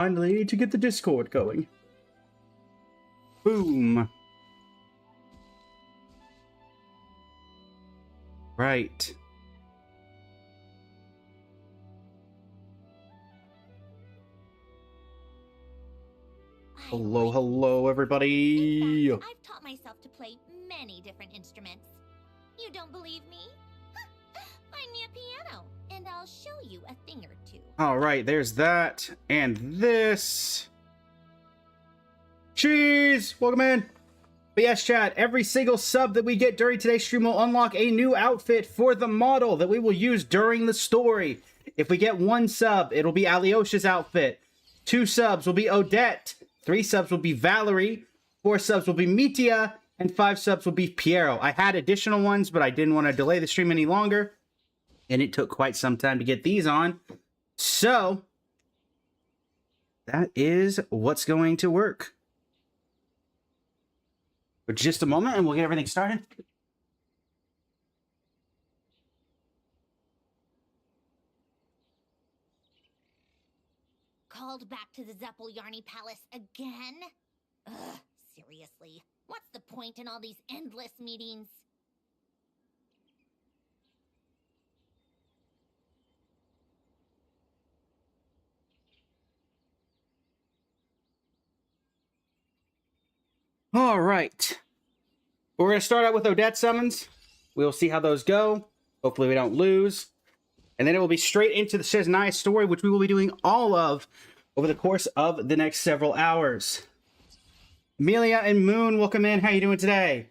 Finally, to get the Discord going. Boom. Right. Hello, hello, everybody. In fact, I've taught myself to play many different instruments. You don't believe me? Find me a piano, and I'll show you a thing or two. All right, there's that and this. Cheese! Welcome in. But yes, chat, every single sub that we get during today's stream will unlock a new outfit for the model that we will use during the story. If we get 1 sub, it'll be Alyosha's outfit. 2 subs will be Odette. 3 subs will be Valerie. 4 subs will be Mitya. And 5 subs will be Piero. I had additional ones, but I didn't want to delay the stream any longer. And it took quite some time to get these on. So, that is what's going to work. For just a moment, and we'll get everything started. Called back to the Zeppeljärny Palace again? Ugh, seriously. What's the point in all these endless meetings? All right. We're going to start out with Odette summons. We'll see how those go. Hopefully we don't lose. And then it will be straight into the SNEZHNAYA story, which we will be doing all of over the course of the next several hours. Amelia and Moon, welcome in. How you doing today?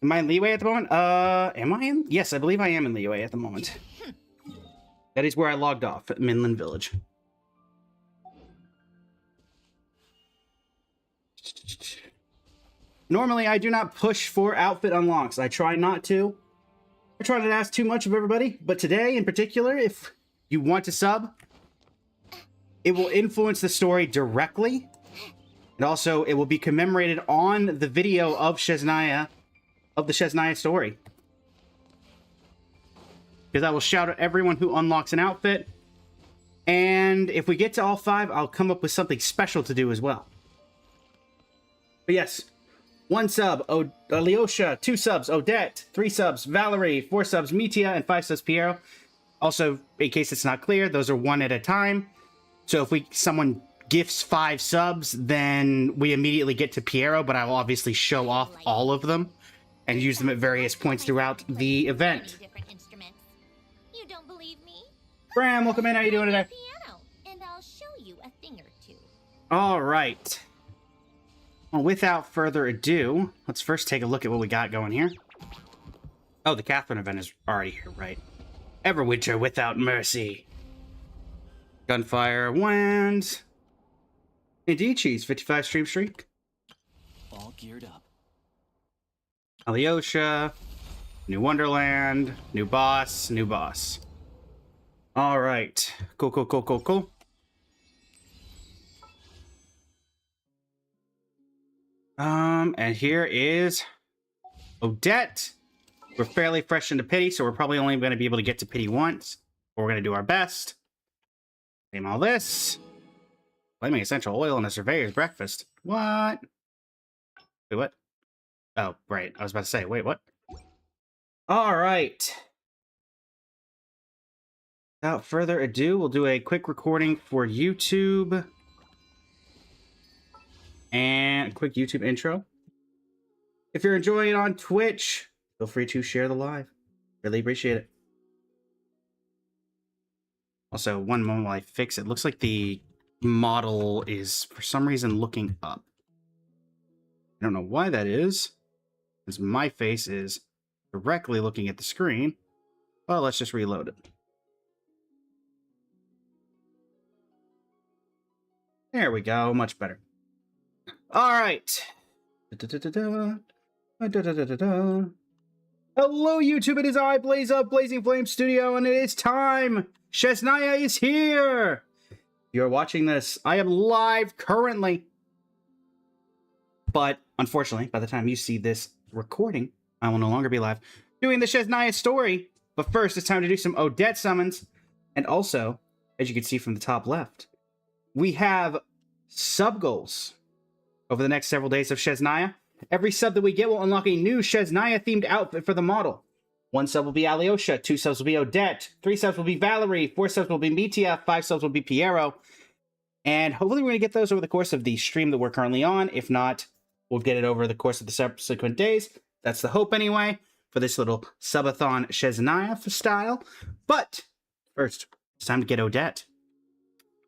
Am I in leeway at the moment? Am I in? Yes, I believe I am in leeway at the moment. That is where I logged off at Midland Village. Normally, I do not push for outfit unlocks. I try not to. I try not to ask too much of everybody. But today, in particular, if you want to sub, it will influence the story directly. And also, it will be commemorated on the video of SNEZHNAYA, of the SNEZHNAYA story. Because I will shout at everyone who unlocks an outfit. And if we get to all 5, I'll come up with something special to do as well. But yes, 1 sub, Alyosha, 2 subs, Odette, 3 subs, Valerie, 4 subs, Mitya, and 5 subs, Piero. Also, in case it's not clear, those are 1 at a time. So if someone gifts 5 subs, then we immediately get to Piero, but I will obviously show off all of them and use them at various points throughout the event. You don't believe me? Bram, welcome in. How you doing today? Piano, and I'll show you a thing or two. All right. Well, without further ado, let's first take a look at what we got going here. Oh, the Catherine event is already here, right? Everwinter without mercy. Gunfire wins. Indeed, cheese. 55 stream streak. All geared up. Alyosha. New Wonderland. New boss. New boss. All right. Cool, cool, cool, cool, cool. And here is Odette. We're fairly fresh into pity, so we're probably only going to be able to get to pity once. But we're going to do our best. Name all this. Flaming essential oil in a surveyor's breakfast. What? Wait, what? Oh, right. I was about to say, wait, what? All right. Without further ado, we'll do a quick recording for YouTube. And a quick YouTube intro. If you're enjoying it on Twitch, feel free to share the live. Really appreciate it. Also, one moment while I fix it. Looks like the model is, for some reason, looking up. I don't know why that is, because my face is directly looking at the screen. Well, let's just reload it. There we go. Much better. All right. Hello, YouTube. It is I, Blaze Up, Blazing Flame Studio, and it is time. SNEZHNAYA is here. You're watching this. I am live currently. But unfortunately, by the time you see this recording, I will no longer be live doing the SNEZHNAYA story. But first, it's time to do some Odette summons. And also, as you can see from the top left. We have sub goals over the next several days of SNEZHNAYA. Every sub that we get will unlock a new SNEZHNAYA themed outfit for the model. 1 sub will be Alyosha, 2 subs will be Odette, 3 subs will be Valerie, 4 subs will be Mitya, 5 subs will be Piero. And hopefully we're going to get those over the course of the stream that we're currently on. If not, we'll get it over the course of the subsequent days. That's the hope anyway, for this little subathon SNEZHNAYA style. But first, it's time to get Odette.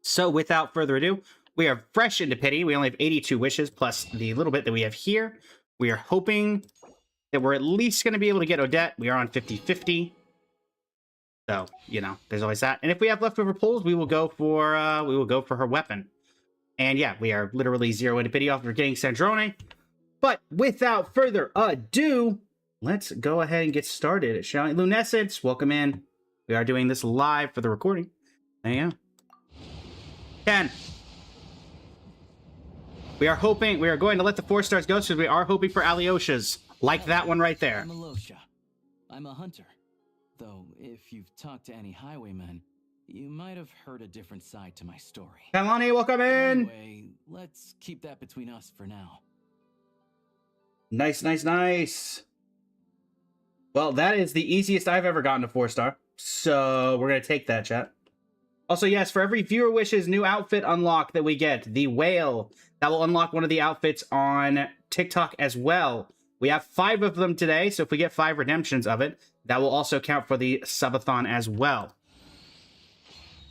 So without further ado, we are fresh into pity. We only have 82 wishes, plus the little bit that we have here. We are hoping that we're at least going to be able to get Odette. We are on 50-50. So, you know, there's always that. And if we have leftover pulls, we will go for her weapon. And yeah, we are literally 0 into pity off of getting SNEZHNAYA. But without further ado, let's go ahead and get started. Shall we? Lunescence, welcome in. We are doing this live for the recording. There you go. 10. We are going to let the 4 stars go, so we are hoping for Alyoshas. Like that one right there. I'm Alyosha. I'm a hunter. Though, if you've talked to any highwaymen, you might have heard a different side to my story. Kalani, welcome in! Anyway, let's keep that between us for now. Nice, nice, nice. Well, that is the easiest I've ever gotten a 4-star. So, we're going to take that, chat. Also, yes, for every viewer wishes new outfit unlock that we get, the whale, that will unlock one of the outfits on TikTok as well. We have 5 of them today, so if we get 5 redemptions of it, that will also count for the subathon as well.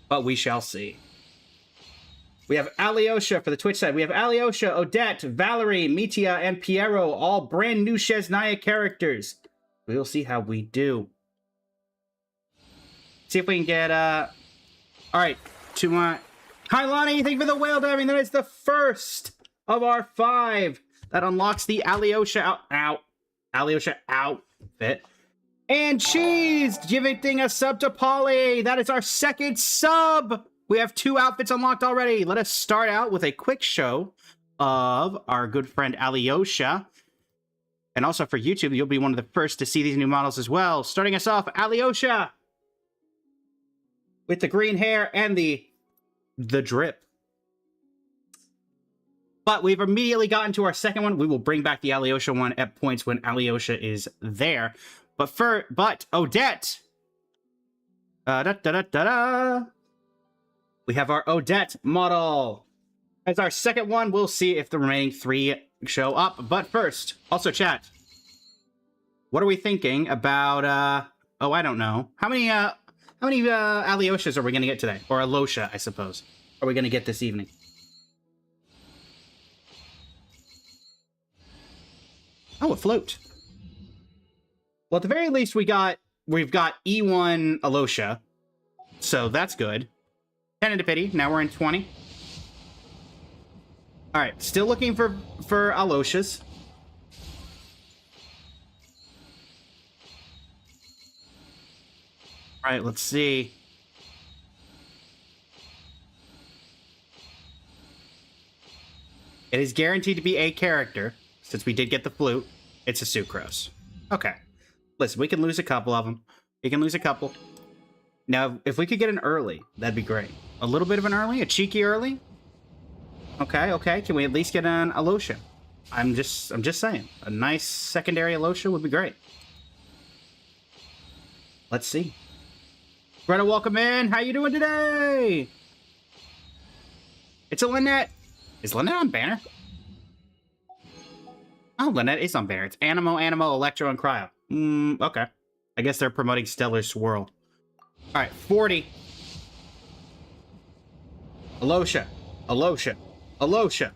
But we shall see. We have Alyosha for the Twitch side. We have Alyosha, Odette, Valerie, Mitya, and Piero, all brand new SNEZHNAYA characters. We will see how we do. See if we can get, Alright, to my... Hi, Lonnie, thank you for the whale diving. That is the first of our 5 that unlocks the Alyosha Alyosha outfit. And Cheese giving a sub to Polly. That is our 2nd sub. We have 2 outfits unlocked already. Let us start out with a quick show of our good friend Alyosha. And also for YouTube, you'll be one of the first to see these new models as well. Starting us off, Alyosha. With the green hair and the drip. But we've immediately gotten to our 2nd one. We will bring back the Alyosha one at points when Alyosha is there. But Odette. We have our Odette model. As our 2nd one, we'll see if the remaining 3 show up. But first, also chat. What are we thinking about, oh, I don't know. How many Alyoshas are we going to get today? Or Alyosha, I suppose. Are we going to get this evening? Oh, a float. Well, at the very least, we've got E1 Alyosha. So that's good. 10 into pity. Now we're in 20. Alright, still looking for Alyoshas. Alright, let's see. It is guaranteed to be a character, since we did get the flute. It's a sucrose. Okay. Listen, we can lose a couple of them. We can lose a couple. Now, if we could get an early, that'd be great. A little bit of an early? A cheeky early? Okay, okay. Can we at least get an Alyosha? I'm just saying. A nice secondary Alyosha would be great. Let's see. Greta, welcome in. How you doing today? It's a Lynette. Is Lynette on banner? Oh, Lynette is on banner. It's Animo, Electro, and Cryo. Okay. I guess they're promoting Stellar Swirl. Alright, 40. Alyosha. Alyosha. Alyosha.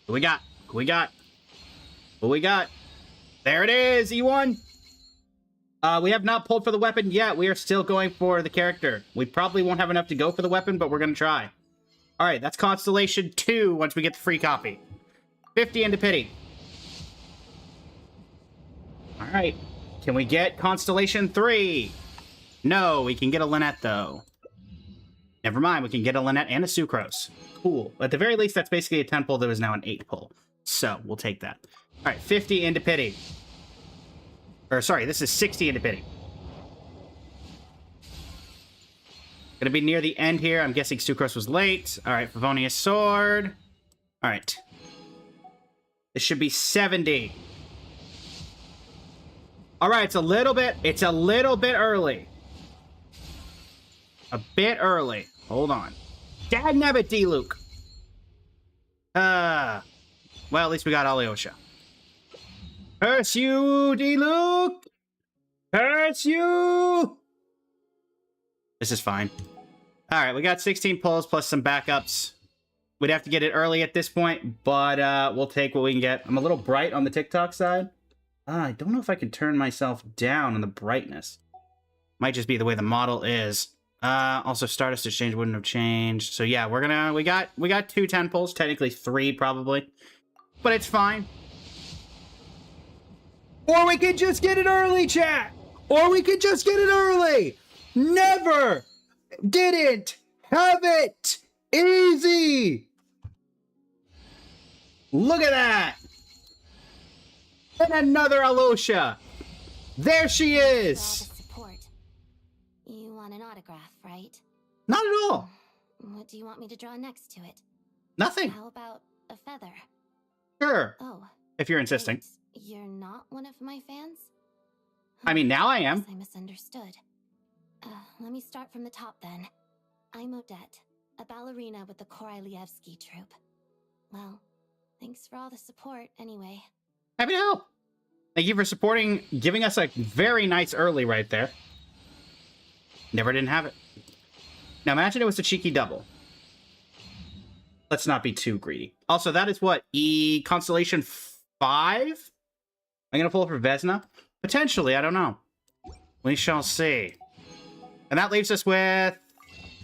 What we got? What we got? What we got? There it is, E1. We have not pulled for the weapon yet. We are still going for the character. We probably won't have enough to go for the weapon, but we're going to try. Alright, that's Constellation 2 once we get the free copy. 50 into pity. Alright. Can we get Constellation 3? No, we can get a Lynette, though. Never mind, we can get a Lynette and a Sucrose. Cool. At the very least, that's basically a 10 pull that was now an 8 pull. So, we'll take that. Alright, 50 into pity. Or, sorry, this is 60 into pity. Gonna be near the end here. I'm guessing Sucrose was late. Alright, Favonius Sword. Alright. This should be 70. Alright, it's a little bit early. A bit early. Hold on. Dagnabbit D-Luke. Well, at least we got Alyosha. Curse you, D-Luke! Curse you! This is fine. Alright, we got 16 pulls plus some backups. We'd have to get it early at this point, but we'll take what we can get. I'm a little bright on the TikTok side. I don't know if I can turn myself down on the brightness. Might just be the way the model is. Also, Stardust Exchange wouldn't have changed. So yeah, we got 2 10 pulls, technically 3 probably. But it's fine. Or we could just get it early, chat! Or we could just get it early! Never! Didn't have it! Easy! Look at that! And another Alyosha! There she is! You want an autograph, right? Not at all. What do you want me to draw next to it? Nothing. How about a feather? Sure. Oh. If you're insisting. You're not one of my fans? I mean, now I am. I misunderstood. Let me start from the top then. I'm Odette, a ballerina with the Korylevsky troupe. Well, thanks for all the support anyway. Happy to help. Thank you for supporting, giving us a very nice early right there. Never didn't have it. Now imagine it was a cheeky double. Let's not be too greedy. Also, that is what? Constellation 5? I'm going to pull up for Vesna? Potentially, I don't know. We shall see. And that leaves us with,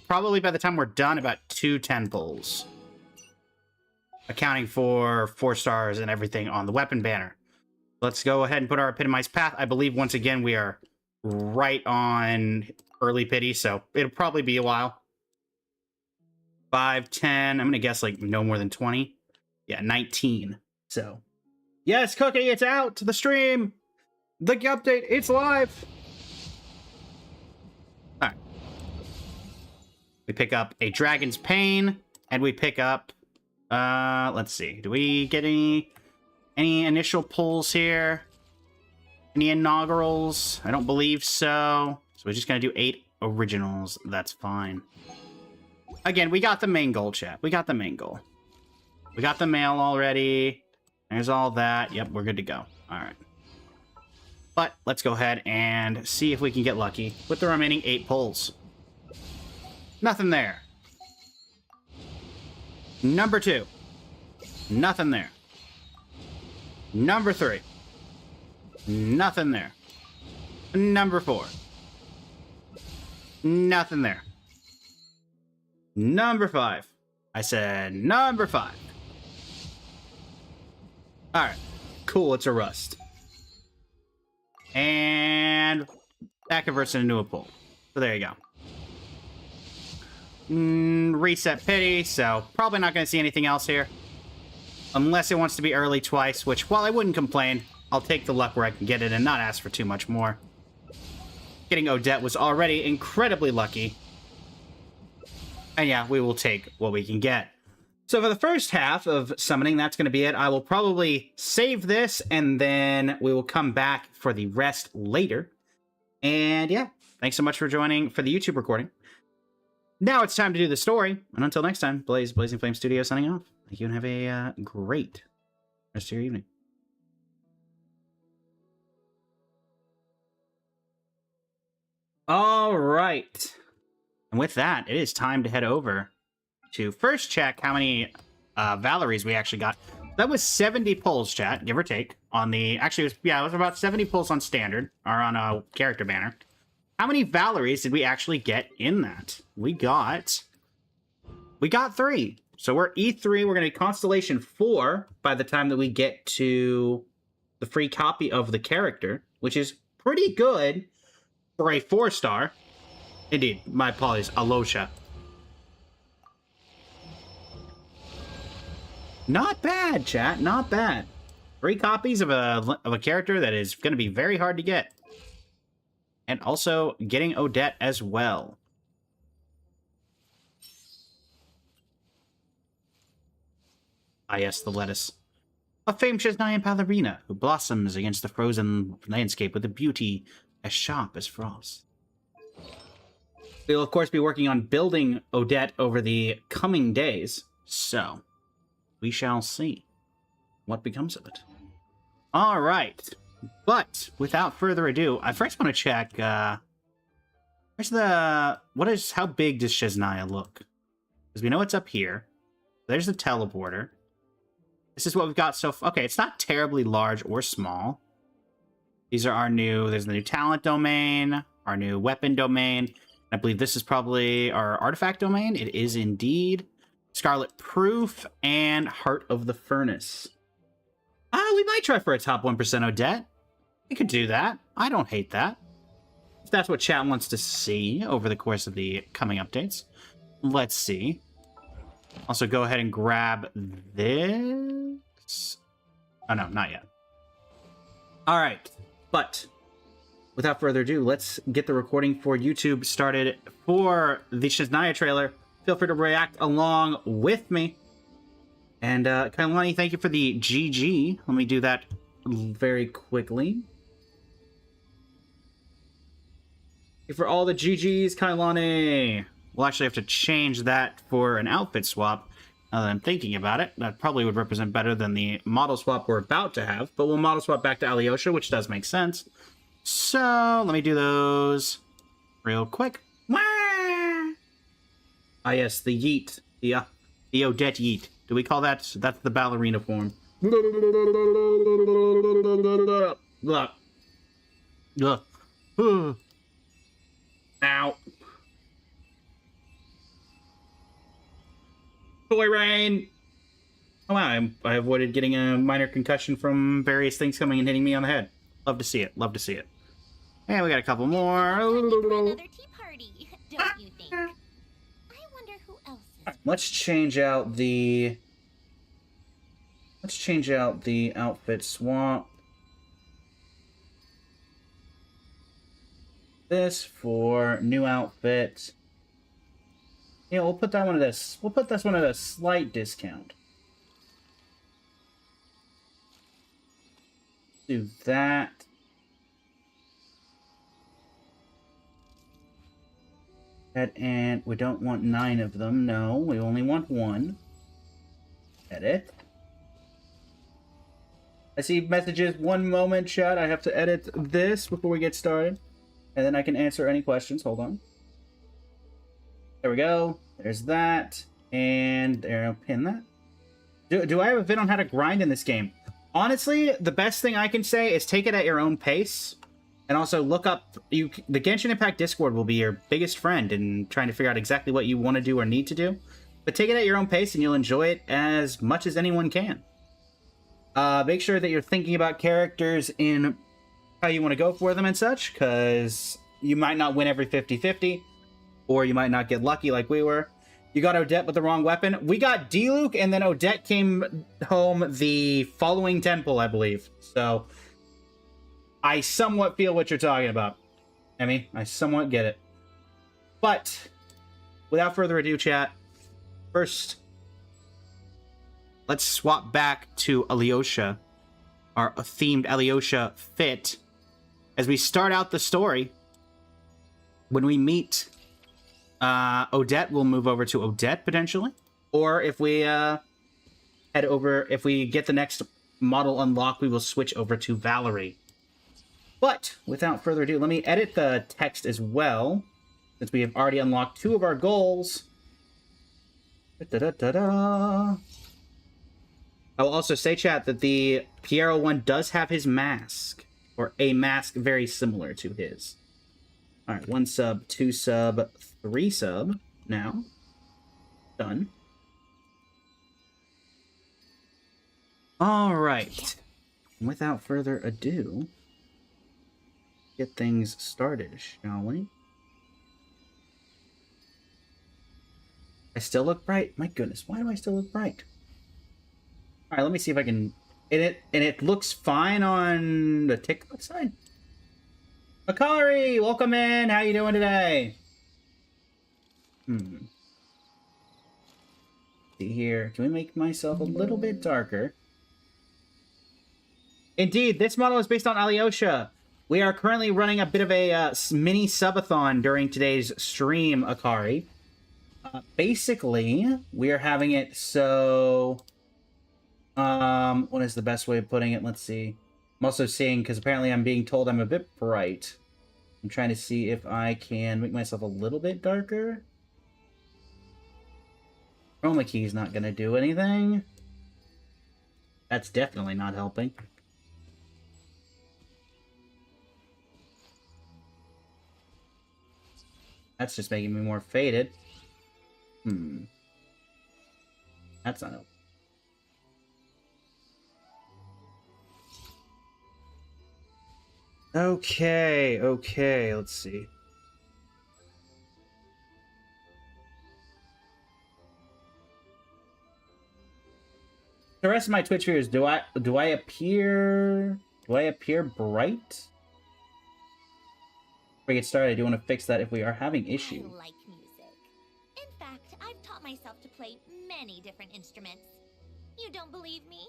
probably by the time we're done, about 2 10 pulls. Accounting for 4 stars and everything on the weapon banner. Let's go ahead and put our epitomized path. I believe, once again, we are right on early pity, so it'll probably be a while. 5, 10, I'm going to guess like no more than 20. Yeah, 19. So, yes, Cookie, it's out to the stream. The update, it's live. All right. We pick up a Dragon's Pain, and we pick up, let's see. Do we get any initial pulls here? Any inaugurals? I don't believe so. So we're just going to do 8 originals. That's fine. Again, we got the main goal, chat. We got the main goal. We got the mail already. There's all that. Yep, we're good to go. All right. But let's go ahead and see if we can get lucky with the remaining 8 pulls. Nothing there. Number 2. Nothing there. Number 3. Nothing there. Number 4. Nothing there. Number 5. I said number 5. Alright. Cool, it's a rust. And that converts it into a pull. So there you go. Reset pity, so probably not going to see anything else here. Unless it wants to be early twice, which, while I wouldn't complain, I'll take the luck where I can get it and not ask for too much more. Getting Odette was already incredibly lucky. And yeah, we will take what we can get. So for the first half of summoning, that's going to be it. I will probably save this, and then we will come back for the rest later. And yeah, thanks so much for joining for the YouTube recording. Now it's time to do the story. And until next time, Blazing Flame Studio signing off. Thank you and have a great rest of your evening. All right. And with that, it is time to head over to first check how many Valeries we actually got. That was 70 pulls, chat, give or take. On the, actually, it was about 70 pulls on standard, or on a character banner. How many Valeries did we actually get in that? We got 3. So we're E3, we're going to be Constellation 4 by the time that we get to the free copy of the character, which is pretty good for a 4-star. Indeed, my apologies, Alyosha. Not bad, chat, not bad. 3 copies of a character that is going to be very hard to get. And also getting Odette as well. Ah, yes, the lettuce. A famed SNEZHNAYA ballerina who blossoms against the frozen landscape with a beauty as sharp as frost. We'll, of course, be working on building Odette over the coming days, so we shall see what becomes of it. All right, but without further ado, I first want to check, how big does SNEZHNAYA look? Because we know it's up here. There's the teleporter. This is what we've got so far. Okay, it's not terribly large or small. These are there's the new talent domain, our new weapon domain. I believe this is probably our artifact domain. It is indeed. Scarlet Proof and Heart of the Furnace. We might try for a top 1% Odette. We could do that. I don't hate that. If that's what chat wants to see over the course of the coming updates. Let's see. Also, go ahead and grab this. Oh, no, not yet. All right, but without further ado, let's get the recording for YouTube started for the SNEZHNAYA trailer. Feel free to react along with me. And, Kailani, thank you for the GG. Let me do that very quickly. Thank you for all the GGs, Kailani. We'll actually have to change that for an outfit swap. Now that I'm thinking about it, that probably would represent better than the model swap we're about to have. But we'll model swap back to Alyosha, which does make sense. So, let me do those real quick. Ah, yes, the yeet. The Odette yeet. Do we call that? That's the ballerina form. Ow. Toy rain! Oh wow, I avoided getting a minor concussion from various things coming and hitting me on the head. Love to see it. Love to see it. And we got a couple more. Another tea party, don't you think? I wonder who else is... Let's change out the outfit swap. This for new outfit. Yeah, we'll put that one at this. We'll put this one at a slight discount. Do that. And we don't want 9 of them. No, we only want 1. Edit. I see messages. One moment, chat. I have to edit this before we get started. And then I can answer any questions. Hold on. There we go. There's that. And there, I'll pin that. Do I have a vid on how to grind in this game? Honestly, the best thing I can say is take it at your own pace. And also look up... the Genshin Impact Discord will be your biggest friend in trying to figure out exactly what you want to do or need to do. But take it at your own pace and you'll enjoy it as much as anyone can. Make sure that you're thinking about characters in how you want to go for them and such. Because you might not win every 50-50. Or you might not get lucky like we were. You got Odette with the wrong weapon. We got Diluc, and then Odette came home the following temple, I believe. So, I somewhat feel what you're talking about, Emmy. I somewhat get it. But, without further ado, chat, first, let's swap back to Alyosha, our themed Alyosha fit, as we start out the story. When we meet... Odette will move over to Odette, potentially. Or if we, if we get the next model unlocked, we will switch over to Valerie. But, without further ado, let me edit the text as well, since we have already unlocked 2 of our goals. I will also say, chat, that the Piero one does have his mask, or a mask very similar to his. Alright, 1 sub, 2 sub, 3 sub, now. Done. Alright. Without further ado, get things started, shall we? I still look bright. My goodness, why do I still look bright? Alright, let me see if I can And it looks fine on the TikTok side. Akari, welcome in. How you doing today? See here. Can we make myself a little bit darker? Indeed, this model is based on Alyosha. We are currently running a bit of a mini subathon during today's stream, Akari. Basically, we are having it so... what is the best way of putting it? Let's see. I'm also seeing, because apparently I'm being told I'm a bit bright. I'm trying to see if I can make myself a little bit darker. Chroma key's not going to do anything. That's definitely not helping. That's just making me more faded. That's not helping. Okay, let's see. The rest of my Twitch viewers, do I appear bright? Before we get started, I do want to fix that if we are having issue. I like music. In fact, I've taught myself to play many different instruments. You don't believe me?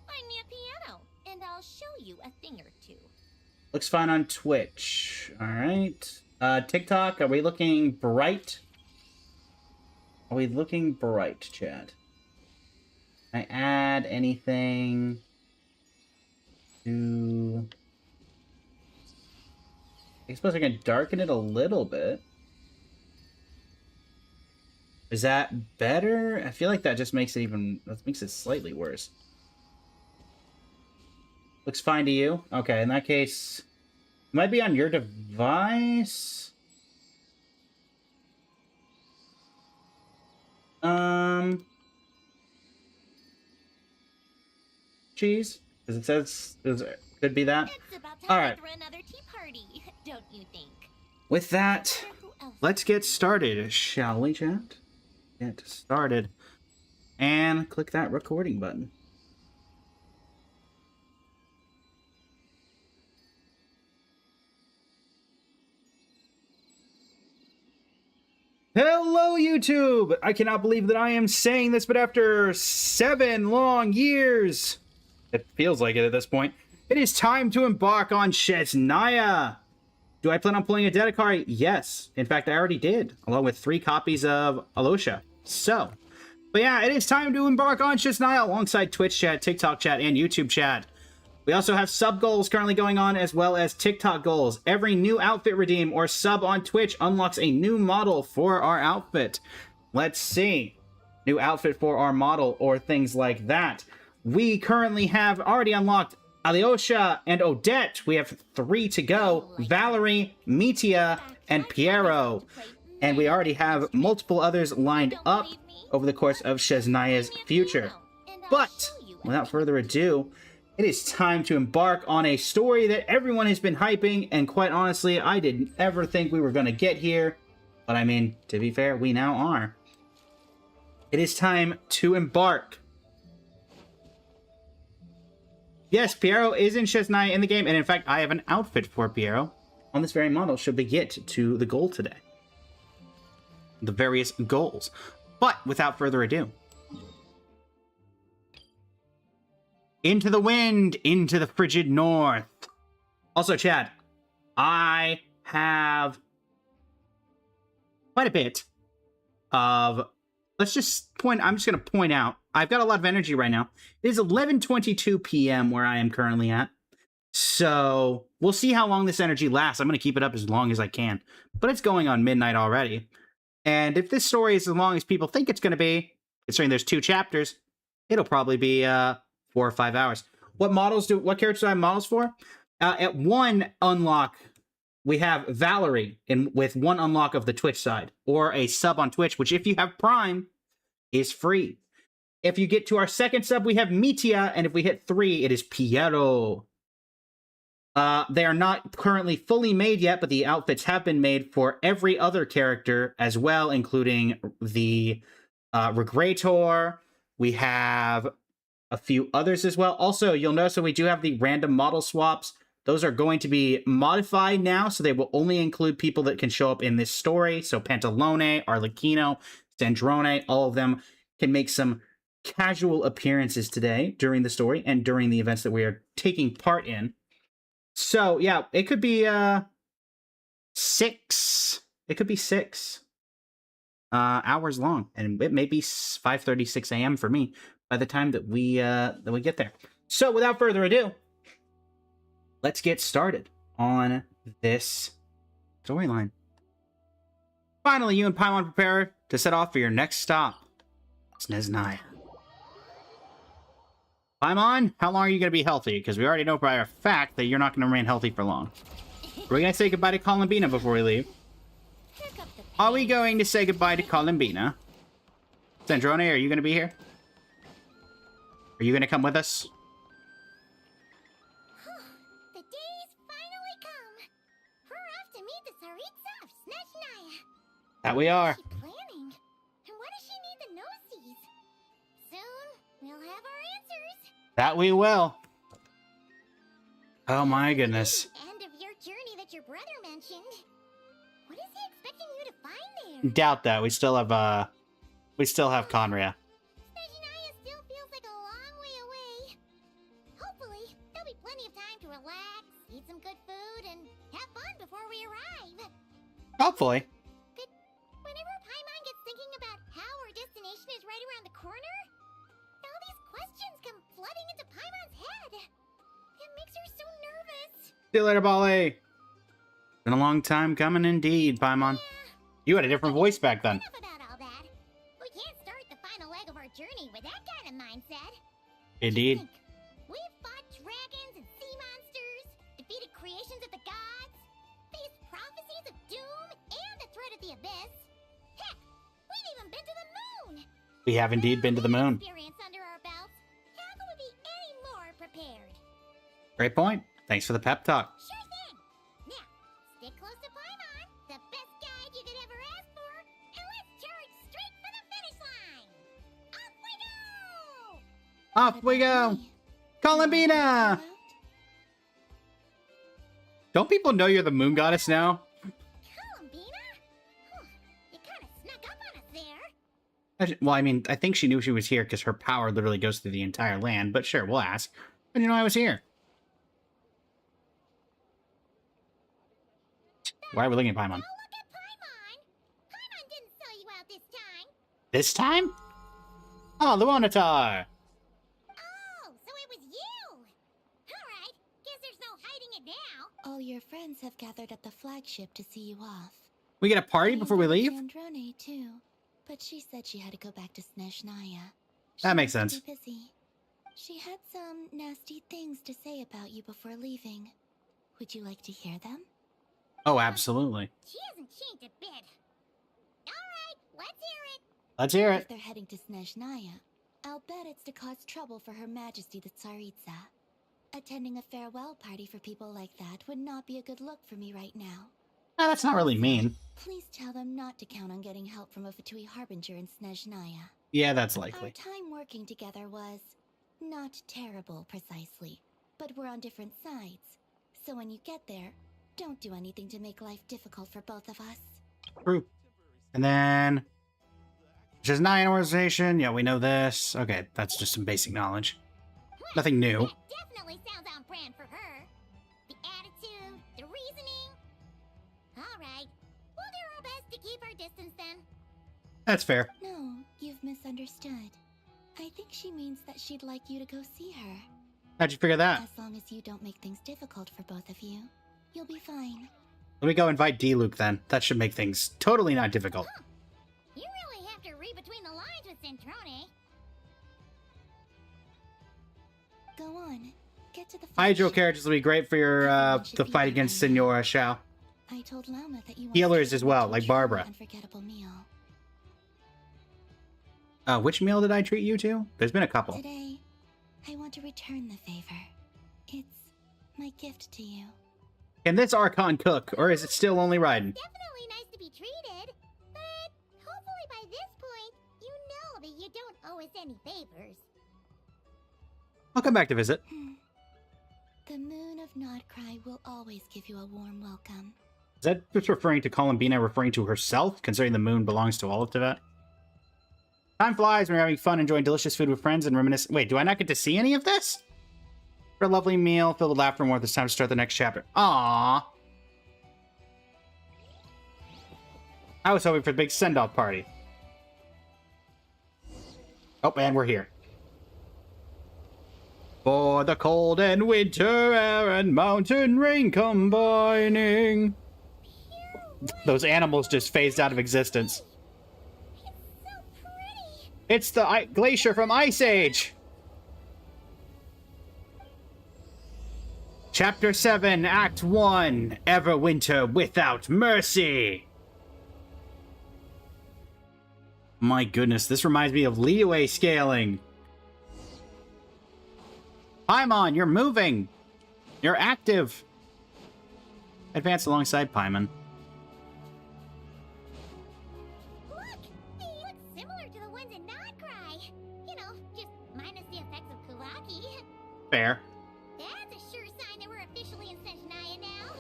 Find me a piano, and I'll show you a thing or two. Looks fine on Twitch. Alright. TikTok, are we looking bright? Are we looking bright, Chad? Can I add anything to... I suppose I can darken it a little bit. Is that better? I feel like that just makes it that makes it slightly worse. Looks fine to you? Okay, in that case, it might be on your device. Cheese? Because it says it could be that. It's about All time right. to throw another tea party, don't you think? With that, let's get started, shall we, chat? Get started. And click that recording button. Hello, YouTube! I cannot believe that I am saying this, but after 7 long years, it feels like it at this point, it is time to embark on SNEZHNAYA! Do I plan on pulling a ODETTE card? Yes. In fact, I already did, along with 3 copies of Alyosha. So, but yeah, it is time to embark on SNEZHNAYA alongside Twitch chat, TikTok chat, and YouTube chat. We also have sub goals currently going on, as well as TikTok goals. Every new outfit redeem or sub on Twitch unlocks a new model for our outfit. Let's see. New outfit for our model, or things like that. We currently have already unlocked Alyosha and Odette. We have 3 to go. Valerie, Mitia, and Piero. And we already have multiple others lined up over the course of SNEZHNAYA's future. But, without further ado, it is time to embark on a story that everyone has been hyping, and quite honestly, I didn't ever think we were going to get here. But I mean, to be fair, we now are. It is time to embark. Yes, Piero is in SNEZHNAYA in the game, and in fact, I have an outfit for Piero on this very model should we get to the goal today. The various goals. But without further ado, into the wind, into the frigid north. Also, Chad, I have quite a bit of... I'm just going to point out, I've got a lot of energy right now. It is 11:22 p.m. where I am currently at. So, we'll see how long this energy lasts. I'm going to keep it up as long as I can. But it's going on midnight already. And if this story is as long as people think it's going to be, considering there's 2 chapters, it'll probably be 4 or 5 hours. What characters do I have models for? At 1 unlock, we have Valerie with 1 unlock of the Twitch side, or a sub on Twitch, which if you have Prime, is free. If you get to our 2nd sub, we have Mitia, and if we hit 3, it is Piero. They are not currently fully made yet, but the outfits have been made for every other character as well, including the Regrator. We have a few others as well. Also, you'll notice that we do have the random model swaps. Those are going to be modified now, so they will only include people that can show up in this story. So Pantalone, Arlecchino, Sandrone, all of them can make some casual appearances today during the story and during the events that we are taking part in. So, yeah, it could be 6. It could be 6 hours long, and it may be 5:36 a.m. for me by the time that we get there. So, without further ado, let's get started on this storyline. Finally, you and Paimon prepare to set off for your next stop, SNEZHNAYA. Paimon, how long are you going to be healthy? Because we already know by a fact that you're not going to remain healthy for long. We're going to say goodbye to Columbina before we leave. Are we going to say goodbye to Columbina? Sandrone, are you going to be here? Are you going to come with us? The day's finally come. We're off to meet the Tsaritsa of SNEZHNAYA. That we are. What's she planning? And what does she need the gnoses? Soon, we'll have our answers. That we will. Oh my goodness. End of your journey that your brother mentioned. What is he expecting you to find there? Doubt that. We still have Conria. SNEZHNAYA still feels like a long way away. Hopefully, there'll be plenty of time to relax, eat some good food, and have fun before we arrive. Hopefully. But whenever Paimon gets thinking about how our destination is right around the corner, all these questions come flooding into Paimon's head. It makes her so nervous. See you later, Bali. Been a long time coming indeed, Paimon. You had a different voice back then. Enough about all that. We can't start the final leg of our journey with that kind of mindset. Indeed. Think. We've fought dragons and sea monsters, defeated creations of the gods, faced prophecies of doom and the threat of the abyss. Heck, we've even been to the moon. We have indeed been to the moon. Experience under our belts. How could we be any more prepared? Great point. Thanks for the pep talk. Sure thing. Now, stick close to Paimon, the best guide you could ever ask for, and let's charge straight for the finish line. Off we go! Off we go. Columbina! Don't people know you're the moon goddess now? Columbina? You kind of snuck up on us there. Well, I mean, I think she knew she was here because her power literally goes through the entire land, but sure, we'll ask. How did you know I was here? Why are we looking at Paimon? Oh, look at Paimon. Paimon didn't sell you out this time. This time? Oh, the Wanatar! Oh, so it was you. All right, guess there's no hiding it now. All your friends have gathered at the flagship to see you off. We get a party before we leave? Sandrone too, but she said she had to go back to SNEZHNAYA. That makes She was sense. too busy. She had some nasty things to say about you before leaving. Would you like to hear them? Oh, absolutely. She hasn't changed a bit. All right, let's hear it. Let's hear If it. they're heading to SNEZHNAYA, I'll bet it's to cause trouble for Her Majesty the Tsaritsa. Attending a farewell party for people like that would not be a good look for me right now. Oh, that's not really mean. Please tell them not to count on getting help from a Fatui Harbinger in SNEZHNAYA. Yeah, that's Our likely. time working together was not terrible, precisely, but we're on different sides. So when you get there, don't do anything to make life difficult for both of us. True. And then... SNEZHNAYA organization. Yeah, we know this. Okay, that's just some basic knowledge. Nothing new. That definitely sounds on brand for her. The attitude, the reasoning. All right, we'll do our best to keep our distance then. That's fair. No, you've misunderstood. I think she means that she'd like you to go see her. How'd you figure that? As long as you don't make things difficult for both of you, you'll be fine. Let me go invite D-Luke then. That should make things totally not difficult. Huh. You really have to read between the lines with Sandrone. Go on, get to the Hydro flagship. characters will be great for your, the fight against Senora Shao. I told Lama that you Healers wanted as to well, do a like truly Barbara. Unforgettable meal. Which meal did I treat you to? There's been a couple. Today, I want to return the favor. It's my gift to you. Can this Archon cook, or is it still only riding? Definitely nice to be treated, but hopefully by this point, you know that you don't owe us any favors. I'll come back to visit. The moon of Nodcry will always give you a warm welcome. Is that just referring to Columbina referring to herself, considering the moon belongs to all of Tibet? Time flies when you're having fun, enjoying delicious food with friends, and reminiscing. Wait, do I not get to see any of this? For a lovely meal filled with laughter and warmth, it's time to start the next chapter. Aww. I was hoping for the big send-off party. Oh, and we're here. For the cold and winter air and mountain rain combining. Those animals just phased out of existence. It's so pretty. It's the glacier from Ice Age. Chapter 7, Act 1, Everwinter Without Mercy. My goodness, this reminds me of Liyue scaling. Paimon, you're moving. You're active. Advance alongside Paimon. Look! They look similar to the ones in Nodcry. You know, just minus the effects of Kulaki. Fair. That's a sure sign that we're officially in SNEZHNAYA now.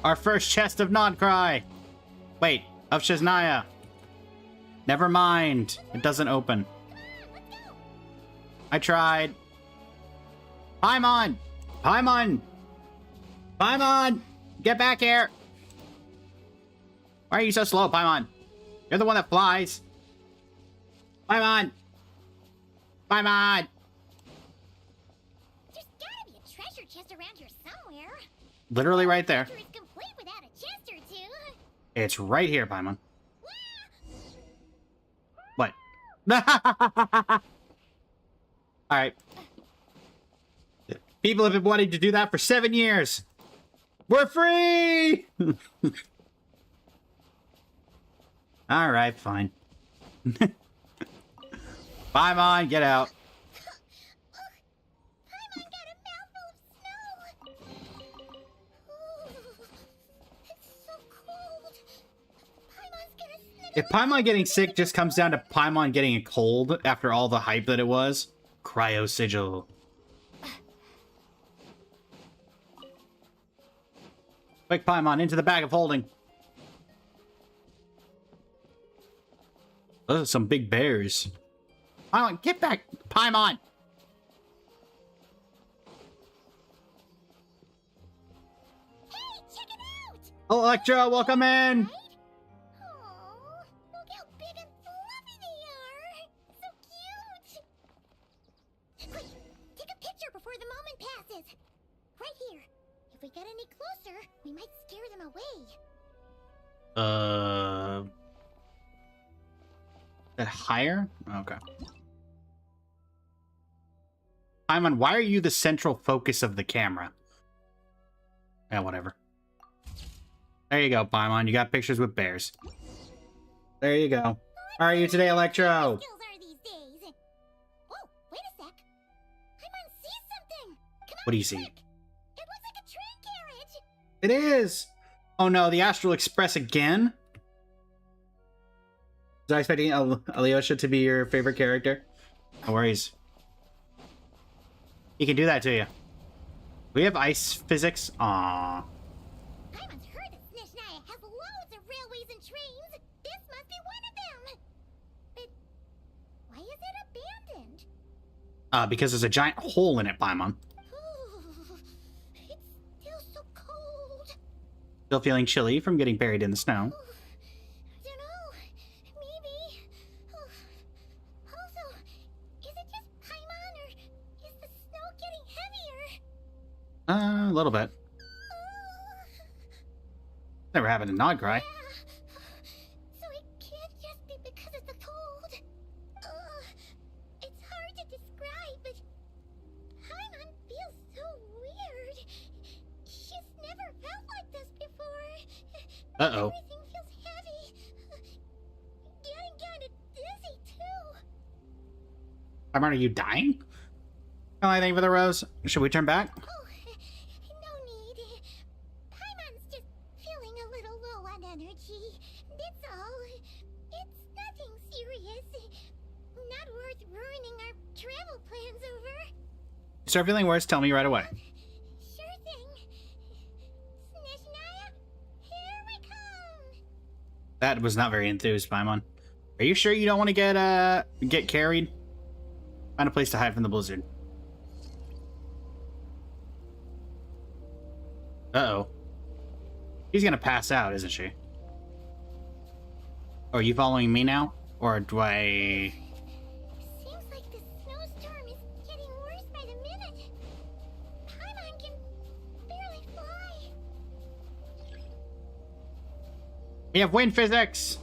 Our first chest of Nodcry. Wait, of SNEZHNAYA. Never mind. It doesn't open. Come on, let's go! I tried. Paimon! Paimon! Paimon! Get back here! Why are you so slow, Paimon? You're the one that flies. Paimon! Paimon! There's gotta be a treasure chest around here somewhere. Literally right there. Adventure is complete without a chest or two. It's right here, Paimon. What? Alright. People have been wanting to do that for 7 years. We're free! Alright, fine. Paimon, get out. Paimon got a mouthful of snow. Ooh, it's so cold. Paimon's gonna snuggle. If Paimon getting sick just comes down to Paimon getting a cold after all the hype that it was, Cryo Sigil. Quick, Paimon, into the bag of holding. Those are some big bears. Paimon, get back! Paimon! Hey, check it out! Electro, welcome in! Aw, look how big and fluffy they are! So cute! Quick, take a picture before the moment passes. Right here. If we get any closer, we might scare them away. That higher? Okay. Paimon, why are you the central focus of the camera? Yeah, whatever. There you go, Paimon. You got pictures with bears. There you go. How are you today, Electro? Skills are these days. Oh, wait a sec. Paimon sees something. Come on, What do you see? quick. It looks like a train carriage. It is! Oh no, the Astral Express again? Was I expecting Alyosha to be your favorite character? No worries. He can do that to you. We have ice physics? Aww. Paimon's heard that SNEZHNAYA has loads of railways and trains. This must be one of them. But why is it abandoned? Because there's a giant hole in it, Paimon. Ooh, it's still so cold. Still feeling chilly from getting buried in the snow. I don't know. Maybe. Also, is it just Paimon or is the snow getting heavier? A little bit. Never happened in Nodcry. Yeah. So it can't just be because of the cold. It's hard to describe, but Paimon feels so weird. She's never felt like this before. Uh-oh. Everything feels heavy. Getting kind of dizzy too. Paimon, are you dying? Oh, anything for the rose? Should we turn back? Oh, no need. Paimon's just feeling a little low on energy. That's all. It's nothing start feeling worse, tell me right away. Sure thing. SNEZHNAYA, here we come. That was not very enthused, Paimon. Are you sure you don't want to get carried? Find a place to hide from the blizzard. Uh-oh. She's gonna pass out, isn't she? Oh, are you following me now? Or do I... Seems like the snowstorm is getting worse by the minute. Paimon can barely fly. We have wind physics!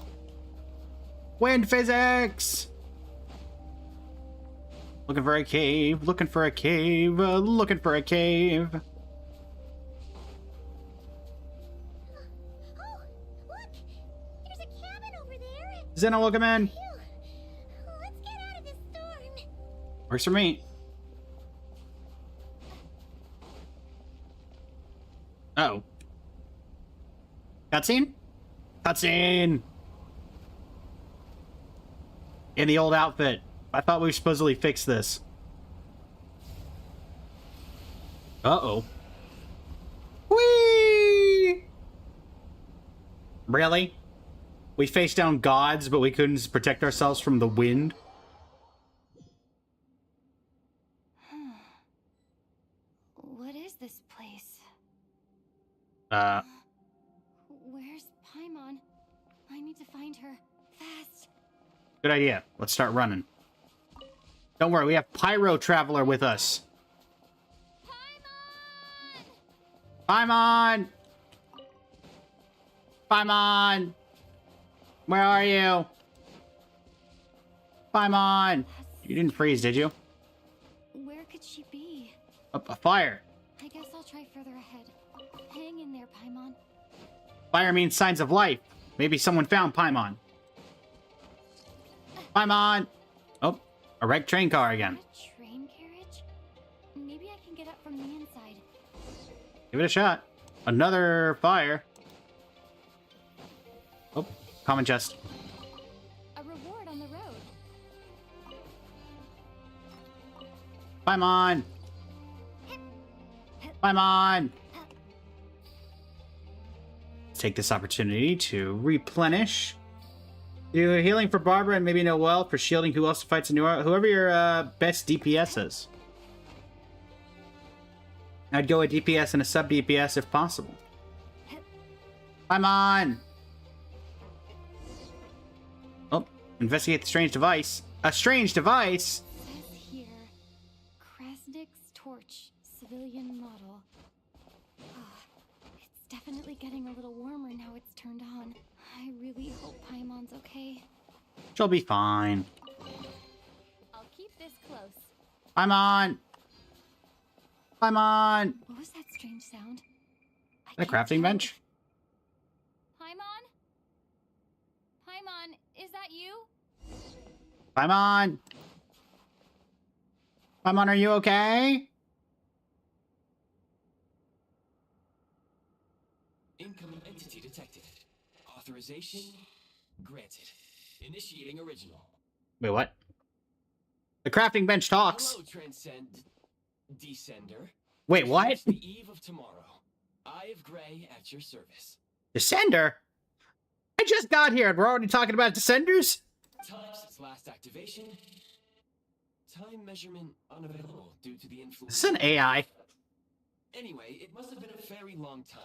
Wind physics! Looking for a cave, looking for a cave, looking for a cave. Oh, look! There's a cabin over there. Zeno, welcome in. Phew. Let's get out of this storm. Works for me. Uh-oh. Cutscene? Cutscene! In the old outfit. I thought we supposedly fixed this. Uh-oh. Whee! Really? We faced down gods, but we couldn't protect ourselves from the wind? What is this place? Where's Paimon? I need to find her. Fast. Good idea. Let's start running. Don't worry, we have Pyro Traveler with us. Paimon! Paimon! Where are you? Paimon! You didn't freeze, did you? Where could she be? Up a fire. I guess I'll try further ahead. Hang in there, Paimon. Fire means signs of life. Maybe someone found Paimon. Paimon! Oh, a wrecked train car again. A train carriage? Maybe I can get up from the inside. Give it a shot. Another fire. Oh, common chest. A reward on the road. Paimon! Paimon! Let's take this opportunity to replenish. Do healing for Barbara and maybe Noelle for shielding who else fights in New York. Whoever your best DPS is. I'd go a DPS and a sub DPS if possible. Paimon! Oh, investigate the strange device. A strange device? Says here, Krasnik's torch, civilian model. It's definitely getting a little warmer now it's turned on. I really hope Paimon's okay. She'll be fine. I'll keep this close. Paimon! Paimon! What was that strange sound? A crafting bench? Paimon? Paimon, is that you? Paimon! Paimon, are you okay? Incoming entity detected. Authorization granted. Initiating original. Wait, what? The crafting bench talks. Hello, Transcend Descender. Wait, what? It's the eve of tomorrow. Eye of Gray at your service. Descender? I just got here and we're already talking about Descenders? Time since last activation. Time measurement unavailable due to the influence. This is an AI. Anyway, it must have been a very long time.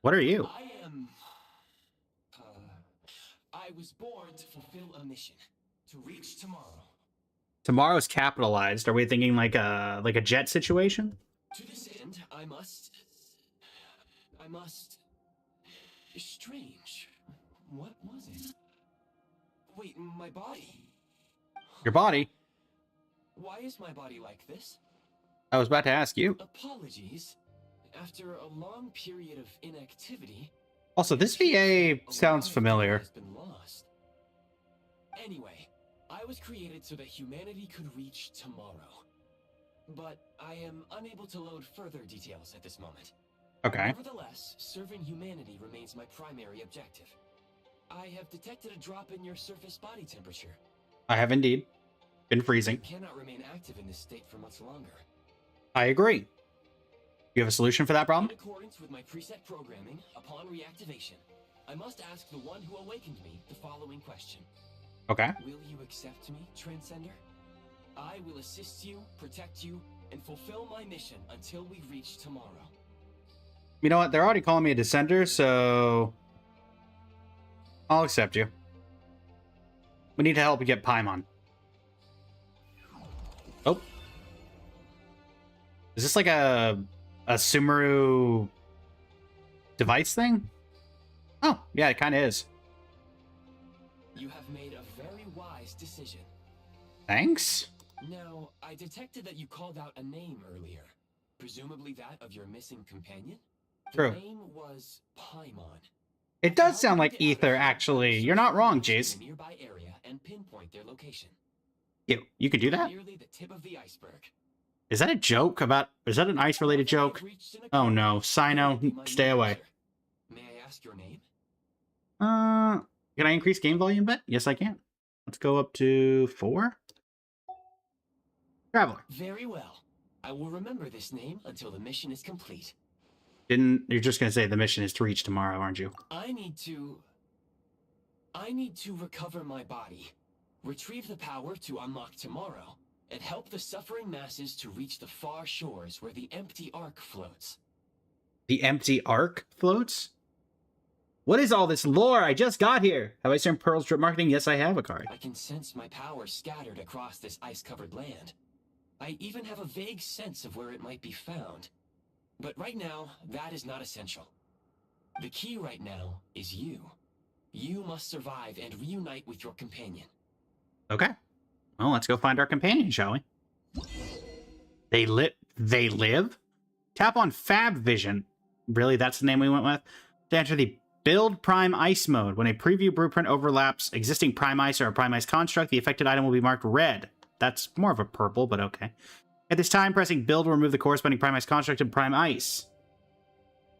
What are you? I am... I was born to fulfill a mission. To reach tomorrow. Tomorrow's capitalized. Are we thinking like a jet situation? To this end, I must... Strange. What was it? Wait, my body? Your body? Why is my body like this? I was about to ask you. Apologies. After a long period of inactivity... Also, this VA sounds familiar. ...has been lost. Anyway, I was created so that humanity could reach tomorrow. But I am unable to load further details at this moment. Okay. Nevertheless, serving humanity remains my primary objective. I have detected a drop in your surface body temperature. I have indeed been freezing. I cannot remain active in this state for much longer. I agree. You have a solution for that problem? In accordance with my preset programming, upon reactivation, I must ask the one who awakened me the following question. Okay. Will you accept me, Transcender? I will assist you, protect you, and fulfill my mission until we reach tomorrow. You know what? They're already calling me a Descender, so I'll accept you. We need to help you get Paimon. Oh. Is this like a Sumeru device thing? Oh, yeah, it kind of is. You have made a very wise decision. Thanks. Now, I detected that you called out a name earlier. Presumably that of your missing companion? True. The name was Paimon. It does sound like Ether, actually. You're not wrong, Jace. Nearby area and pinpoint their location. You could do that? Merely the tip of the iceberg. Is that a joke about... Is that an ice-related joke? Oh, no. Sino, stay away. May I ask your name? Can I increase game volume a bit? Yes, I can. Let's go up to 4. Traveler. Very well. I will remember this name until the mission is complete. You're just going to say the mission is to reach tomorrow, aren't you? I need to recover my body, retrieve the power to unlock tomorrow, and help the suffering masses to reach the far shores where the empty ark floats. The empty ark floats? What is all this lore? I just got here. Have I seen Pearl's drip marketing? Yes, I have a card. I can sense my power scattered across this ice-covered land. I even have a vague sense of where it might be found. But right now, that is not essential. The key right now is you. You must survive and reunite with your companion. Okay. Well, let's go find our companion, shall we? They live? Tap on Fab Vision. Really, that's the name we went with? To enter the Build Prime Ice mode. When a preview blueprint overlaps existing Prime Ice or a Prime Ice construct, the affected item will be marked red. That's more of a purple, but okay. At this time, pressing Build will remove the corresponding Prime Ice construct and Prime Ice.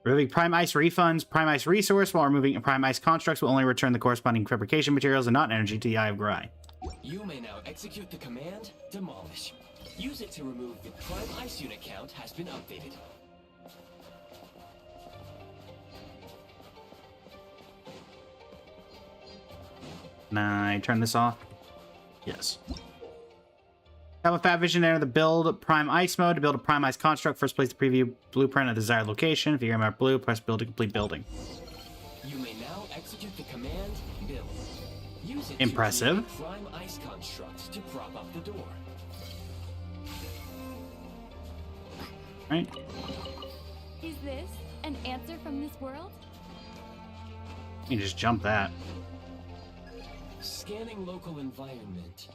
Removing Prime Ice refunds Prime Ice resource, while removing Prime Ice constructs will only return the corresponding fabrication materials and not energy to the Eye of Grai. You may now execute the command, Demolish. Use it to remove the Prime Ice unit count has been updated. Can I turn this off? Yes. Have a Fab Vision enter the Build Prime Ice mode. To build a Prime Ice construct, first place the preview blueprint at the desired location. If you mark blue, press Build to complete building. You may now execute the command, Build. Use it Impressive. to create Prime Ice construct to prop up the door. Right. Is this an answer from this world? You can just jump that. Scanning local environment.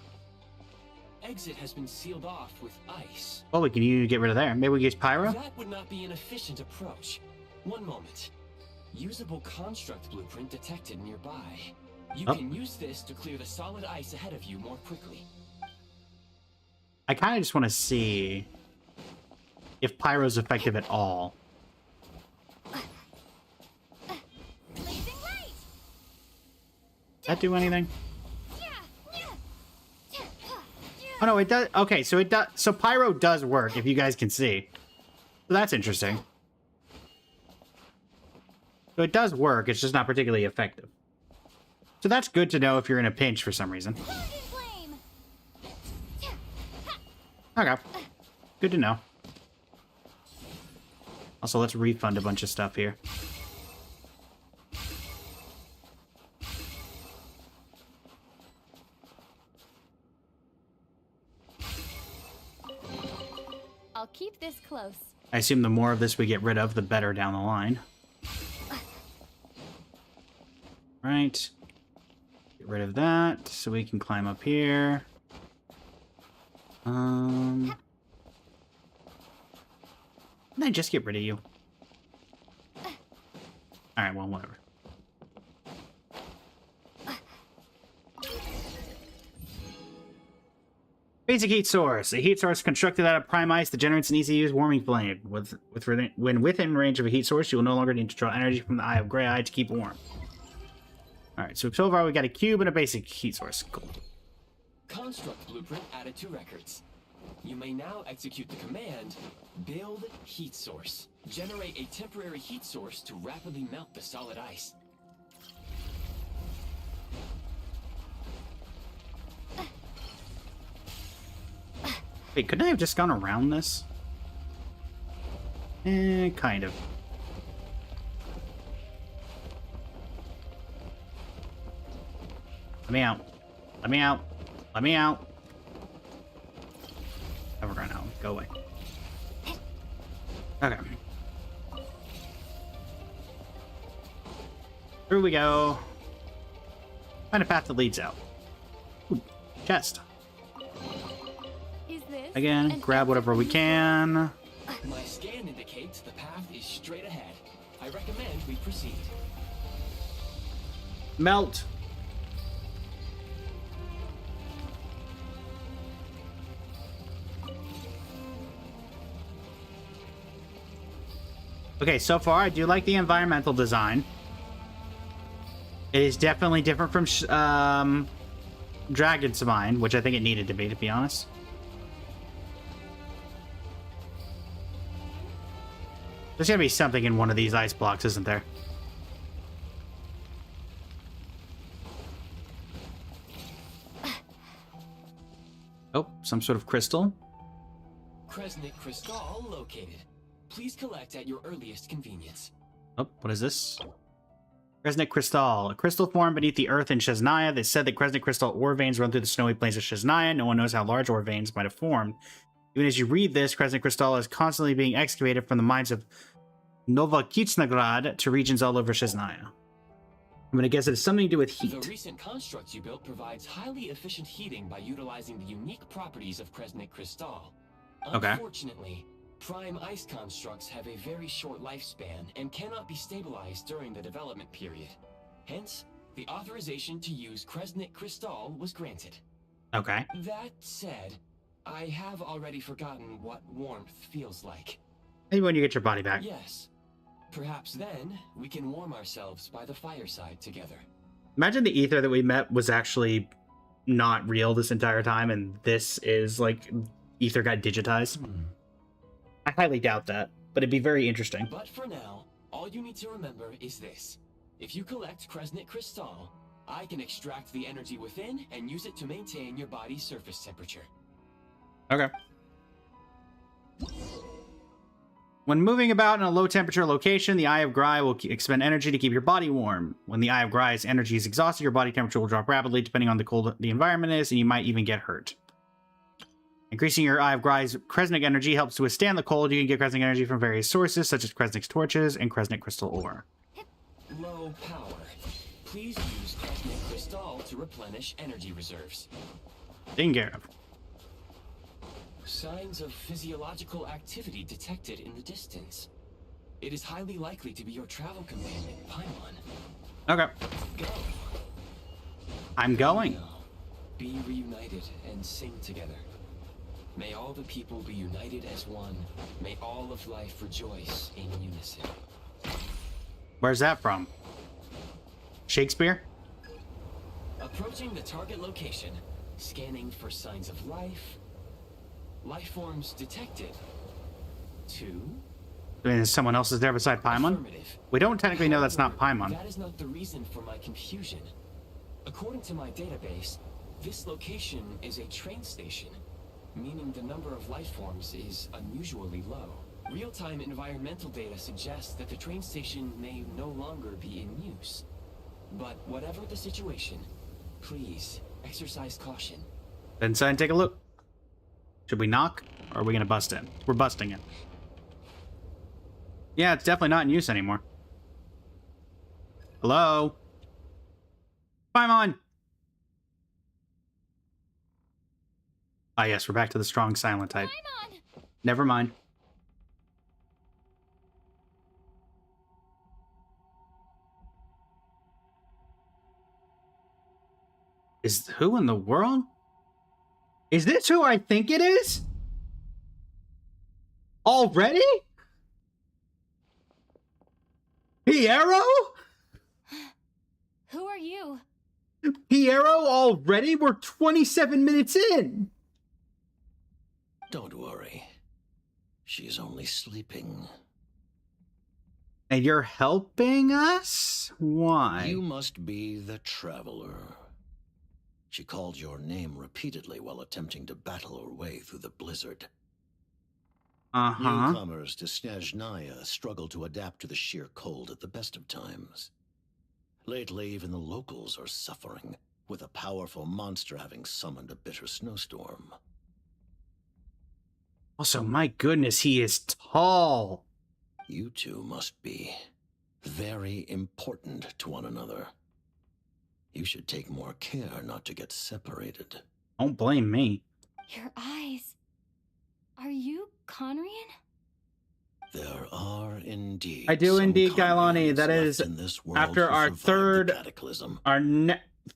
Exit has been sealed off with ice. Well, we can get rid of there. Maybe we use Pyro? That would not be an efficient approach. One moment. Usable construct blueprint detected nearby. You can use this to clear the solid ice ahead of you more quickly. I kind of just want to see if Pyro's effective at all. Blazing light! That do anything? Oh no, it does. Okay, so it does. So Pyro does work, if you guys can see. So that's interesting. So it does work. It's just not particularly effective. So that's good to know if you're in a pinch for some reason. Okay, good to know. Also, let's refund a bunch of stuff here. I'll keep this close. I assume the more of this we get rid of, the better down the line. Right. Get rid of that, so we can climb up here. Can I just get rid of you? Alright, well, whatever. Basic heat source. A heat source constructed out of prime ice that generates an easy-to-use warming flame. When within range of a heat source, you will no longer need to draw energy from the Eye of Grai to keep warm. Alright, so far we got a cube and a basic heat source. Cool. Construct blueprint added to records. You may now execute the command, build heat source. Generate a temporary heat source to rapidly melt the solid ice. Wait, couldn't I have just gone around this? Kind of. Let me out. Let me out. Let me out. Never run out. Go away. Okay. Through we go. Find a path that leads out. Ooh, chest. Is this Again, grab whatever we can. My scan indicates the path is straight ahead. I recommend we proceed. Melt. Okay, so far I do like the environmental design. It is definitely different from Dragon's Mine, which I think it needed to be honest. There's gonna be something in one of these ice blocks, isn't there? Oh, some sort of crystal. Kresnik Crystal located. Please collect at your earliest convenience. Oh, what is this? Kresnik Crystal. A crystal formed beneath the earth in SNEZHNAYA. They said that Kresnik Crystal ore veins run through the snowy plains of SNEZHNAYA. No one knows how large ore veins might have formed. Even as you read this, Kresnik Crystal is constantly being excavated from the mines of Novokitsnagrad to regions all over SNEZHNAYA. I'm gonna guess it has something to do with heat. The recent construct you built provides highly efficient heating by utilizing the unique properties of Kresnik Crystal. Okay. Unfortunately, prime ice constructs have a very short lifespan and cannot be stabilized during the development period. Hence, the authorization to use Kresnik Crystal was granted. Okay. That said, I have already forgotten what warmth feels like. Maybe when you get your body back. Yes. Perhaps then, we can warm ourselves by the fireside together. Imagine the ether that we met was actually not real this entire time, and this is, like, ether got digitized. I highly doubt that, but it'd be very interesting. But for now, all you need to remember is this. If you collect Kresnik Crystal, I can extract the energy within and use it to maintain your body's surface temperature. Okay. When moving about in a low temperature location, the Eye of Grai will expend energy to keep your body warm. When the Eye of Grai's energy is exhausted, your body temperature will drop rapidly depending on the cold the environment is, and you might even get hurt. Increasing your Eye of Grai's Kresnik energy helps to withstand the cold. You can get Kresnik energy from various sources, such as Kresnik's torches and Kresnik crystal ore. Low power. Please use Kresnik Crystal to replenish energy reserves. Taken care of. Signs of physiological activity detected in the distance. It is highly likely to be your travel companion, Paimon. Okay. Go. I'm going. Now, be reunited and sing together. May all the people be united as one. May all of life rejoice in unison. Where's that from? Shakespeare? Approaching the target location, scanning for signs of life. Life forms detected. 2. I mean, someone else is there beside Paimon? Affirmative. We don't technically know that's not Paimon. That is not the reason for my confusion. According to my database, this location is a train station, meaning the number of life forms is unusually low. Real-time environmental data suggests that the train station may no longer be in use. But whatever the situation, please exercise caution. Inside and take a look. Should we knock? Or are we gonna bust in? We're busting in. Yeah, it's definitely not in use anymore. Hello? Paimon! Ah, yes, we're back to the strong silent type. Paimon! Never mind. Is who in the world? Is this who I think it is? Already? Piero? Who are you? Piero already? We're 27 minutes in. Don't worry. She's only sleeping. And you're helping us? Why? You must be the traveler. She called your name repeatedly while attempting to battle her way through the blizzard. Uh-huh. Newcomers to SNEZHNAYA struggle to adapt to the sheer cold at the best of times. Lately, even the locals are suffering, with a powerful monster having summoned a bitter snowstorm. Also, my goodness, he is tall. You two must be very important to one another. You should take more care not to get separated. Don't blame me. Your eyes. Are you Conrian? There are indeed. I do some indeed, Gailani. Conrians That left is in this world after who our survived the third, cataclysm. our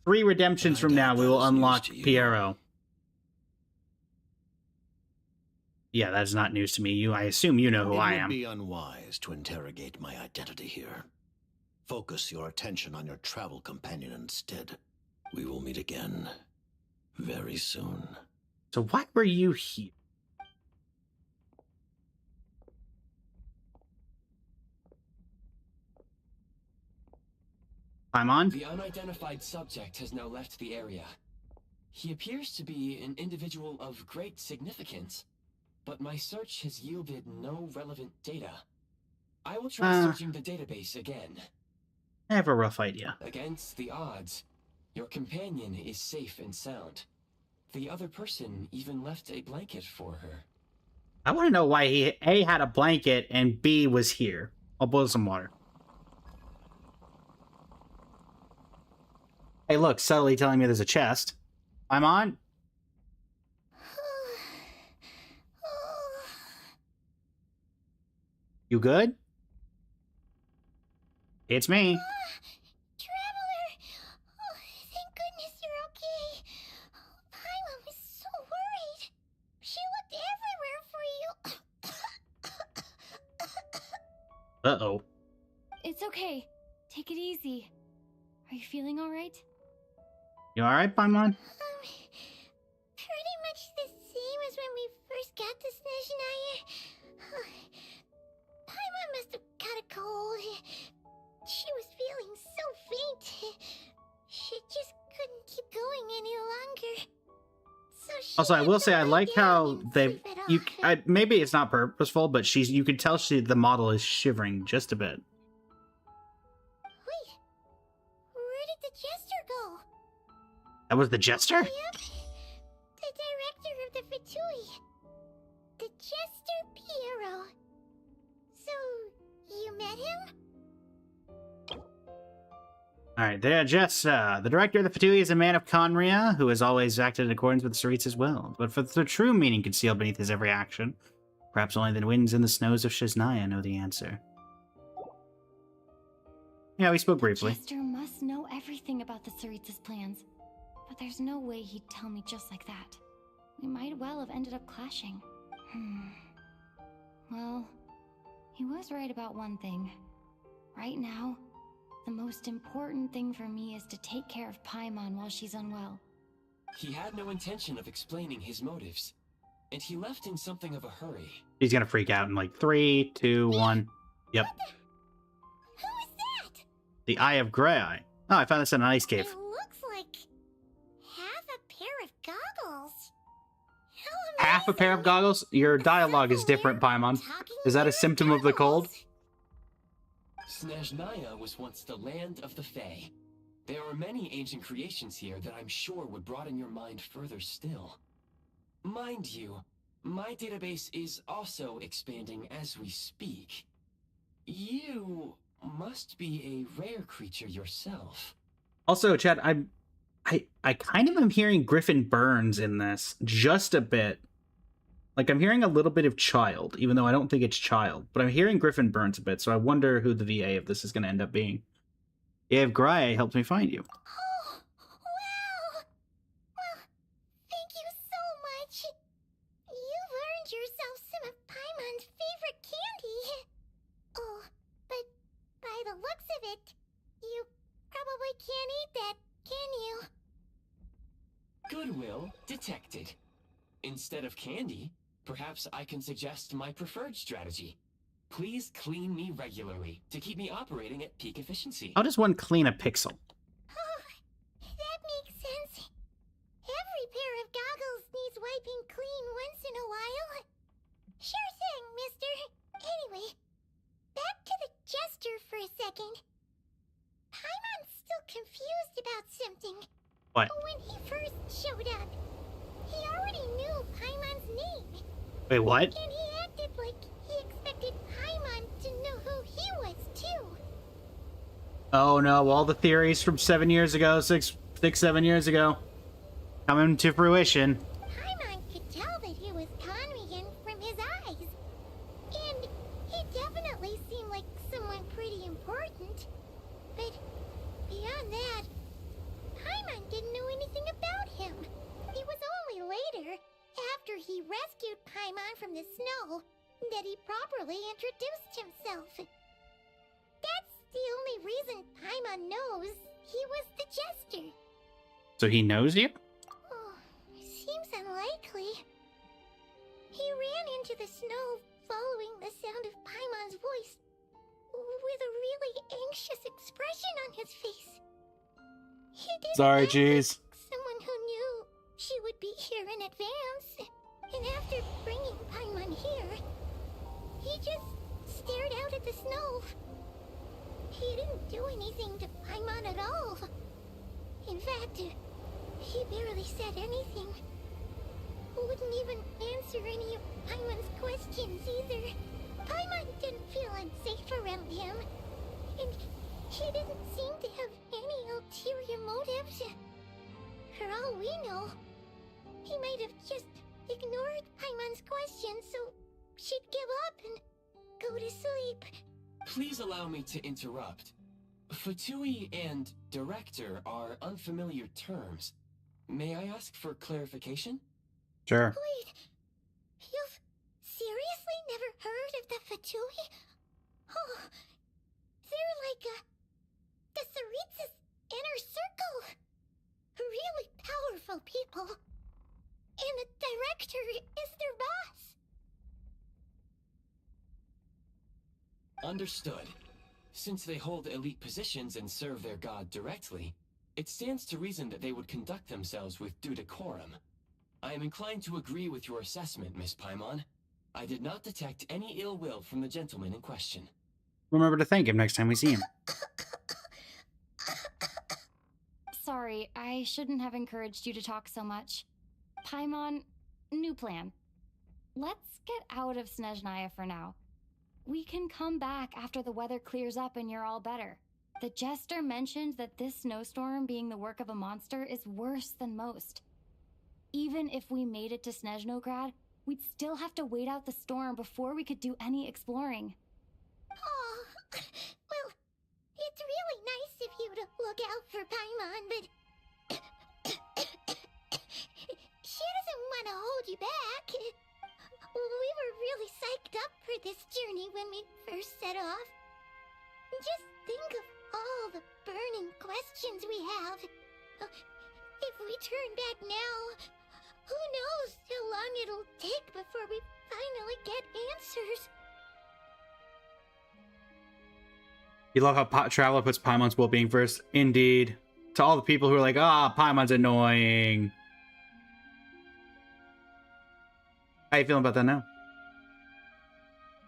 3 redemptions I from now, doubt we that will is unlock news to you. Piero. Yeah, that's not news to me. I assume you know who I It would am. be unwise to interrogate my identity here. Focus your attention on your travel companion instead. We will meet again very soon. So why were you here? Paimon? The unidentified subject has now left the area. He appears to be an individual of great significance, but my search has yielded no relevant data. I will try searching the database again. I have a rough idea. Against the odds, your companion is safe and sound. The other person even left a blanket for her. I want to know why he A had a blanket and B was here. I'll boil some water. Hey, look, subtly telling me there's a chest. Paimon? You good? It's me. Traveler! Oh, thank goodness you're okay. Paimon was so worried. She looked everywhere for you. Uh-oh. It's okay. Take it easy. Are you feeling all right? You alright, Paimon? Pretty much the same as when we first got to SNEZHNAYA. Paimon must have got a cold. She was feeling so faint. She just couldn't keep going any longer. So she Also, I will say I like how they you. maybe it's not purposeful, but you can tell the model is shivering just a bit. Wait, where did the jester go? That was the jester? Yep, the director of the Fatui. The jester Piero. So, you met him? Alright, there, Jessa. The director of the Fatui is a man of Conria, who has always acted in accordance with the Cereat's will. But for the true meaning concealed beneath his every action, perhaps only the winds and the snows of SNEZHNAYA know the answer. Yeah, we spoke briefly. Jester must know everything about the Cereat's plans. But there's no way he'd tell me just like that. We might well have ended up clashing. Well, he was right about one thing. Right now, the most important thing for me is to take care of Paimon while she's unwell. He had no intention of explaining his motives, and he left in something of a hurry. He's gonna freak out in like 3, 2, 1. Yep. Who is that? The Eye of Grey Eye. Oh, I found this in an ice cave. It looks like half a pair of goggles. Half a pair of goggles? Your dialogue is different, Paimon. Is that a symptom of the cold? SNEZHNAYA was once the land of the Fae. There are many ancient creations here that I'm sure would broaden your mind further still. Mind you, my database is also expanding as we speak. You must be a rare creature yourself. Also, Chad, I kind of am hearing Griffin Burns in this just a bit. Like, I'm hearing a little bit of Child, even though I don't think it's Child. But I'm hearing Griffin Burns a bit, so I wonder who the VA of this is going to end up being. If Gray helped me find you. Oh, wow! Well, thank you so much. You've earned yourself some of Paimon's favorite candy. Oh, but by the looks of it, you probably can't eat that, can you? Goodwill detected. Instead of candy, Perhaps I can suggest my preferred strategy. Please clean me regularly to keep me operating at peak efficiency. How does one clean a pixel? Oh, that makes sense. Every pair of goggles needs wiping clean once in a while. Sure thing, mister. Anyway, back to the jester for a second. Paimon's still confused about something. What? When he first showed up, he already knew Paimon's name. Wait, what? And he acted like he expected Paimon to know who he was, too. Oh no, all the theories from 7 years ago, 7 years ago, coming to fruition. Paimon could tell that he was Conrigan from his eyes. And he definitely seemed like someone pretty important. But beyond that, Paimon didn't know anything about him. It was only later, after he rescued Paimon from the snow, that he properly introduced himself. That's the only reason Paimon knows he was the jester. So he knows you? Oh, seems unlikely. He ran into the snow following the sound of Paimon's voice with a really anxious expression on his face. He didn't Sorry, act jeez. like someone who knew she would be here in advance. And after bringing Paimon here, he just stared out at the snow. He didn't do anything to Paimon at all. In fact, he barely said anything. Wouldn't even answer any of Paimon's questions either. Paimon didn't feel unsafe around him. And he didn't seem to have any ulterior motives. For all we know, he might have just ignored Paimon's questions so she'd give up and go to sleep. Please allow me to interrupt. Fatui and director are unfamiliar terms. May I ask for clarification? Sure. Wait, you've seriously never heard of the Fatui? Oh, they're like the Tsaritsa's inner circle. Really powerful people. And the director is their boss. Understood. Since they hold elite positions and serve their god directly, it stands to reason that they would conduct themselves with due decorum. I am inclined to agree with your assessment, Miss Paimon. I did not detect any ill will from the gentleman in question. Remember to thank him next time we see him. Sorry, I shouldn't have encouraged you to talk so much. Paimon, new plan. Let's get out of SNEZHNAYA for now. We can come back after the weather clears up and you're all better. The jester mentioned that this snowstorm being the work of a monster is worse than most. Even if we made it to Snezhnograd, we'd still have to wait out the storm before we could do any exploring. Oh, well, it's really nice of you to look out for Paimon, but she doesn't want to hold you back. We were really psyched up for this journey when we first set off. Just think of all the burning questions we have. If we turn back now, who knows how long it'll take before we finally get answers. You love how Traveler puts Paimon's well-being first. Indeed. To all the people who are like, Paimon's annoying. How you feeling about that now?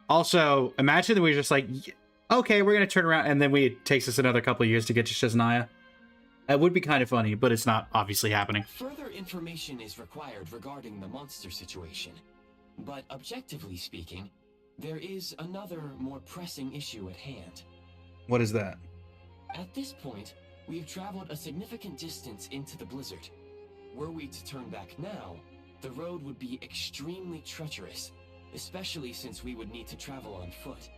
Also, imagine that we're just like, okay, we're going to turn around, and then it takes us another couple of years to get to SNEZHNAYA. That would be kind of funny, but it's not obviously happening. Further information is required regarding the monster situation. But objectively speaking, there is another more pressing issue at hand. What is that? At this point, we have traveled a significant distance into the blizzard. Were we to turn back now, the road would be extremely treacherous, especially since we would need to travel on foot.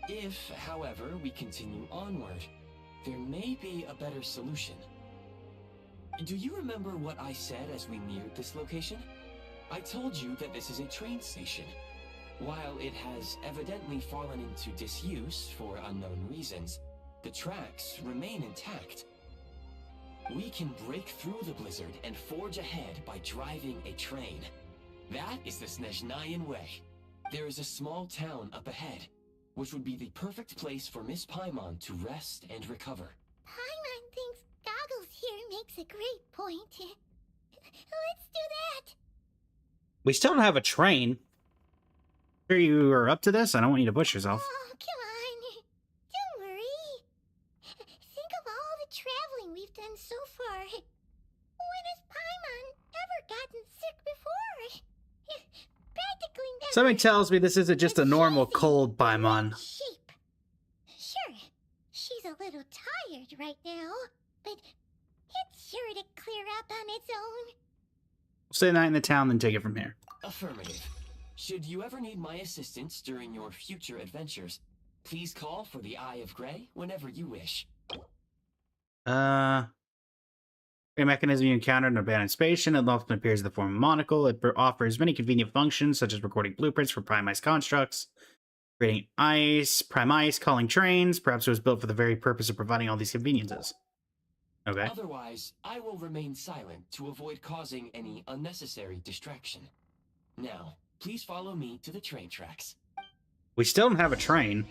If, however, we continue onward, there may be a better solution. Do you remember what I said as we neared this location? I told you that this is a train station. While it has evidently fallen into disuse for unknown reasons, the tracks remain intact. We can break through the blizzard and forge ahead by driving a train. That is the SNEZHNAYAN way. There is a small town up ahead, which would be the perfect place for Miss Paimon to rest and recover. Paimon thinks Goggles here makes a great point. Let's do that. We still don't have a train. Sure you are up to this? I don't want you to push yourself. Oh, come on. Don't worry. Think of all the traveling we've done so far. When has Paimon ever gotten sick before? Practically never. Something tells me this isn't just a normal cold Paimon. Sheep. Sure, she's a little tired right now, but it's sure to clear up on its own. We'll stay the night in the town, then take it from here. Affirmative. Should you ever need my assistance during your future adventures, please call for the Eye of Grey whenever you wish. A mechanism you encounter in an abandoned station. It often appears in the form of a monocle. It offers many convenient functions, such as recording blueprints for prime ice constructs, creating ice, prime ice, calling trains. Perhaps it was built for the very purpose of providing all these conveniences. Okay. Otherwise, I will remain silent to avoid causing any unnecessary distraction. Now, please follow me to the train tracks. We still don't have a train.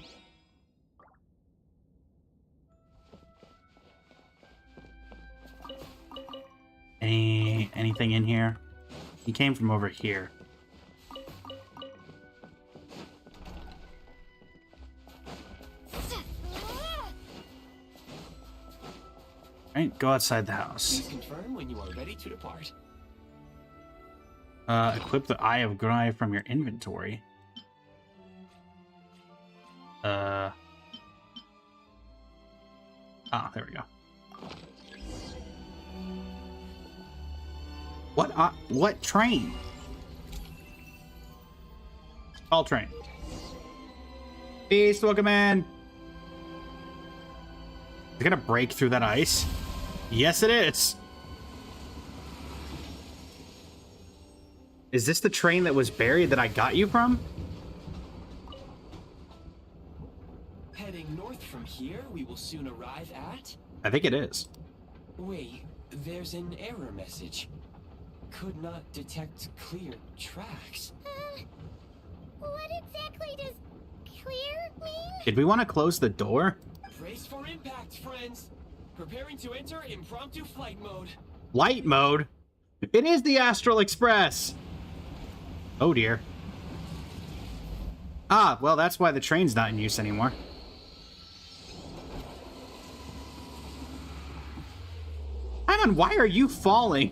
Anything in here? He came from over here. Alright, go outside the house. Please confirm when you are ready to depart. Equip the Eye of Grey from your inventory. Ah, there we go. What train? Call train. Beast, welcome in. Is it gonna break through that ice? Yes, it is. Is this the train that was buried that I got you from? Heading north from here, we will soon arrive at... I think it is. Wait, there's an error message. Could not detect clear tracks. What exactly does clear mean? Did we want to close the door? Brace for impact, friends. Preparing to enter impromptu flight mode. Light mode? It is the Astral Express! Oh dear. Ah, well, that's why the train's not in use anymore. Ivan, why are you falling?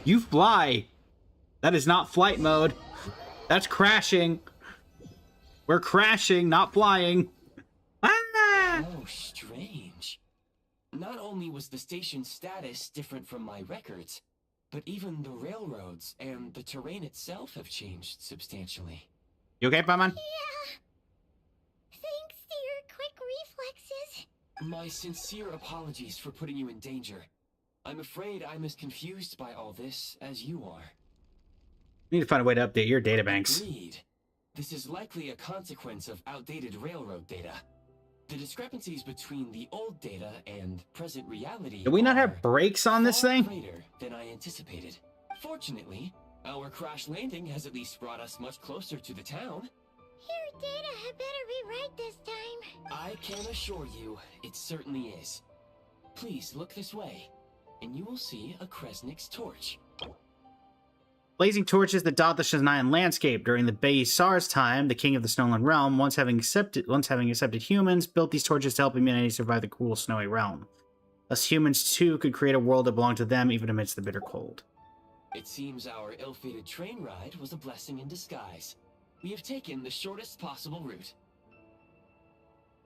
You fly. That is not flight mode. That's crashing. We're crashing, not flying. Ah! Oh, strange. Not only was the station's status different from my records, but even the railroads and the terrain itself have changed substantially. You okay, Paimon? Yeah. Thanks to your quick reflexes. My sincere apologies for putting you in danger. I'm afraid I'm as confused by all this as you are. We need to find a way to update your databanks. Agreed. This is likely a consequence of outdated railroad data. The discrepancies between the old data and present reality Do we not are have brakes on this far thing? greater than I anticipated. Fortunately, our crash landing has at least brought us much closer to the town. Your data had better be right this time. I can assure you, it certainly is. Please look this way, and you will see a Kresnik's torch. Blazing torches that dot the SNEZHNAYAN landscape. During the Baisar's time, the king of the Snowland realm, once having accepted humans, built these torches to help humanity survive the cruel snowy realm. Thus humans too could create a world that belonged to them even amidst the bitter cold. It seems our ill-fated train ride was a blessing in disguise. We have taken the shortest possible route.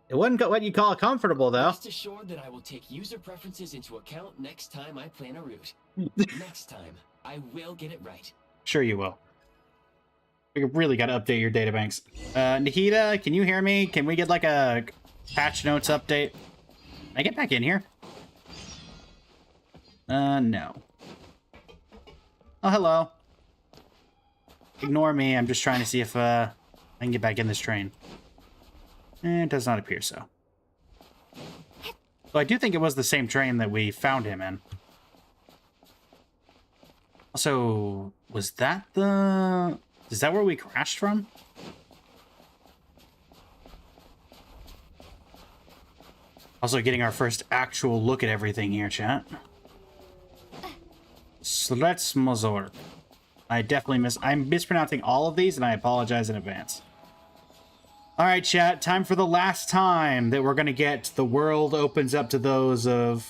It wasn't what you call comfortable, though. Rest assured that I will take user preferences into account next time I plan a route. Next time, I will get it right. Sure you will. We really got to update your databanks. Nahida, can you hear me? Can we get like a patch notes update? Can I get back in here? No. Oh, hello. Ignore me. I'm just trying to see if I can get back in this train. It does not appear so. Well, I do think it was the same train that we found him in. Also, was that the... Is that where we crashed from? Also getting our first actual look at everything here, chat. SNEZHNAYA. I definitely I'm mispronouncing all of these, and I apologize in advance. Alright, chat. Time for the last time that we're going to get the world opens up to those of...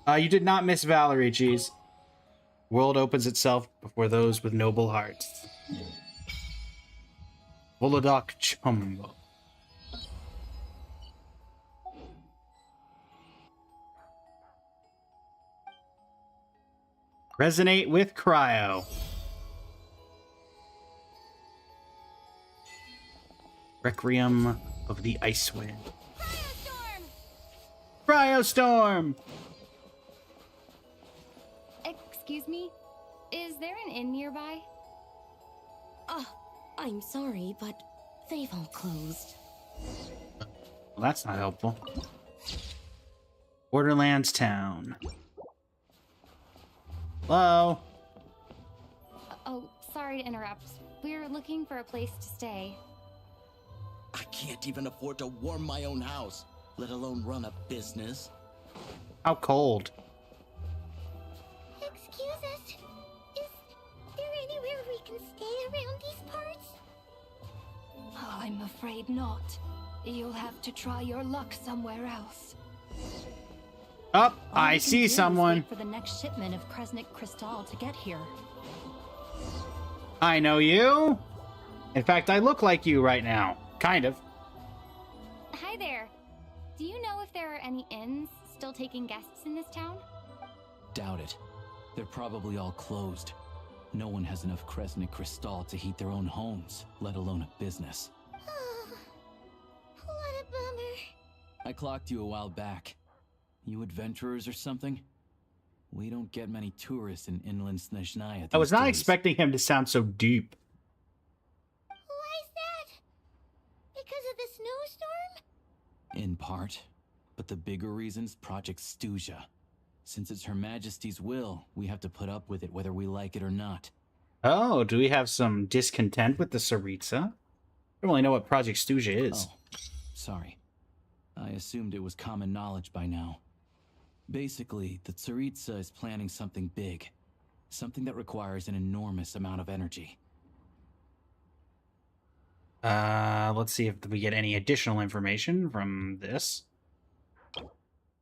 you did not miss Valerie, geez. World opens itself before those with noble hearts. Volodok Chumbo. Resonate with Cryo. Requiem of the Ice Wind. Cryostorm! Excuse me? Is there an inn nearby? Oh, I'm sorry, but they've all closed. Well, that's not helpful. Borderlands Town. Hello? Oh, sorry to interrupt. We're looking for a place to stay. I can't even afford to warm my own house, let alone run a business. How cold? Excuse us. Is there anywhere we can stay around these parts? I'm afraid not. You'll have to try your luck somewhere else. Oh, All I we can see do is someone. wait for the next shipment of Kresnik Crystal to get here. I know you. In fact, I look like you right now. Kind of. Hi there. Do you know if there are any inns still taking guests in this town? Doubt it. They're probably all closed. No one has enough Kresnik Crystal to heat their own homes, let alone a business. What a bummer. I clocked you a while back. You adventurers or something? We don't get many tourists in inland SNEZHNAYA. I was not these days. expecting him to sound so deep. Why is that? Because of the snowstorm? In part. But the bigger reason's Project SNEZHNAYA. Since it's Her Majesty's will, we have to put up with it whether we like it or not. Oh, do we have some discontent with the Tsaritsa? I don't really know what Project SNEZHNAYA is. Oh, sorry. I assumed it was common knowledge by now. Basically, the Tsaritsa is planning something big. Something that requires an enormous amount of energy. Let's see if we get any additional information from this.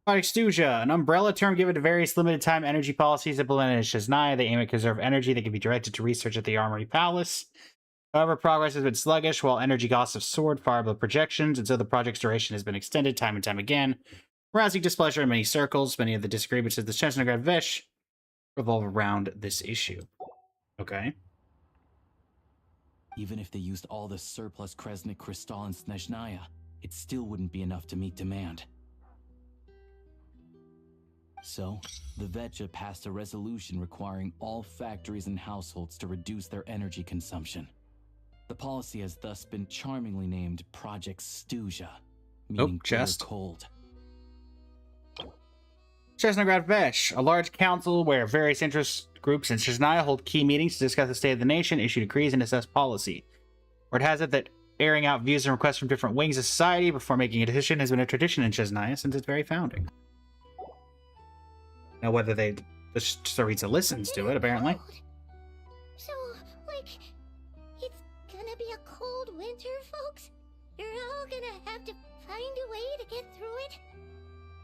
Project SNEZHNAYA, an umbrella term given to various limited time energy policies implemented in SNEZHNAYA. They aim at conserve energy that can be directed to research at the Armory Palace. However, progress has been sluggish, while energy costs have soared far above projections, and so the project's duration has been extended time and time again, rousing displeasure in many circles. Many of the disagreements of the SNEZHNAYA Vish revolve around this issue. Okay. Even if they used all the surplus Kresnik Crystal in SNEZHNAYA, it still wouldn't be enough to meet demand. So, the Vetja passed a resolution requiring all factories and households to reduce their energy consumption. The policy has thus been charmingly named Project SNEZHNAYA, meaning just cold. SNEZHNAYA Vish, a large council where various interest groups in SNEZHNAYA hold key meetings to discuss the state of the nation, issue decrees, and assess policy. Word has it that airing out views and requests from different wings of society before making a decision has been a tradition in SNEZHNAYA since its very founding. Now, whether the Tsaritsa listens to it, apparently. So, like, it's gonna be a cold winter, folks? You're all gonna have to find a way to get through it?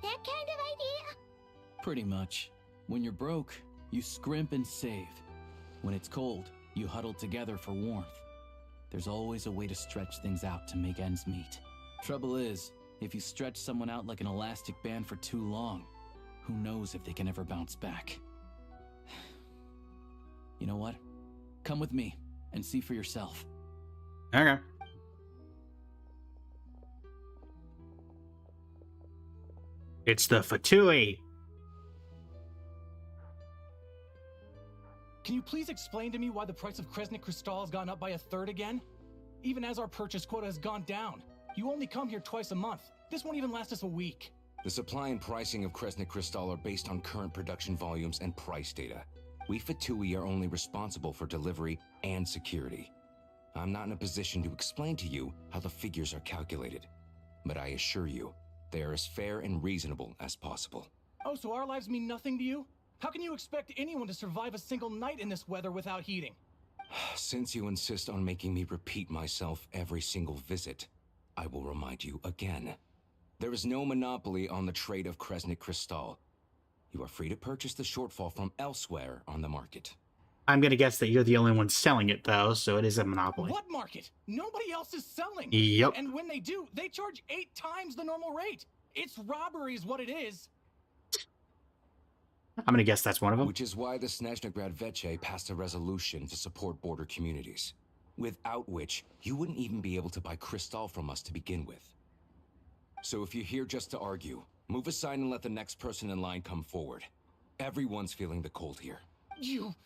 That kind of idea? Pretty much. When you're broke, you scrimp and save. When it's cold, you huddle together for warmth. There's always a way to stretch things out to make ends meet. Trouble is, if you stretch someone out like an elastic band for too long, who knows if they can ever bounce back. You know what? Come with me and see for yourself. Okay. It's the Fatui. Can you please explain to me why the price of Kresnik Crystal has gone up by 1/3 again? Even as our purchase quota has gone down. You only come here twice a month. This won't even last us a week. The supply and pricing of Kresnik Crystal are based on current production volumes and price data. We Fatui are only responsible for delivery and security. I'm not in a position to explain to you how the figures are calculated, but I assure you, they are as fair and reasonable as possible. Oh, so our lives mean nothing to you? How can you expect anyone to survive a single night in this weather without heating? Since you insist on making me repeat myself every single visit, I will remind you again. There is no monopoly on the trade of Kresnik Crystal. You are free to purchase the shortfall from elsewhere on the market. I'm gonna guess that you're the only one selling it, though, so it is a monopoly. What market? Nobody else is selling. Yep. And when they do, they charge 8 times the normal rate. It's robbery is what it is. I'm gonna guess that's one of them. Which is why the SNEZHNAYA passed a resolution to support border communities, without which you wouldn't even be able to buy Crystal from us to begin with. So if you're here just to argue, move aside and let the next person in line come forward. Everyone's feeling the cold here. You...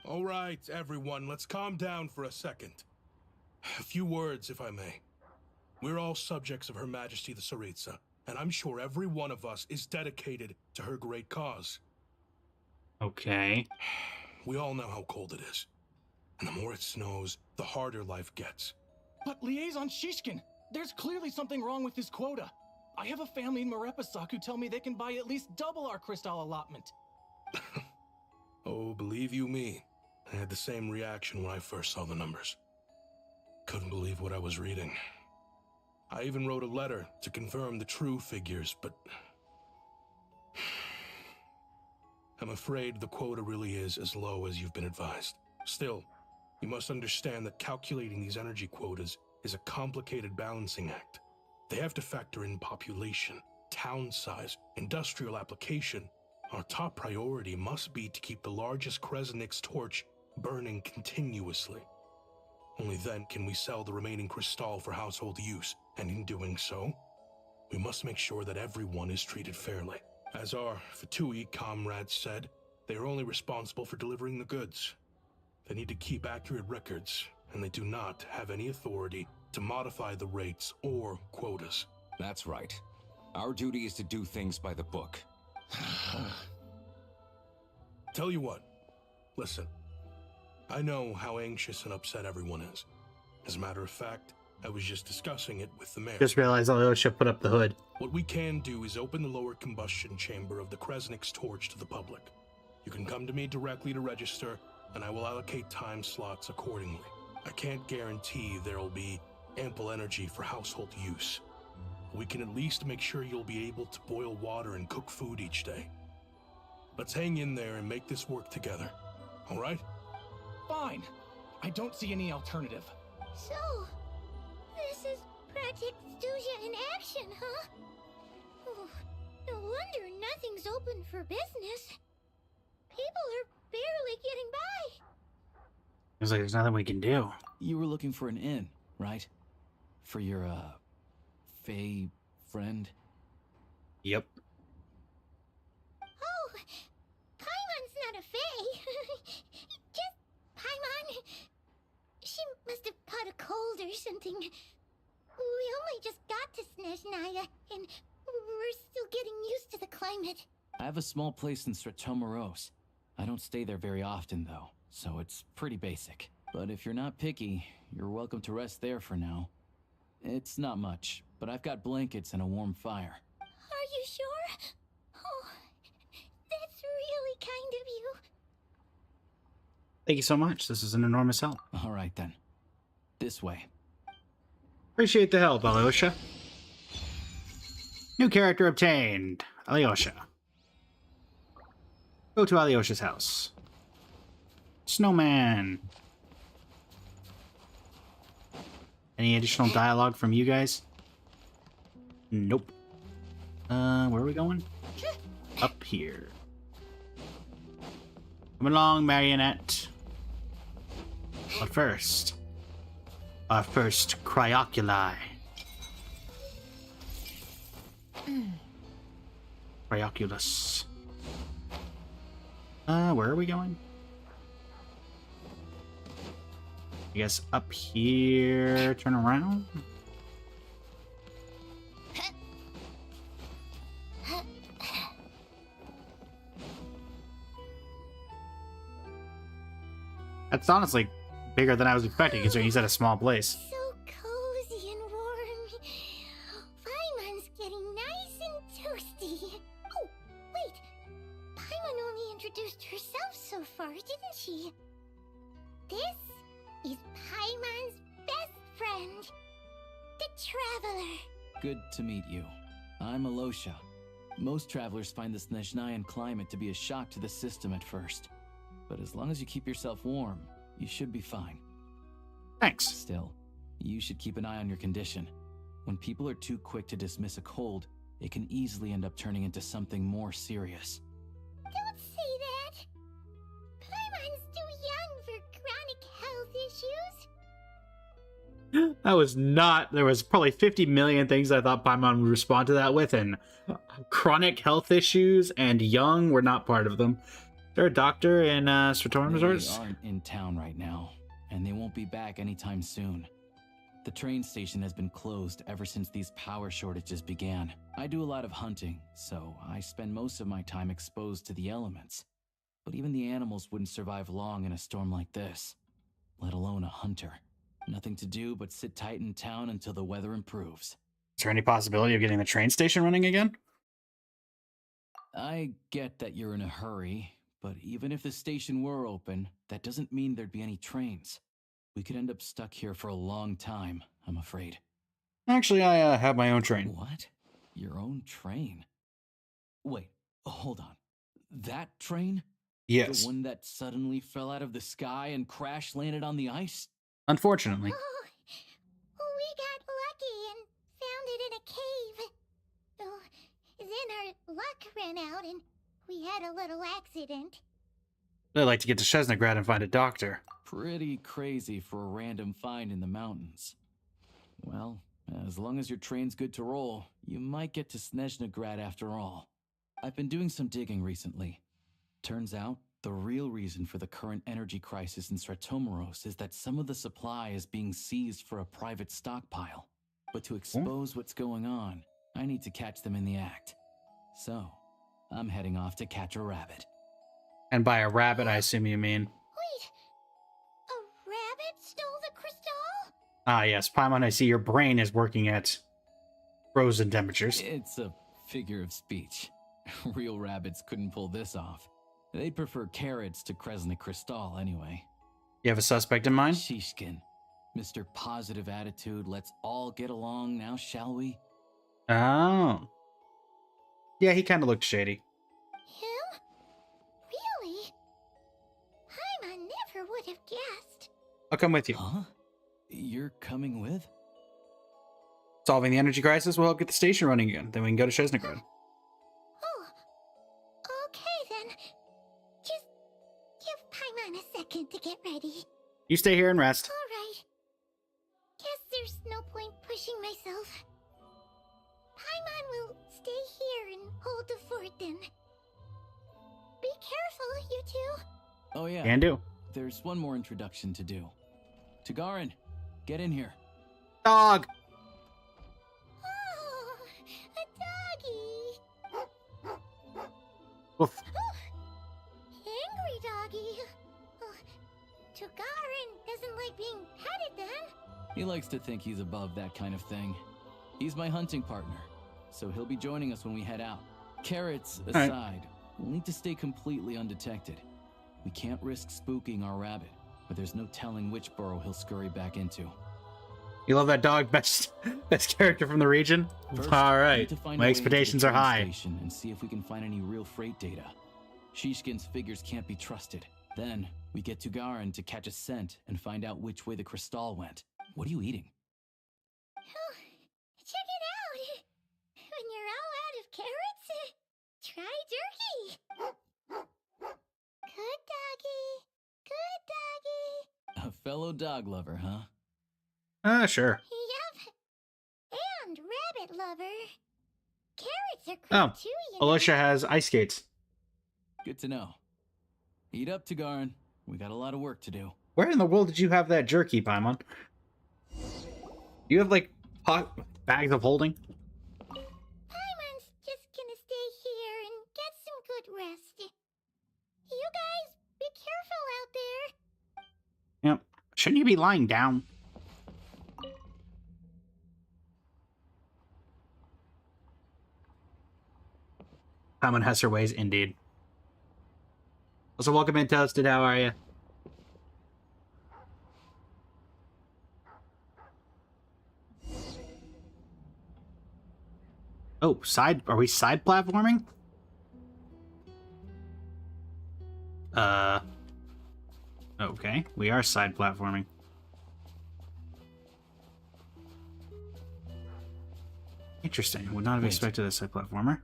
All right, everyone, let's calm down for a second. A few words, if I may. We're all subjects of Her Majesty the Tsaritsa, and I'm sure every one of us is dedicated to her great cause. Okay. We all know how cold it is. And the more it snows, the harder life gets. But Liaison Shishkin, there's clearly something wrong with this quota. I have a family in Marepasak who tell me they can buy at least double our Crystal allotment. Oh, believe you me, I had the same reaction when I first saw the numbers. Couldn't believe what I was reading. I even wrote a letter to confirm the true figures, but... I'm afraid the quota really is as low as you've been advised. Still, you must understand that calculating these energy quotas is a complicated balancing act. They have to factor in population, town size, industrial application. Our top priority must be to keep the largest Kresnik's torch burning continuously. Only then can we sell the remaining Crystal for household use, and in doing so, we must make sure that everyone is treated fairly. As our Fatui comrades said, they are only responsible for delivering the goods. They need to keep accurate records, and they do not have any authority to modify the rates or quotas. That's right. Our duty is to do things by the book. Tell you what, listen. I know how anxious and upset everyone is. As a matter of fact, I was just discussing it with the mayor. Just realized Alyosha put up the hood. What we can do is open the lower combustion chamber of the Kresnik's torch to the public. You can come to me directly to register, and I will allocate time slots accordingly. I can't guarantee there will be ample energy for household use. We can at least make sure you'll be able to boil water and cook food each day. Let's hang in there and make this work together, all right? Fine. I don't see any alternative. So, this is Project Stuja in action, huh? Oh, no wonder nothing's open for business. People are barely getting by. It's like there's nothing we can do. You were looking for an inn, right? For your, Fae friend? Yep. Oh, Paimon's not a fae. Just Paimon. She must have caught a cold or something. We only just got to SNEZHNAYA, and we're still getting used to the climate. I have a small place in Stratomaros. I don't stay there very often, though, so it's pretty basic. But if you're not picky, you're welcome to rest there for now. It's not much, but I've got blankets and a warm fire. Are you sure? Oh, that's really kind of you. Thank you so much. This is an enormous help. All right, then. This way. Appreciate the help, Alyosha. New character obtained. Alyosha. Go to Alyosha's house. Snowman. Any additional dialogue from you guys? Nope. Where are we going? Up here. Come along, Marionette. But first, our first Cryoculi. Cryoculus. Where are we going? I guess up here. Turn around. That's honestly bigger than I was expecting, considering he's at a small place. So cozy and warm. Paimon's getting nice and toasty. Oh, wait. Paimon only introduced herself so far, didn't she? This is Paimon's best friend, the Traveler. Good to meet you. I'm Alosha. Most travelers find the SNEZHNAYAN climate to be a shock to the system at first. But as long as you keep yourself warm, you should be fine. Thanks. Still, you should keep an eye on your condition. When people are too quick to dismiss a cold, it can easily end up turning into something more serious. Don't say that. Paimon's too young for chronic health issues. That was not... There was probably 50 million things I thought Paimon would respond to that with, and chronic health issues and young were not part of them. Is there a doctor in SUBATHON Resorts? They aren't in town right now, and they won't be back anytime soon. The train station has been closed ever since these power shortages began. I do a lot of hunting, so I spend most of my time exposed to the elements. But even the animals wouldn't survive long in a storm like this, let alone a hunter. Nothing to do but sit tight in town until the weather improves. Is there any possibility of getting the train station running again? I get that you're in a hurry, but even if the station were open, that doesn't mean there'd be any trains. We could end up stuck here for a long time, I'm afraid. Actually, I have my own train. What? Your own train? Wait, hold on. That train? Yes. The one that suddenly fell out of the sky and crash landed on the ice? Unfortunately. Oh, we got lucky and found it in a cave. Oh, then our luck ran out and we had a little accident. I'd like to get to SNEZHNAYA and find a doctor. Pretty crazy for a random find in the mountains. Well, as long as your train's good to roll, you might get to SNEZHNAYA after all. I've been doing some digging recently. Turns out, the real reason for the current energy crisis in Stratomaros is that some of the supply is being seized for a private stockpile. But to expose what's going on, I need to catch them in the act. So, I'm heading off to catch a rabbit. And by a rabbit, I assume you mean... Wait, a rabbit stole the crystal? Ah, yes, Paimon, I see your brain is working at frozen temperatures. It's a figure of speech. Real rabbits couldn't pull this off. They'd prefer carrots to Kresnik Crystal anyway. You have a suspect in mind? Shishkin. Mr. Positive Attitude, let's all get along now, shall we? Oh. Yeah, he kind of looked shady. Him? Really? Paimon never would have guessed. I'll come with you. Huh? You're coming with? Solving the energy crisis will help get the station running again. Then we can go to SNEZHNAYA. Oh, okay then. Just give Paimon a second to get ready. You stay here and rest. All right. Guess there's no point pushing myself. Paimon will stay here and hold the fort then. Be careful, you two. Oh yeah. Can do. There's one more introduction to do. Tagarin, get in here. Dog! Oh, a doggy. Woof. Angry doggy. Oh, Tagarin doesn't like being petted then. He likes to think he's above that kind of thing. He's my hunting partner, so he'll be joining us when we head out. Carrots aside, we'll need to stay completely undetected. We can't risk spooking our rabbit, but there's no telling which burrow he'll scurry back into. You love that dog? Best character from the region? First, All we need right. to find My a way into the expectations are train high. station and see if we can find any real freight data. Shishkin's figures can't be trusted. Then, we get to Garin to catch a scent and find out which way the crystal went. What are you eating? Oh, check it out. When you're all out of carrots, try jerky. Good doggy. Good doggy. A fellow dog lover, huh? Sure. Yep. And rabbit lover. Carrots are Oh, cool too, you know. Alosha has ice skates. Good to know. Eat up, Tagarin. We got a lot of work to do. Where in the world did you have that jerky, Paimon? You have, like, bags of holding? Paimon's just gonna stay here and get some good rest. You guys, be careful out there. Shouldn't you be lying down? Common has her ways, indeed. Also, welcome in, Toasted. How are you? Oh, are we side platforming? Okay, we are side platforming. Interesting. Would not have expected a side platformer.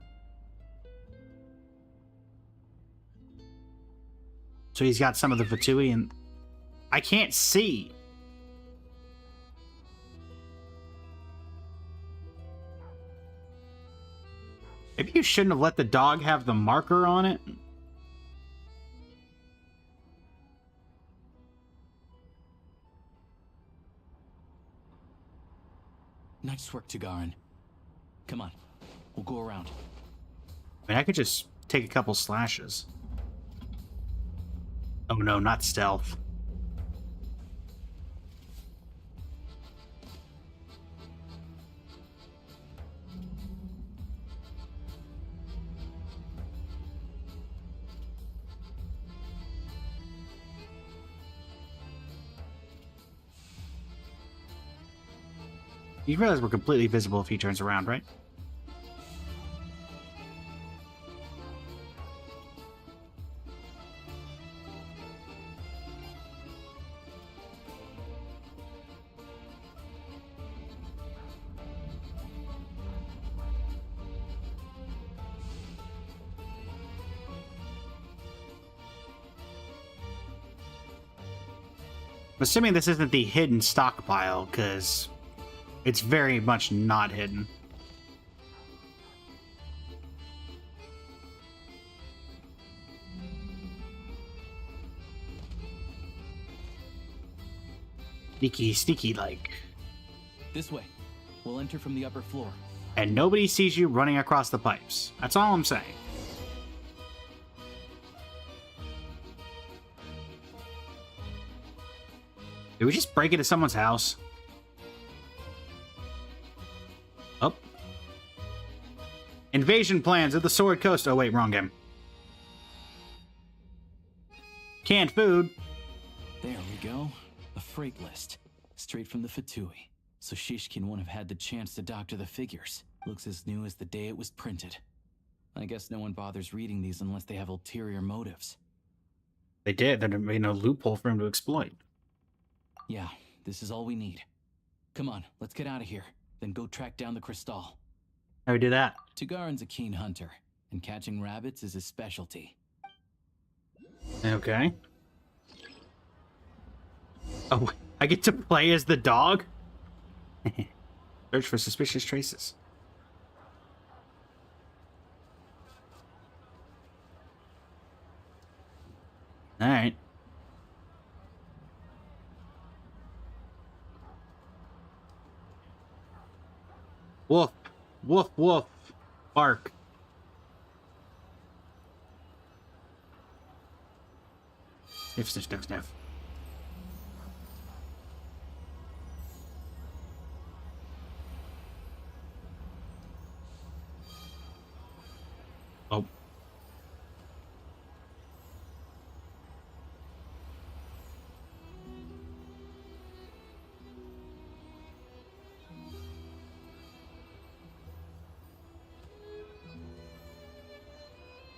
So he's got some of the Fatui and I can't see. Maybe you shouldn't have let the dog have the marker on it. Nice work, Tagarin. Come on, we'll go around. I mean, I could just take a couple slashes. Oh no, not stealth. You realize we're completely visible if he turns around, right? I'm assuming this isn't the hidden stockpile, because it's very much not hidden. Sneaky like. This way. We'll enter from the upper floor. And nobody sees you running across the pipes. That's all I'm saying. Did we just break into someone's house? Oh. Invasion plans at the Sword Coast. Oh, wait, wrong game. Canned food. There we go. A freight list. Straight from the Fatui. So Shishkin won't have had the chance to doctor the figures. Looks as new as the day it was printed. I guess no one bothers reading these unless they have ulterior motives. They did. There'd be no loophole for him to exploit. Yeah, this is all we need. Come on, let's get out of here. Then go track down the crystal. How do we do that? Tagarin's a keen hunter, and catching rabbits is his specialty. Okay. Oh, I get to play as the dog? Search for suspicious traces. Alright. Woof. Woof, woof. Bark. Sniff, sniff, sniff, sniff. Oh.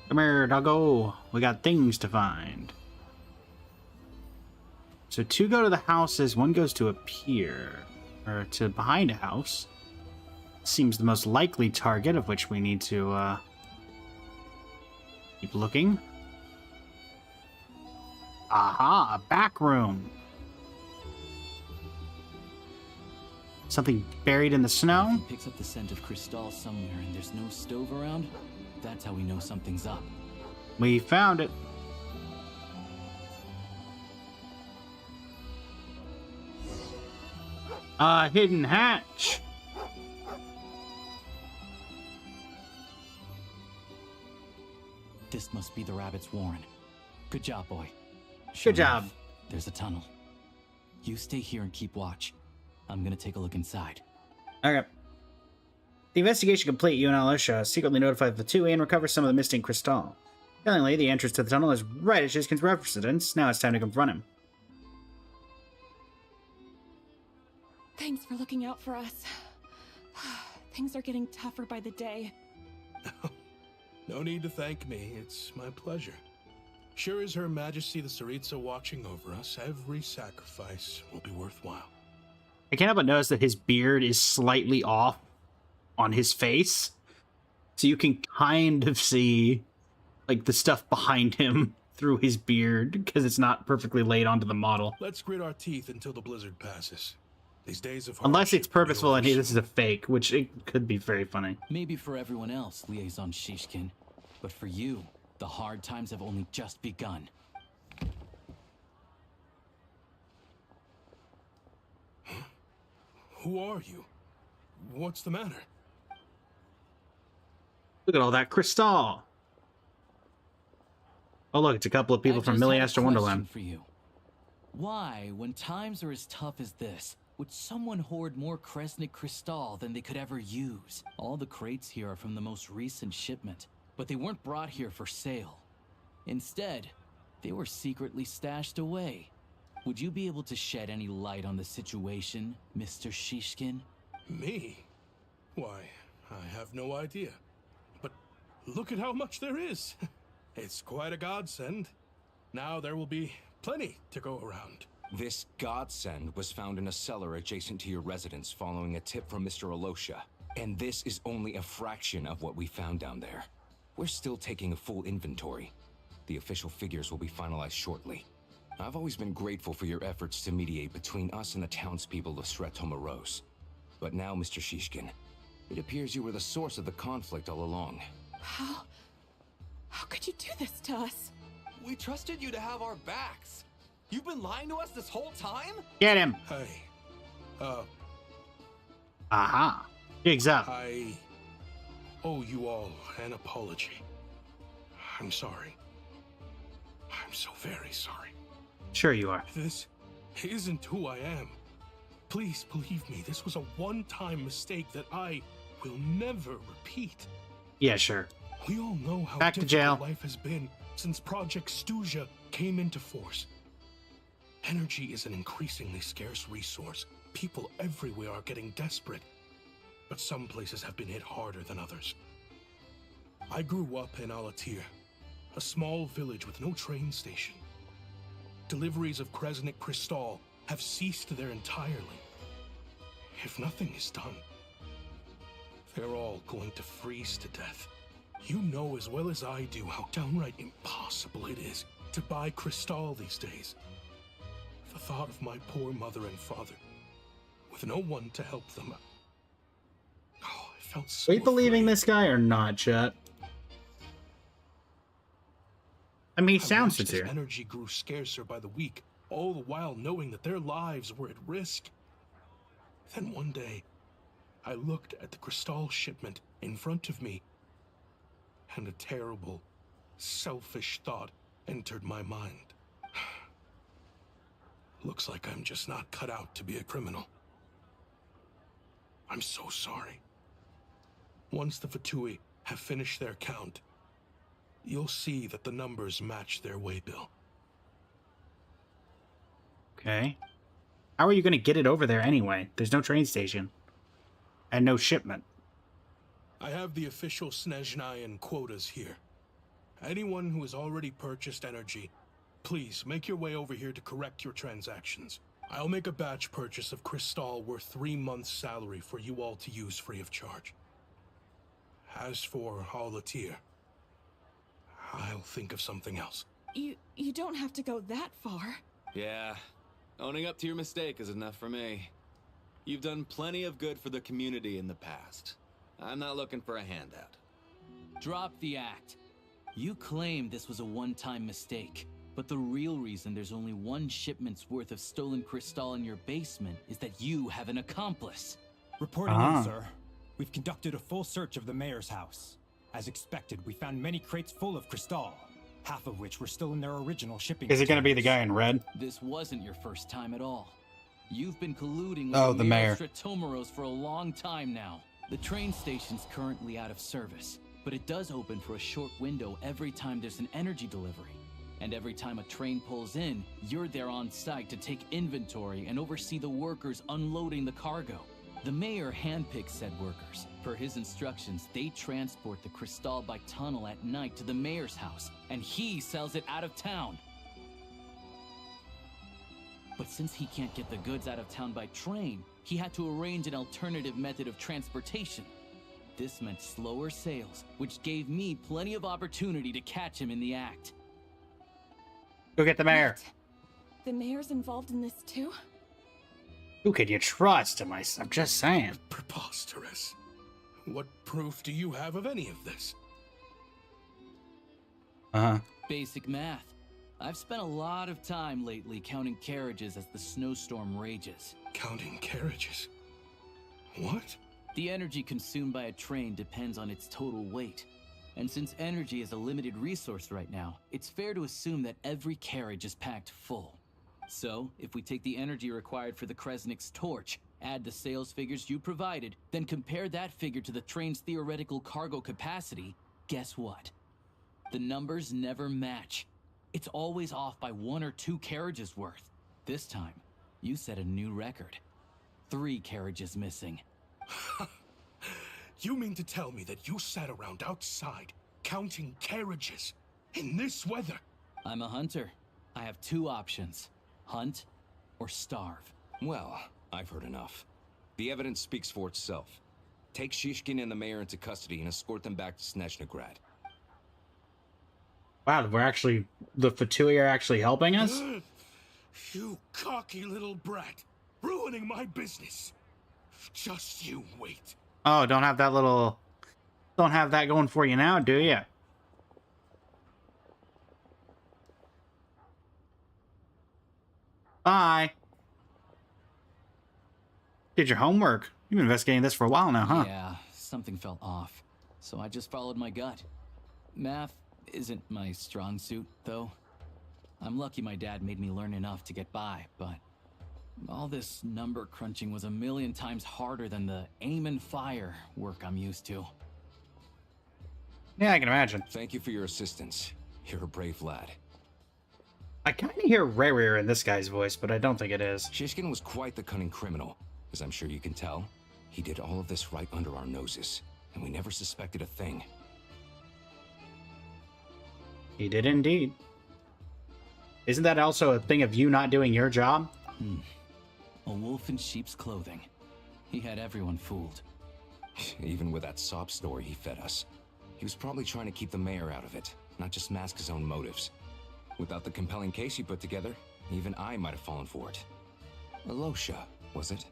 Come here, doggo. We got things to find. So 2 go to the houses, 1 goes to a pier. Or to behind a house. Seems the most likely target, of which we need to, keep looking. Aha, a back room. Something buried in the snow? He picks up the scent of crystal somewhere and there's no stove around. That's how we know something's up. We found it. A hidden hatch. This must be the rabbit's warren. Good job, boy. Good job. There's a tunnel. You stay here and keep watch. I'm gonna take a look inside. Okay. The investigation complete, you and Alicia secretly notified the two and recover some of the missing crystal. Tellingly, the entrance to the tunnel is right at Shishkin's residence. Now it's time to confront him. Thanks for looking out for us. Things are getting tougher by the day. No need to thank me. It's my pleasure. Sure as Her Majesty the Tsaritsa watching over us, every sacrifice will be worthwhile. I can't help but notice that his beard is slightly off on his face. So you can kind of see like the stuff behind him through his beard because it's not perfectly laid onto the model. Let's grit our teeth until the blizzard passes. These days of Unless it's hardship will be purposeful and over this is a fake, which it could be very funny. Maybe for everyone else, Liaison Shishkin. But for you, the hard times have only just begun. Huh? Who are you? What's the matter? Look at all that crystal. Oh look, it's a couple of people from Milliaster Wonderland. For you. Why, when times are as tough as this, would someone hoard more Kresnik crystal than they could ever use? All the crates here are from the most recent shipment, but they weren't brought here for sale. Instead, they were secretly stashed away. Would you be able to shed any light on the situation, Mr. Shishkin? Me? Why, I have no idea. But look at how much there is. It's quite a godsend. Now there will be plenty to go around. This godsend was found in a cellar adjacent to your residence following a tip from Mr. Alosha. And this is only a fraction of what we found down there. We're still taking a full inventory. The official figures will be finalized shortly. I've always been grateful for your efforts to mediate between us and the townspeople of Sretomaros. But now, Mr. Shishkin, it appears you were the source of the conflict all along. How could you do this to us? We trusted you to have our backs. You've been lying to us this whole time? Get him! Hey, Aha. Jigs up. I owe you all an apology. I'm sorry. I'm so very sorry. Sure you are. This isn't who I am. Please believe me, this was a one-time mistake that I will never repeat. Yeah, sure. We all know how Back to difficult jail. life has been since Project Stuja came into force. Energy is an increasingly scarce resource. People everywhere are getting desperate, but some places have been hit harder than others. I grew up in Alatir, a small village with no train station. Deliveries of Kresnik crystal have ceased there entirely. If nothing is done, they're all going to freeze to death. You know as well as I do how downright impossible it is to buy crystal these days. The thought of my poor mother and father, with no one to help them. Oh, I felt so Are you believing afraid. this guy or not, Chet? I mean, he sounds watched as sincere. energy grew scarcer by the week, all the while knowing that their lives were at risk. Then one day, I looked at the crystal shipment in front of me, and a terrible, selfish thought entered my mind. Looks like I'm just not cut out to be a criminal. I'm so sorry. Once the Fatui have finished their count, you'll see that the numbers match their waybill. Okay. How are you going to get it over there anyway? There's no train station. And no shipment. I have the official SNEZHNAYA quotas here. Anyone who has already purchased energy, please make your way over here to correct your transactions. I'll make a batch purchase of crystal worth 3 months' salary for you all to use free of charge. As for Alatir, I'll think of something else. You don't have to go that far. Yeah, owning up to your mistake is enough for me. You've done plenty of good for the community in the past. I'm not looking for a handout. Drop the act. You claim this was a one-time mistake, but the real reason there's only one shipment's worth of stolen crystal in your basement is that you have an accomplice. Reporting in, sir. We've conducted a full search of the mayor's house. As expected, we found many crates full of crystal, half of which were still in their original shipping. Is it going to be the guy in red? This wasn't your first time at all. You've been colluding with Oh, the the mayor mayor. of Stratomaros for a long time now. The train station's currently out of service, but it does open for a short window every time there's an energy delivery. And every time a train pulls in, you're there on site to take inventory and oversee the workers unloading the cargo. The mayor handpicks said workers. Per his instructions, they transport the crystal by tunnel at night to the mayor's house, and he sells it out of town. But since he can't get the goods out of town by train, he had to arrange an alternative method of transportation. This meant slower sales, which gave me plenty of opportunity to catch him in the act. Go get the mayor. The mayor's involved in this too? Who can you trust? I'm just saying. Preposterous. What proof do you have of any of this? Basic math. I've spent a lot of time lately counting carriages as the snowstorm rages. Counting carriages? What? The energy consumed by a train depends on its total weight. And since energy is a limited resource right now, it's fair to assume that every carriage is packed full. So, if we take the energy required for the Kresnik's torch, add the sales figures you provided, then compare that figure to the train's theoretical cargo capacity, guess what? The numbers never match. It's always off by 1 or 2 carriages worth. This time, you set a new record. 3 carriages missing. You mean to tell me that you sat around outside counting carriages in this weather? I'm a hunter. I have 2 options. Hunt or starve. Well, I've heard enough. The evidence speaks for itself. Take Shishkin and the mayor into custody and escort them back to SNEZHNAYA. Wow, the Fatui are actually helping us? You cocky little brat, ruining my business. Just you wait. Oh, don't have that going for you now, do you? Bye. Did your homework. You've been investigating this for a while now, huh? Yeah, something felt off. So I just followed my gut. Math isn't my strong suit, though. I'm lucky my dad made me learn enough to get by, but all this number crunching was a million times harder than the aim and fire work I'm used to. Yeah, I can imagine. Thank you for your assistance. You're a brave lad. I kind of hear Rare in this guy's voice, but I don't think it is. Shishkin was quite the cunning criminal, as I'm sure you can tell. He did all of this right under our noses, and we never suspected a thing. He did indeed. Isn't that also a thing of you not doing your job? A wolf in sheep's clothing. He had everyone fooled. Even with that sob story he fed us. He was probably trying to keep the mayor out of it, not just mask his own motives. Without the compelling case he put together, even I might have fallen for it. Alosha, was it?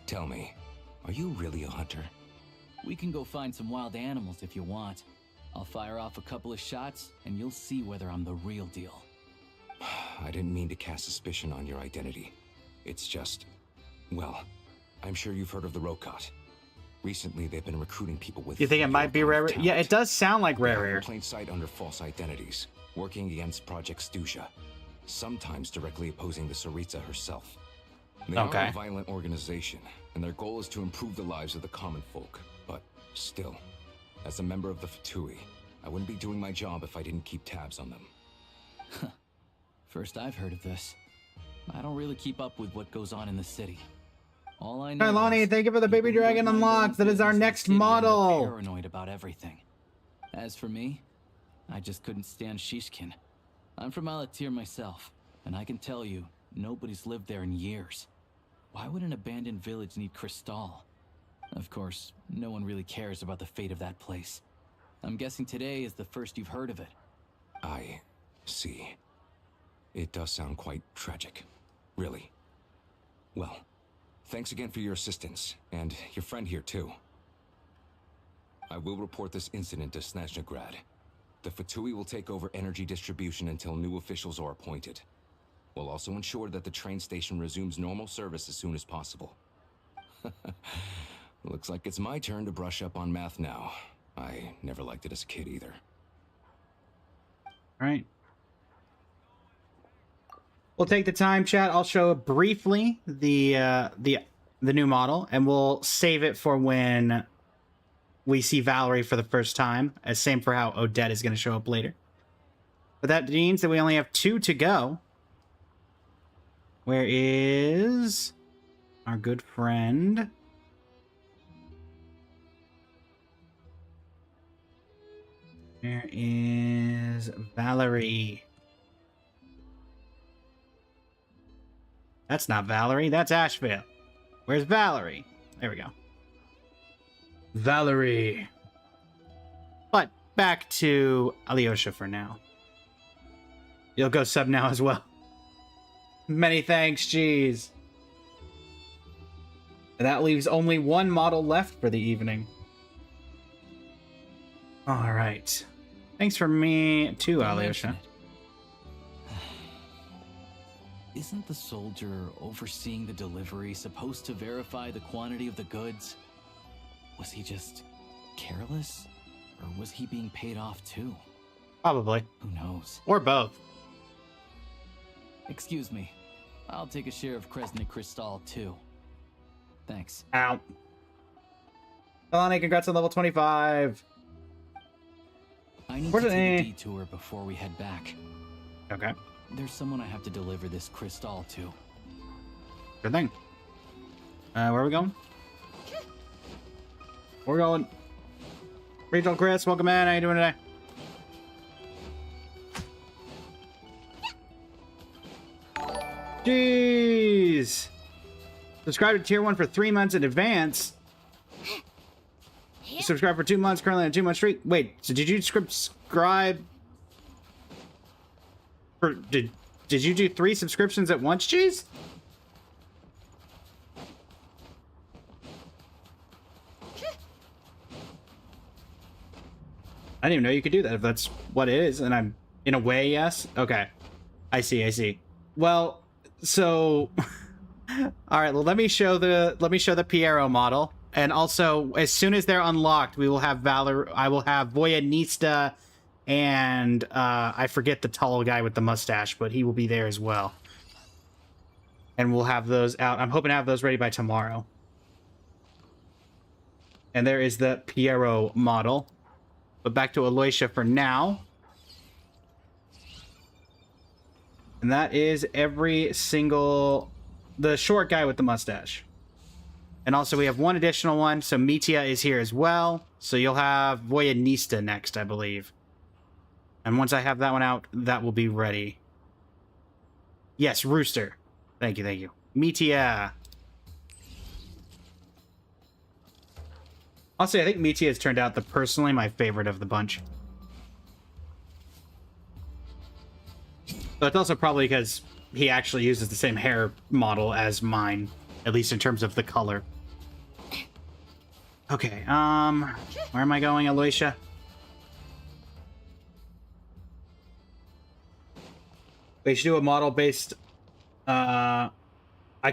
Tell me, are you really a hunter? We can go find some wild animals if you want. I'll fire off a couple of shots, and you'll see whether I'm the real deal. I didn't mean to cast suspicion on your identity. It's just... well, I'm sure you've heard of the Rokot. Recently, they've been recruiting people with... You think it might be Rare? Yeah, it does sound like Rare. In plain sight under false identities, working against Project Stusha, sometimes directly opposing the Tsaritsa herself. They are a violent organization, and their goal is to improve the lives of the common folk. But still, as a member of the Fatui, I wouldn't be doing my job if I didn't keep tabs on them. First I've heard of this. I don't really keep up with what goes on in the city. All I know Hi, Lonnie, thank you for the baby dragon unlocked. That is our next model. Paranoid about everything. As for me, I just couldn't stand Shishkin. I'm from Alatir myself, and I can tell you, nobody's lived there in years. Why would an abandoned village need crystal? Of course, no one really cares about the fate of that place. I'm guessing today is the first you've heard of it. I see. It does sound quite tragic. Really. Well, thanks again for your assistance, and your friend here too. I will report this incident to SNEZHNAYA. The Fatui will take over energy distribution until new officials are appointed. We'll also ensure that the train station resumes normal service as soon as possible. Looks like it's my turn to brush up on math now. I never liked it as a kid either. Right. We'll take the time, chat. I'll show briefly the new model, and we'll save it for when we see Valerie for the first time. As same for how Odette is going to show up later. But that means that we only have 2 to go. Where is our good friend? Where is Valerie? That's not Valerie, that's Asheville. Where's Valerie? There we go. Valerie. But back to Alyosha for now. You'll go sub now as well. Many thanks, jeez. And that leaves only 1 model left for the evening. Alright. Thanks for me too, Alyosha. Isn't the soldier overseeing the delivery supposed to verify the quantity of the goods? Was he just careless? Or was he being paid off too? Probably. Who knows? Or both. Excuse me. I'll take a share of Kresnik Crystal too. Thanks. Ow. Kalani, congrats on level 25. I need to take a detour before we head back. Okay. There's someone I have to deliver this crystal to. Good thing. Where are we going? We're going. Rachel, Chris, welcome in. How you doing today? Jeez. Subscribe to tier 1 for 3 months in advance. Subscribe for 2 months, currently on a 2-month streak. Wait, so did you subscribe for did you do 3 subscriptions at once, jeez? I didn't even know you could do that if that's what it is, and I'm in a way, yes. Okay. I see. Well, so all right, well let me show the Piero model. And also, as soon as they're unlocked, we will have I will have Voyanista and I forget the tall guy with the mustache, but he will be there as well. And we'll have those out. I'm hoping to have those ready by tomorrow. And there is the Piero model. But back to Aloysia for now. And that is every single... the short guy with the mustache. And also we have 1 additional one, so Mitia is here as well. So you'll have Voyanista next, I believe. And once I have that one out, that will be ready. Yes, Rooster. Thank you. Mitia. Honestly, I think Mitia has turned out personally my favorite of the bunch. But it's also probably because he actually uses the same hair model as mine, at least in terms of the color. Okay, where am I going, Aloysia? We should do a model based, I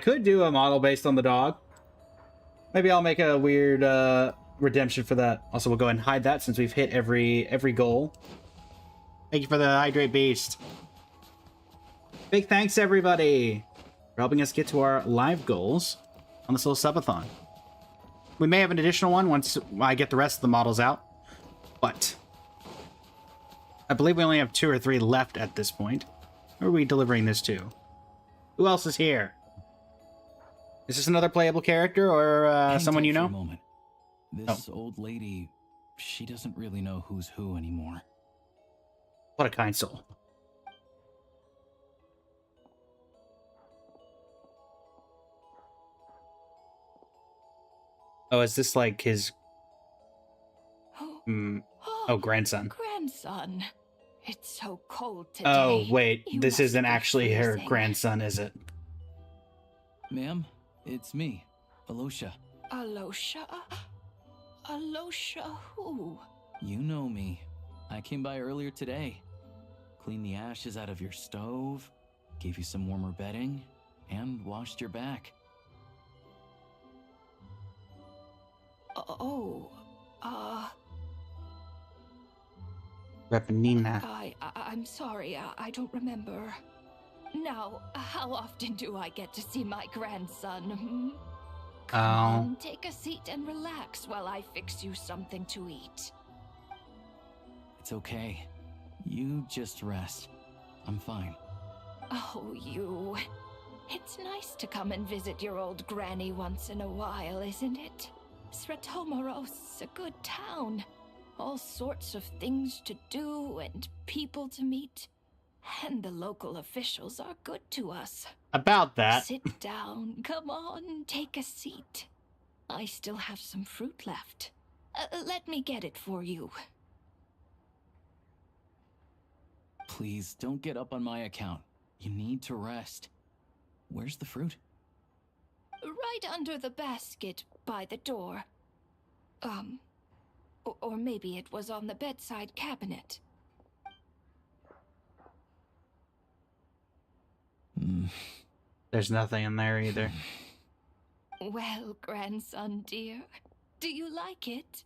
could do a model based on the dog. Maybe I'll make a weird, redemption for that. Also, we'll go ahead and hide that since we've hit every goal. Thank you for the Hydrate Beast. Big thanks, everybody, for helping us get to our live goals on this little subathon. We may have an additional one once I get the rest of the models out, but I believe we only have 2 or 3 left at this point. Who are we delivering this to? Who else is here? Is this another playable character or someone you know? Moment. This old lady, she doesn't really know who's who anymore. What a kind soul. Oh, is this like his... grandson. Grandson. It's so cold today. Oh, wait. This isn't actually her grandson, is it? Ma'am, it's me, Aloysia. Aloysia? Aloysia who? You know me. I came by earlier today. Cleaned the ashes out of your stove, gave you some warmer bedding, and washed your back. Repenina. I'm sorry, I don't remember. Now, how often do I get to see my grandson? Hmm? Oh. Come on, take a seat and relax while I fix you something to eat. It's okay. You just rest. I'm fine. Oh, you. It's nice to come and visit your old granny once in a while, isn't it? SNEZHNAYA's a good town. All sorts of things to do and people to meet. And the local officials are good to us. About that. Sit down. Come on, take a seat. I still have some fruit left. Let me get it for you. Please, don't get up on my account. You need to rest. Where's the fruit? Right under the basket by the door. Or maybe it was on the bedside cabinet. There's nothing in there either. Well, grandson dear, do you like it?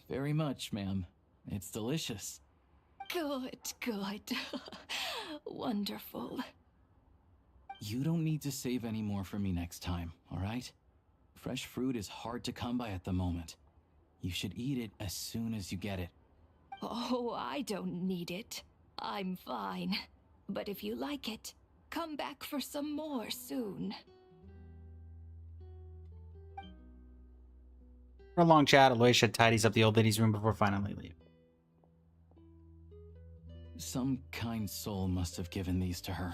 Very much, ma'am. It's delicious. Good, good. Wonderful. You don't need to save any more for me next time, all right? Fresh fruit is hard to come by at the moment. You should eat it as soon as you get it. Oh, I don't need it. I'm fine. But if you like it, come back for some more soon. For a long chat, Aloysia tidies up the old lady's room before finally leaving. Some kind soul must have given these to her.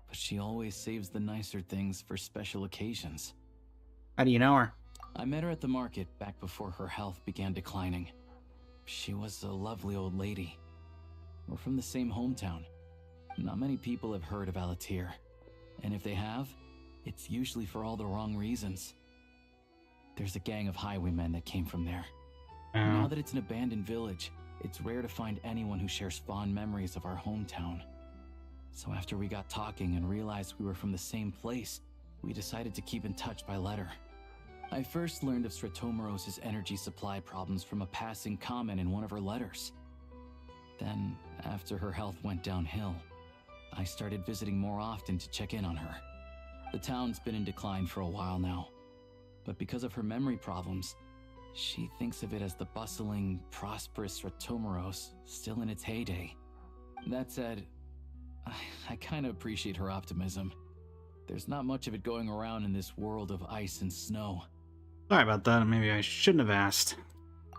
But she always saves the nicer things for special occasions. How do you know her? I met her at the market back before her health began declining. She was a lovely old lady. We're from the same hometown. Not many people have heard of Alatir. And if they have, it's usually for all the wrong reasons. There's a gang of highwaymen that came from there. Now that it's an abandoned village, it's rare to find anyone who shares fond memories of our hometown. So after we got talking and realized we were from the same place, we decided to keep in touch by letter. I first learned of SNEZHNAYA's energy supply problems from a passing comment in one of her letters. Then, after her health went downhill, I started visiting more often to check in on her. The town's been in decline for a while now, but because of her memory problems, she thinks of it as the bustling, prosperous SNEZHNAYA still in its heyday. That said, I kind of appreciate her optimism. There's not much of it going around in this world of ice and snow. Sorry about that. Maybe I shouldn't have asked.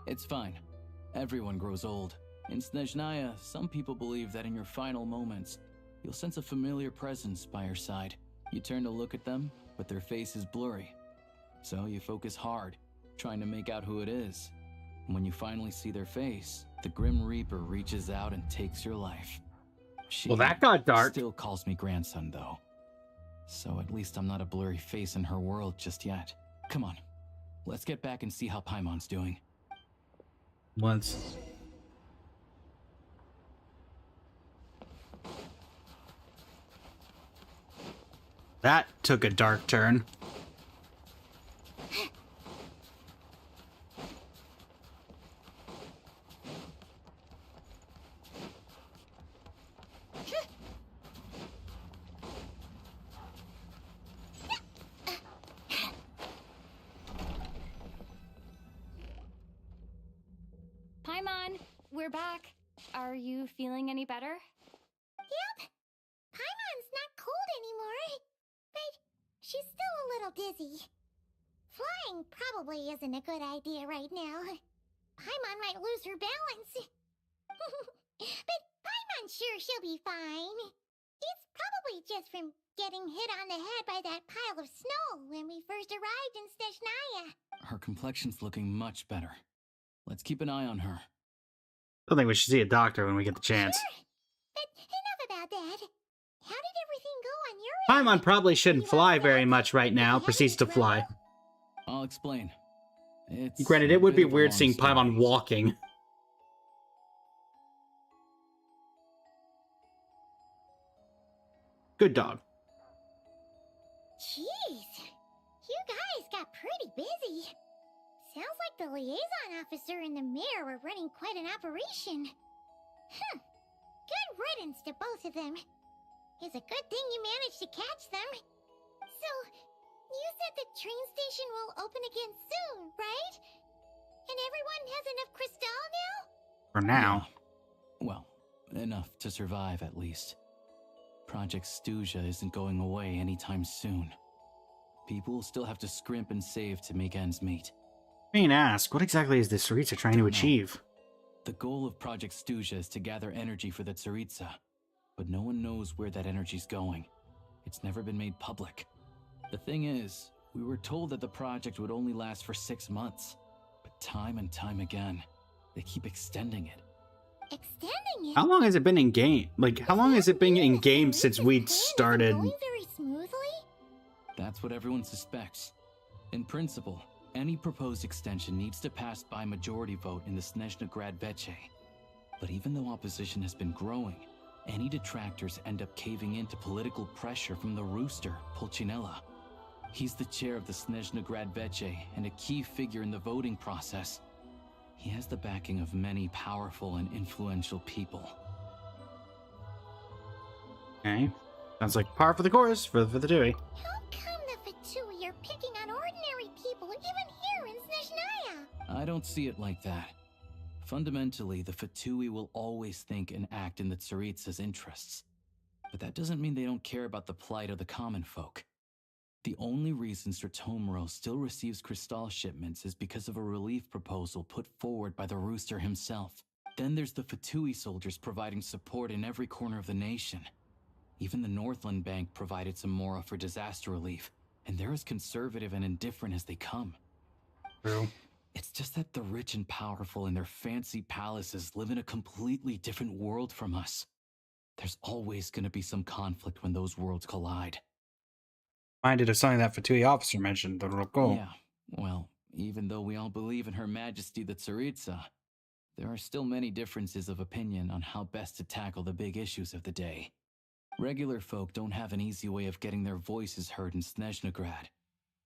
It's fine. Everyone grows old. In SNEZHNAYA, some people believe that in your final moments, you'll sense a familiar presence by your side. You turn to look at them, but their face is blurry. So you focus hard, trying to make out who it is. And when you finally see their face, the Grim Reaper reaches out and takes your life. She Well, that got dark. Still calls me grandson, though. So at least I'm not a blurry face in her world just yet. Come on, let's get back and see how Paimon's doing. Once. That took a dark turn. Paimon, we're back. Are you feeling any better? Yep. Paimon's not cold anymore, but she's still a little dizzy. Flying probably isn't a good idea right now. Paimon might lose her balance. But Paimon's sure she'll be fine. It's probably just from getting hit on the head by that pile of snow when we first arrived in SNEZHNAYA. Her complexion's looking much better. Let's keep an eye on her. I think we should see a doctor when we get the chance. Sure. But enough about that. How did everything go on your end? Paimon probably shouldn't fly very much right now. Proceeds to fly. I'll explain. It's Granted, a it would be bit of a weird long seeing story. Paimon walking. Good dog. Jeez, you guys got pretty busy. Sounds like the liaison officer and the mayor were running quite an operation. Good riddance to both of them. It's a good thing you managed to catch them. So, you said the train station will open again soon, right? And everyone has enough crystal now? For now. Yeah. Well, enough to survive at least. Project SNEZHNAYA isn't going away anytime soon. People will still have to scrimp and save to make ends meet. I mean, ask, what exactly is the Tsaritsa trying to achieve? The goal of Project SNEZHNAYA is to gather energy for the Tsaritsa, but no one knows where that energy's going. It's never been made public. The thing is, we were told that the project would only last for 6 months, but time and time again, they keep extending it. Extending it? How long has it been in game? Like, how long has it been in game since we started? Going very smoothly? That's what everyone suspects. In principle, any proposed extension needs to pass by majority vote in the SNEZHNAYA Veche. But even though opposition has been growing, any detractors end up caving in to political pressure from the rooster, Pulcinella. He's the chair of the SNEZHNAYA Veche and a key figure in the voting process. He has the backing of many powerful and influential people. Okay. Sounds like par for the course for the Dewey. How come the Fatui are picking on ordinary people even here in SNEZHNAYA? I don't see it like that. Fundamentally, the Fatui will always think and act in the Tsaritsa's interests. But that doesn't mean they don't care about the plight of the common folk. The only reason Sratomoro still receives crystal shipments is because of a relief proposal put forward by the rooster himself. Then there's the Fatui soldiers providing support in every corner of the nation. Even the Northland Bank provided some mora for disaster relief, and they're as conservative and indifferent as they come. True. It's just that the rich and powerful in their fancy palaces live in a completely different world from us. There's always going to be some conflict when those worlds collide. Reminded of something that Fatui officer mentioned, the Roko. Yeah, well, even though we all believe in Her Majesty the Tsaritsa, there are still many differences of opinion on how best to tackle the big issues of the day. Regular folk don't have an easy way of getting their voices heard in SNEZHNAYA,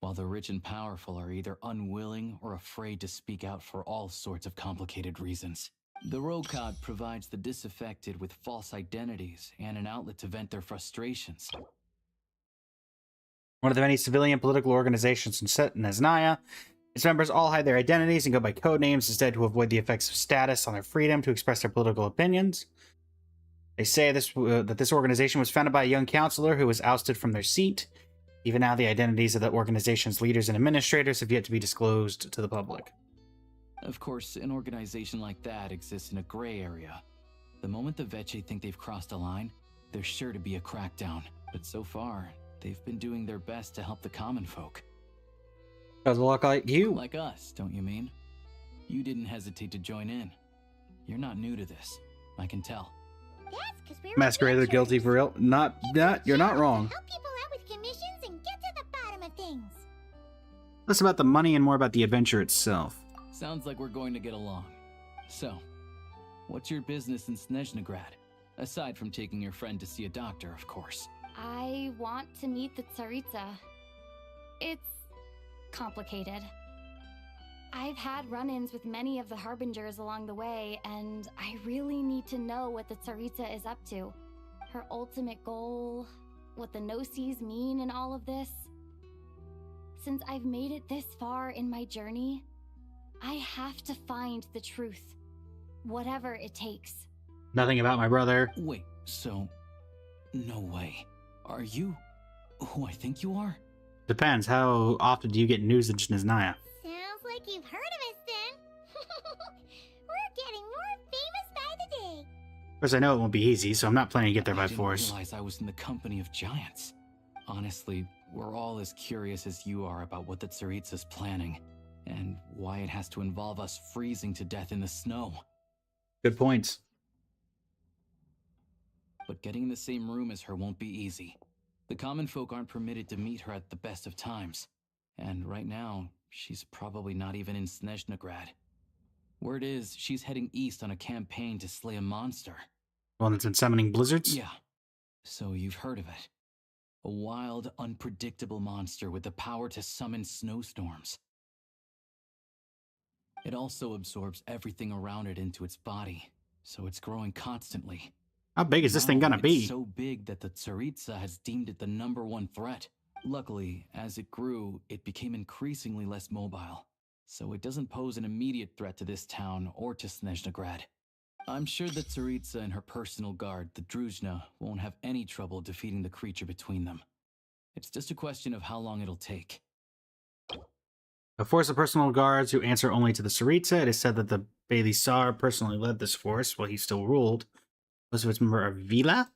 while the rich and powerful are either unwilling or afraid to speak out for all sorts of complicated reasons. The Rokad provides the disaffected with false identities and an outlet to vent their frustrations. One of the many civilian political organizations in SNEZHNAYA, its members all hide their identities and go by code names instead to avoid the effects of status on their freedom to express their political opinions. They say that this organization was founded by a young counselor who was ousted from their seat. Even now, the identities of the organization's leaders and administrators have yet to be disclosed to the public. Of course, an organization like that exists in a gray area. The moment the Veche think they've crossed a line, there's sure to be a crackdown. But so far, they've been doing their best to help the common folk. Does look like you. Like us, don't you mean? You didn't hesitate to join in. You're not new to this. I can tell. That's 'cause we're Masquerade guilty for real. You're not wrong. help people out with commissions and get to the bottom of things. Less about the money and more about the adventure itself. Sounds like we're going to get along. So, what's your business in SNEZHNAYA? Aside from taking your friend to see a doctor, of course. I want to meet the Tsaritsa. It's complicated. I've had run-ins with many of the Harbingers along the way, and I really need to know what the Tsaritsa is up to. Her ultimate goal, what the Gnosis mean in all of this. Since I've made it this far in my journey, I have to find the truth, whatever it takes. Nothing about my brother. Wait, so... no way. Are you who I think you are? Depends. How often do you get news in SNEZHNAYA? Sounds like you've heard of us then. We're getting more famous by the day. Of course, I know it won't be easy, so I'm not planning to get there by force. I didn't realize I was in the company of giants. Honestly, we're all as curious as you are about what the Tsaritsa's planning, and why it has to involve us freezing to death in the snow. Good points. But getting in the same room as her won't be easy. The common folk aren't permitted to meet her at the best of times. And right now, she's probably not even in SNEZHNAYA. Word is, she's heading east on a campaign to slay a monster. One that's been summoning blizzards? Yeah. So you've heard of it. A wild, unpredictable monster with the power to summon snowstorms. It also absorbs everything around it into its body, so it's growing constantly. How big is this thing gonna be? It's so big that the Tsaritsa has deemed it the #1 threat. Luckily, as it grew, it became increasingly less mobile, so it doesn't pose an immediate threat to this town or to Snezhnagrad. I'm sure that Tsaritsa and her personal guard, the Druzhna, won't have any trouble defeating the creature between them. It's just a question of how long it'll take. A force of personal guards who answer only to the Tsaritsa. It is said that the Bailisar personally led this force while he still ruled. Was its member of Vila?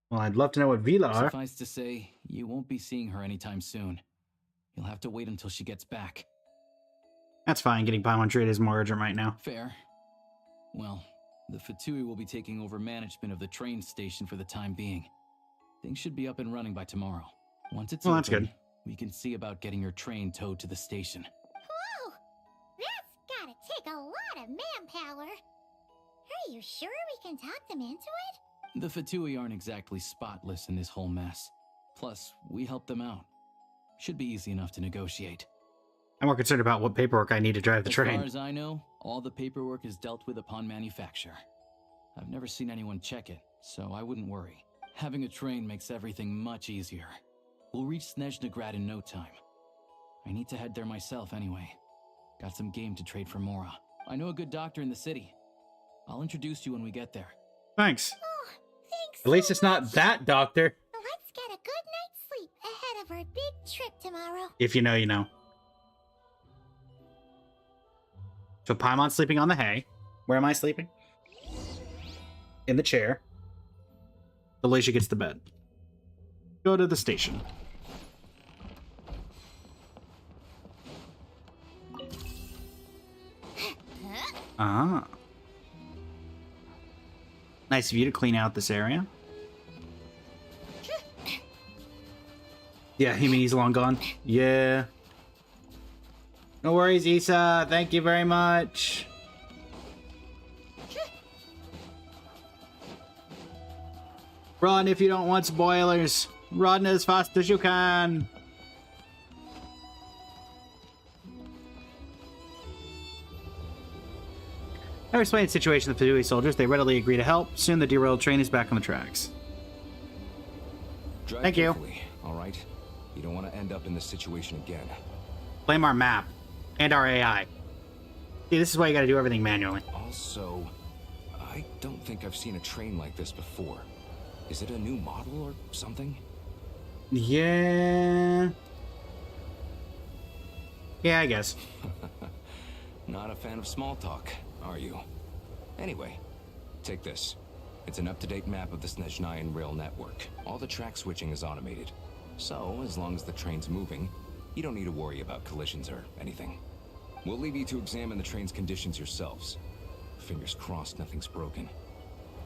Well, I'd love to know what Vila are. Suffice to say, you won't be seeing her anytime soon. You'll have to wait until she gets back. That's fine. Getting Paimon trade is more urgent right now. Fair. Well, the Fatui will be taking over management of the train station for the time being. Things should be up and running by tomorrow. Once it's well, open, that's good. We can see about getting your train towed to the station. Whoa! That's gotta take a lot of manpower. Are you sure we can talk them into it? The Fatui aren't exactly spotless in this whole mess. Plus, we helped them out. Should be easy enough to negotiate. I'm more concerned about what paperwork I need to drive the train. As far as I know, all the paperwork is dealt with upon manufacture. I've never seen anyone check it, so I wouldn't worry. Having a train makes everything much easier. We'll reach Snezhnagrad in no time. I need to head there myself anyway. Got some game to trade for Mora. I know a good doctor in the city. I'll introduce you when we get there. Thanks. Oh, thanks. At least it's not that doctor. Let's get a good night's sleep ahead of our big trip tomorrow. If you know, you know. So Paimon's sleeping on the hay. Where am I sleeping? In the chair. Alicia gets to bed. Go to the station. Ah. Nice of you to clean out this area. Yeah, you mean he's long gone? Yeah. No worries, Issa. Thank you very much. Run if you don't want spoilers. Run as fast as you can. I explained the situation to the Fatui soldiers. They readily agree to help. Soon the derailed train is back on the tracks. Drive Thank you. carefully, all right? You don't want to end up in this situation again. Blame our map and our AI. See, this is why you gotta do everything manually. Also, I don't think I've seen a train like this before. Is it a new model or something? Yeah. Yeah, I guess. Not a fan of small talk, are you? Anyway, take this. It's an up-to-date map of the Snezhnayan rail network. All the track switching is automated. So, as long as the train's moving, you don't need to worry about collisions or anything. We'll leave you to examine the train's conditions yourselves. Fingers crossed nothing's broken.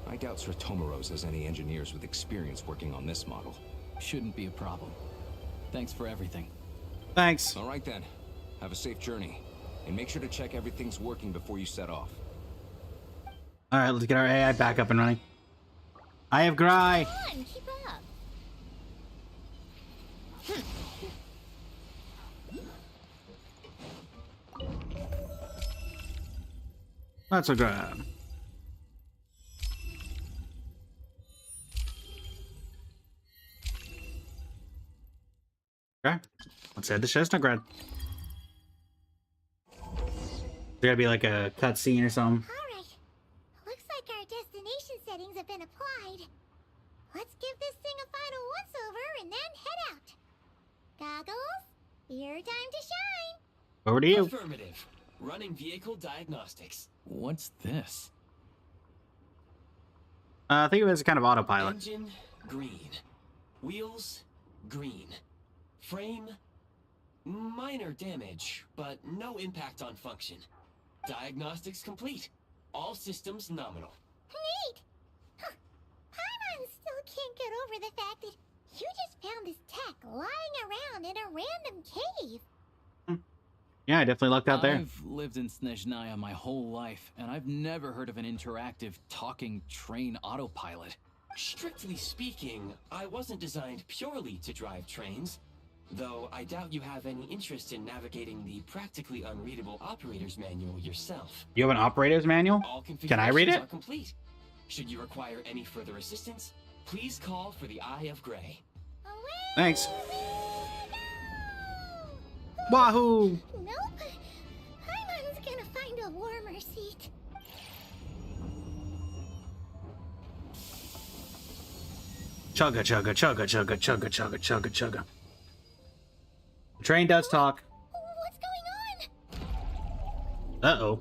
I doubt Sratomaros has any engineers with experience working on this model. Shouldn't be a problem. Thanks for everything. Thanks. All right then. Have a safe journey. And make sure to check everything's working before you set off. Alright, let's get our AI back up and running. I have Gry. Come on, keep up. Let's grab. Okay, let's head to Snezhnagrad. There gotta be like a cutscene or something. Alright. Looks like our destination settings have been applied. Let's give this thing a final once-over and then head out. Goggles, your time to shine. Over to you. Affirmative. Running vehicle diagnostics. What's this? I think it was kind of autopilot. Engine, green. Wheels, green. Frame, minor damage, but no impact on function. Diagnostics complete. All systems nominal. Neat! Huh. Paimon still can't get over the fact that you just found this tech lying around in a random cave. Yeah, I definitely lucked out there. I've lived in Snezhnaya my whole life, and I've never heard of an interactive talking train autopilot. Strictly speaking, I wasn't designed purely to drive trains. Though I doubt you have any interest in navigating the practically unreadable operator's manual yourself. You have an operator's manual? All Can I read configurations it? are complete. Should you require any further assistance, please call for the Eye of Grey. Thanks. Wahoo! Nope. Paimon's gonna find a warmer seat. Chugga, chugga, chugga, chugga, chugga, chugga, chugga, chugga. The train does talk. What's going on? Uh-oh.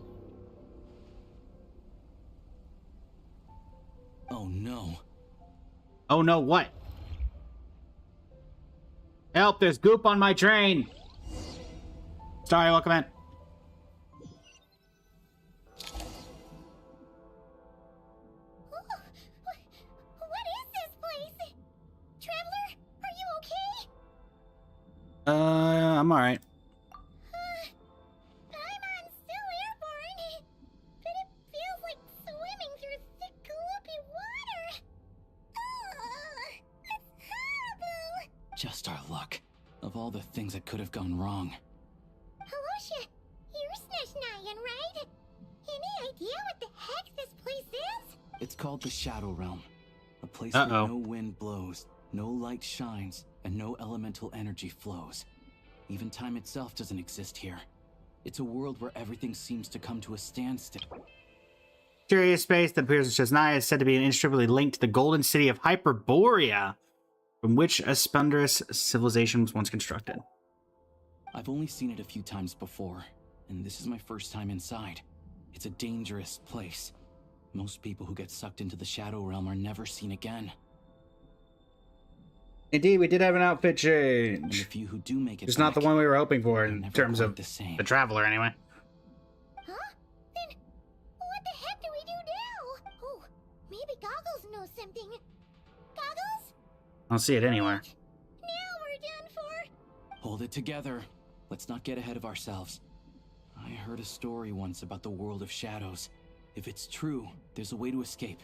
Oh no. Oh no, what? Help, there's goop on my train! Sorry, welcome in. What is this place? Traveler, are you okay? I'm alright. Paimon's still airborne, but it feels like swimming through thick, gloopy water. That's horrible. Just our luck. Of all the things that could have gone wrong. Halosha, you're SNEZHNAYA, right? Any idea what the heck this place is? It's called the Shadow Realm. A place where no wind blows, no light shines, and no elemental energy flows. Even time itself doesn't exist here. It's a world where everything seems to come to a standstill. Mysterious space that appears in SNEZHNAYA is said to be inextricably linked to the golden city of Hyperborea, from which a splendorous civilization was once constructed. I've only seen it a few times before, and this is my first time inside. It's a dangerous place. Most people who get sucked into the Shadow Realm are never seen again. Indeed, we did have an outfit change. And the few who do make it It's not the one we were hoping for in terms of the Traveler, anyway. Huh? Then what the heck do we do now? Oh, maybe Goggles knows something. Goggles? I don't see it anywhere. Now we're done for. Hold it together. Let's not get ahead of ourselves. I heard a story once about the world of shadows. If it's true, there's a way to escape.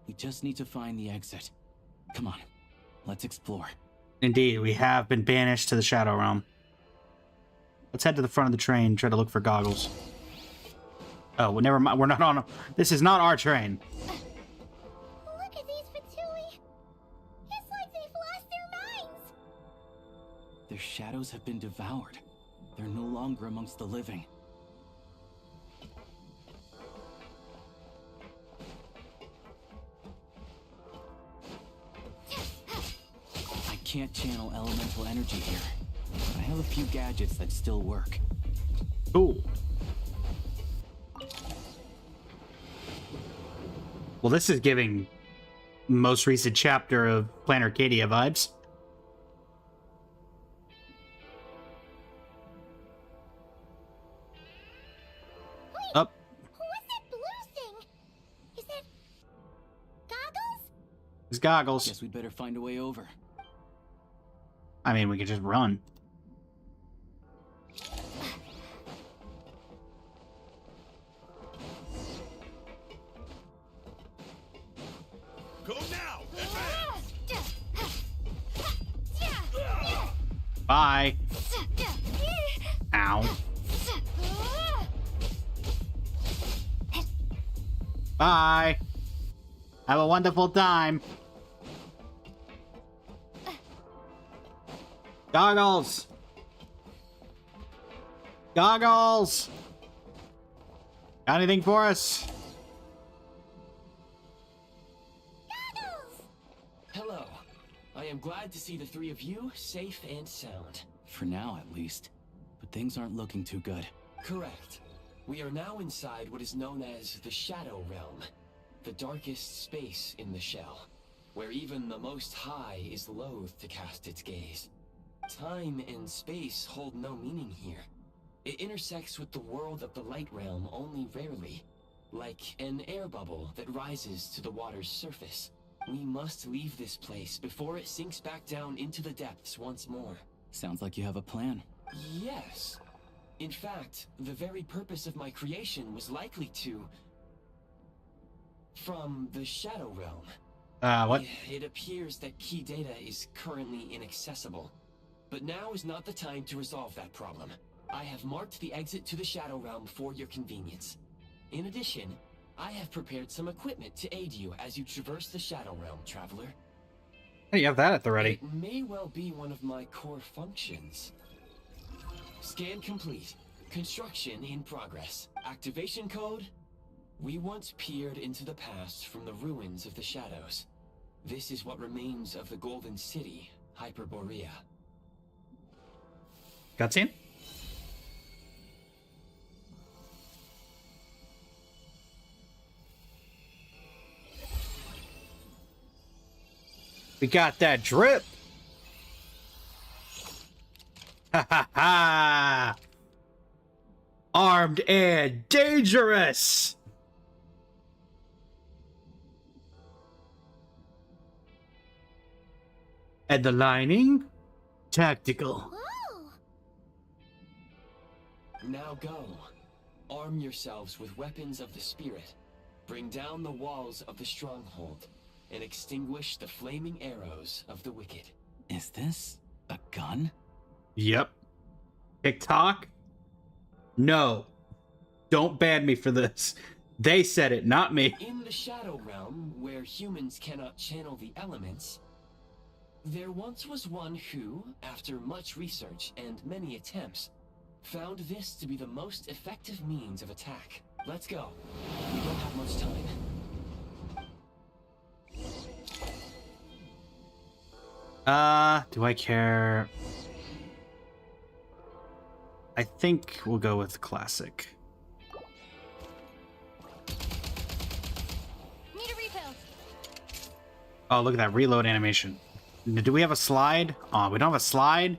We just need to find the exit. Come on, let's explore. Indeed, we have been banished to the Shadow Realm. Let's head to the front of the train and try to look for Goggles. Oh, well, never mind. We're not on. This is not our train. Look at these Fatui. It's like they've lost their minds. Their shadows have been devoured. They're no longer amongst the living. I can't channel elemental energy here. I have a few gadgets that still work. Cool. Well, this is giving most recent chapter of Plan Arcadia vibes. Up. What's that blue thing? Is that Goggles? It's Goggles. Guess we'd better find a way over. I mean, we could just run. Go now! Bye. Ow. Bye. Have a wonderful time. Goggles. Goggles. Got anything for us? Hello. I am glad to see the three of you safe and sound. For now, at least. But things aren't looking too good. Correct. We are now inside what is known as the Shadow Realm, the darkest space in the shell, where even the Most High is loath to cast its gaze. Time and space hold no meaning here. It intersects with the world of the Light Realm only rarely, like an air bubble that rises to the water's surface. We must leave this place before it sinks back down into the depths once more. Sounds like you have a plan. Yes. In fact, the very purpose of my creation was likely to... from the Shadow Realm. What? It appears that key data is currently inaccessible. But now is not the time to resolve that problem. I have marked the exit to the Shadow Realm for your convenience. In addition, I have prepared some equipment to aid you as you traverse the Shadow Realm, traveler. Hey, you have that at the ready. It may well be one of my core functions. Scan complete. Construction in progress. Activation code? We once peered into the past from the ruins of the shadows. This is what remains of the Golden City, Hyperborea. Cutscene? We got that drip. Ha ha ha! Armed and dangerous! And the lining? Tactical. Whoa! Now go. Arm yourselves with weapons of the spirit. Bring down the walls of the stronghold and extinguish the flaming arrows of the wicked. Is this a gun? Yep. TikTok? No. Don't ban me for this. They said it, not me. In the Shadow Realm, where humans cannot channel the elements, there once was one who, after much research and many attempts, found this to be the most effective means of attack. Let's go. We don't have much time. Do I care? I think we'll go with classic. Need a refill. Oh, look at that reload animation. Do we have a slide? Oh, we don't have a slide?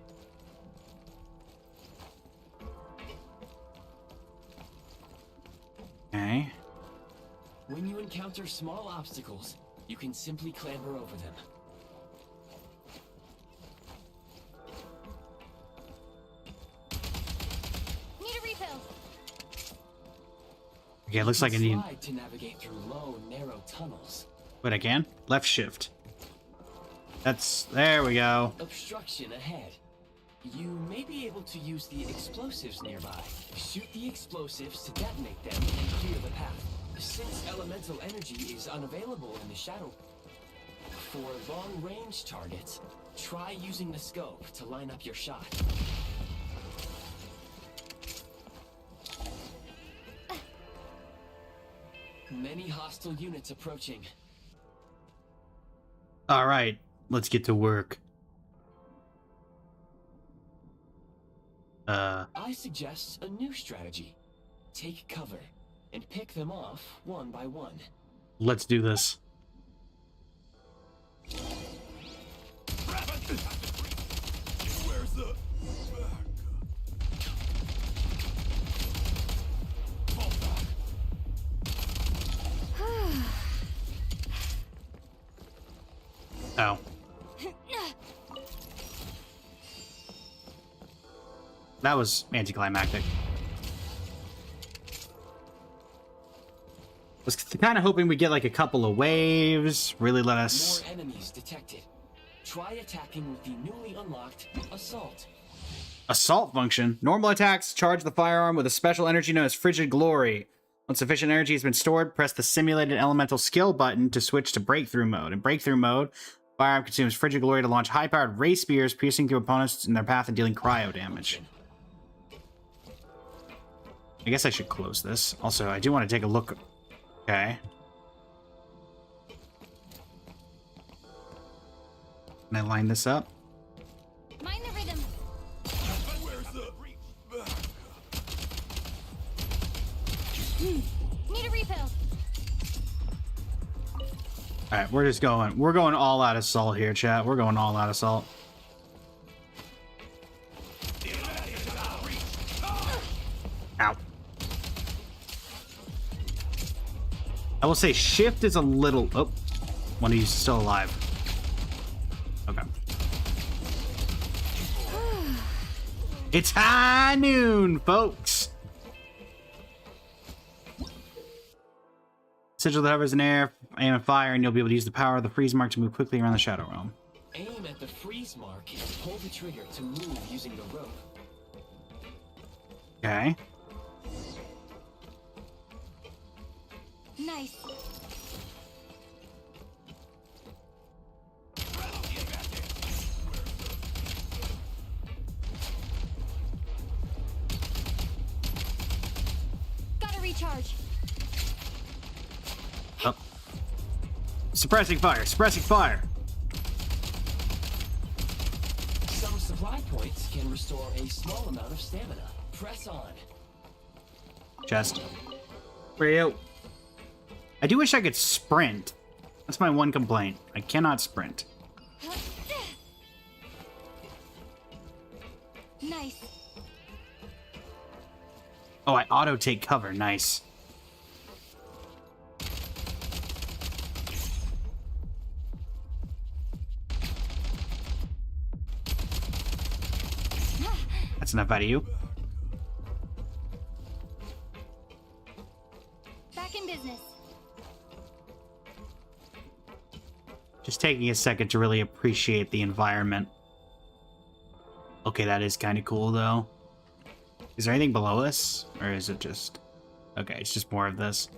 Okay. When you encounter small obstacles, you can simply clamber over them. Need a refill. Okay, it looks like I need... Slide to navigate through low, narrow tunnels. Wait, I can? Left shift. That's... There we go. Obstruction ahead. You may be able to use the explosives nearby. Shoot the explosives to detonate them and clear the path. Since elemental energy is unavailable in the shadow, for long-range targets, try using the scope to line up your shot. Many hostile units approaching. All right, let's get to work. I suggest a new strategy. Take cover and pick them off one by one. Let's do this. Where's the... Oh. That was anticlimactic. Was kind of hoping we get like a couple of waves, really let us... More enemies detected. Try attacking with the newly unlocked Assault. Assault function. Normal attacks charge the firearm with a special energy known as Frigid Glory. Once sufficient energy has been stored, press the simulated elemental skill button to switch to breakthrough mode. In breakthrough mode, firearm consumes Frigid Glory to launch high-powered ray spears, piercing through opponents in their path and dealing cryo damage. I guess I should close this. Also, I do want to take a look. Okay. Can I line this up? Mind the rhythm. Where's the... Need a refill. Alright, we're just going. We're going all out assault here, chat. We're going all out assault. Ow. I will say shift is a little... Oh, one of you is still alive. Okay. It's high noon, folks. Sigil that hovers in air, aim and fire, and you'll be able to use the power of the freeze mark to move quickly around the Shadow Realm. Aim at the freeze mark and pull the trigger to move using the rope. Okay. Nice. Gotta recharge. Oh. Suppressing fire, suppressing fire. Some supply points can restore a small amount of stamina. Press on. Chest. Where are you? I do wish I could sprint. That's my one complaint. I cannot sprint. Nice. Oh, I auto take cover. Nice. That's enough out of you. Back in business. Just taking a second to really appreciate the environment. Okay, that is kind of cool, though. Is there anything below this? Or is it just... Okay, it's just more of this.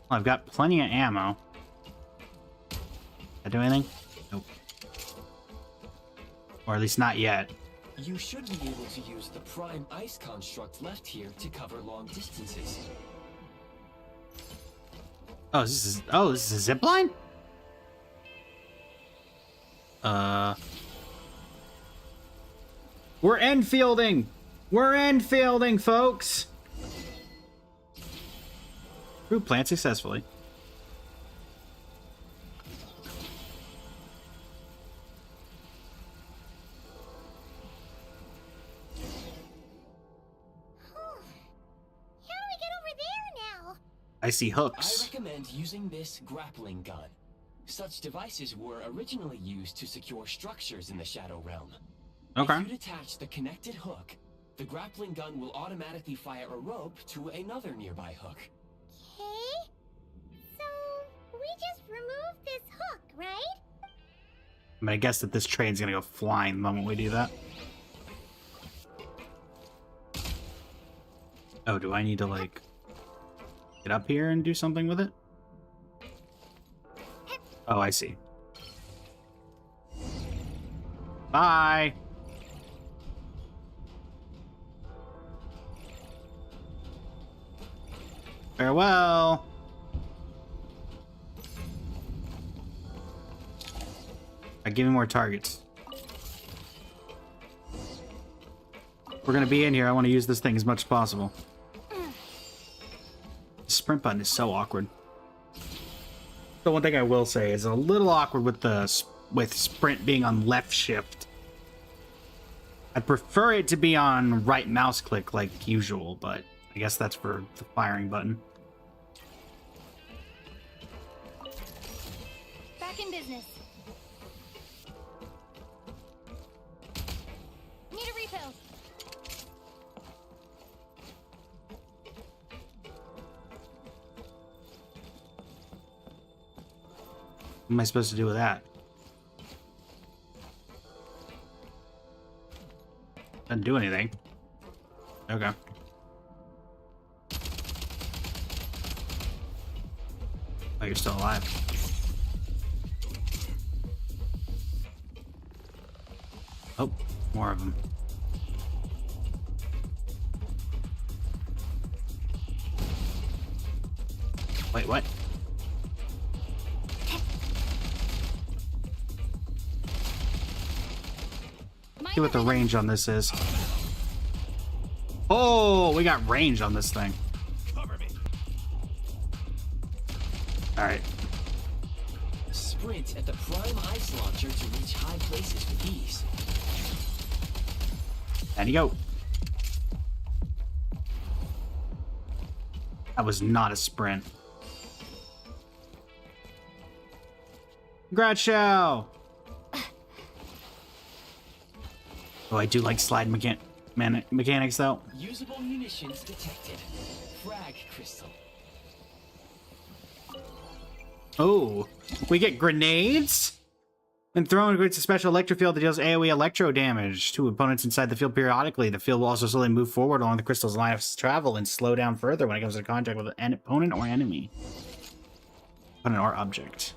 Well, I've got plenty of ammo. Did I do anything? Nope. Or at least not yet. You should be able to use the prime ice construct left here to cover long distances. Oh, this is a zipline? We're enfielding! We're enfielding, folks! Fruit plant successfully. I see hooks. I recommend using this grappling gun. Such devices were originally used to secure structures in the Shadow Realm. Okay. If you detach the connected hook, the grappling gun will automatically fire a rope to another nearby hook. Okay. So, we just removed this hook, right? I mean, I guess that this train's gonna go flying the moment we do that. Oh, do I need to, like, get up here and do something with it? Oh, I see. Bye! Farewell! Give me more targets. We're gonna be in here. I want to use this thing as much as possible. The sprint button is so awkward. The one thing I will say is a little awkward with sprint being on left shift. I'd prefer it to be on right mouse click like usual, but I guess that's for the firing button. Back in business. Need a refill. What am I supposed to do with that? Doesn't do anything. Okay. Oh, you're still alive. Oh, more of them. Wait, what? See what the range on this is. Oh, we got range on this thing. Alright. Sprint at the prime ice launcher to reach high places with ease. And you go. That was not a sprint. Groucho! Oh, I do like slide mechanics, though. Usable munitions detected. frag crystal. Oh, we get grenades? When thrown, it creates a special electro field that deals AoE electro damage to opponents inside the field periodically. The field will also slowly move forward along the crystal's line of travel and slow down further when it comes into contact with an opponent or enemy. Opponent or object.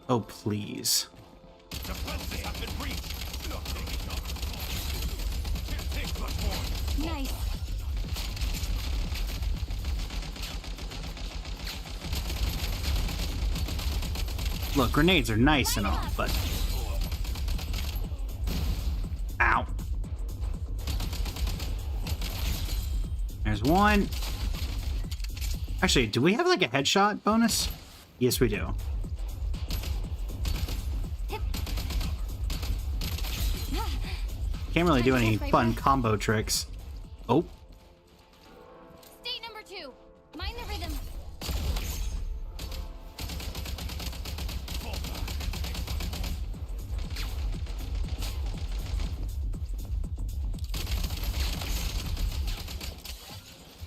Oh, please. Nice. Look, grenades are nice and all, but... Ow. There's one. Actually, do we have like a headshot bonus? Yes, we do. Can't really do any fun combo tricks. Oh. State number 2. Mind the rhythm.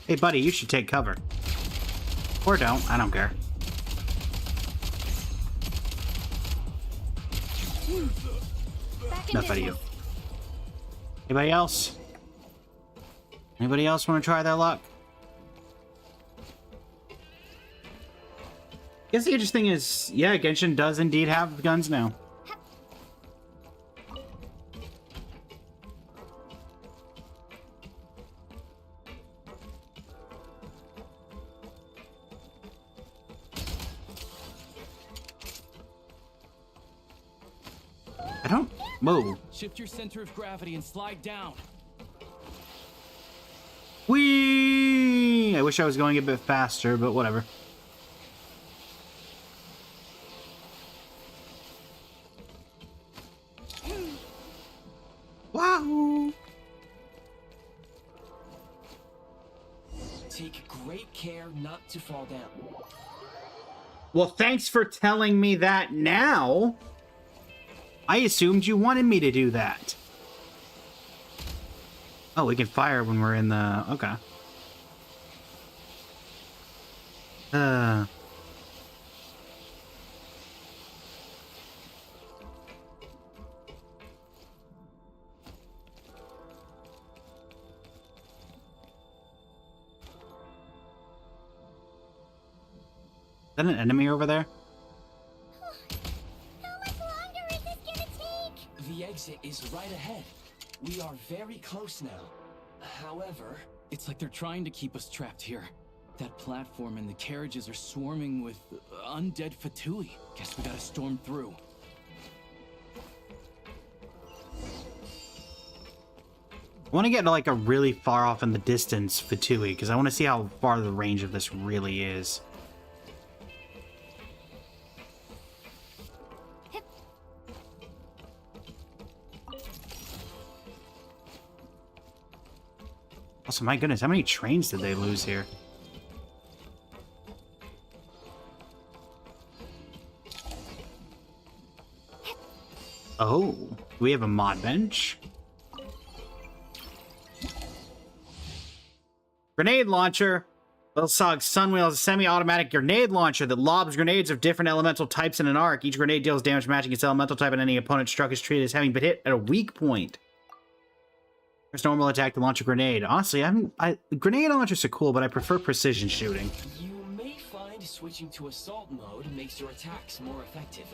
Hey, buddy, you should take cover. Or don't. I don't care. Enough out of you. Anybody else? Anybody else want to try their luck? I guess the interesting thing is, yeah, Genshin does indeed have guns now. I don't... Whoa. Shift your center of gravity and slide down. Whee! I wish I was going a bit faster, but whatever. Wow! Take great care not to fall down. Well, thanks for telling me that now. I assumed you wanted me to do that. Oh, we can fire when we're in the... Okay. Is that an enemy over there? The exit is right ahead. We are very close now. However... It's like they're trying to keep us trapped here. That platform and the carriages are swarming with undead Fatui. Guess we gotta storm through. I want to get to like a really far off in the distance Fatui, because I want to see how far the range of this really is. Also, my goodness, how many trains did they lose here? Oh, we have a mod bench. Grenade launcher. Wilsog's Sunwheel is a semi-automatic grenade launcher that lobs grenades of different elemental types in an arc. Each grenade deals damage matching its elemental type, and any opponent struck is treated as having been hit at a weak point. First normal attack to launch a grenade. Honestly, grenade launchers are cool, but I prefer precision shooting. You may find switching to assault mode makes your attacks more effective.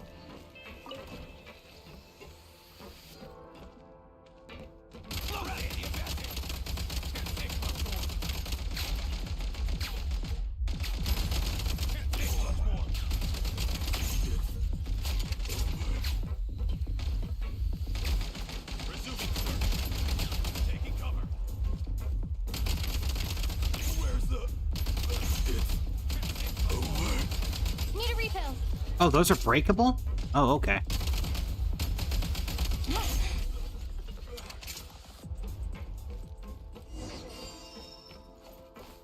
Need a refill. Oh, those are breakable? Oh, okay.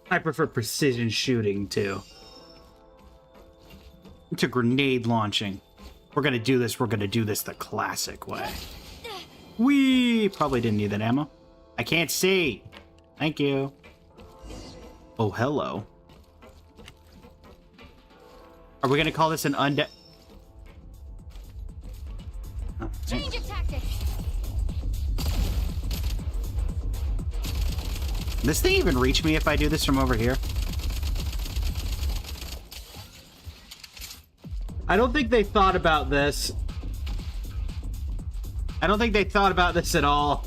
I prefer precision shooting, too. To grenade launching. We're gonna do this the classic way. Whee! Probably didn't need that ammo. I can't see. Thank you. Oh, hello. Are we gonna call this an undead? Oh, Change of tactics. this thing even reach me if I do this from over here? I don't think they thought about this. I don't think they thought about this at all.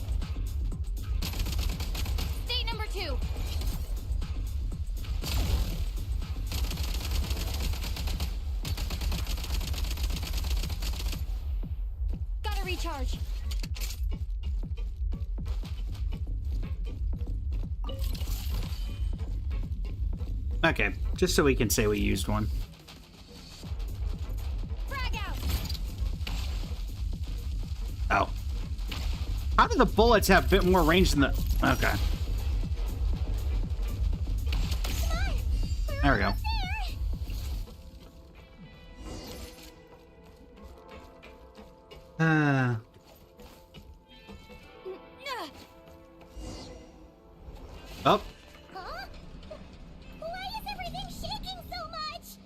State number 2. Gotta recharge. Okay, just so we can say we used one. Frag out. Oh. How do the bullets have a bit more range than the... Okay. There we go. Oh. Huh? Why is everything shaking so much?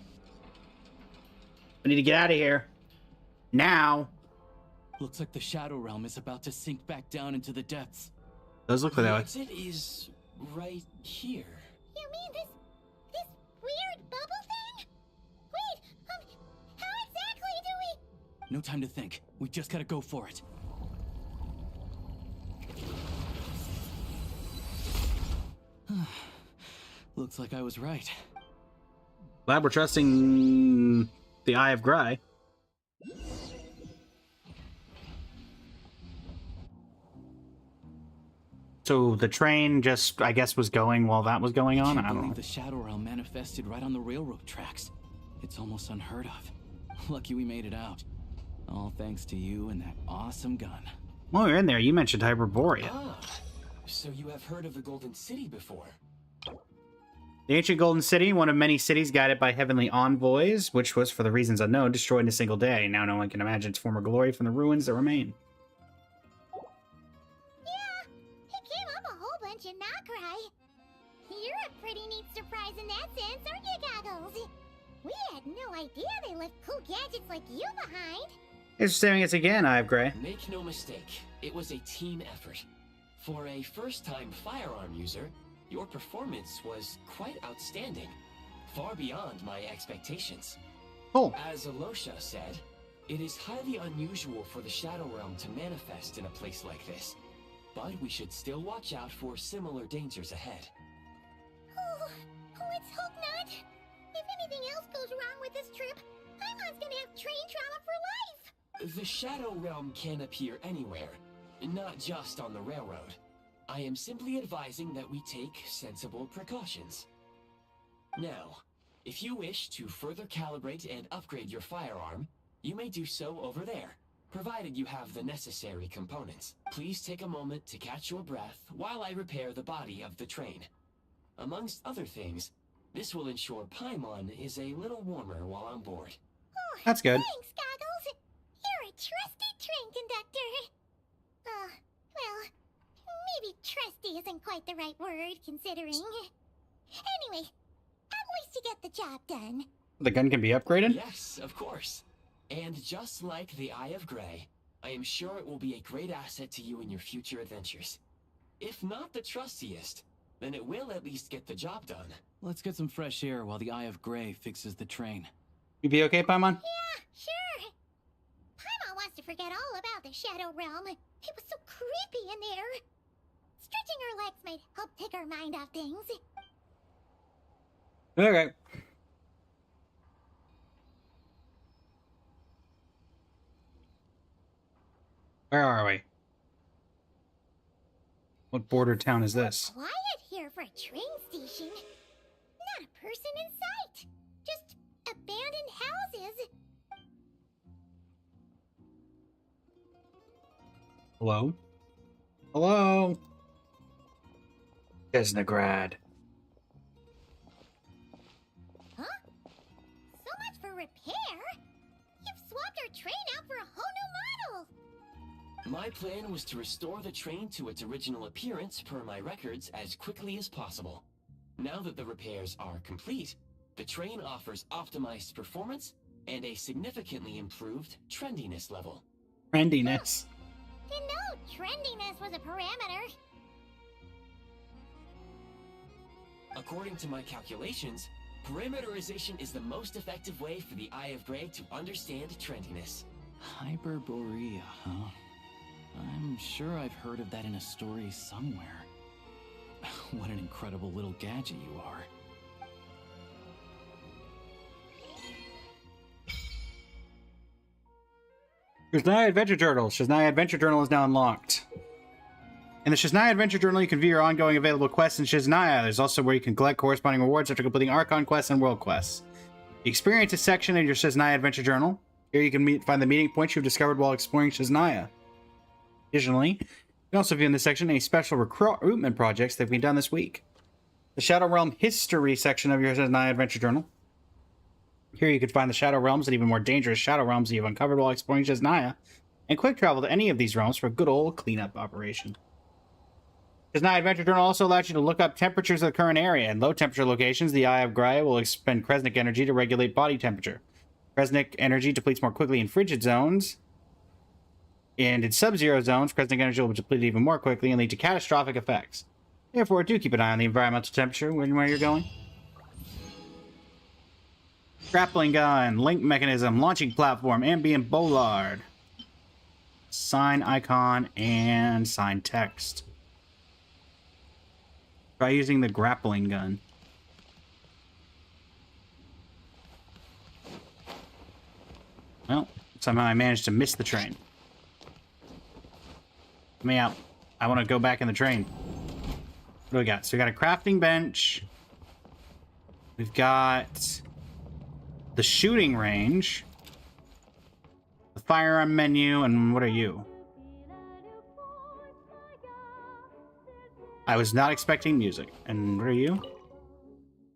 We need to get out of here. Now. Looks like the Shadow Realm is about to sink back down into the depths. Does look like The that way. exit is right here. You mean this weird bubble thing? Wait, how exactly do we... No time to think. We just gotta go for it. Looks like I was right. Glad we're trusting the Eye of Gray. So the train just, I guess, was going while that was going on? I don't know. The Shadow Realm manifested right on the railroad tracks. It's almost unheard of. Lucky we made it out. All thanks to you and that awesome gun. While you're in there, you mentioned Hyperborea. Ah, so you have heard of the Golden City before? The ancient Golden City, one of many cities guided by heavenly envoys, which was, for the reasons unknown, destroyed in a single day. Now no one can imagine its former glory from the ruins that remain. Yeah, it came up a whole bunch in Nokrai. You're a pretty neat surprise in that sense, aren't you, Goggles? We had no idea they left cool gadgets like you behind. Thanks for saving us again, Eye of Gray. Make no mistake, it was a team effort. For a first-time firearm user, your performance was quite outstanding, far beyond my expectations. Oh. As Alosha said, it is highly unusual for the Shadow Realm to manifest in a place like this, but we should still watch out for similar dangers ahead. Oh, let's hope not. If anything else goes wrong with this trip, Paimon's gonna have train trauma for life. The Shadow Realm can appear anywhere, not just on the railroad. I am simply advising that we take sensible precautions. Now, if you wish to further calibrate and upgrade your firearm, you may do so over there, provided you have the necessary components. Please take a moment to catch your breath while I repair the body of the train. Amongst other things, this will ensure Paimon is a little warmer while on board. Oh, that's good. Thanks, Goggles. You're a trusty train conductor. Well, maybe trusty isn't quite the right word, considering. Anyway, at least you get the job done. The gun can be upgraded? Yes, of course. And just like the Eye of Gray, I am sure it will be a great asset to you in your future adventures. If not the trustiest, then it will at least get the job done. Let's get some fresh air while the Eye of Gray fixes the train. You be okay, Paimon? Yeah, sure. Paimon wants to forget all about the Shadow Realm. It was so creepy in there. Stretching her legs might help take her mind off things. Okay. Where are we? What border town is this? Quiet here for a train station. Not a person in sight. Just abandoned houses. Hello? Hello? Desnagrad. Huh? So much for repair? You've swapped our train out for a whole new model. My plan was to restore the train to its original appearance per my records as quickly as possible. Now that the repairs are complete, the train offers optimized performance and a significantly improved trendiness level. Trendiness. Didn't know trendiness was a parameter. According to my calculations, parameterization is the most effective way for the Eye of Grey to understand trendiness. Hyperborea, huh? I'm sure I've heard of that in a story somewhere. What an incredible little gadget you are. SNEZHNAYA Adventure Journal. SNEZHNAYA Adventure Journal is now unlocked. In the SNEZHNAYA Adventure Journal, you can view your ongoing available quests in SNEZHNAYA. There's also where you can collect corresponding rewards after completing Archon quests and World quests. The Experiences section in your SNEZHNAYA Adventure Journal. Here you can find the meeting points you've discovered while exploring SNEZHNAYA. Additionally, you can also view in this section any special recruitment projects that have been done this week. The Shadow Realm History section of your SNEZHNAYA Adventure Journal. Here you can find the Shadow Realms and even more dangerous Shadow Realms that you've uncovered while exploring SNEZHNAYA, and quick travel to any of these realms for a good old cleanup operation. SNEZHNAYA Adventure Journal also allows you to look up temperatures of the current area. In low temperature locations, the Eye of Grey will expend Kresnik energy to regulate body temperature. Kresnik energy depletes more quickly in frigid zones, and in sub-zero zones, Kresnik energy will deplete even more quickly and lead to catastrophic effects. Therefore, do keep an eye on the environmental temperature where you're going. Grappling gun, link mechanism, launching platform, ambient bollard, sign icon, and sign text. Try using the grappling gun. Well, somehow I managed to miss the train. Let me out. I want to go back in the train. What do we got? So we got a crafting bench. We've got the shooting range, the firearm menu, and what are you? I was not expecting music. And what are you?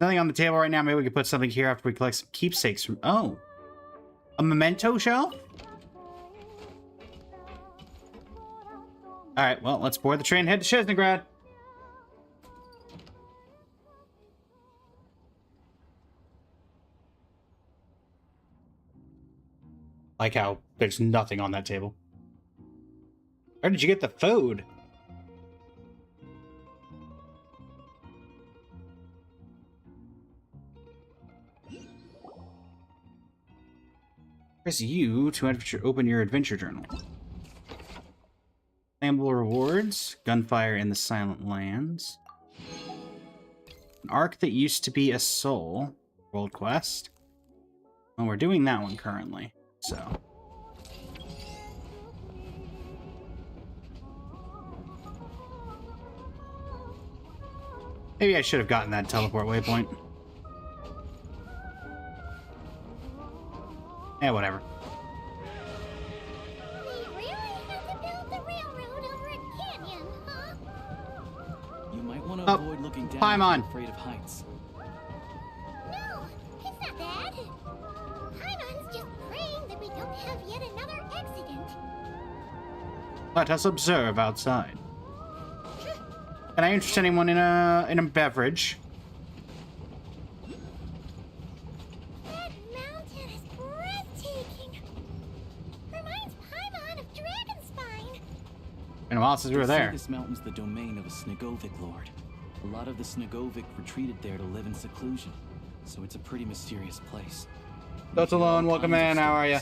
Nothing on the table right now. Maybe we could put something here after we collect some keepsakes from... Oh! A memento shelf? Alright, well, let's board the train, head to SNEZHNAYA. Like how there's nothing on that table. Where did you get the food? Press U to open your adventure journal. Claimable rewards. Gunfire in the Silent Lands. An arc that used to be a soul. World quest. Well, we're doing that one currently. So. Maybe I should have gotten that teleport waypoint. Yeah, whatever. They really had to build the railroad over a canyon, huh? You might want to avoid looking down if Paimon. you're afraid of heights. No, it's not that. Paimon's just praying that we don't have yet another accident. Let us observe outside. Can I interest anyone in a beverage? That mountain is breathtaking. Reminds Paimon of Dragonspine. Been a while since we were They say there. This mountain's the domain of a Snegovic lord. A lot of the Snegovic retreated there to live in seclusion, so it's a pretty mysterious place. That's alone. Welcome in. How are you?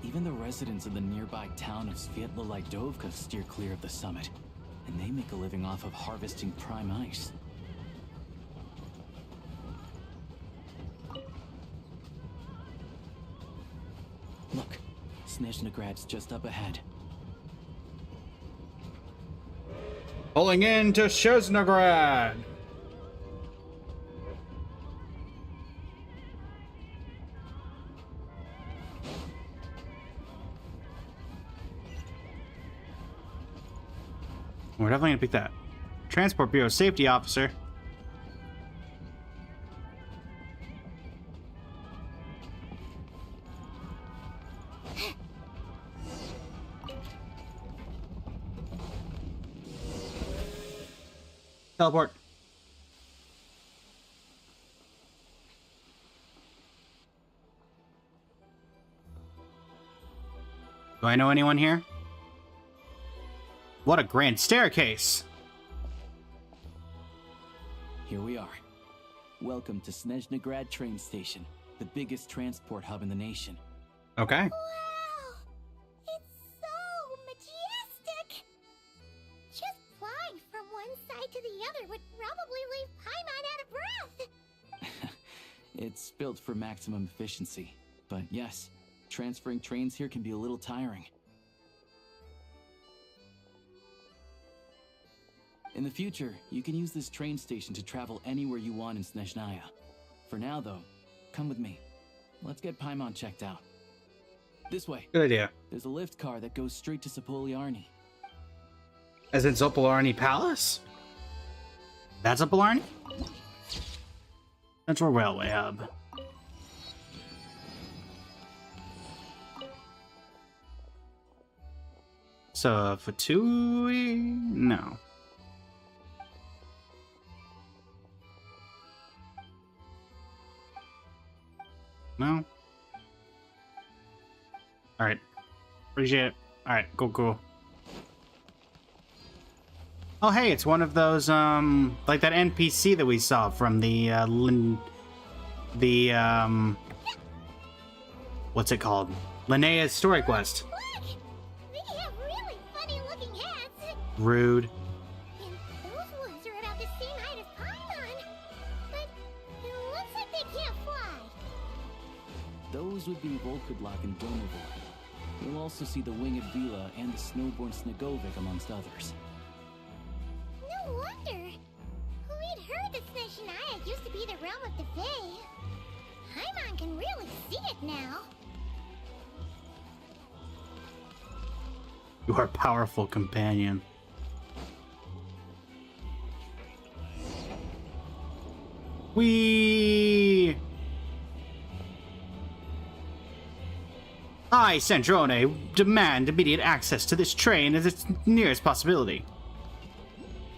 Even the residents of the nearby town of Svietla Lidovka steer clear of the summit, and they make a living off of harvesting prime ice. Look, SNEZHNAYA's just up ahead. Pulling into SNEZHNAYA. We're definitely gonna pick that. Transport Bureau Safety Officer. Teleport. Do I know anyone here? What a grand staircase! Here we are. Welcome to SNEZHNAYA train station, the biggest transport hub in the nation. Okay. Wow! It's so majestic! Just flying from one side to the other would probably leave Paimon out of breath! It's built for maximum efficiency, but yes, transferring trains here can be a little tiring. In the future, you can use this train station to travel anywhere you want in SNEZHNAYA. For now, though, come with me. Let's get Paimon checked out. This way. Good idea. There's a lift car that goes straight to Zopolarni. As in Zopolarni Palace? That's Zopolarni? Central Railway Hub. So, Fatui? No. No? Alright. Appreciate it. Alright, cool. Oh, hey, it's one of those, like that NPC that we saw from the, what's it called? Linnea's story quest. Look! They have really funny-looking hats! Rude. And those ones are about the same height as Paimon! But it looks like they can't fly! Those would be Volkudlak and Domovor. You'll also see the Winged Vila and the Snowborn Snegovic amongst others. No wonder! We'd heard that SNEZHNAYA used to be the realm of the Fae. Paimon can really see it now. You are a powerful companion. Whee! I, Sandrone, demand immediate access to this train as its nearest possibility.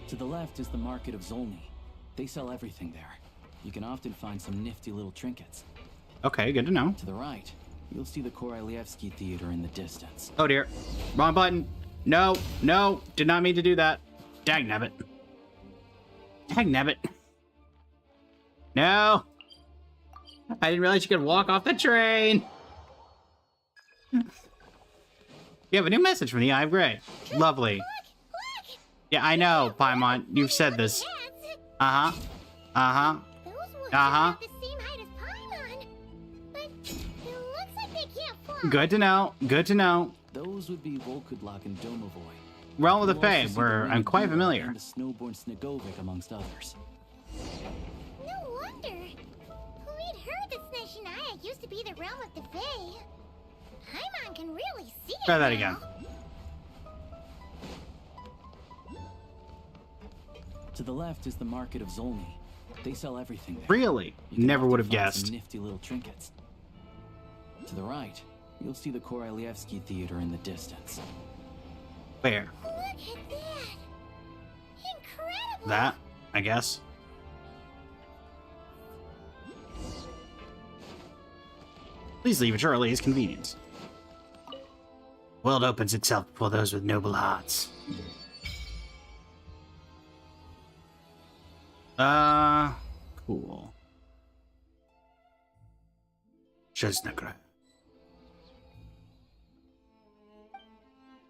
To the left is the Market of Zolny. They sell everything there. You can often find some nifty little trinkets. Okay, good to know. To the right, you'll see the Koralyevsky Theater in the distance. Oh dear. Wrong button. No, did not mean to do that. Dagnabbit. Dagnabbit. No. I didn't realize you could walk off the train. You have a new message from the Eye of Grey. Lovely. Look! Yeah, I know, Paimon. You've said this. Uh-huh. Those ones are about the same height as Paimon. But it looks like they can't fly. Good to know. Good to know. Those would be Volkudlak and Domovoy. Realm of the You'll Fae, also see where the I'm Winged quite Vila familiar. And the Snowborn Snegovic amongst others. No wonder. We'd heard that SNEZHNAYA used to be the realm of the Fae. Paimon can really see it Try that now. again. To the left is the Market of Zolny. They sell everything there. Really? You can Never often would have find guessed. some nifty little trinkets. To the right, you'll see the Koralyevsky Theater in the distance. Where? Look at that! Incredible! That, I guess. Please leave at your earliest convenience. World opens itself for those with noble hearts. Cool. SNEZHNAYA.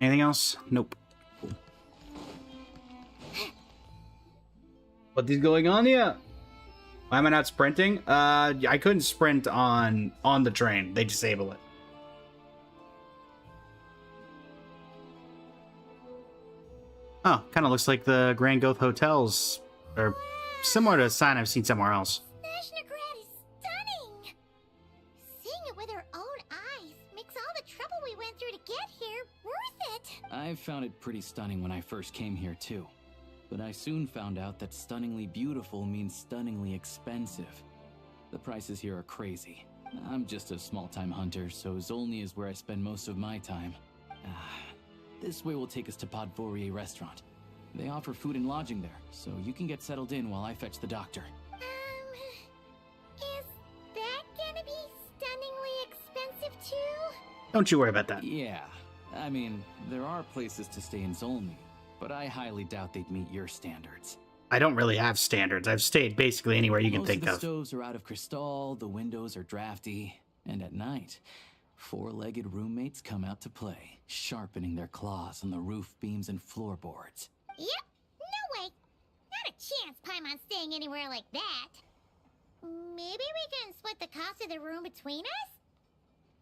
Anything else? Nope. What is going on here? Why am I not sprinting? I couldn't sprint on the train. They disable it. Oh, kind of looks like the Grand Goth hotels are similar to a sign I've seen somewhere else. SNEZHNAYA is stunning! Seeing it with our own eyes makes all the trouble we went through to get here worth it! I found it pretty stunning when I first came here too. But I soon found out that stunningly beautiful means stunningly expensive. The prices here are crazy. I'm just a small-time hunter, so Zolny is where I spend most of my time. This way will take us to Podvorier restaurant. They offer food and lodging there, so you can get settled in while I fetch the doctor. Is that gonna be stunningly expensive too? Don't you worry about that. Yeah, I mean, there are places to stay in Zolny, but I highly doubt they'd meet your standards. I don't really have standards. I've stayed basically anywhere you can think Most of of. the stoves are out of crystal, the windows are drafty, and at night, four-legged roommates come out to play, sharpening their claws on the roof beams and floorboards. Yep, no way. Not a chance Paimon's staying anywhere like that. Maybe we can split the cost of the room between us?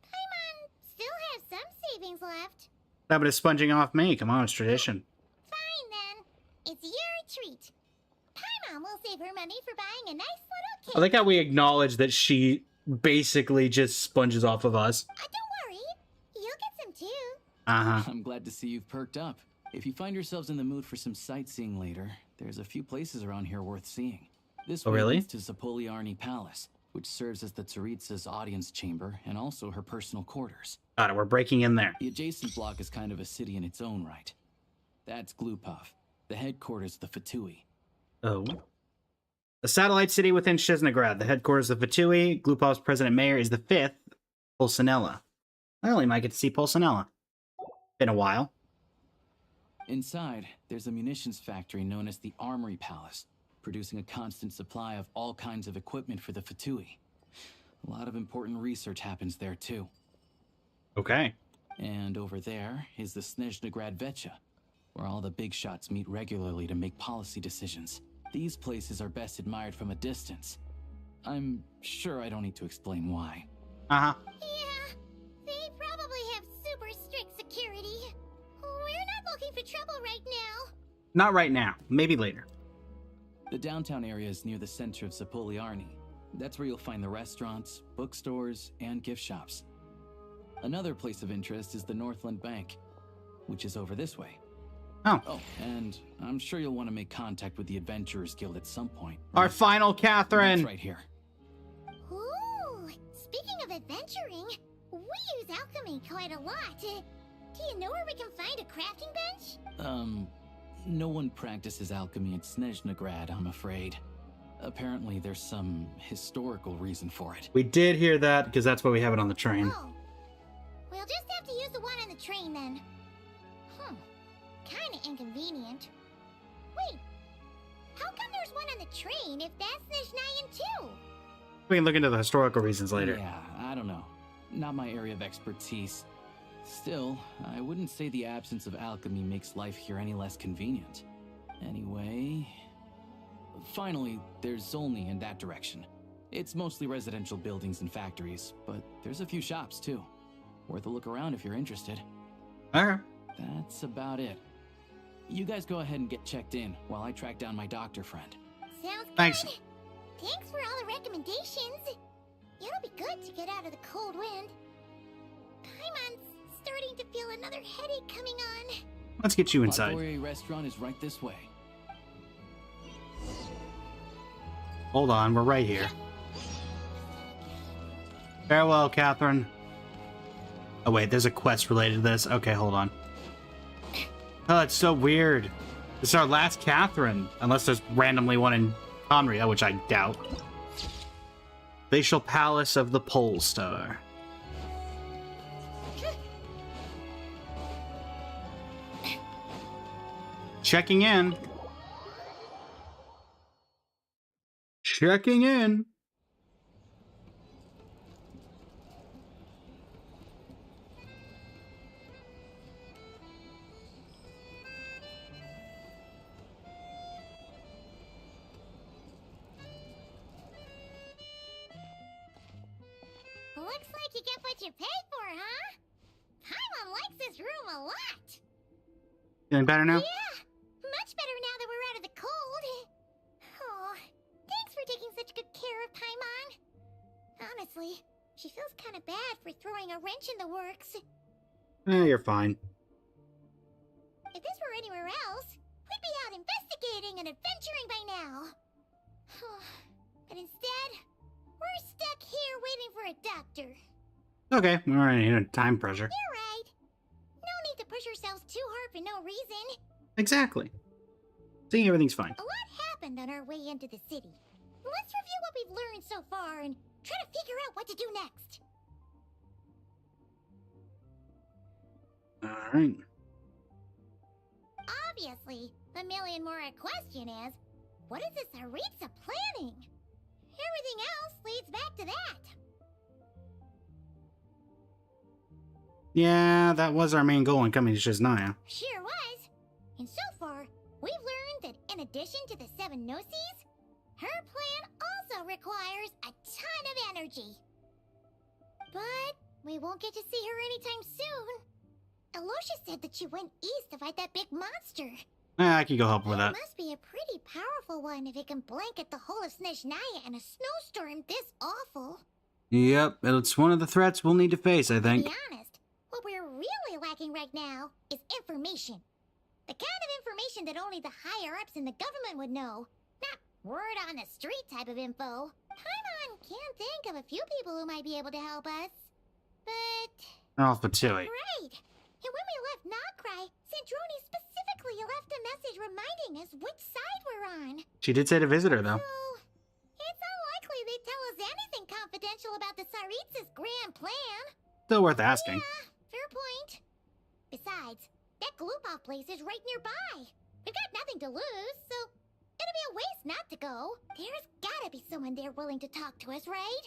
Paimon still has some savings left. That but it's sponging off me. Come on, it's tradition. Fine then. It's your treat. Paimon will save her money for buying a nice little cake. I like how we acknowledge that she basically just sponges off of us. Don't worry. You'll get some too. Uh-huh. I'm glad to see you've perked up. If you find yourselves in the mood for some sightseeing later, there's a few places around here worth seeing. This way really? leads to Zapoliarny Palace, which serves as the Tsaritsa's audience chamber and also her personal quarters. Got it, we're breaking in there. The adjacent block is kind of a city in its own right. That's Glupov, the headquarters of the Fatui. Oh. The satellite city within SNEZHNAYA, the headquarters of Fatui. Glupov's president-mayor is the 5th, Pulcinella. I only might get to see Pulcinella. Been a while. Inside, there's a munitions factory known as the Armory Palace, producing a constant supply of all kinds of equipment for the Fatui. A lot of important research happens there, too. Okay. And over there is the SNEZHNAYA Vecha, where all the big shots meet regularly to make policy decisions. These places are best admired from a distance. I'm sure I don't need to explain why. Uh-huh. Yeah, they probably have super strict security. We're not looking for trouble right now. Not right now. Maybe later. The downtown area is near the center of Zapoliarny. That's where you'll find the restaurants, bookstores, and gift shops. Another place of interest is the Northland Bank, which is over this way. Oh, and I'm sure you'll want to make contact with the Adventurers Guild at some point. Our final Catherine! That's right here. Ooh, speaking of adventuring, we use alchemy quite a lot. Do you know where we can find a crafting bench? No one practices alchemy at SNEZHNAYA, I'm afraid. Apparently there's some historical reason for it. We did hear that, because that's why we have it on the train. Oh. We'll just have to use the one on the train then. Kinda inconvenient. Wait, how come there's one on the train if that's SNEZHNAYA too? We can look into the historical reasons later. Yeah, I don't know. Not my area of expertise. Still, I wouldn't say the absence of alchemy makes life here any less convenient. Anyway... Finally, there's Zolny in that direction. It's mostly residential buildings and factories, but there's a few shops too. Worth a look around if you're interested. Alright. That's about it. You guys go ahead and get checked in while I track down my doctor friend. Sounds good. Thanks. Thanks for all the recommendations. It'll be good to get out of the cold wind. Paimon's starting to feel another headache coming on. Let's get you inside. Our restaurant is right this way. Hold on, we're right here. Farewell, Catherine. Oh wait, there's a quest related to this. Okay, hold on. Oh, it's so weird. This is our last Catherine. Unless there's randomly one in Conria, which I doubt. Glacial Palace of the Pole Star. Checking in. Checking in. Looks like you get what you pay for, huh? Paimon likes this room a lot. Feeling better now? Yeah, much better now that we're out of the cold. Oh, thanks for taking such good care of Paimon. Honestly, she feels kind of bad for throwing a wrench in the works. You're fine. If this were anywhere else, we'd be out investigating and adventuring by now. But instead, we're stuck here waiting for a doctor. Okay, we're in time pressure. You're right. No need to push ourselves too hard for no reason. Exactly. Seeing everything's fine. A lot happened on our way into the city. Let's review what we've learned so far and try to figure out what to do next. Alright. Obviously, the million more question is, what is this Aritza planning? Everything else leads back to that. Yeah, that was our main goal in coming to SNEZHNAYA. Sure was. And so far, we've learned that in addition to the 7 Gnosis, her plan also requires a ton of energy. But we won't get to see her anytime soon. Aloysia said that she went east to fight that big monster. I can go help with that. It must be a pretty powerful one if it can blanket the whole of SNEZHNAYA in a snowstorm this awful. Yep, it's one of the threats we'll need to face, I think. To be honest, what we're really lacking right now is information. The kind of information that only the higher-ups in the government would know. Not word on the street type of info. Paimon can think of a few people who might be able to help us. But... Alpha Tui. Right. And when we left Nagrai, Sandrone specifically left a message reminding us which side we're on. She did say to visit her, though. So, it's unlikely they'd tell us anything confidential about the Tsaritsa's grand plan. Still worth asking. Yeah, fair point. Besides, that Glupov place is right nearby. We've got nothing to lose, so it'd be a waste not to go. There's gotta be someone there willing to talk to us, right?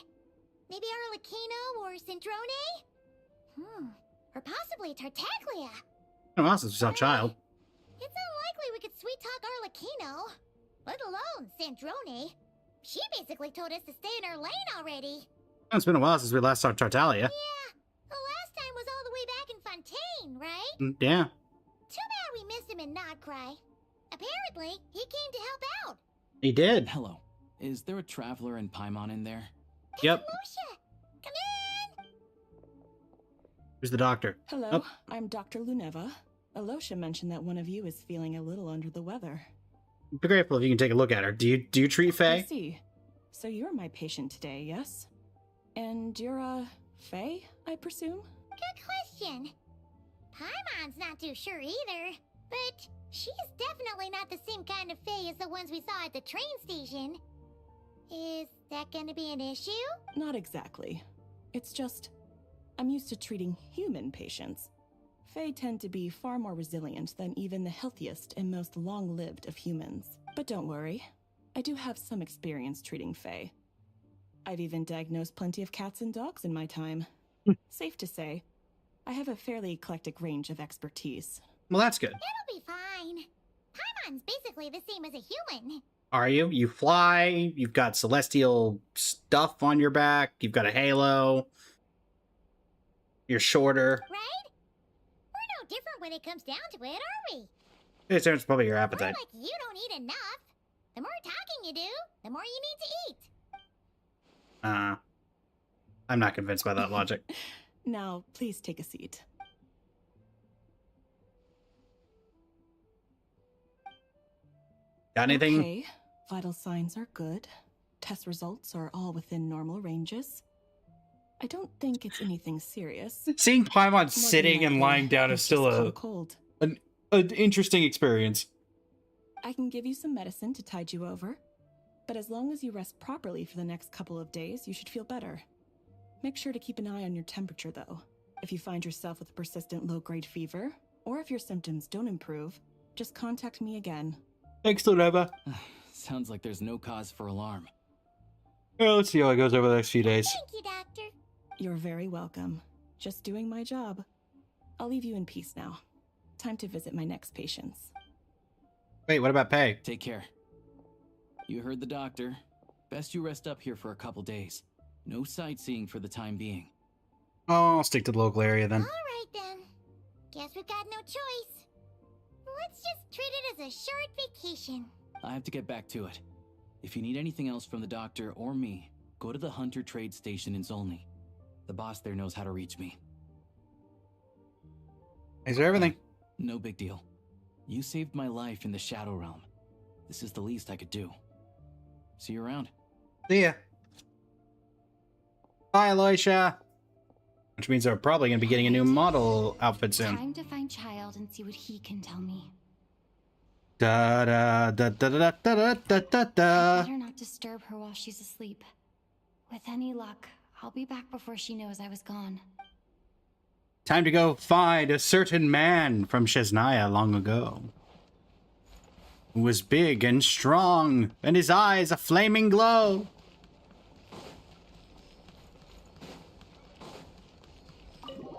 Maybe Arlecchino or Sandrone? Or possibly Tartaglia. Oh, awesome, she's our child. It's unlikely we could sweet-talk Arlecchino, let alone Sandrone. She basically told us to stay in her lane already. It's been a while since we last saw Tartaglia. Yeah, the last time was all the way back in Fontaine, right? Yeah. Too bad we missed him in Nodcry. Apparently, he came to help out. He did. Hello. Is there a traveler and Paimon in there? Yep. Aloysia, come in! Who's the doctor? Hello, Oh. I'm Dr. Luneva. Aloysia mentioned that one of you is feeling a little under the weather. Be grateful if you can take a look at her. Do you treat I Faye? see. So you're my patient today, yes? And you're, Faye, I presume? Good question. Paimon's not too sure either, but she's definitely not the same kind of Fae as the ones we saw at the train station. Is that gonna be an issue? Not exactly. It's just, I'm used to treating human patients. Fae tend to be far more resilient than even the healthiest and most long-lived of humans. But don't worry, I do have some experience treating Fae. I've even diagnosed plenty of cats and dogs in my time. Safe to say, I have a fairly eclectic range of expertise. Well, that's good. It'll be fine. Paimon's basically the same as a human. Are you? You fly, you've got celestial stuff on your back, you've got a halo, you're shorter. Right? We're no different when it comes down to it, are we? It's probably your More appetite. like you don't eat enough. The more talking you do, the more you need to eat. I'm not convinced by that logic. Now, please take a seat. Got anything? Okay, vital signs are good. Test results are all within normal ranges. I don't think it's anything serious. Seeing Paimon More than sitting and likely, lying down is it's still just a cold cold. an interesting experience. I can give you some medicine to tide you over, but as long as you rest properly for the next couple of days, you should feel better. Make sure to keep an eye on your temperature, though. If you find yourself with persistent low-grade fever, or if your symptoms don't improve, just contact me again. Thanks, Luneva. Sounds like there's no cause for alarm. Well, let's see how it goes over the next few days. Thank you, Doctor. You're very welcome. Just doing my job. I'll leave you in peace now. Time to visit my next patients. Wait, what about Pay? Take care. You heard the doctor. Best you rest up here for a couple days. No sightseeing for the time being. Oh, I'll stick to the local area then. Alright then. Guess we've got no choice. Let's just treat it as a short vacation. I have to get back to it. If you need anything else from the doctor or me, go to the Hunter Trade Station in Zolny. The boss there knows how to reach me. Is there everything? No big deal. You saved my life in the Shadow Realm. This is the least I could do. See you around. See ya. Bye, Aloysia. Which means they're probably going to be getting a new model outfit soon. Time to find Child and see what he can tell me. Da da da da da da da da da. Better not disturb her while she's asleep. With any luck, I'll be back before she knows I was gone. Time to go find a certain man from SNEZHNAYA long ago, who was big and strong, and his eyes a flaming glow.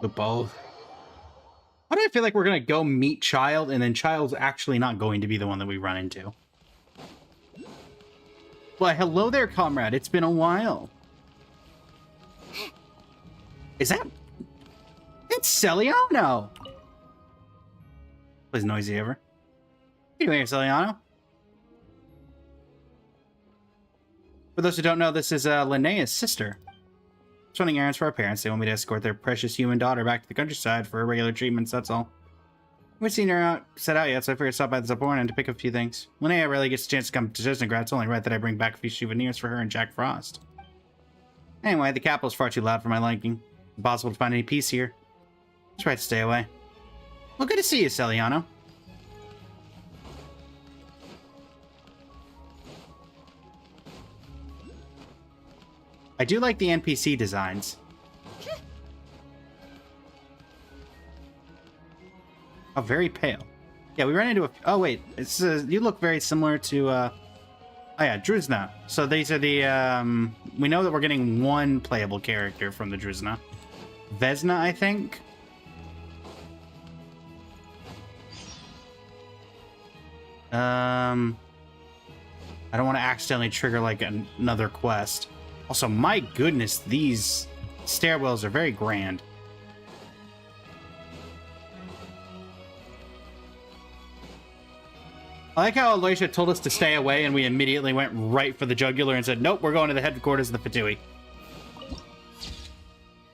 Football. Why do I feel like we're gonna go meet Child, and then Child's actually not going to be the one that we run into? Well, hello there, comrade. It's been a while. Is that... It's Celiano! Was noisy ever. What are you doing here, Celiano? For those who don't know, this is Linnea's sister. Just running errands for our parents. They want me to escort their precious human daughter back to the countryside for regular treatments, that's all. We haven't seen her set out yet, so I figured I'd stop by the Zaborn to pick up a few things. Linnea rarely gets a chance to come to SNEZHNAYA. It's only right that I bring back a few souvenirs for her and Jack Frost. Anyway, the capital's far too loud for my liking. Impossible to find any peace here. It's right to stay away. Well, good to see you, Celiano. I do like the NPC designs. Oh, very pale. Yeah, we ran into a... Oh, wait. It's, you look very similar to... Oh, yeah, Druzna. So these are the... We know that we're getting one playable character from the Druzna. Vesna, I think? I don't want to accidentally trigger, like, another quest. Also, my goodness, these stairwells are very grand. I like how Alicia told us to stay away, and we immediately went right for the jugular and said, nope, we're going to the headquarters of the Fatui.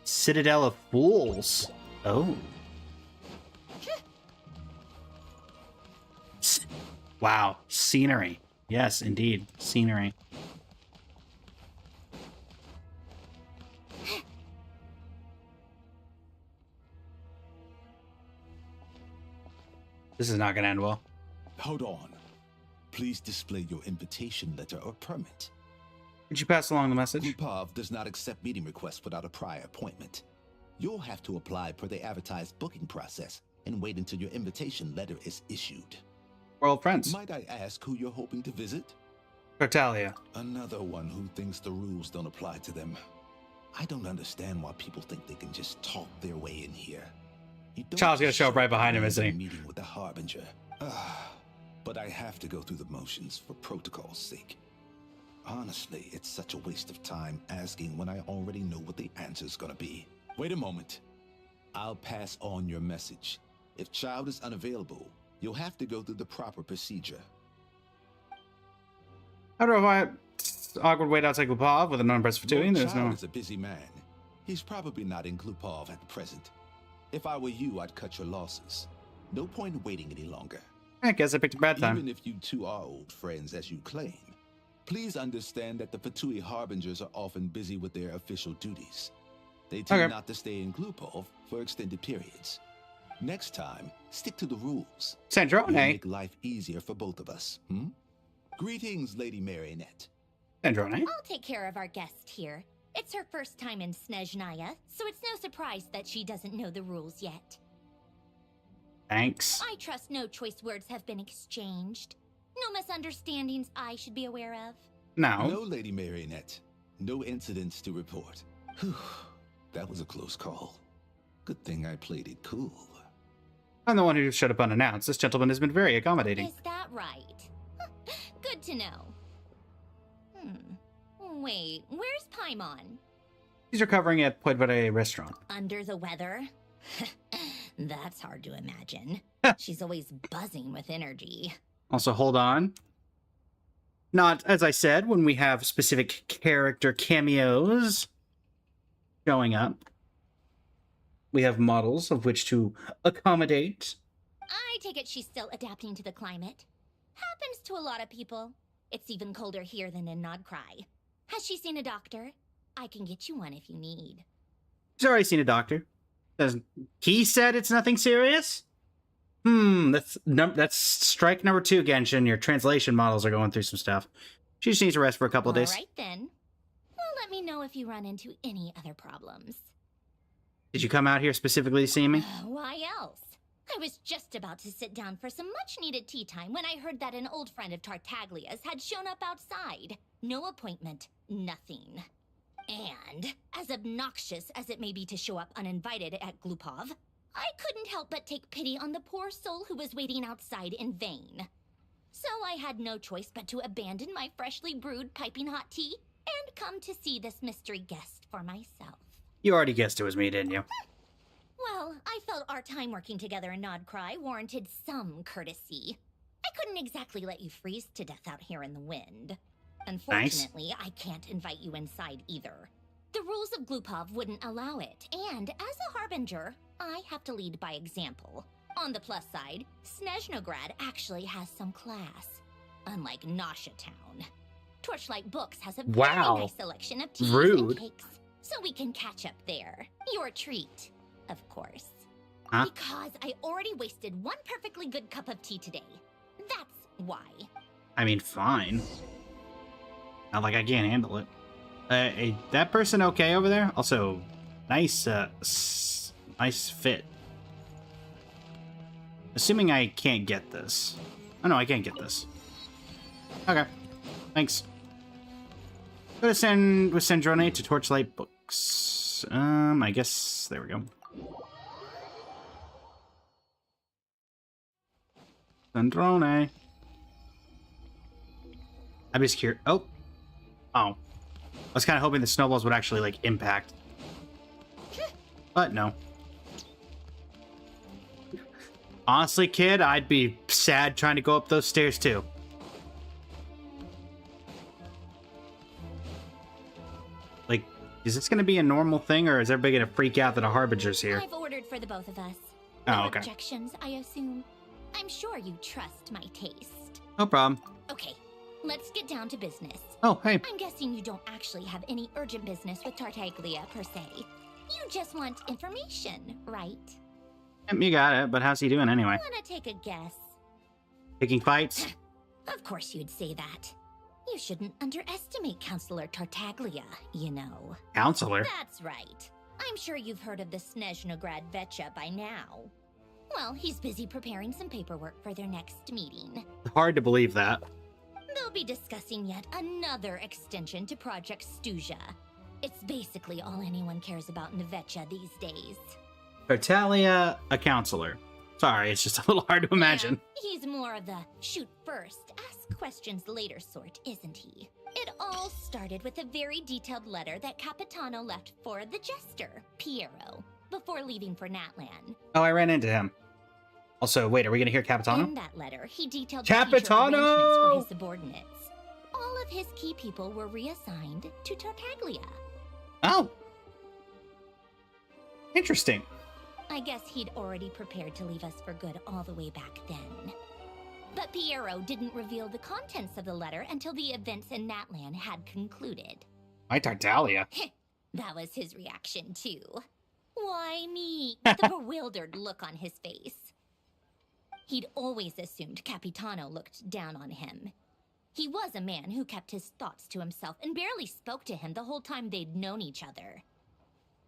Citadel of Fools. Oh. Wow. Scenery. Yes, indeed. Scenery. This is not going to end well. Hold on. Please display your invitation letter or permit. Could you pass along the message? Glupov does not accept meeting requests without a prior appointment. You'll have to apply per the advertised booking process and wait until your invitation letter is issued. We're old friends. Might I ask who you're hoping to visit? Tartaglia. Another one who thinks the rules don't apply to them. I don't understand why people think they can just talk their way in here. Child's gonna show up right behind him, isn't he? Meeting with the Harbinger. But I have to go through the motions for protocol's sake. Honestly, it's such a waste of time asking when I already know what the answer's gonna be. Wait a moment. I'll pass on your message. If Child is unavailable, you'll have to go through the proper procedure. How do I... Awkward wait outside Glupov with an unimpressed Fatui. There's no... Child is a busy man. He's probably not in Glupov at the present. If I were you, I'd cut your losses. No point in waiting any longer. I guess I picked a bad time. Even if you two are old friends as you claim, please understand that the Fatui Harbingers are often busy with their official duties. They tend not to stay in Glupov for extended periods. Next time, stick to the rules. Sandrone. Make life easier for both of us. Greetings, Lady Marionette. Sandrone. I'll take care of our guest here. It's her first time in SNEZHNAYA, so it's no surprise that she doesn't know the rules yet. Thanks. I trust no choice words have been exchanged. No misunderstandings I should be aware of. No. No, Lady Marionette. No incidents to report. Whew. That was a close call. Good thing I played it cool. I'm the one who showed up unannounced. This gentleman has been very accommodating. Is that right? Good to know. Wait, where's Paimon? He's recovering at Poitvare restaurant. Under the weather? That's hard to imagine. She's always buzzing with energy. Also, hold on. Not, as I said, when we have specific character cameos showing up. We have models of which to accommodate. I take it she's still adapting to the climate. Happens to a lot of people. It's even colder here than in Nodcry. Has she seen a doctor? I can get you one if you need. She's already seen a doctor. He said it's nothing serious? That's strike number 2, Genshin. Your translation models are going through some stuff. She just needs to rest for a couple of days. All right, then. Well, let me know if you run into any other problems. Did you come out here specifically to see me? Why else? I was just about to sit down for some much-needed tea time when I heard that an old friend of Tartaglia's had shown up outside. No appointment, nothing. And, as obnoxious as it may be to show up uninvited at Glupov, I couldn't help but take pity on the poor soul who was waiting outside in vain. So I had no choice but to abandon my freshly brewed piping hot tea and come to see this mystery guest for myself. You already guessed it was me, didn't you? Well, I felt our time working together in Nodcry warranted some courtesy. I couldn't exactly let you freeze to death out here in the wind. Unfortunately, I can't invite you inside either. The rules of Glupov wouldn't allow it, and as a harbinger, I have to lead by example. On the plus side, SNEZHNAYA actually has some class, unlike Nasha Town. Torchlight Books has a very nice selection of teas and cakes, so we can catch up there. Your treat, of course. Huh? Because I already wasted one perfectly good cup of tea today. That's why. I mean, fine. Not like I can't handle it. That person okay over there? Also, nice, nice fit. Assuming I can't get this. Oh no, I can't get this. Okay, thanks. Go to SNEZHNAYA to Torchlight Books. I guess, there we go. SNEZHNAYA. I'm just curious. Oh. I was kind of hoping the snowballs would actually, like, impact. But no. Honestly, kid, I'd be sad trying to go up those stairs, too. Like, is this going to be a normal thing, or is everybody going to freak out that a harbinger's here? I've ordered for the both of us. Oh, No okay. objections, I assume. I'm sure you trust my taste. No problem. Okay, let's get down to business. Oh, hey. I'm guessing you don't actually have any urgent business with Tartaglia, per se. You just want information, right? Yep, you got it, but how's he doing anyway? Wanna take a guess? Picking fights? Of course you'd say that. You shouldn't underestimate Counselor Tartaglia, you know. Counselor? That's right. I'm sure you've heard of the SNEZHNAYA Vetcha by now. Well, he's busy preparing some paperwork for their next meeting. Hard to believe that. They'll be discussing yet another extension to Project Stuja. It's basically all anyone cares about in Vetcha these days. Tartaglia, a counselor. Sorry, it's just a little hard to imagine. Yeah, he's more of the shoot first, ask questions later sort, isn't he? It all started with a very detailed letter that Capitano left for the jester, Piero, before leaving for Natlan. Oh, I ran into him. Also, wait, are we gonna hear Capitano? In that letter, he detailed Capitano! the future arrangements for his subordinates. All of his key people were reassigned to Tartaglia. Oh. Interesting. I guess he'd already prepared to leave us for good all the way back then. But Piero didn't reveal the contents of the letter until the events in Natlan had concluded. Why Tartaglia? That was his reaction, too. Why me? The bewildered look on his face. He'd always assumed Capitano looked down on him. He was a man who kept his thoughts to himself and barely spoke to him the whole time they'd known each other.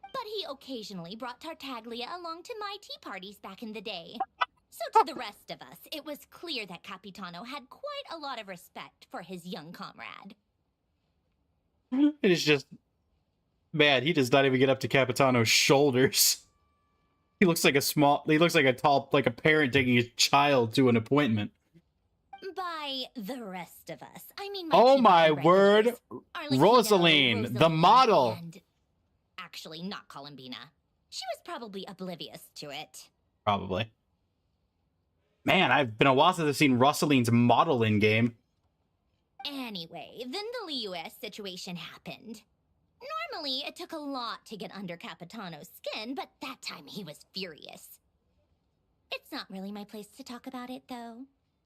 But he occasionally brought Tartaglia along to my tea parties back in the day. So to the rest of us, it was clear that Capitano had quite a lot of respect for his young comrade. It is just... Man, he does not even get up to Capitano's shoulders. He looks like a tall, like a parent taking his child to an appointment. By the rest of us, I mean Oh my word! Rosaline, the model! And actually, not Columbina. She was probably oblivious to it. Probably. Man, I've been a while since I've seen Rosaline's model in game. Anyway, then the Liu-S situation happened. Normally, it took a lot to get under Capitano's skin, but that time he was furious. It's not really my place to talk about it, though.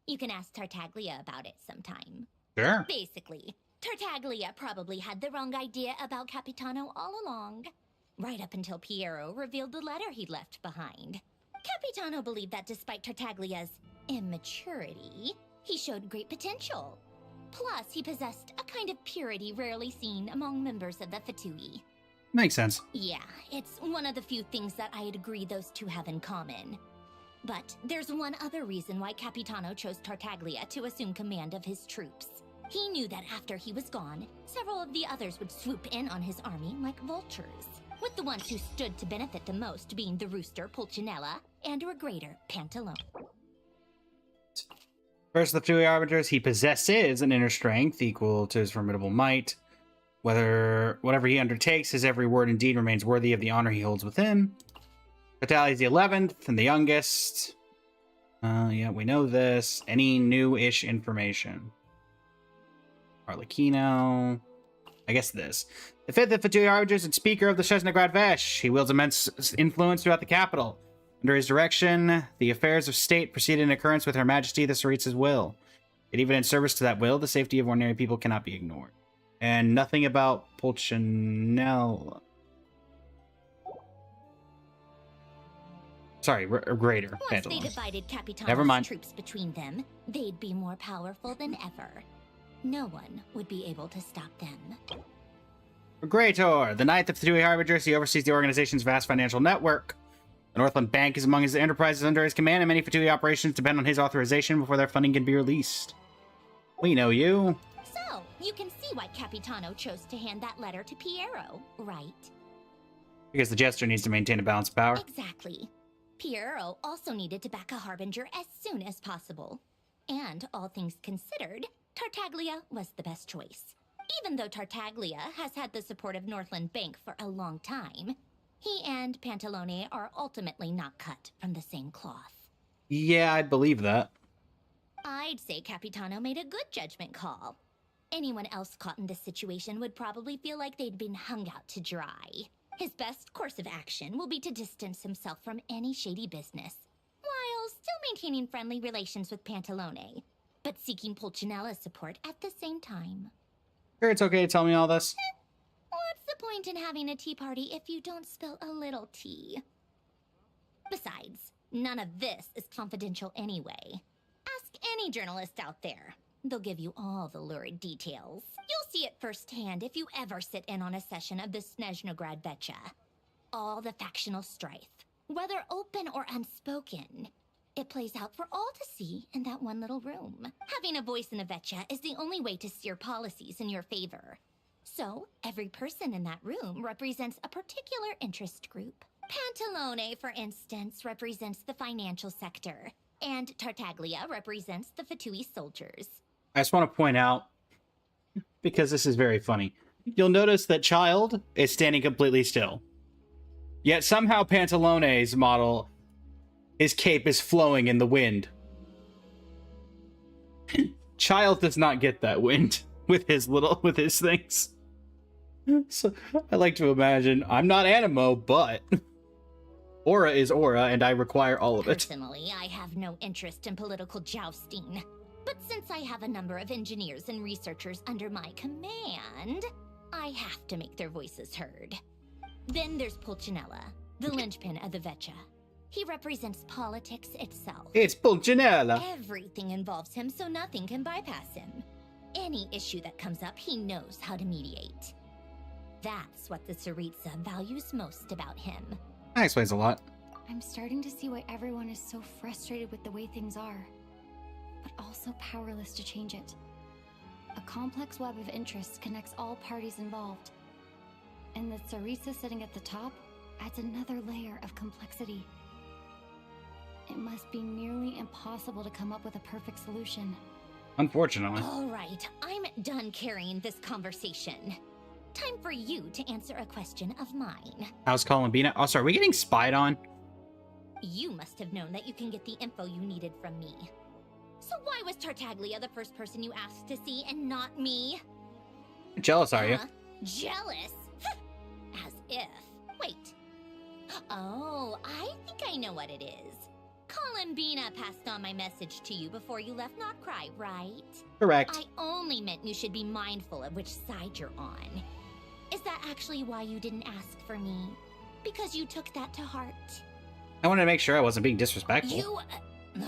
You can ask Tartaglia about it sometime. Sure. Basically, Tartaglia probably had the wrong idea about Capitano all along. Right up until Piero revealed the letter he'd left behind. Capitano believed that despite Tartaglia's immaturity, he showed great potential. Plus, he possessed a kind of purity rarely seen among members of the Fatui. Makes sense. Yeah, it's one of the few things that I'd agree those two have in common. But there's one other reason why Capitano chose Tartaglia to assume command of his troops. He knew that after he was gone, several of the others would swoop in on his army like vultures, with the ones who stood to benefit the most being the rooster Pulcinella and her greater Pantalone. First of the Fatui Arbiters, he possesses an inner strength equal to his formidable might. Whatever he undertakes, his every word and deed remains worthy of the honor he holds within. Vitaly is the 11th and the youngest. Yeah, we know this. Any new-ish information? Arlecchino. I guess this. The 5th of Fatui Arbiters and Speaker of the SNEZHNAYA Vesh. He wields immense influence throughout the capital. Under his direction, the affairs of state proceed in accordance with Her Majesty the Tsaritsa's will. Yet even in service to that will, the safety of ordinary people cannot be ignored. And nothing about Pulcinella. Sorry, greater. Once they divided Never mind. Capitano's troops between them, they'd be more powerful than ever. No one would be able to stop them. Greator, the 9th of Fatui Harbingers, he oversees the organization's vast financial network. The Northland Bank is among his enterprises under his command, and many Fatui operations depend on his authorization before their funding can be released. We know you. So, you can see why Capitano chose to hand that letter to Piero, right? Because the Jester needs to maintain a balanced power. Exactly. Piero also needed to back a Harbinger as soon as possible. And, all things considered, Tartaglia was the best choice. Even though Tartaglia has had the support of Northland Bank for a long time, he and Pantalone are ultimately not cut from the same cloth. Yeah, I'd believe that. I'd say Capitano made a good judgment call. Anyone else caught in this situation would probably feel like they'd been hung out to dry. His best course of action will be to distance himself from any shady business, while still maintaining friendly relations with Pantalone, but seeking Pulcinella's support at the same time. Sure, it's okay to tell me all this. What's the point in having a tea party if you don't spill a little tea? Besides, none of this is confidential anyway. Ask any journalist out there. They'll give you all the lurid details. You'll see it firsthand if you ever sit in on a session of the SNEZHNAYA Vecha. All the factional strife, whether open or unspoken, it plays out for all to see in that one little room. Having a voice in a Vecha is the only way to steer policies in your favor. So, every person in that room represents a particular interest group. Pantalone, for instance, represents the financial sector, and Tartaglia represents the Fatui soldiers. I just want to point out, because this is very funny, you'll notice that Child is standing completely still. Yet somehow Pantalone's model, his cape is flowing in the wind. Child does not get that wind with his things. So I like to imagine, I'm not Animo, but Aura is Aura, and I require all of it. Personally, I have no interest in political jousting. But since I have a number of engineers and researchers under my command, I have to make their voices heard. Then there's Pulcinella, the linchpin of the Vecha. He represents politics itself. It's Pulcinella. Everything involves him, so nothing can bypass him. Any issue that comes up, he knows how to mediate. That's what the Tsaritsa values most about him. That explains a lot. I'm starting to see why everyone is so frustrated with the way things are, but also powerless to change it. A complex web of interests connects all parties involved, and the Tsaritsa sitting at the top adds another layer of complexity. It must be nearly impossible to come up with a perfect solution. Unfortunately. All right, I'm done carrying this conversation. Time for you to answer a question of mine. How's Columbina? Oh, sorry, are we getting spied on? You must have known that you can get the info you needed from me. So why was Tartaglia the first person you asked to see and not me? Jealous, are you? Jealous? As if. Wait. Oh, I think I know what it is. Columbina passed on my message to you before you left Notcry, right? Correct. I only meant you should be mindful of which side you're on. Is that actually why you didn't ask for me? Because you took that to heart? I wanted to make sure I wasn't being disrespectful. Fair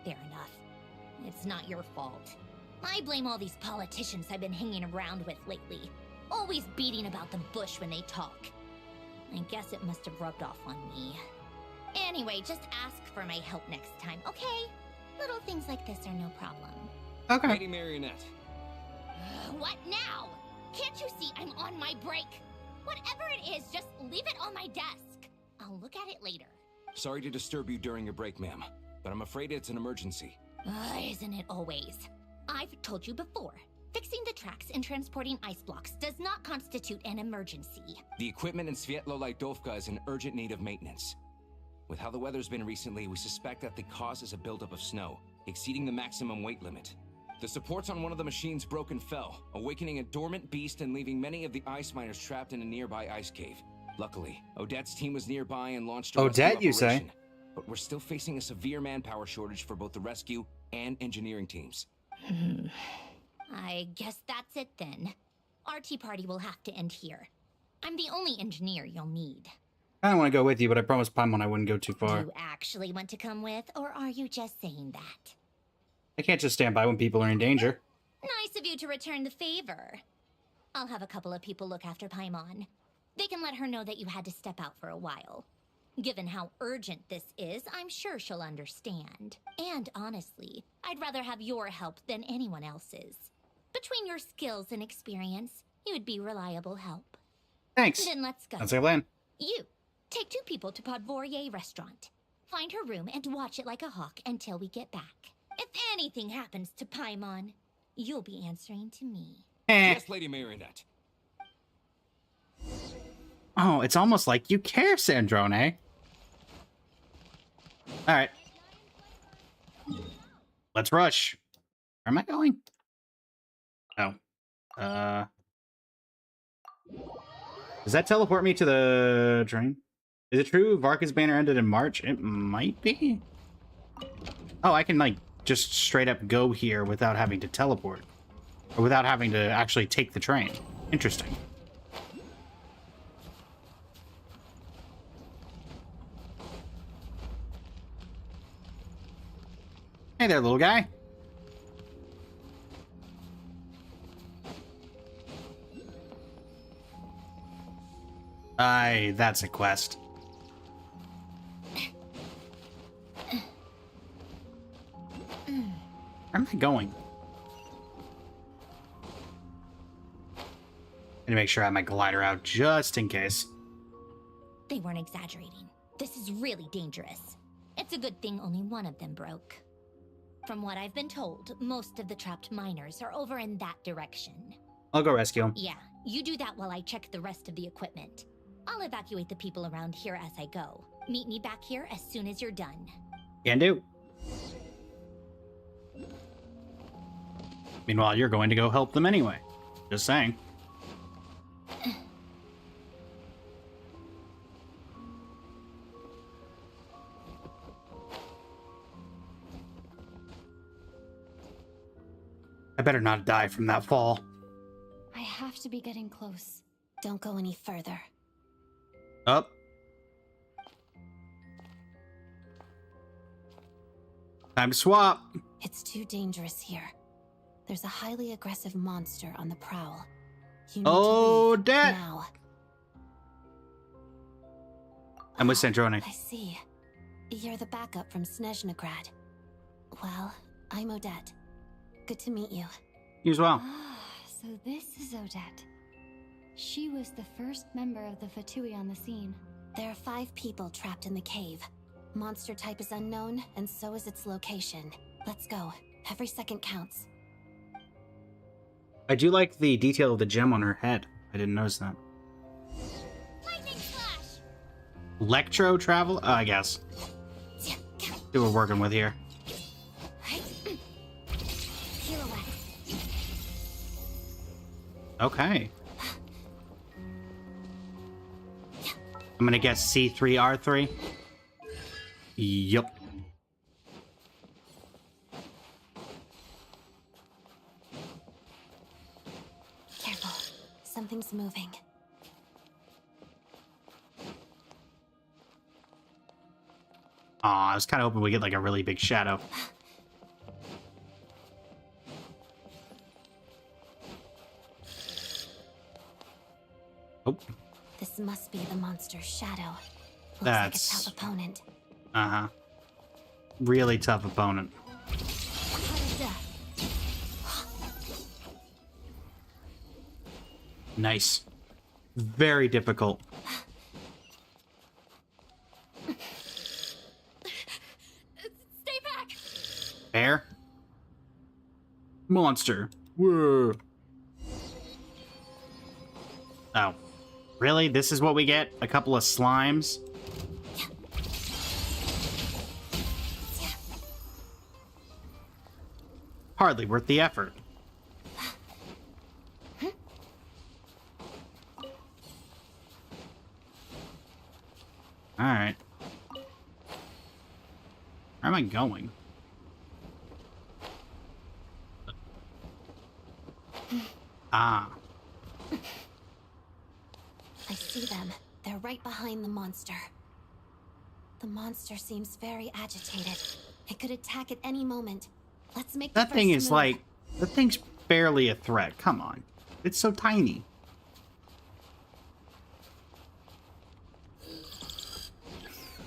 enough. It's not your fault. I blame all these politicians I've been hanging around with lately. Always beating about the bush when they talk. I guess it must have rubbed off on me. Anyway, just ask for my help next time, okay? Little things like this are no problem. Okay. Lady Marionette. What now? Can't you see I'm on my break? Whatever it is, just leave it on my desk. I'll look at it later. Sorry to disturb you during your break, ma'am, but I'm afraid it's an emergency. Isn't it always? I've told you before. Fixing the tracks and transporting ice blocks does not constitute an emergency. The equipment in Svietlolaidovka is in urgent need of maintenance. With how the weather's been recently, we suspect that the cause is a buildup of snow, exceeding the maximum weight limit. The supports on one of the machines broke and fell, awakening a dormant beast and leaving many of the ice miners trapped in a nearby ice cave. Luckily, Odette's team was nearby and launched a Odette, rescue you say? operation. But we're still facing a severe manpower shortage for both the rescue and engineering teams. I guess that's it then. Our tea party will have to end here. I'm the only engineer you'll need. I don't want to go with you, but I promised Paimon I wouldn't go too Do far. you actually want to come with, or are you just saying that? I can't just stand by when people are in danger. Nice of you to return the favor. I'll have a couple of people look after Paimon. They can let her know that you had to step out for a while. Given how urgent this is, I'm sure she'll understand. And honestly, I'd rather have your help than anyone else's. Between your skills and experience, you'd be reliable help. Thanks. Then let's go. That's our plan. You, take 2 people to Podvorye restaurant. Find her room and watch it like a hawk until we get back. If anything happens to Paimon, you'll be answering to me. Yes, Lady Marionette. Oh, it's almost like you care, Sandrone. Alright. Let's rush. Where am I going? Oh. Does that teleport me to the train? Is it true Varka's banner ended in March? It might be. Oh, I can, like, just straight up go here without having to teleport. Or without having to actually take the train. Interesting. Hey there, little guy. Aye, that's a quest. Where am I going? Gonna make sure I have my glider out just in case. They weren't exaggerating. This is really dangerous. It's a good thing only one of them broke. From what I've been told, most of the trapped miners are over in that direction. I'll go rescue him. Yeah, you do that while I check the rest of the equipment. I'll evacuate the people around here as I go. Meet me back here as soon as you're done. Can do. Meanwhile, you're going to go help them anyway. Just saying. I better not die from that fall. I have to be getting close. Don't go any further. Up. Time to swap. It's too dangerous here. There's a highly aggressive monster on the prowl. You need to leave Odette! now. I'm with Sandrone. I see. You're the backup from SNEZHNAYA. Well, I'm Odette. Good to meet you. You as well. Ah, so this is Odette. She was the first member of the Fatui on the scene. There are 5 people trapped in the cave. Monster type is unknown, and so is its location. Let's go. Every second counts. I do like the detail of the gem on her head. I didn't notice that. Lightning flash! Electro travel? I guess. See what we're working with here. Pirouette. Okay. I'm gonna guess C3R3. Yup. Careful. Something's moving. Aw, I was kind of hoping we get like a really big shadow. Oh. This must be the monster's shadow. Looks That's... like a tough opponent. Uh-huh. Really tough opponent. Nice. Very difficult. Stay back! Bear? Monster. Whoa. Oh. Really? This is what we get? A couple of slimes? Hardly worth the effort. Alright. Where am I going? Ah. I see them. They're right behind the monster. The monster seems very agitated. It could attack at any moment. Let's make the That thing first is move. like... That thing's barely a threat. Come on. It's so tiny.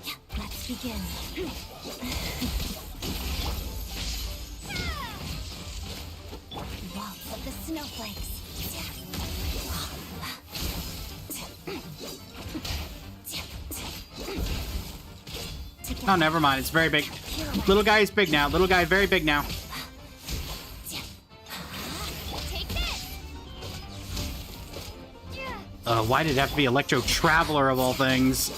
Yeah, let's begin. Waltz of the snowflakes. Oh, never mind. It's very big. Little guy is big now. Little guy very big now. Why did it have to be Electro Traveler of all things?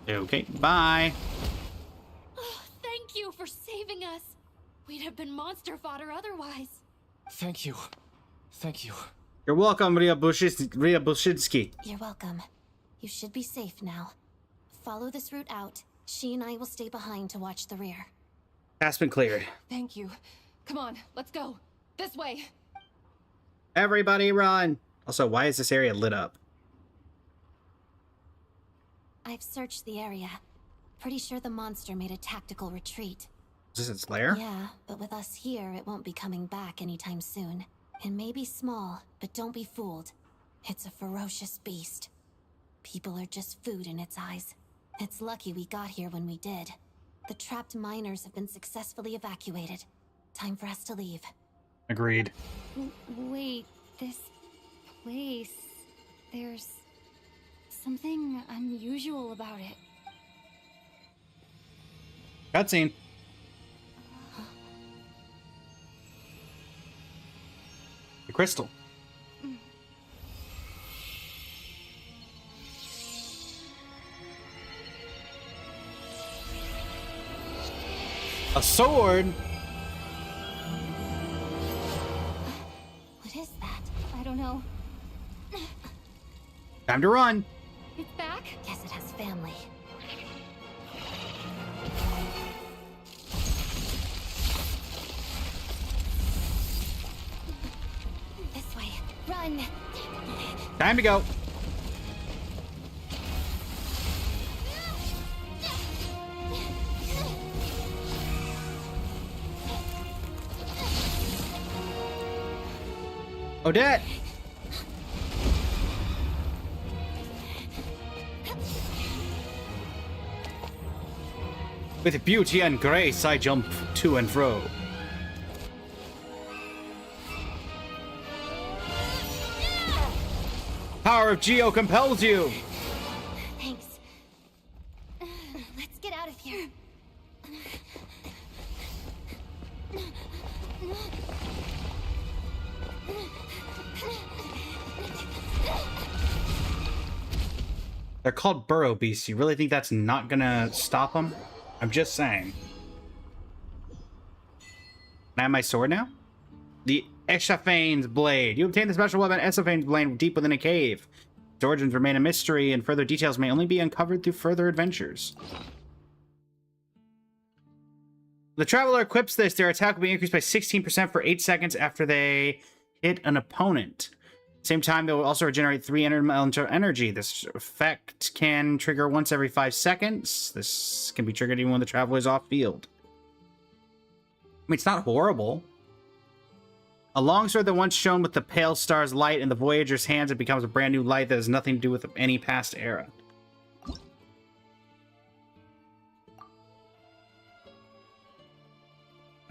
Okay, bye. Oh, thank you for saving us. We'd have been monster fodder otherwise. Thank you. Thank you. You're welcome, Ria Bushinsky. You're welcome. You should be safe now. Follow this route out. She and I will stay behind to watch the rear. That's been cleared. Thank you. Come on, let's go. This way. Everybody run. Also, why is this area lit up? I've searched the area. Pretty sure the monster made a tactical retreat. Is this its lair? Yeah, but with us here, it won't be coming back anytime soon. It may be small, but don't be fooled. It's a ferocious beast. People are just food in its eyes. It's lucky we got here when we did. The trapped miners have been successfully evacuated. Time for us to leave. Agreed. Wait, this place... There's... something unusual about it. Cutscene. The crystal. A sword? What is that? I don't know. Time to run. It's back? Guess it has family. This way. Run! Time to go. Odette! With beauty and grace, I jump to and fro. Power of Geo compels you! Thanks. Let's get out of here. They're called burrow beasts. You really think that's not gonna stop them? I'm just saying. Can I have my sword now? The Eshaphane's Blade. You obtain the special weapon Eshaphane's Blade deep within a cave. Its origins remain a mystery, and further details may only be uncovered through further adventures. The Traveler equips this. Their attack will be increased by 16% for 8 seconds after they hit an opponent. Same time, they will also regenerate 3 elemental energy. This effect can trigger once every 5 seconds. This can be triggered even when the traveler is off field. I mean, it's not horrible. A longsword that once shone with the pale star's light in the Voyager's hands, it becomes a brand new light that has nothing to do with any past era.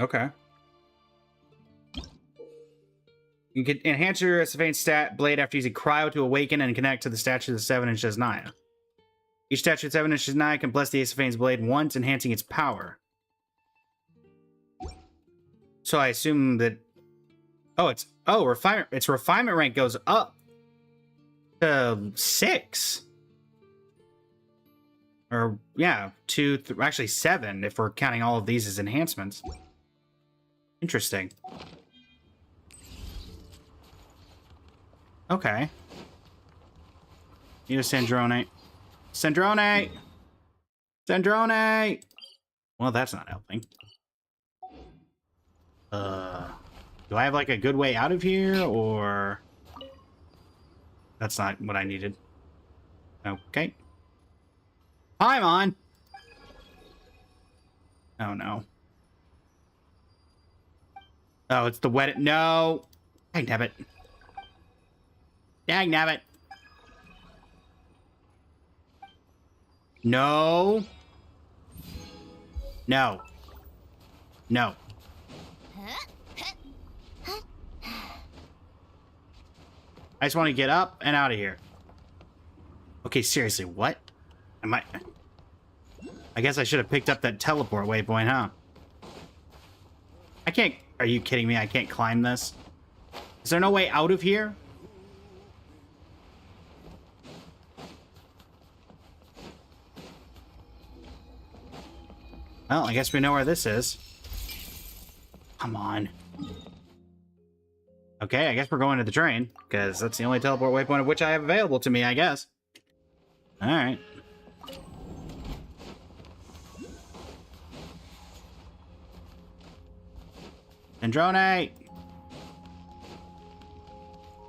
Okay. You can enhance your SFA stat blade after using Cryo to awaken and connect to the statue of 7-inch SNEZHNAYA. Each statue of 7-inch SNEZHNAYA can bless the SFA's blade once, enhancing its power. So I assume that... refinement. Its refinement rank goes up to 6. Or, yeah, actually 7, if we're counting all of these as enhancements. Interesting. Okay. You Sandrone. Sandrone! Sandrone! Well, that's not helping. Do I have, like, a good way out of here, or... That's not what I needed. Okay. Paimon! Oh, no. Oh, it's the wet... No! Dang nabbit. Dang nabbit. No. No. No. I just want to get up and out of here. Okay, seriously, what? I guess I should have picked up that teleport waypoint, huh? I can't... Are you kidding me? I can't climb this? Is there no way out of here? Well, I guess we know where this is. Come on. Okay, I guess we're going to the train, because that's the only teleport waypoint of which I have available to me, I guess. Alright. Androne!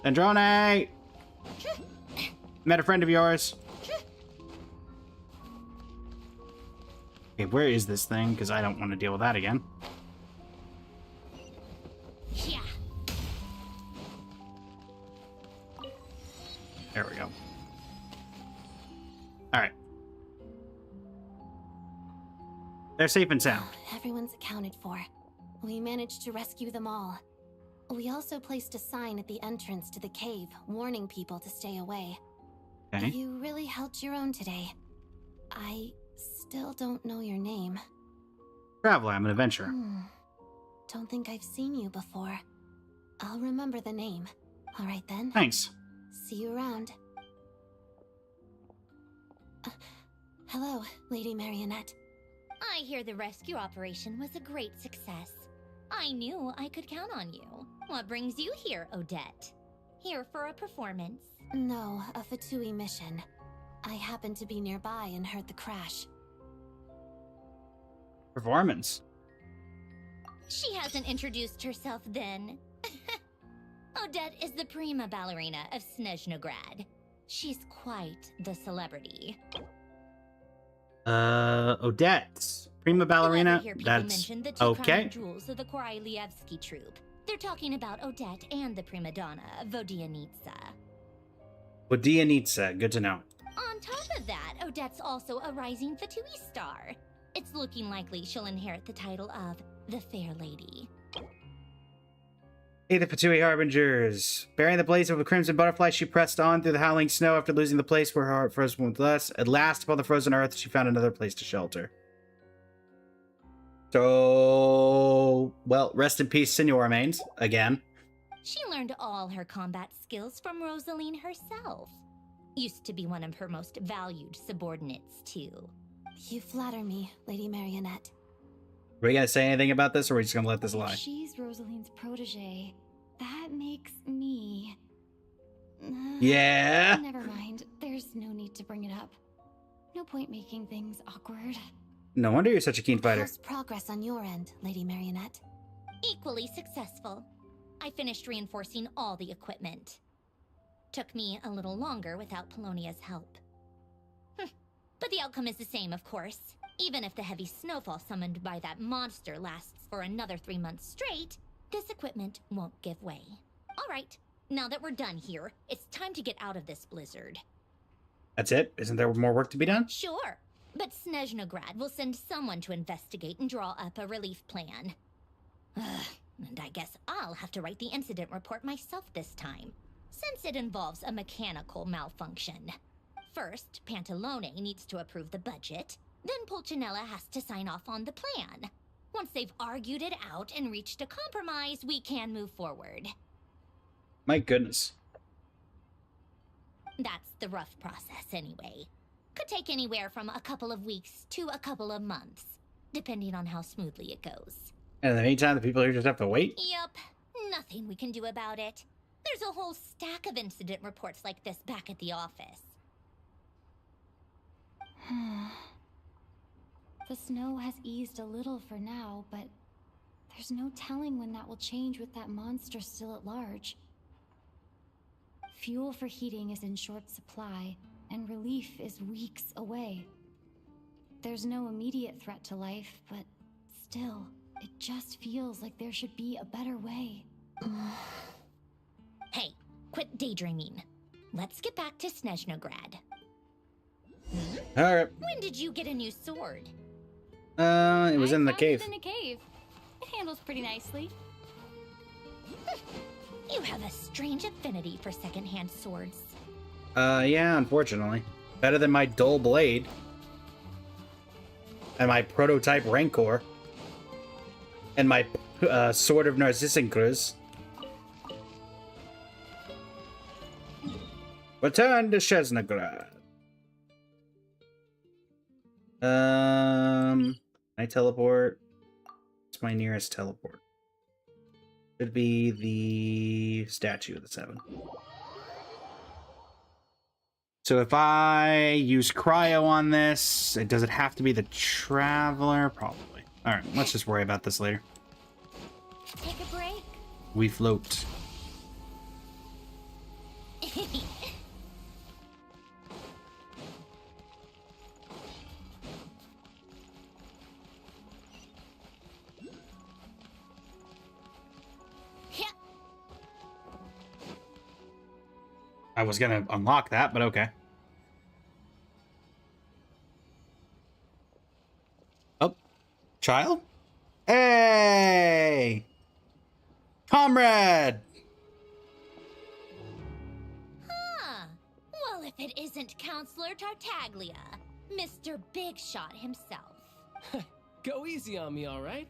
Androne! Met a friend of yours. Okay, where is this thing? Because I don't want to deal with that again. Yeah. There we go. Alright. They're safe and sound. Everyone's accounted for. We managed to rescue them all. We also placed a sign at the entrance to the cave, warning people to stay away. Okay. You really held your own today. I still don't know your name. Traveler, I'm an adventurer. Don't think I've seen you before. I'll remember the name. All right then. Thanks. See you around. Hello, Lady Marionette. I hear the rescue operation was a great success. I knew I could count on you. What brings you here, Odette? Here for a performance? No, a Fatui mission. I happened to be nearby and heard the crash. Performance. She hasn't introduced herself then. Odette is the prima ballerina of SNEZHNAYA. She's quite the celebrity. Odette. Prima ballerina? That's the two okay. crowning jewels of the Korylevsky troupe. They're talking about Odette and the prima donna, Vodianitsa. Vodianitsa, good to know. On top of that, Odette's also a rising Fatui star. It's looking likely she'll inherit the title of the Fair Lady. Hey, the Fatui Harbingers. Bearing the blaze of a crimson butterfly, she pressed on through the howling snow after losing the place where her heart frozen with less. At last, upon the frozen earth, she found another place to shelter. So, well, rest in peace, Senor remains, again. She learned all her combat skills from Rosaline herself. Used to be one of her most valued subordinates, too. You flatter me, Lady Marionette. Are we gonna say anything about this, or are we just gonna let this lie? If she's Rosaline's protege, that makes me... Yeah? Never mind. There's no need to bring it up. No point making things awkward. No wonder you're such a keen fighter. How's progress on your end, Lady Equally successful. I finished reinforcing all the equipment. Took me a little longer without Polonia's help. But the outcome is the same, of course. Even if the heavy snowfall summoned by that monster lasts for another 3 months straight, this equipment won't give way. All right, now that we're done here, it's time to get out of this blizzard. That's it? Isn't there more work to be done? Sure, but SNEZHNAYA will send someone to investigate and draw up a relief plan. And I guess I'll have to write the incident report myself this time, since it involves a mechanical malfunction. First, Pantalone needs to approve the budget, then Pulcinella has to sign off on the plan. Once they've argued it out and reached a compromise, we can move forward. My goodness. That's the rough process anyway. Could take anywhere from a couple of weeks to a couple of months, depending on how smoothly it goes. And in the meantime, the people here just have to wait? Yep, nothing we can do about it. There's a whole stack of incident reports like this back at the office. The snow has eased a little for now, but there's no telling when that will change with that monster still at large. Fuel for heating is in short supply, and relief is weeks away. There's no immediate threat to life, but still, it just feels like there should be a better way. Hey, quit daydreaming. Let's get back to SNEZHNAYA. Alright. When did you get a new sword? It was in the cave. In a cave. It handles pretty nicely. You have a strange affinity for secondhand swords. Yeah, unfortunately. Better than my dull blade. And my prototype Rancor. And my Sword of Narcissus. Return to SNEZHNAYA. I teleport. It's my nearest teleport. Should be the statue of the 7. So if I use cryo on this, does it have to be the traveler? Probably. Alright, let's just worry about this later. Take a break. We float. I was gonna unlock that, but okay. Oh, child? Hey! Comrade! Huh. Well, if it isn't Counselor Tartaglia, Mr. Big Shot himself. Go easy on me, all right?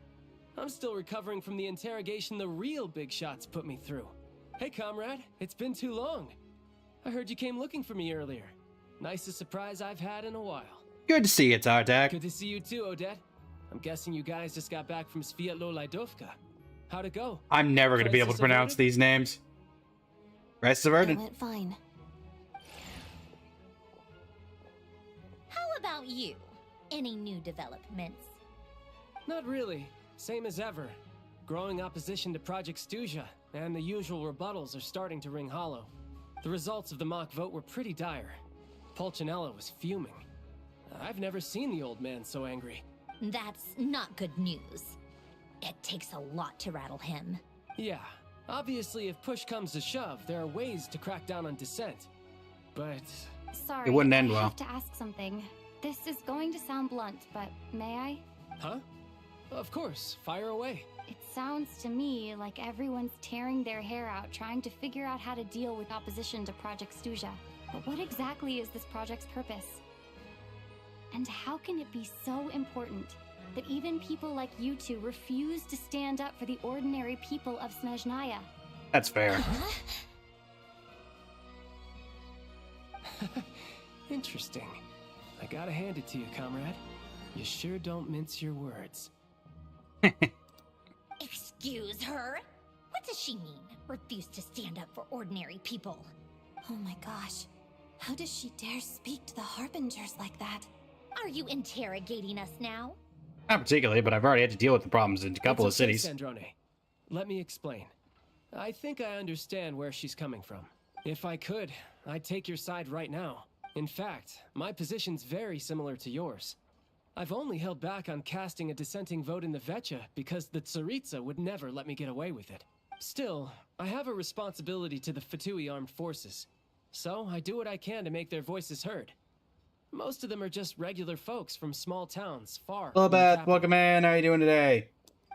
I'm still recovering from the interrogation the real Big Shots put me through. Hey, comrade, it's been too long. I heard you came looking for me earlier. Nicest surprise I've had in a while. Good to see you, Tartak. Good to see you too, Odette. I'm guessing you guys just got back from Sviatlo Lajdovka. How'd it go? I'm never going to be able to pronounce these names. Rest averted. It went fine. How about you? Any new developments? Not really. Same as ever. Growing opposition to Project SNEZHNAYA, and the usual rebuttals are starting to ring hollow. The results of the mock vote were pretty dire. Pulcinella was fuming. I've never seen the old man so angry. That's not good news. It takes a lot to rattle him. Yeah, obviously if push comes to shove, there are ways to crack down on dissent. But... Sorry, it wouldn't end well. I have to ask something. This is going to sound blunt, but may I? Huh? Of course, fire away. It sounds to me like everyone's tearing their hair out trying to figure out how to deal with opposition to Project SNEZHNAYA. But what exactly is this project's purpose? And how can it be so important that even people like you two refuse to stand up for the ordinary people of SNEZHNAYA? That's fair. Interesting. I gotta hand it to you, comrade. You sure don't mince your words. Excuse her? What does she mean? Refuse to stand up for ordinary people? Oh my gosh. How does she dare speak to the Harbingers like that? Are you interrogating us now? Not particularly, but I've already had to deal with the problems in a couple of cities. Sandrone. Let me explain. I think I understand where she's coming from. If I could, I'd take your side right now. In fact, my position's very similar to yours. I've only held back on casting a dissenting vote in the Vetcha because the Tsaritsa would never let me get away with it. Still, I have a responsibility to the Fatui armed forces, so I do what I can to make their voices heard. Most of them are just regular folks from small towns far Hello, from the Beth. capital. Welcome in. How are you doing today?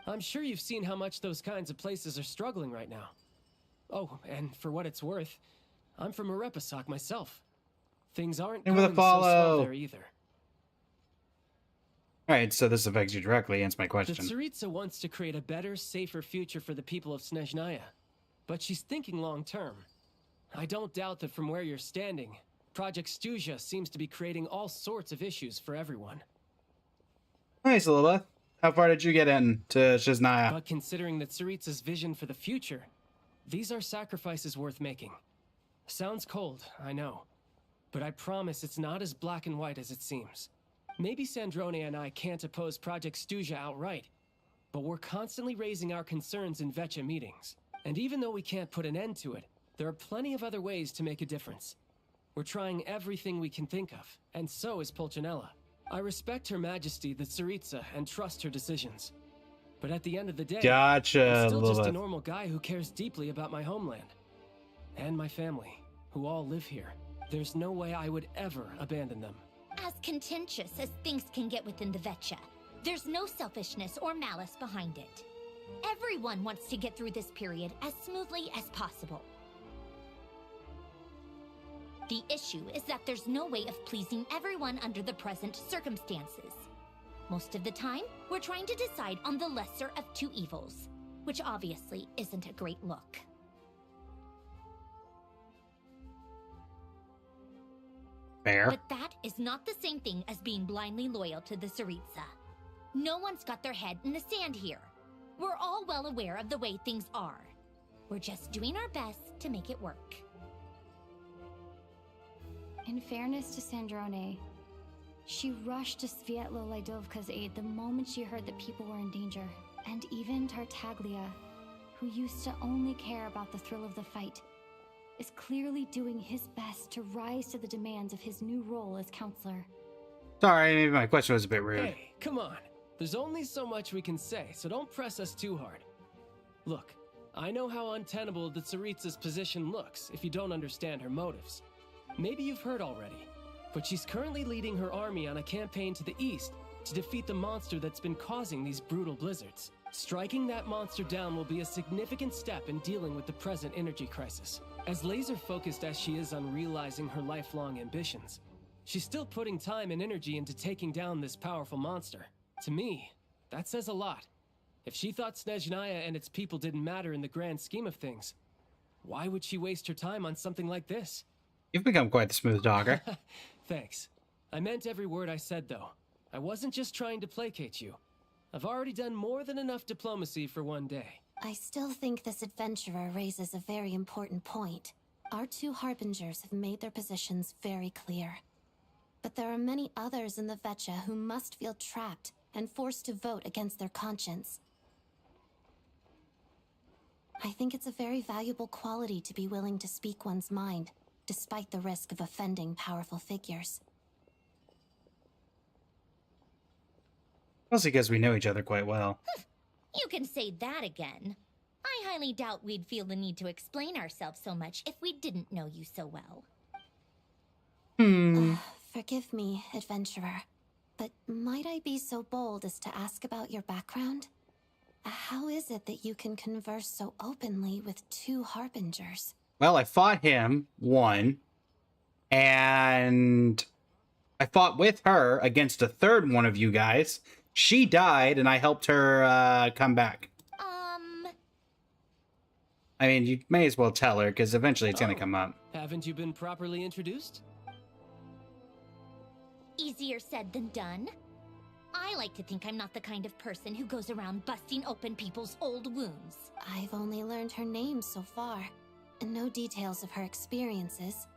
I'm sure you've seen how much those kinds of places are struggling right now. Oh, and for what it's worth, I'm from Arepasak myself. Things aren't Thank you for going the so swell follow. there either. Alright, so this affects you directly. Answer my The question. Tsaritsa wants to create a better, safer future for the people of SNEZHNAYA, but she's thinking long term. I don't doubt that from where you're standing, Project SUBATHON seems to be creating all sorts of issues for everyone. Nice, Lilith. How far did you get into SNEZHNAYA? But considering the Tsaritsa's vision for the future, these are sacrifices worth making. Sounds cold, I know. But I promise it's not as black and white as it seems. Maybe SNEZHNAYA and I can't oppose Project SUBATHON outright, but we're constantly raising our concerns in Vetcha meetings. And even though we can't put an end to it, there are plenty of other ways to make a difference. We're trying everything we can think of, and so is Pulcinella. I respect Her Majesty, the Tsaritsa, and trust her decisions. But at the end of the day, Gotcha, I'm still just a Lilith. normal guy who cares deeply about my homeland. And my family, who all live here. There's no way I would ever abandon them. As contentious as things can get within the Vetcha, there's no selfishness or malice behind it. Everyone wants to get through this period as smoothly as possible. The issue is that there's no way of pleasing everyone under the present circumstances. Most of the time, we're trying to decide on the lesser of two evils, which obviously isn't a great look. Fair. But that is not the same thing as being blindly loyal to the Tsaritsa. No one's got their head in the sand here. We're all well aware of the way things are. We're just doing our best to make it work. In fairness to SNEZHNAYA, she rushed to Svietlo Lydovka's aid the moment she heard that people were in danger. And even Tartaglia, who used to only care about the thrill of the fight, is clearly doing his best to rise to the demands of his new role as counselor. Sorry, maybe my question was a bit rude. Hey, come on. There's only so much we can say, so don't press us too hard. Look, I know how untenable the Tsaritsa's position looks if you don't understand her motives. Maybe you've heard already, but she's currently leading her army on a campaign to the east to defeat the monster that's been causing these brutal blizzards. Striking that monster down will be a significant step in dealing with the present energy crisis. As laser-focused as she is on realizing her lifelong ambitions, she's still putting time and energy into taking down this powerful monster. To me, that says a lot. If she thought SNEZHNAYA and its people didn't matter in the grand scheme of things, why would she waste her time on something like this? You've become quite the smooth talker. Thanks. I meant every word I said, though. I wasn't just trying to placate you. I've already done more than enough diplomacy for one day. I still think this adventurer raises a very important point. Our two harbingers have made their positions very clear. But there are many others in the Vetcha who must feel trapped and forced to vote against their conscience. I think it's a very valuable quality to be willing to speak one's mind, despite the risk of offending powerful figures. Mostly because we know each other quite well. You can say that again. I highly doubt we'd feel the need to explain ourselves so much if we didn't know you so well. Forgive me, adventurer, but might I be so bold as to ask about your background? How is it that you can converse so openly with two harbingers? Well, I fought him, won, and I fought with her against a third one of you guys. She died, and I helped her come back. I mean, you may as well tell her, because eventually it's going to come up. Haven't you been properly introduced? Easier said than done. I like to think I'm not the kind of person who goes around busting open people's old wounds. I've only learned her name so far, and no details of her experiences.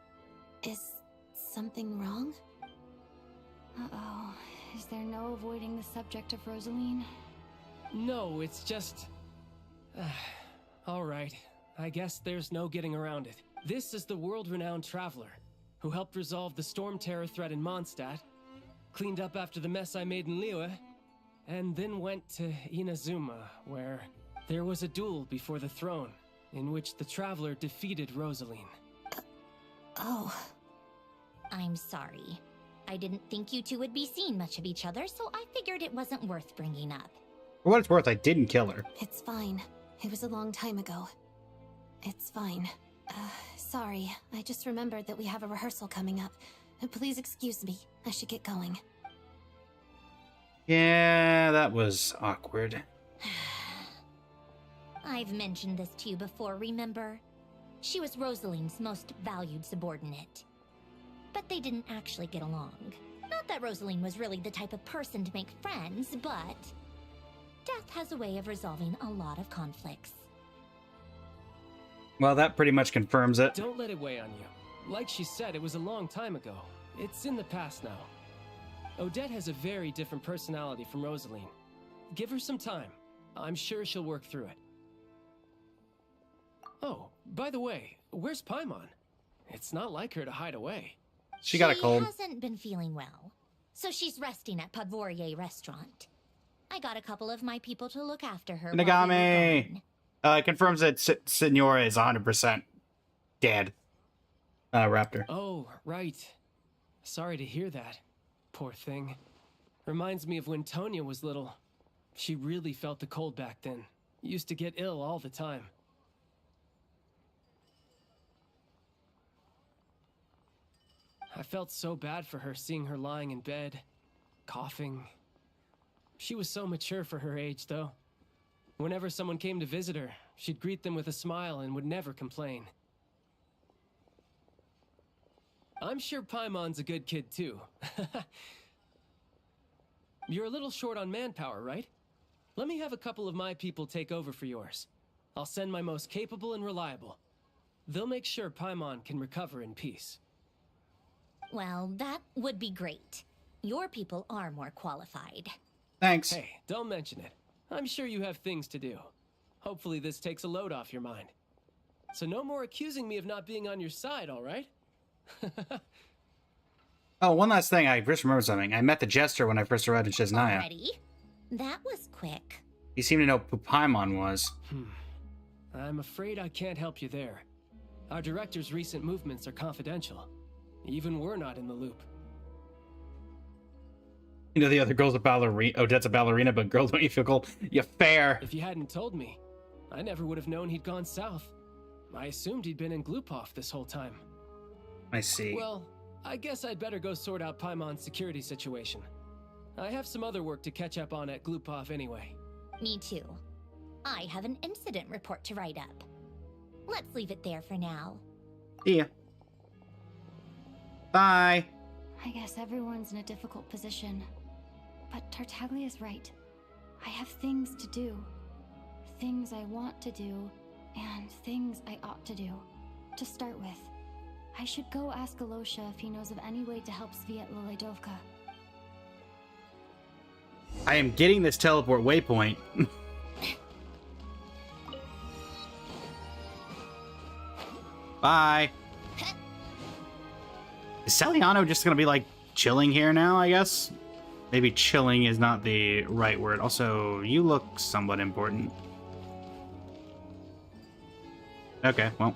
Is something wrong? Uh-oh. Is there no avoiding the subject of Rosaline? No, it's just... all right. I guess there's no getting around it. This is the world-renowned traveler who helped resolve the storm terror threat in Mondstadt, cleaned up after the mess I made in Liyue, and then went to Inazuma, where there was a duel before the throne, in which the traveler defeated Rosaline. Oh. I'm sorry. I didn't think you two would be seeing much of each other, so I figured it wasn't worth bringing up. For what it's worth, I didn't kill her. It's fine. It was a long time ago. It's fine. Sorry. I just remembered that we have a rehearsal coming up. Please excuse me. I should get going. Yeah, that was awkward. I've mentioned this to you before, remember? She was Rosaline's most valued subordinate. But they didn't actually get along. Not that Rosaline was really the type of person to make friends, but death has a way of resolving a lot of conflicts. Well, that pretty much confirms it. Don't let it weigh on you. Like she said, it was a long time ago. It's in the past now. Odette has a very different personality from Rosaline. Give her some time. I'm sure she'll work through it. Oh, by the way, where's Paimon? It's not like her to hide away. She got a cold. She hasn't been feeling well, so she's resting at Podvorier Restaurant. I got a couple of my people to look after her. Nagami! It confirms that Senora is 100% dead. Raptor. Oh, right. Sorry to hear that. Poor thing. Reminds me of when Tonya was little. She really felt the cold back then. Used to get ill all the time. I felt so bad for her seeing her lying in bed, coughing. She was so mature for her age, though. Whenever someone came to visit her, she'd greet them with a smile and would never complain. I'm sure Paimon's a good kid, too. You're a little short on manpower, right? Let me have a couple of my people take over for yours. I'll send my most capable and reliable. They'll make sure Paimon can recover in peace. Well, that would be great. Your people are more qualified. Thanks. Hey, don't mention it. I'm sure you have things to do. Hopefully this takes a load off your mind. So no more accusing me of not being on your side, all right? Oh, one last thing. I just remembered something. I met the Jester when I first arrived in SNEZHNAYA. Already? That was quick. He seemed to know who Paimon was. I'm afraid I can't help you there. Our director's recent movements are confidential. Even we're not in the loop. You know the other girl's a ballerina. Odette's a ballerina, but girls don't you feel cold? You fair. If you hadn't told me, I never would have known he'd gone south. I assumed he'd been in Glupov this whole time. I see. Well, I guess I'd better go sort out Paimon's security situation. I have some other work to catch up on at Glupov anyway. Me too. I have an incident report to write up. Let's leave it there for now. Yeah. Bye. I guess everyone's in a difficult position. But Tartaglia's right. I have things to do. Things I want to do, and things I ought to do. To start with, I should go ask Alosha if he knows of any way to help Sviatlila Dovka. I am getting this teleport waypoint. Bye. Is Saliano just gonna be like chilling here now, I guess? Maybe chilling is not the right word. Also, you look somewhat important. Okay, well.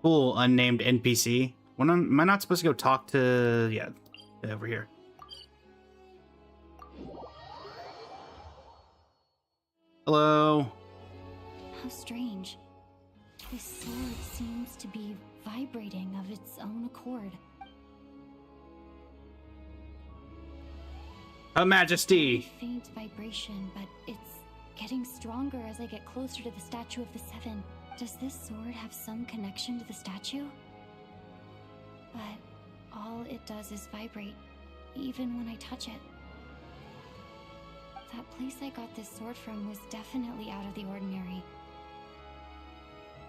Cool, unnamed NPC. Am I not supposed to go talk to... Yeah, over here. Hello. How strange. This sword seems to be vibrating of its own accord. Her Majesty. Faint vibration, but it's getting stronger as I get closer to the Statue of the Seven. Does this sword have some connection to the statue? But all it does is vibrate, even when I touch it. That place I got this sword from was definitely out of the ordinary.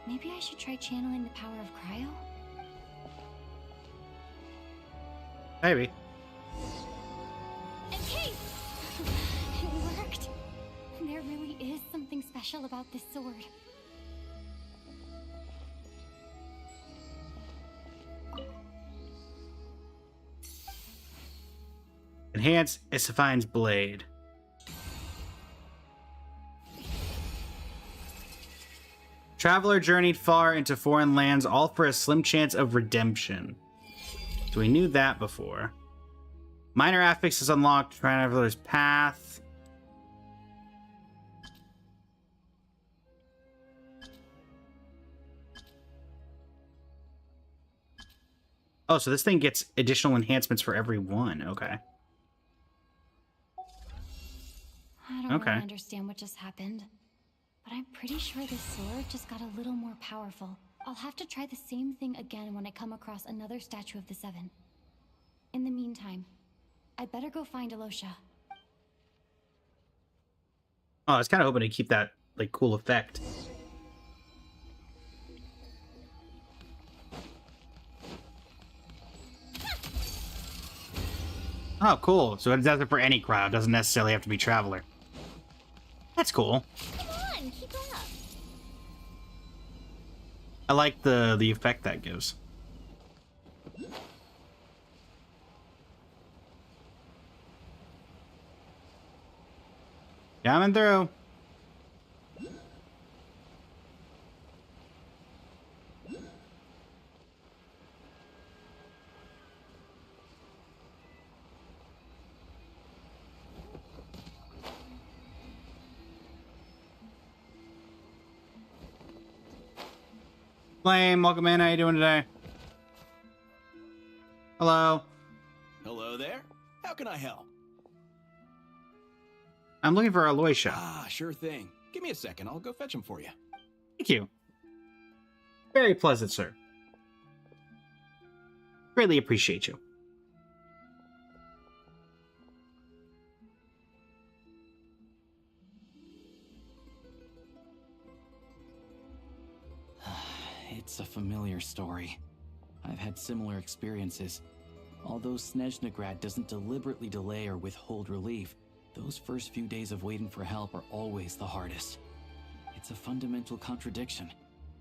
Maybe I should try channeling the power of cryo? Maybe. Okay! It worked! There really is something special about this sword. Enhance Isophine's blade. Traveler journeyed far into foreign lands, all for a slim chance of redemption. So we knew that before. Minor affix is unlocked. Traveler's path. Oh, so this thing gets additional enhancements for every one. Okay. I don't really understand what just happened, but I'm pretty sure this sword just got a little more powerful. I'll have to try the same thing again when I come across another statue of the Seven. In the meantime, I better go find Alosha. Oh, I was kind of hoping to keep that, like, cool effect. Oh, cool. So it does it for any crowd. Doesn't necessarily have to be Traveler. That's cool. Come on, keep up. I like the effect that gives. Coming through. Flame, welcome in. How you doing today? Hello. Hello there. How can I help? I'm looking for Aloysia. Ah, sure thing. Give me a second. I'll go fetch him for you. Thank you. Very pleasant, sir. Greatly appreciate you. It's a familiar story. I've had similar experiences. Although SNEZHNAYA doesn't deliberately delay or withhold relief, those first few days of waiting for help are always the hardest. It's a fundamental contradiction.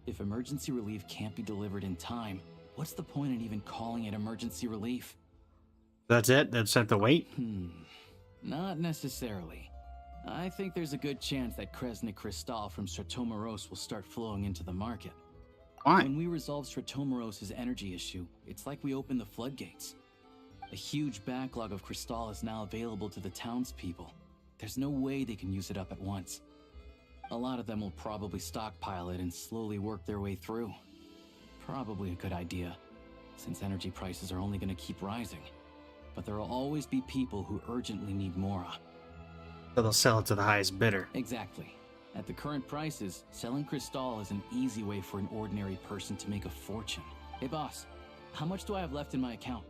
If emergency relief can't be delivered in time, what's the point in even calling it emergency relief? That's it? That's have to wait? Not necessarily. I think there's a good chance that Kresnik Crystal from Stratomoros will start flowing into the market. Why? When we resolve Stratomoros' energy issue, it's like we open the floodgates. A huge backlog of Crystal is now available to the townspeople. There's no way they can use it up at once. A lot of them will probably stockpile it and slowly work their way through. Probably a good idea, since energy prices are only going to keep rising. But there will always be people who urgently need Mora. So they'll sell it to the highest bidder. Exactly. At the current prices, selling Crystal is an easy way for an ordinary person to make a fortune. Hey boss, how much do I have left in my account?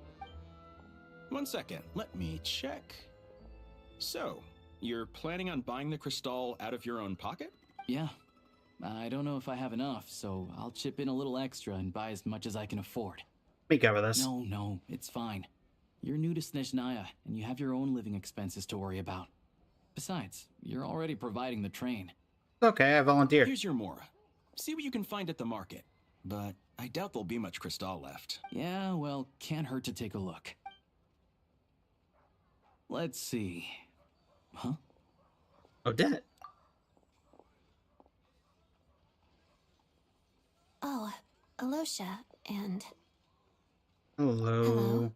1 second. Let me check. So, you're planning on buying the Crystal out of your own pocket? Yeah. I don't know if I have enough, so I'll chip in a little extra and buy as much as I can afford. Me cover this. No, it's fine. You're new to SNEZHNAYA, and you have your own living expenses to worry about. Besides, you're already providing the train. Okay, I volunteer. Here's your Mora. See what you can find at the market. But I doubt there'll be much Crystal left. Yeah, well, can't hurt to take a look. Let's see. Huh? Odette. Oh, Alosha, and... Hello.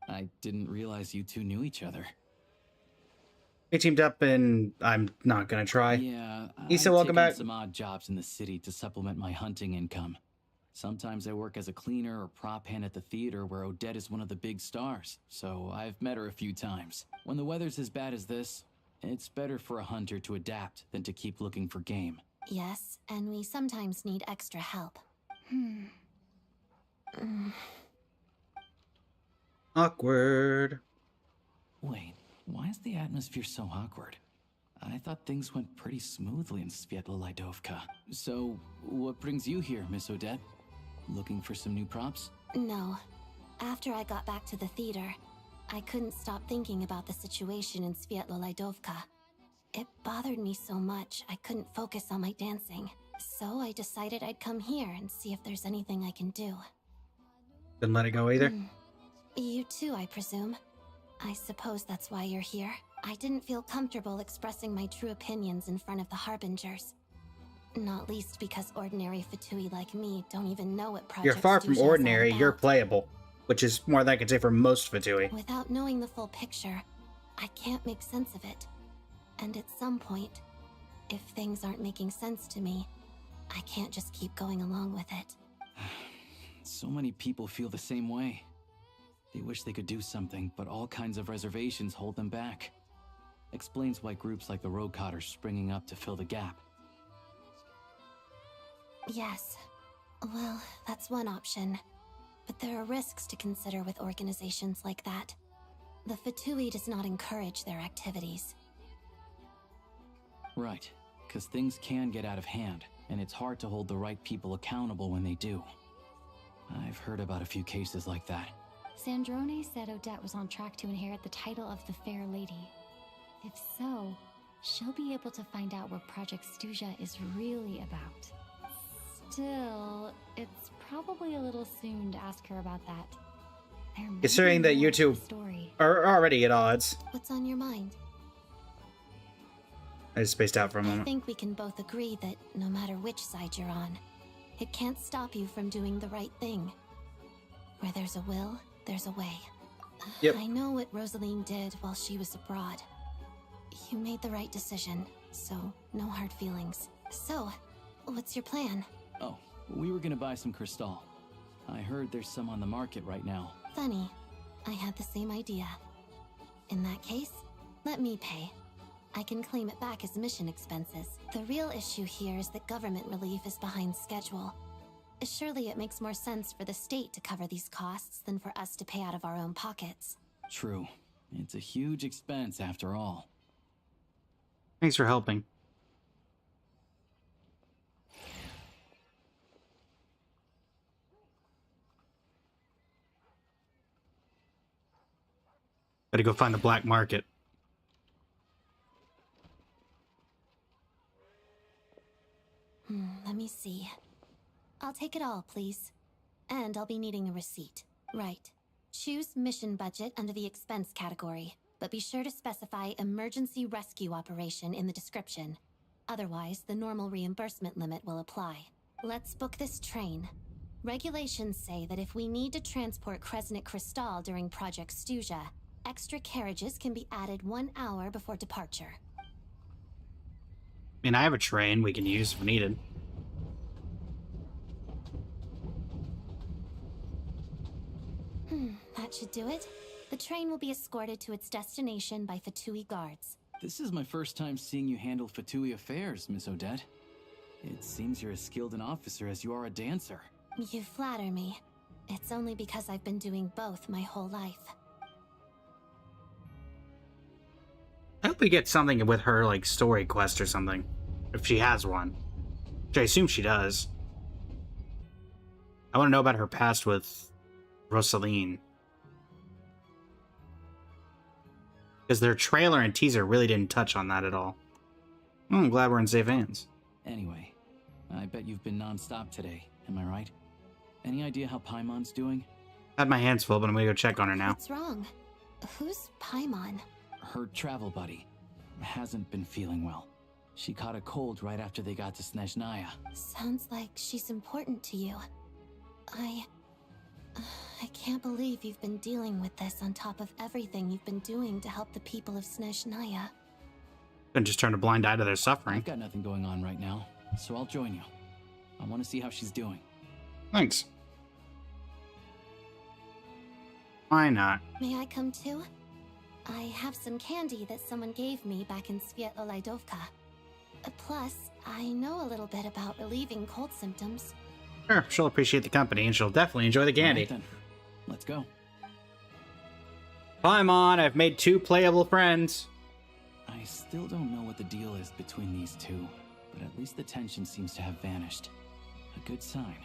I didn't realize you two knew each other. We teamed up and I'm not gonna try. Yeah, Issa, I've welcome taken back. some odd jobs in the city to supplement my hunting income. Sometimes I work as a cleaner or prop hand at the theater where Odette is one of the big stars, so I've met her a few times. When the weather's as bad as this, it's better for a hunter to adapt than to keep looking for game. Yes, and we sometimes need extra help. Awkward. Wait, why is the atmosphere so awkward? I thought things went pretty smoothly in Svietlolaidovka. So, what brings you here, Miss Odette? Looking for some new props? No. After I got back to the theater, I couldn't stop thinking about the situation in Svietlolaidovka. It bothered me so much, I couldn't focus on my dancing. So I decided I'd come here and see if there's anything I can do. Didn't let it go either? You too, I presume. I suppose that's why you're here. I didn't feel comfortable expressing my true opinions in front of the Harbingers. Not least because ordinary Fatui like me don't even know what Project You're far from Stuja is all ordinary, you're about. playable. Which is more than I can say for most Fatui. Without knowing the full picture, I can't make sense of it. And at some point, if things aren't making sense to me, I can't just keep going along with it. So many people feel the same way. They wish they could do something, but all kinds of reservations hold them back. Explains why groups like the Roadcott are springing up to fill the gap. Yes. Well, that's one option. But there are risks to consider with organizations like that. The Fatui does not encourage their activities. Right, because things can get out of hand, and it's hard to hold the right people accountable when they do. I've heard about a few cases like that. Sandrone said Odette was on track to inherit the title of the Fair Lady. If so, she'll be able to find out what Project Stuja is really about. Still, it's probably a little soon to ask her about that. There may Considering be that more you to two the story. are already at odds. What's on your mind? I just spaced out for a I moment. think we can both agree that no matter which side you're on, it can't stop you from doing the right thing. Where there's a will, there's a way. Yep. I know what Rosaline did while she was abroad. You made the right decision, so no hard feelings. So, what's your plan? Oh, we were gonna buy some Crystal. I heard there's some on the market right now. Funny. I had the same idea. In that case, let me pay. I can claim it back as mission expenses. The real issue here is that government relief is behind schedule. Surely it makes more sense for the state to cover these costs than for us to pay out of our own pockets. True. It's a huge expense after all. Thanks for helping. Gotta go find the black market. Let me see. I'll take it all, please. And I'll be needing a receipt. Right. Choose mission budget under the expense category, but be sure to specify emergency rescue operation in the description. Otherwise, the normal reimbursement limit will apply. Let's book this train. Regulations say that if we need to transport Kresnik Crystal during Project Stuja, extra carriages can be added 1 hour before departure. I mean, I have a train we can use if needed. That should do it. The train will be escorted to its destination by Fatui guards. This is my first time seeing you handle Fatui affairs, Miss Odette. It seems you're as skilled an officer as you are a dancer. You flatter me. It's only because I've been doing both my whole life. I hope we get something with her, like, story quest or something. If she has one. Which I assume she does. I want to know about her past with Rosaline. Because their trailer and teaser really didn't touch on that at all. I'm glad we're in safe hands. Anyway, I bet you've been non-stop today, am I right? Any idea how Paimon's doing? I had my hands full, but I'm gonna go check on her now. What's wrong? Who's Paimon? Her travel buddy hasn't been feeling well. She caught a cold right after they got to SNEZHNAYA. Sounds like she's important to you. I can't believe you've been dealing with this on top of everything you've been doing to help the people of SNEZHNAYA. Couldn't just turn a blind eye to their suffering. I've got nothing going on right now, so I'll join you. I want to see how she's doing. Thanks. Why not? May I come too? I have some candy that someone gave me back in Svietlolaidovka. Plus, I know a little bit about relieving cold symptoms. Sure, she'll appreciate the company, and she'll definitely enjoy the candy. Right, then. Let's go. Paimon, I've made 2 playable friends. I still don't know what the deal is between these two, but at least the tension seems to have vanished. A good sign,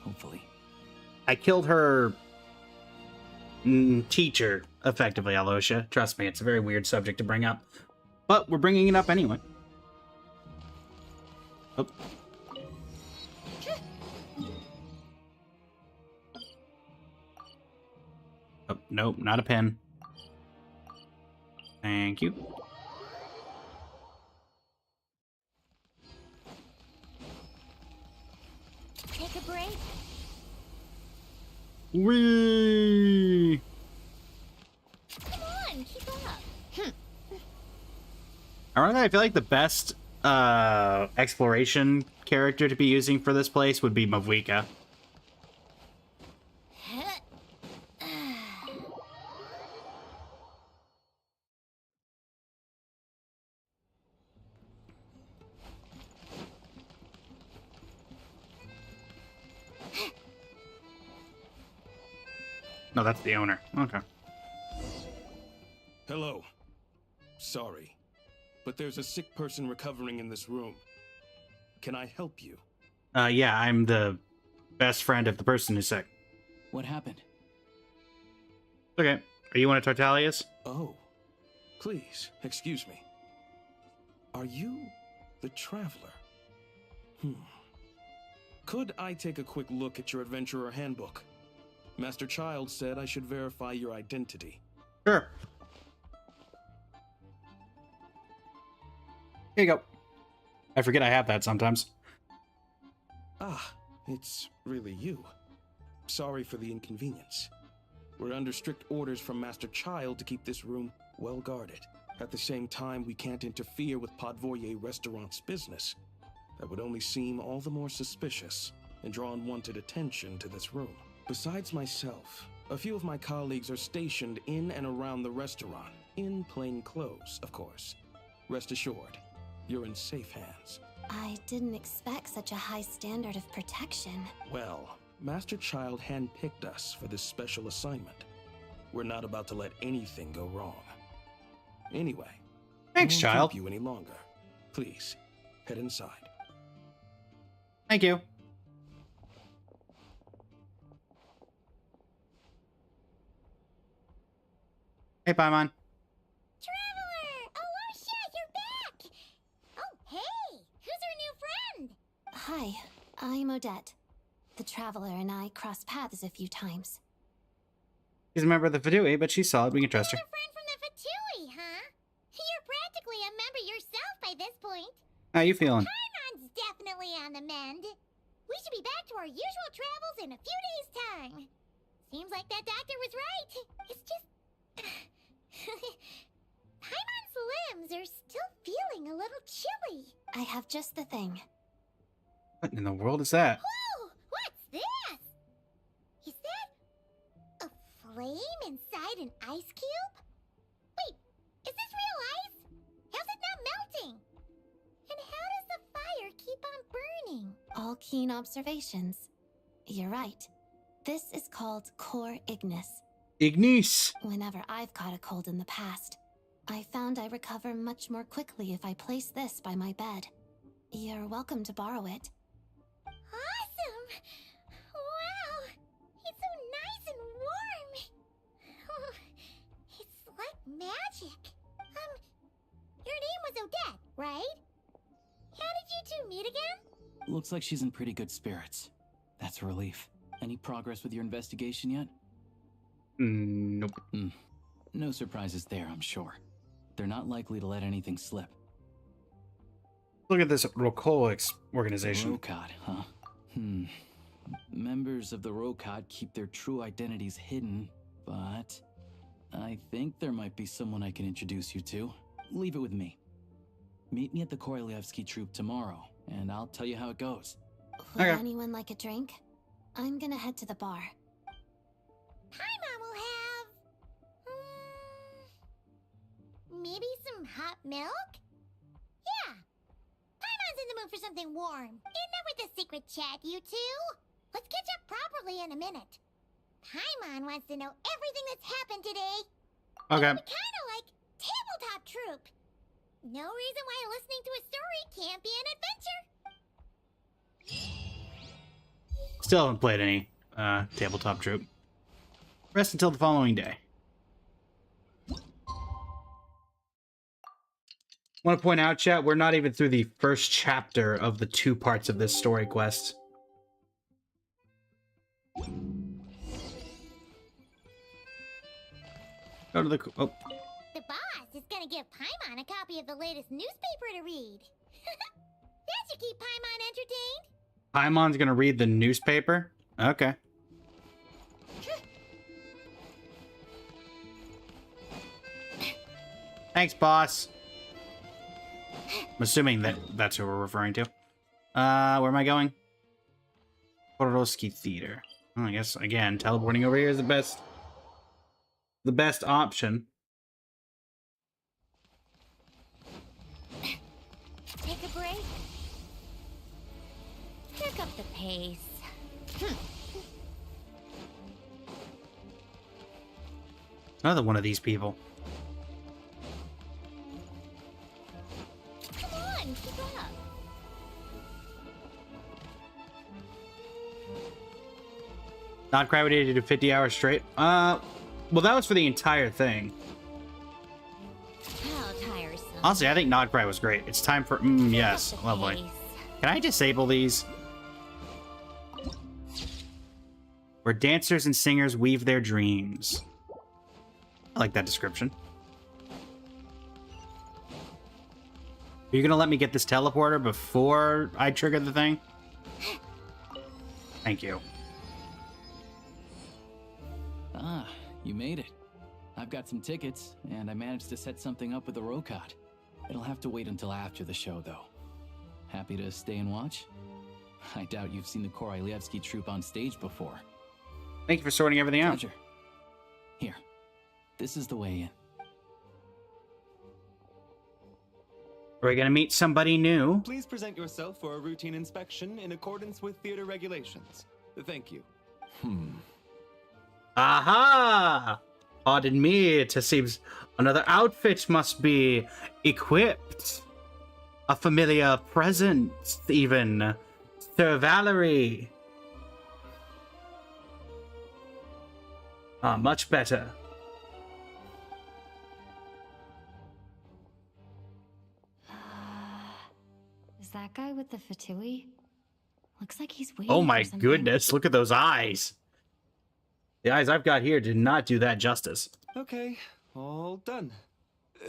hopefully. I killed her teacher, effectively, Alosha. Trust me, it's a very weird subject to bring up. But we're bringing it up anyway. Oh. Oh, nope, not a pen. Thank you. Take a break. Whee! Come on, keep up. Ironically, I feel like the best exploration character to be using for this place would be Mavwika. No, that's the owner. Okay. Hello. Sorry, but there's a sick person recovering in this room. Can I help you? Yeah, I'm the best friend of the person who's sick. What happened? Okay. Are you one of Tartalia's? Oh, please, excuse me. Are you the Traveler? Could I take a quick look at your Adventurer Handbook? Master Child said I should verify your identity. Sure. Here you go. I forget I have that sometimes. Ah, it's really you. Sorry for the inconvenience. We're under strict orders from Master Child to keep this room well guarded. At the same time, we can't interfere with Podvoye Restaurant's business. That would only seem all the more suspicious and draw unwanted attention to this room. Besides myself, a few of my colleagues are stationed in and around the restaurant, in plain clothes, of course. Rest assured, you're in safe hands. I didn't expect such a high standard of protection. Well, Master Child handpicked us for this special assignment. We're not about to let anything go wrong. Anyway, thanks, I won't Child. keep you any longer. Please, head inside. Thank you. Hey, Paimon. Traveler! Aloysia, you're back! Oh, hey! Who's our new friend? Hi, I'm Odette. The Traveler and I crossed paths a few times. She's a member of the Fadui, but she's solid. We can trust her. You're a friend from the Fatui, huh? You're practically a member yourself by this point. How you feeling? Paimon's definitely on the mend. We should be back to our usual travels in a few days' time. Seems like that doctor was right. It's just... Paimon's limbs are still feeling a little chilly. I have just the thing. What in the world is that? Whoa! What's this? Is that a flame inside an ice cube? Wait, is this real ice? How's it not melting? And how does the fire keep on burning? All keen observations. You're right. This is called Core Ignis. Ignis. Whenever I've caught a cold in the past, I found I recover much more quickly if I place this by my bed. You're welcome to borrow it. Awesome! Wow! It's so nice and warm! Oh, it's like magic. Your name was Odette, right? How did you two meet again? Looks like she's in pretty good spirits. That's a relief. Any progress with your investigation yet? Nope. No surprises there, I'm sure. They're not likely to let anything slip. Look at this Rokol organization. Rokad, huh? Members of the Rokad keep their true identities hidden, but I think there might be someone I can introduce you to. Leave it with me. Meet me at the Korolyevsky troop tomorrow, and I'll tell you how it goes. Would anyone like a drink? I'm gonna head to the bar. Paimon will have... maybe some hot milk? Yeah. Paimon's in the mood for something warm. Enough with the secret chat, you two. Let's catch up properly in a minute. Paimon wants to know everything that's happened today. Okay. It's kinda like tabletop troop. No reason why listening to a story can't be an adventure. Still haven't played any tabletop troop. Rest until the following day. Want to point out, chat, we're not even through the first chapter of the 2 parts of this story quest. Go to the... Oh. The boss is gonna give Paimon a copy of the latest newspaper to read. That should keep Paimon entertained. Paimon's gonna read the newspaper? Okay. Thanks, boss. I'm assuming that that's who we're referring to. Where am I going? Koroski Theater. Well, I guess, again, teleporting over here is the best option. Take a break. Pick up the pace. Another one of these people. Come on, keep up. Not quite ready to do 50 hours straight. Well, that was for the entire thing. How tiresome. Honestly, I think Nodcry was great. It's time for... yes, lovely. Can I disable these? Where dancers and singers weave their dreams. I like that description. Are you gonna let me get this teleporter before I trigger the thing? Thank you. Ah, you made it. I've got some tickets, and I managed to set something up with the Rokot. It'll have to wait until after the show, though. Happy to stay and watch? I doubt you've seen the Korolyevsky troupe on stage before. Thank you for sorting everything out. Pleasure. Here, this is the way in. We're gonna meet somebody new. Please present yourself for a routine inspection in accordance with theater regulations. Thank you. Aha! Pardon me, it seems another outfit must be equipped. A familiar presence, even. Sir Valerie. Ah, much better. Is that guy with the fatui? Looks like he's waiting Oh my for something. goodness, look at those eyes. The eyes I've got here did not do that justice. Okay, all done.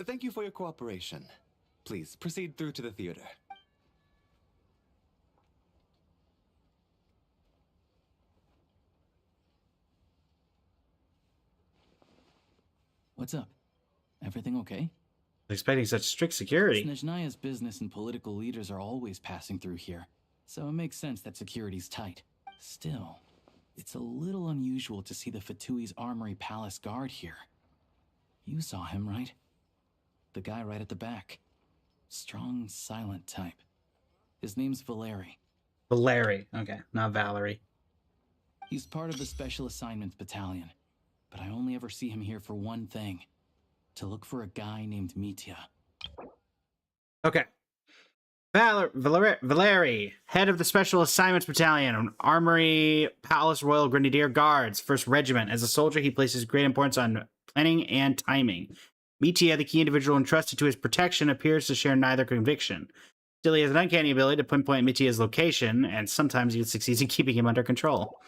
Thank you for your cooperation. Please proceed through to the theater. What's up? Everything okay? Expecting such strict security. SNEZHNAYA's business and political leaders are always passing through here, so it makes sense that security's tight. Still, it's a little unusual to see the Fatui's Armory Palace guard here. You saw him, right? The guy right at the back. Strong, silent type. His name's Valeri. Valeri, okay, not Valerie. He's part of the Special Assignments Battalion, but I only ever see him here for one thing. To look for a guy named Mitya. Okay. Valeri, head of the Special Assignments Battalion, Armory Palace Royal Grenadier Guards, 1st Regiment. As a soldier, he places great importance on planning and timing. Mitya, the key individual entrusted to his protection, appears to share neither conviction. Still, he has an uncanny ability to pinpoint Mitya's location, and sometimes he succeeds in keeping him under control.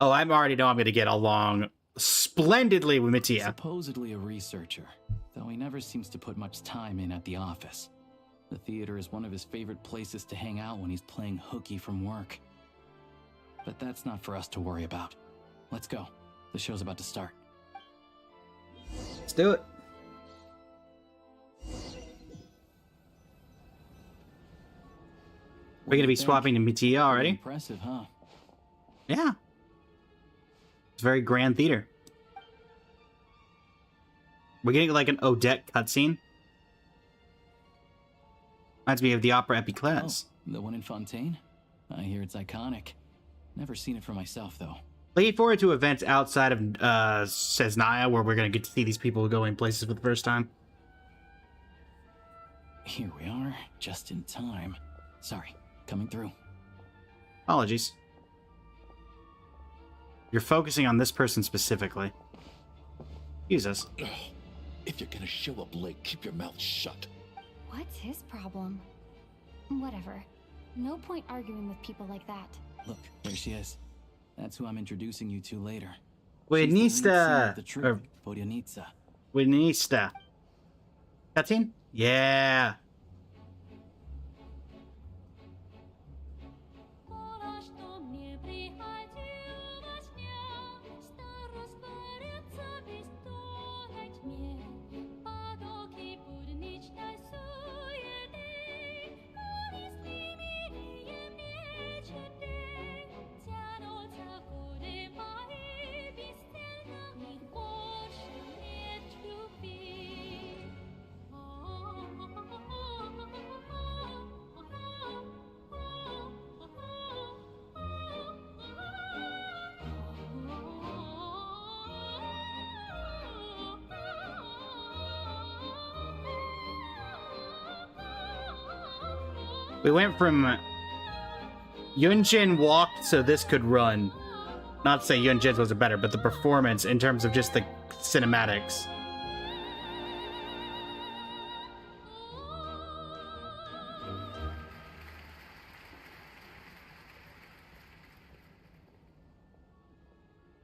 Oh, I already know I'm going to get along splendidly with Mitya. Supposedly a researcher, though he never seems to put much time in at the office. The theater is one of his favorite places to hang out when he's playing hooky from work. But that's not for us to worry about. Let's go. The show's about to start. Let's do it. We're going to be swapping to Mitya already. Impressive, huh? Yeah. It's very grand theater. We're getting like an Odette cutscene. Reminds me of the opera Epiclese. Oh, the one in Fontaine? I hear it's iconic. Never seen it for myself, though. Looking forward to events outside of SNEZHNAYA where we're going to get to see these people going places for the first time. Here we are, just in time. Sorry, coming through. Apologies. You're focusing on this person specifically. Jesus. If you're gonna show up late, keep your mouth shut. What's his problem? Whatever. No point arguing with people like that. Look, there she is. That's who I'm introducing you to later. Wienista. The troupe, Vodyanitsa. Wienista. Cutscene? Yeah. We went from Yunjin walked so this could run. Not to say Yunjin's was better, but the performance in terms of just the cinematics.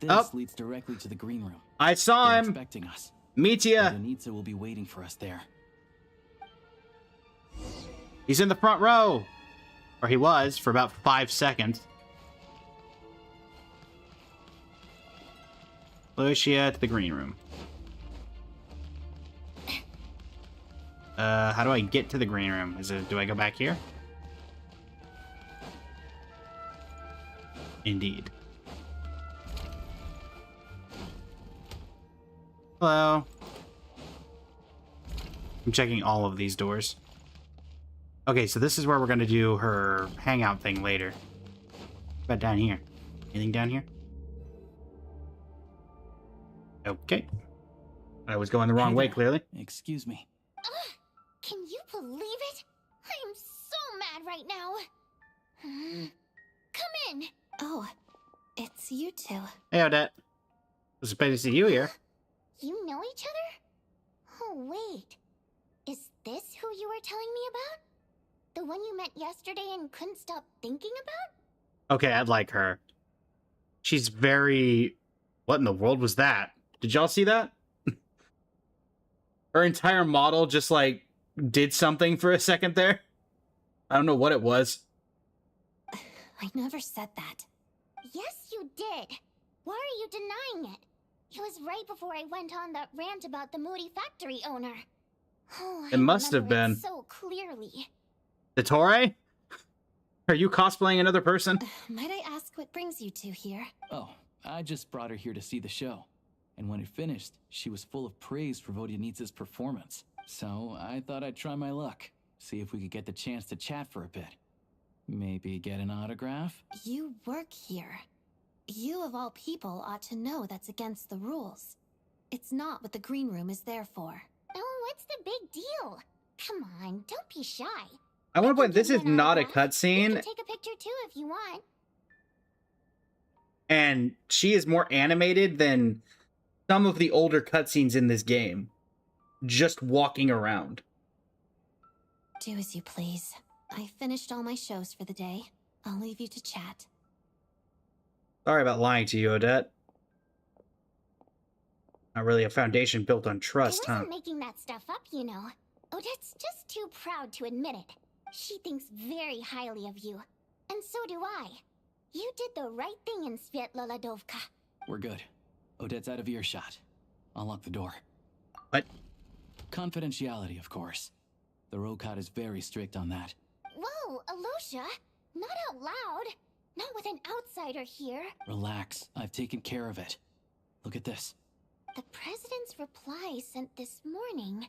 This leads directly to the green room. I saw They're him. expecting us. Meet ya. Odenitsa will be waiting for us there. He's in the front row. Or he was for about 5 seconds. Lucia to the green room. How do I get to the green room? Do I go back here? Indeed. Hello. I'm checking all of these doors. Okay, so this is where we're gonna do her hangout thing later. What about down here? Anything down here? Okay. I was going the wrong way, clearly. Excuse me. Can you believe it? I am so mad right now. Come in. Oh, it's you two. Hey, Odette. It's a pleasure to see you here. You know each other? Oh, wait. Is this who you were telling me about? The one you met yesterday and couldn't stop thinking about? Okay, I'd like her. She's very... What in the world was that? Did y'all see that? Her entire model just, like, did something for a second there. I don't know what it was. I never said that. Yes, you did. Why are you denying it? It was right before I went on that rant about the moody factory owner. Oh, It must have remember it been. so clearly. The Torre? Are you cosplaying another person? Might I ask what brings you two here? Oh, I just brought her here to see the show. And when it finished, she was full of praise for Vodyanitsa's performance. So I thought I'd try my luck. See if we could get the chance to chat for a bit. Maybe get an autograph? You work here. You of all people ought to know that's against the rules. It's not what the green room is there for. Oh, what's the big deal? Come on, don't be shy. I want to point, this is Give me an not a autograph. You cutscene, can take a picture too if you want. and she is more animated than some of the older cutscenes in this game. Just walking around. Do as you please. I finished all my shows for the day. I'll leave you to chat. Sorry about lying to you, Odette. Not really a foundation built on trust, I huh? wasn't making that stuff up, you know. Odette's just too proud to admit it. She thinks very highly of you. And so do I. You did the right thing in Svietloladovka. We're good. Odette's out of earshot. I'll lock the door. What? Confidentiality, of course. The Rokat is very strict on that. Whoa, Alosha! Not out loud! Not with an outsider here. Relax. I've taken care of it. Look at this. The president's reply sent this morning.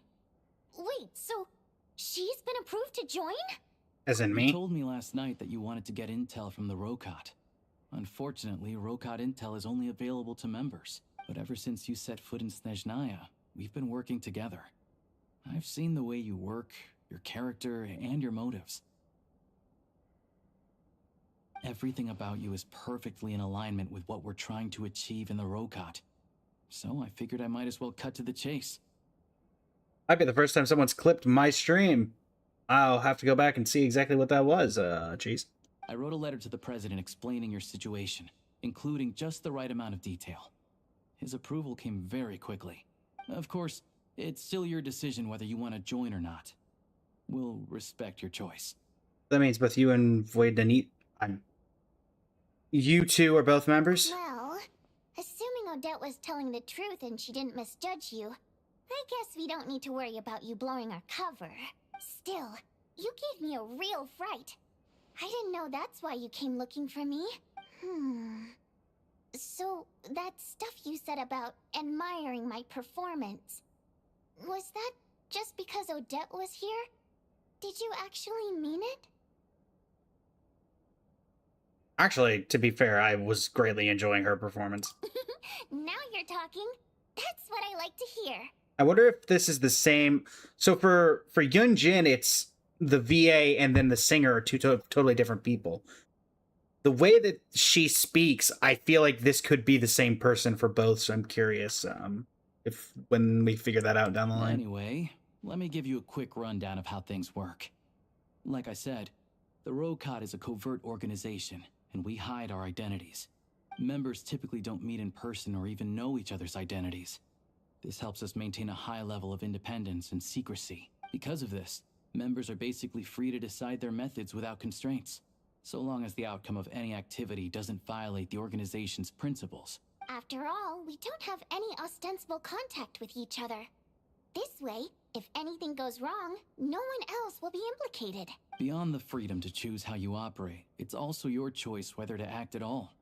Wait, so she's been approved to join? As in You me? told me last night that you wanted to get intel from the Rokat. Unfortunately, Rokat intel is only available to members. But ever since you set foot in SNEZHNAYA, we've been working together. I've seen the way you work, your character, and your motives. Everything about you is perfectly in alignment with what we're trying to achieve in the Rokat. So I figured I might as well cut to the chase. Might be the first time someone's clipped my stream. I'll have to go back and see exactly what that was, jeez. I wrote a letter to the president explaining your situation, including just the right amount of detail. His approval came very quickly. Of course, It's still your decision whether you want to join or not. We'll respect your choice. That means both you and you two are both members? Well, assuming Odette was telling the truth and she didn't misjudge you, I guess we don't need to worry about you blowing our cover. Still, you gave me a real fright. I didn't know that's why you came looking for me. So, that stuff you said about admiring my performance, was that just because Odette was here? Did you actually mean it? Actually, to be fair, I was greatly enjoying her performance. Now you're talking. That's what I like to hear. I wonder if this is the same. So for Yun Jin, it's the VA and then the singer are two totally different people. The way that she speaks, I feel like this could be the same person for both, so I'm curious if when we figure that out down the line. Anyway, let me give you a quick rundown of how things work. Like I said, the Rokot is a covert organization, and we hide our identities. Members typically don't meet in person or even know each other's identities. This helps us maintain a high level of independence and secrecy. Because of this, members are basically free to decide their methods without constraints, so long as the outcome of any activity doesn't violate the organization's principles. After all, we don't have any ostensible contact with each other. This way, if anything goes wrong, no one else will be implicated. Beyond the freedom to choose how you operate, it's also your choice whether to act at all.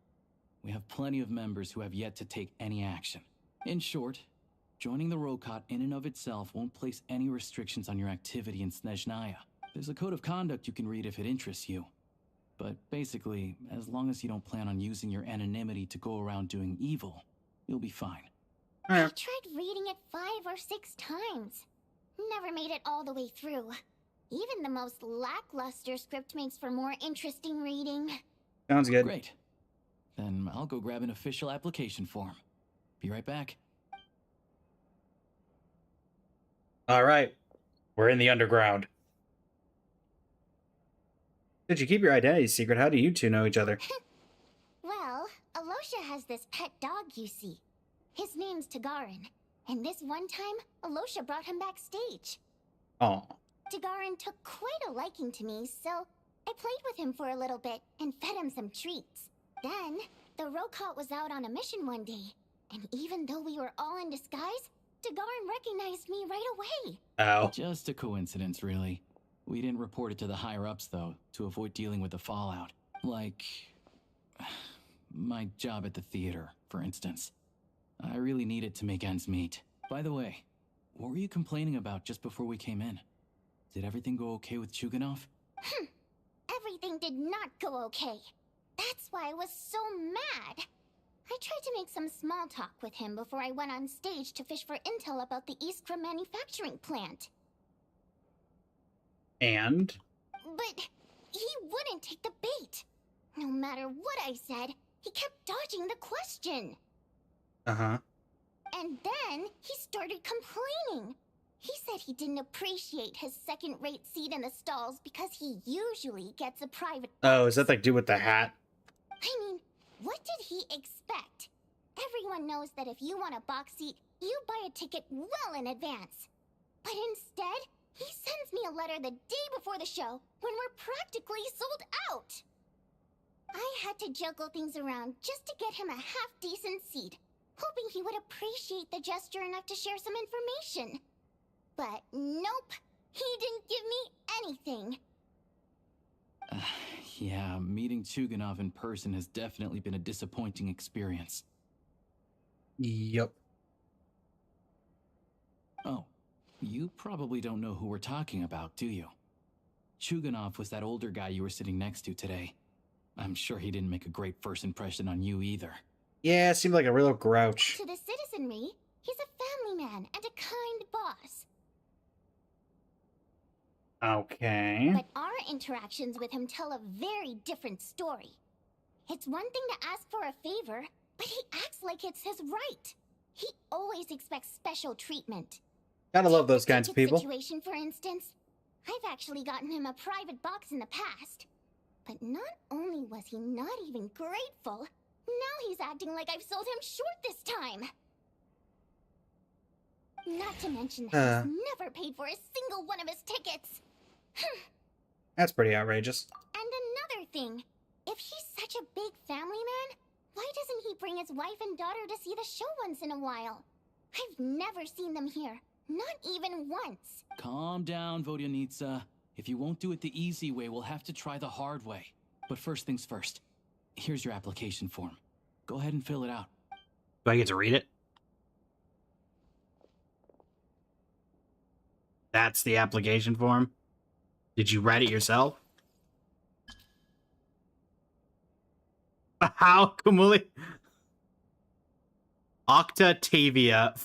We have plenty of members who have yet to take any action. In short, joining the Rokot in and of itself won't place any restrictions on your activity in SNEZHNAYA. There's a code of conduct you can read if it interests you. But basically, as long as you don't plan on using your anonymity to go around doing evil, you'll be fine. I tried reading it 5 or 6 times. Never made it all the way through. Even the most lackluster script makes for more interesting reading. Sounds good. Great. Then I'll go grab an official application form. Be right back. All right. We're in the underground. Did you keep your identity secret? How do you two know each other? Well, Alosha has this pet dog, you see. His name's Tagarin. And this one time, Alosha brought him backstage. Oh. Tagarin took quite a liking to me, so I played with him for a little bit and fed him some treats. Then, the Rokot was out on a mission one day, and even though we were all in disguise, Tagarin recognized me right away. Ow. Just a coincidence, really. We didn't report it to the higher-ups, though, to avoid dealing with the fallout. Like, my job at the theater, for instance. I really need it to make ends meet. By the way, what were you complaining about just before we came in? Did everything go okay with Chuganov? Everything did not go okay. That's why I was so mad. I tried to make some small talk with him before I went on stage to fish for intel about the Iskra manufacturing plant. And? But he wouldn't take the bait. No matter what I said, he kept dodging the question. Uh-huh. And then he started complaining. He said he didn't appreciate his second-rate seat in the stalls because he usually gets a private... Oh, is that the dude with the hat? I mean, what did he expect? Everyone knows that if you want a box seat, you buy a ticket well in advance. But instead, he sends me a letter the day before the show when we're practically sold out. I had to juggle things around just to get him a half-decent seat, hoping he would appreciate the gesture enough to share some information. But nope, he didn't give me anything. Yeah, meeting Chuganov in person has definitely been a disappointing experience. Yep. Oh, you probably don't know who we're talking about, do you? Chuganov was that older guy you were sitting next to today. I'm sure he didn't make a great first impression on you either. Yeah, seemed like a real grouch. To the citizenry, he's a family man and a kind boss. Okay. But our interactions with him tell a very different story. It's one thing to ask for a favor, but he acts like it's his right. He always expects special treatment. Gotta love those kinds of people. Situation, for instance, I've actually gotten him a private box in the past. But not only was he not even grateful, now he's acting like I've sold him short this time. Not to mention that he's never paid for a single one of his tickets. That's pretty outrageous. And another thing, if he's such a big family man, why doesn't he bring his wife and daughter to see the show once in a while? I've never seen them here, not even once. Calm down, Vodyanitsa. If you won't do it the easy way, we'll have to try the hard way. But first things first. Here's your application form. Go ahead and fill it out. Do I get to read it? That's the application form? Did you write it yourself? How Kumuli? Octatavia.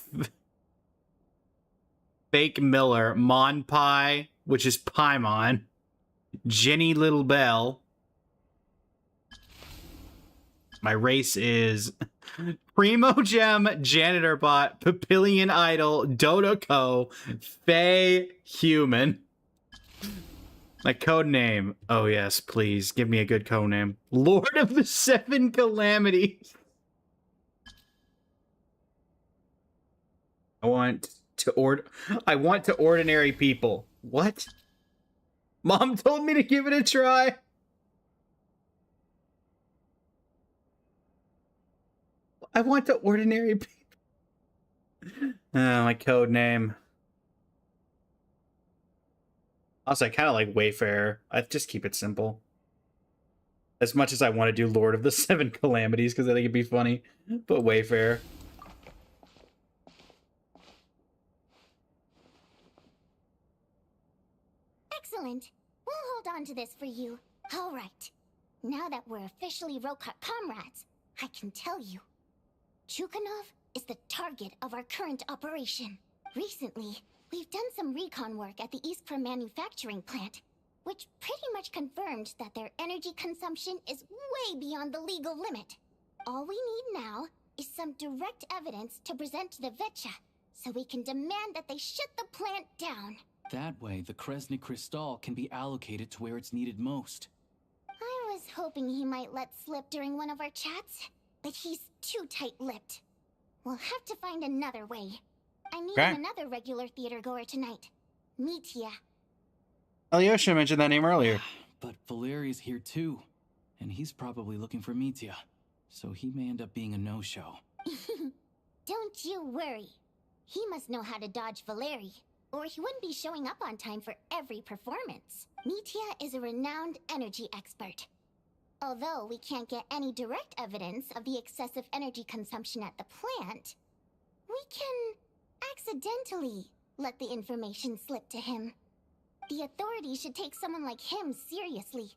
Fake Miller. Mon Pie, which is Paimon. Jenny Little Bell. My race is Primo Gem, Janitor Bot, Papillion Idol, Dodoko, Fae Human. My code name. Oh yes, please give me a good code name. Lord of the Seven Calamities. I want to ordinary people. What? Mom told me to give it a try. I want to ordinary people. My code name. Also, I kind of like Wayfarer. I just keep it simple. As much as I want to do Lord of the Seven Calamities because I think it'd be funny, but Wayfarer. Excellent. We'll hold on to this for you. All right. Now that we're officially Rokut comrades, I can tell you. Chukhanov is the target of our current operation. Recently, we've done some recon work at the Iskra manufacturing plant, which pretty much confirmed that their energy consumption is way beyond the legal limit. All we need now is some direct evidence to present to the Vetcha, so we can demand that they shut the plant down. That way, the Kresny Crystal can be allocated to where it's needed most. I was hoping he might let slip during one of our chats, but he's too tight-lipped. We'll have to find another way. I need another regular theater goer tonight. Mitya. Alyosha mentioned that name earlier. But Valeri's here too, and he's probably looking for Mitya, so he may end up being a no-show. Don't you worry. He must know how to dodge Valeri, or he wouldn't be showing up on time for every performance. Mitya is a renowned energy expert. Although we can't get any direct evidence of the excessive energy consumption at the plant, we can accidentally let the information slip to him. The authorities should take someone like him seriously.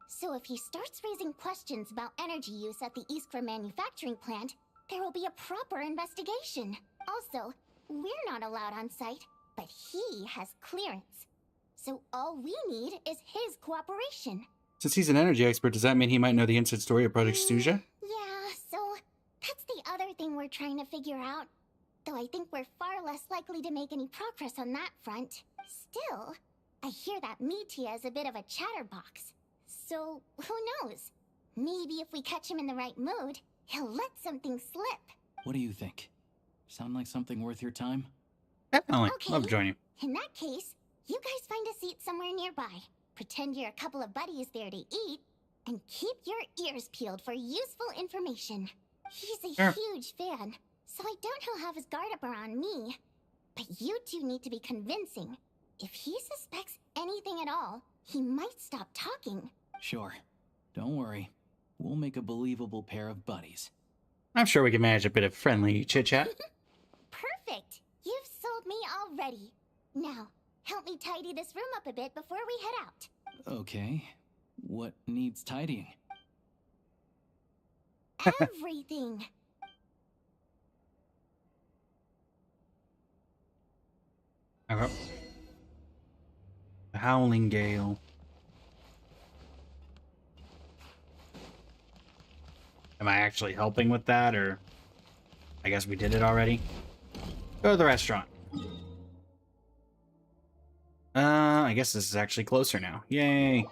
So if he starts raising questions about energy use at the Iskra manufacturing plant, there will be a proper investigation. Also, we're not allowed on site, but he has clearance. So all we need is his cooperation. Since he's an energy expert, does that mean he might know the inside story of Project SNEZHNAYA? Yeah, so that's the other thing we're trying to figure out. Though I think we're far less likely to make any progress on that front. Still, I hear that Mitya is a bit of a chatterbox. So, who knows? Maybe if we catch him in the right mood, he'll let something slip. What do you think? Sound like something worth your time? Definitely. Okay. Love to join you. In that case, you guys find a seat somewhere nearby. Pretend you're a couple of buddies there to eat, and keep your ears peeled for useful information. He's a huge fan, so I doubt he'll have his guard up around me. But you two need to be convincing. If he suspects anything at all, he might stop talking. Sure. Don't worry. We'll make a believable pair of buddies. I'm sure we can manage a bit of friendly chit-chat. Perfect! You've sold me already. Now, help me tidy this room up a bit before we head out. Okay. What needs tidying? Everything! Okay. The Howling Gale. Am I actually helping with that, or... I guess we did it already? Go to the restaurant. I guess this is actually closer now. Yay.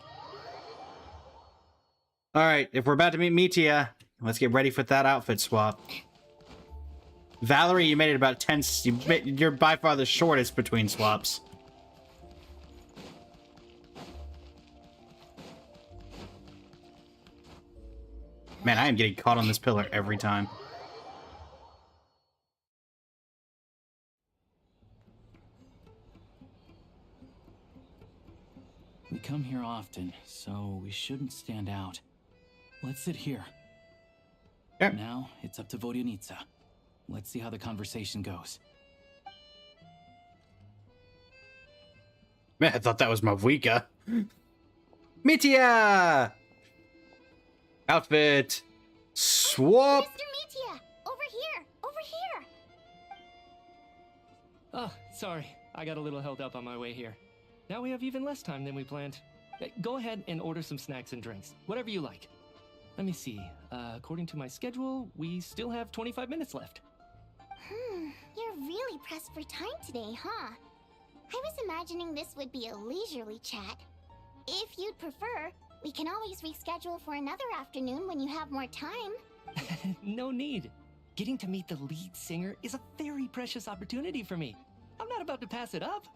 Alright, if we're about to meet Mitya, let's get ready for that outfit swap. Valerie, you made it about 10. You're by far the shortest between swaps. Man, I am getting caught on this pillar every time. We come here often, so we shouldn't stand out. Let's sit here. Yep. Now, it's up to Vodyanica. Let's see how the conversation goes. Man, I thought that was Mavwika. Mitya! Outfit. Swap. Mr. Mitya, over here, over here. Oh, sorry. I got a little held up on my way here. Now we have even less time than we planned. Go ahead and order some snacks and drinks. Whatever you like. Let me see. According to my schedule, we still have 25 minutes left. You're really pressed for time today, huh? I was imagining this would be a leisurely chat. If you'd prefer, we can always reschedule for another afternoon when you have more time. No need. Getting to meet the lead singer is a very precious opportunity for me. I'm not about to pass it up.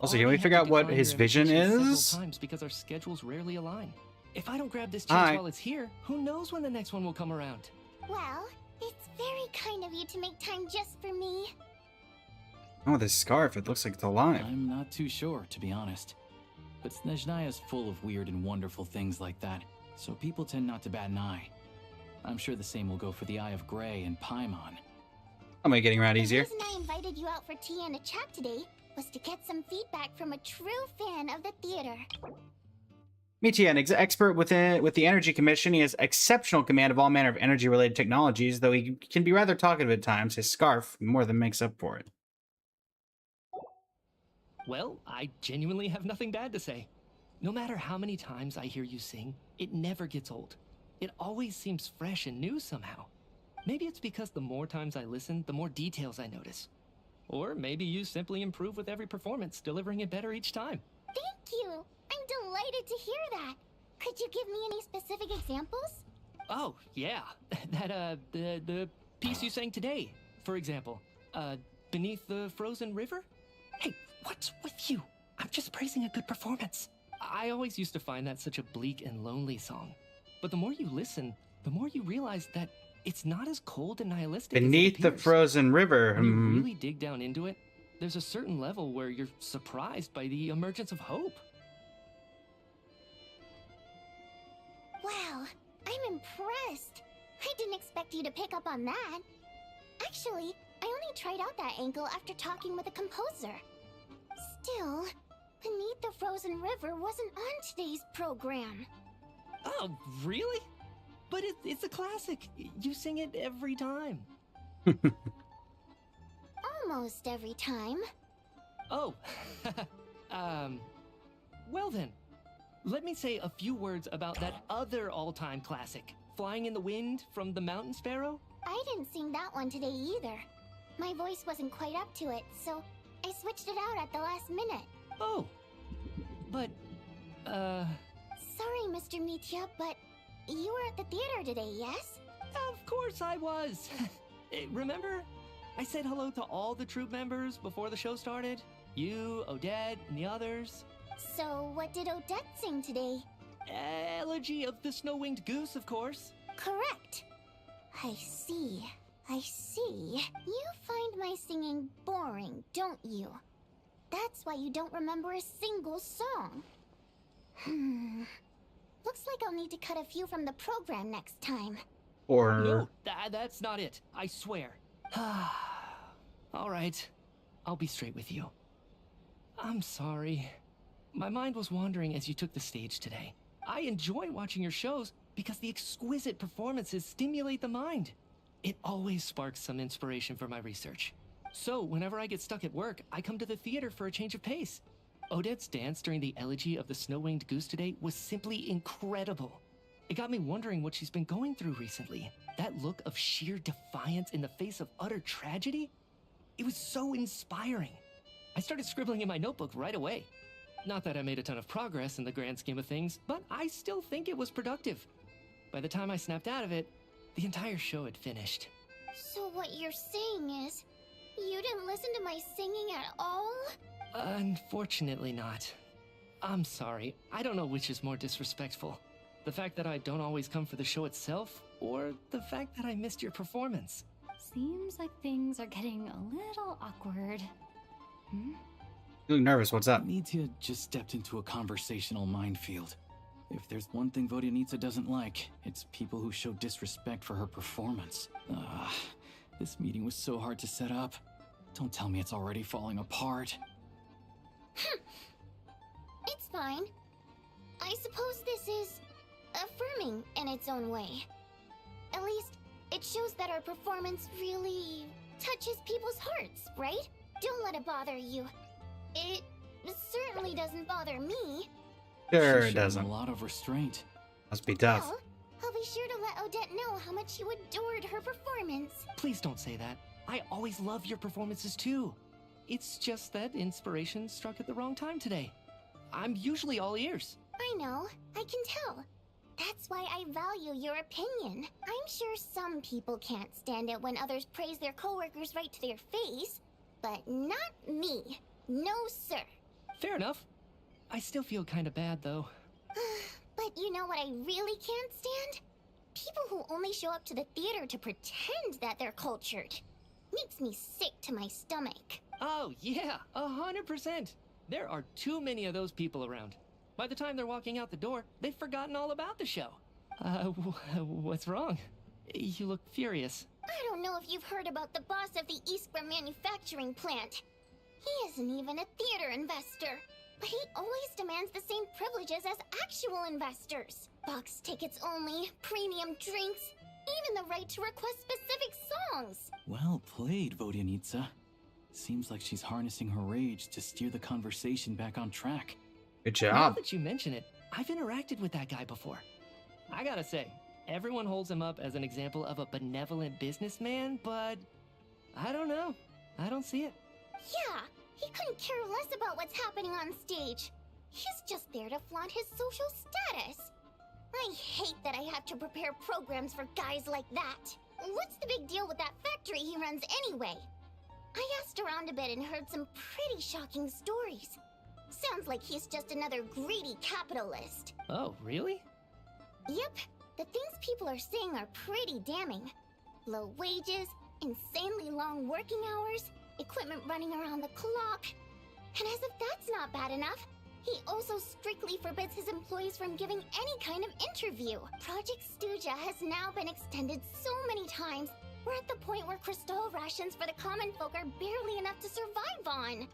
Also, can we figure out what his vision is? Times because our schedules rarely align. If I don't grab this chance while it's here, who knows when the next one will come around? Well, it's very kind of you to make time just for me. Oh, this scarf, it looks like it's alive. I'm not too sure, to be honest. But SNEZHNAYA is full of weird and wonderful things like that, so people tend not to bat an eye. I'm sure the same will go for the Eye of Grey and Paimon. I'll make getting around easier. The reason I invited you out for tea and a chat today was to get some feedback from a true fan of the theater. Mitya, an expert with the Energy Commission, he has exceptional command of all manner of energy-related technologies, though he can be rather talkative at times. His scarf more than makes up for it. Well, I genuinely have nothing bad to say. No matter how many times I hear you sing, it never gets old. It always seems fresh and new somehow. Maybe it's because the more times I listen, the more details I notice. Or maybe you simply improve with every performance, delivering it better each time. Thank you! I'm delighted to hear that. Could you give me any specific examples? Oh, yeah. The piece you sang today, for example. Beneath the Frozen River? Hey, what's with you? I'm just praising a good performance. I always used to find that such a bleak and lonely song. But the more you listen, the more you realize that it's not as cold and nihilistic Beneath the Frozen River. When you really dig down into it, there's a certain level where you're surprised by the emergence of hope. Wow, I'm impressed. I didn't expect you to pick up on that. Actually, I only tried out that angle after talking with a composer. Still, Beneath the Frozen River wasn't on today's program. Oh, really? But it's a classic. You sing it every time. Almost every time. Oh, well then. Let me say a few words about that other all-time classic, Flying in the Wind from the Mountain Sparrow. I didn't sing that one today either. My voice wasn't quite up to it, so I switched it out at the last minute. Oh, but, Sorry, Mr. Mitya, but you were at the theater today, yes? Of course I was. Remember? I said hello to all the troupe members before the show started. You, Odette, and the others. So, what did Odette sing today? Elegy of the Snow-Winged Goose, of course. Correct. I see. I see. You find my singing boring, don't you? That's why you don't remember a single song. Looks like I'll need to cut a few from the program next time. Or... No, that's not it. I swear. All right. I'll be straight with you. I'm sorry. My mind was wandering as you took the stage today. I enjoy watching your shows because the exquisite performances stimulate the mind. It always sparks some inspiration for my research. So, whenever I get stuck at work, I come to the theater for a change of pace. Odette's dance during the elegy of the Snow-Winged Goose today was simply incredible. It got me wondering what she's been going through recently. That look of sheer defiance in the face of utter tragedy? It was so inspiring. I started scribbling in my notebook right away. Not that I made a ton of progress in the grand scheme of things, but I still think it was productive. By the time I snapped out of it, the entire show had finished. So what you're saying is, you didn't listen to my singing at all? Unfortunately not. I'm sorry. I don't know which is more disrespectful. The fact that I don't always come for the show itself, or the fact that I missed your performance. Seems like things are getting a little awkward. You look nervous. What's up? Nitya just stepped into a conversational minefield. If there's one thing Vodyanitsa doesn't like, it's people who show disrespect for her performance. This meeting was so hard to set up. Don't tell me it's already falling apart. It's fine. I suppose this is affirming in its own way. At least, it shows that our performance really touches people's hearts, right? Don't let it bother you. It certainly doesn't bother me. Sure, She's it showing doesn't. A lot of restraint. Must be tough. Well, I'll be sure to let Odette know how much you adored her performance. Please don't say that. I always love your performances too. It's just that inspiration struck at the wrong time today. I'm usually all ears. I know, I can tell. That's why I value your opinion. I'm sure some people can't stand it when others praise their coworkers right to their face, but not me. No, sir. Fair enough. I still feel kind of bad, though. But you know what I really can't stand? People who only show up to the theater to pretend that they're cultured. Makes me sick to my stomach. Oh, yeah, 100%. There are too many of those people around. By the time they're walking out the door, they've forgotten all about the show. What's wrong? You look furious. I don't know if you've heard about the boss of the Iskra manufacturing plant. He isn't even a theater investor, but he always demands the same privileges as actual investors. Box tickets only, premium drinks, even the right to request specific songs. Well played, Vodyanitsa. Seems like she's harnessing her rage to steer the conversation back on track. Good Now job. that you mention it, I've interacted with that guy before. I gotta say, everyone holds him up as an example of a benevolent businessman, but I don't know. I don't see it. Yeah, he couldn't care less about what's happening on stage. He's just there to flaunt his social status. I hate that I have to prepare programs for guys like that. What's the big deal with that factory he runs anyway? I asked around a bit and heard some pretty shocking stories. Sounds like he's just another greedy capitalist. Oh, really? Yep, the things people are saying are pretty damning. Low wages, insanely long working hours, equipment running around the clock. And as if that's not bad enough, he also strictly forbids his employees from giving any kind of interview. Project Stuja has now been extended so many times, we're at the point where crystal rations for the common folk are barely enough to survive on.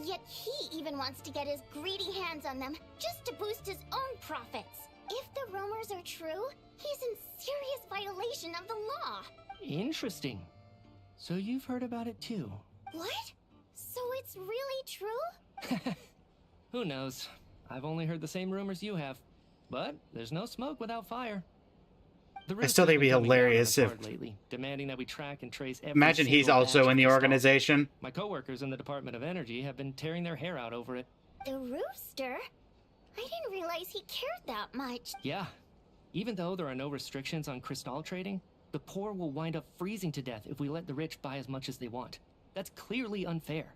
Yet he even wants to get his greedy hands on them just to boost his own profits. If the rumors are true, he's in serious violation of the law. Interesting. So you've heard about it too? What? So it's really true? Who knows? I've only heard the same rumors you have. But there's no smoke without fire. I still think it'd be hilarious if... lately, demanding that we track and trace every Imagine he's single also batch in of the crystal. organization. My coworkers in the Department of Energy have been tearing their hair out over it. The rooster? I didn't realize he cared that much. Yeah. Even though there are no restrictions on crystal trading, the poor will wind up freezing to death if we let the rich buy as much as they want. That's clearly unfair.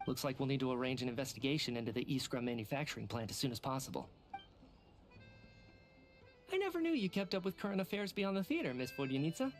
Looks like we'll need to arrange an investigation into the Iskra manufacturing plant as soon as possible. I never knew you kept up with current affairs beyond the theater, Miss Vodyanitsa.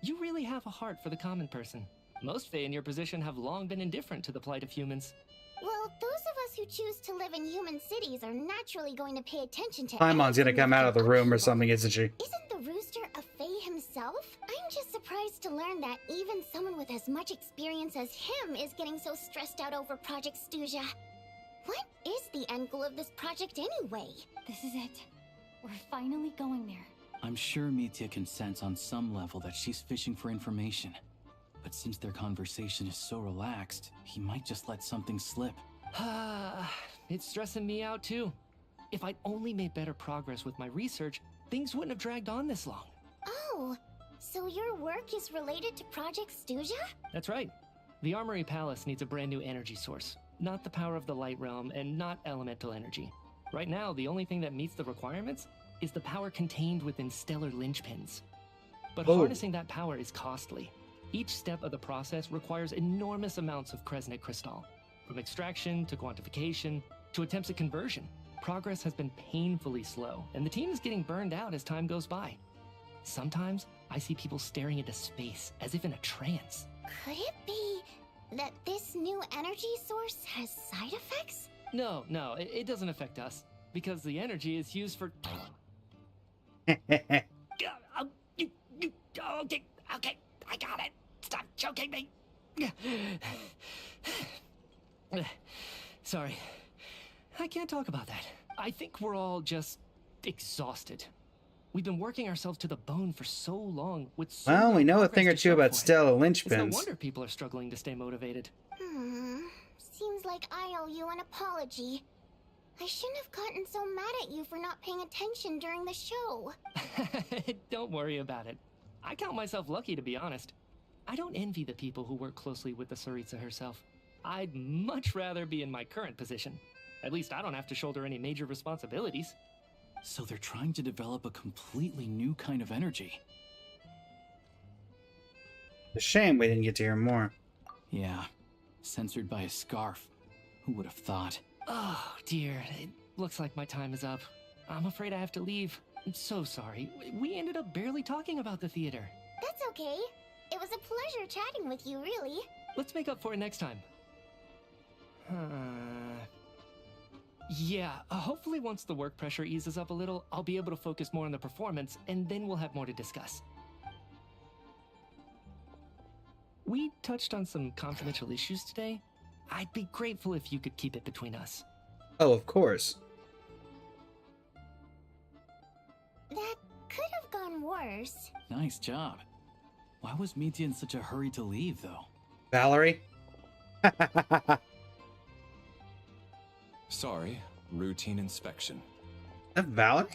You really have a heart for the common person. Most Fae in your position have long been indifferent to the plight of humans. Well, those of us who choose to live in human cities are naturally going to pay attention to Paimon's gonna come out of the room or something, isn't she? Isn't the rooster a Fae himself? I'm just surprised to learn that even someone with as much experience as him is getting so stressed out over Project Stuja. What is the end goal of this project anyway? This is it. We're finally going there. I'm sure Mitya can sense on some level that she's fishing for information. But since their conversation is so relaxed, he might just let something slip. It's stressing me out too. If I'd only made better progress with my research, things wouldn't have dragged on this long. Oh, so your work is related to Project Stuja? That's right. The Armory Palace needs a brand new energy source. Not the power of the Light Realm and not elemental energy. Right now, the only thing that meets the requirements is the power contained within stellar linchpins. But Whoa. harnessing that power is costly. Each step of the process requires enormous amounts of Kresnik crystal. From extraction to quantification to attempts at conversion, progress has been painfully slow, and the team is getting burned out as time goes by. Sometimes I see people staring into space as if in a trance. Could it be that this new energy source has side effects? No, it doesn't affect us, because the energy is used for... Okay, I got it. Stop choking me. Sorry, I can't talk about that. I think we're all just exhausted. We've been working ourselves to the bone for so long with so Well, we know a progress thing or to two show about for it. Stella It's no linchpins. wonder people are struggling to stay motivated. Seems like I owe you an apology. I shouldn't have gotten so mad at you for not paying attention during the show. Don't worry about it. I count myself lucky, to be honest. I don't envy the people who work closely with the Tsaritsa herself. I'd much rather be in my current position. At least I don't have to shoulder any major responsibilities. So they're trying to develop a completely new kind of energy. It's a shame we didn't get to hear more. Yeah, censored by a scarf. Who would have thought? Oh, dear. It looks like my time is up. I'm afraid I have to leave. I'm so sorry. We ended up barely talking about the theater. That's okay. It was a pleasure chatting with you, really. Let's make up for it next time. Yeah, hopefully once the work pressure eases up a little, I'll be able to focus more on the performance, and then we'll have more to discuss. We touched on some confidential issues today. I'd be grateful if you could keep it between us. Oh, of course. That could have gone worse. Nice job. Why was Mitya in such a hurry to leave, though? Valerie? Sorry, routine inspection. That Valerie?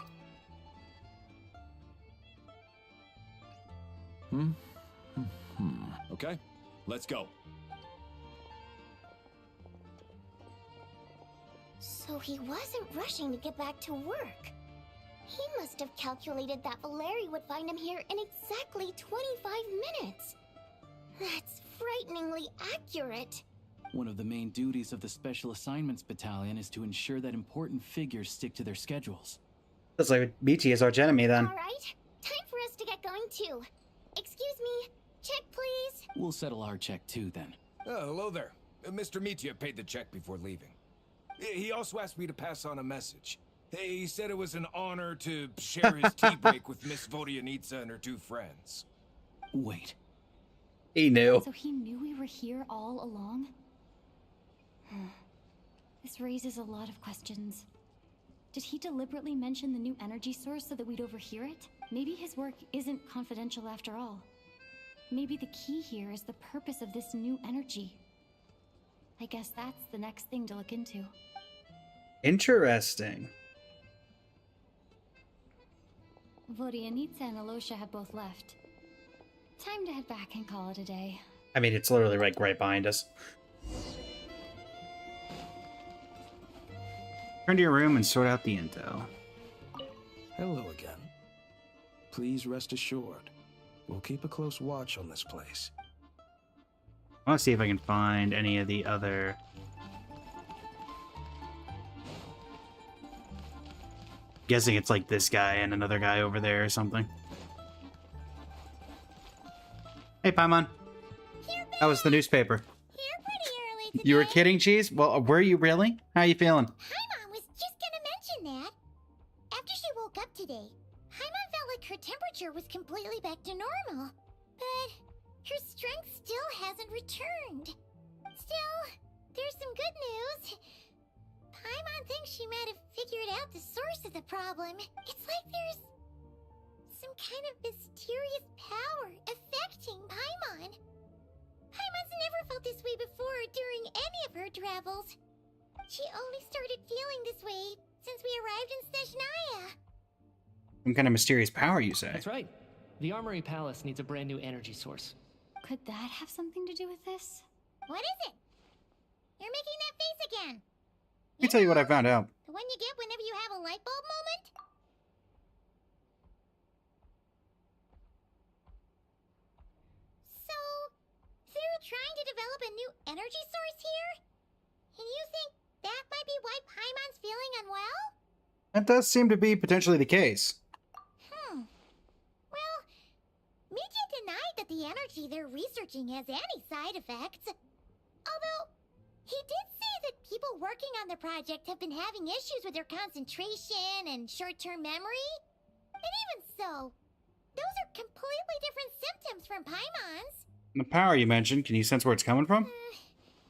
Okay, let's go. So he wasn't rushing to get back to work. He must have calculated that Valeri would find him here in exactly 25 minutes. That's frighteningly accurate. One of the main duties of the Special Assignments Battalion is to ensure that important figures stick to their schedules. Looks like BT is arch enemy then. All right, time for us to get going too. Excuse me, check please. We'll settle our check too, then. Oh, hello there. Mr. Mitya paid the check before leaving. He also asked me to pass on a message. He said it was an honor to share his tea break with Miss Vodyanitsa and her two friends. Wait. He knew. So he knew we were here all along? This raises a lot of questions. Did he deliberately mention the new energy source so that we'd overhear it? Maybe his work isn't confidential after all. Maybe the key here is the purpose of this new energy. I guess that's the next thing to look into. Interesting. Vodyanitsa and Alosha have both left. Time to head back and call it a day. I mean, it's literally right behind us. Turn to your room and sort out the intel. Hello again. Please rest assured, we'll keep a close watch on this place. I want to see if I can find any of the other... Guessing it's like this guy and another guy over there or something. Hey, Paimon. That was the newspaper. You were kidding, Cheese? Well, were you really? How you feeling? Paimon was just gonna mention that. After she woke up today, Paimon felt like her temperature was completely back to normal. But her strength still hasn't returned. Still, there's some good news. Paimon thinks she might have figured out the source of the problem. It's like there's some kind of mysterious power affecting Paimon. Paimon's never felt this way before during any of her travels. She only started feeling this way since we arrived in SNEZHNAYA. Some kind of mysterious power, you say? That's right. The Armory Palace needs a brand new energy source. Could that have something to do with this? What is it? You're making that face again. Let me tell you what I found out. The one you get whenever you have a light bulb moment? a new energy source here? And you think that might be why Paimon's feeling unwell? That does seem to be potentially the case. Well, Mitya denied that the energy they're researching has any side effects. Although, he did say that people working on the project have been having issues with their concentration and short-term memory. And even so, those are completely different symptoms from Paimon's. The power you mentioned, can you sense where it's coming from?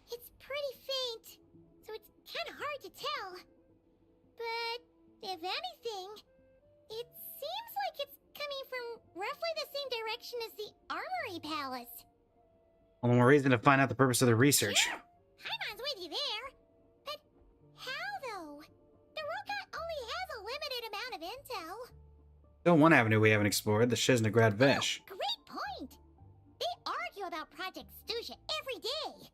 It's pretty faint, so it's kind of hard to tell. But, if anything, it seems like it's coming from roughly the same direction as the Armory Palace. One more reason to find out the purpose of the research. Paimon's with you there. But how, though? The Rokat only has a limited amount of intel. Still one avenue we haven't explored, the SNEZHNAYA Vesh. Great point! They argue about Project Stuja every day.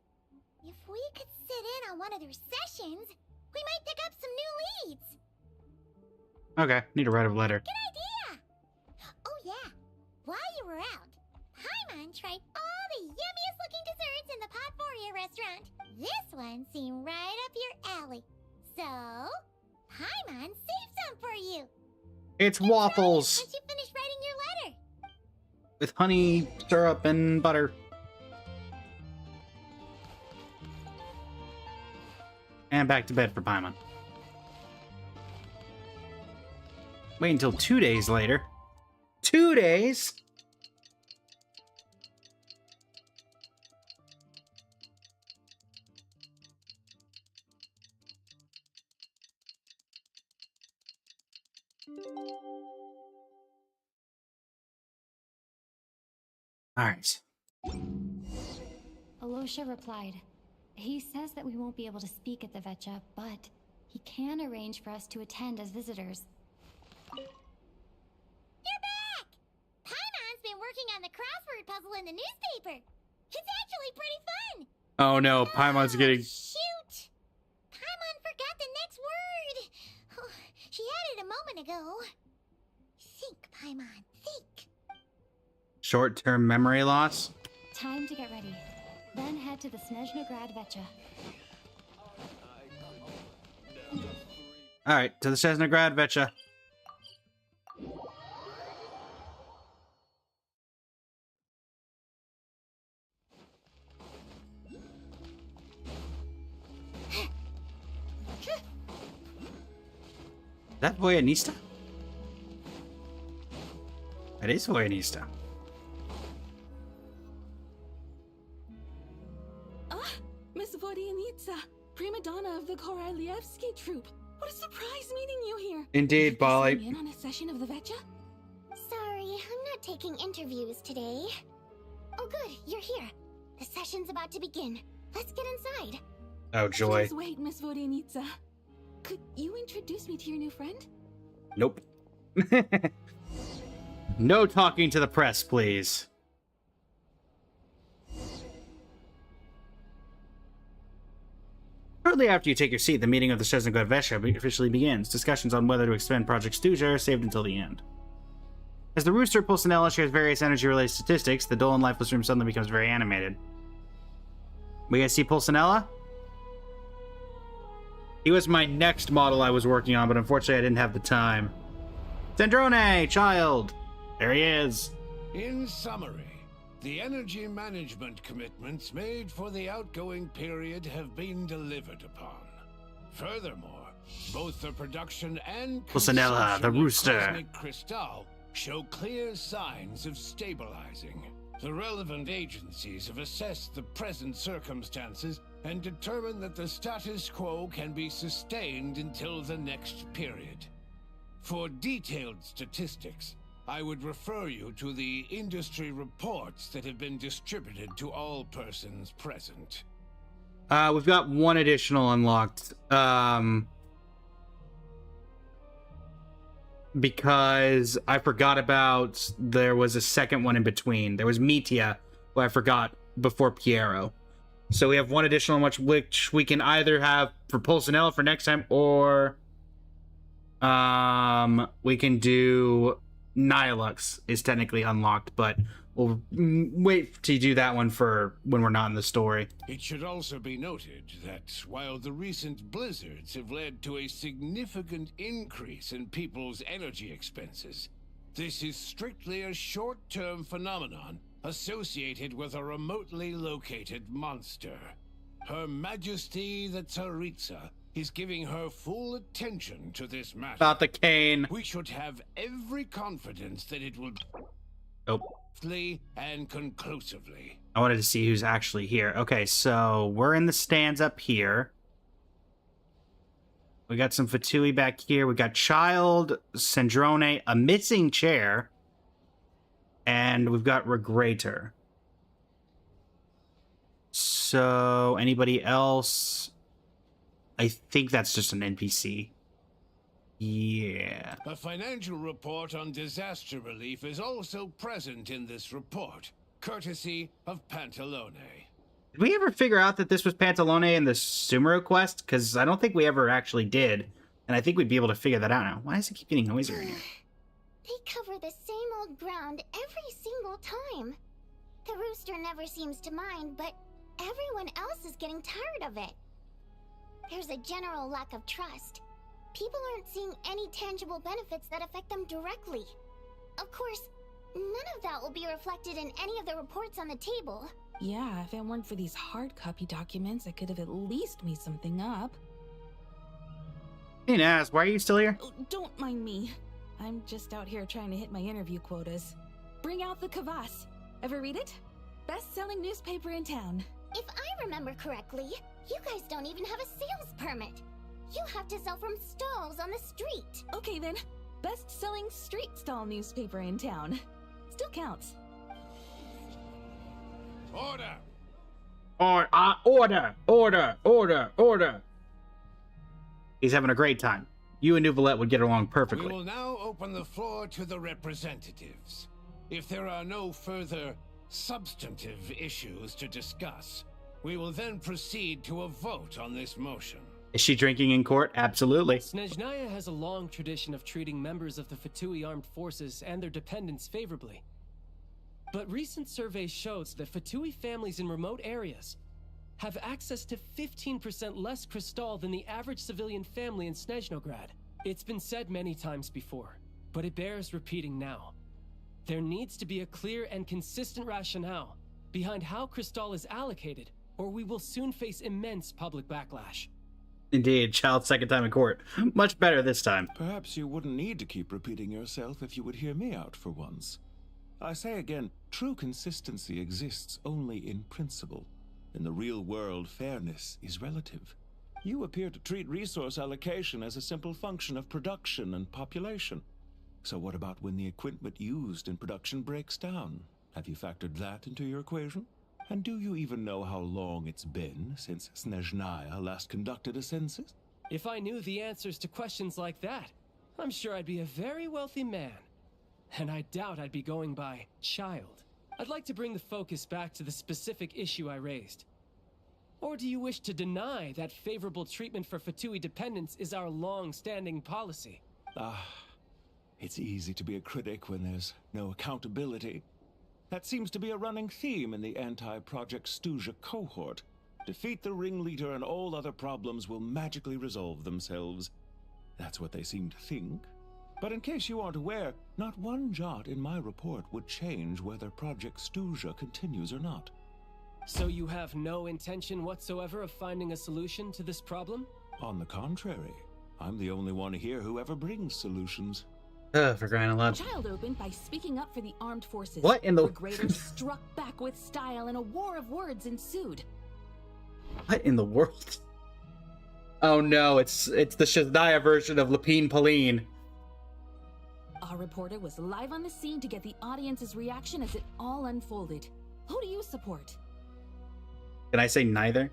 If we could sit in on one of their sessions, we might pick up some new leads. Okay, need to write a letter. Good idea! Oh yeah, while you were out, Paimon tried all the yummiest looking desserts in the Potvoria restaurant. This one seemed right up your alley. So, Paimon saved some for you. It's waffles! Once you finish writing your letter. With honey, syrup, and butter. And back to bed for Paimon. Wait until 2 days later. 2 days? Alright. Alosha replied. He says that we won't be able to speak at the Vecha, but he can arrange for us to attend as visitors. You're back! Paimon's been working on the crossword puzzle in the newspaper. It's actually pretty fun. Oh no, Paimon's getting... Shoot! Paimon forgot the next word. Oh, she had it a moment ago. Think, Paimon, think. Short-term memory loss? Time to get ready. Then head to the SNEZHNAYA Vecha. Alright, to the SNEZHNAYA Vecha. Is that Voyanista? That is Voyanista. Miss Vodianitsa, prima donna of the Korolievsky troupe. What a surprise meeting you here. Indeed, Polly. In on a session of the Vecha? Sorry, I'm not taking interviews today. Oh good, you're here. The session's about to begin. Let's get inside. Oh joy. Please wait, Miss Vodianitsa. Could you introduce me to your new friend? Nope. No talking to the press, please. Shortly after you take your seat, the meeting of the SNEZHNAYA Vecha officially begins. Discussions on whether to expend Project Stuja are saved until the end. As the rooster Pulcinella shares various energy-related statistics, the dull and lifeless room suddenly becomes very animated. We guys see Pulcinella? He was my next model I was working on, but unfortunately I didn't have the time. Zendrone, child! There he is. In summary, the energy management commitments made for the outgoing period have been delivered upon. Furthermore, both the production and Pulcinella, the consumption of rooster. cosmic crystal show clear signs of stabilizing. The relevant agencies have assessed the present circumstances and determined that the status quo can be sustained until the next period. For detailed statistics, I would refer you to the industry reports that have been distributed to all persons present. We've got one additional unlocked. Because I forgot about there was a second one in between. There was Mitya, who I forgot before Piero. So we have one additional which we can either have for Pulcinella for next time, or we can do Nihilux is technically unlocked, but we'll wait to do that one for when we're not in the story. It should also be noted that while the recent blizzards have led to a significant increase in people's energy expenses, this is strictly a short-term phenomenon associated with a remotely located monster. Her Majesty the Tsaritsa is giving her full attention to this matter. About the cane. We should have every confidence that it will Nope. and conclusively. I wanted to see who's actually here. Okay, so we're in the stands up here. We got some Fatui back here. We got Child, Sandrone, a missing chair, and we've got Regrator. So, anybody else? I think that's just an NPC. Yeah. A financial report on disaster relief is also present in this report, courtesy of Pantalone. Did we ever figure out that this was Pantalone in the Sumeru quest? Because I don't think we ever actually did. And I think we'd be able to figure that out now. Why does it keep getting noisier in here? They cover the same old ground every single time. The rooster never seems to mind, but everyone else is getting tired of it. There's a general lack of trust. People aren't seeing any tangible benefits that affect them directly. Of course, none of that will be reflected in any of the reports on the table. Yeah, if it weren't for these hard copy documents, I could have at least made something up. Hey, Naz, why are you still here? Oh, don't mind me. I'm just out here trying to hit my interview quotas. Bring out the kvass. Ever read it? Best-selling newspaper in town. If I remember correctly, you guys don't even have a sales permit. You have to sell from stalls on the street. Okay then, best-selling street stall newspaper in town. Still counts. Order! Order! He's having a great time. You and Nouvellette would get along We perfectly. will now open the floor to the representatives. If there are no further substantive issues to discuss, we will then proceed to a vote on this motion. Is she drinking in court? Absolutely. SNEZHNAYA has a long tradition of treating members of the Fatui armed forces and their dependents favorably. But recent surveys shows that Fatui families in remote areas have access to 15% less crystal than the average civilian family in SNEZHNOGRAD. It's been said many times before, but it bears repeating now. There needs to be a clear and consistent rationale behind how crystal is allocated, or we will soon face immense public backlash. Indeed, child's second time in court. Much better this time. Perhaps you wouldn't need to keep repeating yourself if you would hear me out for once. I say again, true consistency exists only in principle. In the real world, fairness is relative. You appear to treat resource allocation as a simple function of production and population. So what about when the equipment used in production breaks down? Have you factored that into your equation? And do you even know how long it's been since SNEZHNAYA last conducted a census? If I knew the answers to questions like that, I'm sure I'd be a very wealthy man. And I doubt I'd be going by child. I'd like to bring the focus back to the specific issue I raised. Or do you wish to deny that favorable treatment for Fatui dependents is our long-standing policy? It's easy to be a critic when there's no accountability. That seems to be a running theme in the anti-Project STUZHA cohort. Defeat the ringleader and all other problems will magically resolve themselves. That's what they seem to think. But in case you aren't aware, not one jot in my report would change whether Project STUZHA continues or not. So you have no intention whatsoever of finding a solution to this problem? On the contrary, I'm the only one here who ever brings solutions. For crying out loud. Child opened by speaking up for the armed forces. What in the... Regrator struck back with style and a war of words ensued. What in the world? Oh no, it's the SNEZHNAYA version of Lapine Pauline. Our reporter was live on the scene to get the audience's reaction as it all unfolded. Who do you support? Can I say neither?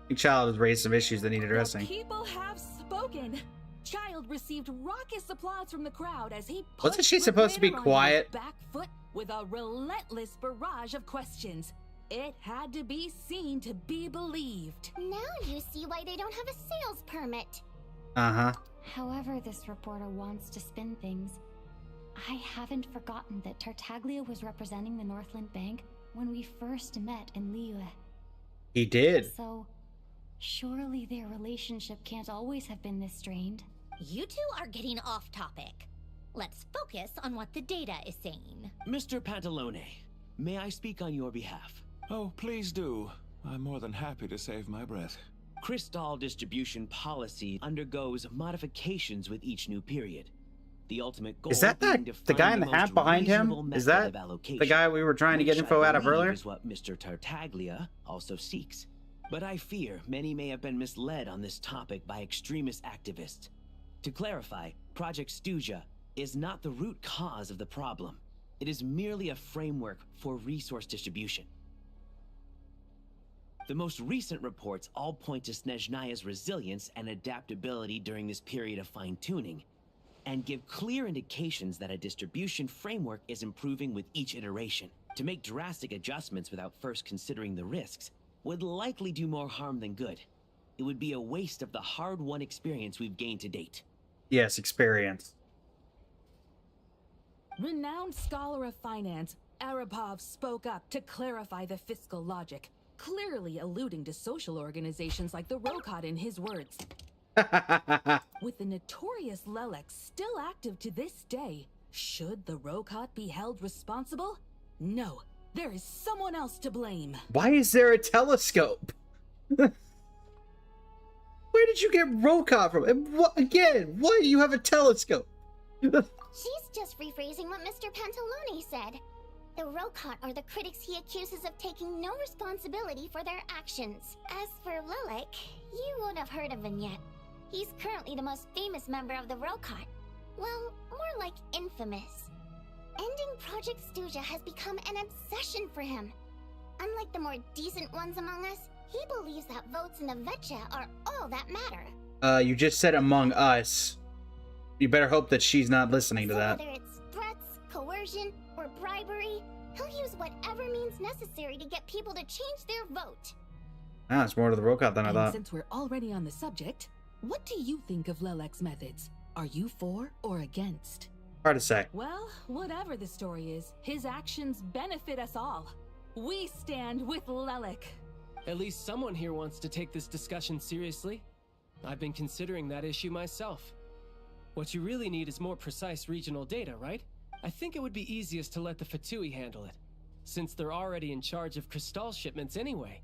I think Child has raised some issues that need addressing. The people have spoken. Child received raucous applause from the crowd as he Wasn't she supposed to be quiet? On his back foot with a relentless barrage of questions. It had to be seen to be believed. Now you see why they don't have a sales permit. Uh-huh. However this reporter wants to spin things, I haven't forgotten that Tartaglia was representing the Northland Bank when we first met in Liyue. He did. So, surely their relationship can't always have been this strained. You two are getting off topic. Let's focus on what the data is saying. Mr. Pantalone, may I speak on your behalf? Oh, please do. I'm more than happy to save my breath. Crystal distribution policy undergoes modifications with each new period. The ultimate goal Is that being to the guy find in the most hat behind him? reasonable Is method that of allocation, the guy we were trying to get which info I out of believe earlier? is what Mr. Tartaglia also seeks. But I fear many may have been misled on this topic by extremist activists. To clarify, Project SNEZHNAYA is not the root cause of the problem. It is merely a framework for resource distribution. The most recent reports all point to SNEZHNAYA's resilience and adaptability during this period of fine-tuning, and give clear indications that a distribution framework is improving with each iteration. To make drastic adjustments without first considering the risks would likely do more harm than good. It would be a waste of the hard-won experience we've gained to date. Yes, experience. Renowned scholar of finance, Arapov spoke up to clarify the fiscal logic, clearly alluding to social organizations like the Rokot in his words. With the notorious Lelex still active to this day, should the Rokot be held responsible? No, there is someone else to blame. Why is there a telescope? Where did you get Rokot from? And what, again, why do you have a telescope? She's just rephrasing what Mr. Pantalone said. The Rokot are the critics he accuses of taking no responsibility for their actions. As for Lilik, you won't have heard of him yet. He's currently the most famous member of the Rokot. Well, more like infamous. Ending Project SNEZHNAYA has become an obsession for him. Unlike the more decent ones among us, he believes that votes in the Vetche are all that matter. You just said among us. You better hope that she's not listening to that. Whether it's threats, coercion, or bribery, he'll use whatever means necessary to get people to change their vote. Ah, it's more to the Rokot than I And thought. since we're already on the subject, what do you think of Lelek's methods? Are you for or against? Hard to say. Well, whatever the story is, his actions benefit us all. We stand with Lelek. At least someone here wants to take this discussion seriously. I've been considering that issue myself. What you really need is more precise regional data, right? I think it would be easiest to let the Fatui handle it, since they're already in charge of Crystal shipments anyway.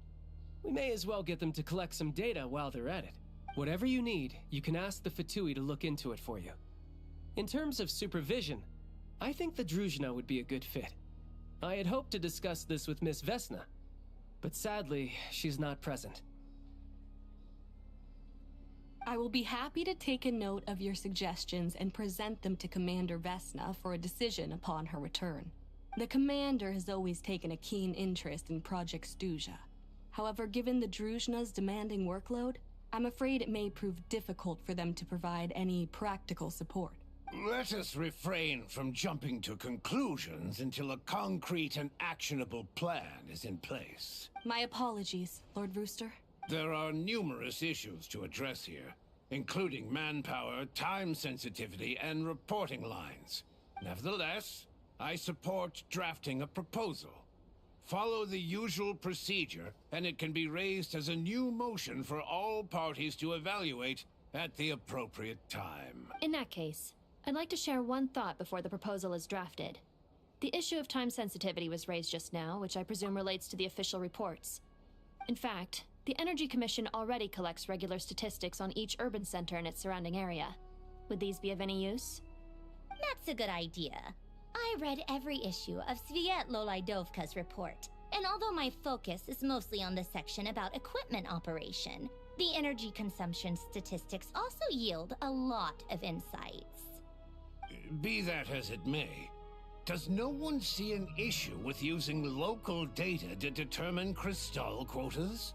We may as well get them to collect some data while they're at it. Whatever you need, you can ask the Fatui to look into it for you. In terms of supervision, I think the Druzhna would be a good fit. I had hoped to discuss this with Miss Vesna, but sadly, she's not present. I will be happy to take a note of your suggestions and present them to Commander Vesna for a decision upon her return. The Commander has always taken a keen interest in Project SNEZHNAYA. However, given the Druzhna's demanding workload, I'm afraid it may prove difficult for them to provide any practical support. Let us refrain from jumping to conclusions until a concrete and actionable plan is in place. My apologies, Lord Rooster. There are numerous issues to address here, including manpower, time sensitivity, and reporting lines. Nevertheless, I support drafting a proposal. Follow the usual procedure, and it can be raised as a new motion for all parties to evaluate at the appropriate time. In that case, I'd like to share one thought before the proposal is drafted. The issue of time sensitivity was raised just now, which I presume relates to the official reports. In fact, the Energy Commission already collects regular statistics on each urban center and its surrounding area. Would these be of any use? That's a good idea. I read every issue of Svietloidovka's report, and although my focus is mostly on the section about equipment operation, the energy consumption statistics also yield a lot of insights. Be that as it may, does no one see an issue with using local data to determine Crystal quotas?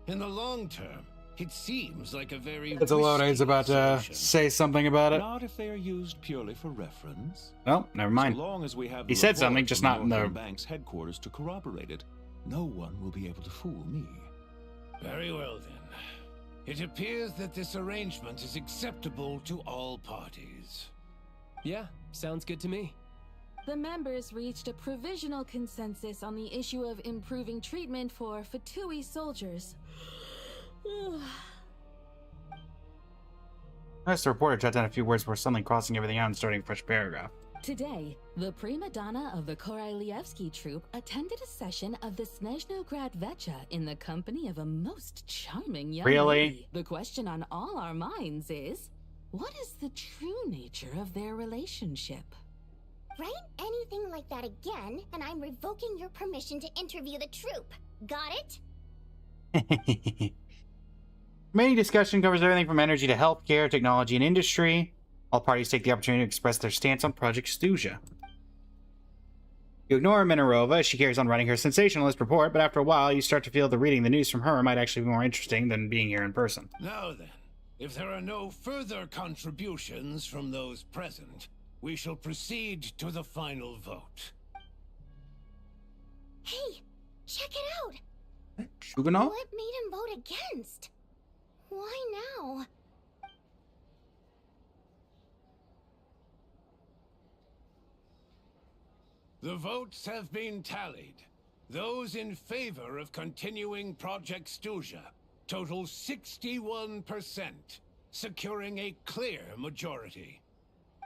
In the long term, it seems like a very Pantalone about to say something about it. Not if they are used purely for reference. Oh, never mind. So long as we have He the said report something, just from not in the... Northern Bank's headquarters to corroborate it, no one will be able to fool me. Very well then. It appears that this arrangement is acceptable to all parties. Yeah, sounds good to me. The members reached a provisional consensus on the issue of improving treatment for Fatui soldiers. Nice, the reporter jot down a few words before suddenly crossing everything out and starting a fresh paragraph. Today, the prima donna of the Korylevsky troupe attended a session of the SNEZHNAYA Vecha in the company of a most charming young lady. The question on all our minds is, what is the true nature of their relationship? Write anything like that again, and I'm revoking your permission to interview the troupe. Got it? Committee discussion covers everything from energy to healthcare, technology, and industry. All parties take the opportunity to express their stance on Project SNEZHNAYA. You ignore Minerova as she carries on writing her sensationalist report, but after a while you start to feel that reading the news from her might actually be more interesting than being here in person. Now then, if there are no further contributions from those present, we shall proceed to the final vote. Hey, check it out! Shuganov? What made him vote against? Why now? The votes have been tallied. Those in favor of continuing Project SNEZHNAYA total 61%, securing a clear majority.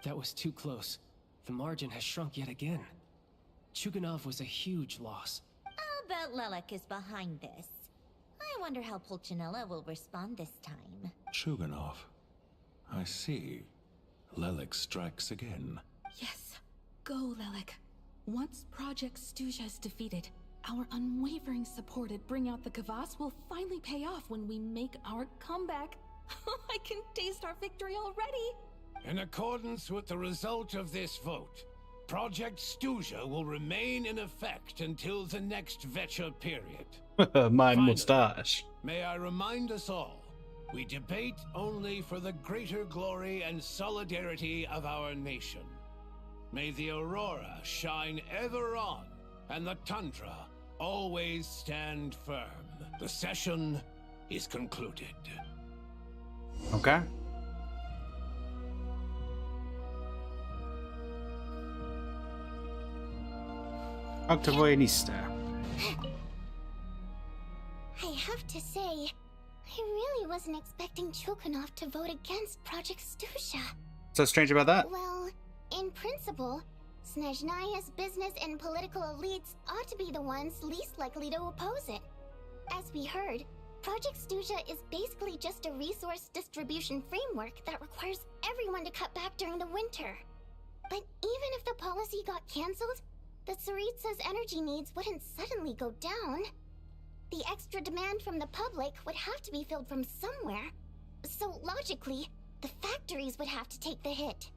That was too close. The margin has shrunk yet again. Chuganov was a huge loss. I'll bet Lelek is behind this. I wonder how Pulcinella will respond this time. Chuganov. I see. Lelek strikes again. Yes, go Lelek. Once Project SNEZHNAYA is defeated, our unwavering support at Bring Out the Kvass will finally pay off when we make our comeback. I can taste our victory already! In accordance with the result of this vote, Project SNEZHNAYA will remain in effect until the next Vecha period. My Finally, mustache. May I remind us all, we debate only for the greater glory and solidarity of our nation. May the aurora shine ever on, and the tundra always stand firm. The session is concluded. Okay. Octavoyanista. I have to say, I really wasn't expecting Chulkanov to vote against Project SNEZHNAYA. What's so strange about that? Well, in principle, SNEZHNAYA's business and political elites ought to be the ones least likely to oppose it. As we heard, Project SNEZHNAYA is basically just a resource distribution framework that requires everyone to cut back during the winter. But even if the policy got cancelled, the Tsaritsa's energy needs wouldn't suddenly go down. The extra demand from the public would have to be filled from somewhere. So logically, the factories would have to take the hit.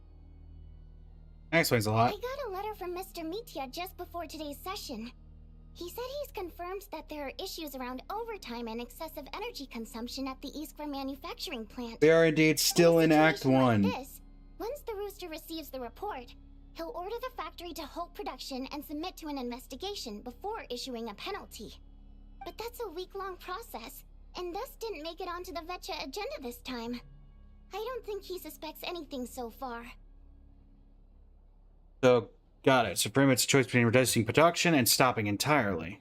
That explains a lot. I got a letter from Mr. Mitya just before today's session. He said he's confirmed that there are issues around overtime and excessive energy consumption at the Iskra manufacturing plant. They are indeed still in Act 1. Like this, once the Rooster receives the report, he'll order the factory to halt production and submit to an investigation before issuing a penalty. But that's a week-long process, and thus didn't make it onto the Vecha agenda this time. I don't think he suspects anything so far. So, got it. So pretty much a choice between reducing production and stopping entirely.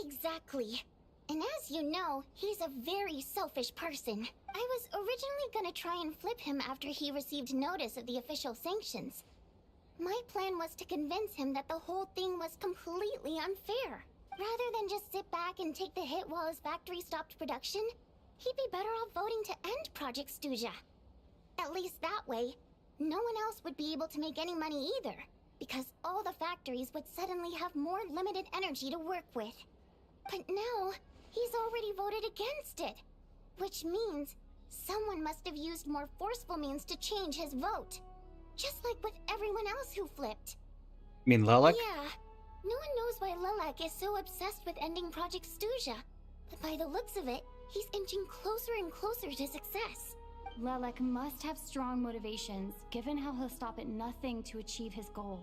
Exactly. And as you know, he's a very selfish person. I was originally gonna try and flip him after he received notice of the official sanctions. My plan was to convince him that the whole thing was completely unfair. Rather than just sit back and take the hit while his factory stopped production, he'd be better off voting to end Project SNEZHNAYA. At least that way, no one else would be able to make any money either, because all the factories would suddenly have more limited energy to work with. But now, he's already voted against it, which means someone must have used more forceful means to change his vote. Just like with everyone else who flipped. You mean Lelek? Yeah. No one knows why Lelek is so obsessed with ending Project SNEZHNAYA, but by the looks of it, he's inching closer and closer to success. Lelek must have strong motivations, given how he'll stop at nothing to achieve his goal.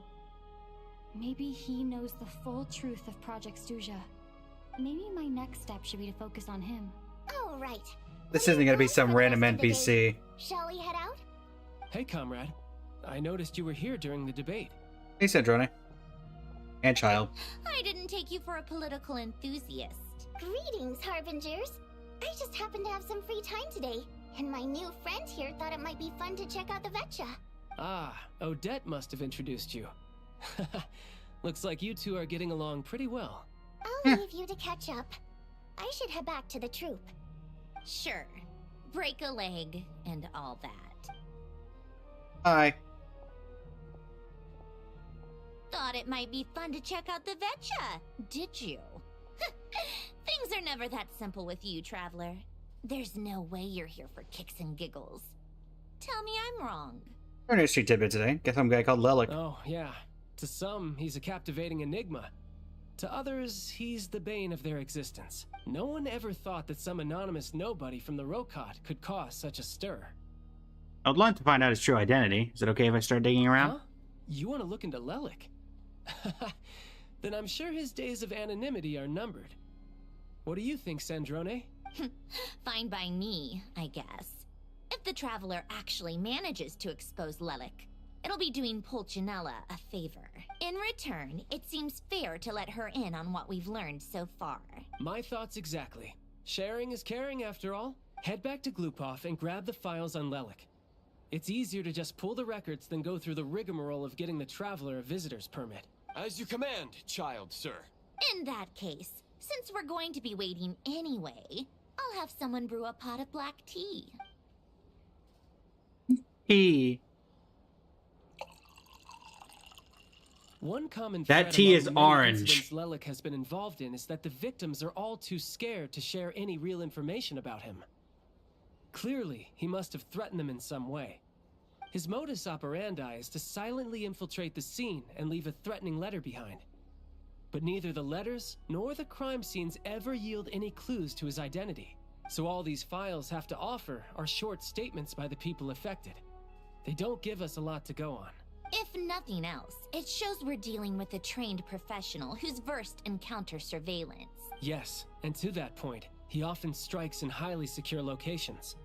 Maybe he knows the full truth of Project SNEZHNAYA. Maybe my next step should be to focus on him. Oh, right. This isn't gonna be some random NPC. Shall we head out? Hey, comrade. I noticed you were here during the debate. Hey, SNEZHNAYA. And child. I didn't take you for a political enthusiast. Greetings, Harbingers. I just happened to have some free time today, and my new friend here thought it might be fun to check out the Vetcha. Ah, Odette must have introduced you. Looks like you two are getting along pretty well. I'll leave you to catch up. I should head back to the troop. Sure. Break a leg and all that. Hi. Thought it might be fun to check out the Vetcha, did you? Things are never that simple with you, Traveler. There's no way you're here for kicks and giggles. Tell me I'm wrong. An interesting tidbit today. Guess some guy called Lelik. Oh, yeah. To some, he's a captivating enigma. To others, he's the bane of their existence. No one ever thought that some anonymous nobody from the Rokot could cause such a stir. I would like to find out his true identity. Is it okay if I start digging around? Huh? You want to look into Lelik? Then I'm sure his days of anonymity are numbered. What do you think, SNEZHNAYA? Fine by me, I guess. If the Traveler actually manages to expose Lelik, it'll be doing Pulcinella a favor. In return, it seems fair to let her in on what we've learned so far. My thoughts exactly. Sharing is caring, after all. Head back to Glupov and grab the files on Lelik. It's easier to just pull the records than go through the rigmarole of getting the Traveler a visitor's permit. As you command, child, sir. In that case, since we're going to be waiting anyway, I'll have someone brew a pot of black tea. One common that thread tea among is the many orange. incidents Lelik has been involved in is that the victims are all too scared to share any real information about him. Clearly, he must have threatened them in some way. His modus operandi is to silently infiltrate the scene and leave a threatening letter behind. But neither the letters nor the crime scenes ever yield any clues to his identity. So all these files have to offer are short statements by the people affected. They don't give us a lot to go on. If nothing else, it shows we're dealing with a trained professional who's versed in counter surveillance. Yes, and to that point, he often strikes in highly secure locations.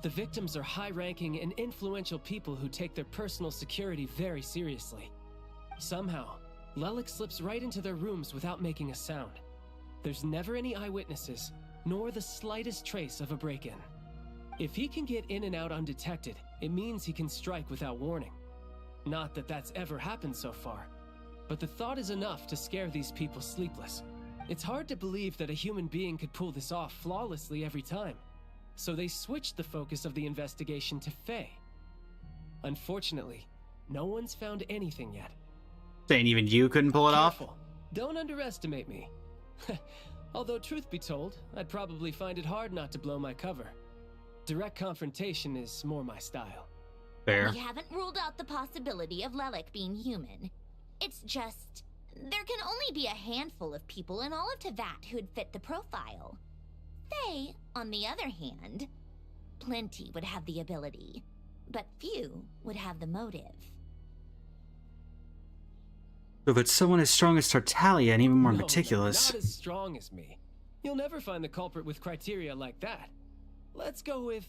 The victims are high-ranking and influential people who take their personal security very seriously. Somehow, Lelik slips right into their rooms without making a sound. There's never any eyewitnesses, nor the slightest trace of a break-in. If he can get in and out undetected, it means he can strike without warning. Not that that's ever happened so far, but the thought is enough to scare these people sleepless. It's hard to believe that a human being could pull this off flawlessly every time. So they switched the focus of the investigation to Faye. Unfortunately, no one's found anything yet. Saying even you couldn't pull it off? Careful. Don't underestimate me. Although truth be told, I'd probably find it hard not to blow my cover. Direct confrontation is more my style. Fair. We haven't ruled out the possibility of Lelik being human. It's just, there can only be a handful of people in all of Teyvat who'd fit the profile. Faye, on the other hand, plenty would have the ability, but few would have the motive. If it's someone as strong as Tartaglia and even more meticulous. Not as strong as me. You'll never find the culprit with criteria like that. Let's go with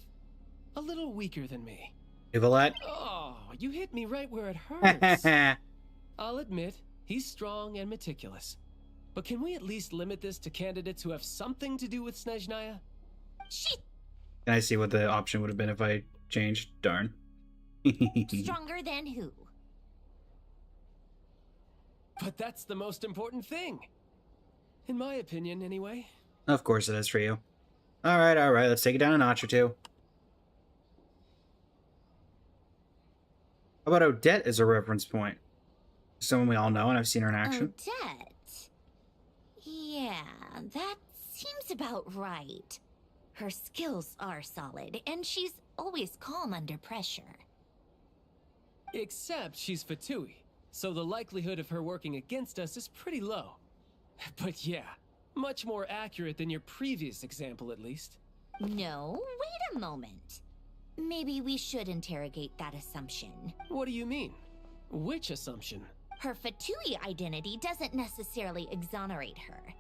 a little weaker than me. Yvette? Oh, you hit me right where it hurts. I'll admit, he's strong and meticulous. But can we at least limit this to candidates who have something to do with SNEZHNAYA? Shit! Can I see what the option would have been if I changed? Darn. Stronger than who? But that's the most important thing. In my opinion, anyway. Of course it is for you. Alright, let's take it down a notch or two. How about Odette as a reference point? Someone we all know and I've seen her in action. Odette? Yeah, that seems about right. Her skills are solid, and she's always calm under pressure. Except she's Fatui, so the likelihood of her working against us is pretty low. But yeah, much more accurate than your previous example, at least. No, wait a moment. Maybe we should interrogate that assumption. What do you mean? Which assumption? Her Fatui identity doesn't necessarily exonerate her.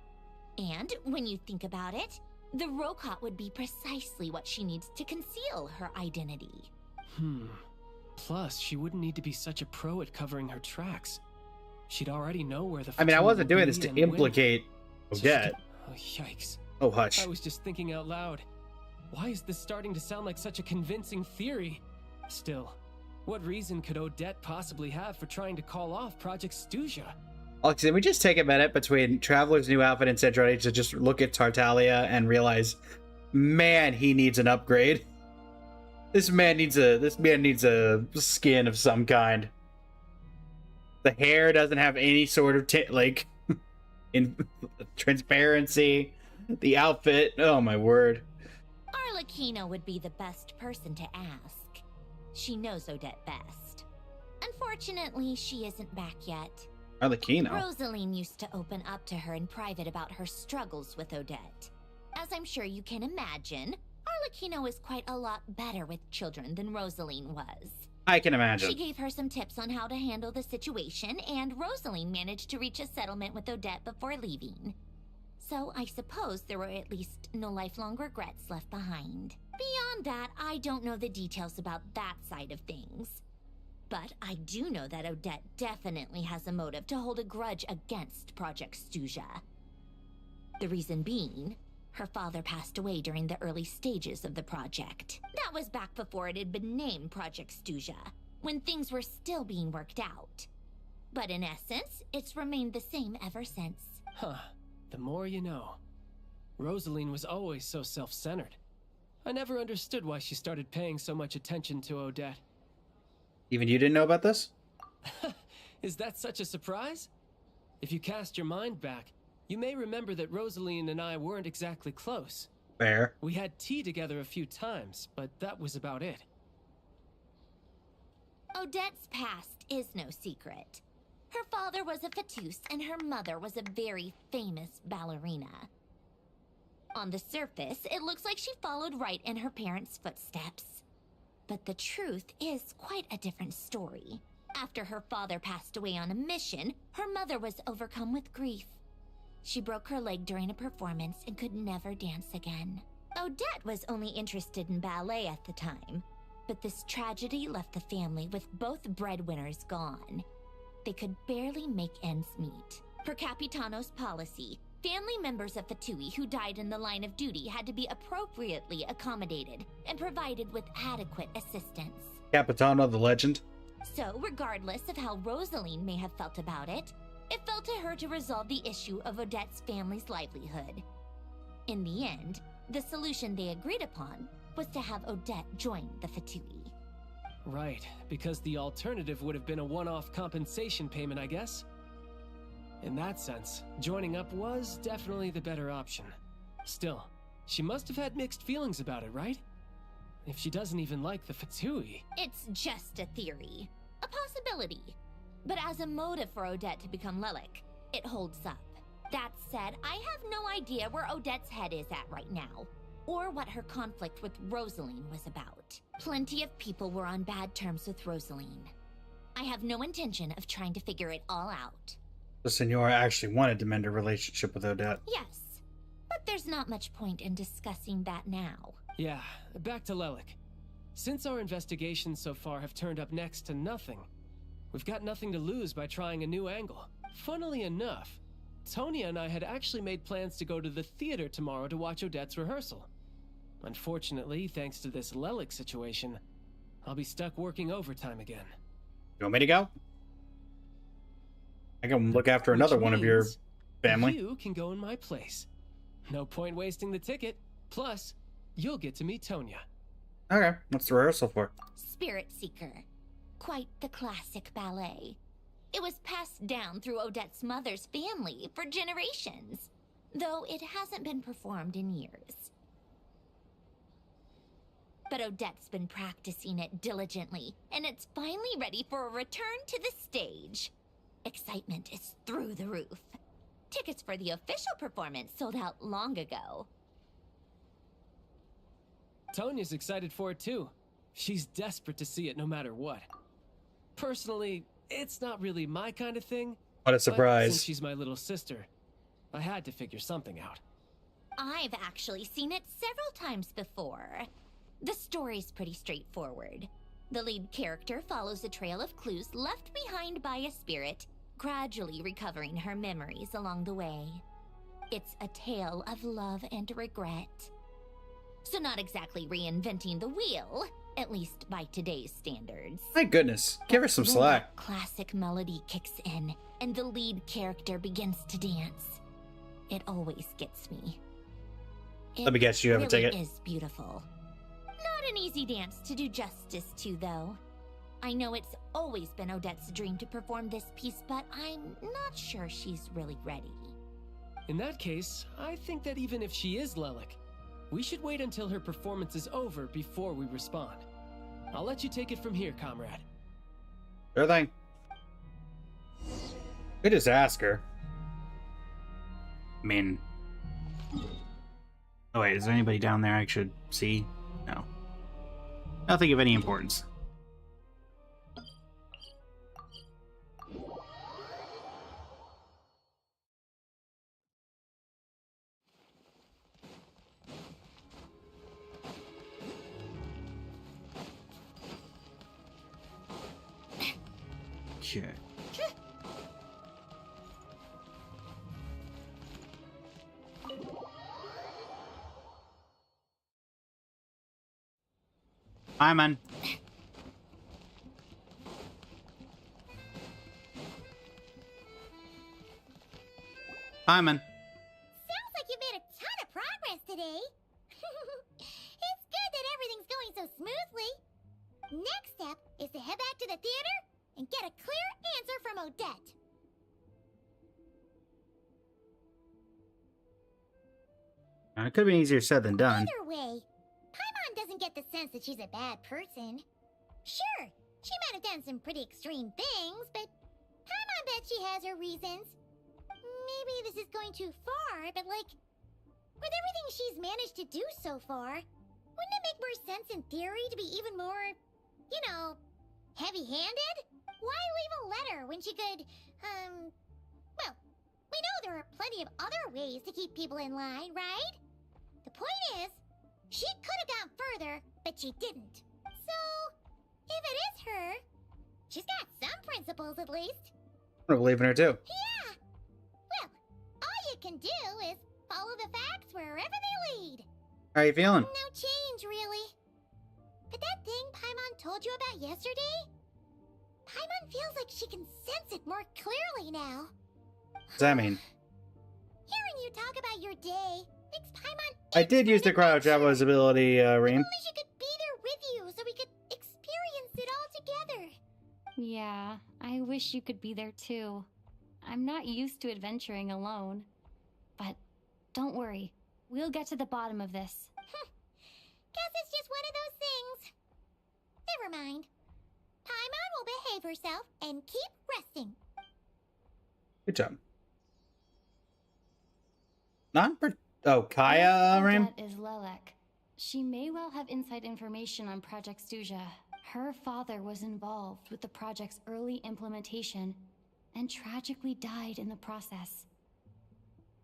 And when you think about it, The Rokot would be precisely what she needs to conceal her identity. Plus, she wouldn't need to be such a pro at covering her tracks. She'd already know where the I mean, I Fatui wasn't will doing be this to and when. implicate Odette. Oh, yikes. Oh, hush. I was just thinking out loud. Why is this starting to sound like such a convincing theory? Still, what reason could Odette possibly have for trying to call off Project SNEZHNAYA? Alex, can we just take a minute between Traveler's new outfit and SNEZHNAYA to just look at Tartaglia and realize, man, he needs an upgrade. This man needs a skin of some kind. The hair doesn't have any sort of in transparency. The outfit, oh my word. Arlecchino would be the best person to ask. She knows Odette best. Unfortunately, she isn't back yet. Arlecchino? Rosaline used to open up to her in private about her struggles with Odette. As I'm sure you can imagine, Arlecchino is quite a lot better with children than Rosaline was. I can imagine. She gave her some tips on how to handle the situation, and Rosaline managed to reach a settlement with Odette before leaving. So I suppose there were at least no lifelong regrets left behind. Beyond that, I don't know the details about that side of things. But I do know that Odette definitely has a motive to hold a grudge against Project SNEZHNAYA. The reason being, her father passed away during the early stages of the project. That was back before it had been named Project SNEZHNAYA, when things were still being worked out. But in essence, it's remained the same ever since. Huh. The more you know. Rosaline was always so self-centered. I never understood why she started paying so much attention to Odette. Even you didn't know about this? Is that such a surprise? If you cast your mind back, you may remember that Rosaline and I weren't exactly close. Fair. We had tea together a few times, but that was about it. Odette's past is no secret. Her father was a Fatus and her mother was a very famous ballerina. On the surface, it looks like she followed right in her parents' footsteps. But the truth is quite a different story. After her father passed away on a mission, her mother was overcome with grief. She broke her leg during a performance and could never dance again. Odette was only interested in ballet at the time, but this tragedy left the family with both breadwinners gone. They could barely make ends meet. Per Capitano's policy, family members of Fatui who died in the line of duty had to be appropriately accommodated and provided with adequate assistance. Capitano the legend. So, regardless of how Rosaline may have felt about it, it fell to her to resolve the issue of Odette's family's livelihood. In the end, the solution they agreed upon was to have Odette join the Fatui. Right, because the alternative would have been a one-off compensation payment, I guess. In that sense, joining up was definitely the better option. Still, she must have had mixed feelings about it, right? If she doesn't even like the Fatui. It's just a theory. A possibility. But as a motive for Odette to become Lelik, it holds up. That said, I have no idea where Odette's head is at right now, or what her conflict with Rosaline was about. Plenty of people were on bad terms with Rosaline. I have no intention of trying to figure it all out. The Senora actually wanted to mend her relationship with Odette. Yes, but there's not much point in discussing that now. Yeah, back to Lelik. Since our investigations so far have turned up next to nothing, we've got nothing to lose by trying a new angle. Funnily enough, Tonya and I had actually made plans to go to the theater tomorrow to watch Odette's rehearsal. Unfortunately, thanks to this Lelik situation, I'll be stuck working overtime again. You want me to go? I can look after another one of your family. You can go in my place. No point wasting the ticket. Plus, you'll get to meet Tonya. Okay, what's the rehearsal for? Spirit Seeker. Quite the classic ballet. It was passed down through Odette's mother's family for generations, though it hasn't been performed in years. But Odette's been practicing it diligently, and it's finally ready for a return to the stage. Excitement is through the roof. Tickets for the official performance sold out long ago. Tonya's excited for it too. She's desperate to see it no matter what. Personally, it's not really my kind of thing. What a surprise. But since she's my little sister, I had to figure something out. I've actually seen it several times before. The story's pretty straightforward. The lead character follows a trail of clues left behind by a spirit, gradually recovering her memories along the way. It's a tale of love and regret. So not exactly reinventing the wheel, at least by today's standards. My goodness, give her some When slack. that classic melody kicks in and the lead character begins to dance, it always gets me. Let me guess, you have a ticket. It is beautiful. Not an easy dance to do justice to, though. I know it's always been Odette's dream to perform this piece, but I'm not sure she's really ready. In that case, I think that even if she is Lelik, we should wait until her performance is over before we respond. I'll let you take it from here, comrade. Sure thing. Could just ask her. I mean... Oh wait, is there anybody down there I should see? No. Nothing of any importance. Okay. Hi, man. Hi, man. Sounds like you made a ton of progress today. It's good that everything's going so smoothly. Next step is to head back to the theater and get a clear answer from Odette. It could have been easier said than done. Either way, Paimon doesn't get the sense that she's a bad person. Sure, she might have done some pretty extreme things, but Paimon bet she has her reasons. Maybe this is going too far, but like, with everything she's managed to do so far, wouldn't it make more sense in theory to be even more, you know, heavy-handed? Why leave a letter when she could, well, we know there are plenty of other ways to keep people in line, right? The point is, she could have gone further, but she didn't. So, if it is her, she's got some principles at least. I believe in her too. Yeah! Well, all you can do is follow the facts wherever they lead. How are you feeling? No change, really. But that thing Paimon told you about yesterday? Paimon feels like she can sense it more clearly now. What does that mean? Hearing you talk about your day makes Paimon... I did use the cryo traveler's ability, Reem. Only she could be there with you so we could experience it all together. Yeah, I wish you could be there too. I'm not used to adventuring alone. But don't worry, we'll get to the bottom of this. Guess it's just one of those things. Never mind. Paimon will behave herself and keep resting. Good job. Kaya, Reem? Odette is Lelek. She may well have inside information on Project Stuja. Her father was involved with the project's early implementation and tragically died in the process.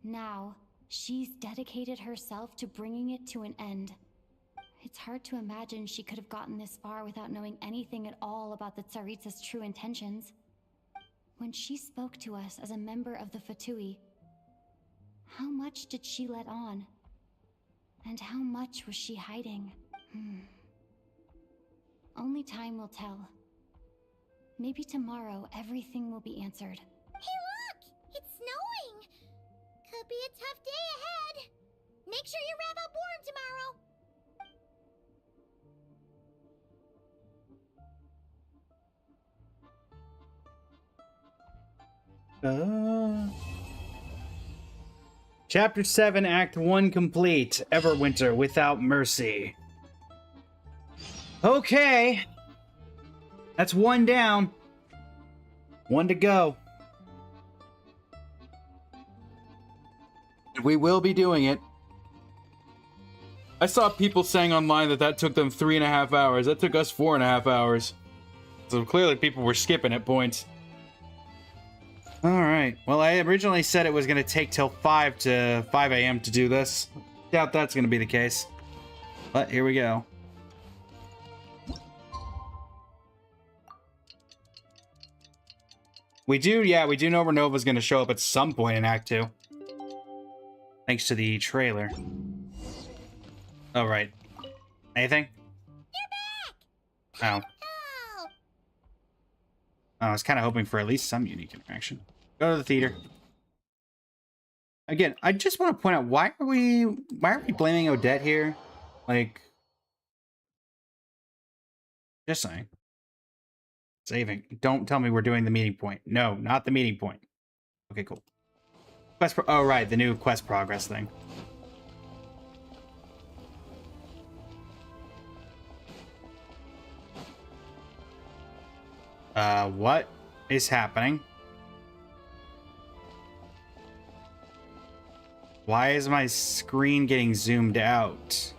Now, she's dedicated herself to bringing it to an end. It's hard to imagine she could have gotten this far without knowing anything at all about the Tsaritsa's true intentions. When she spoke to us as a member of the Fatui, how much did she let on? And how much was she hiding? Only time will tell. Maybe tomorrow everything will be answered. Hey look! It's snowing! Could be a tough day ahead. Make sure you wrap up warm tomorrow. Chapter 7, Act 1 complete. Everwinter without mercy. Okay. That's one down. One to go. We will be doing it. I saw people saying online that took them 3.5 hours. That took us 4.5 hours. So clearly people were skipping at points. All right. Well, I originally said it was going to take till 5 a.m. to do this. Doubt that's going to be the case. But here we go. We do know Renova's going to show up at some point in Act 2. Thanks to the trailer. Oh, right. Anything? You're back! Oh. I was kind of hoping for at least some unique interaction. Go to the theater. Again, I just want to point out, why are we blaming Odette here? Like, just saying. Saving. Don't tell me we're doing the meeting point. No, not the meeting point. Okay, cool. Oh, right, the new quest progress thing. What is happening? Why is my screen getting zoomed out?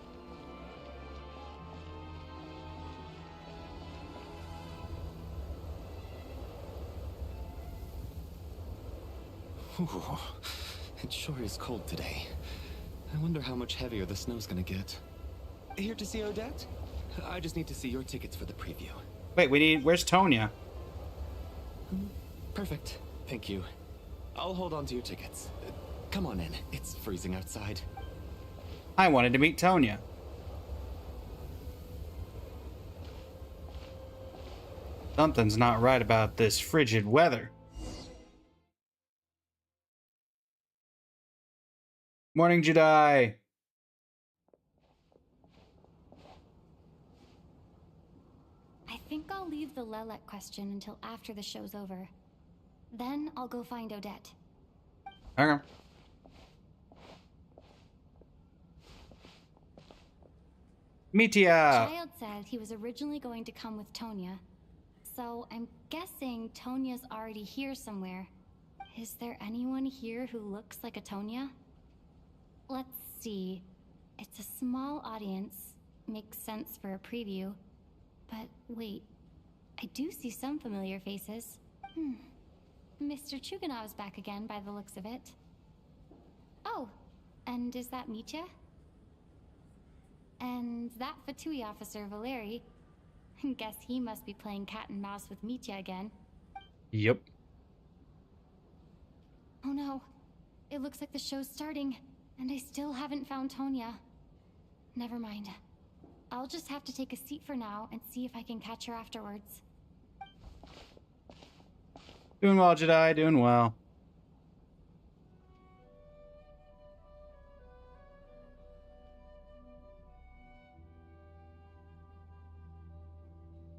Ooh, it sure is cold today. I wonder how much heavier the snow's gonna get. Here to see Odette? I just need to see your tickets for the preview. Wait, where's Tonya? Perfect. Thank you. I'll hold on to your tickets. Come on in. It's freezing outside. I wanted to meet Tonya. Something's not right about this frigid weather. Morning, Jedi. I think I'll leave the Lelek question until after the show's over. Then I'll go find Odette. Okay. Mitya! Child said he was originally going to come with Tonya. So I'm guessing Tonya's already here somewhere. Is there anyone here who looks like a Tonya? Let's see. It's a small audience. Makes sense for a preview. But wait, I do see some familiar faces. Mr. Chuganov's back again by the looks of it. Oh, and is that Mitya? And that Fatui officer, Valeri. Guess he must be playing cat and mouse with Mitya again. Yep. Oh no, it looks like the show's starting, and I still haven't found Tonya. Never mind. I'll just have to take a seat for now and see if I can catch her afterwards. Doing well, Jedi, doing well.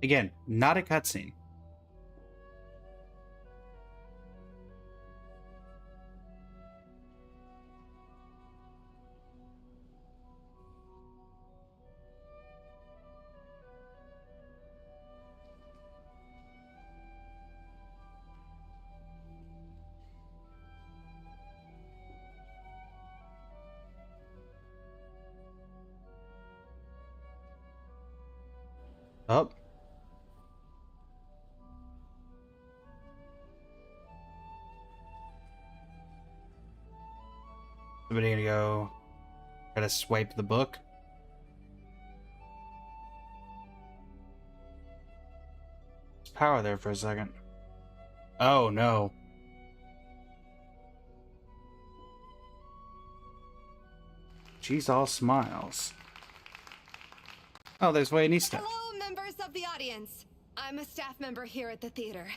Again, not a cutscene. Oh. Somebody gonna go try to swipe the book? There's power there for a second. Oh no. She's all smiles. Oh, there's Wayanista. Hello, members of the audience. I'm a staff member here at the theater.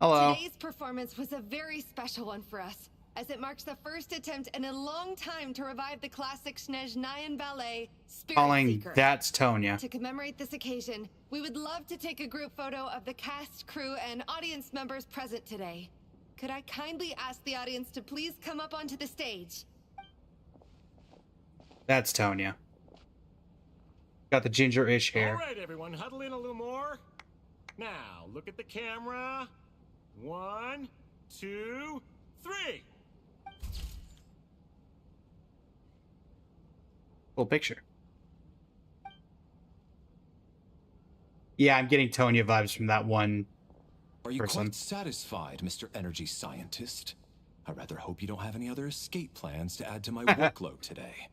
Hello. Today's performance was a very special one for us, as it marks the first attempt in a long time to revive the classic SNEZHNAYA ballet, Spirit Calling Seeker. that's Tonya. To commemorate this occasion, we would love to take a group photo of the cast, crew, and audience members present today. Could I kindly ask the audience to please come up onto the stage? That's Tonya. Got the ginger-ish hair. All right, everyone, huddle in a little more. Now, look at the camera. 1, 2, 3. Cool picture. Yeah, I'm getting Tonya vibes from that one Are you person. quite satisfied, Mr. Energy Scientist? I rather hope you don't have any other escape plans to add to my workload today.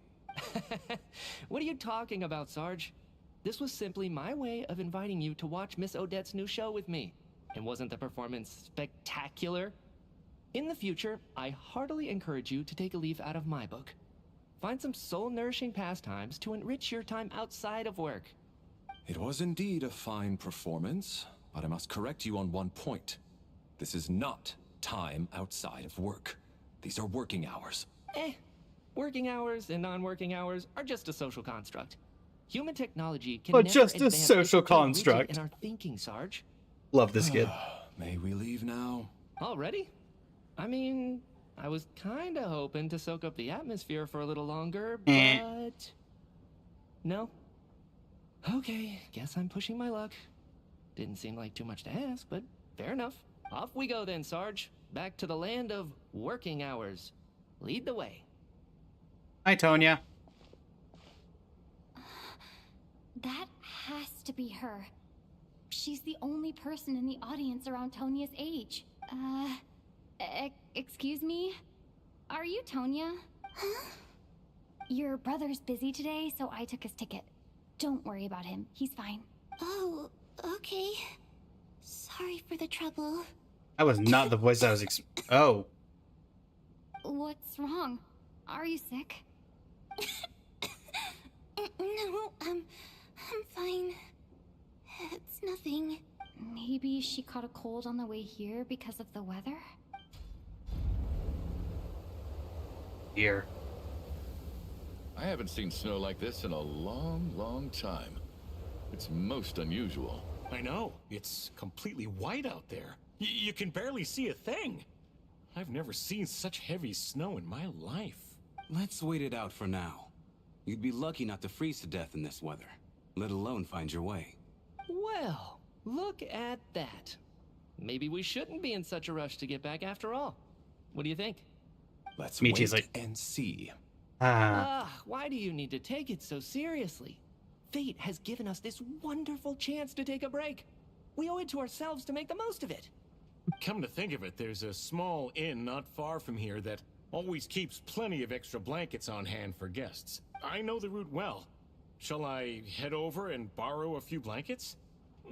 What are you talking about, Sarge? This was simply my way of inviting you to watch Miss Odette's new show with me. And wasn't the performance spectacular? In the future, I heartily encourage you to take a leaf out of my book. Find some soul-nourishing pastimes to enrich your time outside of work. It was indeed a fine performance, but I must correct you on one point. This is not time outside of work. These are working hours. Working hours and non-working hours are just a social construct. Human technology can But never just a advance social if we're rigid construct. in our thinking, Sarge. Love this kid. May we leave now? Already? I mean, I was kinda hoping to soak up the atmosphere for a little longer, but... No? Okay, guess I'm pushing my luck. Didn't seem like too much to ask, but fair enough. Off we go then, Sarge. Back to the land of working hours. Lead the way. Hi, Tonya. That has to be her. She's the only person in the audience around Tonya's age. Excuse me? Are you Tonya? Huh? Your brother's busy today, so I took his ticket. Don't worry about him. He's fine. Oh, okay. Sorry for the trouble. That was not the voice I was Oh. What's wrong? Are you sick? No, I'm fine. It's nothing. Maybe she caught a cold on the way here because of the weather? Here. I haven't seen snow like this in a long, long time. It's most unusual. I know. It's completely white out there. You can barely see a thing. I've never seen such heavy snow in my life. Let's wait it out for now. You'd be lucky not to freeze to death in this weather, let alone find your way. Well, look at that. Maybe we shouldn't be in such a rush to get back after all. What do you think? Let's Me too, wait like... and see. Why do you need to take it so seriously? Fate has given us this wonderful chance to take a break. We owe it to ourselves to make the most of it. Come to think of it, there's a small inn not far from here that always keeps plenty of extra blankets on hand for guests. I know the route well. Shall I head over and borrow a few blankets?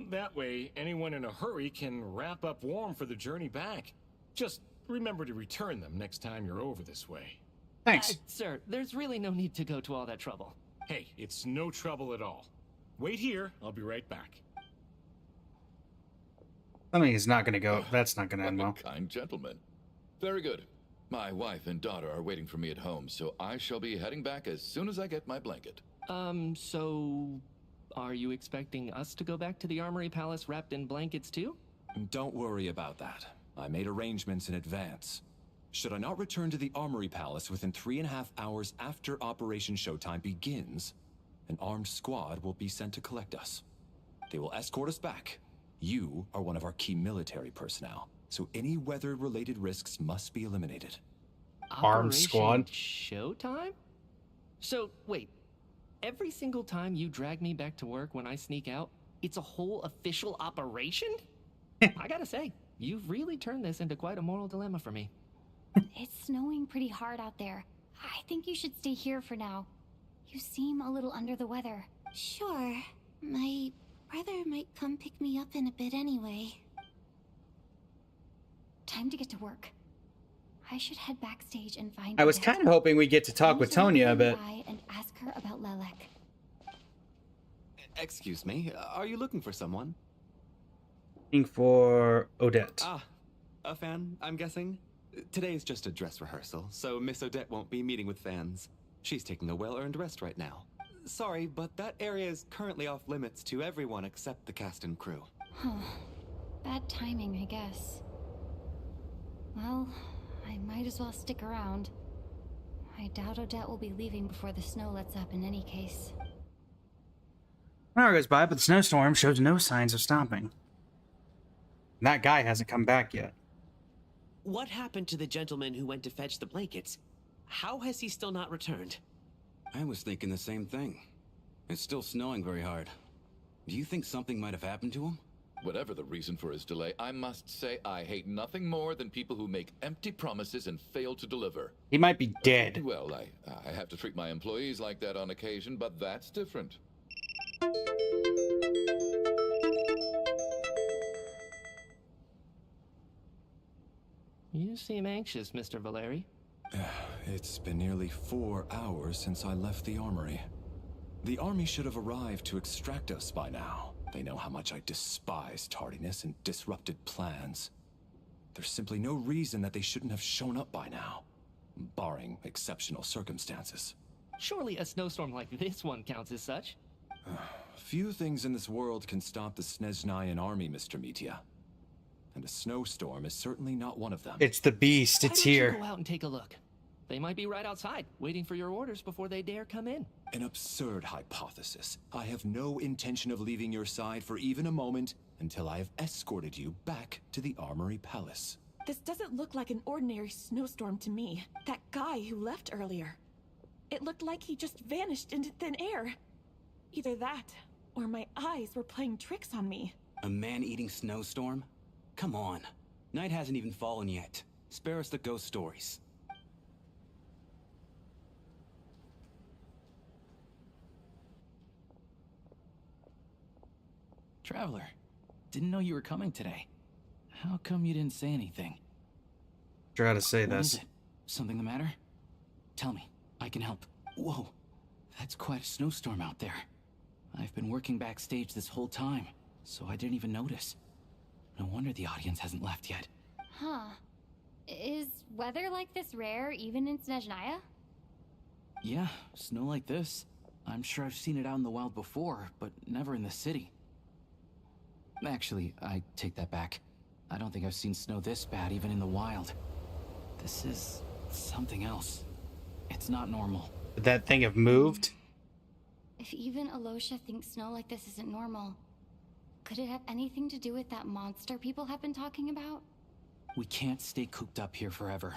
That way, anyone in a hurry can wrap up warm for the journey back. Just remember to return them next time you're over this way. Thanks. Sir, there's really no need to go to all that trouble. Hey, it's no trouble at all. Wait here, I'll be right back. Something is not gonna go. That's not gonna end well. Kind gentleman. Very good. My wife and daughter are waiting for me at home, so I shall be heading back as soon as I get my blanket. So... Are you expecting us to go back to the Armory Palace wrapped in blankets too? Don't worry about that. I made arrangements in advance. Should I not return to the Armory Palace within 3.5 hours after Operation Showtime begins, an armed squad will be sent to collect us. They will escort us back. You are one of our key military personnel, so any weather-related risks must be eliminated. Armed squad? Showtime? So, wait. Every single time you drag me back to work when I sneak out, it's a whole official operation? I gotta say, you've really turned this into quite a moral dilemma for me. It's snowing pretty hard out there. I think you should stay here for now. You seem a little under the weather. Sure. My brother might come pick me up in a bit anyway. Time to get to work. I should head backstage and find I was kind of hoping we get to talk with Tonya, but... And ask her about Lelek. Excuse me, are you looking for someone? Looking for Odette. Ah, a fan, I'm guessing? Today is just a dress rehearsal, so Miss Odette won't be meeting with fans. She's taking a well-earned rest right now. Sorry, but that area is currently off limits to everyone except the cast and crew. Huh. Bad timing, I guess. Well, I might as well stick around. I doubt Odette will be leaving before the snow lets up in any case. An hour goes by, but the snowstorm shows no signs of stopping. That guy hasn't come back yet. What happened to the gentleman who went to fetch the blankets? How has he still not returned? I was thinking the same thing. It's still snowing very hard. Do you think something might have happened to him? Whatever the reason for his delay, I must say I hate nothing more than people who make empty promises and fail to deliver. He might be dead. Well, I have to treat my employees like that on occasion, but that's different. You seem anxious, Mr. Valeri. It's been nearly 4 hours since I left the armory. The army should have arrived to extract us by now. They know how much I despise tardiness and disrupted plans. There's simply no reason that they shouldn't have shown up by now, barring exceptional circumstances. Surely a snowstorm like this one counts as such. Few things in this world can stop the SNEZHNAYAN army, Mr. Mitya. And a snowstorm is certainly not one of them. It's the beast. It's Why don't here. you go out and take a look? They might be right outside, waiting for your orders before they dare come in. An absurd hypothesis. I have no intention of leaving your side for even a moment until I have escorted you back to the Armory Palace. This doesn't look like an ordinary snowstorm to me. That guy who left earlier. It looked like he just vanished into thin air. Either that, or my eyes were playing tricks on me. A man-eating snowstorm? Come on. Night hasn't even fallen yet. Spare us the ghost stories. Traveler, didn't know you were coming today. How come you didn't say anything? Try to say What this. is it? Something the matter? Tell me, I can help. Whoa, that's quite a snowstorm out there. I've been working backstage this whole time, so I didn't even notice. No wonder the audience hasn't left yet. Huh. Is weather like this rare even in SNEZHNAYA? Yeah, snow like this. I'm sure I've seen it out in the wild before, but never in the city. Actually, I take that back. I don't think I've seen snow this bad even in the wild. This is something else. It's not normal. Would that thing have moved? If even Alosha thinks snow like this isn't normal, could it have anything to do with that monster people have been talking about? We can't stay cooped up here forever.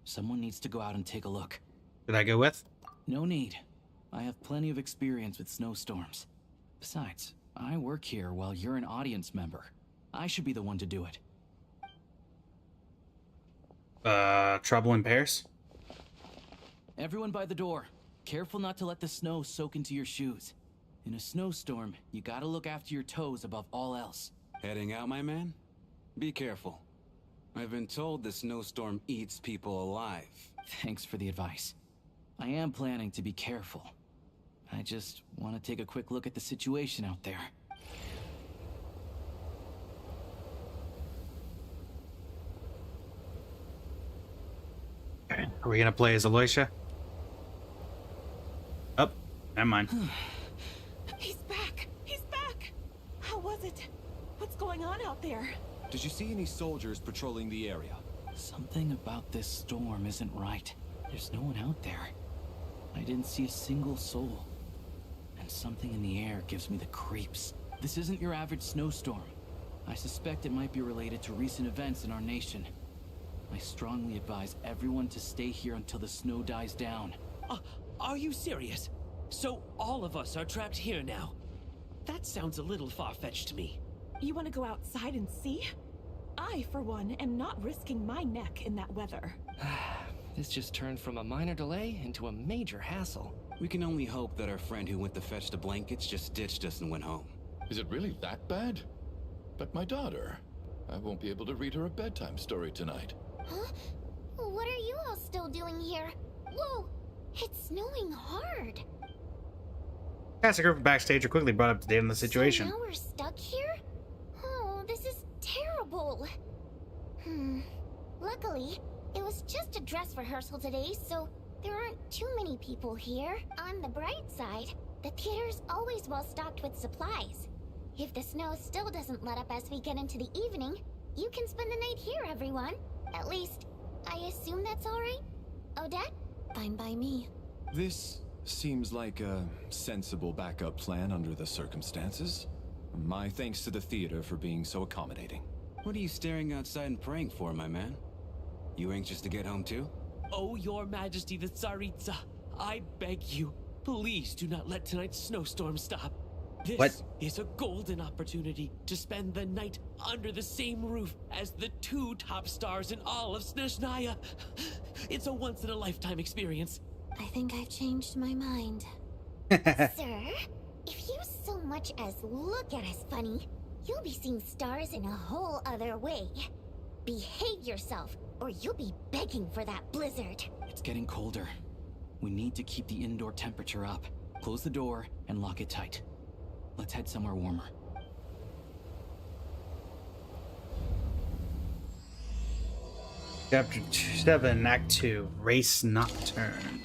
Someone needs to go out and take a look. Did I go with? No need. I have plenty of experience with snowstorms. Besides, I work here while you're an audience member. I should be the one to do it. Trouble in Paris? Everyone by the door. Careful not to let the snow soak into your shoes. In a snowstorm, you gotta look after your toes above all else. Heading out, my man? Be careful. I've been told the snowstorm eats people alive. Thanks for the advice. I am planning to be careful. I just want to take a quick look at the situation out there. Are we gonna play as Aloysia? Oh, never mind. He's back! He's back! How was it? What's going on out there? Did you see any soldiers patrolling the area? Something about this storm isn't right. There's no one out there. I didn't see a single soul. And something in the air gives me the creeps. This isn't your average snowstorm. I suspect it might be related to recent events in our nation. I strongly advise everyone to stay here until the snow dies down. Are you serious? So all of us are trapped here now? That sounds a little far-fetched to me. You want to go outside and see? I, for one, am not risking my neck in that weather. This just turned from a minor delay into a major hassle. We can only hope that our friend who went to fetch the blankets just ditched us and went home. Is it really that bad? But my daughter, I won't be able to read her a bedtime story tonight. Huh? What are you all still doing here? Whoa! It's snowing hard. Cast and crew from backstage are quickly brought up to date on the situation. So now we're stuck here? Oh, this is terrible. Luckily, it was just a dress rehearsal today, so there aren't too many people here. On the bright side, the theater's always well stocked with supplies. If the snow still doesn't let up as we get into the evening, you can spend the night here, everyone. At least, I assume that's all right? Odette? Fine by me. This seems like a sensible backup plan under the circumstances. My thanks to the theater for being so accommodating. What are you staring outside and praying for, my man? You anxious to get home too? Oh, your majesty the Tsaritsa, I beg you, please do not let tonight's snowstorm stop. This is a golden opportunity to spend the night under the same roof as the 2 top stars in all of SNEZHNAYA. It's a once-in-a-lifetime experience. I think I've changed my mind. Sir, if you so much as look at us funny, you'll be seeing stars in a whole other way. Behave yourself, or you'll be begging for that blizzard. It's getting colder. We need to keep the indoor temperature up. Close the door and lock it tight. Let's head somewhere warmer. Chapter 7, Act 2, Race Nocturne.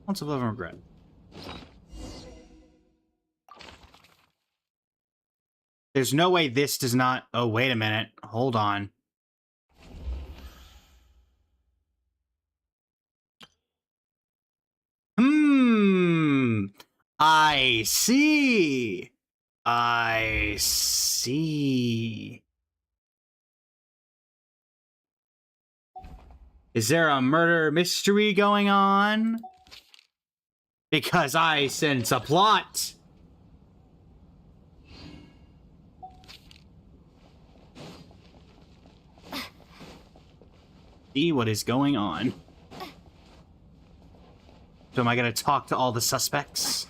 Lots of love and regret. There's no way this does not... Oh, wait a minute. Hold on. I see. I see. Is there a murder mystery going on? Because I sense a plot. See what is going on. So am I gonna talk to all the suspects?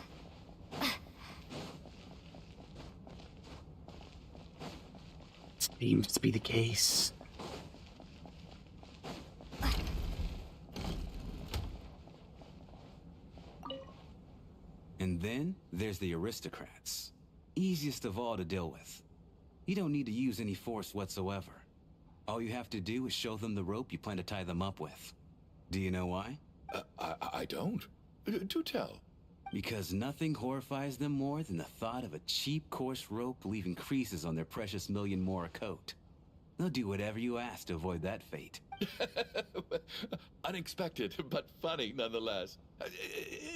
Seems to be the case. And then there's the aristocrats. Easiest of all to deal with. You don't need to use any force whatsoever. All you have to do is show them the rope you plan to tie them up with. Do you know why? I don't. Do tell. Because nothing horrifies them more than the thought of a cheap, coarse rope leaving creases on their precious million Mora coat. They'll do whatever you ask to avoid that fate. Unexpected, but funny nonetheless.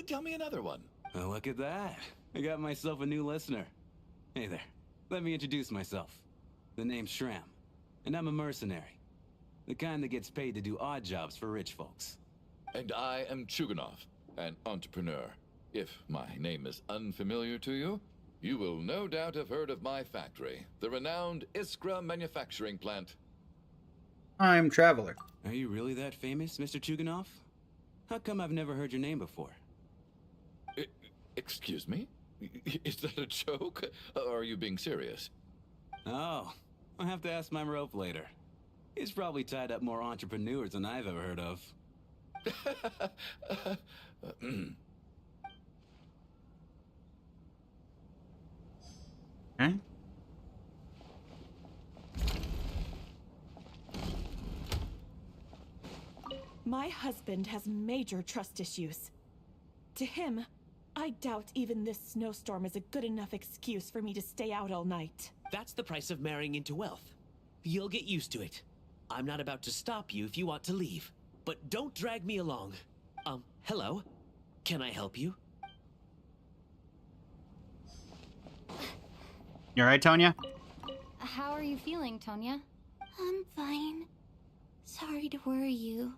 Tell me another one. Oh, look at that. I got myself a new listener. Hey there. Let me introduce myself. The name's Shram, and I'm a mercenary. The kind that gets paid to do odd jobs for rich folks. And I am Chuganov, an entrepreneur. If my name is unfamiliar to you, you will no doubt have heard of my factory, the renowned Iskra manufacturing plant. I'm Traveler. Are you really that famous, Mr. Chuganov? How come I've never heard your name before? Excuse me? Is that a joke? Or are you being serious? Oh, I'll have to ask my rope later. He's probably tied up more entrepreneurs than I've ever heard of. Okay. My husband has major trust issues. To him, I doubt even this snowstorm is a good enough excuse for me to stay out all night. That's the price of marrying into wealth. You'll get used to it. I'm not about to stop you if you want to leave. But don't drag me along. Hello? Can I help you? You alright, Tonya? How are you feeling, Tonya? I'm fine. Sorry to worry you.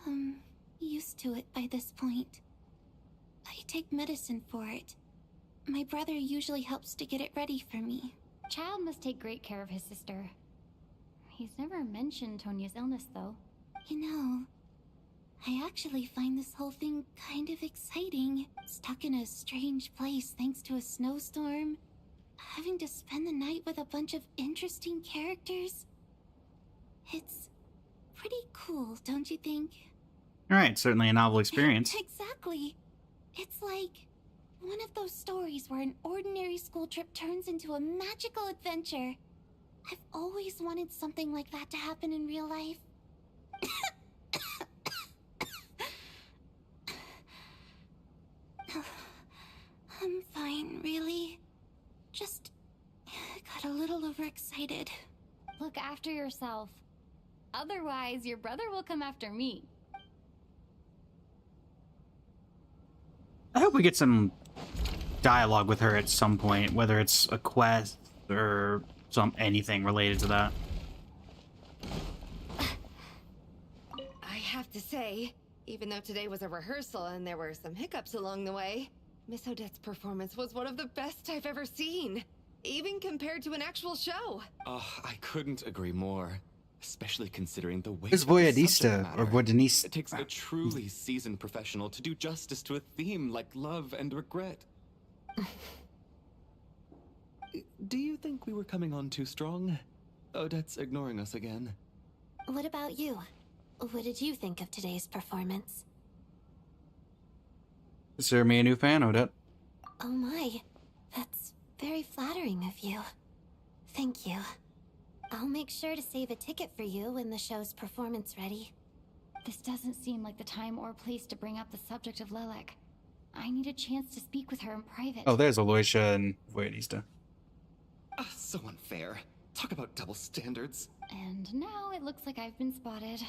I'm used to it by this point. I take medicine for it. My brother usually helps to get it ready for me. Child must take great care of his sister. He's never mentioned Tonya's illness, though. You know, I actually find this whole thing kind of exciting. Stuck in a strange place thanks to a snowstorm. Having to spend the night with a bunch of interesting characters. It's pretty cool, don't you think? Alright, certainly a novel experience. Exactly. It's like one of those stories where an ordinary school trip turns into a magical adventure. I've always wanted something like that to happen in real life. I'm fine, really. Just got a little overexcited. Look after yourself. Otherwise, your brother will come after me. I hope we get some dialogue with her at some point, whether it's a quest or anything related to that. I have to say, even though today was a rehearsal and there were some hiccups along the way, Miss Odette's performance was one of the best I've ever seen, even compared to an actual show. Oh, I couldn't agree more. Especially considering the weight It's of the Voyadista, subject or matter. Voyadinista. It takes a truly seasoned professional to do justice to a theme like love and regret. Do you think we were coming on too strong? Odette's ignoring us again. What about you? What did you think of today's performance? Consider me a new fan, Odette. Oh my, that's very flattering of you. Thank you. I'll make sure to save a ticket for you when the show's performance ready. This doesn't seem like the time or place to bring up the subject of Lilac. I need a chance to speak with her in private. Oh, there's Aloysia and Voyadista. So unfair. Talk about double standards. And now it looks like I've been spotted.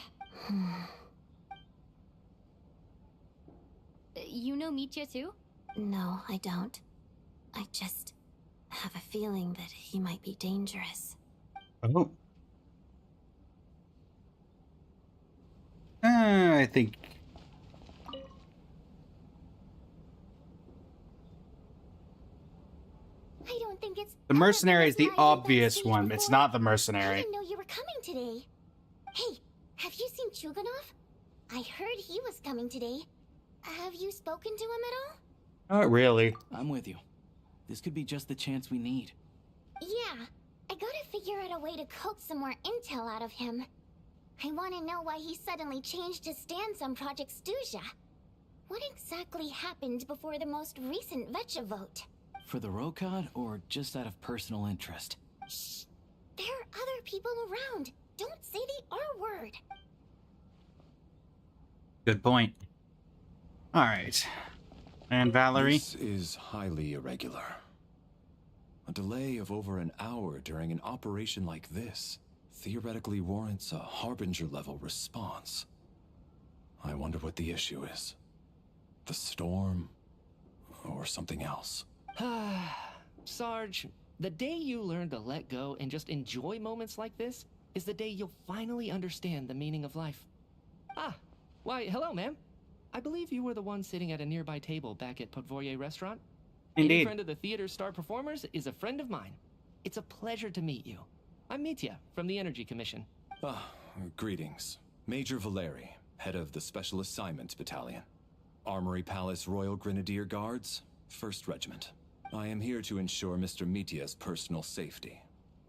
You know Mitya too? No, I don't. I just have a feeling that he might be dangerous. Oh. I think... I don't think it's... The mercenary is the obvious one. It's not the I mercenary. didn't know you were coming today. Hey, have you seen Chuganov? I heard he was coming today. Have you spoken to him at all? Not really. I'm with you. This could be just the chance we need. Yeah, I gotta figure out a way to coax some more intel out of him. I want to know why he suddenly changed his stance on Project Stuja. What exactly happened before the most recent Vetcha vote? For the Rokad, or just out of personal interest? Shh! There are other people around. Don't say the R word. Good point. All right. And Valerie? This is highly irregular. A delay of over an hour during an operation like this theoretically warrants a Harbinger-level response. I wonder what the issue is. The storm, or something else. Sarge, the day you learn to let go and just enjoy moments like this is the day you'll finally understand the meaning of life. Why, hello, ma'am. I believe you were the one sitting at a nearby table back at Podvorye restaurant. Indeed. Any friend of the theater's star performers is a friend of mine. It's a pleasure to meet you. I'm Mitya from the Energy Commission. Greetings. Major Valeri, head of the Special Assignment Battalion. Armory Palace Royal Grenadier Guards, 1st Regiment. I am here to ensure Mr. Mitya's personal safety.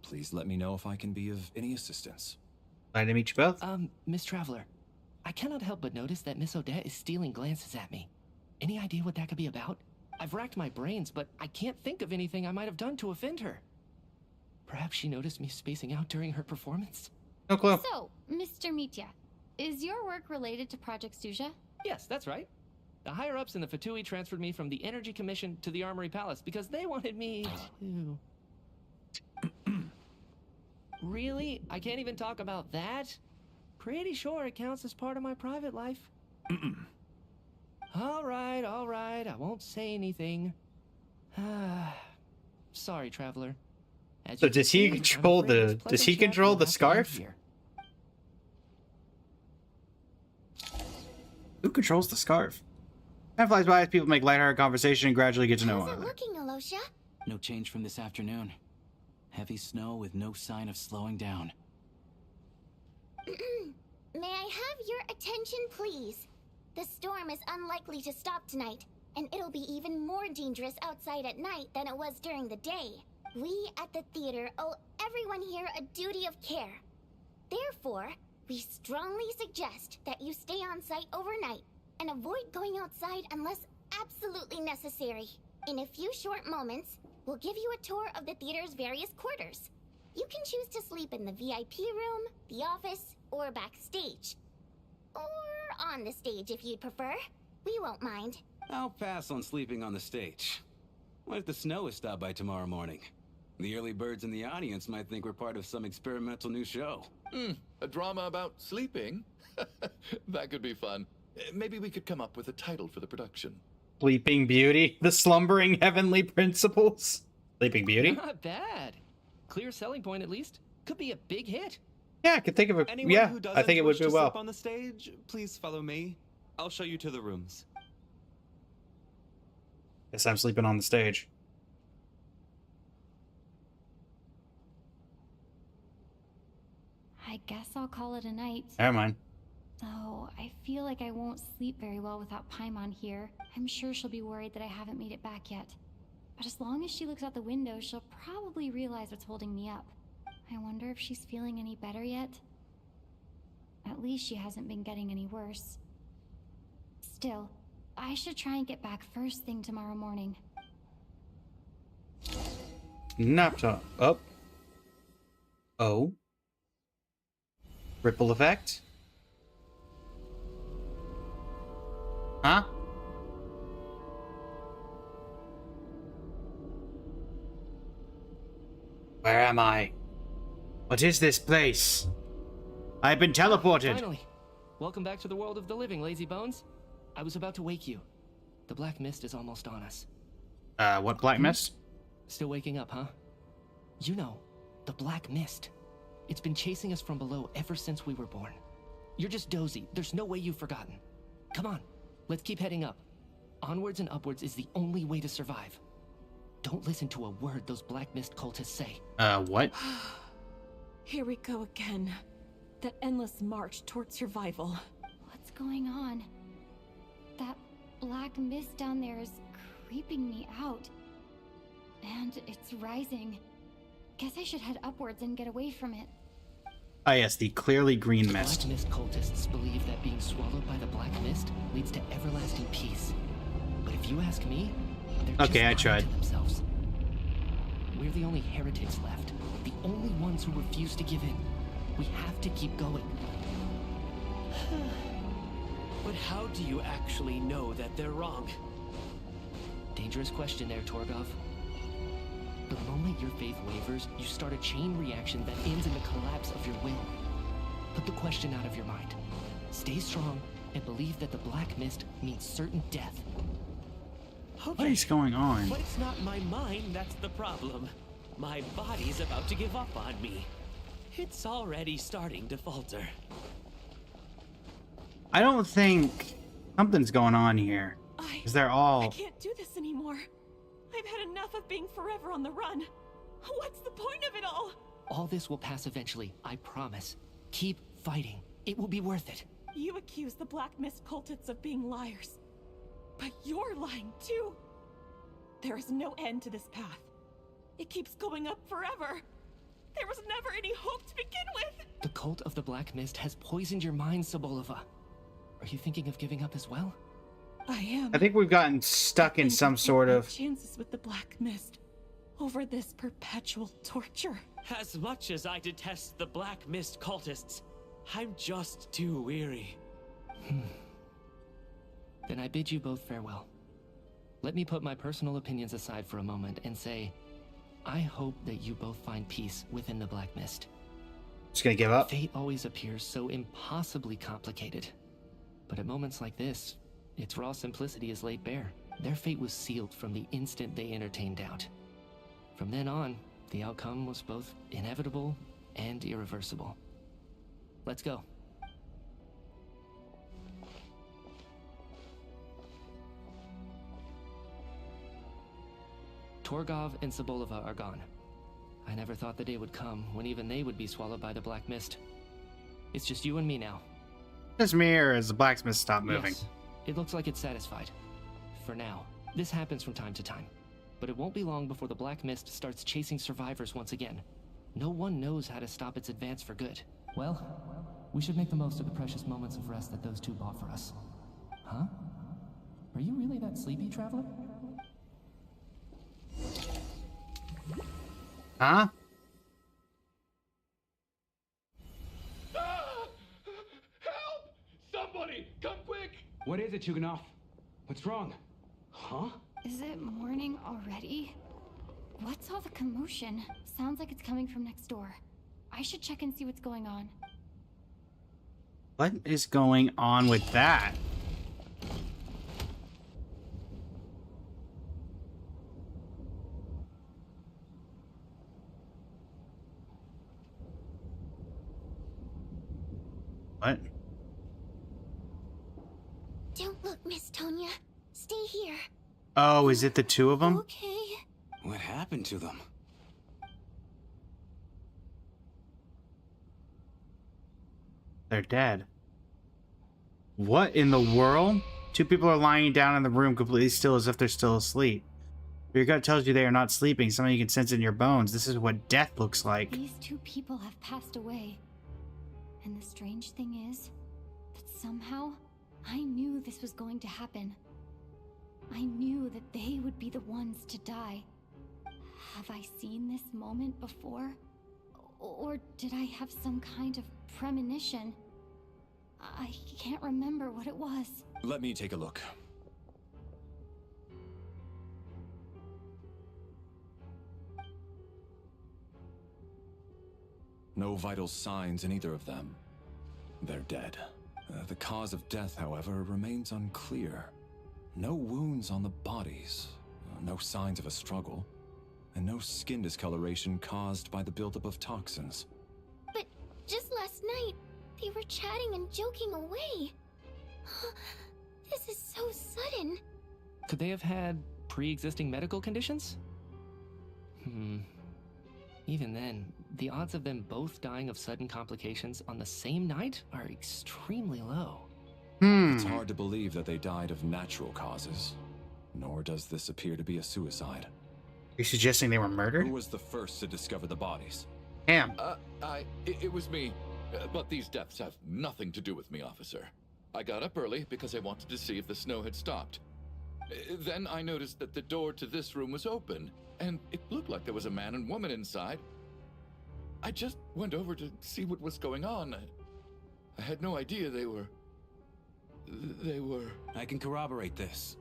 Please let me know if I can be of any assistance. Glad to meet you both. Miss Traveler, I cannot help but notice that Miss Odette is stealing glances at me. Any idea what that could be about? I've racked my brains, but I can't think of anything I might have done to offend her. Perhaps she noticed me spacing out during her performance? No clue. So, Mr. Mitya, is your work related to Project Stuja? Yes, that's right. The higher-ups in the Fatui transferred me from the Energy Commission to the Armory Palace because they wanted me to... Really? I can't even talk about that? Pretty sure it counts as part of my private life. All right, I won't say anything. Sorry, Traveler. As So you does can he see, I'm control afraid this the pleasant does he chat control will the have to end scarf? here. Who controls the scarf? Time flies by as people make lighthearted conversation and gradually get to know one How's it another. looking, Aloysia? No change from this afternoon. Heavy snow with no sign of slowing down. May I have your attention, please? The storm is unlikely to stop tonight, and it'll be even more dangerous outside at night than it was during the day. We at the theater owe everyone here a duty of care. Therefore, we strongly suggest that you stay on site overnight and avoid going outside unless absolutely necessary. In a few short moments, we'll give you a tour of the theater's various quarters. You can choose to sleep in the VIP room, the office, or backstage. Or on the stage if you'd prefer. We won't mind. I'll pass on sleeping on the stage. What if the snow is stopped by tomorrow morning? The early birds in the audience might think we're part of some experimental new show. A drama about sleeping? That could be fun. Maybe we could come up with a title for the production. Sleeping Beauty, the slumbering heavenly principles. Sleeping Beauty? Not bad. Clear selling point at least. Could be a big hit. Yeah, I could think of it. Anyone Yeah, who doesn't I think it would wish do to well. sleep on the stage, please follow me. I'll show you to the rooms. Guess I'm sleeping on the stage. I guess I'll call it a night. Never mind. Though I feel like I won't sleep very well without Paimon here. I'm sure she'll be worried that I haven't made it back yet. But as long as she looks out the window, she'll probably realize what's holding me up. I wonder if she's feeling any better yet? At least she hasn't been getting any worse. Still, I should try and get back first thing tomorrow morning. Nap time. Up. Oh. Ripple effect? Huh? Where am I? What is this place? I've been teleported. Finally. Welcome back to the world of the living, lazy bones. I was about to wake you. The black mist is almost on us. What black mist? Still waking up, huh? You know, the black mist. It's been chasing us from below ever since we were born. You're just dozy. There's no way you've forgotten. Come on, let's keep heading up. Onwards and upwards is the only way to survive. Don't listen to a word those black mist cultists say. What? Here we go again. That endless march towards survival. What's going on? That black mist down there is creeping me out. And it's rising. Guess I should head upwards and get away from it. Ah, yes, the clearly green mist. Black mist cultists believe that being swallowed by the black mist leads to everlasting peace. But if you ask me, they're okay, I just tried. lying to themselves. We're the only heretics left, the only ones who refuse to give in. We have to keep going. But how do you actually know that they're wrong? Dangerous question there, Torgov. The moment your faith wavers, you start a chain reaction that ends in the collapse of your will. Put the question out of your mind. Stay strong and believe that the black mist means certain death. What is going on? But it's not my mind that's the problem. My body's about to give up on me. It's already starting to falter. I don't think something's going on here. Because they're all... I can't do this anymore. I've had enough of being forever on the run. What's the point of it all? All this will pass eventually, I promise. Keep fighting. It will be worth it. You accuse the Black Mist cultists of being liars. But you're lying too. There is no end to this path. It keeps going up forever. There was never any hope to begin with. The cult of the Black Mist has poisoned your mind, Sobolova. Are you thinking of giving up as well? I am. I think we've gotten stuck in some sort of... chances with the Black Mist over this perpetual torture. As much as I detest the Black Mist cultists, I'm just too weary. Then I bid you both farewell. Let me put my personal opinions aside for a moment and say, I hope that you both find peace within the Black Mist. Just gonna give up? Fate always appears so impossibly complicated. But at moments like this, its raw simplicity is laid bare. Their fate was sealed from the instant they entertained doubt. From then on, the outcome was both inevitable and irreversible. Let's go. Torgov and Sobolova are gone. I never thought the day would come when even they would be swallowed by the Black Mist. It's just you and me now. Just me, or as the blacksmith stopped moving? Yes, it looks like it's satisfied. For now. This happens from time to time. But it won't be long before the Black Mist starts chasing survivors once again. No one knows how to stop its advance for good. Well, we should make the most of the precious moments of rest that those two bought for us. Huh? Are you really that sleepy, traveler? Huh? Help! Somebody, come quick! What is it, Chuganov? What's wrong? Huh? Is it morning already? What's all the commotion? Sounds like it's coming from next door. I should check and see what's going on. What is going on with that? What? Don't look, Miss Tonya. Stay here. Oh, is it the two of them? Okay. What happened to them? They're dead. What in the world? Two people are lying down in the room completely still as if they're still asleep. Your gut tells you they are not sleeping. Something you can sense in your bones. This is what death looks like. These two people have passed away. And the strange thing is that somehow I knew this was going to happen. I knew that they would be the ones to die. Have I seen this moment before? Or did I have some kind of premonition? I can't remember what it was. Let me take a look. No vital signs in either of them. They're dead. The cause of death, however, remains unclear. No wounds on the bodies, no signs of a struggle, and no skin discoloration caused by the buildup of toxins. But just last night, they were chatting and joking away. This is so sudden. Could they have had pre-existing medical conditions? Even then, the odds of them both dying of sudden complications on the same night are extremely low. It's hard to believe that they died of natural causes, nor does this appear to be a suicide. Are you suggesting they were murdered? Who was the first to discover the bodies? Him. It was me. But these deaths have nothing to do with me, officer. I got up early because I wanted to see if the snow had stopped. Then I noticed that the door to this room was open, and it looked like there was a man and woman inside. I just went over to see what was going on. I had no idea they were... I can corroborate this.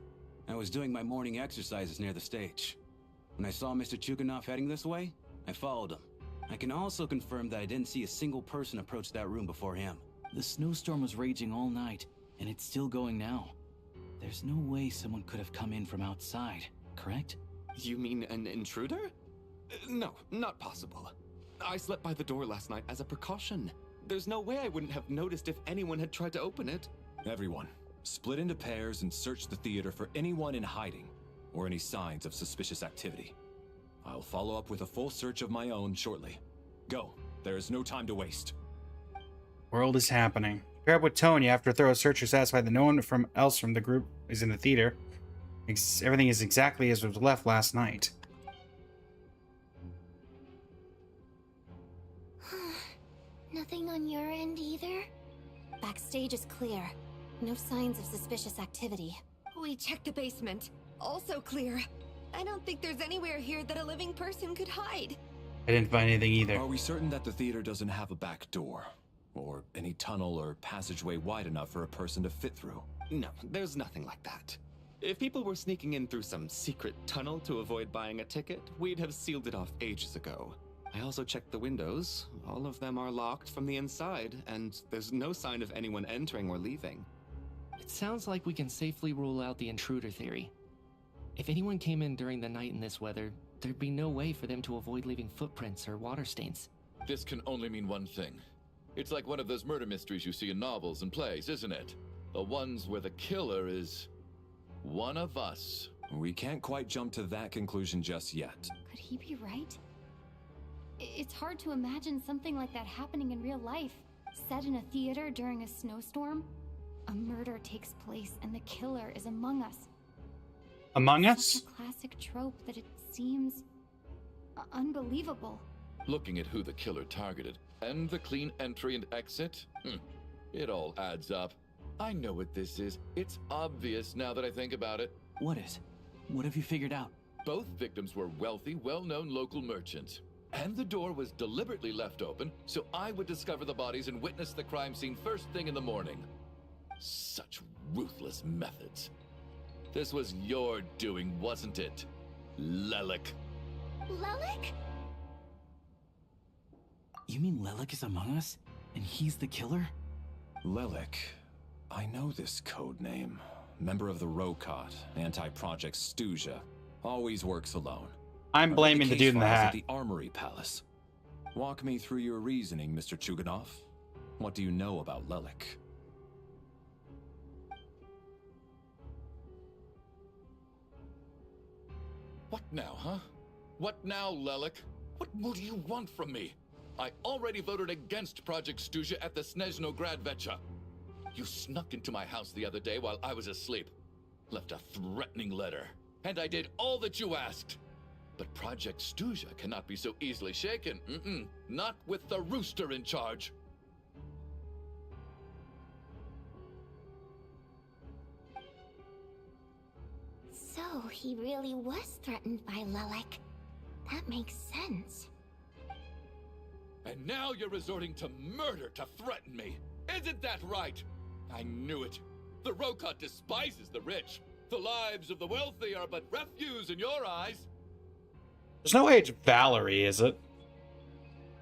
I was doing my morning exercises near the stage. When I saw Mr. Chuganov heading this way, I followed him. I can also confirm that I didn't see a single person approach that room before him. The snowstorm was raging all night, and it's still going now. There's no way someone could have come in from outside, correct? You mean an intruder? No, not possible. I slept by the door last night as a precaution. There's no way I wouldn't have noticed if anyone had tried to open it. Everyone, split into pairs and search the theater for anyone in hiding or any signs of suspicious activity. I'll follow up with a full search of my own shortly. Go. There is no time to waste. World is happening. Pair up with Tony after a thorough search, you're satisfied that no one else from the group is in the theater. Everything is exactly as was left last night. Nothing on your end either? Backstage is clear. No signs of suspicious activity. We checked the basement. Also clear. I don't think there's anywhere here that a living person could hide. I didn't find anything either. Are we certain that the theater doesn't have a back door? Or any tunnel or passageway wide enough for a person to fit through? No, there's nothing like that. If people were sneaking in through some secret tunnel to avoid buying a ticket, we'd have sealed it off ages ago. I also checked the windows. All of them are locked from the inside, and there's no sign of anyone entering or leaving. It sounds like we can safely rule out the intruder theory. If anyone came in during the night in this weather, there'd be no way for them to avoid leaving footprints or water stains. This can only mean one thing. It's like one of those murder mysteries you see in novels and plays, isn't it? The ones where the killer is one of us. We can't quite jump to that conclusion just yet. Could he be right? It's hard to imagine something like that happening in real life. Set in a theater during a snowstorm, a murder takes place and the killer is among us. Among It's Us? such a classic trope that it seems unbelievable. Looking at who the killer targeted and the clean entry and exit, it all adds up. I know what this is. It's obvious now that I think about it. What is? What have you figured out? Both victims were wealthy, well-known local merchants. And the door was deliberately left open so I would discover the bodies and witness the crime scene first thing in the morning. Such ruthless methods. This was your doing, wasn't it, Lelik? Lelik? You mean Lelik is among us? And he's the killer? Lelik. I know this code name. Member of the Rokot, anti-Project SNEZHNAYA. Always works alone. I'm blaming the dude in the hat. At the Armory Palace. Walk me through your reasoning, Mr. Chuganov. What do you know about Lelik? What now, huh? What now, Lelik? What more do you want from me? I already voted against Project Stuja at the SNEZHNAYA. You snuck into my house the other day while I was asleep. Left a threatening letter. And I did all that you asked. But Project Stuja cannot be so easily shaken. Not with the rooster in charge. So, he really was threatened by Lelik. That makes sense. And now you're resorting to murder to threaten me. Isn't that right? I knew it. The Rokot despises the rich. The lives of the wealthy are but refuse in your eyes. There's no way it's Valerie, is it?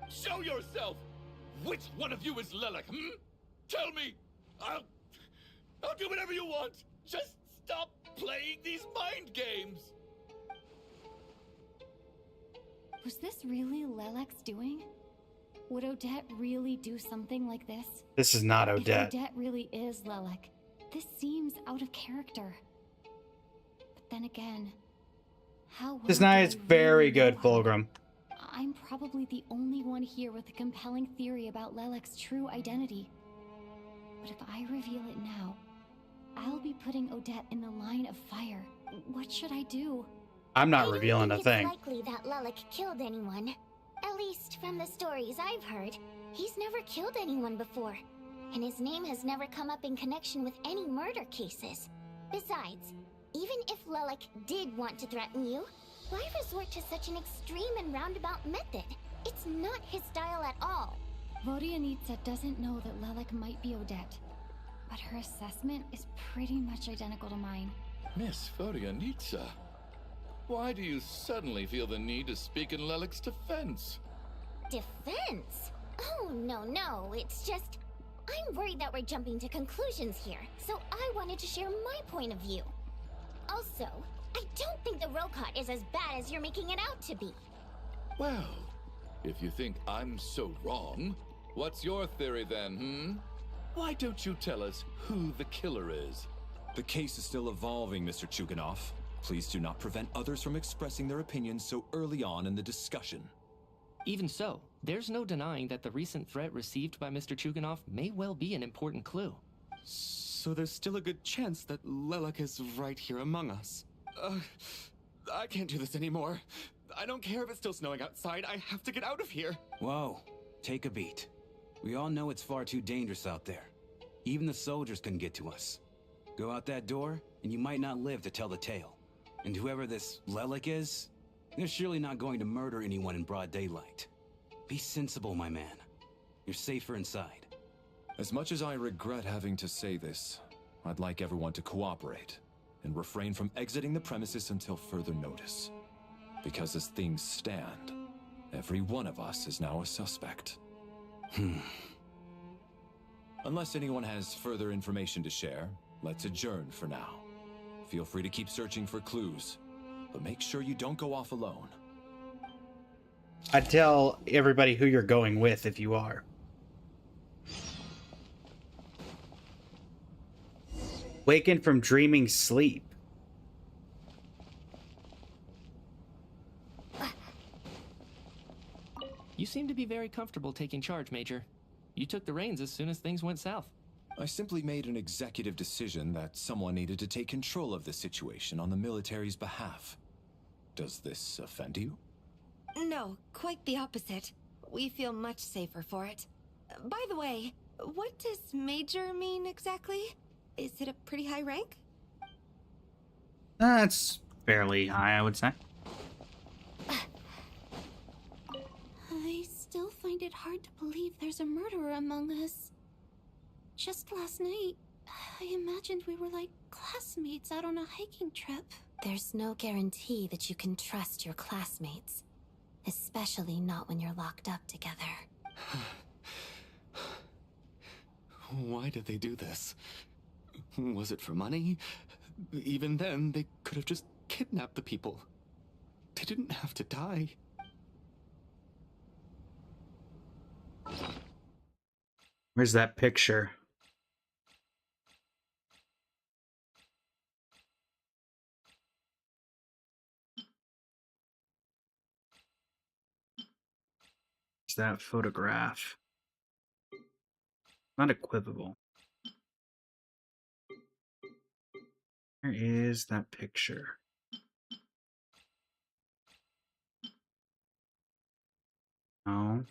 Show yourself! Which one of you is Lelik, Tell me! I'll do whatever you want! Just stop playing these mind games! Was this really Lelek's doing? Would Odette really do something like this? This is not Odette. If Odette really is Lelek, this seems out of character. But then again, how well SNEZHNAYA is do I very really good, know Fulgrim. I'm probably the only one here with a compelling theory about Lelek's true identity. But if I reveal it now, I'll be putting Odette in the line of fire. What should I do? I'm not revealing a thing. It's likely that Lelik killed anyone. At least from the stories I've heard, he's never killed anyone before. And his name has never come up in connection with any murder cases. Besides, even if Lelik did want to threaten you, why resort to such an extreme and roundabout method? It's not his style at all. Vodianitsa doesn't know that Lelek might be Odette, but her assessment is pretty much identical to mine. Miss Vodianitsa, why do you suddenly feel the need to speak in Lelek's defense? Defense? Oh, no, it's just... I'm worried that we're jumping to conclusions here, so I wanted to share my point of view. Also, I don't think the Rokot is as bad as you're making it out to be. Well, if you think I'm so wrong, what's your theory then, Why don't you tell us who the killer is? The case is still evolving, Mr. Chuganov. Please do not prevent others from expressing their opinions so early on in the discussion. Even so, there's no denying that the recent threat received by Mr. Chuganov may well be an important clue. So there's still a good chance that Lelik is right here among us. I can't do this anymore. I don't care if it's still snowing outside. I have to get out of here. Whoa, take a beat. We all know it's far too dangerous out there. Even the soldiers couldn't get to us. Go out that door, and you might not live to tell the tale. And whoever this Lelik is, they're surely not going to murder anyone in broad daylight. Be sensible, my man. You're safer inside. As much as I regret having to say this, I'd like everyone to cooperate and refrain from exiting the premises until further notice. Because as things stand, every one of us is now a suspect. Unless anyone has further information to share, let's adjourn for now. Feel free to keep searching for clues, but make sure you don't go off alone. I'd tell everybody who you're going with if you are. Waken from dreaming sleep. You seem to be very comfortable taking charge, Major. You took the reins as soon as things went south. I simply made an executive decision that someone needed to take control of the situation on the military's behalf. Does this offend you? No, quite the opposite. We feel much safer for it. By the way, what does Major mean exactly? Is it a pretty high rank? That's fairly high, I would say. I still find it hard to believe there's a murderer among us. Just last night, I imagined we were like classmates out on a hiking trip. There's no guarantee that you can trust your classmates. Especially not when you're locked up together. Why did they do this? Was it for money? Even then, they could have just kidnapped the people. They didn't have to die. Where's that picture? Is that photograph? Not equivocal. Where is that picture? No.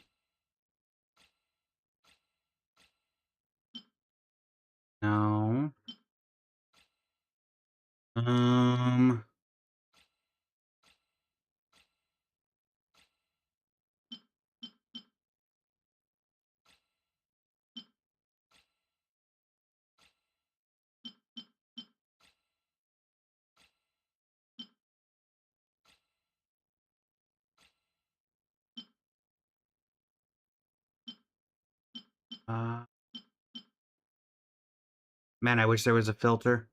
No. Man, I wish there was a filter.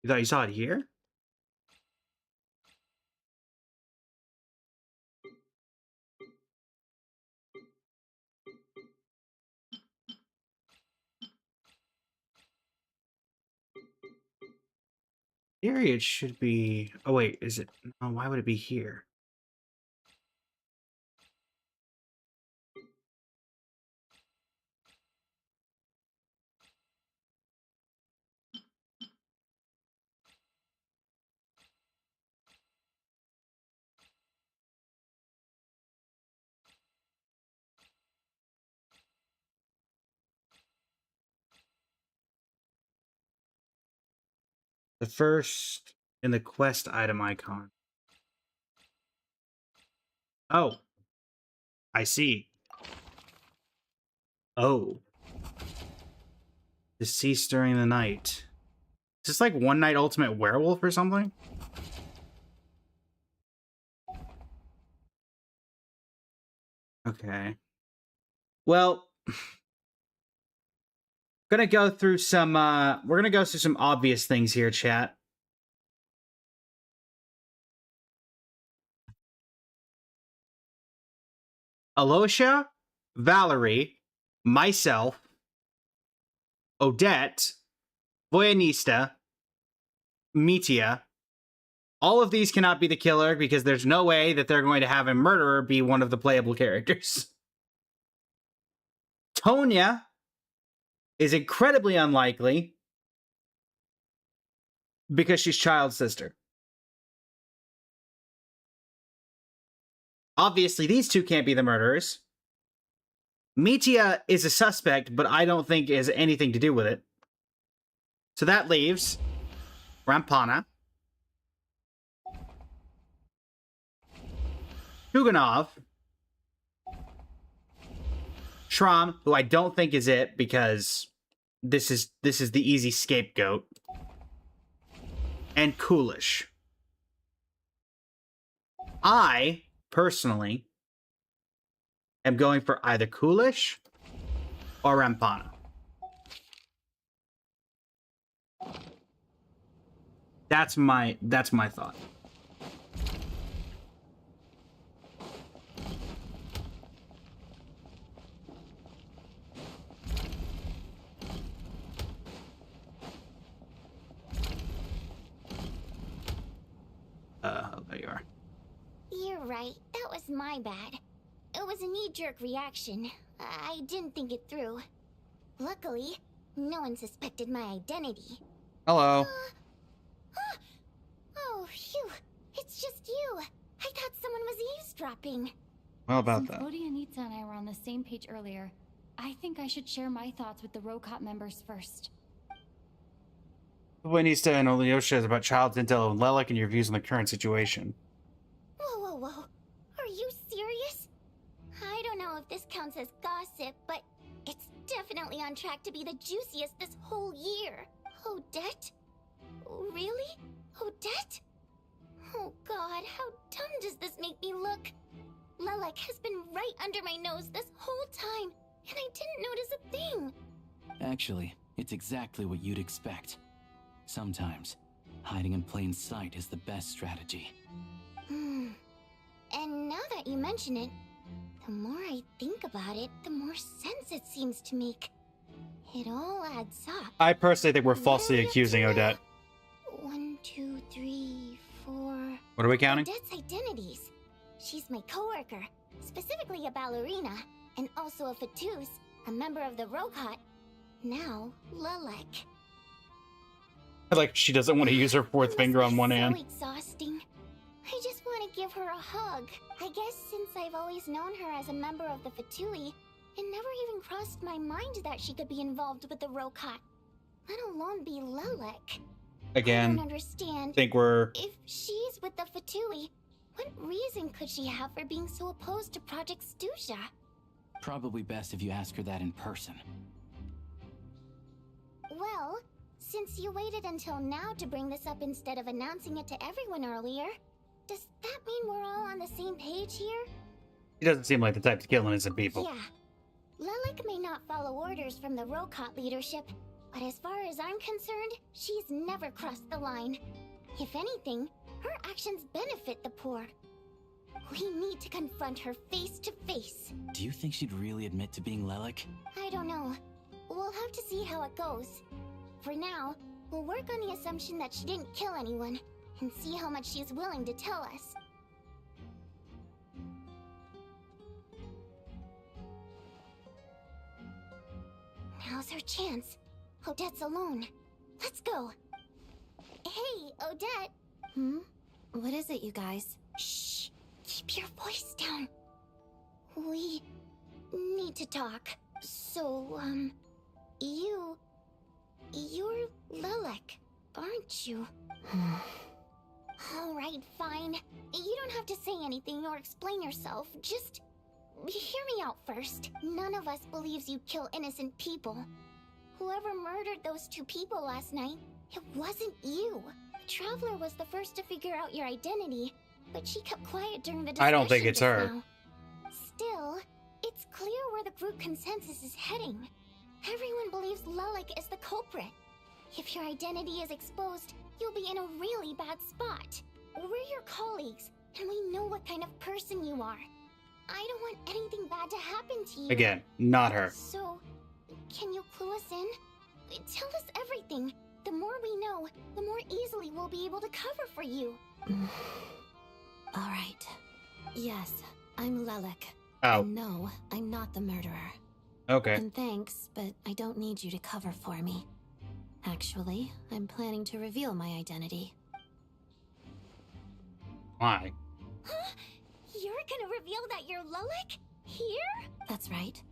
You thought you saw it here? Theory, it should be... Oh, wait, is it... Oh, why would it be here? The first in the quest item icon. Oh. I see. Oh. Deceased during the night. Is this like One Night Ultimate Werewolf or something? Okay. Well, gonna go through some we're gonna go through some obvious things here, chat. Aloysia, Valerie, myself, Odette, Voyanista, Mitia. All of these cannot be the killer because there's no way that they're going to have a murderer be one of the playable characters. Tonya is incredibly unlikely because she's Child's sister. Obviously, these two can't be the murderers. Mitia is a suspect, but I don't think has anything to do with it. So that leaves Rampana, Shuganov, Shram, who I don't think is it because this is the easy scapegoat, and Coolish. I personally am going for either Coolish or Rampana. That's my thought. There you are. You're right. That was my bad. It was a knee-jerk reaction. I didn't think it through. Luckily, no one suspected my identity. Hello. Oh, phew. It's just you. I thought someone was eavesdropping. Well, about Since that. Voyanista and I were on the same page earlier, I think I should share my thoughts with the ROCOT members first. Voyanista and Alyosha is about Child's intel and Lelek and your views on the current situation. Whoa. Are you serious? I don't know if this counts as gossip, but it's definitely on track to be the juiciest this whole year. Odette? Really? Odette? Oh god, how dumb does this make me look? Lelek has been right under my nose this whole time, and I didn't notice a thing. Actually, it's exactly what you'd expect. Sometimes, hiding in plain sight is the best strategy. And now that you mention it, the more I think about it, the more sense it seems to make. It all adds up. I personally think we're falsely accusing Odette. What? 2, 3, 4. What are we counting? Odette's identities. She's my coworker, specifically a ballerina, and also a Fatous, a member of the Rokot. Now, Lelek. Like she doesn't want to use her fourth finger on one hand. So exhausting. I just want to give her a hug. I guess since I've always known her as a member of the Fatui, it never even crossed my mind that she could be involved with the Rokot, let alone be Lelek. Again, I don't understand. think we're... If she's with the Fatui, what reason could she have for being so opposed to Project SNEZHNAYA? Probably best if you ask her that in person. Well, since you waited until now to bring this up instead of announcing it to everyone earlier, does that mean we're all on the same page here? He doesn't seem like the type to kill innocent people. Yeah. Lelek may not follow orders from the Rokot leadership, but as far as I'm concerned, she's never crossed the line. If anything, her actions benefit the poor. We need to confront her face to face. Do you think she'd really admit to being Lelek? I don't know. We'll have to see how it goes. For now, we'll work on the assumption that she didn't kill anyone, and see how much she's willing to tell us. Now's her chance. Odette's alone. Let's go. Hey, Odette. What is it, you guys? Shh. Keep your voice down. We need to talk. So, you're Lelek, aren't you? Alright, fine. You don't have to say anything or explain yourself. Just hear me out first. None of us believes you kill innocent people. Whoever murdered those 2 people last night, it wasn't you. The Traveler was the first to figure out your identity, but she kept quiet during the discussion. I don't think it's her. Now. Still, it's clear where the group consensus is heading. Everyone believes Lelek is the culprit. If your identity is exposed, you'll be in a really bad spot. We're your colleagues, and we know what kind of person you are. I don't want anything bad to happen to you. Again, not her. So, can you clue us in? Tell us everything. The more we know, the more easily we'll be able to cover for you. Alright. Yes, I'm Lelek. Oh. And no, I'm not the murderer. Okay. And thanks, but I don't need you to cover for me. Actually, I'm planning to reveal my identity. Why? Huh? You're gonna reveal that you're Lelek? Here? That's right.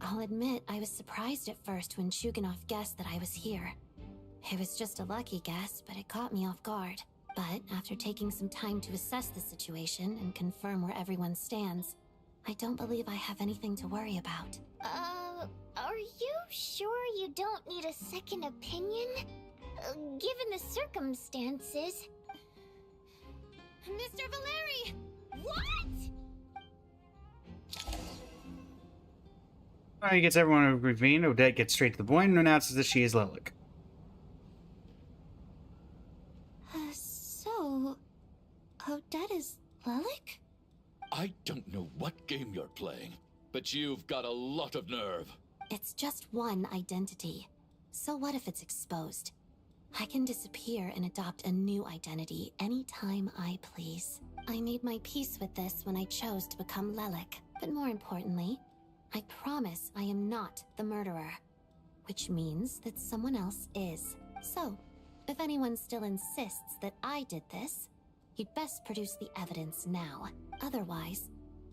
I'll admit I was surprised at first when Chuganov guessed that I was here. It was just a lucky guess, but it caught me off guard. But after taking some time to assess the situation and confirm where everyone stands, I don't believe I have anything to worry about. Are you sure you don't need a second opinion? Given the circumstances... Mr. Valeri! What?! He gets everyone to reconvene. Odette gets straight to the point and announces that she is Lelek. So... Odette is Lelek? I don't know what game you're playing, but you've got a lot of nerve. It's just one identity. So what if it's exposed? I can disappear and adopt a new identity anytime I please. I made my peace with this when I chose to become Lelek. But more importantly, I promise I am not the murderer. Which means that someone else is. So, if anyone still insists that I did this, you'd best produce the evidence now. Otherwise,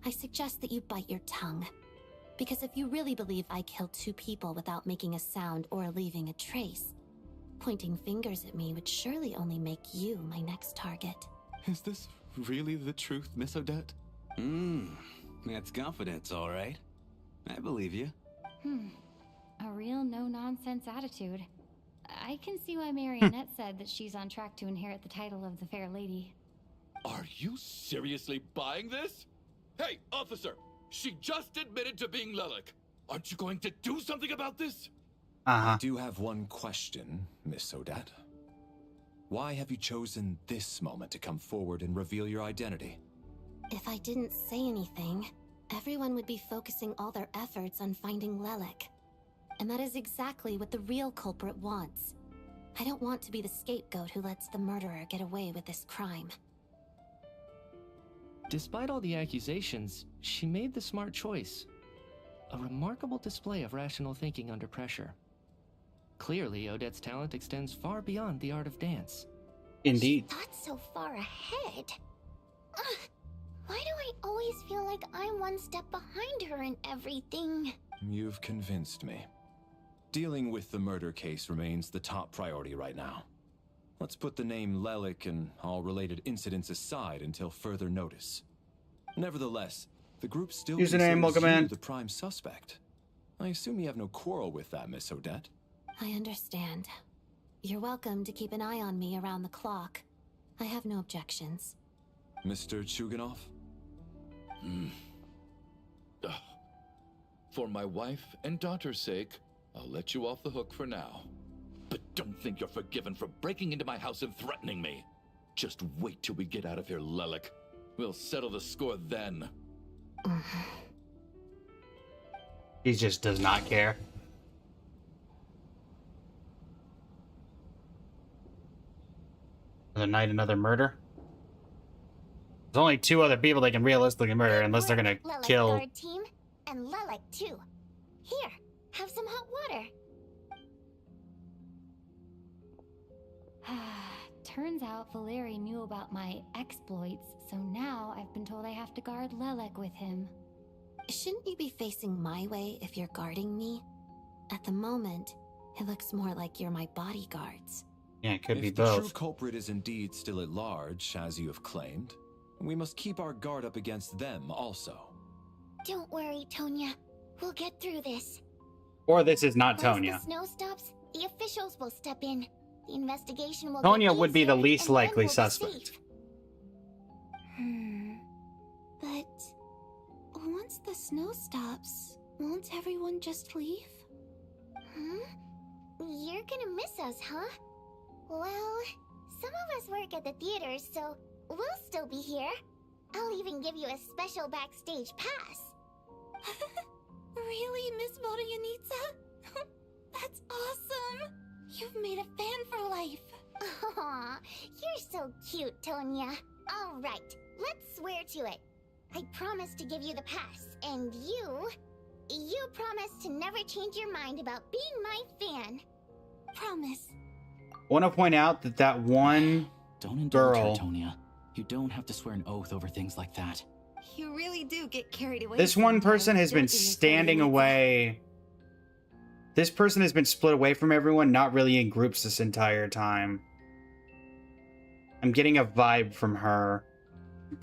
I suggest that you bite your tongue. Because if you really believe I killed 2 people without making a sound or leaving a trace, pointing fingers at me would surely only make you my next target. Is this really the truth, Miss Odette? That's confidence, all right. I believe you. A real no-nonsense attitude. I can see why Marionette said that she's on track to inherit the title of the Fair Lady. Are you seriously buying this? Hey, officer! She just admitted to being Lelek. Aren't you going to do something about this? I do have one question, Miss Odette. Why have you chosen this moment to come forward and reveal your identity? If I didn't say anything, everyone would be focusing all their efforts on finding Lelek. And that is exactly what the real culprit wants. I don't want to be the scapegoat who lets the murderer get away with this crime. Despite all the accusations, she made the smart choice. A remarkable display of rational thinking under pressure. Clearly, Odette's talent extends far beyond the art of dance. Indeed. She thought so far ahead. Ugh, why do I always feel like I'm one step behind her in everything? You've convinced me. Dealing with the murder case remains the top priority right now. Let's put the name Lelik and all related incidents aside until further notice. Nevertheless, the group still Username, welcome considers you in. the prime suspect. I assume you have no quarrel with that, Miss Odette. I understand. You're welcome to keep an eye on me around the clock. I have no objections. Mr. Chuganov? For my wife and daughter's sake, I'll let you off the hook for now. But don't think you're forgiven for breaking into my house and threatening me. Just wait till we get out of here, Lelik. We'll settle the score then. He just does not care. Another night, another murder. There's only 2 other people they can realistically murder unless they're gonna Lelik kill. our team, and Lelik too. Here, have some hot water. Turns out Valeri knew about my exploits, so now I've been told I have to guard Lelik with him. Shouldn't you be facing my way if you're guarding me? At the moment, it looks more like you're my bodyguards. Yeah, it could be If the both. true culprit is indeed still at large, as you have claimed, we must keep our guard up against them also. Don't worry, Tonya. We'll get through this. Or this is not Once Tonya. the snow stops, the officials will step in. The investigation will Tonya get would be the easier, least and then likely we'll be suspect. safe. But once the snow stops, won't everyone just leave? You're gonna miss us, huh? Well, some of us work at the theaters, so we'll still be here. I'll even give you a special backstage pass. Really, Miss Vodyanitsa? That's awesome! You've made a fan for life. Aw, you're so cute, Tonya. All right, let's swear to it. I promise to give you the pass, and you promise to never change your mind about being my fan. Promise. I want to point out that that one Don't indulge girl, her, Tonya. You don't have to swear an oath over things like that. You really do get carried away. this one sometimes, person has don't been you, Miss standing Vodyanitsa? away. This person has been split away from everyone, not really in groups this entire time. I'm getting a vibe from her.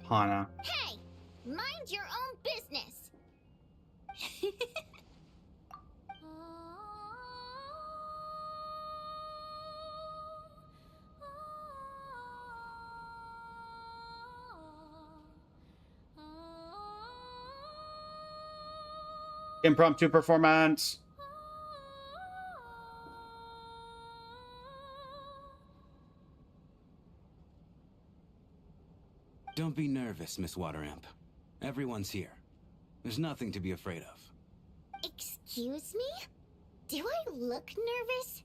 Pana. Hey, mind your own business. Impromptu performance. Don't be nervous, Miss Wateramp. Everyone's here. There's nothing to be afraid of. Excuse me? Do I look nervous?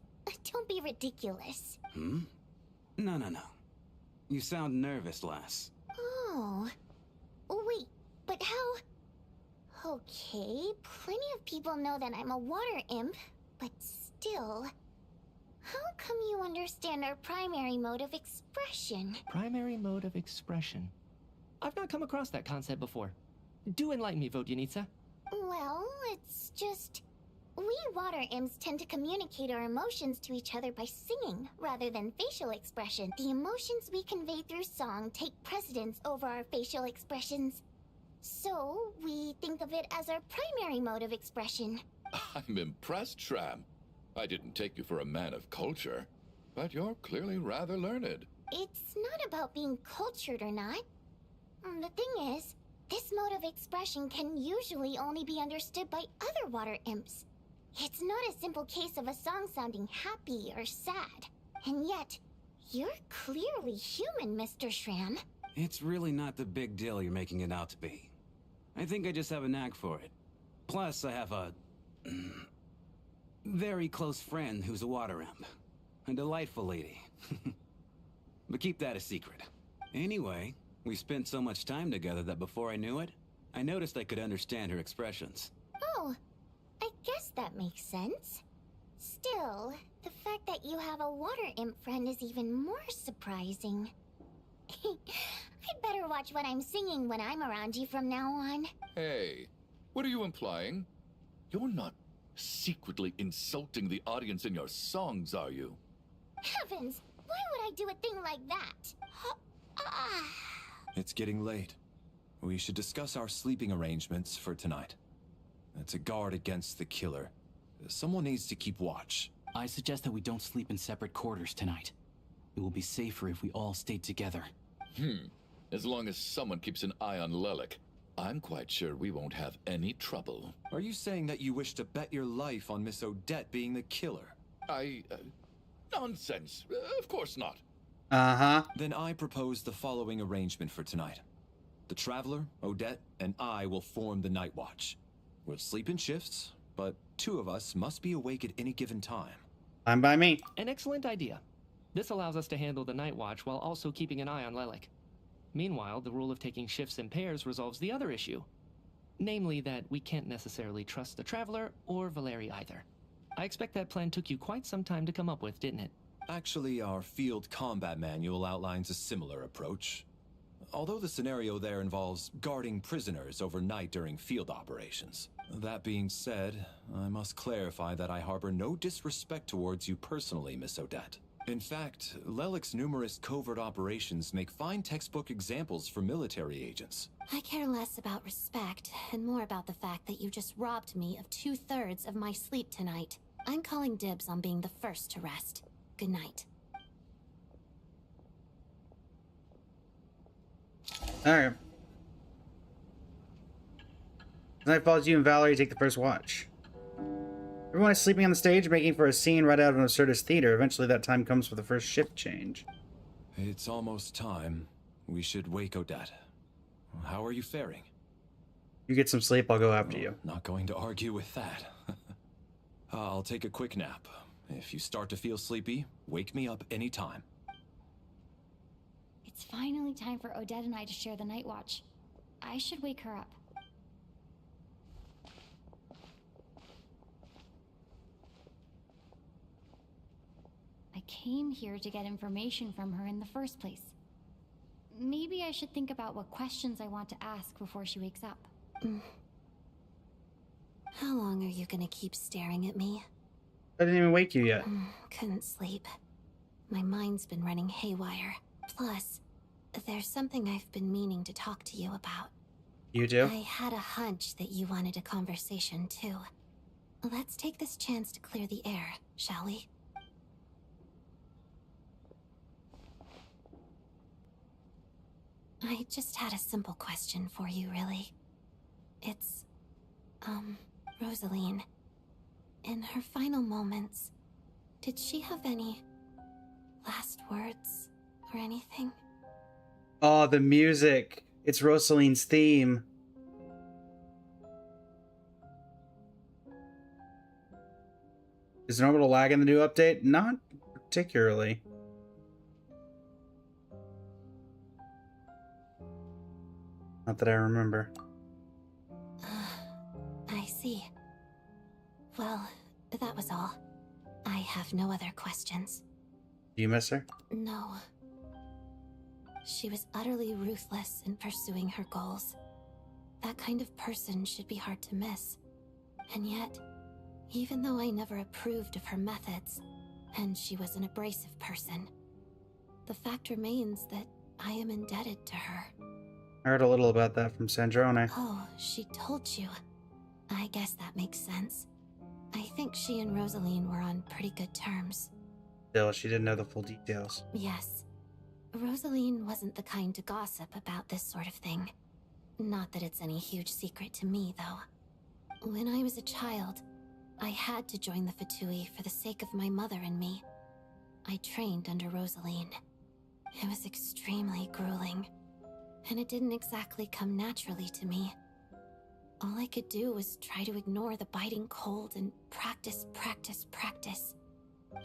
Don't be ridiculous. Hmm? No. You sound nervous, lass. Oh. Wait, but how... Okay, plenty of people know that I'm a water imp, but still... How come you understand our primary mode of expression? Primary mode of expression. I've not come across that concept before. Do enlighten me, Vodyanitsa. Well, it's just... We water imps tend to communicate our emotions to each other by singing, rather than facial expression. The emotions we convey through song take precedence over our facial expressions. So, we think of it as our primary mode of expression. I'm impressed, Shram. I didn't take you for a man of culture, but you're clearly rather learned. It's not about being cultured or not. The thing is, this mode of expression can usually only be understood by other water imps. It's not a simple case of a song sounding happy or sad. And yet, you're clearly human, Mr. Shram. It's really not the big deal you're making it out to be. I think I just have a knack for it. Plus, I have a... very close friend who's a water imp. A delightful lady. But keep that a secret. Anyway, we spent so much time together that before I knew it, I noticed I could understand her expressions. Oh, I guess that makes sense. Still, the fact that you have a water imp friend is even more surprising. I'd better watch what I'm singing when I'm around you from now on. Hey, what are you implying? You're not secretly insulting the audience in your songs, are you? Heavens, why would I do a thing like that? It's getting late. We should discuss our sleeping arrangements for tonight. To guard against the killer, someone needs to keep watch. I suggest that we don't sleep in separate quarters tonight. It will be safer if we all stay together. As long as someone keeps an eye on Lelik, I'm quite sure we won't have any trouble. Are you saying that you wish to bet your life on Miss Odette being the killer? Nonsense. Of course not. Then I propose the following arrangement for tonight. The Traveler, Odette, and I will form the Night Watch. We'll sleep in shifts, but 2 of us must be awake at any given time. Fine by me. An excellent idea. This allows us to handle the Night Watch while also keeping an eye on Lelik. Meanwhile, the rule of taking shifts in pairs resolves the other issue. Namely that we can't necessarily trust the Traveler or Valeri either. I expect that plan took you quite some time to come up with, didn't it? Actually, our field combat manual outlines a similar approach. Although the scenario there involves guarding prisoners overnight during field operations. That being said, I must clarify that I harbor no disrespect towards you personally, Miss Odette. In fact, Lelik's numerous covert operations make fine textbook examples for military agents. I care less about respect and more about the fact that you just robbed me of 2/3 of my sleep tonight. I'm calling dibs on being the first to rest. Good night. Alright. Tonight falls you and Valerie take the first watch. Everyone is sleeping on the stage, making for a scene right out of an absurdist theater. Eventually that time comes for the first shift change. It's almost time. We should wake Odette. How are you faring? You get some sleep, I'll go after you. Not going to argue with that. I'll take a quick nap. If you start to feel sleepy, wake me up anytime. It's finally time for Odette and I to share the night watch. I should wake her up. I came here to get information from her in the first place. Maybe I should think about what questions I want to ask before she wakes up. How long are you gonna keep staring at me? I didn't even wake you yet. Couldn't sleep. My mind's been running haywire. Plus, there's something I've been meaning to talk to you about. You do? I had a hunch that you wanted a conversation too. Let's take this chance to clear the air, shall we? I just had a simple question for you, really. It's, Rosaline. In her final moments, did she have any last words or anything? Oh, the music. It's Rosaline's theme. Is there normal lag in the new update? Not particularly. Not that I remember. I see. Well, that was all. I have no other questions. Do you miss her? No. She was utterly ruthless in pursuing her goals. That kind of person should be hard to miss. And yet, even though I never approved of her methods, and she was an abrasive person, the fact remains that I am indebted to her. I heard a little about that from Sandrone. Oh, she told you. I guess that makes sense. I think she and Rosaline were on pretty good terms. Still, she didn't know the full details. Yes. Rosaline wasn't the kind to gossip about this sort of thing. Not that it's any huge secret to me, though. When I was a child, I had to join the Fatui for the sake of my mother and me. I trained under Rosaline. It was extremely grueling, and it didn't exactly come naturally to me. All I could do was try to ignore the biting cold and practice.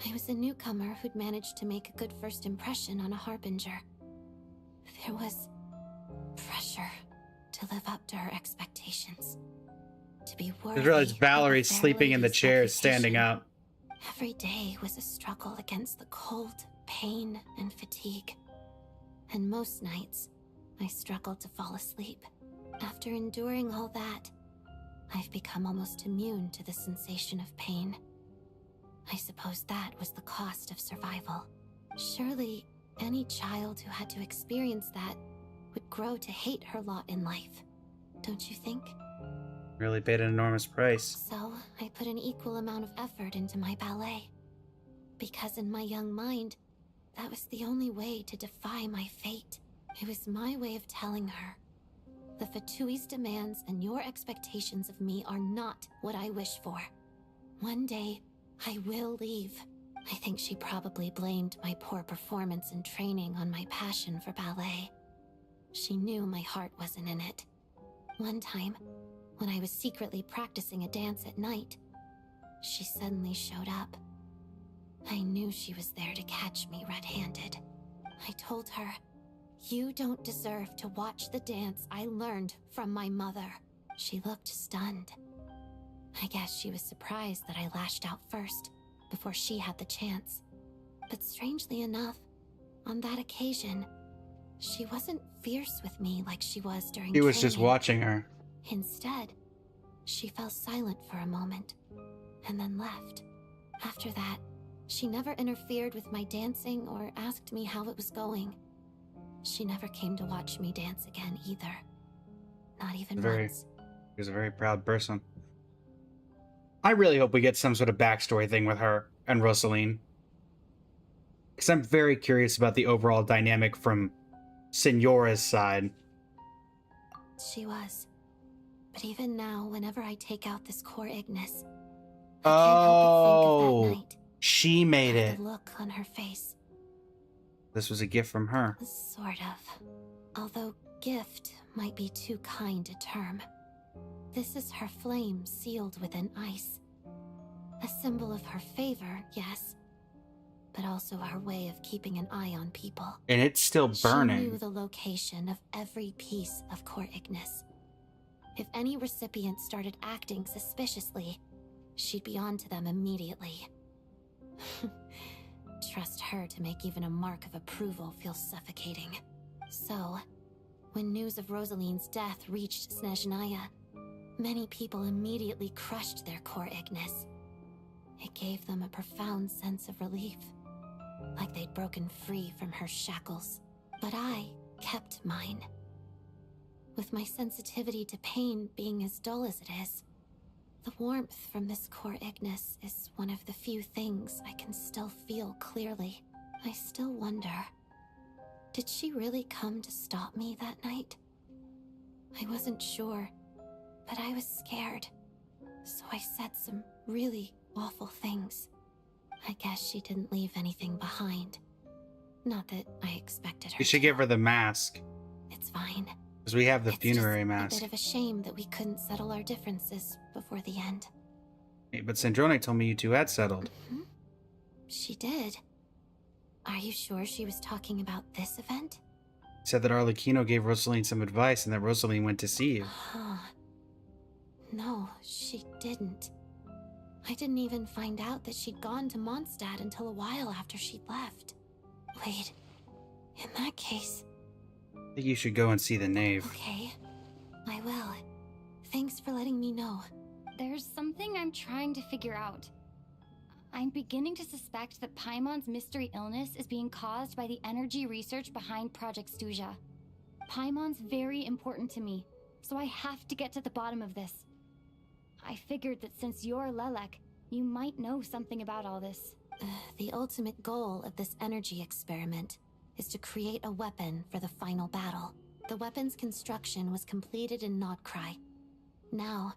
I was a newcomer who'd managed to make a good first impression on a harbinger. There was pressure to live up to her expectations. To be I worthy. just realized Valerie's of a fair sleeping in the lady's chair, reputation. standing up. Every day was a struggle against the cold, pain, and fatigue. And most nights, I struggled to fall asleep. After enduring all that, I've become almost immune to the sensation of pain. I suppose that was the cost of survival. Surely, any child who had to experience that would grow to hate her lot in life. Don't you think? Really paid an enormous price. So, I put an equal amount of effort into my ballet. Because in my young mind, that was the only way to defy my fate. It was my way of telling her, the Fatui's demands and your expectations of me are not what I wish for. One day, I will leave. I think she probably blamed my poor performance and training on my passion for ballet. She knew my heart wasn't in it. One time, when I was secretly practicing a dance at night, she suddenly showed up. I knew she was there to catch me red-handed. I told her, "You don't deserve to watch the dance I learned from my mother." She looked stunned. I guess she was surprised that I lashed out first, before she had the chance. But strangely enough, on that occasion, she wasn't fierce with me like she was during He was just training. watching her. Instead, she fell silent for a moment, and then left. After that, she never interfered with my dancing or asked me how it was going. She never came to watch me dance again either. Not even once. He was a very proud person. I really hope we get some sort of backstory thing with her and Rosaline. Because I'm very curious about the overall dynamic from Signora's side. She was. But even now, whenever I take out this core Ignis, Oh, she made it. the look on her face. This was a gift from her. Sort of. Although gift might be too kind a term. This is her flame sealed within ice. A symbol of her favor, yes, but also her way of keeping an eye on people. And it's still burning. She knew the location of every piece of core Ignis. If any recipient started acting suspiciously, she'd be on to them immediately. Trust her to make even a mark of approval feel suffocating. So, when news of Rosaline's death reached SNEZHNAYA, many people immediately crushed their core Ignis. It gave them a profound sense of relief, like they'd broken free from her shackles. But I kept mine. With my sensitivity to pain being as dull as it is, the warmth from this core Ignis is one of the few things I can still feel clearly. I still wonder, did she really come to stop me that night? I wasn't sure, but I was scared, so I said some really awful things. I guess she didn't leave anything behind. Not that I expected her You should give her the mask. It's fine. Because we have the It's funerary just mask. a bit of a shame that we couldn't settle our differences before the end. Hey, but Sandrone told me you two had settled. She did. Are you sure she was talking about this event? He said that Arlecchino gave Rosaline some advice and that Rosaline went to see you. Huh. No, she didn't. I didn't even find out that she'd gone to Mondstadt until a while after she'd left. Wait, in that case... I think you should go and see the knave. Okay, I will. Thanks for letting me know. There's something I'm trying to figure out. I'm beginning to suspect that Paimon's mystery illness is being caused by the energy research behind Project SNEZHNAYA. Paimon's very important to me, so I have to get to the bottom of this. I figured that since you're Lelek, you might know something about all this. The ultimate goal of this energy experiment is to create a weapon for the final battle. The weapon's construction was completed in Nodcry. Now,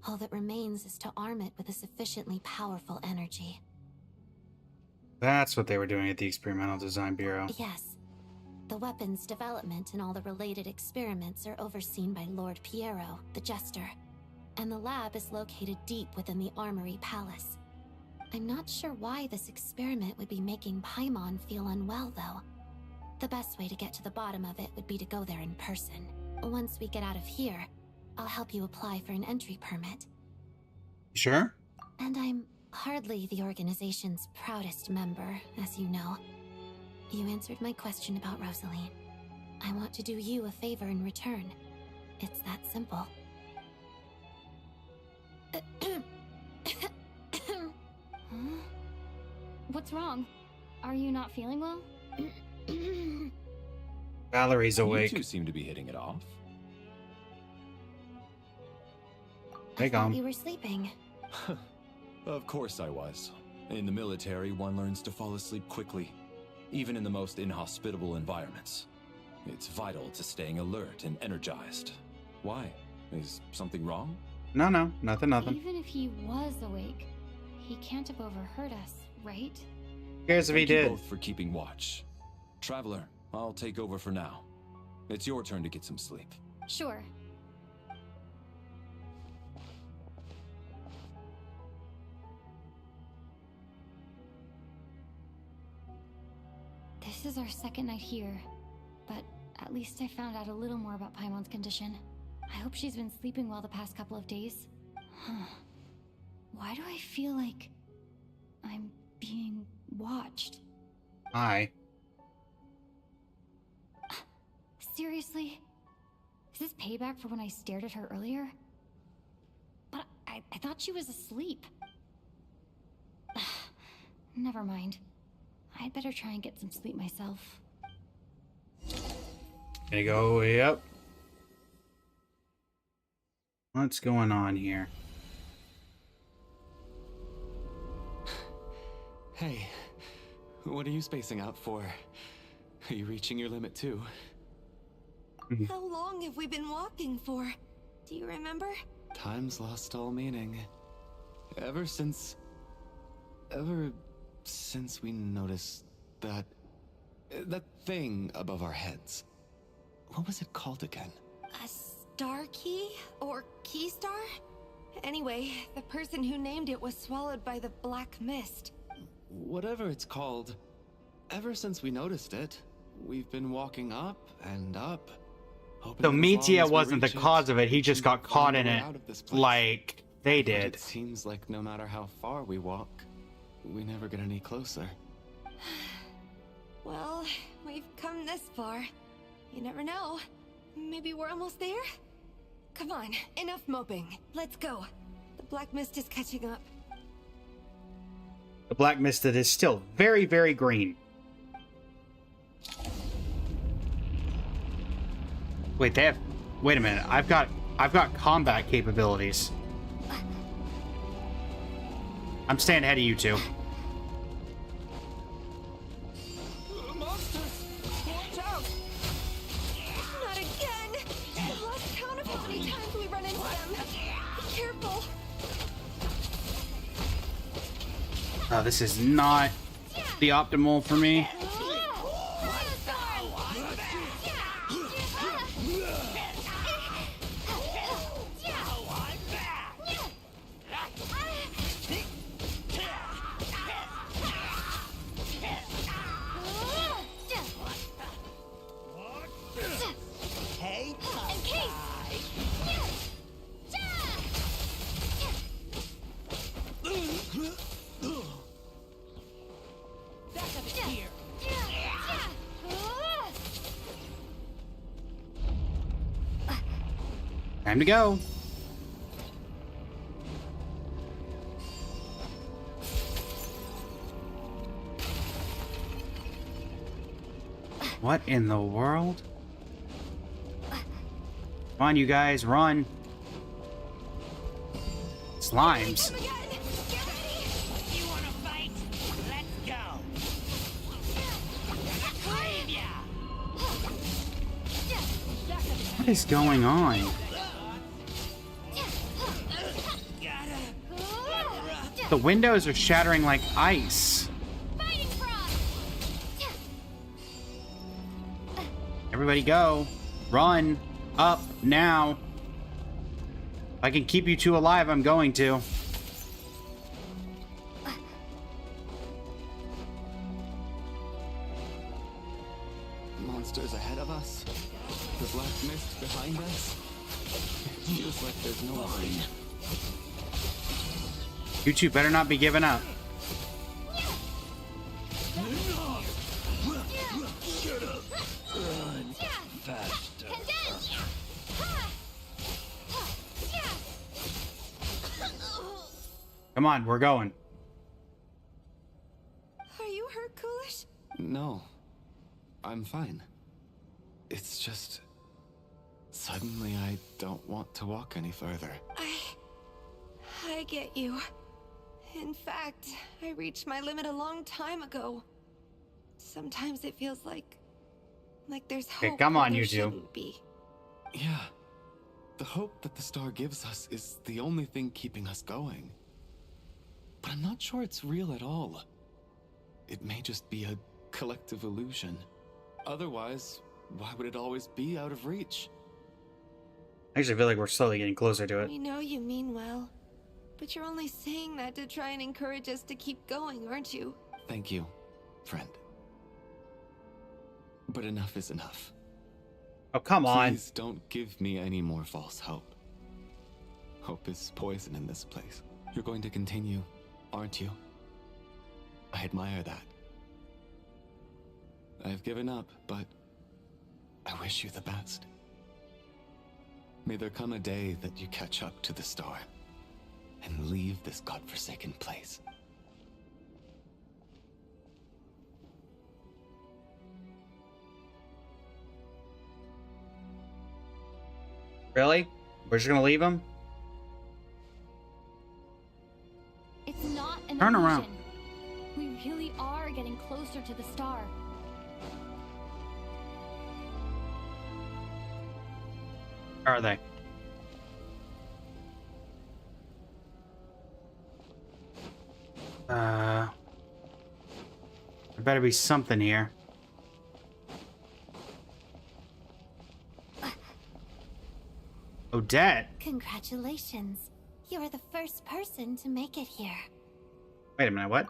all that remains is to arm it with a sufficiently powerful energy. That's what they were doing at the Experimental Design Bureau. Yes. The weapon's development and all the related experiments are overseen by Lord Piero, the Jester, and the lab is located deep within the Armory Palace. I'm not sure why this experiment would be making Paimon feel unwell, though. The best way to get to the bottom of it would be to go there in person. Once we get out of here, I'll help you apply for an entry permit. Sure? And I'm hardly the organization's proudest member, as you know. You answered my question about Rosaline. I want to do you a favor in return. It's that simple. What's wrong? Are you not feeling well? Valerie's awake. You two seem to be hitting it off. I thought you were sleeping. Of course I was. In the military, one learns to fall asleep quickly, even in the most inhospitable environments. It's vital to staying alert and energized. Why? Is something wrong? No, nothing. Even if he was awake, he can't have overheard us, right? Who cares if he Thank you did? both for keeping watch. Traveler, I'll take over for now. It's your turn to get some sleep. Sure. This is our second night here, but at least I found out a little more about Paimon's condition. I hope she's been sleeping well the past couple of days. Why do I feel like I'm being watched? Hi. Seriously? Is this payback for when I stared at her earlier? But I thought she was asleep. Never mind. I'd better try and get some sleep myself. Gonna go way up. What's going on here? Hey, what are you spacing out for? Are you reaching your limit too? How long have we been walking for? Do you remember? Time's lost all meaning. Ever since we noticed that thing above our heads. What was it called again? A star key? Or key star? Anyway, the person who named it was swallowed by the black mist. Whatever it's called, ever since we noticed it, we've been walking up and up. So Mitya wasn't the cause of it, he just got caught in it like they did. It seems like no matter how far we walk, we never get any closer. Well, we've come this far. You never know. Maybe we're almost there? Come on, enough moping. Let's go. The black mist is catching up. The black mist that is still very, very green. Wait, wait a minute. I've got combat capabilities. I'm staying ahead of you two. Monsters! Watch out! Not again! I've lost count of how many times we run into them. Be careful! Oh, this is not the optimal for me. Time to go. What in the world? Come on, you guys, run. Slimes. What is going on? The windows are shattering like ice. Everybody go. Run. Up. Now. If I can keep you two alive, I'm going to. the black mist behind us? It feels like there's no line. You two better not be giving up. Shut up. Run faster. Come on, we're going. Are you hurt, Coolish? No. I'm fine. It's just... Suddenly I don't want to walk any further. I get you. In fact, I reached my limit a long time ago. Sometimes it feels like there's hope. Okay, come on, where you there two. shouldn't be. Yeah. The hope that the star gives us is the only thing keeping us going. But I'm not sure it's real at all. It may just be a collective illusion. Otherwise, why would it always be out of reach? I actually feel like we're slowly getting closer to it. We know you mean well, but you're only saying that to try and encourage us to keep going, aren't you? Thank you, friend. But enough is enough. Oh, come on. Please don't give me any more false hope. Hope is poison in this place. You're going to continue, aren't you? I admire that. I've given up, but I wish you the best. May there come a day that you catch up to the star and leave this godforsaken place. Really? We're just gonna leave him? It's not an Turn illusion. around. We really are getting closer to the star. Where are they? There better be something here. Odette? Congratulations. You are the first person to make it here. Wait a minute, what?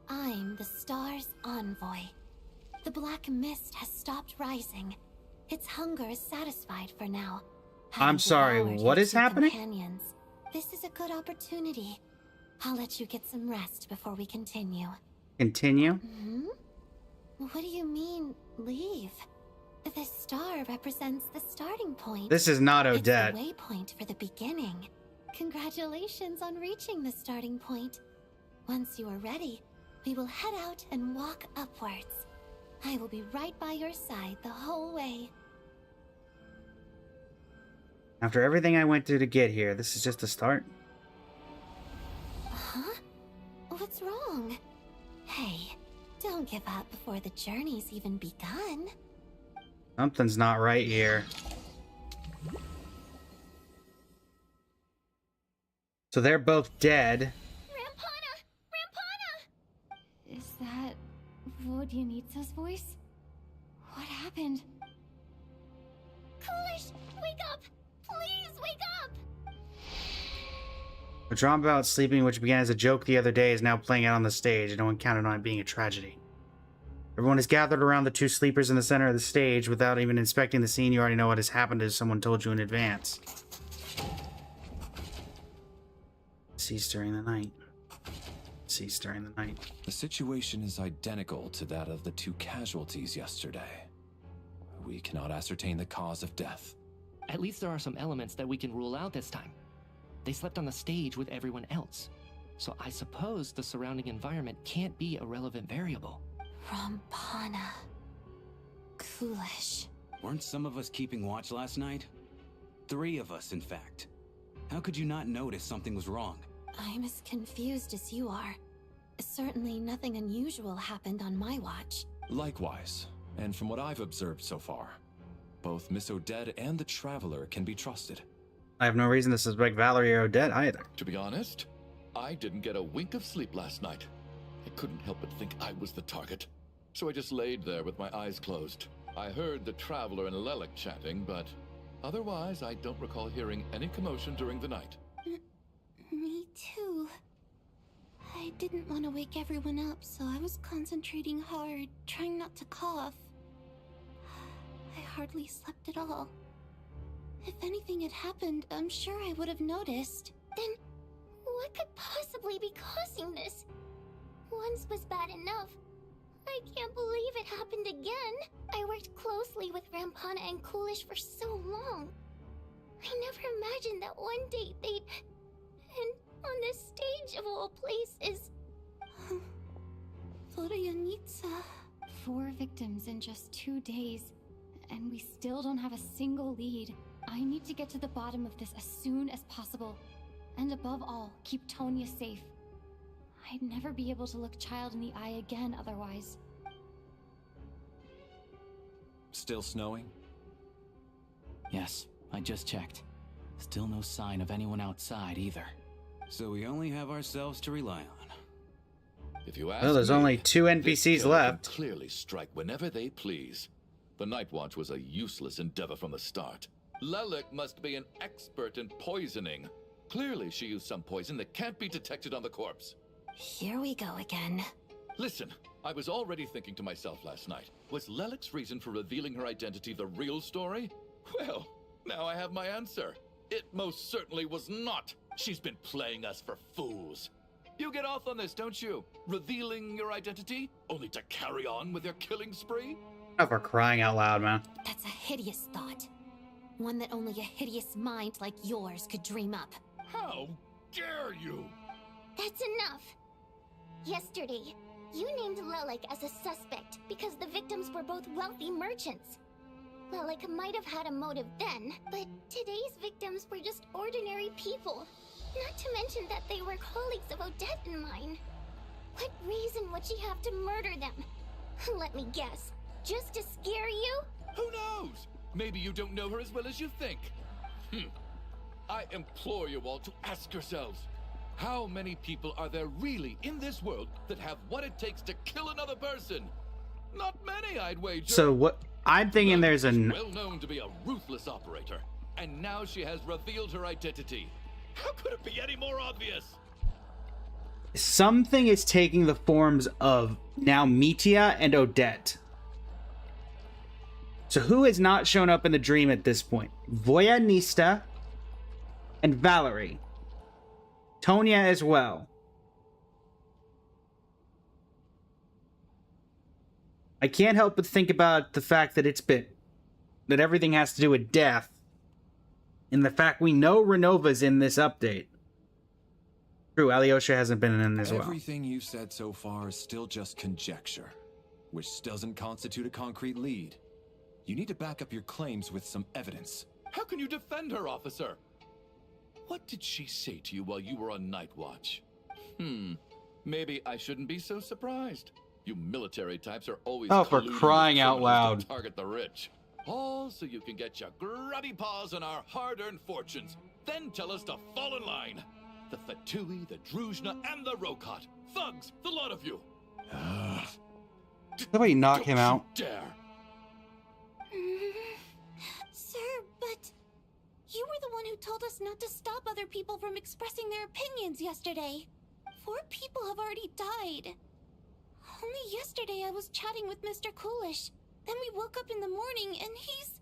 I'm the star's envoy. The black mist has stopped rising. Its hunger is satisfied for now. I'm sorry, devoured what your is two happening? Companions. This is a good opportunity. I'll let you get some rest before we continue. Continue? Hmm? What do you mean, leave? The star represents the starting point. This is not Odette. It's the waypoint for the beginning. Congratulations on reaching the starting point. Once you are ready, we will head out and walk upwards. I will be right by your side the whole way. After everything I went through to get here, this is just the start. Huh? What's wrong? Hey, don't give up before the journey's even begun. Something's not right here. So they're both dead. Is that Vodyanitsa's voice? What happened? Coolish, wake up! Please wake up! The drama about sleeping, which began as a joke the other day, is now playing out on the stage, and no one counted on it being a tragedy. Everyone is gathered around the two sleepers in the center of the stage. Without even inspecting the scene, you already know what has happened as someone told you in advance. Cease during the night. Cease during the night. The situation is identical to that of the two casualties yesterday. We cannot ascertain the cause of death. At least there are some elements that we can rule out this time. They slept on the stage with everyone else. So I suppose the surrounding environment can't be a relevant variable. Rampana. Coolish. Weren't some of us keeping watch last night? 3 of us, in fact. How could you not notice something was wrong? I'm as confused as you are. Certainly nothing unusual happened on my watch. Likewise, and from what I've observed so far, both Miss Odette and the Traveler can be trusted. I have no reason to suspect Valerie or Odette either. To be honest, I didn't get a wink of sleep last night. I couldn't help but think I was the target, so I just laid there with my eyes closed. I heard the Traveler and Lelek chatting, but otherwise I don't recall hearing any commotion during the night. Me too. I didn't want to wake everyone up, so I was concentrating hard, trying not to cough. I hardly slept at all. If anything had happened, I'm sure I would have noticed. Then, what could possibly be causing this? Once was bad enough. I can't believe it happened again. I worked closely with Rampana and Coolish for so long. I never imagined that one day they'd... And on this stage of all places... Florianitsa. 4 victims in just 2 days, and we still don't have a single lead. I need to get to the bottom of this as soon as possible. And above all, keep Tonya safe. I'd never be able to look Child in the eye again otherwise. Still snowing? Yes, I just checked. Still no sign of anyone outside either. So we only have ourselves to rely on. If you ask Well, there's me, only 2 this NPCs killer left. can clearly strike whenever they please. The Night Watch was a useless endeavor from the start. Lelik must be an expert in poisoning. Clearly she used some poison that can't be detected on the corpse. Here we go again. Listen, I was already thinking to myself last night, was Lelik's reason for revealing her identity the real story? Well, now I have my answer. It most certainly was not. She's been playing us for fools. You get off on this, don't you? Revealing your identity, only to carry on with your killing spree? Oh, for crying out loud, man. That's a hideous thought. One that only a hideous mind like yours could dream up. How dare you? That's enough. Yesterday, you named Lelik as a suspect because the victims were both wealthy merchants. Lelik might have had a motive then, but today's victims were just ordinary people. Not to mention that they were colleagues of Odette and mine. What reason would she have to murder them? Let me guess. Just to scare you? Who knows? Maybe you don't know her as well as you think. I implore you all to ask yourselves, how many people are there really in this world that have what it takes to kill another person? Not many, I'd wager. So what I'm thinking, there's an well known to be a ruthless operator, and now she has revealed her identity. How could it be any more obvious? something is taking the forms of now Mitya and Odette. So who has not shown up in the dream at this point? Voyanista and Valerie. Tonya as well. I can't help but think about the fact that that everything has to do with death. And the fact we know Renova's in this update. True, Alyosha hasn't been in as well. Everything you've said so far is still just conjecture, which doesn't constitute a concrete lead. You need to back up your claims with some evidence. How can you defend her, officer? What did she say to you while you were on night watch? Maybe I shouldn't be so surprised. You military types are always for colluding with crying out criminals loud. to target the rich. All so you can get your grubby paws on our hard-earned fortunes. Then tell us to fall in line. The Fatui, the Druzhna, and the Rokot. Thugs, the lot of you. Somebody knock him out. Dare. Sir, but you were the one who told us not to stop other people from expressing their opinions yesterday. 4 people have already died. Only yesterday I was chatting with Mr. Coolish. Then we woke up in the morning and he's...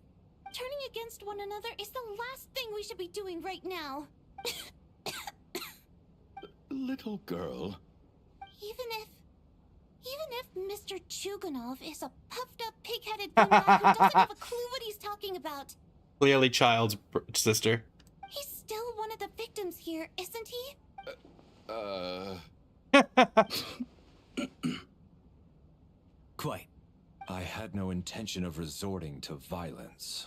Turning against one another is the last thing we should be doing right now. Little girl. Even if Mr. Chuganov is a puffed up, pig-headed gulag who doesn't have a clue what he's talking about, Clearly Child's sister. he's still one of the victims here, isn't he? Quite. I had no intention of resorting to violence.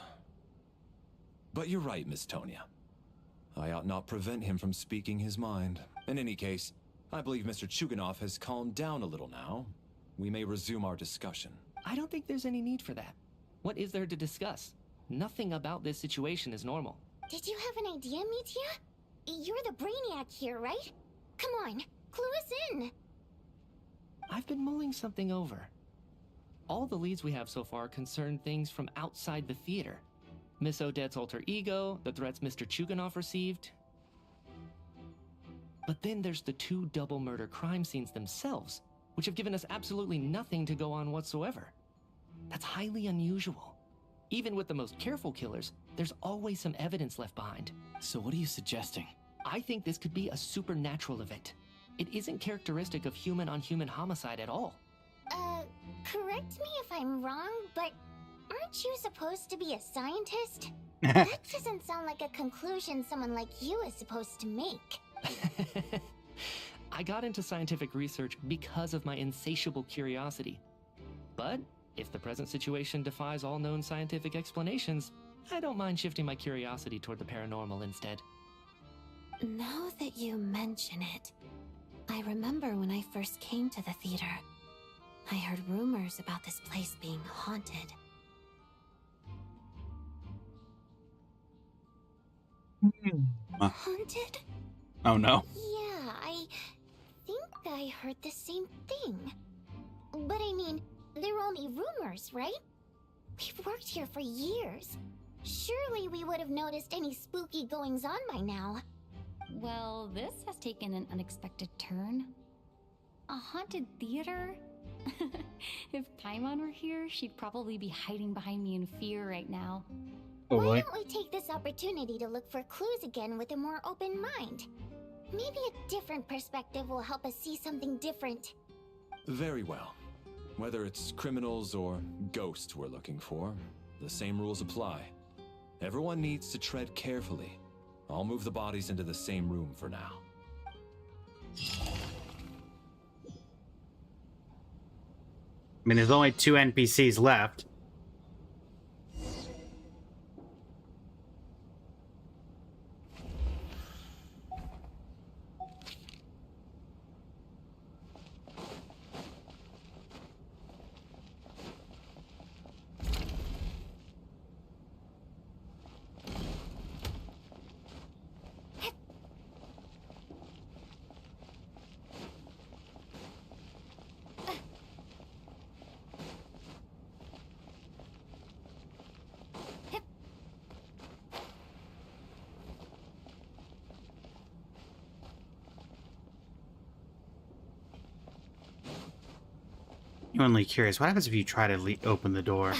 But you're right, Miss Tonya. I ought not prevent him from speaking his mind. In any case, I believe Mr. Chuganov has calmed down a little now. We may resume our discussion. I don't think there's any need for that. What is there to discuss? Nothing about this situation is normal. Did you have an idea, Mitya? You're the brainiac here, right? Come on, clue us in. I've been mulling something over. All the leads we have so far concern things from outside the theater. Miss Odette's alter ego, the threats Mr. Chuganov received. But then there's the 2 double murder crime scenes themselves, which have given us absolutely nothing to go on whatsoever. That's highly unusual. Even with the most careful killers, there's always some evidence left behind. So what are you suggesting? I think this could be a supernatural event. It isn't characteristic of human-on-human homicide at all. Correct me if I'm wrong, but aren't you supposed to be a scientist? That doesn't sound like a conclusion someone like you is supposed to make. I got into scientific research because of my insatiable curiosity. But if the present situation defies all known scientific explanations, I don't mind shifting my curiosity toward the paranormal instead. Now that you mention it, I remember when I first came to the theater. I heard rumors about this place being haunted. Haunted? Oh no. Yeah, I think I heard the same thing. But I mean, they're only rumors, right? We've worked here for years. Surely we would have noticed any spooky goings-on by now. Well, this has taken an unexpected turn. A haunted theater? If Paimon were here, she'd probably be hiding behind me in fear right now. Why don't we take this opportunity to look for clues again with a more open mind? Maybe a different perspective will help us see something different. Very well. Whether it's criminals or ghosts we're looking for, the same rules apply. Everyone needs to tread carefully. I'll move the bodies into the same room for now. I mean, there's only 2 NPCs left. Genuinely curious, what happens if you try to open the door?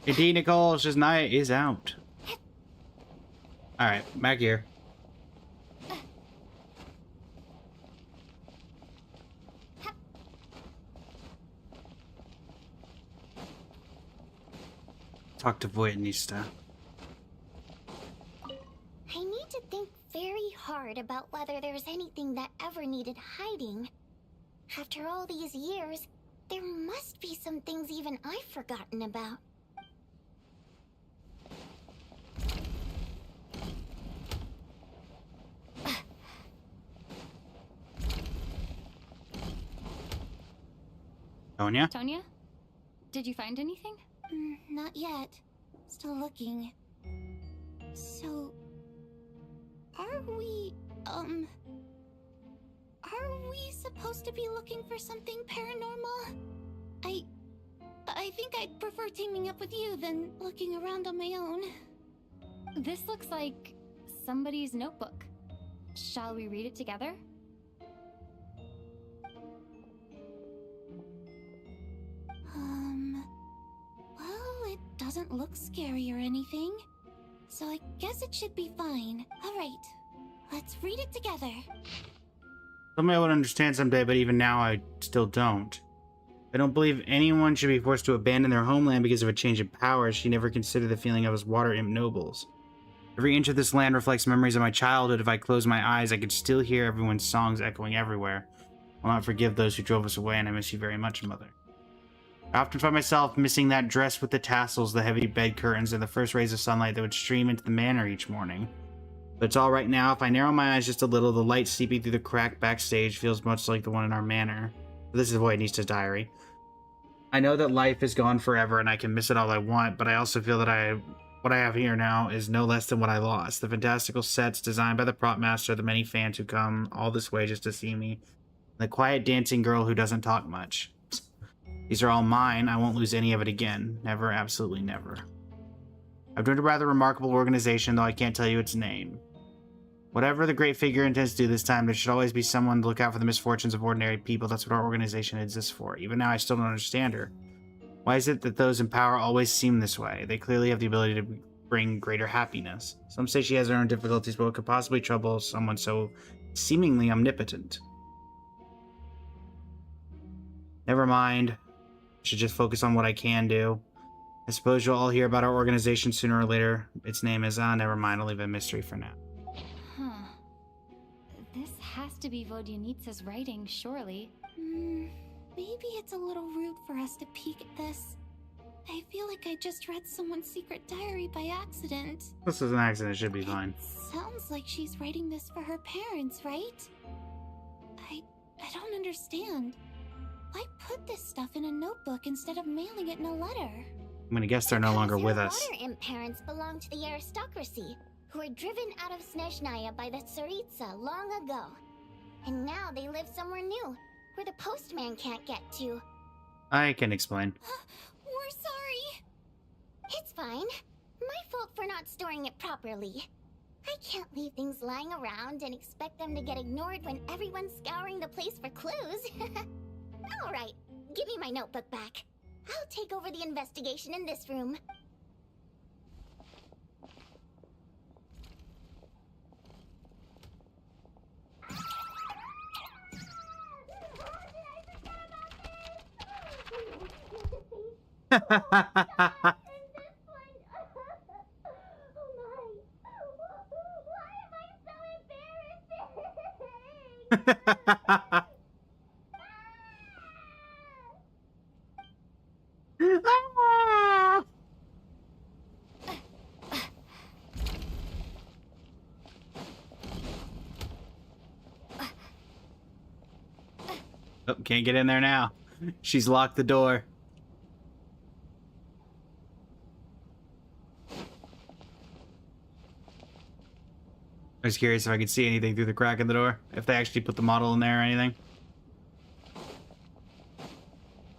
AD Nicole, SNEZHNAYA is out. Alright, back here. Talk to Voytnista. I need to think very hard about whether there's anything that ever needed hiding. After all these years, there must be some things even I've forgotten about. Tonya? Tonya? Did you find anything? Not yet. Still looking. So... Are we supposed to be looking for something paranormal? I think I'd prefer teaming up with you than looking around on my own. This looks like somebody's notebook. Shall we read it together? Well, it doesn't look scary or anything. So I guess it should be fine. Alright, let's read it together. Somebody I would understand someday, but even now I still don't. I don't believe anyone should be forced to abandon their homeland because of a change in power. She never considered the feeling of us water imp nobles. Every inch of this land reflects memories of my childhood. If I close my eyes, I could still hear everyone's songs echoing everywhere. I'll not forgive those who drove us away, and I miss you very much, Mother. I often find myself missing that dress with the tassels, the heavy bed curtains, and the first rays of sunlight that would stream into the manor each morning. But it's all right now. If I narrow my eyes just a little, the light seeping through the crack backstage feels much like the one in our manor. This is Voidnista's diary. I know that life is gone forever and I can miss it all I want, but I also feel that what I have here now is no less than what I lost. The fantastical sets designed by the prop master, the many fans who come all this way just to see me, the quiet dancing girl who doesn't talk much. These are all mine. I won't lose any of it again. Never, absolutely never. I've joined a rather remarkable organization, though I can't tell you its name. Whatever the great figure intends to do this time, there should always be someone to look out for the misfortunes of ordinary people. That's what our organization exists for. Even now, I still don't understand her. Why is it that those in power always seem this way? They clearly have the ability to bring greater happiness. Some say she has her own difficulties, but what could possibly trouble someone so seemingly omnipotent? Never mind. I should just focus on what I can do. I suppose you'll all hear about our organization sooner or later. Its name is, never mind, I'll leave it a mystery for now. Huh. This has to be Vodyanitsa's writing, surely. Maybe it's a little rude for us to peek at this. I feel like I just read someone's secret diary by accident. This is an accident, it should be fine. Sounds like she's writing this for her parents, right? I don't understand. Why put this stuff in a notebook instead of mailing it in a letter? I'm gonna guess they're no longer with us. Water imp parents belonged to the aristocracy, who were driven out of SNEZHNAYA by the Tsaritsa long ago. And now they live somewhere new, where the postman can't get to. I can explain. We're sorry. It's fine. My fault for not storing it properly. I can't leave things lying around and expect them to get ignored when everyone's scouring the place for clues. Alright, give me my notebook back. I'll take over the investigation in this room. Oh, can't get in there now. She's locked the door. I was curious if I could see anything through the crack in the door. If they actually put the model in there or anything.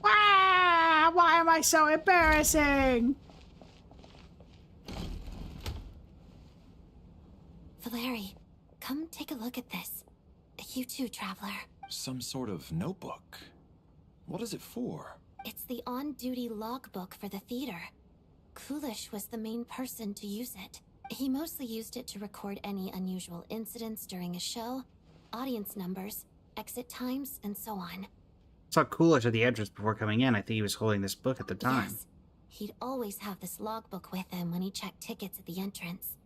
Ah, why am I so embarrassing? Valeri, come take a look at this. You too, Traveler. Some sort of notebook. What is it for? It's the on-duty logbook for the theater. Kulish was the main person to use it. He mostly used it to record any unusual incidents during a show, audience numbers, exit times, and so on. I saw Kulish at the entrance before coming in. I think he was holding this book at the time. Yes. He'd always have this logbook with him when he checked tickets at the entrance.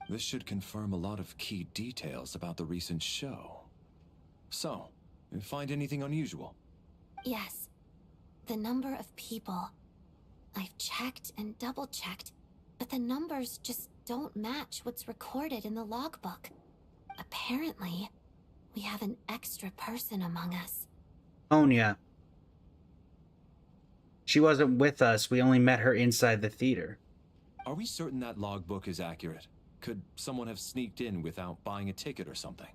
This should confirm a lot of key details about the recent show. So, you find anything unusual? Yes. The number of people. I've checked and double-checked, but the numbers just don't match what's recorded in the logbook. Apparently, we have an extra person among us. Tonya. She wasn't with us. We only met her inside the theater. Are we certain that logbook is accurate? Could someone have sneaked in without buying a ticket or something?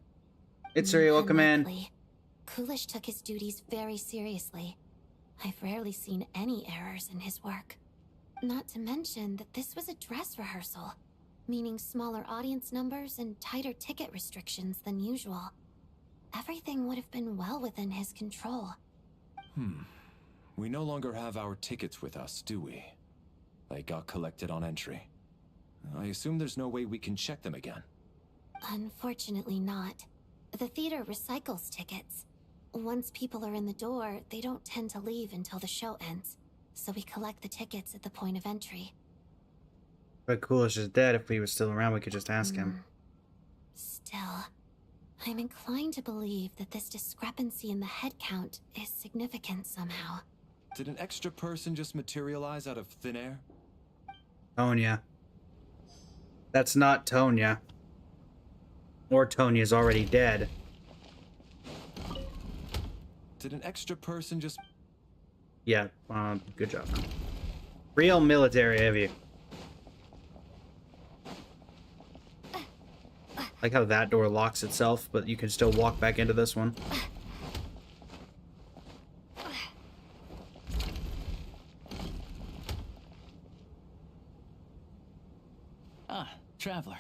It's Suri, welcome in. Kulish took his duties very seriously. I've rarely seen any errors in his work. Not to mention that this was a dress rehearsal, meaning smaller audience numbers and tighter ticket restrictions than usual. Everything would have been well within his control. We no longer have our tickets with us, do we? They got collected on entry. I assume there's no way we can check them again. Unfortunately not. The theater recycles tickets. Once people are in the door, they don't tend to leave until the show ends, so we collect the tickets at the point of entry. But Kulish is dead. If he was still around, we could just ask him. Still, I'm inclined to believe that this discrepancy in the head count is significant somehow. Did an extra person just materialize out of thin air? Tonya. That's not Tonya. Or Tonya's already dead. Did an extra person just... Yeah, good job. Real military of you. Like how that door locks itself, but you can still walk back into this one. Ah, Traveler.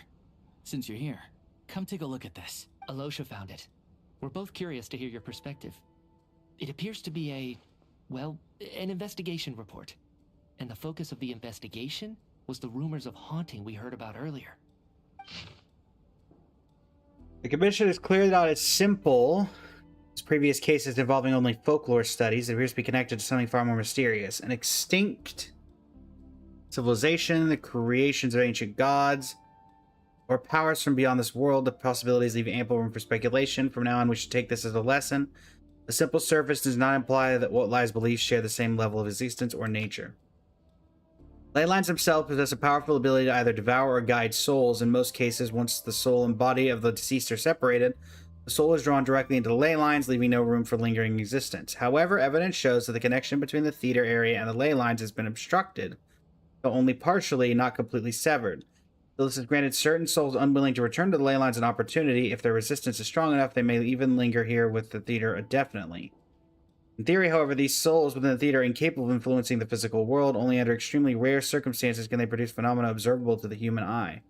Since you're here, come take a look at this. Alosha found it. We're both curious to hear your perspective. It appears to be an investigation report. And the focus of the investigation was the rumors of haunting we heard about earlier. The commission is clear that it's simple. As previous cases involving only folklore studies, it appears to be connected to something far more mysterious. An extinct civilization, the creations of ancient gods, or powers from beyond this world. The possibilities leave ample room for speculation. From now on, we should take this as a lesson. The simple surface does not imply that what lies beliefs share the same level of existence or nature. Ley lines themselves possess a powerful ability to either devour or guide souls. In most cases, once the soul and body of the deceased are separated, the soul is drawn directly into the ley lines, leaving no room for lingering existence. However, evidence shows that the connection between the theater area and the ley lines has been obstructed, though only partially, not completely severed. So this has granted certain souls unwilling to return to the ley lines an opportunity. If their resistance is strong enough, they may even linger here with the theater indefinitely. In theory, however, these souls within the theater are incapable of influencing the physical world. Only under extremely rare circumstances can they produce phenomena observable to the human eye.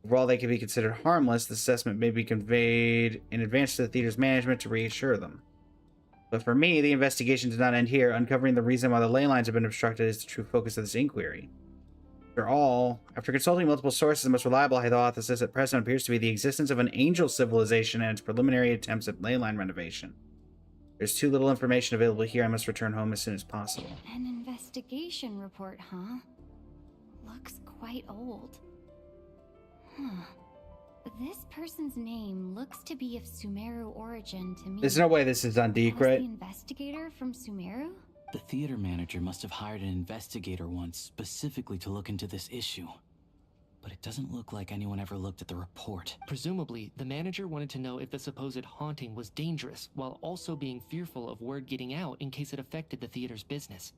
Overall, they can be considered harmless. This assessment may be conveyed in advance to the theater's management to reassure them. But for me, the investigation does not end here. Uncovering the reason why the ley lines have been obstructed is the true focus of this inquiry. After consulting multiple sources, the most reliable hypothesis at present appears to be the existence of an angel civilization and its preliminary attempts at ley line renovation. There's too little information available here. I must return home as soon as possible. An investigation report, huh? Looks quite old. Huh. This person's name looks to be of Sumeru origin to me. There's no way this is on Deke, right? The investigator from Sumeru? The theater manager must have hired an investigator once specifically to look into this issue. But it doesn't look like anyone ever looked at the report. Presumably, the manager wanted to know if the supposed haunting was dangerous, while also being fearful of word getting out in case it affected the theater's business.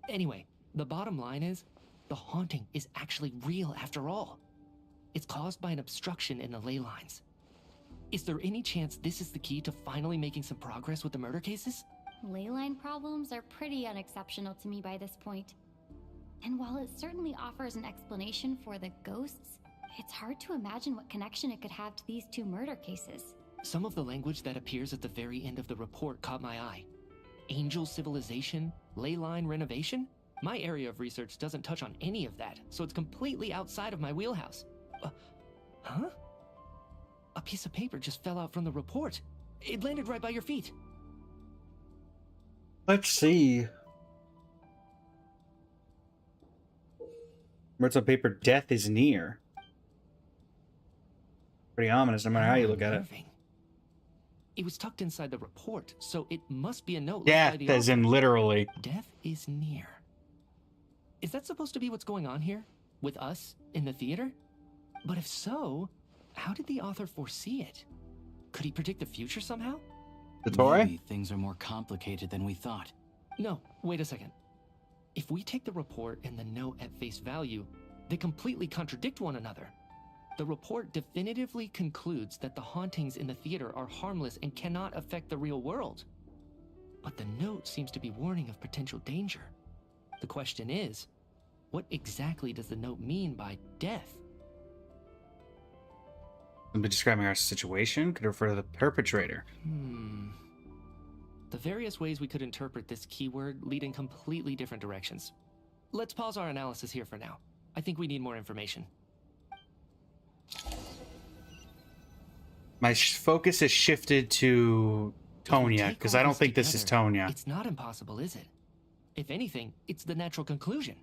Anyway, the bottom line is, the haunting is actually real after all. It's caused by an obstruction in the ley lines. Is there any chance this is the key to finally making some progress with the murder cases? Ley line problems are pretty unexceptional to me by this point. And while it certainly offers an explanation for the ghosts, it's hard to imagine what connection it could have to these two murder cases. Some of the language that appears at the very end of the report caught my eye. Angel civilization, ley line renovation? My area of research doesn't touch on any of that, so it's completely outside of my wheelhouse. Huh? A piece of paper just fell out from the report. It landed right by your feet. Let's see. Words on paper, death is near. Pretty ominous, no matter how you look at it. It was tucked inside the report, so it must be a note. Death, as in literally. Death is near. Is that supposed to be what's going on here? With us in the theater? But if so, how did the author foresee it? Could he predict the future somehow? Maybe things are more complicated than we thought. No, wait a second. If we take the report and the note at face value, they completely contradict one another. The report definitively concludes that the hauntings in the theater are harmless and cannot affect the real world. But the note seems to be warning of potential danger. The question is, what exactly does the note mean by death? I've been describing our situation. Could refer to the perpetrator. The various ways we could interpret this keyword lead in completely different directions. Let's pause our analysis here for now. I think we need more information. My focus has shifted to Tonya, because I don't think this is Tonya. It's not impossible, is it? If anything, it's the natural conclusion.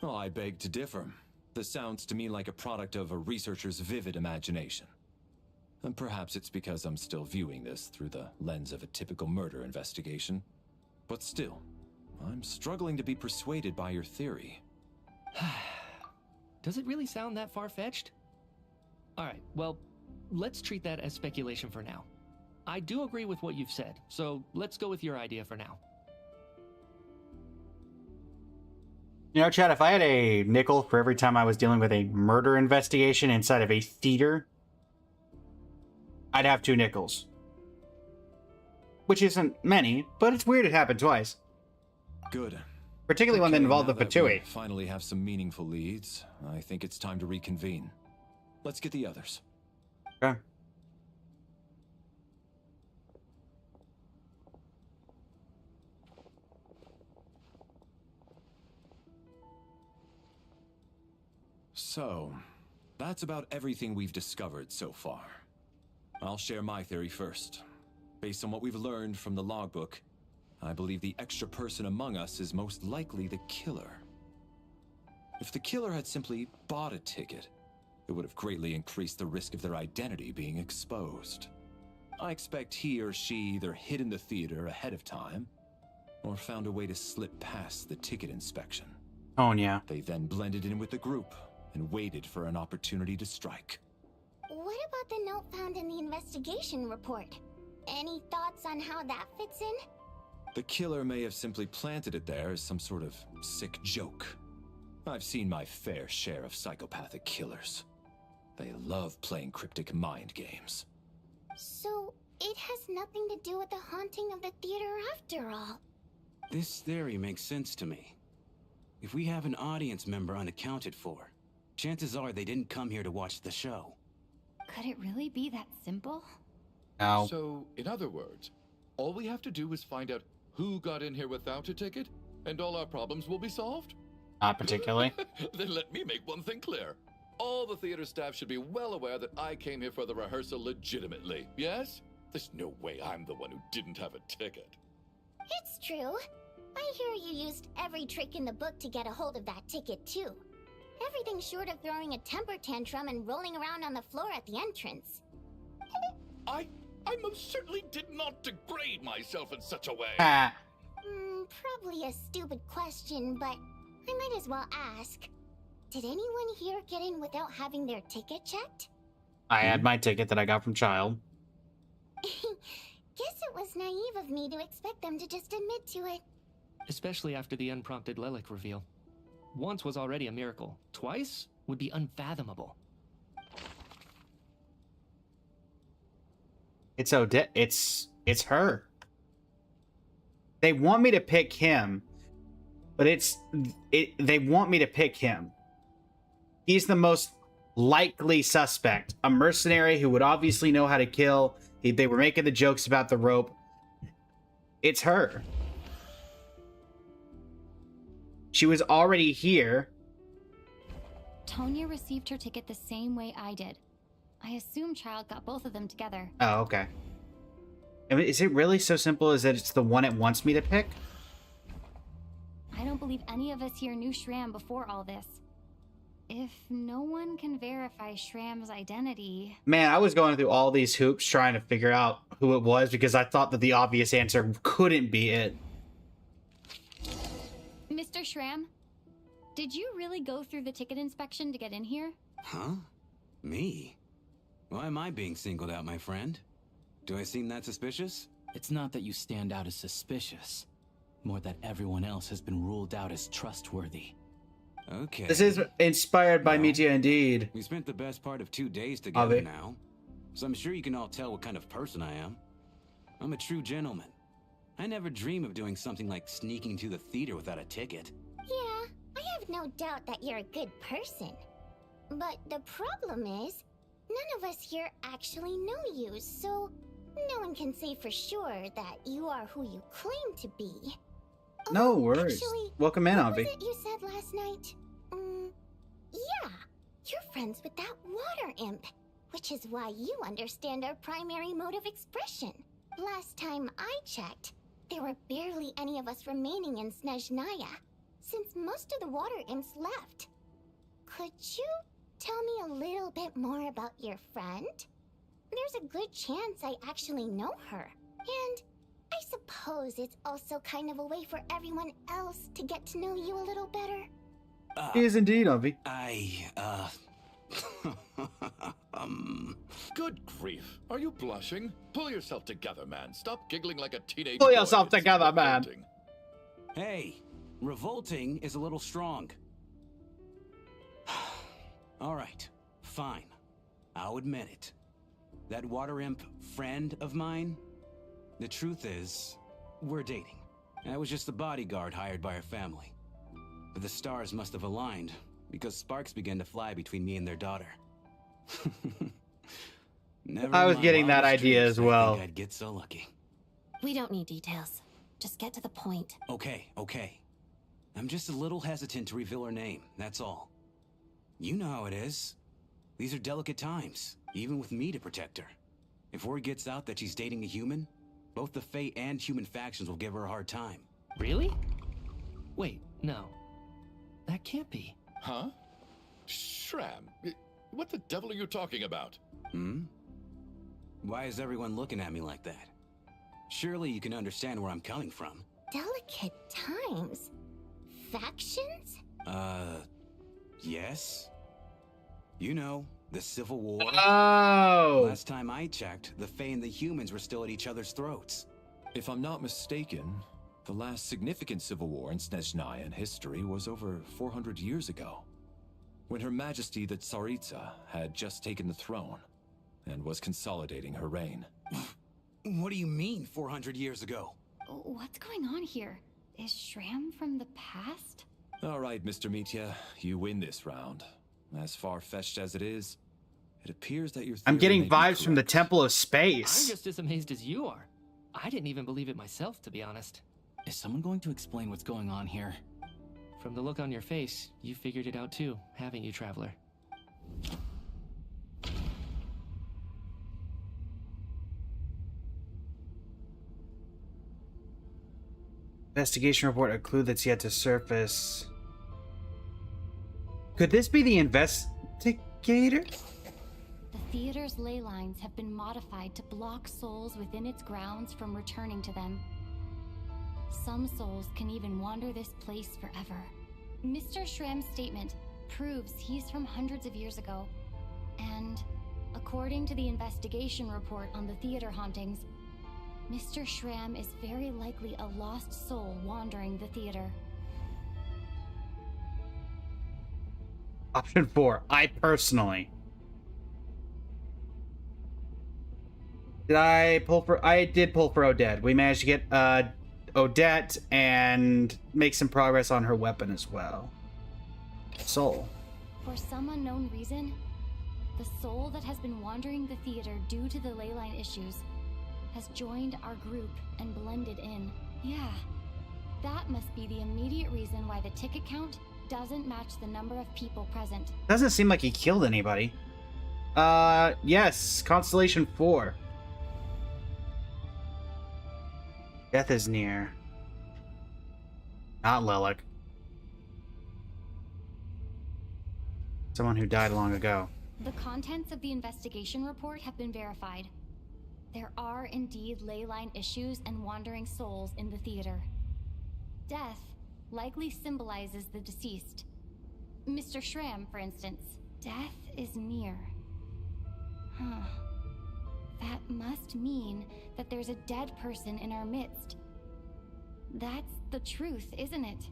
Oh, I beg to differ. This sounds to me like a product of a researcher's vivid imagination. And perhaps it's because I'm still viewing this through the lens of a typical murder investigation. But still, I'm struggling to be persuaded by your theory. Does it really sound that far-fetched? Alright, well, let's treat that as speculation for now. I do agree with what you've said, so let's go with your idea for now. You know, Chad, if I had a nickel for every time I was dealing with a murder investigation inside of a theater, I'd have 2 nickels. Which isn't many, but it's weird it happened twice. Good. Particularly one that involved the now that we Fatui. finally have some meaningful leads, I think it's time to reconvene. Let's get the others. Okay. So, that's about everything we've discovered so far. I'll share my theory first. Based on what we've learned from the logbook, I believe the extra person among us is most likely the killer. If the killer had simply bought a ticket, it would have greatly increased the risk of their identity being exposed. I expect he or she either hid in the theater ahead of time, or found a way to slip past the ticket inspection. Oh, yeah. They then blended in with the group and waited for an opportunity to strike. What about the note found in the investigation report? Any thoughts on how that fits in? The killer may have simply planted it there as some sort of sick joke. I've seen my fair share of psychopathic killers. They love playing cryptic mind games. So, it has nothing to do with the haunting of the theater after all. This theory makes sense to me. If we have an audience member unaccounted for, chances are they didn't come here to watch the show. Could it really be that simple? No. So, in other words, all we have to do is find out who got in here without a ticket, and all our problems will be solved? Not particularly. Then let me make one thing clear. All the theater staff should be well aware that I came here for the rehearsal legitimately, yes? There's no way I'm the one who didn't have a ticket. It's true. I hear you used every trick in the book to get a hold of that ticket, too. Everything short of throwing a temper tantrum and rolling around on the floor at the entrance. I most certainly did not degrade myself in such a way. Probably a stupid question, but I might as well ask. Did anyone here get in without having their ticket checked? I had my ticket that I got from Child. Guess it was naive of me to expect them to just admit to it. Especially after the unprompted Lelic reveal. Once was already a miracle. Twice would be unfathomable. It's Odette. It's her. They want me to pick him, but they want me to pick him. He's the most likely suspect. A mercenary who would obviously know how to kill. They were making the jokes about the rope. It's her. She was already here. Tonya received her ticket the same way I did. I assume Child got both of them together. Oh, okay. I mean, is it really so simple as that it's the one it wants me to pick? I don't believe any of us here knew Shram before all this. If no one can verify Shram's identity... Man, I was going through all these hoops trying to figure out who it was because I thought that the obvious answer couldn't be it. Mr. Shram, did you really go through the ticket inspection to get in here? Huh? Me? Why am I being singled out, my friend? Do I seem that suspicious? It's not that you stand out as suspicious. More that everyone else has been ruled out as trustworthy. Okay. This is inspired by Media Indeed. We spent the best part of 2 days together now, so I'm sure you can all tell what kind of person I am. I'm a true gentleman. I never dream of doing something like sneaking to the theater without a ticket. Yeah, I have no doubt that you're a good person. But the problem is, none of us here actually know you, so no one can say for sure that you are who you claim to be. No worries. Actually, Welcome in, what Avi. was it you said last night? Yeah, you're friends with that water imp, which is why you understand our primary mode of expression. Last time I checked, there were barely any of us remaining in SNEZHNAYA, since most of the water imps left. Could you tell me a little bit more about your friend? There's a good chance I actually know her. And I suppose it's also kind of a way for everyone else to get to know you a little better. He is indeed, Avi. Good Good grief. Are you blushing? Pull yourself together, man. Stop giggling like a teenage Pull boy. yourself It's together, man. revolting. Hey, revolting is a little strong. All right, fine. I'll admit it. That water imp friend of mine, the truth is, we're dating. I was just the bodyguard hired by her family. But the stars must have aligned, because sparks began to fly between me and their daughter. Never I was in my getting that wildest idea dreams as did I well. think I'd get so lucky. We don't need details. Just get to the point. Okay. I'm just a little hesitant to reveal her name, that's all. You know how it is. These are delicate times, even with me to protect her. If word gets out that she's dating a human, both the Fae and human factions will give her a hard time. Really? Wait, no. That can't be. Huh? Shram, what the devil are you talking about? Hmm? Why is everyone looking at me like that? Surely you can understand where I'm coming from. Delicate times? Factions? Yes? You know, the Civil War. Oh! Last time I checked, the Fae and the humans were still at each other's throats. If I'm not mistaken, the last significant civil war in SNEZHNAYA history was over 400 years ago, when Her Majesty the Tsaritsa had just taken the throne and was consolidating her reign. What do you mean, 400 years ago? What's going on here? Is Shram from the past? All right, Mr. Mitya, you win this round. As far-fetched as it is, it appears that your I'm theory getting may be vibes from the correct. Temple of I'm Space. just as amazed as you are. I didn't even believe it myself, to be honest. Is someone going to explain what's going on here? From the look on your face, you figured it out too, haven't you, Traveler? Investigation report, a clue that's yet to surface. Could this be the investigator? The theater's ley lines have been modified to block souls within its grounds from returning to them. Some souls can even wander this place forever. Mr. Shram's statement proves he's from hundreds of years ago. And according to the investigation report on the theater hauntings, Mr. Shram is very likely a lost soul wandering the theater. Option 4. I personally. I did pull for Odette. We managed to get Odette and make some progress on her weapon as well. Soul. For some unknown reason, the soul that has been wandering the theater due to the ley line issues has joined our group and blended in. Yeah, that must be the immediate reason why the ticket count doesn't match the number of people present. Doesn't seem like he killed anybody. Yes, Constellation 4. Death is near. Not Lilac. Someone who died long ago. The contents of the investigation report have been verified. There are indeed ley line issues and wandering souls in the theater. Death likely symbolizes the deceased. Mr. Shram, for instance. Death is near. Huh. That must mean that there's a dead person in our midst. That's the truth, isn't it?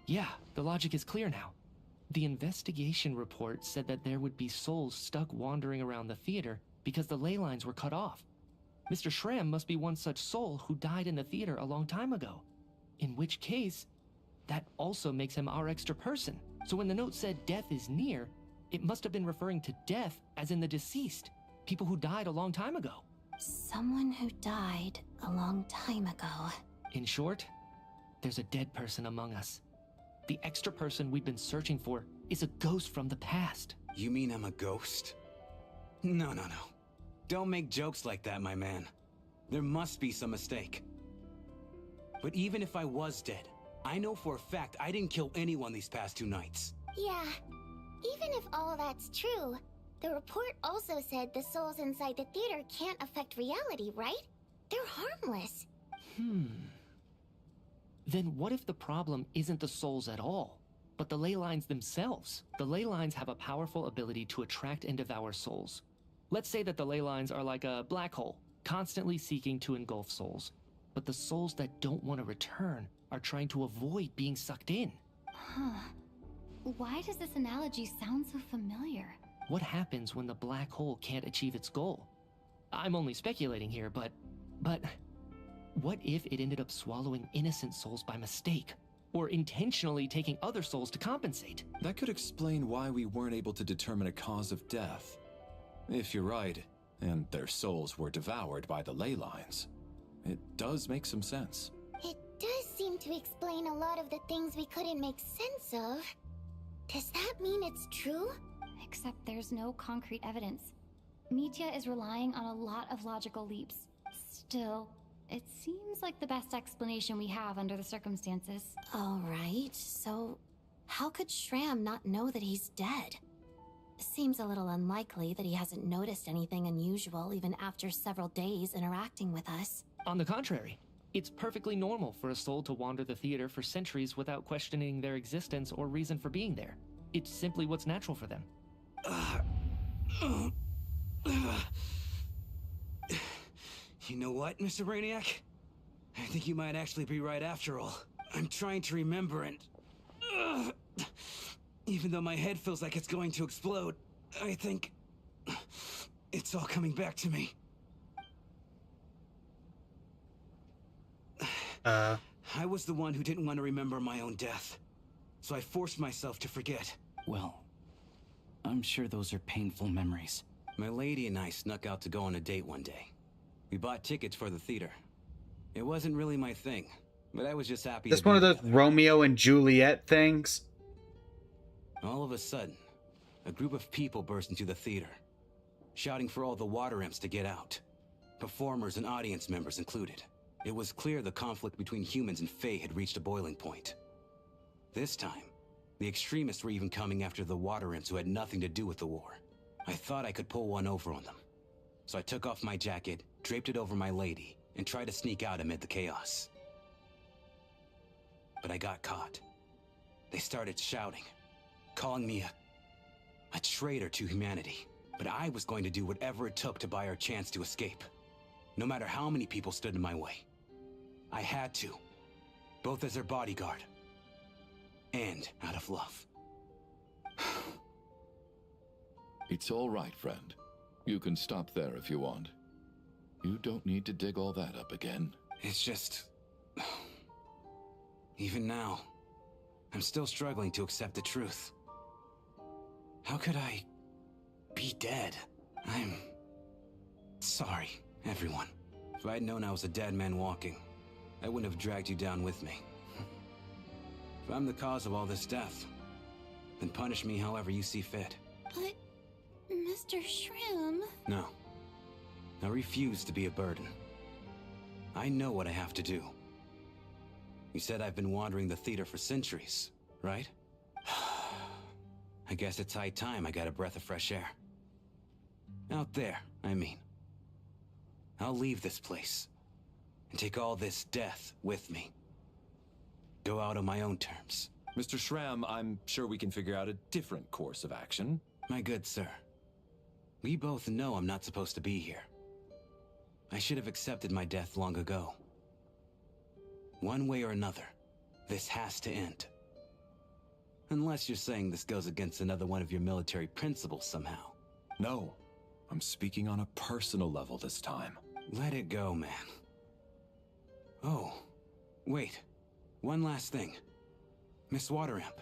Yeah, the logic is clear now. The investigation report said that there would be souls stuck wandering around the theater because the ley lines were cut off. Mr. Shram must be one such soul who died in the theater a long time ago. In which case, that also makes him our extra person. So when the note said death is near, it must have been referring to death as in the deceased, people who died a long time ago. Someone who died a long time ago. In short, there's a dead person among us. The extra person we've been searching for is a ghost from the past. You mean I'm a ghost? No. Don't make jokes like that, my man. There must be some mistake. But even if I was dead, I know for a fact I didn't kill anyone these past 2 nights. Yeah, even if all that's true, the report also said the souls inside the theater can't affect reality, right? They're harmless. Then what if the problem isn't the souls at all, but the ley lines themselves. The ley lines have a powerful ability to attract and devour souls. Let's say that the ley lines are like a black hole, constantly seeking to engulf souls. But the souls that don't want to return are trying to avoid being sucked in. Huh. Why does this analogy sound so familiar? What happens when the black hole can't achieve its goal? I'm only speculating here, but what if it ended up swallowing innocent souls by mistake? Or intentionally taking other souls to compensate? That could explain why we weren't able to determine a cause of death. If you're right, and their souls were devoured by the ley lines, it does make some sense. It does seem to explain a lot of the things we couldn't make sense of. Does that mean it's true? Except there's no concrete evidence. Mitya is relying on a lot of logical leaps. Still, it seems like the best explanation we have under the circumstances. All right, so how could Shram not know that he's dead? Seems a little unlikely that he hasn't noticed anything unusual even after several days interacting with us. On the contrary, it's perfectly normal for a soul to wander the theater for centuries without questioning their existence or reason for being there. It's simply what's natural for them. You know what, Mr. Brainiac? I think you might actually be right after all. I'm trying to remember and... even though my head feels like it's going to explode, I think... it's all coming back to me. I was the one who didn't want to remember my own death, so I forced myself to forget. Well, I'm sure those are painful memories. My lady and I snuck out to go on a date one day. We bought tickets for the theater. It wasn't really my thing, but I was just happy. That's one of those Romeo and Juliet things. All of a sudden, a group of people burst into the theater, shouting for all the water imps to get out. Performers and audience members included. It was clear the conflict between humans and Fae had reached a boiling point. This time, the extremists were even coming after the water imps who had nothing to do with the war. I thought I could pull one over on them. So I took off my jacket, draped it over my lady, and tried to sneak out amid the chaos. But I got caught. They started shouting, calling me a traitor to humanity. But I was going to do whatever it took to buy our chance to escape. No matter how many people stood in my way. I had to. Both as their bodyguard. And out of love. It's all right, friend. You can stop there if you want. You don't need to dig all that up again. It's just... even now, I'm still struggling to accept the truth. How could I be dead? I'm sorry, everyone. If I'd known I was a dead man walking, I wouldn't have dragged you down with me. If I'm the cause of all this death, then punish me however you see fit. But, Mr. Shrim... No. I refuse to be a burden. I know what I have to do. You said I've been wandering the theater for centuries, right? I guess it's high time I got a breath of fresh air. Out there, I mean. I'll leave this place and take all this death with me. Go out on my own terms. Mr. Shram, I'm sure we can figure out a different course of action. My good sir, we both know I'm not supposed to be here. I should have accepted my death long ago. One way or another, this has to end. Unless you're saying this goes against another one of your military principles somehow. No, I'm speaking on a personal level this time. Let it go, man. Oh, wait. One last thing. Miss Wateramp.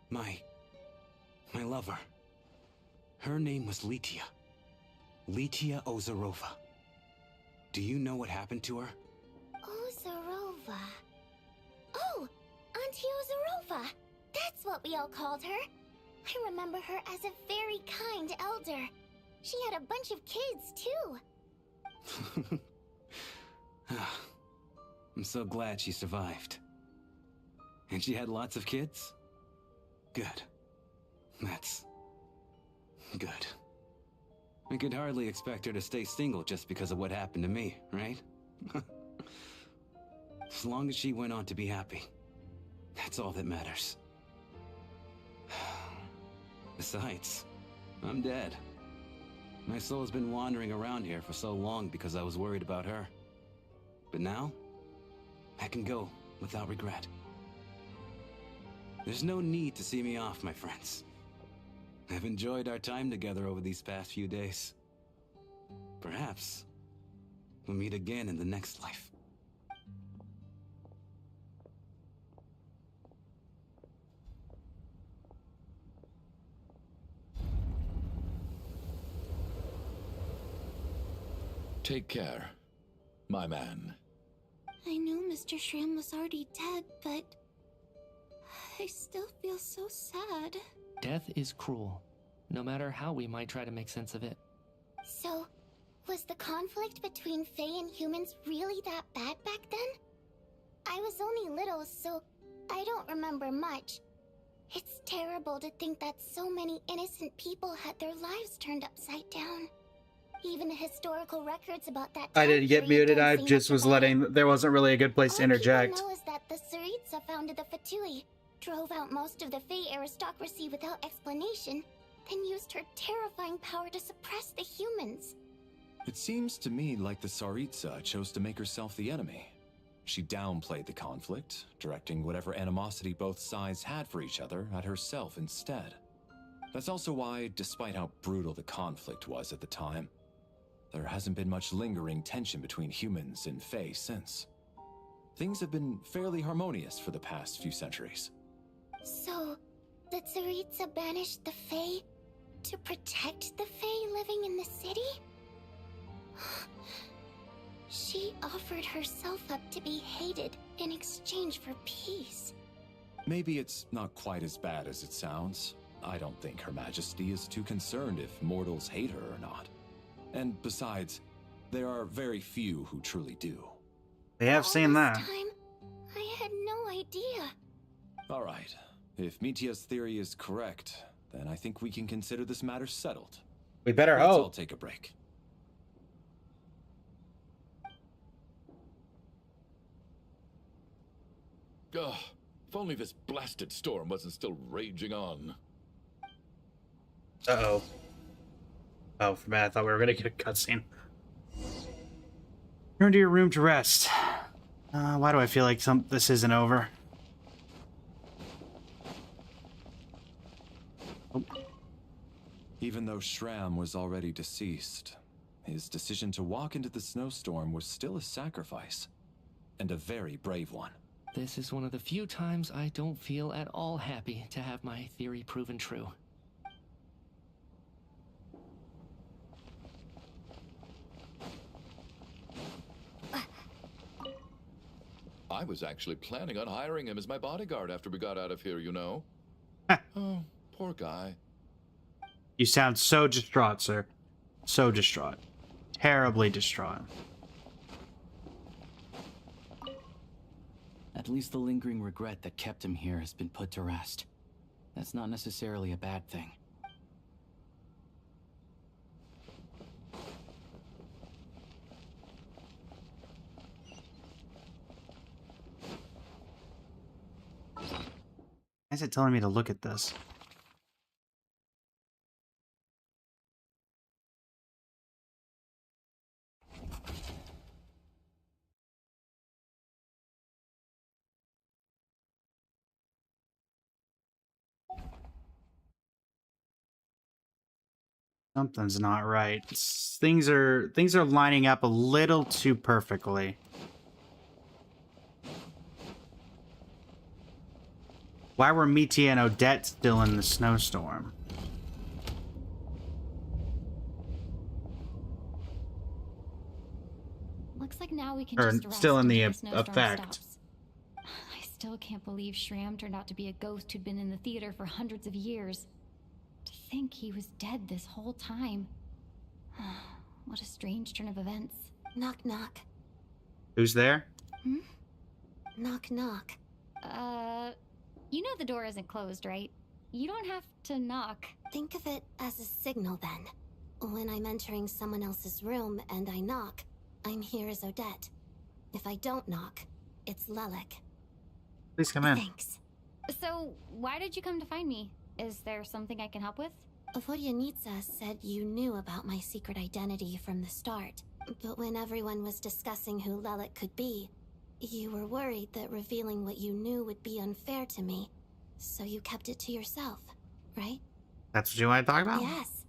My lover. Her name was Letia. Letia Ozarova. Do you know what happened to her? Ozarova. Oh, Auntie Ozarova. That's what we all called her. I remember her as a very kind elder. She had a bunch of kids, too. I'm so glad she survived. And she had lots of kids? Good. That's... good. I could hardly expect her to stay single just because of what happened to me, right? As long as she went on to be happy, that's all that matters. Besides, I'm dead. My soul has been wandering around here for so long because I was worried about her. But now, I can go without regret. There's no need to see me off, my friends. I've enjoyed our time together over these past few days. Perhaps we'll meet again in the next life. Take care, my man. I knew Mr. Shram was already dead, but I still feel so sad. Death is cruel, no matter how we might try to make sense of it. So, was the conflict between Fae and humans really that bad back then? I was only little, so I don't remember much. It's terrible to think that so many innocent people had their lives turned upside down. Even the historical records about that I time didn't get period muted. don't I seem just much was about it. letting. There wasn't really a good place to interject. All people know is that the Tsaritsa founded the Fatui, drove out most of the Fae aristocracy without explanation, then used her terrifying power to suppress the humans. It seems to me like the Tsaritsa chose to make herself the enemy. She downplayed the conflict, directing whatever animosity both sides had for each other at herself instead. That's also why, despite how brutal the conflict was at the time, there hasn't been much lingering tension between humans and Fae since. Things have been fairly harmonious for the past few centuries. So, the Tsaritsa banished the Fae to protect the Fae living in the city? She offered herself up to be hated in exchange for peace. Maybe it's not quite as bad as it sounds. I don't think Her Majesty is too concerned if mortals hate her or not. And besides, there are very few who truly do. They have seen that. Time, I had no idea. All right. If Mitia's theory is correct, then I think we can consider this matter settled. We better Let's hope. all take a break. Ugh, if only this blasted storm wasn't still raging on. Uh-oh. Oh, for a minute, I thought we were going to get a cutscene. Return to your room to rest. Why do I feel like this isn't over? Oh. Even though Shram was already deceased, his decision to walk into the snowstorm was still a sacrifice, and a very brave one. This is one of the few times I don't feel at all happy to have my theory proven true. I was actually planning on hiring him as my bodyguard after we got out of here, you know. Oh, poor guy. You sound so distraught, sir. So distraught. Terribly distraught. At least the lingering regret that kept him here has been put to rest. That's not necessarily a bad thing. Why is it telling me to look at this? Something's not right. Things are lining up a little too perfectly. Why were Mitia and Odette still in the snowstorm? Looks like now we can Or just rest still in the until snowstorm effect. stops. I still can't believe Shram turned out to be a ghost who'd been in the theater for hundreds of years. To think he was dead this whole time. What a strange turn of events. Knock, knock. Who's there? Hmm? Knock, knock. You know the door isn't closed, right? You don't have to knock. Think of it as a signal then. When I'm entering someone else's room and I knock, I'm here as Odette. If I don't knock, it's Lelek. Please come in. Thanks. So, why did you come to find me? Is there something I can help with? Vodyanitsa said you knew about my secret identity from the start, but when everyone was discussing who Lelik could be, you were worried that revealing what you knew would be unfair to me, so you kept it to yourself, right? That's what you want to talk about? Yes.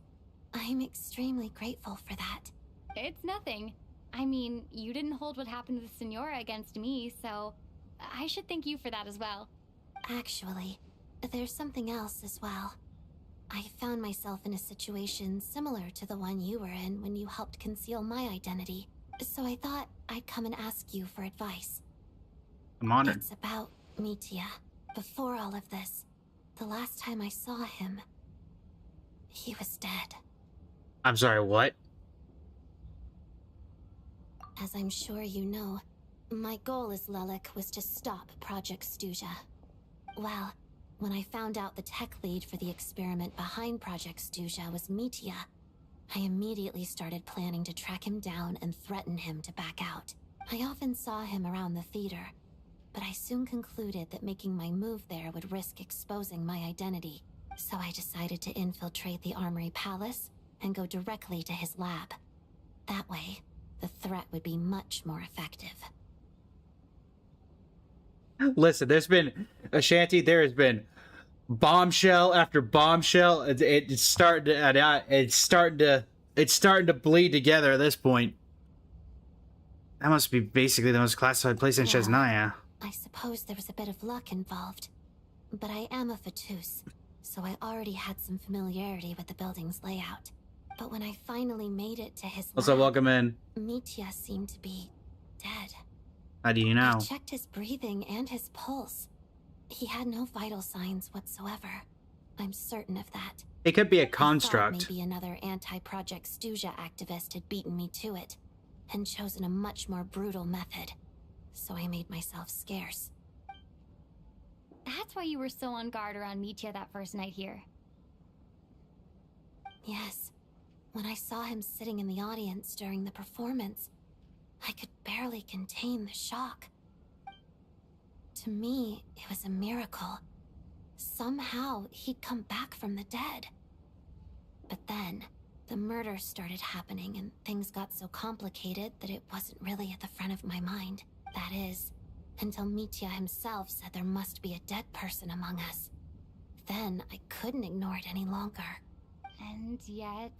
I'm extremely grateful for that. It's nothing. I mean, you didn't hold what happened with Senora against me, so I should thank you for that as well. Actually, there's something else as well. I found myself in a situation similar to the one you were in when you helped conceal my identity, so I thought I'd come and ask you for advice. I'm honored. It's about Mitya. Before all of this, the last time I saw him, he was dead. I'm sorry, what? As I'm sure you know, my goal as Lelik was to stop Project Stuja. Well, when I found out the tech lead for the experiment behind Project Stuja was Mitya, I immediately started planning to track him down and threaten him to back out. I often saw him around the theater, but I soon concluded that making my move there would risk exposing my identity, so I decided to infiltrate the Armory Palace and go directly to his lab. That way, the threat would be much more effective. Listen, there's been Ashanti. There has been bombshell after bombshell. It's starting to bleed together at this point. That must be basically the most classified place in SNEZHNAYA. I suppose there was a bit of luck involved, but I am a Fatus, so I already had some familiarity with the building's layout. But when I finally made it to his Also, lab, welcome in. Mitya seemed to be dead. How do you know? I checked his breathing and his pulse. He had no vital signs whatsoever. I'm certain of that. It could be a I construct. thought maybe another anti-Project Stuja activist had beaten me to it and chosen a much more brutal method. So I made myself scarce. That's why you were so on guard around Mitya that first night here. Yes. When I saw him sitting in the audience during the performance, I could barely contain the shock. To me, it was a miracle. Somehow, he'd come back from the dead. But then, the murders started happening and things got so complicated that it wasn't really at the front of my mind. That is, until Mitya himself said there must be a dead person among us. Then, I couldn't ignore it any longer. And yet,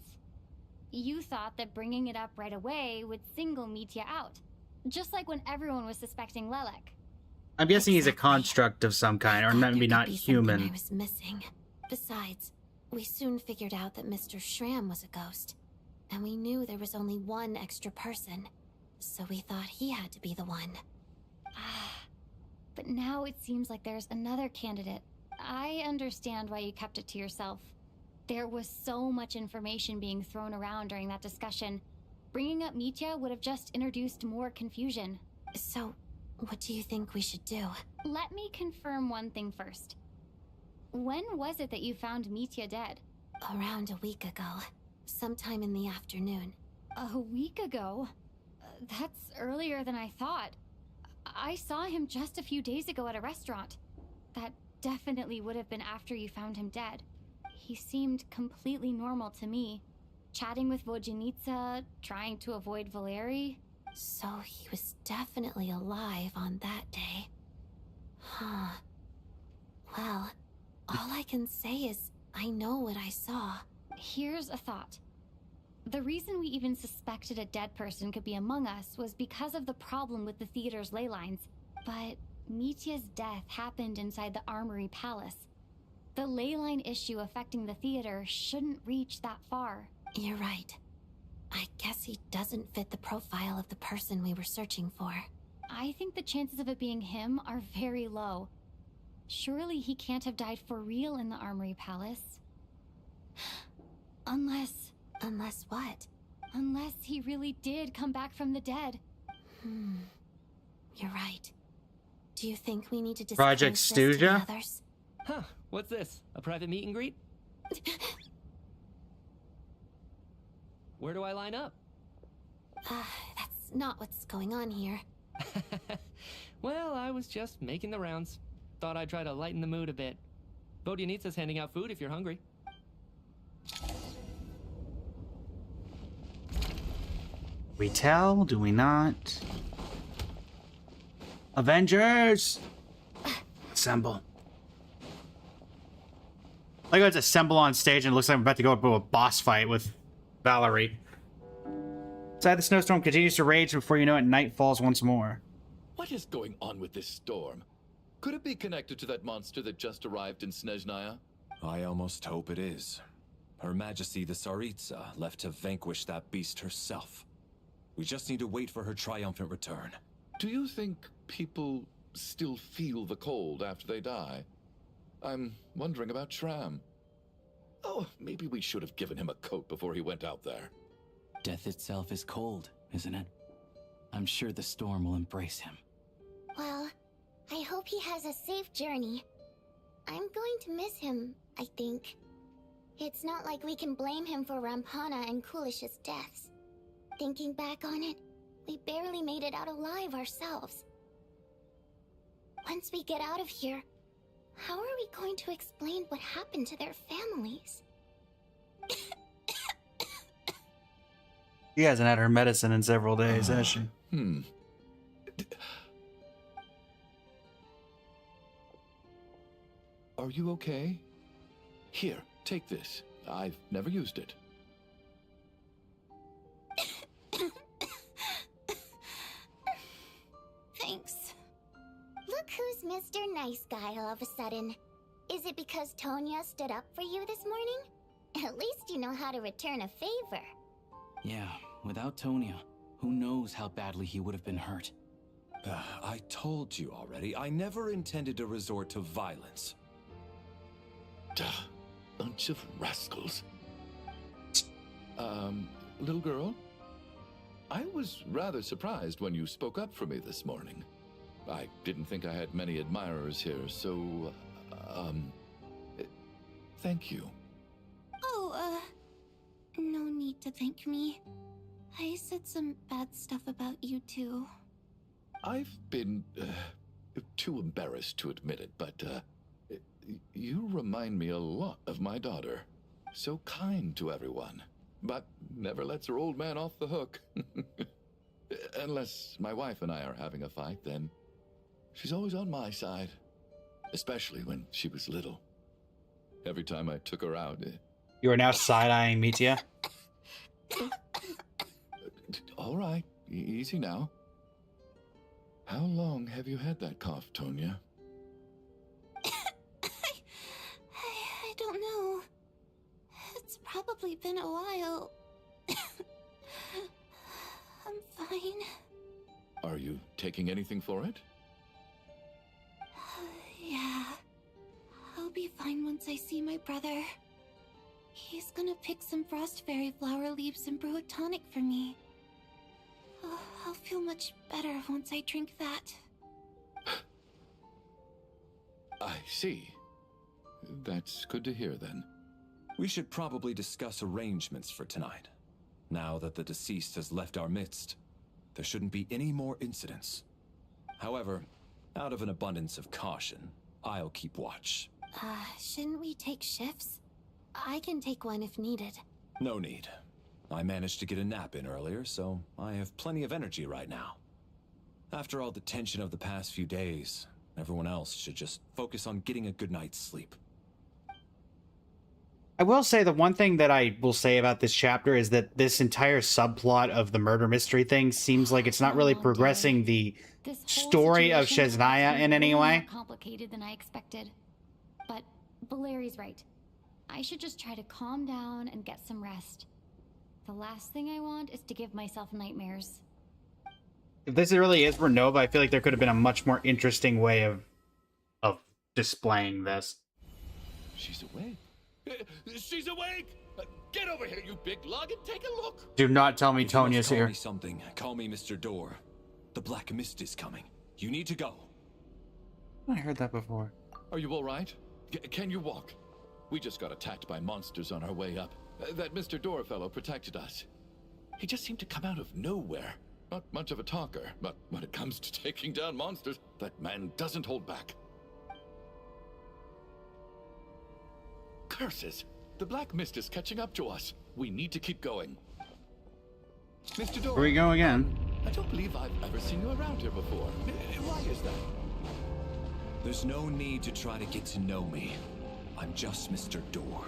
you thought that bringing it up right away would single Mitya out. Just like when everyone was suspecting Lelik. I'm guessing he's a construct of some kind, or maybe not I human. was missing. Besides, we soon figured out that Mr. Schramm was a ghost. And we knew there was only one extra person. So we thought he had to be the one. But now it seems like there's another candidate. I understand why you kept it to yourself. There was so much information being thrown around during that discussion. Bringing up Mitya would have just introduced more confusion. So, what do you think we should do? Let me confirm one thing first. When was it that you found Mitya dead? Around a week ago. Sometime in the afternoon. A week ago? That's earlier than I thought. I saw him just a few days ago at a restaurant. That definitely would have been after you found him dead. He seemed completely normal to me. Chatting with Vodyanitsa, trying to avoid Valeri. So he was definitely alive on that day. Huh. Well, all I can say is I know what I saw. Here's a thought. The reason we even suspected a dead person could be among us was because of the problem with the theater's ley lines. But Mitya's death happened inside the Armory Palace. The ley line issue affecting the theater shouldn't reach that far. You're right. I guess he doesn't fit the profile of the person we were searching for. I think the chances of it being him are very low. Surely he can't have died for real in the Armory Palace. Unless... Unless what? Unless he really did come back from the dead. You're right. Do you think we need to disclose Project this to the Stuja? others? Huh, what's this? A private meet and greet? Where do I line up? That's not what's going on here. Well, I was just making the rounds. Thought I'd try to lighten the mood a bit. Bodianitsa's handing out food if you're hungry. We tell? Do we not? Avengers! Assemble. Like let's assemble on stage and it looks like I'm about to go into a boss fight with Valerie. Inside the snowstorm continues to rage before you know it, night falls once more. What is going on with this storm? Could it be connected to that monster that just arrived in SNEZHNAYA? I almost hope it is. Her Majesty the Tsaritsa left to vanquish that beast herself. We just need to wait for her triumphant return. Do you think people still feel the cold after they die? I'm wondering about Shram. Oh, maybe we should have given him a coat before he went out there. Death itself is cold, isn't it? I'm sure the storm will embrace him. Well, I hope he has a safe journey. I'm going to miss him, I think. It's not like we can blame him for Rampana and Kulish's deaths. Thinking back on it, we barely made it out alive ourselves. Once we get out of here, how are we going to explain what happened to their families? She hasn't had her medicine in several days, has she? Are you okay? Here, take this. I've never used it. Thanks. Look who's Mr. Nice Guy all of a sudden. Is it because Tonya stood up for you this morning? At least you know how to return a favor. Yeah, without Tonya, who knows how badly he would have been hurt. I told you already, I never intended to resort to violence. Duh, bunch of rascals. Little girl? I was rather surprised when you spoke up for me this morning. I didn't think I had many admirers here, so, thank you. Oh, no need to thank me. I said some bad stuff about you too. I've been, too embarrassed to admit it, but, you remind me a lot of my daughter. So kind to everyone, but never lets her old man off the hook. Unless my wife and I are having a fight, then she's always on my side. Especially when she was little. Every time I took her out... You are now side-eyeing Mitya? All right, easy now. How long have you had that cough, Tonya? I don't know. It's probably been a while. I'm fine. Are you taking anything for it? Yeah. I'll be fine once I see my brother. He's gonna pick some frost fairy flower leaves and brew a tonic for me. I'll feel much better once I drink that. I see. That's good to hear, then. We should probably discuss arrangements for tonight. Now that the deceased has left our midst, there shouldn't be any more incidents. However, out of an abundance of caution, I'll keep watch. Shouldn't we take shifts? I can take one if needed. No need. I managed to get a nap in earlier, so I have plenty of energy right now. After all the tension of the past few days, everyone else should just focus on getting a good night's sleep. I will say the one thing that I will say about this chapter is that this entire subplot of the murder mystery thing seems like it's not really progressing the story of SNEZHNAYA in any way. More complicated than I expected. But Valeri's right. I should just try to calm down and get some rest. The last thing I want is to give myself nightmares. If this really is Renova, I feel like there could have been a much more interesting way of displaying this. She's awake. She's awake! Get over here, you big lug, and take a look! Do not tell me Tonya's Call here. me something. Call me Mr. Door. The Black Mist is coming. You need to go. I heard that before. Are you all right? Can you walk? We just got attacked by monsters on our way up. That Mr. Door fellow protected us. He just seemed to come out of nowhere. Not much of a talker, but when it comes to taking down monsters, that man doesn't hold back. Curses! The black mist is catching up to us. We need to keep going. Mr. Door. Here we go again. I don't believe I've ever seen you around here before. Why is that? There's no need to try to get to know me. I'm just Mr. Door.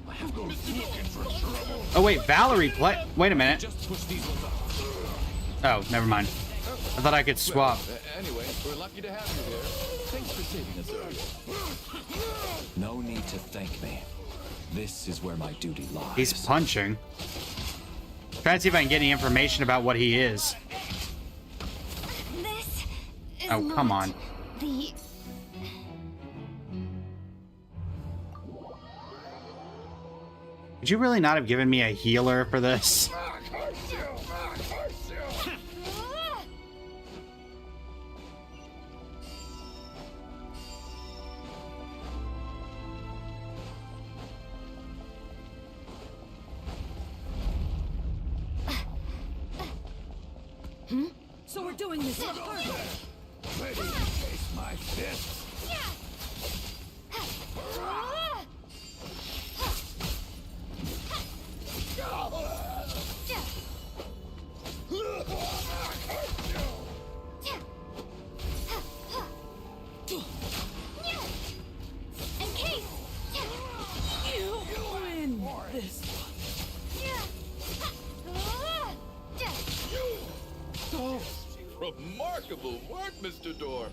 I have no looking for trouble. Oh wait, Valerie play. Wait a minute. Just push these ones up. Oh, never mind. I thought I could swap. Well, anyway, we're lucky to have you here. Thanks for saving us earlier. No need to thank me. This is where my duty lies. He's punching. Trying to see if I can get any information about what he is. This is Oh, come on. the... Would you really not have given me a healer for this? So we're doing this in harmony. Ready to face my fists? In case You win this. Oh, remarkable work, Mr. Door.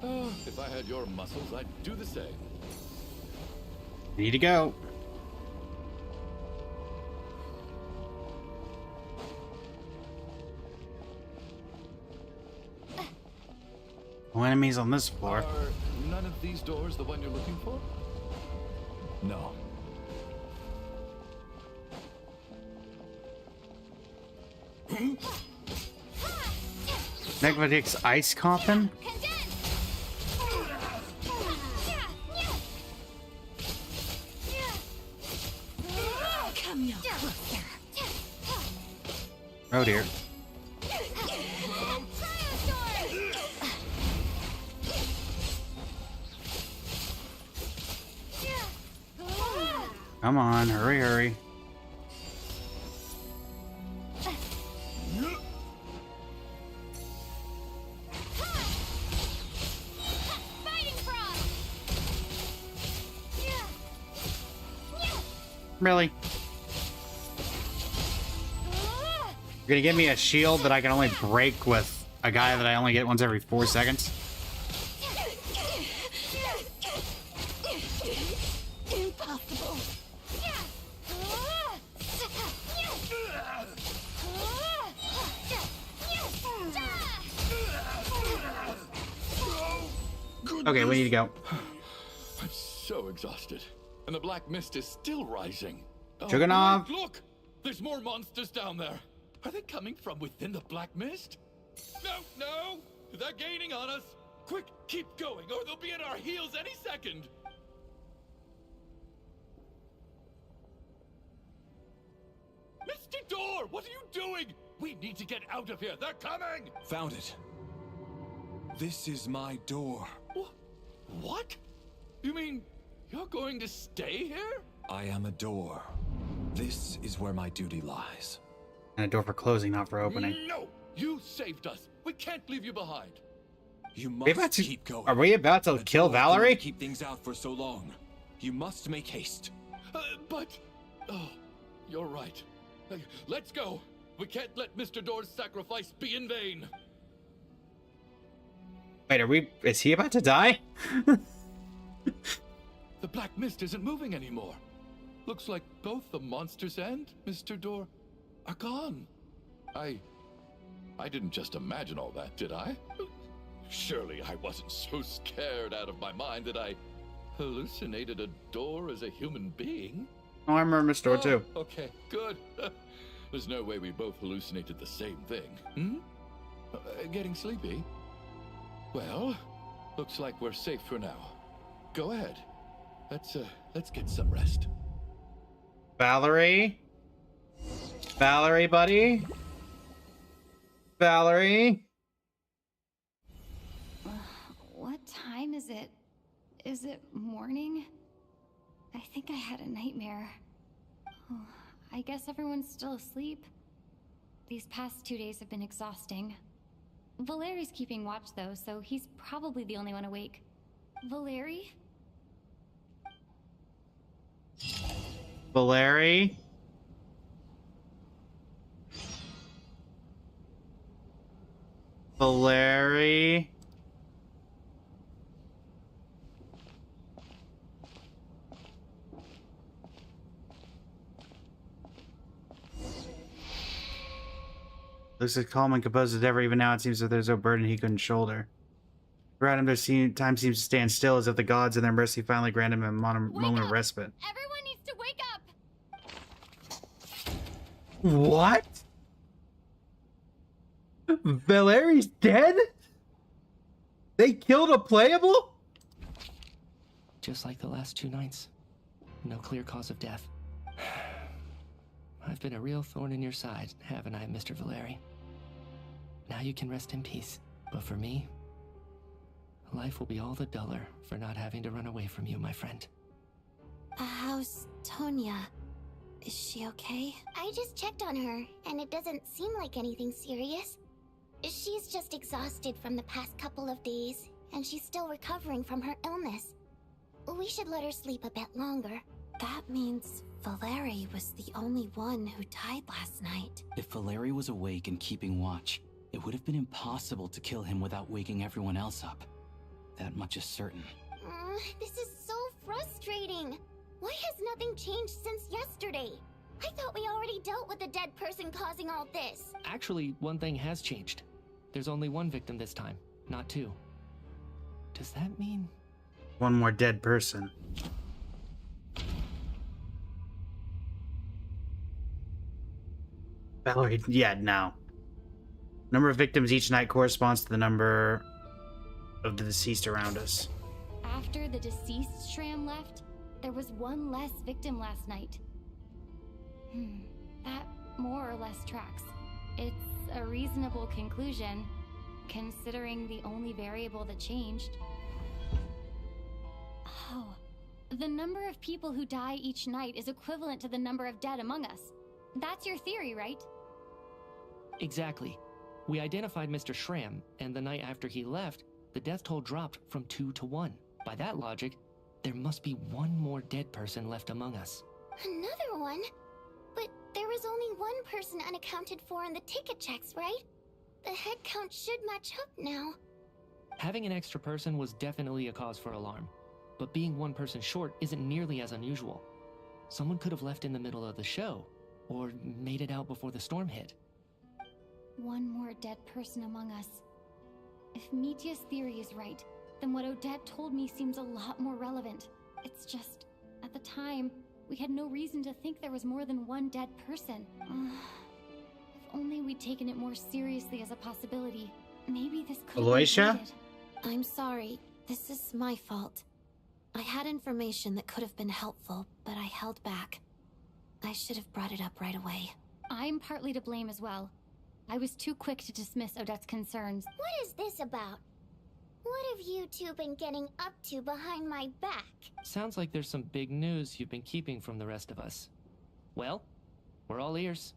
Oh, if I had your muscles, I'd do the same. Need to go. No enemies on this floor. Are none of these doors the one you're looking for? No. Negvatic's ice coffin? Come no closer. Oh dear. Come on, hurry, hurry. Really? You're gonna give me a shield that I can only break with a guy that I only get once every 4 seconds? Impossible. Okay, we need to go. I'm so exhausted. And the black mist is still rising. Juganov. Look! There's more monsters down there. Are they coming from within the black mist? No, no! They're gaining on us! Quick, keep going, or they'll be at our heels any second! Mr. Door, what are you doing? We need to get out of here. They're coming! Found it. This is my door. What? You mean you're going to stay here? I am a door. This is where my duty lies. And a door for closing, not for opening. No! You saved us. We can't leave you behind. You We about must to- keep going. Are we about to kill door Valerie? cannot keep things out for so long. You must make haste. But... Oh, you're right. Let's go. We can't let Mr. Door's sacrifice be in vain. Wait, is he about to die? The black mist isn't moving anymore. Looks like both the monsters and Mr. Door are gone. I didn't just imagine all that, did I? Surely I wasn't so scared out of my mind that I hallucinated a door as a human being. Oh, I remember Mr. Door too. Okay, good. There's no way we both hallucinated the same thing. Hmm? Getting sleepy? Well, looks like we're safe for now. Go ahead. Let's get some rest. Valerie? Valerie, buddy? Valerie? What time is it? Is it morning? I think I had a nightmare. Oh, I guess everyone's still asleep. These past 2 days have been exhausting. Valeri's keeping watch though, so he's probably the only one awake. Valeri? Valeri? Valeri? Looks as calm and composed as ever. Even now, it seems that there's no burden he couldn't shoulder. Around him, time seems to stand still, as if the gods in their mercy finally grant him a moment of respite. Everyone needs to wake up! What? Valeri's dead? They killed a playable? Just like the last 2 nights. No clear cause of death. I've been a real thorn in your side, haven't I, Mr. Valeri? Now you can rest in peace. But for me, life will be all the duller for not having to run away from you, my friend. How's Tonya? Is she okay? I just checked on her, and it doesn't seem like anything serious. She's just exhausted from the past couple of days, and she's still recovering from her illness. We should let her sleep a bit longer. That means Valeri was the only one who died last night. If Valeri was awake and keeping watch, it would have been impossible to kill him without waking everyone else up. That much is certain. This is so frustrating. Why has nothing changed since yesterday? I thought we already dealt with the dead person causing all this. Actually, one thing has changed. There's only 1 victim this time, not 2. Does that mean... One more dead person. Valerie, yeah, no. Number of victims each night corresponds to the number of the deceased around us. After the deceased Shram left, there was 1 less victim last night. That more or less tracks. It's a reasonable conclusion, considering the only variable that changed. Oh, the number of people who die each night is equivalent to the number of dead among us. That's your theory, right? Exactly. We identified Mr. Shram, and the night after he left, the death toll dropped from 2 to 1. By that logic, there must be 1 more dead person left among us. Another one? But there was only 1 person unaccounted for in the ticket checks, right? The head count should match up now. Having an extra person was definitely a cause for alarm, but being 1 person short isn't nearly as unusual. Someone could have left in the middle of the show, or made it out before the storm hit. 1 more dead person among us. If Mitia's theory is right, then what Odette told me seems a lot more relevant. It's just, at the time, we had no reason to think there was more than 1 dead person. If only we'd taken it more seriously as a possibility, maybe this could have been avoided. I'm sorry. This is my fault. I had information that could have been helpful, but I held back. I should have brought it up right away. I'm partly to blame as well. I was too quick to dismiss Odette's concerns. What is this about? What have you 2 been getting up to behind my back? Sounds like there's some big news you've been keeping from the rest of us. Well, we're all ears.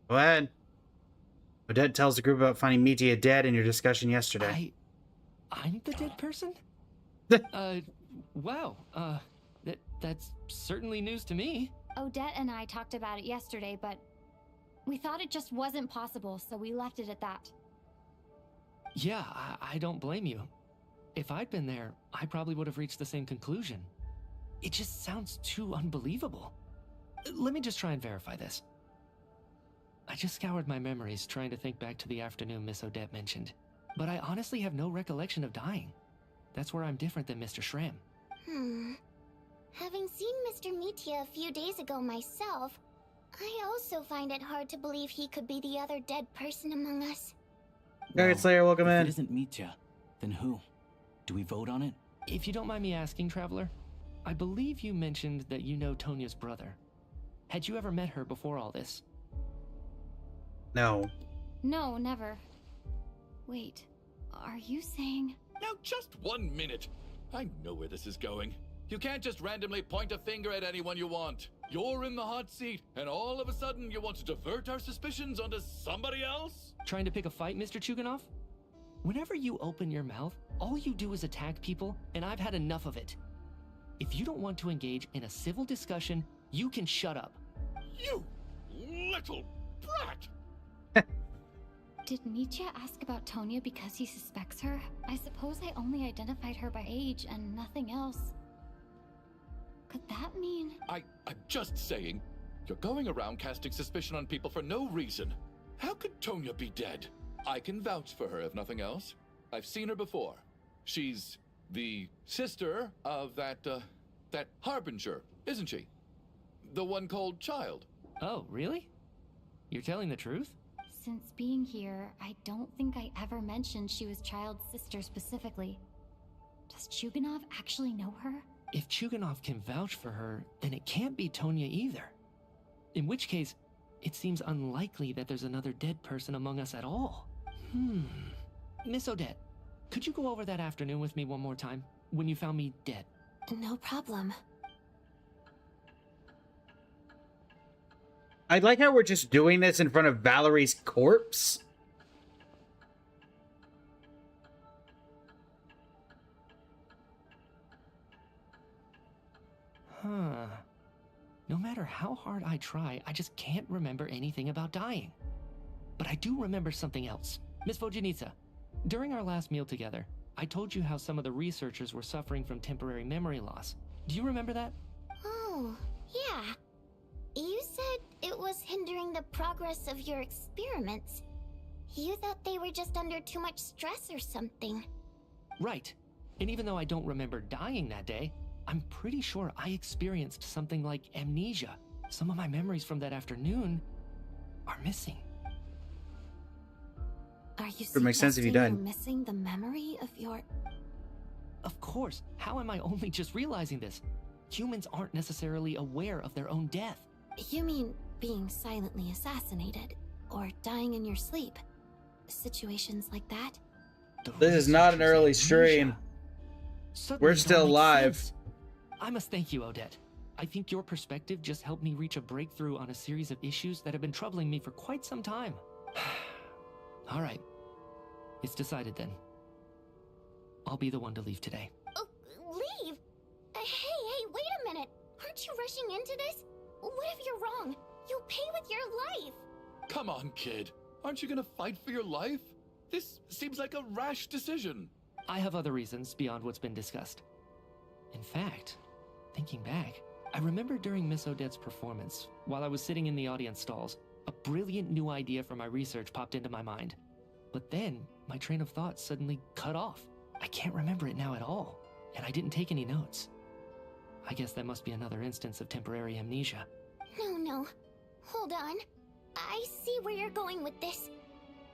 Go ahead. Odette tells the group about finding Mitia dead in your discussion yesterday. I'm the dead person? Wow. That's certainly news to me. Odette and I talked about it yesterday, but we thought it just wasn't possible, so we left it at that. Yeah, I don't blame you. If I'd been there, I probably would have reached the same conclusion. It just sounds too unbelievable. Let me just try and verify this. I just scoured my memories trying to think back to the afternoon Miss Odette mentioned, but I honestly have no recollection of dying. That's where I'm different than Mr. Shram. Having seen Mr. Mitia a few days ago myself, I also find it hard to believe he could be the other dead person among us. Target Slayer, welcome in. If it isn't Mitya, then who? Do we vote on it? If you don't mind me asking, Traveler, I believe you mentioned that you know Tonya's brother. Had you ever met her before all this? No. No, never. Wait, are you saying... Now just 1 minute. I know where this is going. You can't just randomly point a finger at anyone you want. You're in the hot seat, and all of a sudden you want to divert our suspicions onto somebody else? Trying to pick a fight, Mr. Chuganov? Whenever you open your mouth, all you do is attack people, and I've had enough of it. If you don't want to engage in a civil discussion, you can shut up. You little brat! Did Nietzsche ask about Tonya because he suspects her? I suppose I only identified her by age and nothing else. Could that mean... I'm just saying, you're going around casting suspicion on people for no reason. How could Tonya be dead? I can vouch for her if nothing else. I've seen her before. She's the sister of that Harbinger, isn't she? The one called Child. Oh, really? You're telling the truth? Since being here, I don't think I ever mentioned she was Child's sister specifically. Does Chuganov actually know her? If Chuganov can vouch for her, then it can't be Tonya either. In which case, it seems unlikely that there's another dead person among us at all. Miss Odette, could you go over that afternoon with me one more time, when you found me dead? No problem. I like how we're just doing this in front of Valerie's corpse. Huh. No matter how hard I try, I just can't remember anything about dying. But I do remember something else. Miss Vojanitsa, during our last meal together, I told you how some of the researchers were suffering from temporary memory loss. Do you remember that? Oh, yeah. You said it was hindering the progress of your experiments. You thought they were just under too much stress or something. Right. And even though I don't remember dying that day, I'm pretty sure I experienced something like amnesia. Some of my memories from that afternoon are missing. Are you It makes sense if you suggesting died. you're missing the memory of your... Of course. How am I only just realizing this? Humans aren't necessarily aware of their own death. You mean being silently assassinated or dying in your sleep? Situations like that? This is not an early stream. Suddenly We're it all still makes live. sense. I must thank you, Odette. I think your perspective just helped me reach a breakthrough on a series of issues that have been troubling me for quite some time. All right. It's decided then. I'll be the one to leave today. Oh, leave? Hey, wait a minute. Aren't you rushing into this? What if you're wrong? You'll pay with your life. Come on, kid. Aren't you gonna fight for your life? This seems like a rash decision. I have other reasons beyond what's been discussed. In fact, thinking back, I remember during Miss Odette's performance, while I was sitting in the audience stalls, a brilliant new idea for my research popped into my mind. But then, my train of thought suddenly cut off. I can't remember it now at all, and I didn't take any notes. I guess that must be another instance of temporary amnesia. No. Hold on. I see where you're going with this.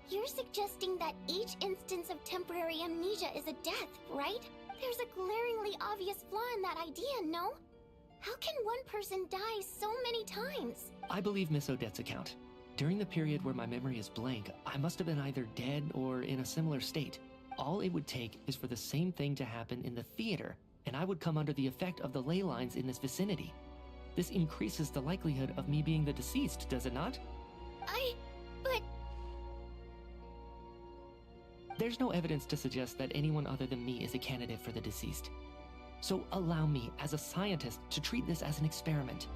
You're suggesting that each instance of temporary amnesia is a death, right? There's a glaringly obvious flaw in that idea, no? How can one person die so many times? I believe Miss Odette's account. During the period where my memory is blank, I must have been either dead or in a similar state. All it would take is for the same thing to happen in the theater, and I would come under the effect of the ley lines in this vicinity. This increases the likelihood of me being the deceased, does it not? But... There's no evidence to suggest that anyone other than me is a candidate for the deceased. So allow me, as a scientist, to treat this as an experiment.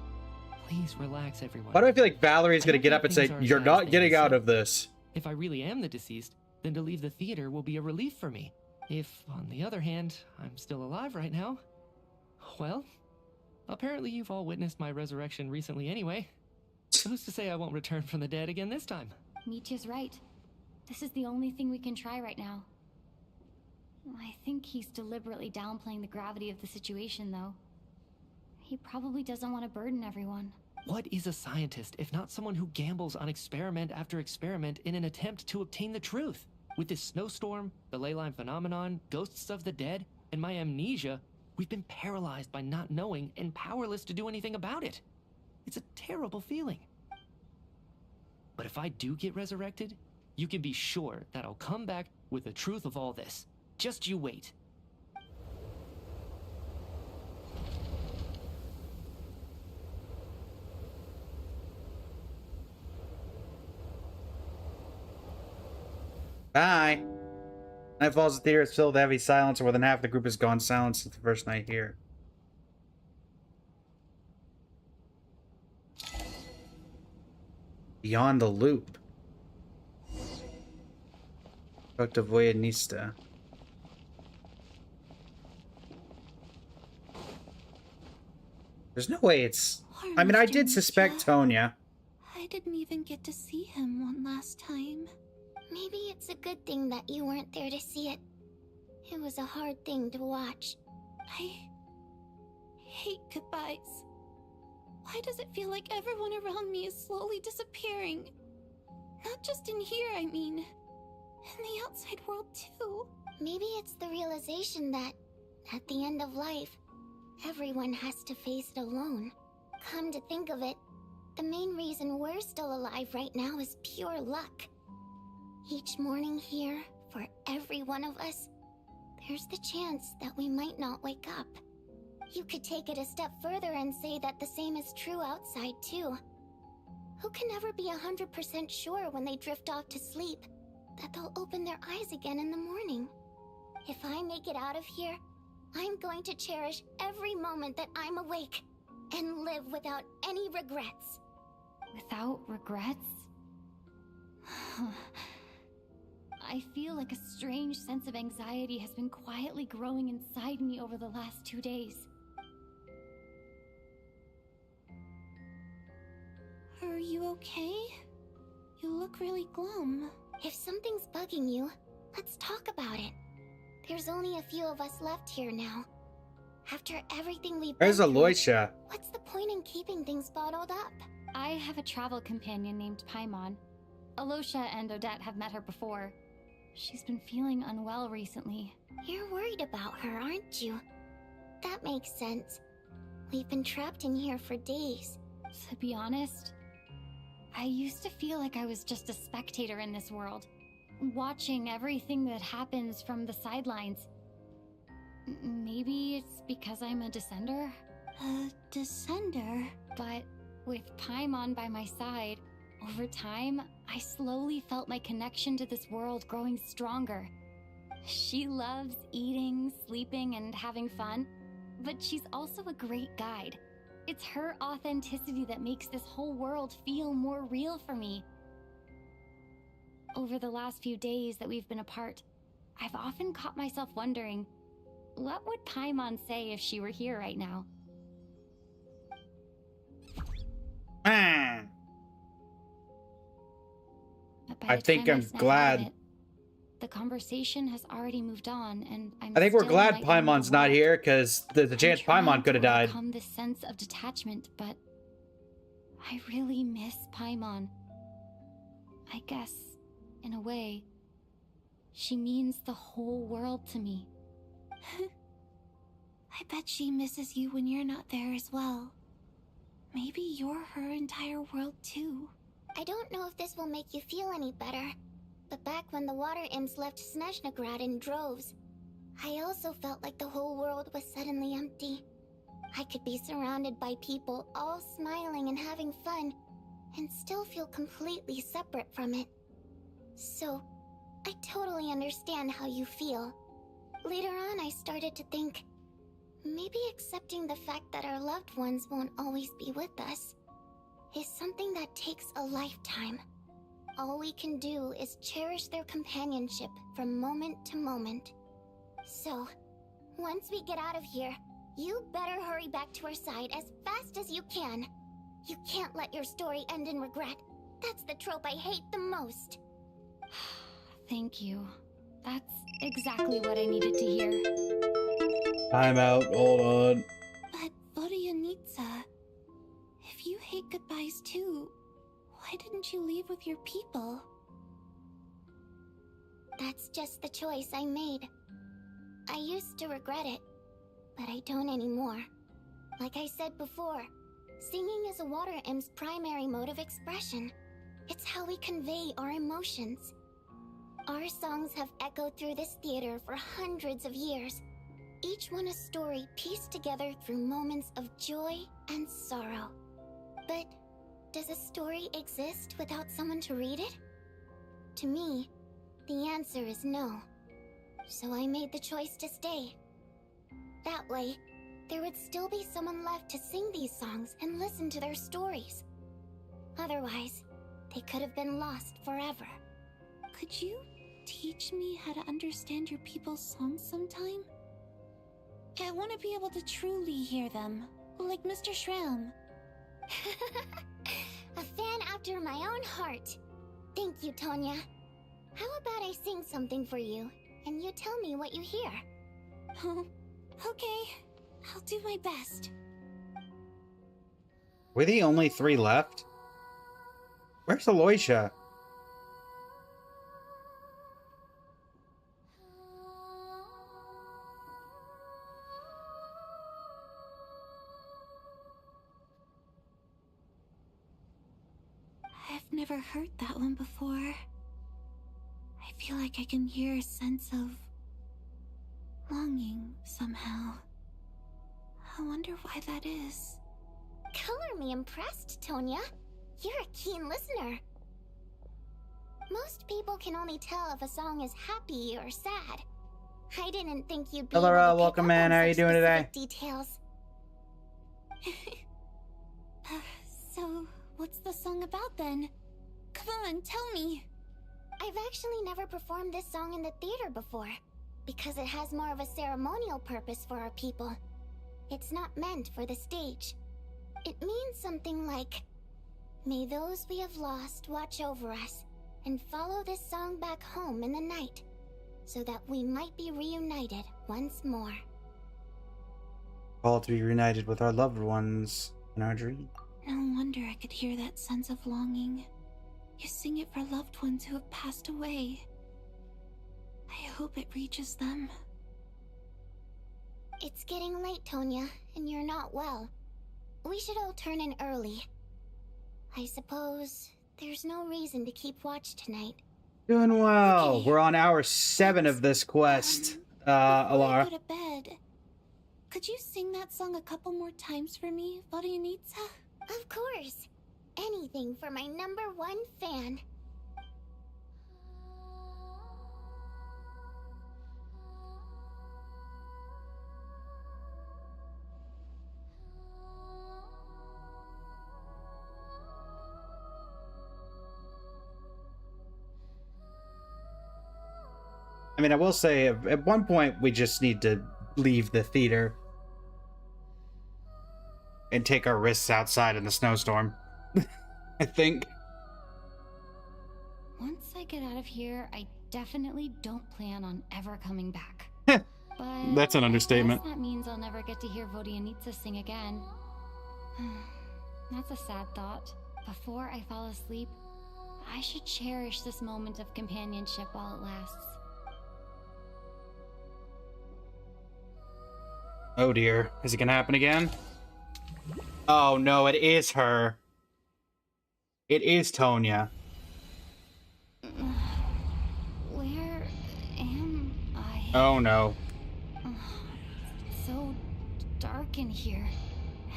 Please relax, everyone. Why do I feel like Valerie's gonna don't get up think and say, things are as "You're bad as not they getting may out seem. of this"? If I really am the deceased, then to leave the theater will be a relief for me. If, on the other hand, I'm still alive right now, well, apparently you've all witnessed my resurrection recently anyway. Who's to say I won't return from the dead again this time? Nietzsche's right. This is the only thing we can try right now. I think he's deliberately downplaying the gravity of the situation, though. He probably doesn't want to burden everyone. What is a scientist if not someone who gambles on experiment after experiment in an attempt to obtain the truth? With this snowstorm, the ley line phenomenon, ghosts of the dead, and my amnesia, we've been paralyzed by not knowing and powerless to do anything about it. It's a terrible feeling. But if I do get resurrected, you can be sure that I'll come back with the truth of all this. Just you wait. Bye. Night falls, the theater is filled with heavy silence, and more than half the group has gone silent since the first night here. Beyond the loop. Dr. Voyanista. There's no way it's... I mean, I did suspect Tonya. I didn't even get to see him one last time. Maybe it's a good thing that you weren't there to see it. It was a hard thing to watch. I hate goodbyes. Why does it feel like everyone around me is slowly disappearing? Not just in here, I mean. In the outside world, too. Maybe it's the realization that, at the end of life, everyone has to face it alone. Come to think of it, the main reason we're still alive right now is pure luck. Each morning here, for every one of us, there's the chance that we might not wake up. You could take it a step further and say that the same is true outside, too. Who can never be 100% sure when they drift off to sleep that they'll open their eyes again in the morning? If I make it out of here, I'm going to cherish every moment that I'm awake and live without any regrets. Without regrets? I feel like a strange sense of anxiety has been quietly growing inside me over the last 2 days. Are you okay? You look really glum. If something's bugging you, let's talk about it. There's only a few of us left here now. After everything we've been There's Aloysia. what's the point in keeping things bottled up? I have a travel companion named Paimon. Aloysia and Odette have met her before. She's been feeling unwell recently. You're worried about her, aren't you? That makes sense. We've been trapped in here for days. To be honest, I used to feel like I was just a spectator in this world, watching everything that happens from the sidelines. Maybe it's because I'm a descender? A descender? But with Paimon by my side, over time, I slowly felt my connection to this world growing stronger. She loves eating, sleeping, and having fun, but she's also a great guide. It's her authenticity that makes this whole world feel more real for me. Over the last few days that we've been apart, I've often caught myself wondering, what would Paimon say if she were here right now? I think I'm glad. The conversation has already moved on, and I think we're glad Paimon's not here, because there's a chance Paimon could have died. Overcome this sense of detachment, but I really miss Paimon. I guess, in a way, she means the whole world to me. I bet she misses you when you're not there as well. Maybe you're her entire world too. I don't know if this will make you feel any better, but back when the water imps left SNEZHNAYA in droves, I also felt like the whole world was suddenly empty. I could be surrounded by people all smiling and having fun, and still feel completely separate from it. So, I totally understand how you feel. Later on, I started to think, maybe accepting the fact that our loved ones won't always be with us is something that takes a lifetime. All we can do is cherish their companionship from moment to moment. So, once we get out of here, you better hurry back to our side as fast as you can. You can't let your story end in regret. That's the trope I hate the most. Thank you. That's exactly what I needed to hear. I'm out. Hold on. But Voyanista, if you hate goodbyes too, why didn't you leave with your people? That's just the choice I made. I used to regret it, but I don't anymore. Like I said before, singing is a water imp's primary mode of expression. It's how we convey our emotions. Our songs have echoed through this theater for hundreds of years, each one a story pieced together through moments of joy and sorrow. But does a story exist without someone to read it? To me, The answer is no. So I made the choice to stay. That way, there would still be someone left to sing these songs and listen to their stories. Otherwise, they could have been lost forever. Could you teach me how to understand your people's songs sometime? I want to be able to truly hear them, like Mr. Shram. A fan after my own heart. Thank you, Tonya. How about I sing something for you, and you tell me what you hear? Oh, okay. I'll do my best. We're the only 3 left? Where's Aloysia? I've never heard that one before. I feel like I can hear a sense of longing somehow. I wonder why that is. Color me impressed, Tonya. You're a keen listener. Most people can only tell if a song is happy or sad. I didn't think you'd be Hello, able to pick welcome up in. on How are you such doing today? specific details. So, what's the song about then? Come on, tell me. I've actually never performed this song in the theater before, because it has more of a ceremonial purpose for our people. It's not meant for the stage. It means something like, may those we have lost watch over us, and follow this song back home in the night, so that we might be reunited once more. Called to be reunited with our loved ones in our dream. No wonder I could hear that sense of longing. You sing it for loved ones who have passed away. I hope it reaches them. It's getting late, Tonya, and you're not well. We should all turn in early. I suppose there's no reason to keep watch tonight. Doing well. Okay. We're on hour 7 of this quest, Alara. Go to bed. Could you sing that song a couple more times for me, Vodyanitsa? Of course. Anything for my #1 fan. I mean, I will say, at one point, we just need to leave the theater and take our risks outside in the snowstorm. I think. Once I get out of here, I definitely don't plan on ever coming back. But that's an understatement. I guess that means I'll never get to hear Vodyanitsa sing again. That's a sad thought. Before I fall asleep, I should cherish this moment of companionship while it lasts. Oh dear. Is it gonna happen again? Oh no, it is her. It is Tonya. Where am I? Oh no. It's so dark in here,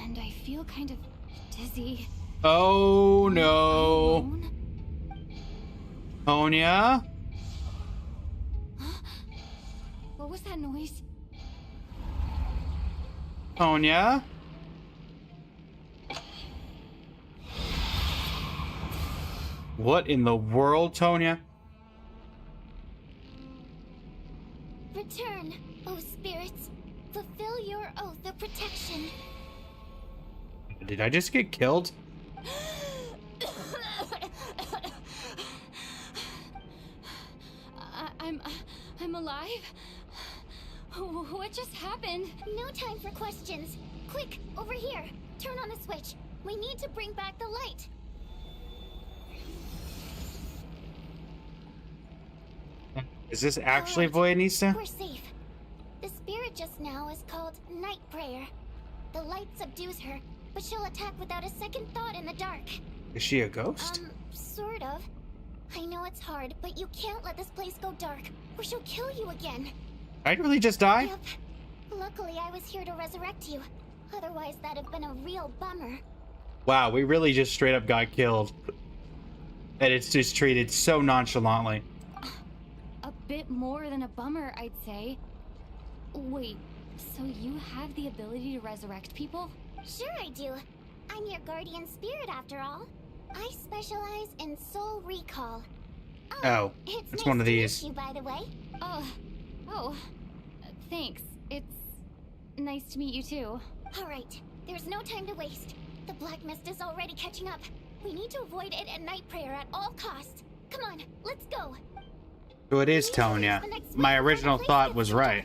and I feel kind of dizzy. Oh no. Tonya? What was that noise? Tonya? What in the world, Tonya? Return, O spirits. Fulfill your oath of protection. Did I just get killed? I'm alive? What just happened? No time for questions. Quick, over here. Turn on the switch. We need to bring back the light. Is this actually Vodyanitsa? We're safe. The spirit just now is called Night Prayer. The light subdues her, but she'll attack without a second thought in the dark. Is she a ghost? Sort of. I know it's hard, but you can't let this place go dark, or she'll kill you again. Did I really just die? Yep. Luckily, I was here to resurrect you. Otherwise, that'd have been a real bummer. Wow, we really just straight up got killed. And it's just treated so nonchalantly. bit more than a bummer, I'd say. Wait, so you have the ability to resurrect people? Sure I do. I'm your guardian spirit after all. I specialize in soul recall. Oh, it's it's nice one of to these. meet you, by the way. Thanks. It's nice to meet you too. All right, there's no time to waste. The black mist is already catching up. We need to avoid it at night prayer at all costs. Come on, let's go. So it is Tonya. My original thought was right.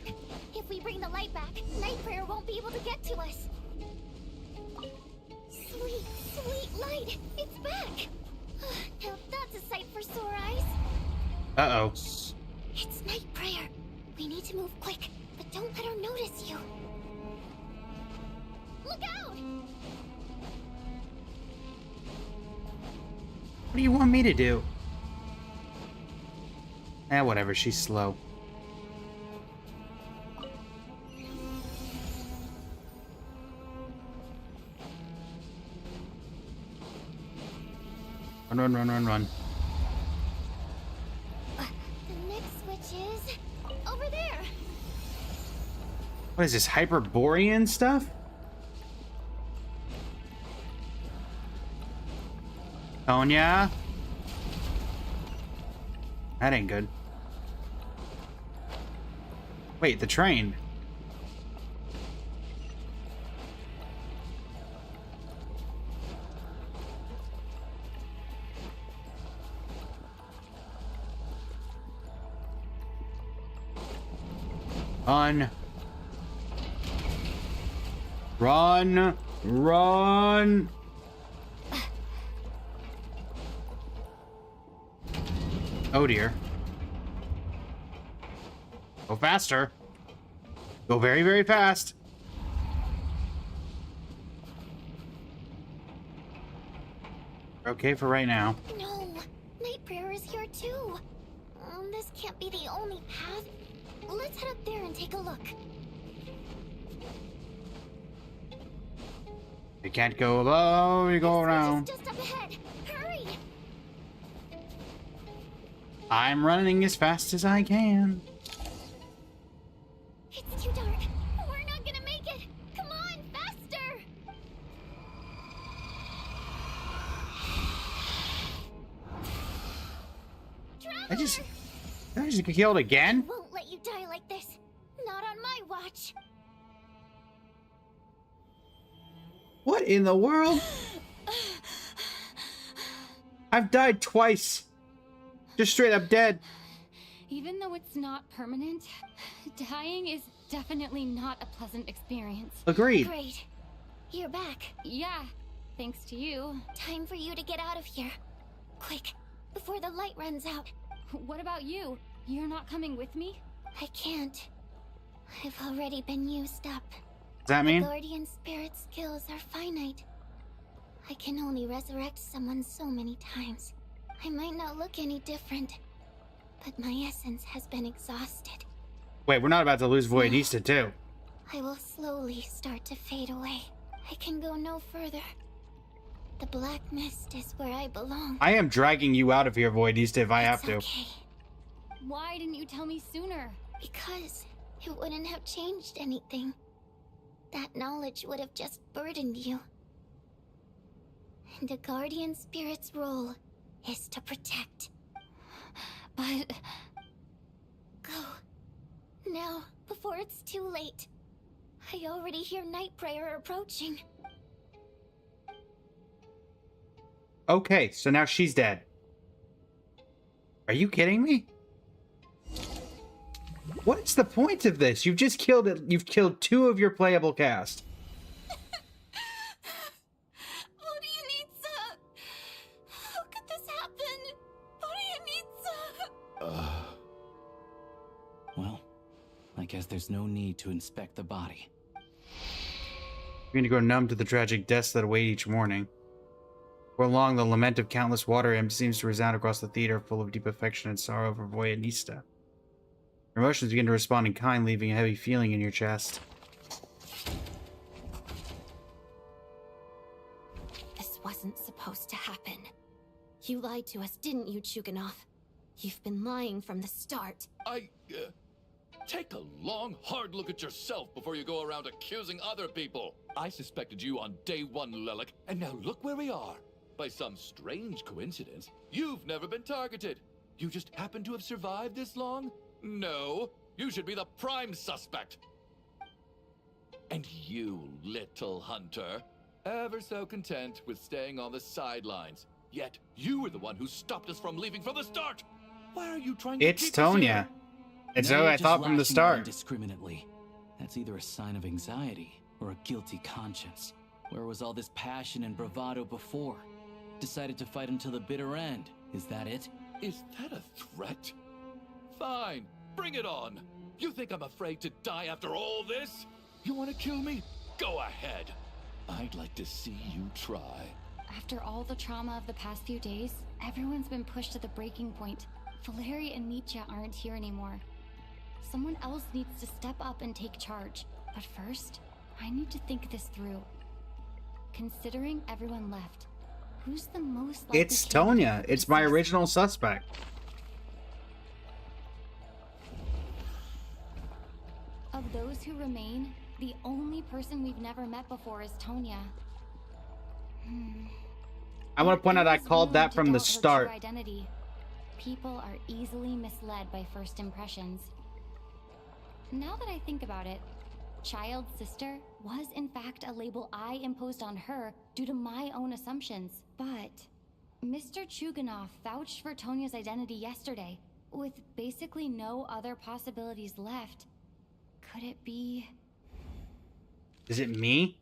If we bring the light back, night prayer won't be able to get to us. Sweet, sweet light. It's back. Now that's a sight for sore eyes. Uh-oh. It's night prayer. We need to move quick, but don't let her notice you. Look out! What do you want me to do? Whatever, she's slow. Run, run, run, run. The next switch is over there. What is this, Hyperborean stuff? Tonya? That ain't good. Wait, the train. Run. Run. Run. Oh dear. Go faster. Go very, very fast. Okay for right now. No, night prayer is here too. This can't be the only path. Let's head up there and take a look. You can't go above, you go around. Just up ahead. Hurry! I'm running as fast as I can. It's too dark. We're not gonna make it. Come on, faster! I just get killed again? Won't let you die like this. Not on my watch. What in the world? I've died twice. Just straight up dead. Even though it's not permanent, dying is definitely not a pleasant experience. Agreed. Great. You're back. Yeah, thanks to you. Time for you to get out of here. Quick, before the light runs out. What about you? You're not coming with me? I can't. I've already been used up. Does that mean? The guardian spirit skills are finite. I can only resurrect someone so many times. I might not look any different, but my essence has been exhausted. Wait, we're not about to lose Voidista too. I will slowly start to fade away. I can go no further. The black mist is where I belong. I am dragging you out of here, Voidista, if I have to. Okay. Why didn't you tell me sooner? Because it wouldn't have changed anything. That knowledge would have just burdened you. And a guardian spirit's role is to protect. But... Go. Now, before it's too late. I already hear night prayer approaching. Okay, so now she's dead. Are you kidding me? What is the point of this? You've just killed it. You've killed 2 of your playable cast. What do you need, sir? How could this happen? What do you need, sir? Well, I guess there's no need to inspect the body. You're going to go numb to the tragic deaths that await each morning. For long, the lament of countless water imps seems to resound across the theater, full of deep affection and sorrow for Voidista. Your emotions begin to respond in kind, leaving a heavy feeling in your chest. This wasn't supposed to happen. You lied to us, didn't you, Chuganov? You've been lying from the start. Take a long, hard look at yourself before you go around accusing other people. I suspected you on day one, Lelik, and now look where we are. By some strange coincidence, you've never been targeted. You just happen to have survived this long? No, you should be the prime suspect. And you, little hunter, ever so content with staying on the sidelines. Yet, you were the one who stopped us from leaving from the start. Why are you trying to It's keep us here? Tonya. It's Now how you're I just thought from the lashing out start. indiscriminately. That's either a sign of anxiety or a guilty conscience. Where was all this passion and bravado before? Decided to fight until the bitter end. Is that it? Is that a threat? Fine, bring it on. You think I'm afraid to die after all this? You want to kill me? Go ahead. I'd like to see you try. After all the trauma of the past few days, everyone's been pushed to the breaking point. Valeria and Nietzsche aren't here anymore. Someone else needs to step up and take charge. But first, I need to think this through. Considering everyone left, who's the most likely It's candidate Tonya. for It's my deceased? original suspect. Of those who remain, the only person we've never met before is Tonya. I want to point out I There is called room that to from the doubt her true start. identity. People are easily misled by first impressions. Now that I think about it, child sister was in fact a label I imposed on her due to my own assumptions. But Mr. Chuganov vouched for Tonya's identity yesterday, with basically no other possibilities left. Could it be... Is it me?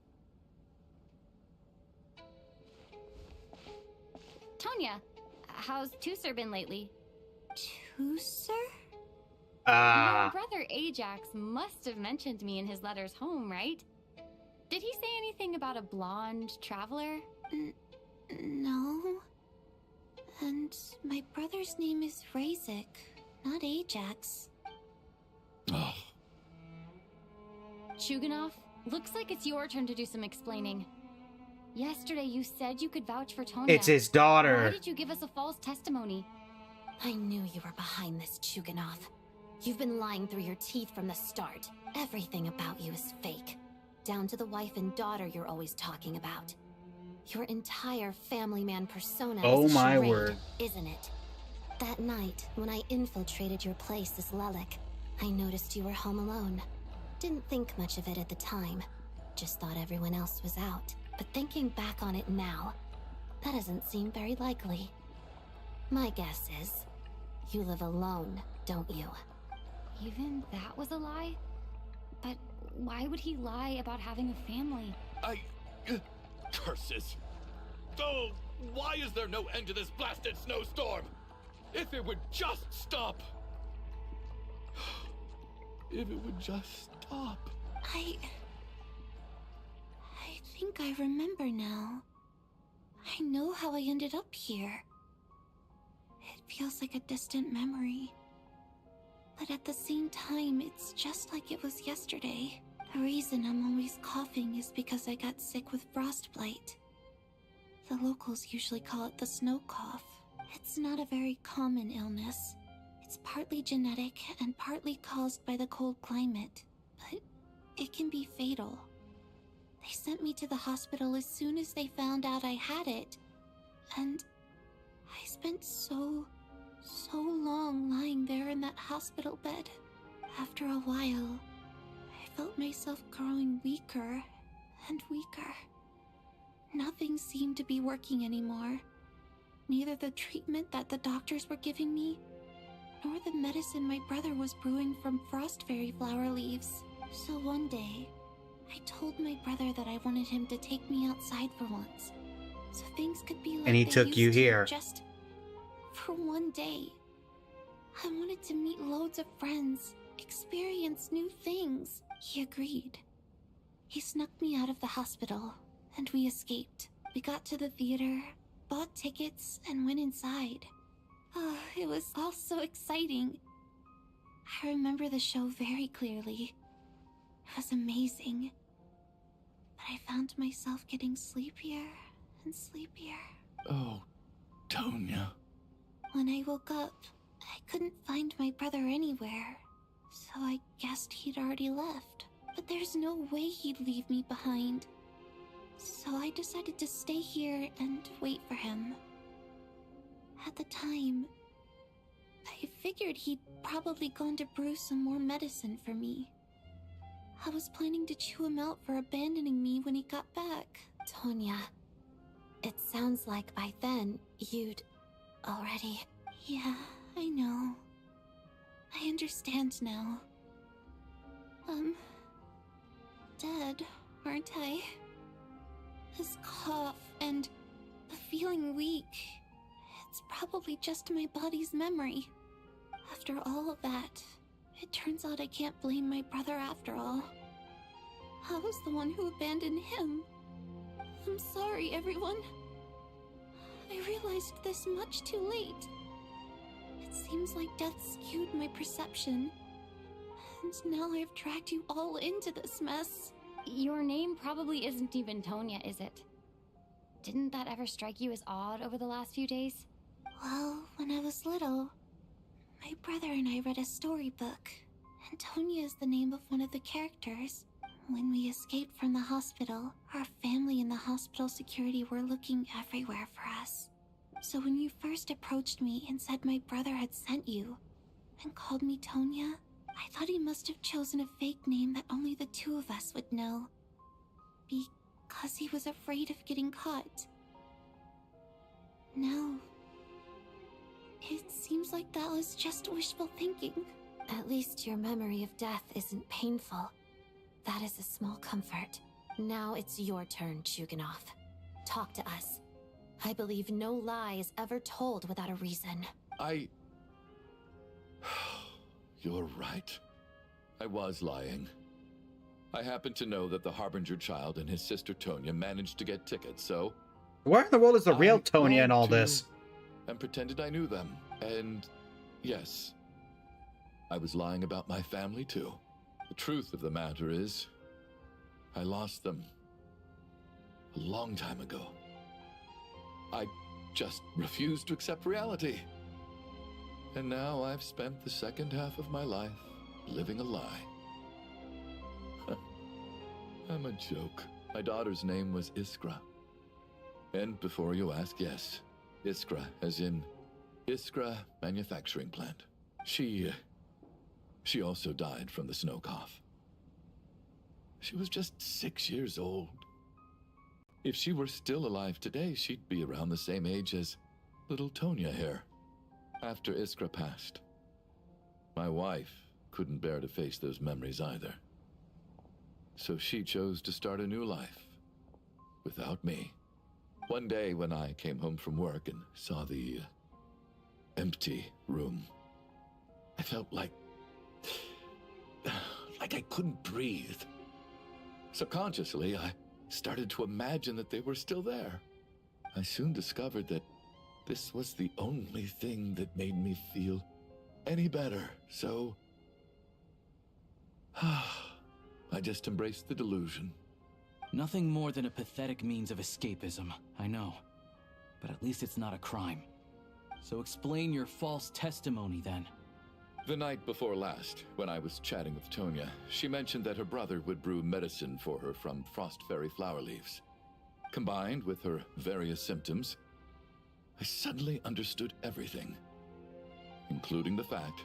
Tonya, how's Tusser been lately? Tusser? Your brother Ajax must have mentioned me in his letters home, right? Did he say anything about a blonde traveler? No. And my brother's name is Razik, not Ajax. Chuganov, looks like it's your turn to do some explaining. Yesterday you said you could vouch for Tonya. It's his daughter. Why did you give us a false testimony? I knew you were behind this, Chuganov. You've been lying through your teeth from the start. Everything about you is fake. Down to the wife and daughter you're always talking about. Your entire family man persona Oh is a my charade, word. isn't it? That night, when I infiltrated your place as Lelik, I noticed you were home alone. Didn't think much of it at the time. Just thought everyone else was out. But thinking back on it now, that doesn't seem very likely. My guess is, you live alone, don't you? Even that was a lie? But why would he lie about having a family? Curses. Oh, why is there no end to this blasted snowstorm? If it would just stop. If it would just stop. I think I remember now. I know how I ended up here. It feels like a distant memory. But at the same time, it's just like it was yesterday. The reason I'm always coughing is because I got sick with frostbite. The locals usually call it the snow cough. It's not a very common illness. It's partly genetic and partly caused by the cold climate, but it can be fatal. They sent me to the hospital as soon as they found out I had it. And I spent so long lying there in that hospital bed. After a while, I felt myself growing weaker and weaker. Nothing seemed to be working anymore. Neither the treatment that the doctors were giving me, nor the medicine my brother was brewing from frost fairy flower leaves. So one day, I told my brother that I wanted him to take me outside for once, so things could be like And he they took you used to, here. just for one day. I wanted to meet loads of friends, experience new things. He agreed. He snuck me out of the hospital, and we escaped. We got to the theater, bought tickets, and went inside. Oh, it was all so exciting. I remember the show very clearly. It was amazing. But I found myself getting sleepier and sleepier. Oh, Tonya. When I woke up, I couldn't find my brother anywhere, so I guessed he'd already left. But there's no way he'd leave me behind. So I decided to stay here and wait for him. At the time, I figured he'd probably gone to brew some more medicine for me. I was planning to chew him out for abandoning me when he got back. Tonya, it sounds like by then you'd already... Yeah, I know. I understand now. Dead, aren't I? This cough and the feeling weak, it's probably just my body's memory. After all of that, it turns out I can't blame my brother after all. I was the one who abandoned him. I'm sorry, everyone. I realized this much too late. It seems like death skewed my perception. And now I've dragged you all into this mess. Your name probably isn't even Tonya, is it? Didn't that ever strike you as odd over the last few days? Well, when I was little, my brother and I read a storybook, and Tonya is the name of one of the characters. When we escaped from the hospital, our family and the hospital security were looking everywhere for us. So when you first approached me and said my brother had sent you, and called me Tonya, I thought he must have chosen a fake name that only the two of us would know. Because he was afraid of getting caught. No. It seems like that was just wishful thinking. At least your memory of death isn't painful. That is a small comfort. Now it's your turn, Chuganov. Talk to us. I believe no lie is ever told without a reason. You're right. I was lying. I happen to know that the Harbinger child and his sister Tonya managed to get tickets, so... Where in the world is the real Tonya in all this? And pretended I knew them. And yes, I was lying about my family too. The truth of the matter is, I lost them a long time ago. I just refused to accept reality. And now I've spent the second half of my life living a lie. I'm a joke. My daughter's name was Iskra. And before you ask, yes, Iskra, as in Iskra Manufacturing Plant. She also died from the snow cough. She was just 6 years old. If she were still alive today, she'd be around the same age as little Tonya here. After Iskra passed, my wife couldn't bear to face those memories either. So she chose to start a new life without me. One day when I came home from work and saw the empty room, I felt like I couldn't breathe. Subconsciously, I started to imagine that they were still there. I soon discovered that this was the only thing that made me feel any better, so I just embraced the delusion. Nothing more than a pathetic means of escapism, I know. But at least it's not a crime. So explain your false testimony then. The night before last, when I was chatting with Tonya, she mentioned that her brother would brew medicine for her from frost fairy flower leaves. Combined with her various symptoms, I suddenly understood everything, including the fact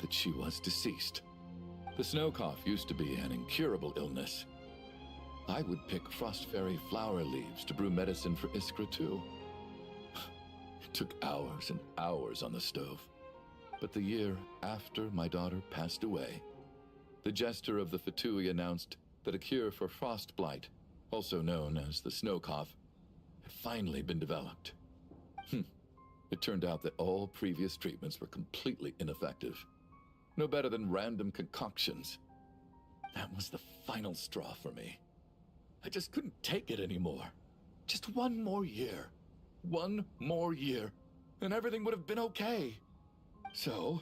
that she was deceased. The snow cough used to be an incurable illness. I would pick frost fairy flower leaves to brew medicine for Iskra too. It took hours and hours on the stove. But the year after my daughter passed away, the jester of the Fatui announced that a cure for frost blight, also known as the snow cough, had finally been developed. It turned out that all previous treatments were completely ineffective. No better than random concoctions. That was the final straw for me. I just couldn't take it anymore. Just one more year. One more year, and everything would have been okay. So,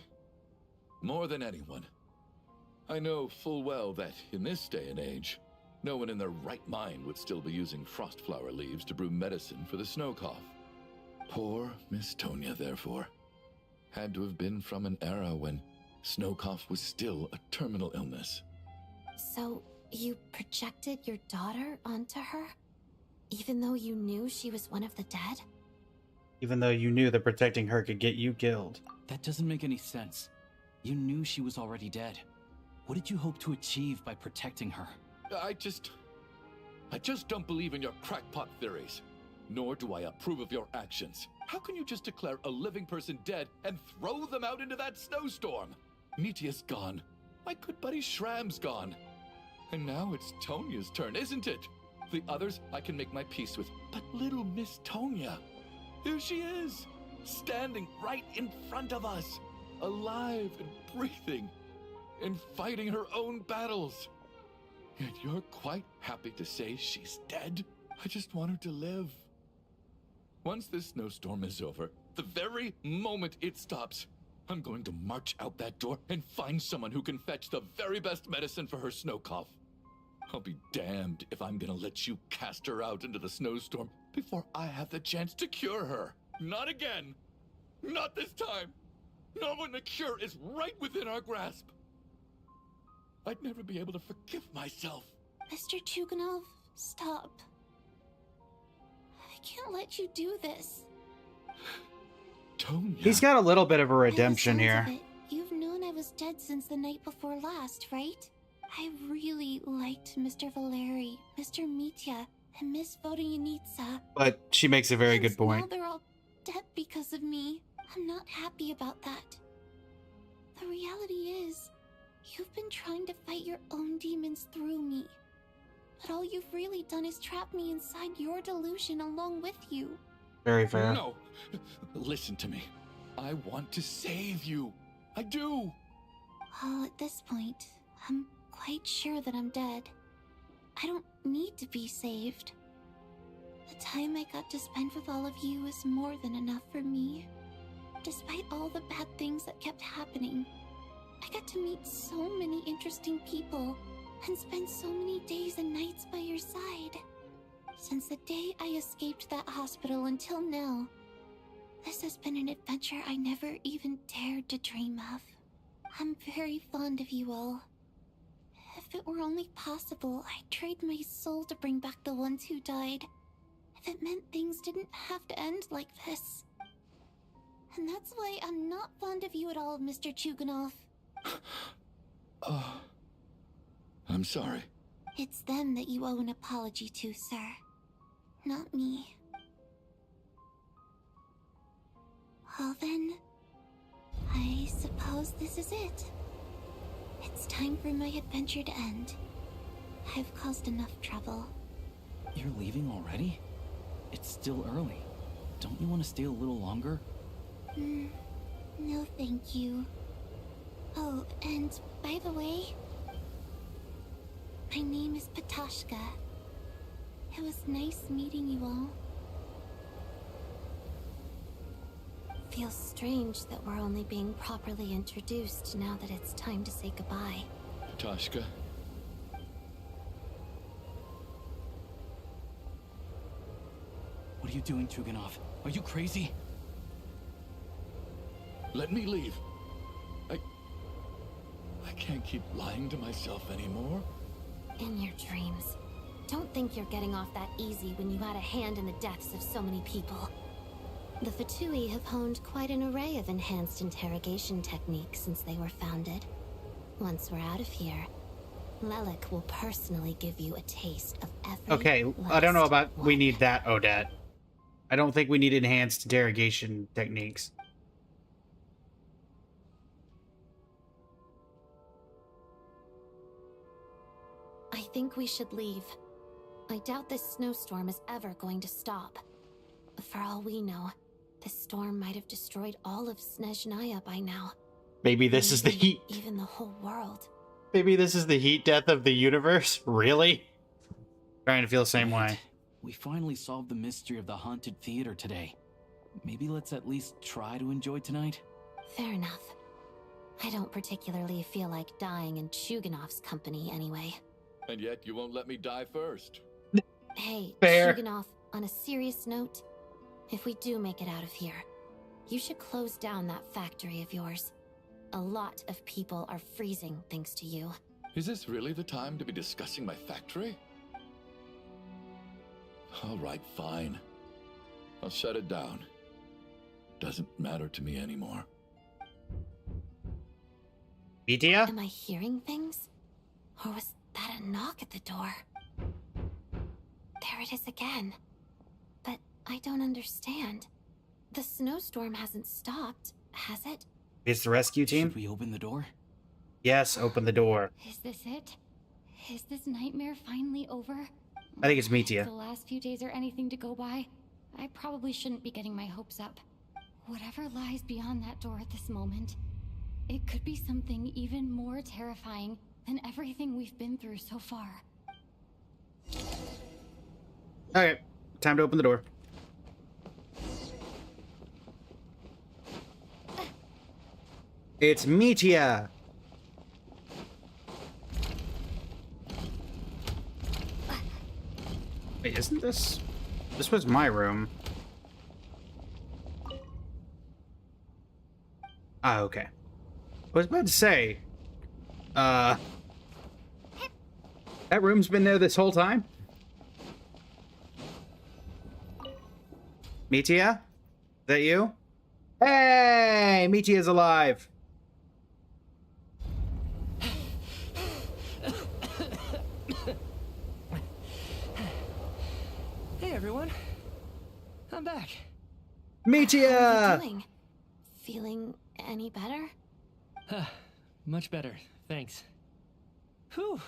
more than anyone, I know full well that in this day and age, no one in their right mind would still be using frost flower leaves to brew medicine for the snow cough. Poor Miss Tonya, therefore. had to have been from an era when snow cough was still a terminal illness. So, you projected your daughter onto her? Even though you knew she was one of the dead? Even though you knew that protecting her could get you killed. That doesn't make any sense. You knew she was already dead. What did you hope to achieve by protecting her? I just don't believe in your crackpot theories. Nor do I approve of your actions. How can you just declare a living person dead and throw them out into that snowstorm? Mitia's gone. My good buddy Shram's gone. And now it's Tonya's turn, isn't it? The others I can make my peace with. But little Miss Tonya, here she is, standing right in front of us, alive and breathing, and fighting her own battles. Yet you're quite happy to say she's dead? I just want her to live. Once this snowstorm is over, the very moment it stops, I'm going to march out that door and find someone who can fetch the very best medicine for her snow cough. I'll be damned if I'm gonna let you cast her out into the snowstorm before I have the chance to cure her. Not again! Not this time! Not when the cure is right within our grasp! I'd never be able to forgive myself. Mr. Chuganov, stop. I can't let you do this. Tonya. He's got a little bit of a redemption By the here. sounds of it, you've known I was dead since the night before last, right? I really liked Mr. Valeri, Mr. Mitya, and Miss Vodoyanitsa. But she makes a very good Now point. they're all dead because of me. I'm not happy about that. The reality is, you've been trying to fight your own demons through me. But all you've really done is trap me inside your delusion along with you. Very fair. No! Listen to me. I want to save you. I do. Well, at this point, I'm quite sure that I'm dead. I don't need to be saved. The time I got to spend with all of you is more than enough for me. Despite all the bad things that kept happening, I got to meet so many interesting people and spend so many days and nights by your side. Since the day I escaped that hospital until now, this has been an adventure I never even dared to dream of. I'm very fond of you all. If it were only possible, I'd trade my soul to bring back the ones who died. If it meant things didn't have to end like this. And that's why I'm not fond of you at all, Mr. Chuganov. Oh, I'm sorry. It's them that you owe an apology to, sir. Not me. Well then, I suppose this is it. It's time for my adventure to end. I've caused enough trouble. You're leaving already? It's still early. Don't you want to stay a little longer? No thank you. Oh, and by the way, my name is Patashka. It was nice meeting you all. Feels strange that we're only being properly introduced now that it's time to say goodbye. Tashka. What are you doing, Chuganov? Are you crazy? Let me leave. I can't keep lying to myself anymore. In your dreams. Don't think you're getting off that easy when you had a hand in the deaths of so many people. The Fatui have honed quite an array of enhanced interrogation techniques since they were founded. Once we're out of here, Lelik will personally give you a taste of every Okay, I don't know about we need that, Odette. I don't think we need enhanced interrogation techniques. I think we should leave. I doubt this snowstorm is ever going to stop. For all we know, this storm might have destroyed all of SNEZHNAYA by now. Maybe this is the heat. Even the whole world. Maybe this is the heat death of the universe? Really? Trying to feel the same way. We finally solved the mystery of the haunted theater today. Maybe let's at least try to enjoy tonight? Fair enough. I don't particularly feel like dying in Chuganov's company anyway. And yet you won't let me die first. Hey, Fair. Chuganov, on a serious note, if we do make it out of here, You should close down that factory of yours. A lot of people are freezing thanks to you. Is this really the time to be discussing my factory? All right, fine. I'll shut it down. Doesn't matter to me anymore. Media? Am I hearing things? Or was that a knock at the door? There it is again. But I don't understand. The snowstorm hasn't stopped, has it? It's the rescue team? Should we open the door? Yes, open the door. Is this it? Is this nightmare finally over? I think it's If Metia. the last few days are anything to go by, I probably shouldn't be getting my hopes up. Whatever lies beyond that door at this moment, it could be something even more terrifying than everything we've been through so far. Okay, time to open the door. It's Metia! Wait, isn't this... This was my room. Ah, okay. I was about to say... That room's been there this whole time? Metia? Is that you? Hey! Metia's alive! Hey everyone, I'm back. Metia! How are you doing? Feeling any better? Much better, thanks. Whew,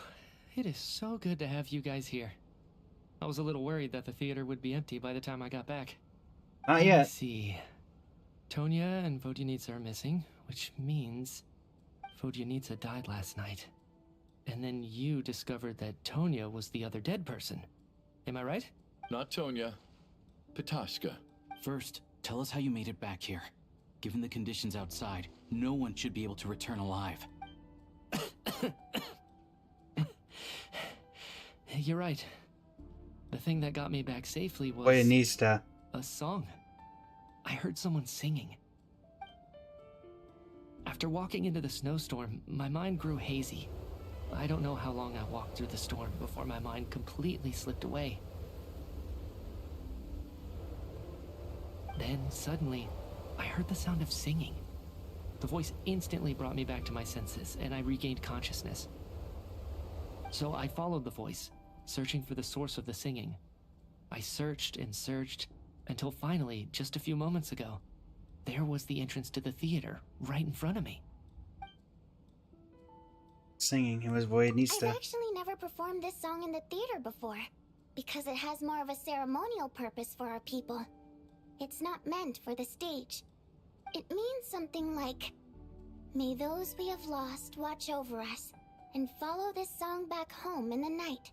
it is so good to have you guys here. I was a little worried that the theater would be empty by the time I got back. Not yet. Let's see. Tonya and Vodyanitsa are missing, which means Vodyanitsa died last night. And then you discovered that Tonya was the other dead person. Am I right? Not Tonya. Petashka. First, tell us how you made it back here. Given the conditions outside, no one should be able to return alive. You're right. The thing that got me back safely was... Vodyanitsa. A song. I heard someone singing. After walking into the snowstorm, my mind grew hazy. I don't know how long I walked through the storm before my mind completely slipped away. Then, suddenly, I heard the sound of singing. The voice instantly brought me back to my senses, and I regained consciousness. So I followed the voice, searching for the source of the singing. I searched and searched, until finally, just a few moments ago, there was the entrance to the theater, right in front of me. Singing, it was I've Vodyanitsa. actually never performed this song in the theater before, because it has more of a ceremonial purpose for our people. It's not meant for the stage. It means something like, "May those we have lost watch over us, and follow this song back home in the night,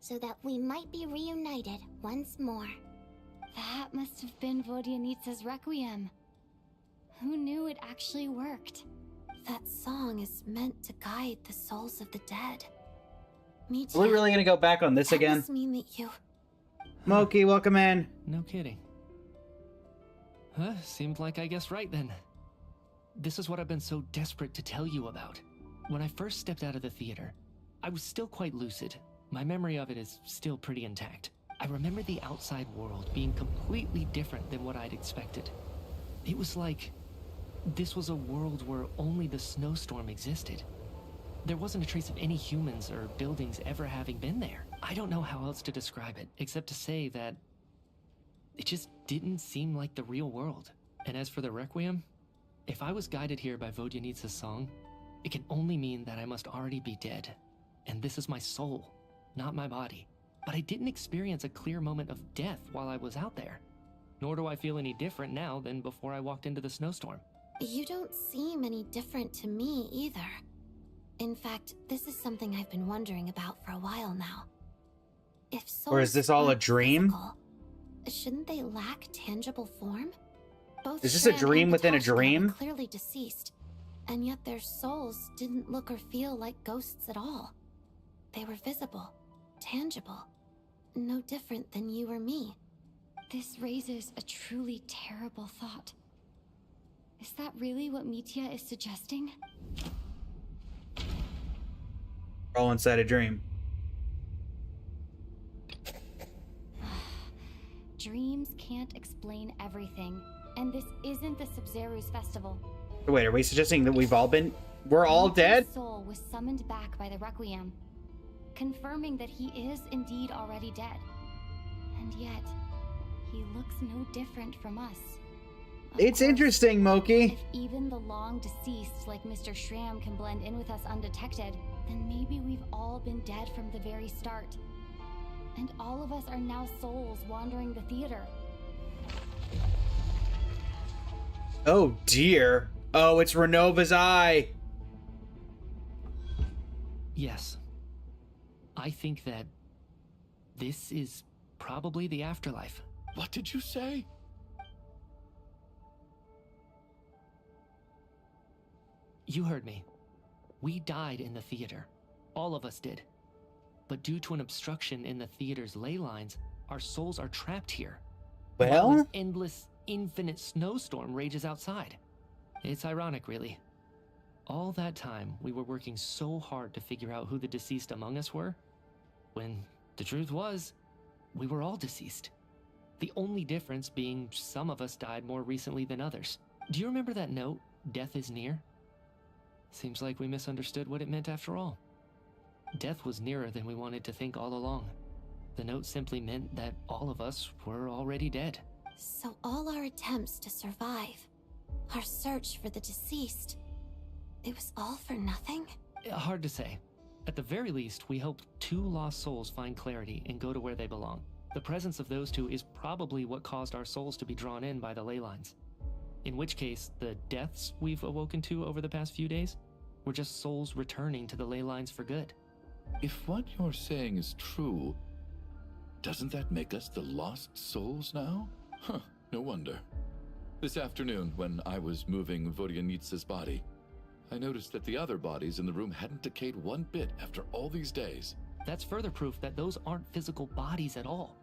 so that we might be reunited once more." That must have been Vodyanitsa's Requiem. Who knew it actually worked? That song is meant to guide the souls of the dead. Metia, Are we really gonna go back on this that again? must mean that you... Moki, welcome in. No kidding. Seemed like I guessed right then. This is what I've been so desperate to tell you about. When I first stepped out of the theater, I was still quite lucid. My memory of it is still pretty intact. I remember the outside world being completely different than what I'd expected. It was like this was a world where only the snowstorm existed. There wasn't a trace of any humans or buildings ever having been there. I don't know how else to describe it, except to say that it just didn't seem like the real world. And as for the Requiem, if I was guided here by Vodyanitsa's song, it can only mean that I must already be dead. And this is my soul, not my body. But I didn't experience a clear moment of death while I was out there. Nor do I feel any different now than before I walked into the snowstorm. You don't seem any different to me either. In fact, this is something I've been wondering about for a while now. If souls Or is this all a aren't dream? physical, shouldn't they lack tangible form? Both Is this a Shan dream and within a Petashka dream? were clearly deceased, and yet their souls didn't look or feel like ghosts at all. They were visible, tangible, no different than you or me. This raises a truly terrible thought. Is that really what Mitya is suggesting? We're all inside a dream. Dreams can't explain everything, and this isn't the Sub-Zeru's festival. Wait, are we suggesting that we're all dead? Mitya's soul was summoned back by the Requiem, confirming that he is indeed already dead. And yet, he looks no different from us. It's interesting, Moki. If even the long deceased like Mr. Shram can blend in with us undetected, then maybe we've all been dead from the very start. And all of us are now souls wandering the theater. Oh dear. Oh, it's Renova's eye. Yes. I think that this is probably the afterlife. What did you say? You heard me. We died in the theater. All of us did. But due to an obstruction in the theater's ley lines, our souls are trapped here. Well? While an endless, infinite snowstorm rages outside. It's ironic, really. All that time, we were working so hard to figure out who the deceased among us were, when the truth was, we were all deceased. The only difference being some of us died more recently than others. Do you remember that note, "Death is near"? Seems like we misunderstood what it meant after all. Death was nearer than we wanted to think all along. The note simply meant that all of us were already dead. So all our attempts to survive, our search for the deceased, it was all for nothing? Hard to say. At the very least, we hope 2 lost souls find clarity and go to where they belong. The presence of those 2 is probably what caused our souls to be drawn in by the ley lines. In which case, the deaths we've awoken to over the past few days were just souls returning to the ley lines for good. If what you're saying is true, doesn't that make us the lost souls now? Huh, no wonder. This afternoon, when I was moving Vodyanitsa's body, I noticed that the other bodies in the room hadn't decayed one bit after all these days. That's further proof that those aren't physical bodies at all,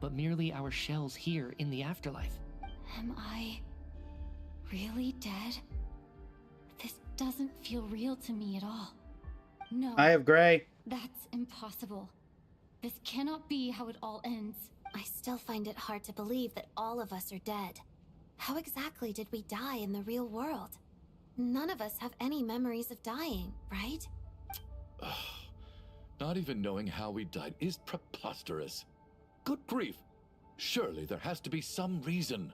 but merely our shells here in the afterlife. Am I really dead? This doesn't feel real to me at all. No. I have Gray. That's impossible. This cannot be how it all ends. I still find it hard to believe that all of us are dead. How exactly did we die in the real world? None of us have any memories of dying, right? Not even knowing how we died is preposterous. Good grief. Surely there has to be some reason.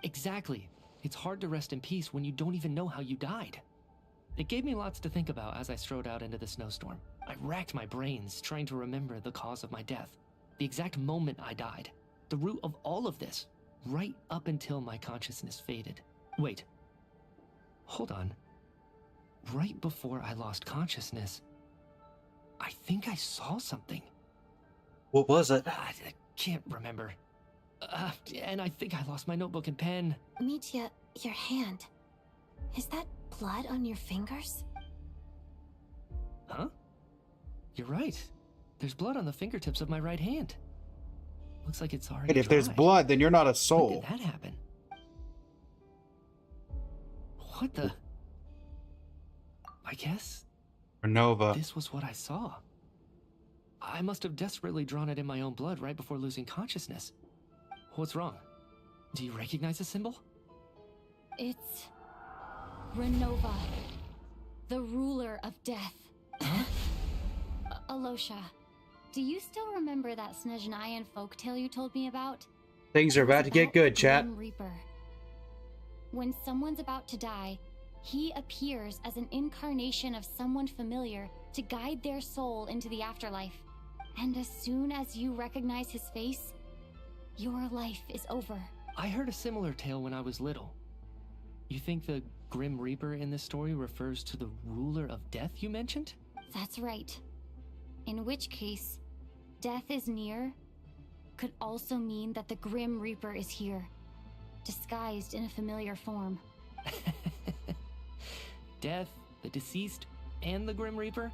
Exactly. It's hard to rest in peace when you don't even know how you died. It gave me lots to think about as I strode out into the snowstorm. I racked my brains trying to remember the cause of my death, the exact moment I died, the root of all of this, right up until my consciousness faded. Wait. Hold on. Right before I lost consciousness, I think I saw something. What was it? I can't remember. And I think I lost my notebook and pen. Mitya, your hand. Is that blood on your fingers? Huh? You're right. There's blood on the fingertips of my right hand. Looks like it's already But if there's dried. blood, then you're not a When soul. did that happen? What the? I guess Renova. this was what I saw. I must have desperately drawn it in my own blood right before losing consciousness. What's wrong? Do you recognize the symbol? It's Renova, the ruler of death. Alosha, do you still remember that SNEZHNAYAN folktale you told me about? Things are about to get good, the chat. Grim Reaper. When someone's about to die, he appears as an incarnation of someone familiar to guide their soul into the afterlife. And as soon as you recognize his face, your life is over. I heard a similar tale when I was little. You think the Grim Reaper in this story refers to the ruler of death you mentioned? That's right. In which case, death is near could also mean that the Grim Reaper is here, disguised in a familiar form. Death, the deceased, and the Grim Reaper?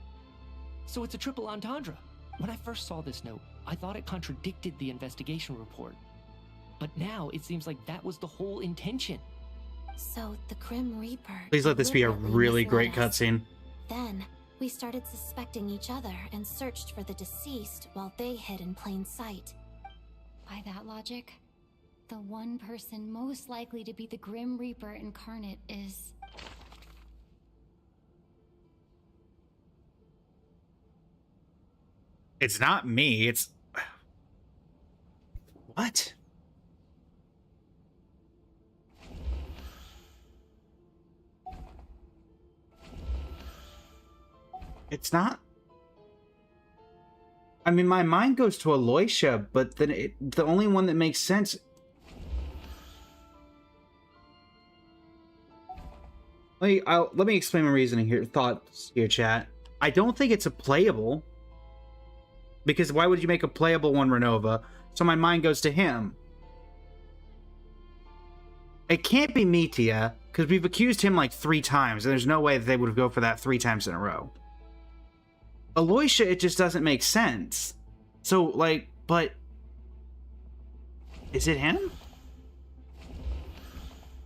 So it's a triple entendre. When I first saw this note, I thought it contradicted the investigation report. But now it seems like that was the whole intention. So the Grim Reaper. Please let this be a deliberately really misled great us. cutscene. Then we started suspecting each other and searched for the deceased while they hid in plain sight. By that logic, the one person most likely to be the Grim Reaper incarnate is... It's not me, it's... What? It's not... I mean, my mind goes to Aloysia, but then the only one that makes sense... Let me explain my reasoning here, thoughts here, chat. I don't think it's a playable. Because why would you make a playable one Renova? So my mind goes to him. It can't be Mitia, because we've accused him like 3 times, and there's no way that they would go for that 3 times in a row. Aloysia, it just doesn't make sense. So, like, but... Is it him?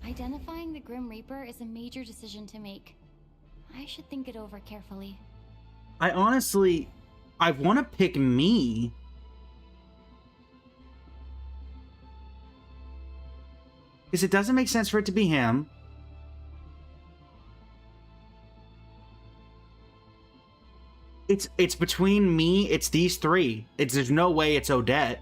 Identifying the Grim Reaper is a major decision to make. I should think it over carefully. I honestly... I want to pick me. Because it doesn't make sense for it to be him. It's between me, it's these 3. There's no way it's Odette.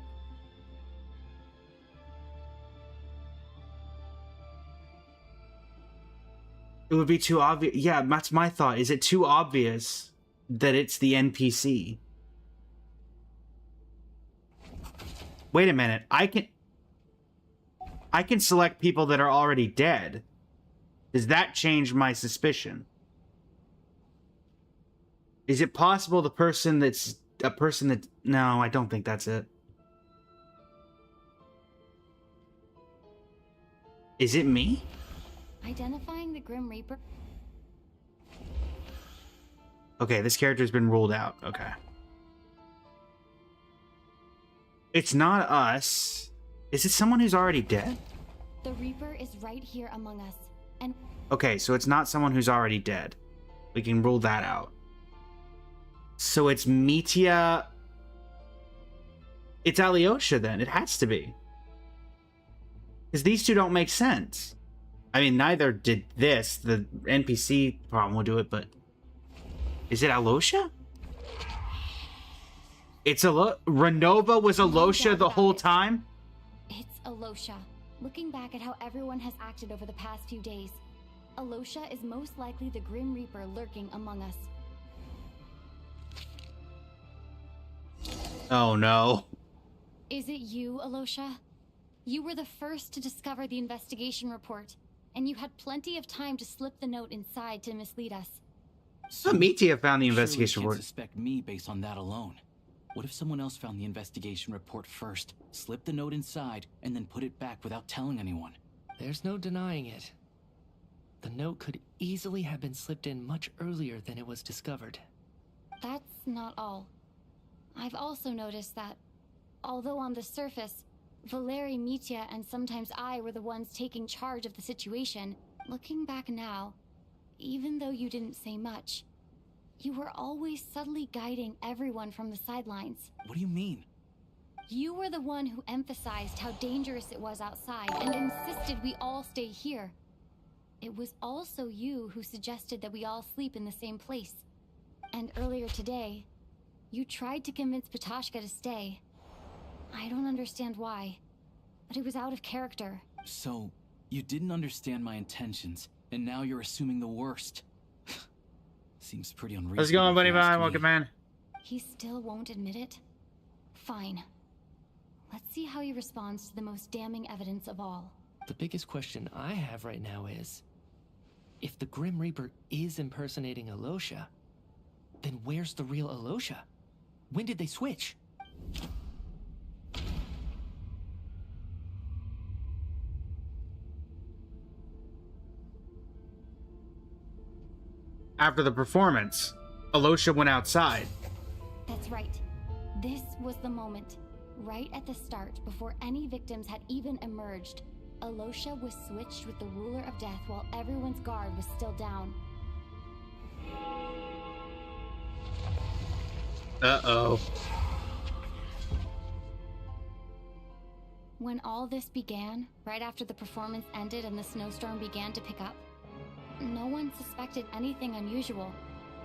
It would be too obvious. Yeah, that's my thought. Is it too obvious that it's the NPC? Wait a minute. I can select people that are already dead. Does that change my suspicion? Is it possible the person that's a person that... No, I don't think that's it. Is it me? Identifying the Grim Reaper... Okay, this character's been ruled out. Okay. It's not us. Is it someone who's already dead? The Reaper is right here among us, and... Okay, so it's not someone who's already dead. We can rule that out. So it's Mitia... It's Alyosha then. It has to be. Because these 2 don't make sense. I mean, neither did this. The NPC problem will do it, but... Is it Alyosha? It's Renova was Alyosha the whole time? It's Alyosha. Looking back at how everyone has acted over the past few days, Alyosha is most likely the Grim Reaper lurking among us. Oh no. Is it you, Alyosha? You were the first to discover the investigation report, and you had plenty of time to slip the note inside to mislead us. So Mitia found the investigation report. report. Suspect me based on that alone. What if someone else found the investigation report first, slipped the note inside, and then put it back without telling anyone? There's no denying it. The note could easily have been slipped in much earlier than it was discovered. That's not all. I've also noticed that, although on the surface, Valeri, Mitia, and sometimes I were the ones taking charge of the situation, looking back now, even though you didn't say much, you were always subtly guiding everyone from the sidelines. What do you mean? You were the one who emphasized how dangerous it was outside and insisted we all stay here. It was also you who suggested that we all sleep in the same place. And earlier today, you tried to convince Patoshka to stay. I don't understand why, but it was out of character. So, you didn't understand my intentions, and now you're assuming the worst. Seems pretty unreasonable. How's it going, buddy? Bye, welcome, man. He still won't admit it? Fine. Let's see how he responds to the most damning evidence of all. The biggest question I have right now is, if the Grim Reaper is impersonating Alyosha, then where's the real Alyosha? When did they switch? After the performance, Alyosha went outside. That's right. This was the moment, right at the start, before any victims had even emerged. Alosha was switched with the ruler of death while everyone's guard was still down. Uh-oh. When all this began, right after the performance ended and the snowstorm began to pick up, no one suspected anything unusual.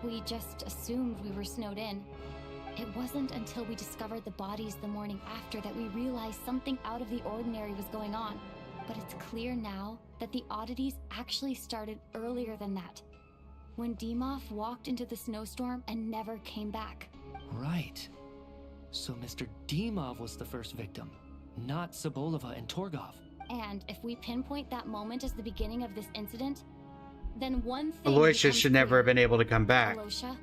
We just assumed we were snowed in. It wasn't until we discovered the bodies the morning after that we realized something out of the ordinary was going on. But it's clear now that the oddities actually started earlier than that, when Dimov walked into the snowstorm and never came back. Right. So Mr. Dimov was the first victim, not Sobolova and Torgov. And if we pinpoint that moment as the beginning of this incident, then one thing Aloysius becomes should never clear. have been able to come back. Alosha,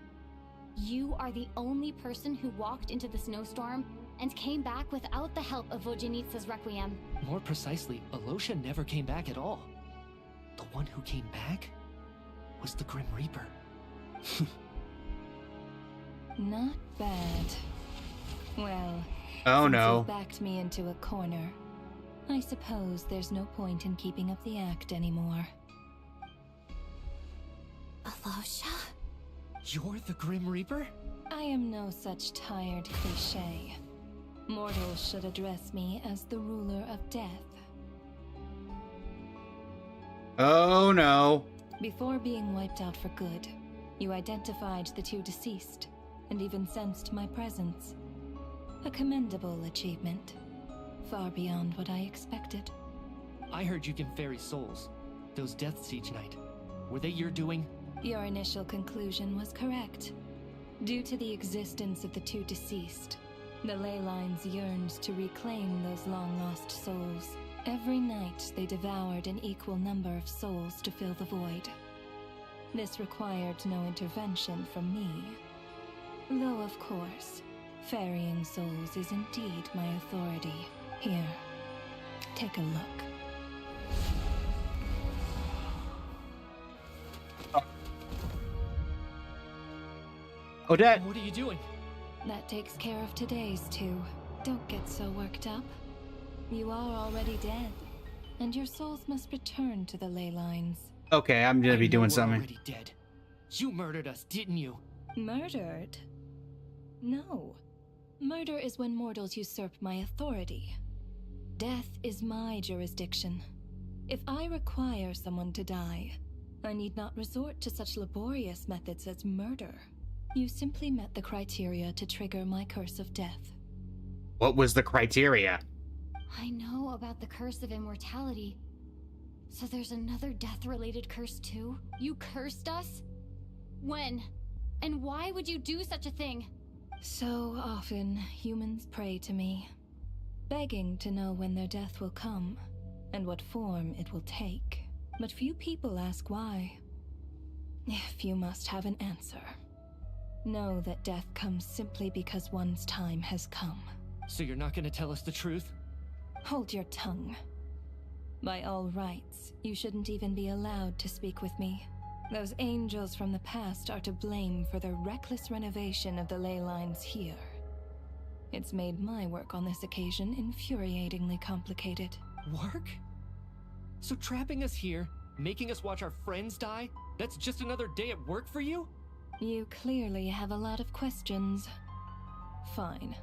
you are the only person who walked into the snowstorm and came back without the help of Vojanitsa's Requiem. More precisely, Alosha never came back at all. The one who came back was the Grim Reaper. Not bad. Well, Oh since no. you've backed me into a corner, I suppose there's no point in keeping up the act anymore. Alosha? You're the Grim Reaper? I am no such tired cliché. Mortals should address me as the ruler of death. Oh no. Before being wiped out for good, you identified the two deceased, and even sensed my presence. A commendable achievement. Far beyond what I expected. I heard you can ferry souls. Those Death Siege Knight. Were they your doing? Your initial conclusion was correct. Due to the existence of the two deceased, the ley lines yearned to reclaim those long-lost souls. Every night they devoured an equal number of souls to fill the void. This required no intervention from me. Though, of course, ferrying souls is indeed my authority. Here, take a look. Odette! What are you doing? That takes care of today's two. Don't get so worked up. You are already dead, and your souls must return to the ley lines. Okay, I'm gonna be doing We're something. already dead. You murdered us, didn't you? Murdered? No. Murder is when mortals usurp my authority. Death is my jurisdiction. If I require someone to die, I need not resort to such laborious methods as murder. You simply met the criteria to trigger my curse of death. What was the criteria? I know about the curse of immortality. So there's another death-related curse too? You cursed us? When? And why would you do such a thing? So often, humans pray to me, begging to know when their death will come, and what form it will take. But few people ask why. If you must have an answer, know that death comes simply because one's time has come. So you're not gonna tell us the truth? Hold your tongue. By all rights, you shouldn't even be allowed to speak with me. Those angels from the past are to blame for the reckless renovation of the ley lines here. It's made my work on this occasion infuriatingly complicated. Work? So trapping us here, making us watch our friends die, that's just another day at work for you? You clearly have a lot of questions. Fine.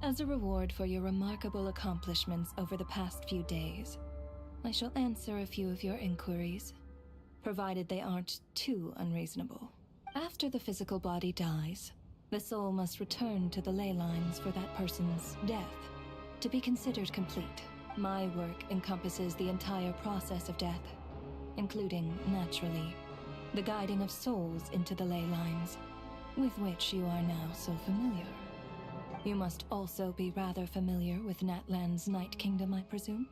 As a reward for your remarkable accomplishments over the past few days, I shall answer a few of your inquiries, provided they aren't too unreasonable. After the physical body dies, the soul must return to the ley lines for that person's death to be considered complete. My work encompasses the entire process of death, including, naturally, the guiding of souls into the ley lines, with which you are now so familiar. You must also be rather familiar with Natlan's Night Kingdom, I presume?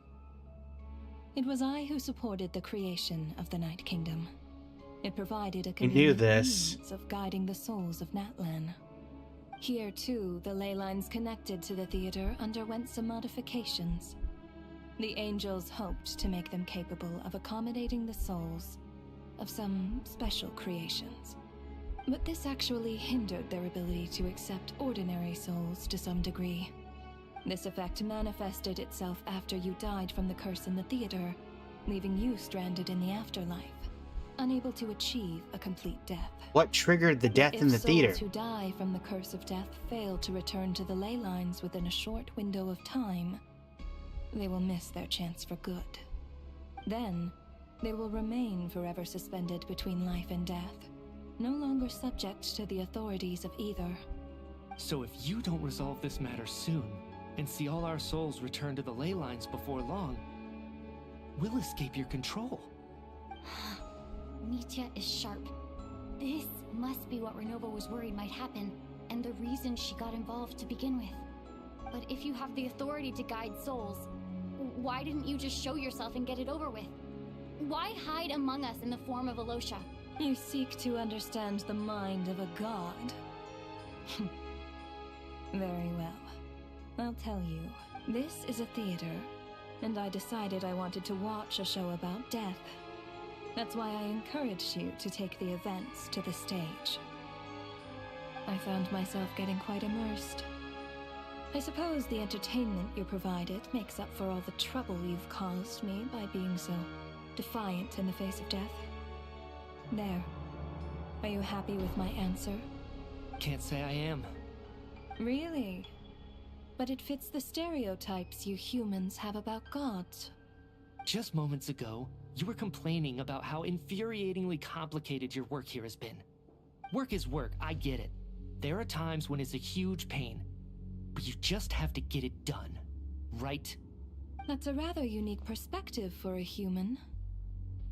It was I who supported the creation of the Night Kingdom. It provided a convenient means of guiding the souls of Natlan. Here, too, the ley lines connected to the theater underwent some modifications. The angels hoped to make them capable of accommodating the souls of some special creations. But this actually hindered their ability to accept ordinary souls to some degree. This effect manifested itself after you died from the curse in the theater, leaving you stranded in the afterlife, unable to achieve a complete death. What triggered the death in the theater? If souls who die from the curse of death fail to return to the ley lines within a short window of time, they will miss their chance for good. Then, they will remain forever suspended between life and death, no longer subject to the authorities of either. So if you don't resolve this matter soon, and see all our souls return to the ley lines before long, we'll escape your control. Nitya is sharp. This must be what Renova was worried might happen, and the reason she got involved to begin with. But if you have the authority to guide souls, why didn't you just show yourself and get it over with? Why hide among us in the form of Alosha? You seek to understand the mind of a god. Very well. I'll tell you. This is a theater, and I decided I wanted to watch a show about death. That's why I encouraged you to take the events to the stage. I found myself getting quite immersed. I suppose the entertainment you provided makes up for all the trouble you've caused me by being so defiant in the face of death. There. Are you happy with my answer? Can't say I am. Really? But it fits the stereotypes you humans have about gods. Just moments ago, you were complaining about how infuriatingly complicated your work here has been. Work is work, I get it. There are times when it's a huge pain, but you just have to get it done, right? That's a rather unique perspective for a human.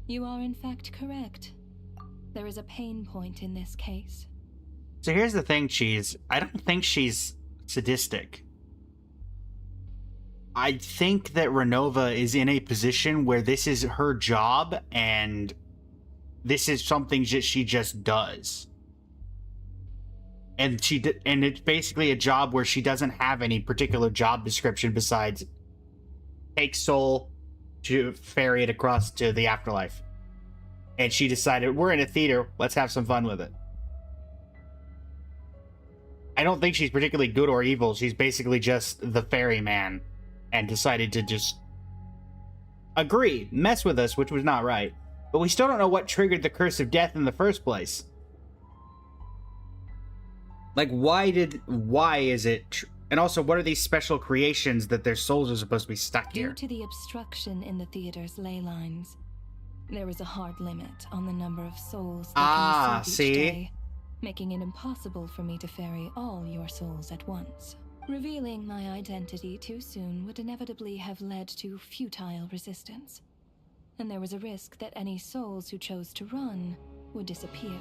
You are in fact correct. There is a pain point in this case. So here's the thing, Cheese. I don't think she's sadistic. I think that Renova is in a position where this is her job and this is something that she just does. And and it's basically a job where she doesn't have any particular job description besides take soul to ferry it across to the afterlife. And she decided, we're in a theater, let's have some fun with it. I don't think she's particularly good or evil. She's basically just the ferryman and decided to just mess with us, which was not right. But we still don't know what triggered the curse of death in the first place. Like, why is it... And also, what are these special creations that their souls are supposed to be stuck here? Due to the obstruction in the theater's ley lines, there is a hard limit on the number of souls that can receive each day, making it impossible for me to ferry all your souls at once. Revealing my identity too soon would inevitably have led to futile resistance, and there was a risk that any souls who chose to run would disappear.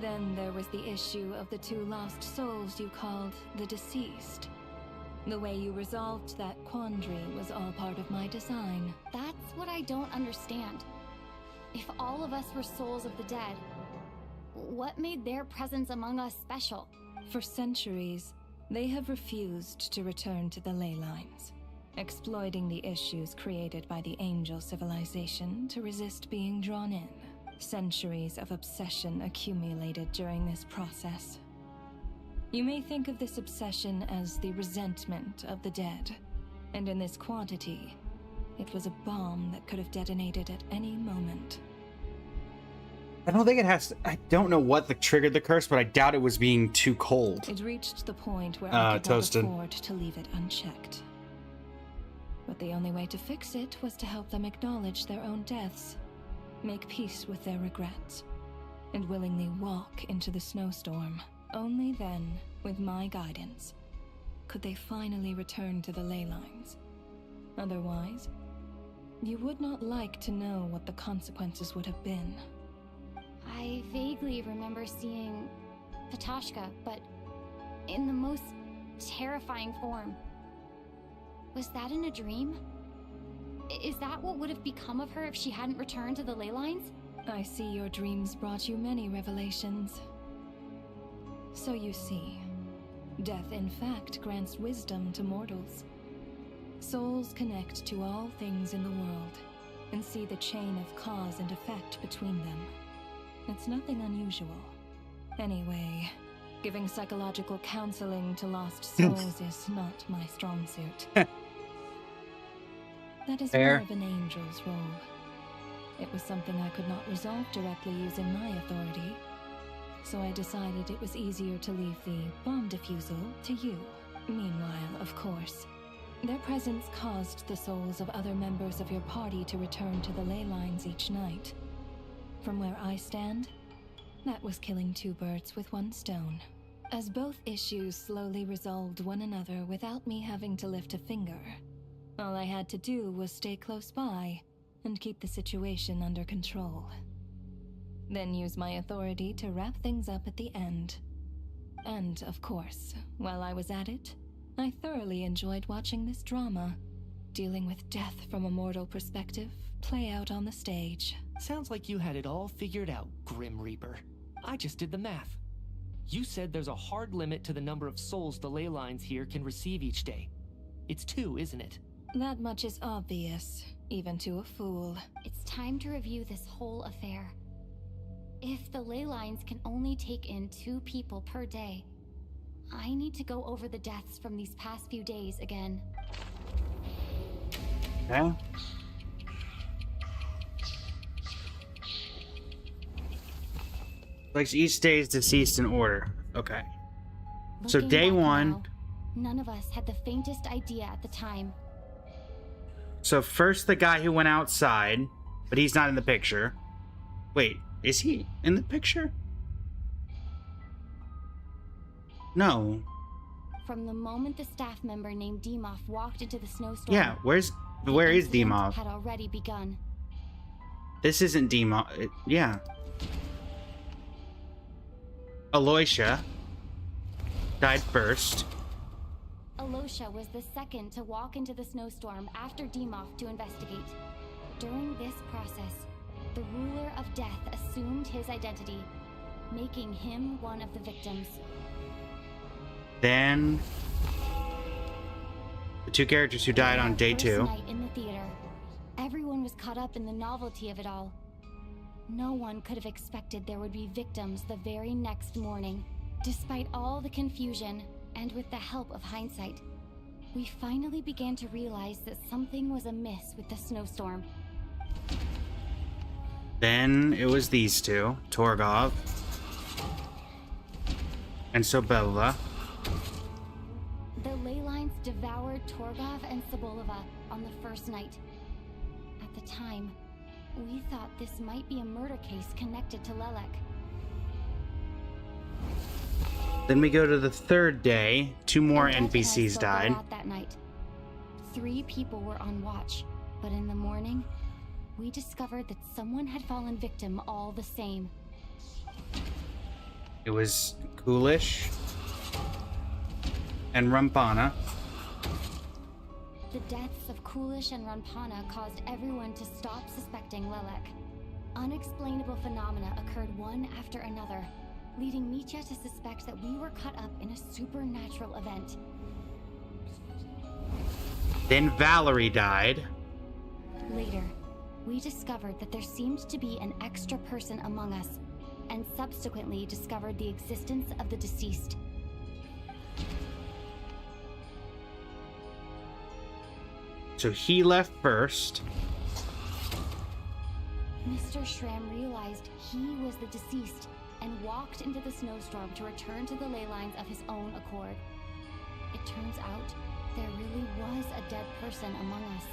Then there was the issue of the 2 lost souls you called the deceased. The way you resolved that quandary was all part of my design. That's what I don't understand. If all of us were souls of the dead, what made their presence among us special? For centuries, they have refused to return to the ley lines, exploiting the issues created by the angel civilization to resist being drawn in. Centuries of obsession accumulated during this process. You may think of this obsession as the resentment of the dead, and in this quantity, it was a bomb that could have detonated at any moment. I don't think it has to, I don't know what triggered the curse, but I doubt it was being too cold. It reached the point where I could not afford to leave it unchecked. But the only way to fix it was to help them acknowledge their own deaths, make peace with their regrets, and willingly walk into the snowstorm. Only then, with my guidance, could they finally return to the ley lines. Otherwise, you would not like to know what the consequences would have been. I vaguely remember seeing Patashka, but in the most terrifying form. Was that in a dream? Is that what would have become of her if she hadn't returned to the ley lines? I see your dreams brought you many revelations. So you see, death in fact grants wisdom to mortals. Souls connect to all things in the world and see the chain of cause and effect between them. It's nothing unusual. Anyway, Giving psychological counseling to lost souls is not my strong suit. That is Fair. more of an angel's role. It was something I could not resolve directly using my authority, so I decided it was easier to leave the bomb defusal to you. Meanwhile, of course, their presence caused the souls of other members of your party to return to the ley lines each night. From where I stand, that was killing two birds with one stone. As both issues slowly resolved one another without me having to lift a finger, all I had to do was stay close by and keep the situation under control. Then use my authority to wrap things up at the end. And, of course, while I was at it, I thoroughly enjoyed watching this drama, dealing with death from a mortal perspective, play out on the stage. Sounds like you had it all figured out, Grim Reaper. I just did the math. You said there's a hard limit to the number of souls the ley lines here can receive each day. It's 2, isn't it? That much is obvious, even to a fool. It's time to review this whole affair. If the ley lines can only take in 2 people per day, I need to go over the deaths from these past few days again. Okay. Like each day is deceased in order. Okay. So Looking day back 1. now, none of us had the faintest idea at the time. So first the guy who went outside, but he's not in the picture. Wait, is he in the picture? No. From the moment the staff member named Dimov walked into the snowstorm, Yeah, where is incident Dimov? had already begun. This isn't Dimov. Yeah. Aloysia died first. Alosha was the second to walk into the snowstorm after Dimov to investigate. During this process, the ruler of death assumed his identity, making him one of the victims. Then the 2 characters who died on day First 2. night in the theater, everyone was caught up in the novelty of it all. No one could have expected there would be victims the very next morning. Despite all the confusion, and with the help of hindsight, we finally began to realize that something was amiss with the snowstorm. Then it was these 2, Torgov and Sobelva. The ley lines devoured Torgov and Sobolova on the first night. At the time, we thought this might be a murder case connected to Lelek. Then we go to the 3rd day. 2 more Odette and I NPCs spoke a died. lot that night. 3 people were on watch, but in the morning, we discovered that someone had fallen victim all the same. It was Coolish and Rampana. The deaths of Coolish and Rampana caused everyone to stop suspecting Lelek. Unexplainable phenomena occurred one after another, leading Mitya to suspect that we were caught up in a supernatural event. Then Valerie died. Later, we discovered that there seemed to be an extra person among us, and subsequently discovered the existence of the deceased. So he left first. Mr. Schramm realized he was the deceased and walked into the snowstorm to return to the ley lines of his own accord. It turns out there really was a dead person among us.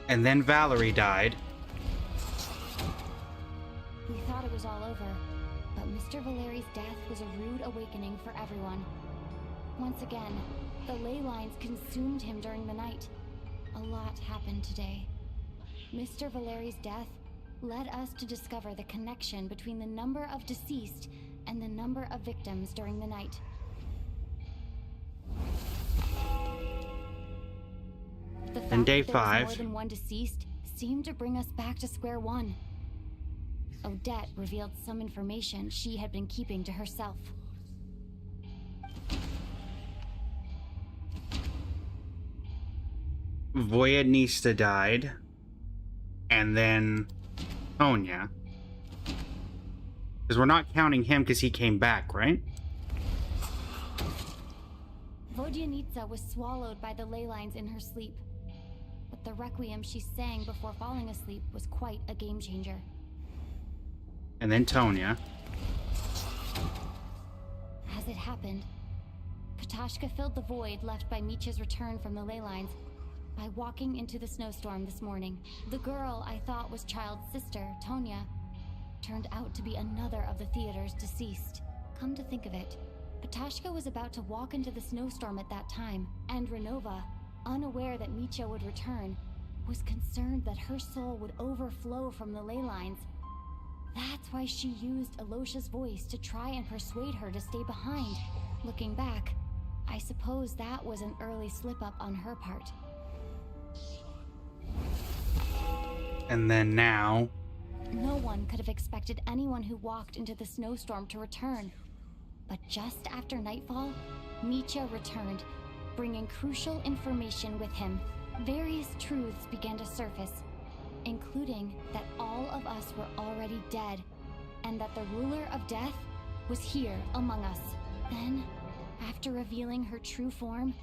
And then Valerie died. We thought it was all over, but Mr. Valeri's death was a rude awakening for everyone. Once again, the ley lines consumed him during the night. A lot happened today. Mr. Valeri's death led us to discover the connection between the number of deceased and the number of victims during the night. The fact And day that there was 5. more than one deceased seemed to bring us back to square one. Odette revealed some information she had been keeping to herself. Voyadnista died. And then Tonya. Because we're not counting him because he came back, right? Vodyanitsa was swallowed by the ley lines in her sleep. But the requiem she sang before falling asleep was quite a game changer. And then Tonya. As it happened, Katashka filled the void left by Micha's return from the ley lines by walking into the snowstorm this morning. The girl I thought was Child's sister, Tonya, turned out to be another of the theater's deceased. Come to think of it, Katashka was about to walk into the snowstorm at that time, and Renova, unaware that Micha would return, was concerned that her soul would overflow from the ley lines. That's why she used Alosha's voice to try and persuade her to stay behind. Looking back, I suppose that was an early slip-up on her part. And then now... No one could have expected anyone who walked into the snowstorm to return. But just after nightfall, Micha returned, bringing crucial information with him. Various truths began to surface, including that all of us were already dead, and that the ruler of death was here among us. Then, after revealing her true form,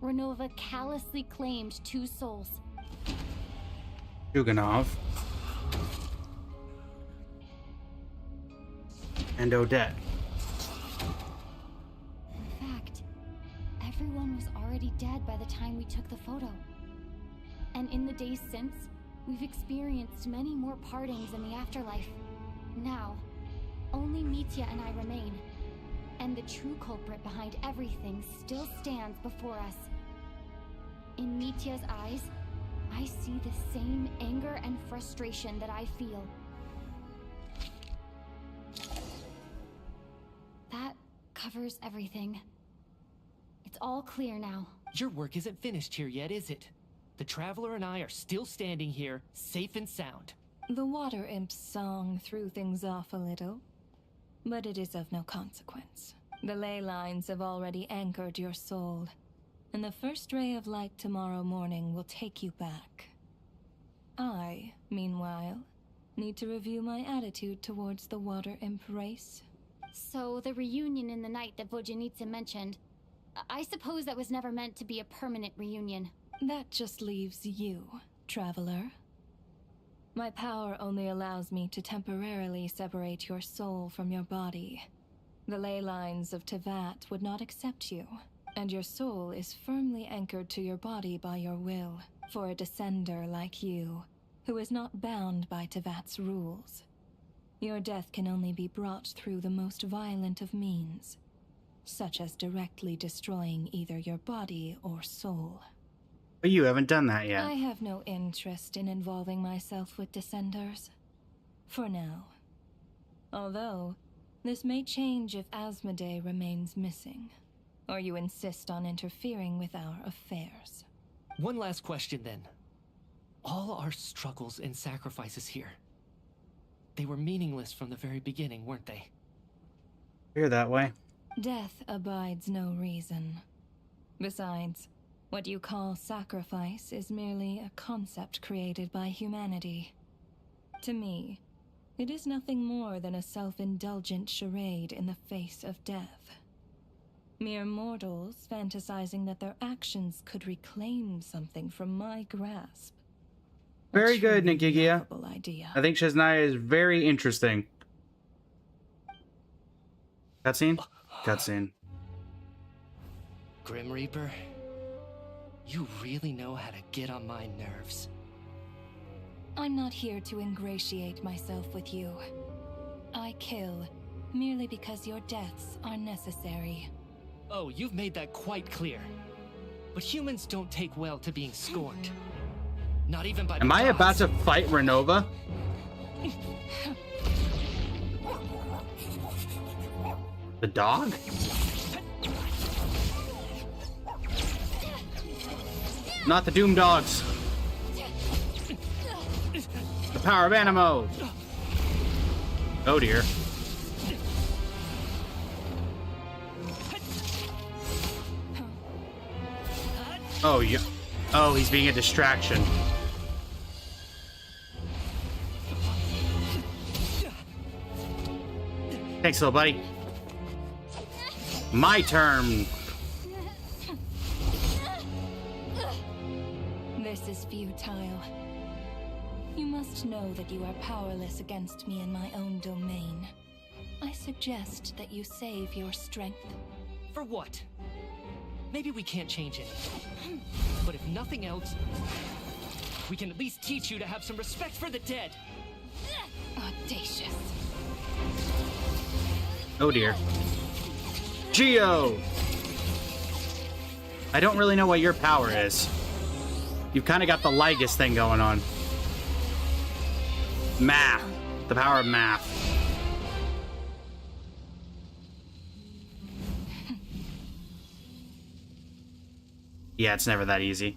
Renova callously claimed 2 souls. Shuganov. And Odette. In fact, everyone was already dead by the time we took the photo. And in the days since, we've experienced many more partings in the afterlife. Now, only Mitya and I remain. And the true culprit behind everything still stands before us. In Mitya's eyes, I see the same anger and frustration that I feel. That covers everything. It's all clear now. Your work isn't finished here yet, is it? The Traveler and I are still standing here, safe and sound. The Water Imp's song threw things off a little, but it is of no consequence. The ley lines have already anchored your soul, and the first ray of light tomorrow morning will take you back. I, meanwhile, need to review my attitude towards the Water Imp race. So, the reunion in the night that Vodyanitsa mentioned, I suppose that was never meant to be a permanent reunion. That just leaves you, Traveler. My power only allows me to temporarily separate your soul from your body. The ley lines of Tevat would not accept you, and your soul is firmly anchored to your body by your will, for a descender like you, who is not bound by Tevat's rules. Your death can only be brought through the most violent of means, such as directly destroying either your body or soul. But you haven't done that yet. I have no interest in involving myself with Descenders. For now. Although, this may change if Asmodee remains missing, or you insist on interfering with our affairs. One last question then. All our struggles and sacrifices here, they were meaningless from the very beginning, weren't they? You're that way. Death abides no reason. Besides, what you call sacrifice is merely a concept created by humanity. To me, it is nothing more than a self-indulgent charade in the face of death. Mere mortals fantasizing that their actions could reclaim something from my grasp. Very good, Nigigia. Idea. I think SNEZHNAYA is very interesting. Cutscene? Cutscene. Grim Reaper, you really know how to get on my nerves. I'm not here to ingratiate myself with you. I kill merely because your deaths are necessary. Oh, you've made that quite clear. But humans don't take well to being scorned. Not even by the Am I gods. about to fight Renova? The dog? Not the Doom Dogs. The power of Animo. Oh dear. Oh yeah. Oh, he's being a distraction. Thanks, little buddy. My turn. This is futile. You must know that you are powerless against me in my own domain. I suggest that you save your strength. For what? Maybe we can't change it. But if nothing else, we can at least teach you to have some respect for the dead. Audacious. Oh dear. Geo! I don't really know what your power is. You've kind of got the Lygus thing going on. Math. The power of math. Yeah, it's never that easy.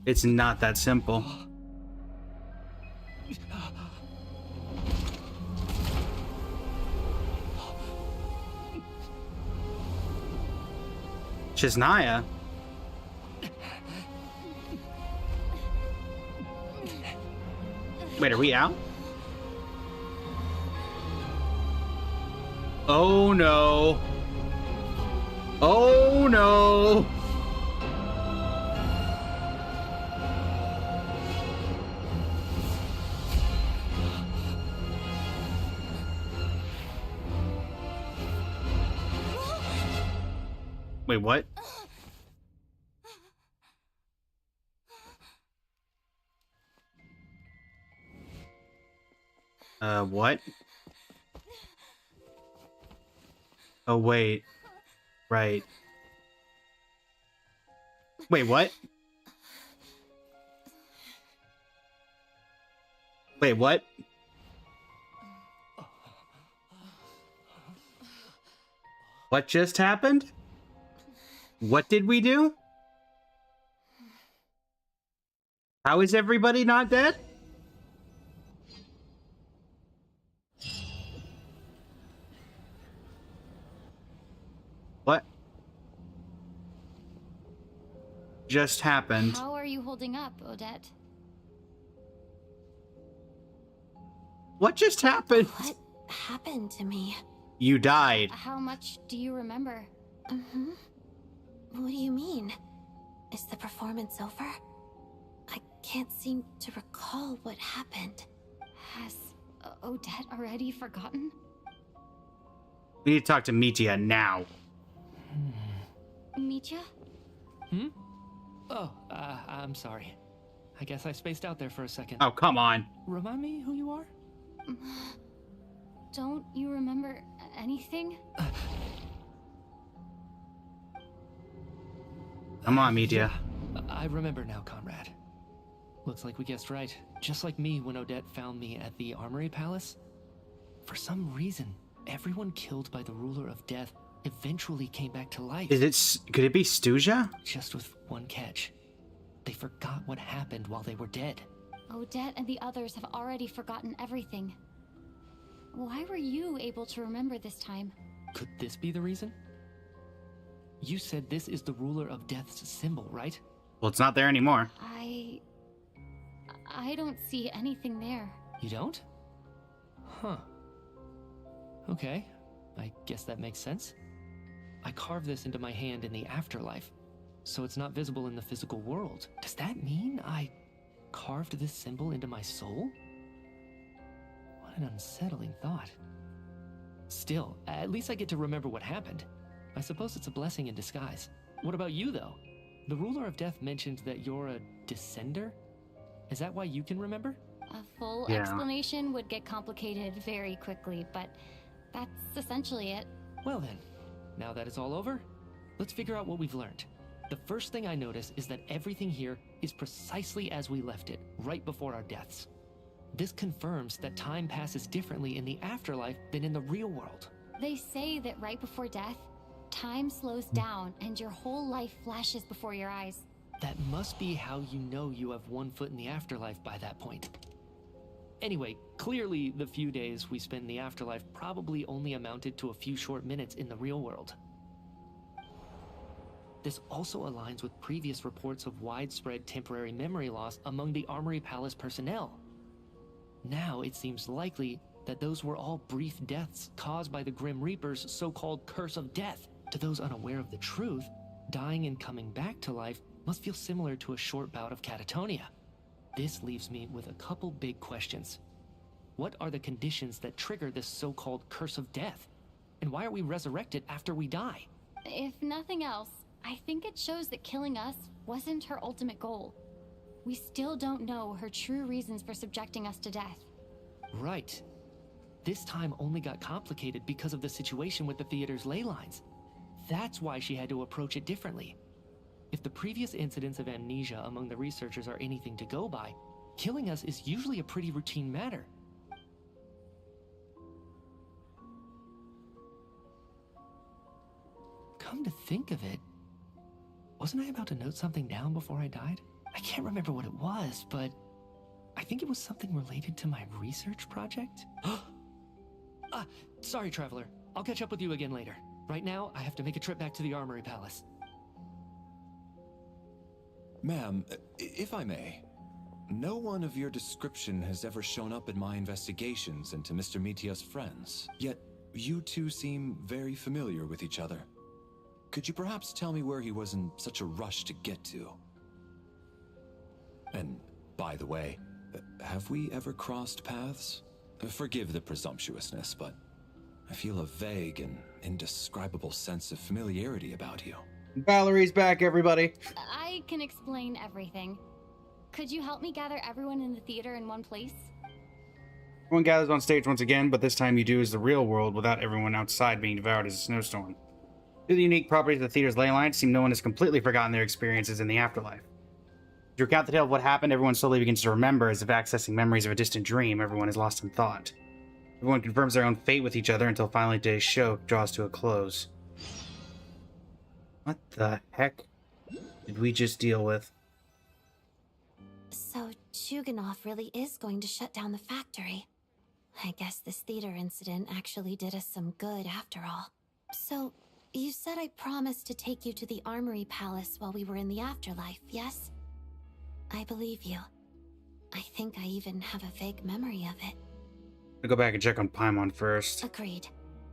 It's not that simple. SNEZHNAYA? Wait, are we out? Oh no. Oh no. Wait, what? What? Oh, wait. Right. Wait, what? Wait, what? What just happened? What did we do? How is everybody not dead? What just happened? How are you holding up, Odette? What just happened? What happened to me? You died. How much do you remember? Mm-hmm. What do you mean? Is the performance over? I can't seem to recall what happened. Has Odette already forgotten? We need to talk to Mitya now. Mitya? Hmm? Oh, I'm sorry. I guess I spaced out there for a second. Oh, come on. Remind me who you are? Don't you remember anything? Come on, Mitya. I remember now, comrade. Looks like we guessed right. Just like me when Odette found me at the Armory Palace. For some reason, everyone killed by the Ruler of Death eventually came back to life. Could it be SNEZHNAYA? Just with one catch. They forgot what happened while they were dead. Odette and the others have already forgotten everything. Why were you able to remember this time? Could this be the reason? You said this is the Ruler of Death's symbol, right? Well, it's not there anymore. I don't see anything there. You don't? Huh. Okay. I guess that makes sense. I carved this into my hand in the afterlife, so it's not visible in the physical world. Does that mean I carved this symbol into my soul? What an unsettling thought. Still, at least I get to remember what happened. I suppose it's a blessing in disguise. What about you, though? The Ruler of Death mentioned that you're a descender? Is that why you can remember? A full explanation would get complicated very quickly, but that's essentially it. Well then, now that it's all over, let's figure out what we've learned. The first thing I notice is that everything here is precisely as we left it, right before our deaths. This confirms that time passes differently in the afterlife than in the real world. They say that right before death, time slows down and your whole life flashes before your eyes. That must be how you know you have one foot in the afterlife by that point. Anyway, clearly the few days we spend in the afterlife probably only amounted to a few short minutes in the real world. This also aligns with previous reports of widespread temporary memory loss among the Armory Palace personnel. Now it seems likely that those were all brief deaths caused by the Grim Reaper's so-called curse of death. To those unaware of the truth, dying and coming back to life must feel similar to a short bout of catatonia. This leaves me with a couple big questions. What are the conditions that trigger this so-called curse of death? And why are we resurrected after we die? If nothing else, I think it shows that killing us wasn't her ultimate goal. We still don't know her true reasons for subjecting us to death. Right. This time only got complicated because of the situation with the theater's ley lines. That's why she had to approach it differently. If the previous incidents of amnesia among the researchers are anything to go by, killing us is usually a pretty routine matter. Come to think of it, wasn't I about to note something down before I died? I can't remember what it was, but I think it was something related to my research project. Sorry, Traveler. I'll catch up with you again later. Right now, I have to make a trip back to the Armory Palace. Ma'am, if I may, no one of your description has ever shown up in my investigations into Mr. Mitia's friends, yet you two seem very familiar with each other. Could you perhaps tell me where he was in such a rush to get to? And, by the way, have we ever crossed paths? Forgive the presumptuousness, but I feel a vague and indescribable sense of familiarity about you. Valerie's back, everybody. I can explain everything. Could you help me gather everyone in the theater in one place? Everyone gathers on stage once again, but this time you do as the real world without everyone outside being devoured as a snowstorm. Due to the unique properties of the theater's ley lines, seem no one has completely forgotten their experiences in the afterlife. As you recount the tale of what happened, everyone slowly begins to remember as if accessing memories of a distant dream. Everyone is lost in thought. Everyone confirms their own fate with each other until finally today's show draws to a close. What the heck did we just deal with? So Chuganov really is going to shut down the factory. I guess this theater incident actually did us some good after all. So, you said I promised to take you to the Armory Palace while we were in the afterlife, yes? I believe you. I think I even have a vague memory of it. I'll go back and check on Paimon first. Agreed.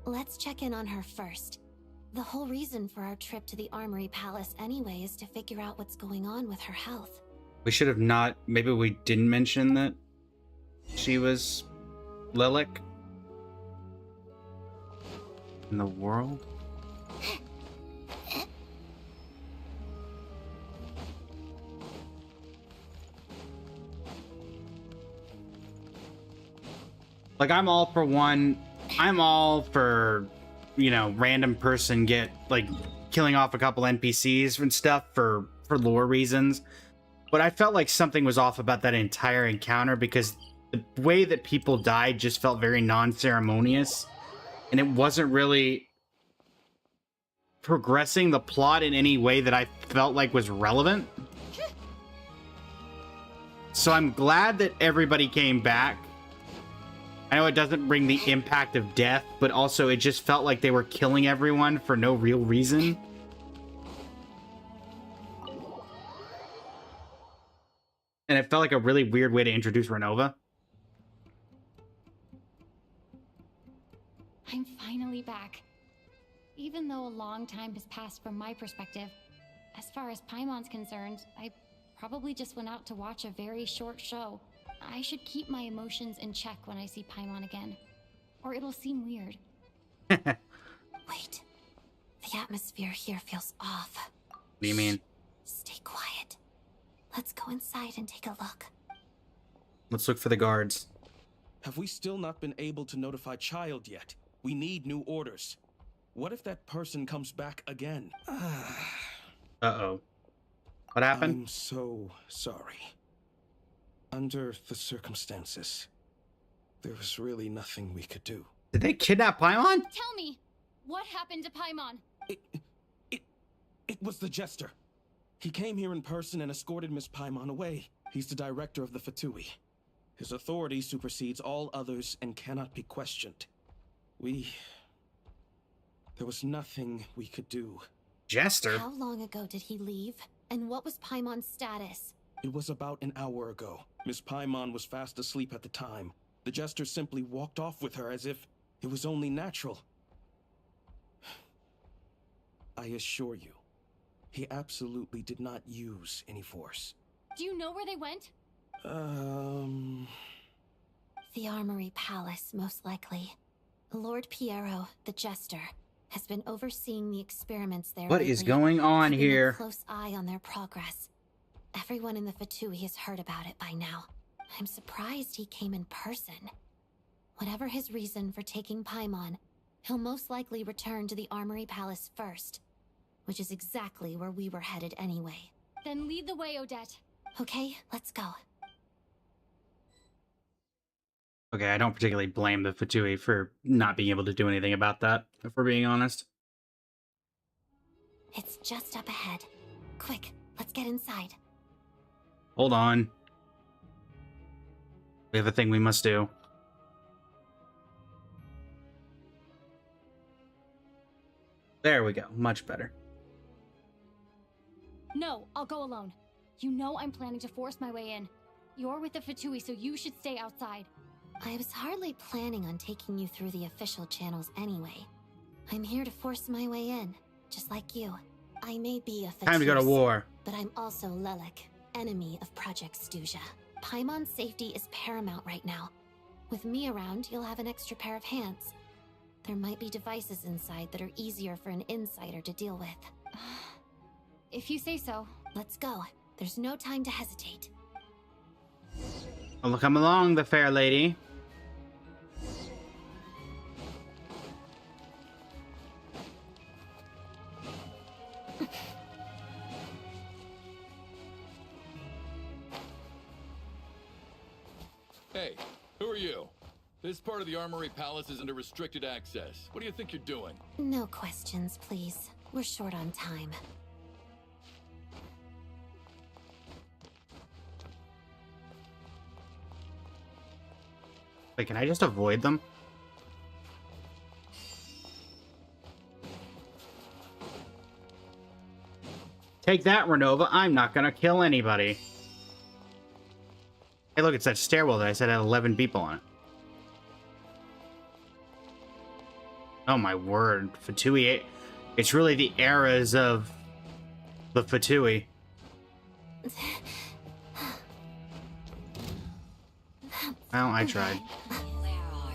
Let's check in on her first. The whole reason for our trip to the Armory Palace anyway is to figure out what's going on with her health. We should have not... Maybe we didn't mention that she was Lilac in the world? Like, I'm all for you know, random person get, like, killing off a couple NPCs and stuff for lore reasons. But I felt like something was off about that entire encounter because the way that people died just felt very non-ceremonious. And it wasn't really progressing the plot in any way that I felt like was relevant. So I'm glad that everybody came back. I know it doesn't bring the impact of death, but also it just felt like they were killing everyone for no real reason. And it felt like a really weird way to introduce Renova. I'm finally back. Even though a long time has passed from my perspective, as far as Paimon's concerned, I probably just went out to watch a very short show. I should keep my emotions in check when I see Paimon again, or it'll seem weird. Wait. The atmosphere here feels off. What do you mean? Stay quiet. Let's go inside and take a look. Let's look for the guards. Have we still not been able to notify Child yet? We need new orders. What if that person comes back again? Uh-oh. What happened? I'm so sorry. Under the circumstances, there was really nothing we could do. Did they kidnap Paimon? Tell me, what happened to Paimon? It was the Jester. He came here in person and escorted Miss Paimon away. He's the director of the Fatui. His authority supersedes all others and cannot be questioned. There was nothing we could do. Jester? How long ago did he leave? And what was Paimon's status? It was about an hour ago. Miss Paimon was fast asleep at the time. The jester simply walked off with her as if it was only natural. I assure you, he absolutely did not use any force. Do you know where they went? The Armory Palace, most likely. Lord Piero, the jester, has been overseeing the experiments there. What is going on keeping here? a close eye on their progress. Everyone in the Fatui has heard about it by now. I'm surprised he came in person. Whatever his reason for taking Paimon, he'll most likely return to the Armory Palace first, which is exactly where we were headed anyway. Then lead the way, Odette. Okay, let's go. Okay, I don't particularly blame the Fatui for not being able to do anything about that, if we're being honest. It's just up ahead. Quick, let's get inside. Hold on. We have a thing we must do. There we go. Much better. No, I'll go alone. You know I'm planning to force my way in. You're with the Fatui, so you should stay outside. I was hardly planning on taking you through the official channels anyway. I'm here to force my way in, just like you. I may be a Fatui, Time to go to war. but I'm also Lelek, enemy of Project Stuja. Paimon's safety is paramount right now. With me around, you'll have an extra pair of hands. There might be devices inside that are easier for an insider to deal with. If you say so. Let's go. There's no time to hesitate. Well, come along, the fair lady. Hey, who are you? This part of the Armory Palace isn't a restricted access. What do you think you're doing? No questions, please. We're short on time. Wait, can I just avoid them? Take that, Renova. I'm not gonna kill anybody. Hey, look, it's that stairwell that I said had 11 people on it. Oh my word, Fatui. It's really the eras of the Fatui. Well, I tried. Where are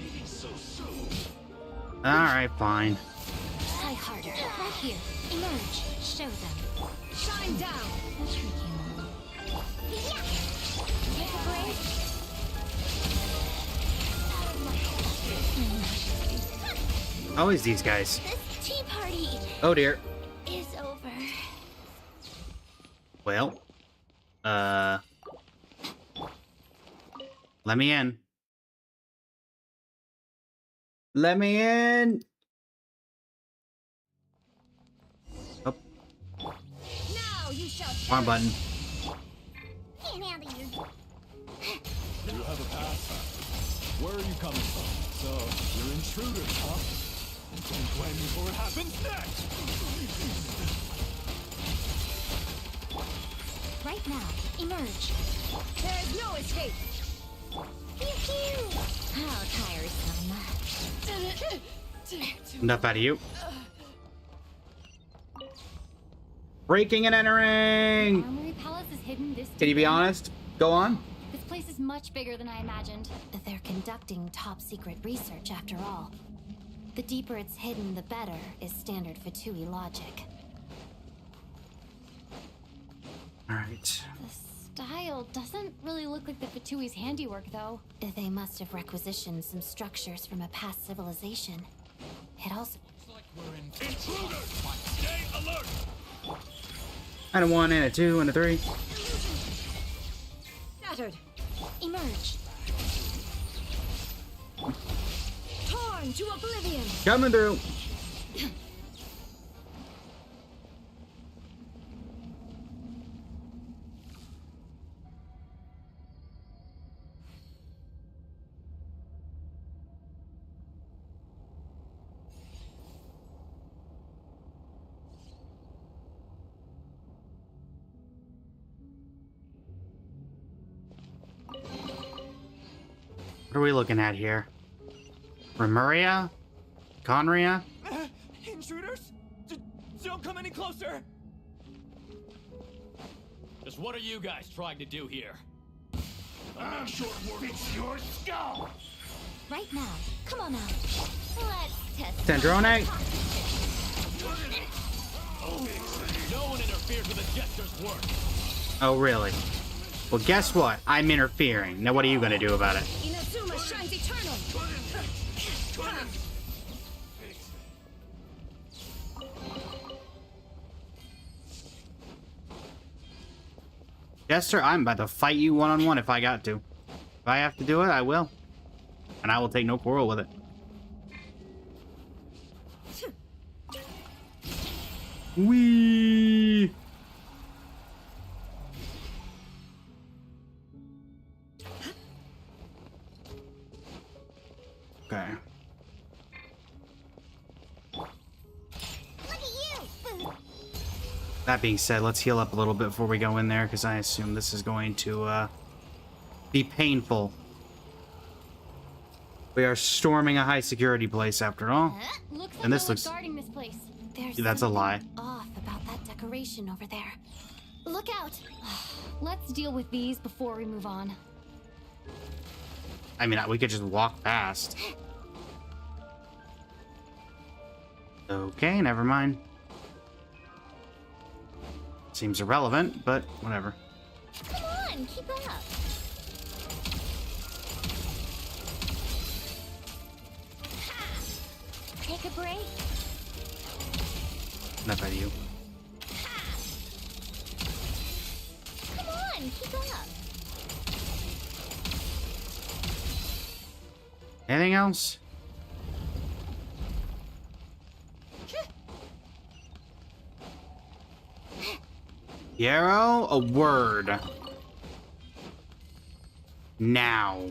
you? So soon. Alright, fine. Try harder. Right here. Emerge. Show them. Shine down! Take a break. Always these guys. This tea party Oh dear. is over. Well. Let me in. Let me in! Oh, Now you shall wrong button. Can't handle you. You have a pass. Where are you coming from? So, you're intruders, huh? Don't blame me for what happens next! Right now. Emerge. There is no escape! Pew pew! How tiresome. Enough out of you. Breaking and entering! Armory Palace is hidden this Can you be deep in. honest? Go on. This place is much bigger than I imagined. They're conducting top secret research after all. The deeper it's hidden, the better, is standard Fatui logic. Alright. The style doesn't really look like the Fatui's handiwork, though. They must have requisitioned some structures from a past civilization. It also... We're in intruders! Stay alert! And a 1 and a 2 and a 3. Shattered! Emerge. Torn to oblivion! Coming through. What are we looking at here? Remuria? Conria? Intruders? Don't come any closer! Just what are you guys trying to do here? I'm sure fits your skull. Right now. Come on out. Let's test. Dendrone? No one interferes with the Jester's work. Oh, really? Well, guess what? I'm interfering. Now, what are you gonna do about it? Inazuma shines eternal. Jester, I'm about to fight you one-on-one if I got to. If I have to do it, I will. And I will take no quarrel with it. Whee! Okay. Look at you. That being said, let's heal up a little bit before we go in there, because I assume this is going to be painful. We are storming a high security place after all. Looks And like this no looks... one's guarding this place. There's That's a lie. off about that decoration over there. Look out! Let's deal with these before we move on. I mean, we could just walk past. Okay, never mind. Seems irrelevant, but whatever. Come on, keep up. Ha! Take a break. Enough out of you. Come on, keep up. Anything else? Yarrow, a word. Now.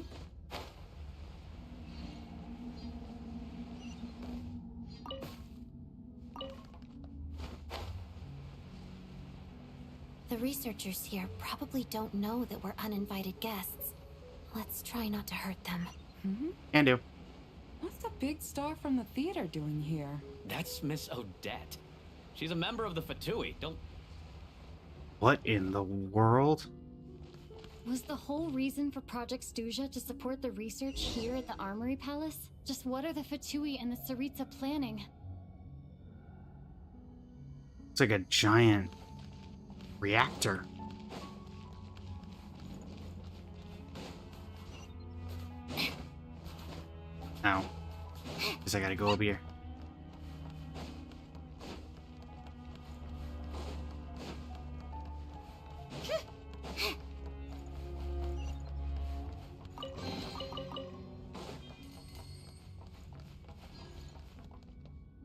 The researchers here probably don't know that we're uninvited guests. Let's try not to hurt them. Can do. What's the big star from the theater doing here? That's Miss Odette. She's a member of the Fatui. Don't... What in the world? Was the whole reason for Project Stuja to support the research here at the Armory Palace? Just what are the Fatui and the Tsaritsa planning? It's like a giant reactor. Ow. Guess I gotta go over here.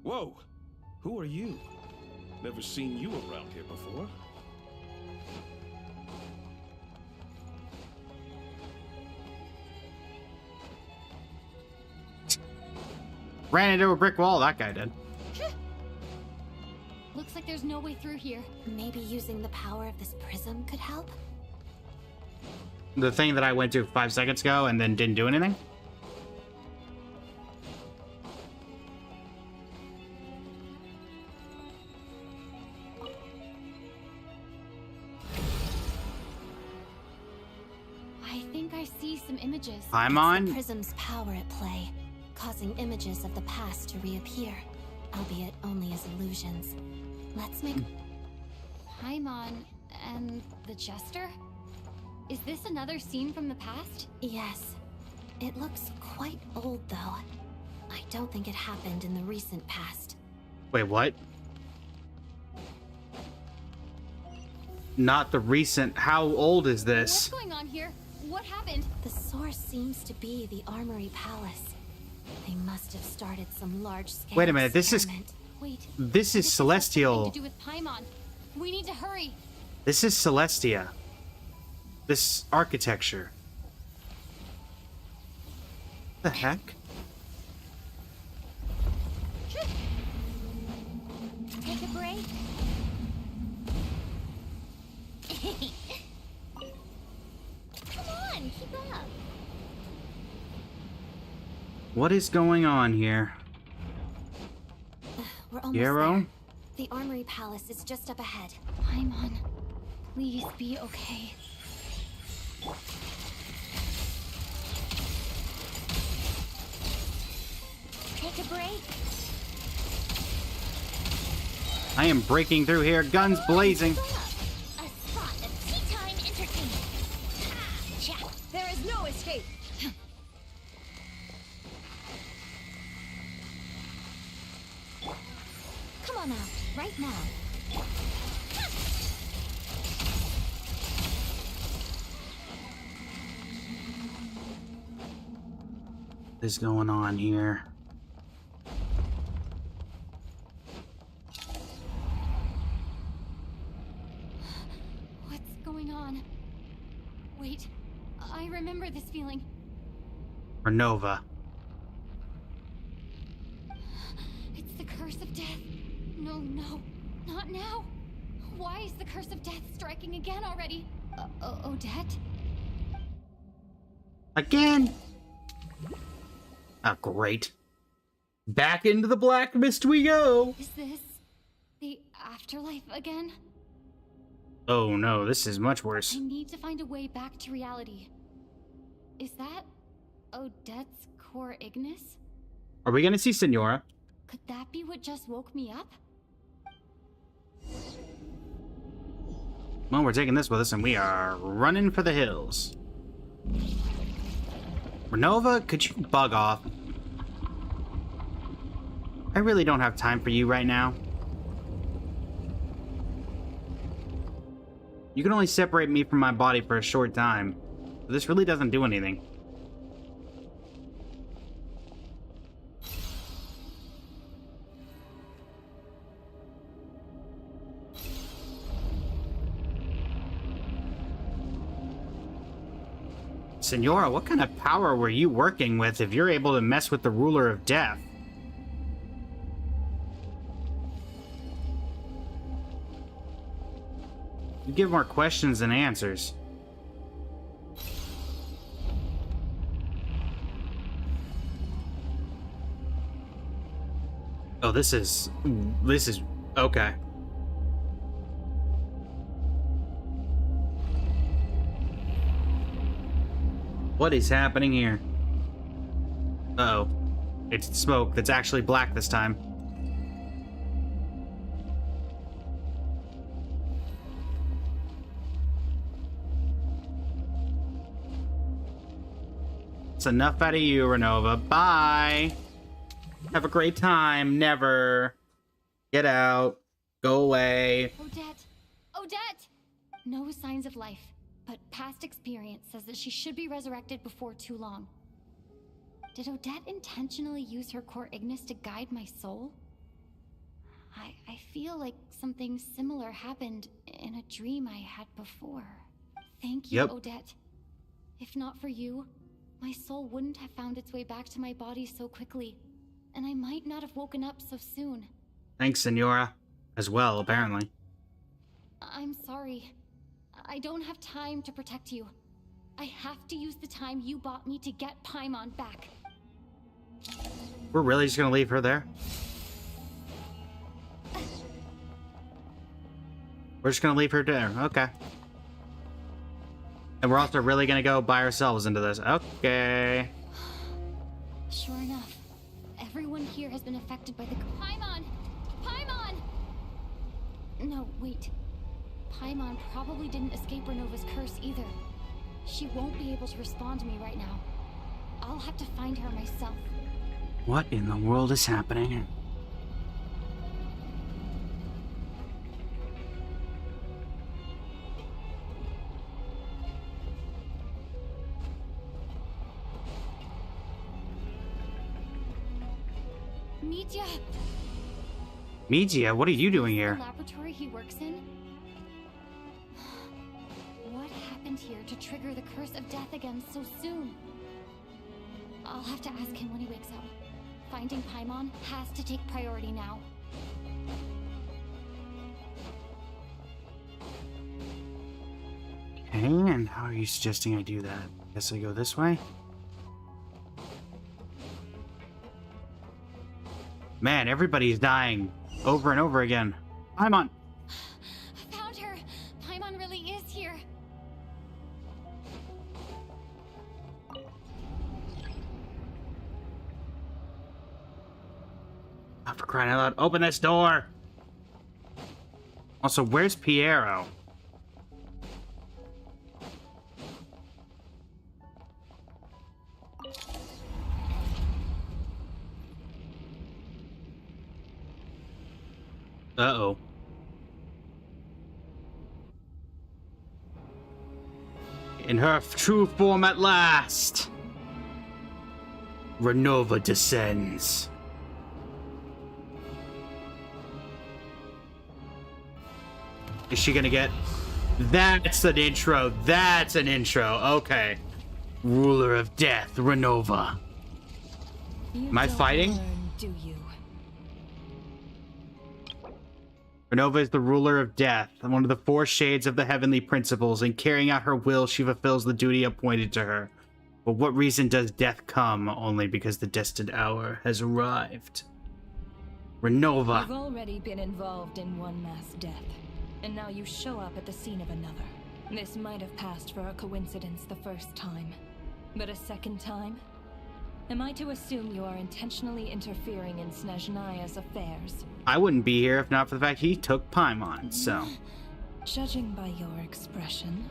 Whoa! Who are you? Never seen you around here before. Ran into a brick wall, that guy did. Looks like there's no way through here. Maybe using the power of this prism could help? The thing that I went to 5 seconds ago and then didn't do anything? I think I see some images. I'm The on. prism's power at play, causing images of the past to reappear, albeit only as illusions. Let's make... Paimon and the Jester? Is this another scene from the past? Yes. It looks quite old, though. I don't think it happened in the recent past. Wait, what? Not the recent. How old is this? What's going on here? What happened? The source seems to be the Armory Palace. They must have started some large-scale Wait a minute, this is... Wait. This is Celestial. To do with Paimon. We need to hurry. This is Celestia. This architecture. The heck? Take a break. Come on, keep up. What is going on here? We're almost Yarrow? there. The Armory Palace is just up ahead. Paimon, please be okay. Take a break. I am breaking through here, guns blazing. A spot of tea time entertainment. Ha! Check. There is no escape. Come on out, right now. What is going on here? What's going on? Wait, I remember this feeling. Renova. It's the curse of death. No, no, not now. Why is the curse of death striking again already? Odette? Again? Oh, great. Back into the black mist we go. Is this the afterlife again? Oh no, this is much worse. I need to find a way back to reality. Is that Odette's core Ignis? Are we gonna see Senora? Could that be what just woke me up? Well, we're taking this with us and we are running for the hills. Renova, could you bug off? I really don't have time for you right now. You can only separate me from my body for a short time. But this really doesn't do anything. Senora, what kind of power were you working with if you're able to mess with the ruler of death? You give more questions than answers. Oh, this is okay. What is happening here? Uh-oh. It's smoke that's actually black this time. It's enough out of you, Renova. Bye! Have a great time. Never. Get out. Go away. Odette! Odette! No signs of life, but past experience says that she should be resurrected before too long. Did Odette intentionally use her core Ignis to guide my soul? I feel like something similar happened in a dream I had before. Thank you, Odette. If not for you, my soul wouldn't have found its way back to my body so quickly, and I might not have woken up so soon. Thanks, Senora. As well, apparently. I'm sorry. I don't have time to protect you. I have to use the time you bought me to get Paimon back. We're really just gonna leave her there? We're just gonna leave her there. Okay. And we're also really gonna go by ourselves into this. Okay. Sure enough, everyone here has been affected by the Paimon! Paimon! No, wait. Paimon probably didn't escape Renova's curse either. She won't be able to respond to me right now. I'll have to find her myself. What in the world is happening? Mitya! Mitya, what are you doing The here? laboratory he works in? What happened here to trigger the curse of death again so soon? I'll have to ask him when he wakes up. Finding Paimon has to take priority now. Okay, and how are you suggesting I do that? Guess I go this way? Man, everybody's dying over and over again. Paimon. Found her. Paimon really is here. Oh, for crying out loud, open this door! Also, where's Piero? Uh-oh. In her true form at last! Renova descends. Is she gonna get... That's an intro. That's an intro. Okay. Ruler of Death, Renova. Am I fighting? Do you? Renova is the ruler of death, one of the four shades of the heavenly principles. In carrying out her will, she fulfills the duty appointed to her. But what reason does death come? Only because the destined hour has arrived. Renova. You've already been involved in one mass death, and now you show up at the scene of another. This might have passed for a coincidence the first time, but a second time? Am I to assume you are intentionally interfering in SNEZHNAYA's affairs? I wouldn't be here if not for the fact he took Paimon, so... Judging by your expression,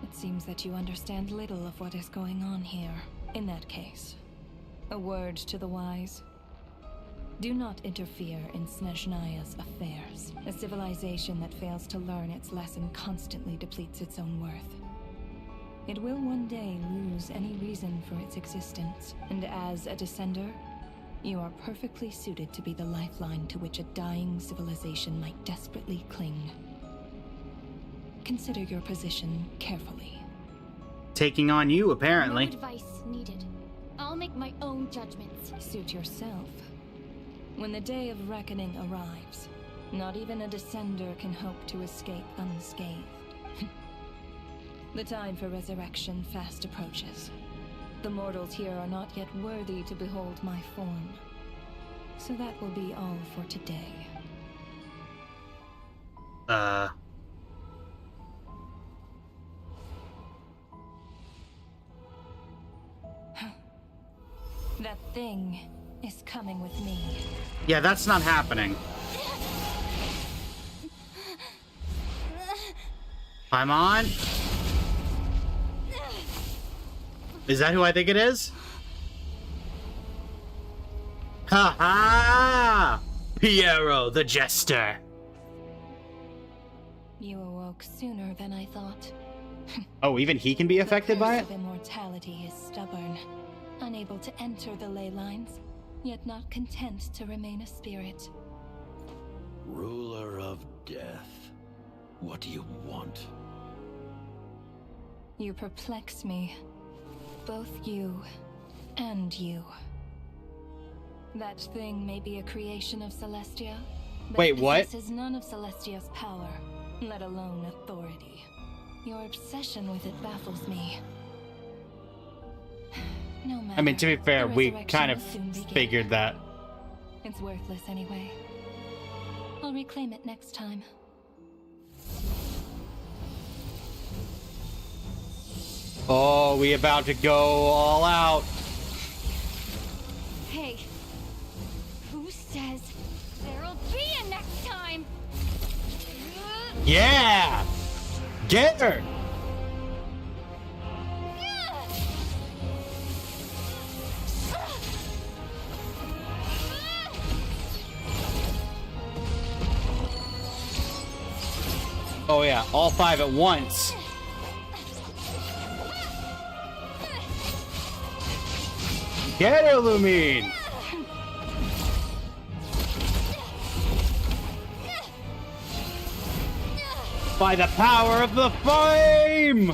it seems that you understand little of what is going on here. In that case, a word to the wise. Do not interfere in SNEZHNAYA's affairs. A civilization that fails to learn its lesson constantly depletes its own worth. It will one day lose any reason for its existence, and as a descender, you are perfectly suited to be the lifeline to which a dying civilization might desperately cling. Consider your position carefully. Taking on you, apparently. No advice needed. I'll make my own judgments. Suit yourself. When the day of reckoning arrives, not even a descender can hope to escape unscathed. The time for resurrection fast approaches. The mortals here are not yet worthy to behold my form. So that will be all for today. That thing is coming with me. Yeah, that's not happening. Paimon? Is that who I think it is? Ha ha! Piero the Jester. You awoke sooner than I thought. Oh, even he can be affected by it? The curse of immortality is stubborn, unable to enter the ley lines, yet not content to remain a spirit. Ruler of Death, what do you want? You perplex me. Both you and you. That thing may be a creation of Celestia, but wait, it what? possesses none of Celestia's power, let alone authority. Your obsession with it baffles me. No matter. I mean, to be fair, The we resurrection kind of will soon begin. figured that. It's worthless anyway. I'll reclaim it next time. Oh, we about to go all out. Hey, who says there'll be a next time? Yeah! Get her! Oh yeah, all five at once. Get her, Lumine! By the power of the flame!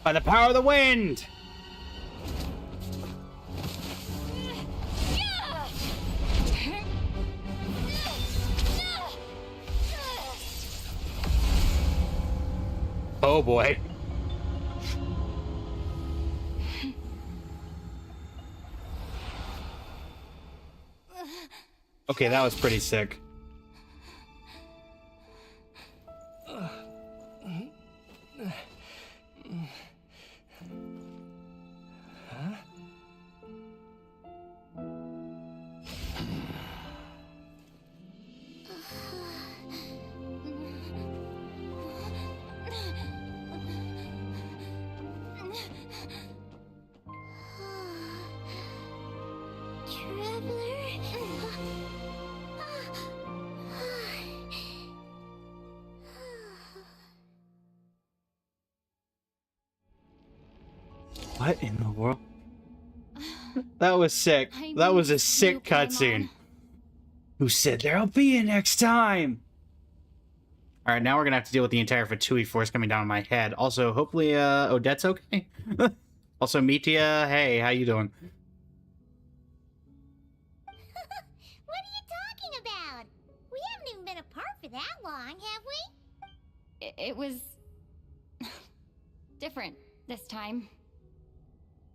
By the power of the wind! Oh boy. Okay, that was pretty sick. Huh? What in the world? That was sick. That was a sick cutscene. Who said there'll be a next time? Alright, now we're gonna have to deal with the entire Fatui force coming down on my head. Also, hopefully, Odette's okay. Also, Mitia, hey, how you doing? What are you talking about? We haven't even been apart for that long, have we? It was different this time.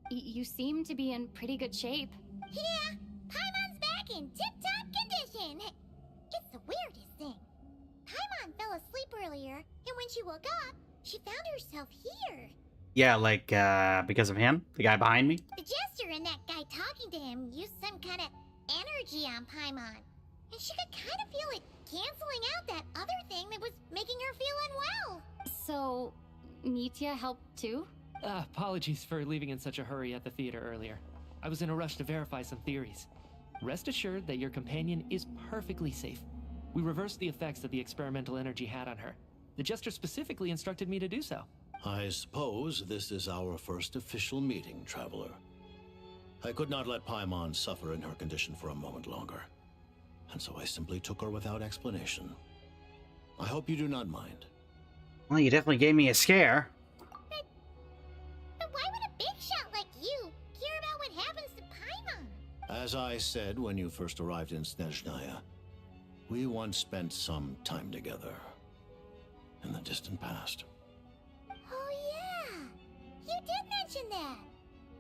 You seem to be in pretty good shape. Yeah, Paimon's back in tip-top condition. It's the weirdest thing. Paimon fell asleep earlier, and when she woke up, she found herself here. Yeah, like, because of him? The guy behind me? The jester and that guy talking to him used some kind of energy on Paimon. And she could kind of feel it canceling out that other thing that was making her feel unwell. So, Mitia helped too? Apologies for leaving in such a hurry at the theater earlier. I was in a rush to verify some theories. Rest assured that your companion is perfectly safe. We reversed the effects that the experimental energy had on her. The jester specifically instructed me to do so. I suppose this is our first official meeting, Traveler. I could not let Paimon suffer in her condition for a moment longer, and so I simply took her without explanation. I hope you do not mind. Well, you definitely gave me a scare. But why would a big shot like you care about what happens to Paimon? As I said when you first arrived in SNEZHNAYA, we once spent some time together in the distant past. Oh yeah, you did mention that.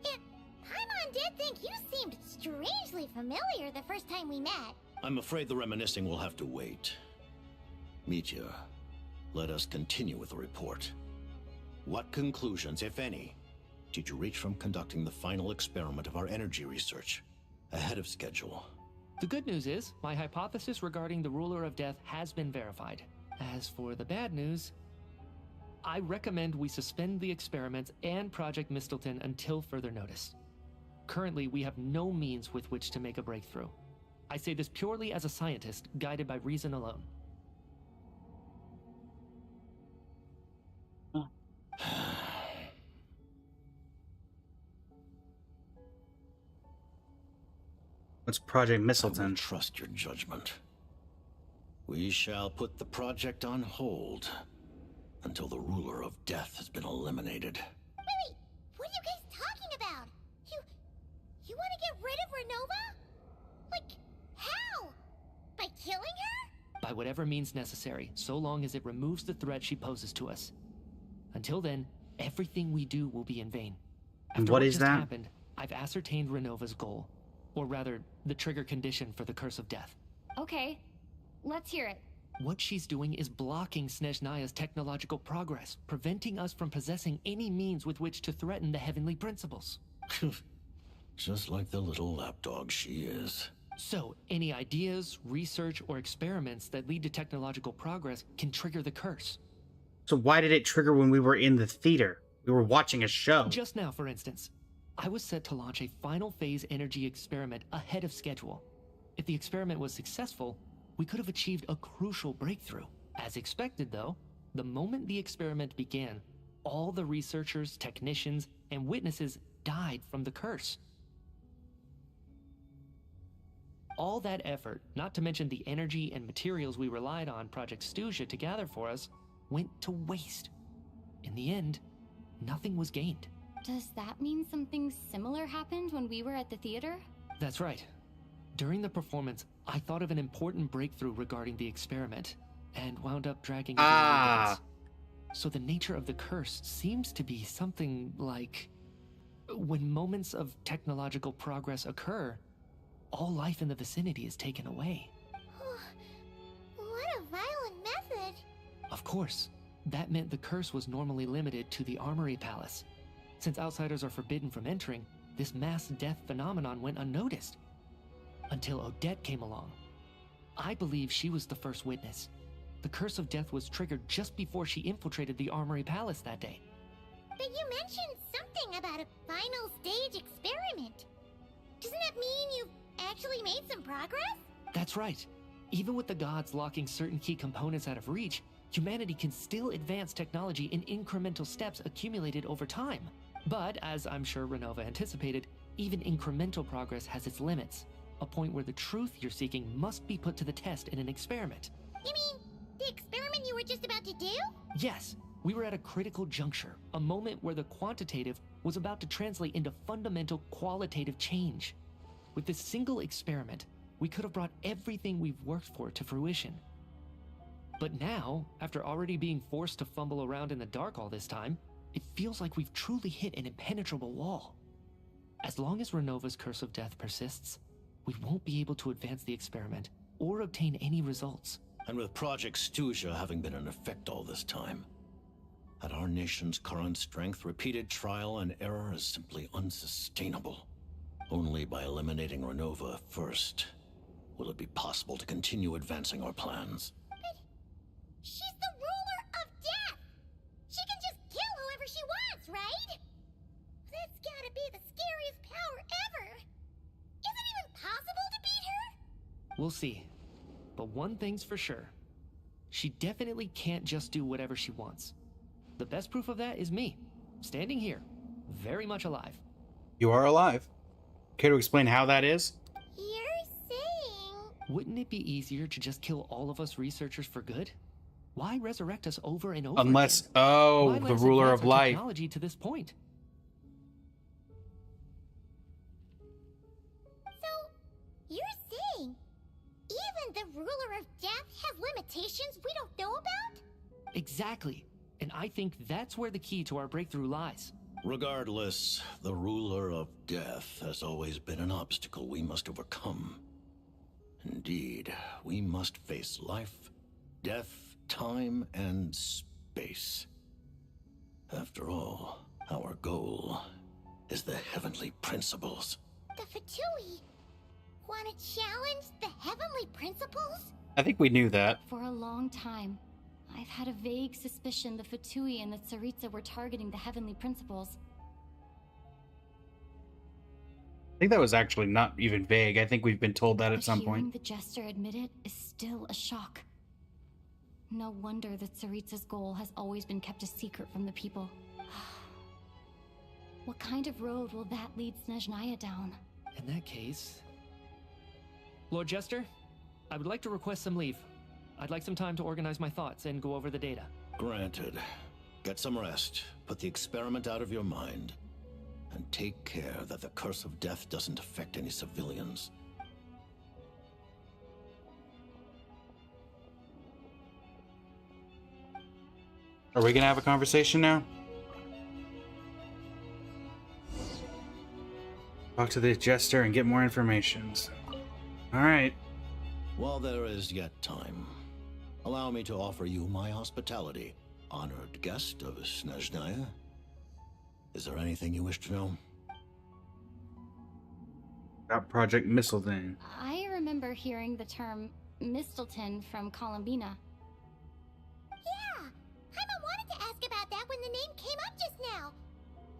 Yet, Paimon did think you seemed strangely familiar the first time we met. I'm afraid the reminiscing will have to wait. Mitia, let us continue with the report. What conclusions, if any, did you reach from conducting the final experiment of our energy research ahead of schedule? The good news is, my hypothesis regarding the ruler of death has been verified. As for the bad news, I recommend we suspend the experiments and Project Mistleton until further notice. Currently, we have no means with which to make a breakthrough. I say this purely as a scientist, guided by reason alone. What's Project Mistleton? I will trust your judgment. We shall put the project on hold until the ruler of death has been eliminated. Wait, what are you guys talking about? You want to get rid of Renova? Like, how? By killing her? By whatever means necessary, so long as it removes the threat she poses to us. Until then, everything we do will be in vain. And what is just that? Happened, I've ascertained Renova's goal. Or rather, the trigger condition for the Curse of Death. Okay, let's hear it. What she's doing is blocking SNEZHNAYA's technological progress, preventing us from possessing any means with which to threaten the heavenly principles. Just like the little lapdog she is. So, any ideas, research, or experiments that lead to technological progress can trigger the curse. So why did it trigger when we were in the theater? We were watching a show. Just now, for instance, I was set to launch a final phase energy experiment ahead of schedule. If the experiment was successful, we could have achieved a crucial breakthrough. As expected, though, the moment the experiment began, all the researchers, technicians, and witnesses died from the curse. All that effort, not to mention the energy and materials we relied on Project SNEZHNAYA to gather for us, went to waste. In the end, nothing was gained. Does that mean something similar happened when we were at the theater? That's right. During the performance, I thought of an important breakthrough regarding the experiment, and wound up dragging it in. So the nature of the curse seems to be something like when moments of technological progress occur, all life in the vicinity is taken away. What a violent method. Of course, that meant the curse was normally limited to the Armory Palace. Since outsiders are forbidden from entering, this mass death phenomenon went unnoticed. Until Odette came along. I believe she was the first witness. The curse of death was triggered just before she infiltrated the Armory Palace that day. But you mentioned something about a final stage experiment. Doesn't that mean you've actually made some progress? That's right. Even with the gods locking certain key components out of reach, humanity can still advance technology in incremental steps accumulated over time. But, as I'm sure Renova anticipated, even incremental progress has its limits. A point where the truth you're seeking must be put to the test in an experiment. You mean the experiment you were just about to do? Yes, we were at a critical juncture, a moment where the quantitative was about to translate into fundamental qualitative change. With this single experiment, we could have brought everything we've worked for to fruition. But now, after already being forced to fumble around in the dark all this time, it feels like we've truly hit an impenetrable wall. As long as Renova's curse of death persists, we won't be able to advance the experiment or obtain any results. And with Project SNEZHNAYA having been in effect all this time, at our nation's current strength, repeated trial and error is simply unsustainable. Only by eliminating Renova first will it be possible to continue advancing our plans. She's the ruler of death! She can just kill whoever she wants, right? That's gotta be the scariest power ever! Is it even possible to beat her? We'll see. But one thing's for sure. She definitely can't just do whatever she wants. The best proof of that is me, standing here, very much alive. You are alive. Care to explain how that is? You're saying... Wouldn't it be easier to just kill all of us researchers for good? Why resurrect us over and over Unless, again? oh, Why the let us ruler advance of our life. technology to this point? So, you're saying even the ruler of death has limitations we don't know about? Exactly. And I think that's where the key to our breakthrough lies. Regardless, the ruler of death has always been an obstacle we must overcome. Indeed, we must face life, death, time, and space. After all, our goal is the heavenly principles. The Fatui want to challenge the heavenly principles? I think we knew that. For a long time, I've had a vague suspicion the Fatui and the Tsaritsa were targeting the heavenly principles. I think that was actually not even vague. I think we've been told that at some Hearing point. the Jester admit it is still a shock. No wonder that Tsaritsa's goal has always been kept a secret from the people. What kind of road will that lead SNEZHNAYA down? In that case... Lord Jester, I would like to request some leave. I'd like some time to organize my thoughts and go over the data. Granted. Get some rest, put the experiment out of your mind, and take care that the curse of death doesn't affect any civilians. Are we gonna have a conversation now? Talk to the Jester and get more information. Alright. While there is yet time, allow me to offer you my hospitality, honored guest of SNEZHNAYA. Is there anything you wish to know? About Project Mistleton. I remember hearing the term Mistleton from Columbina. Yeah, Paimon wanted to ask about that when the name came up just now.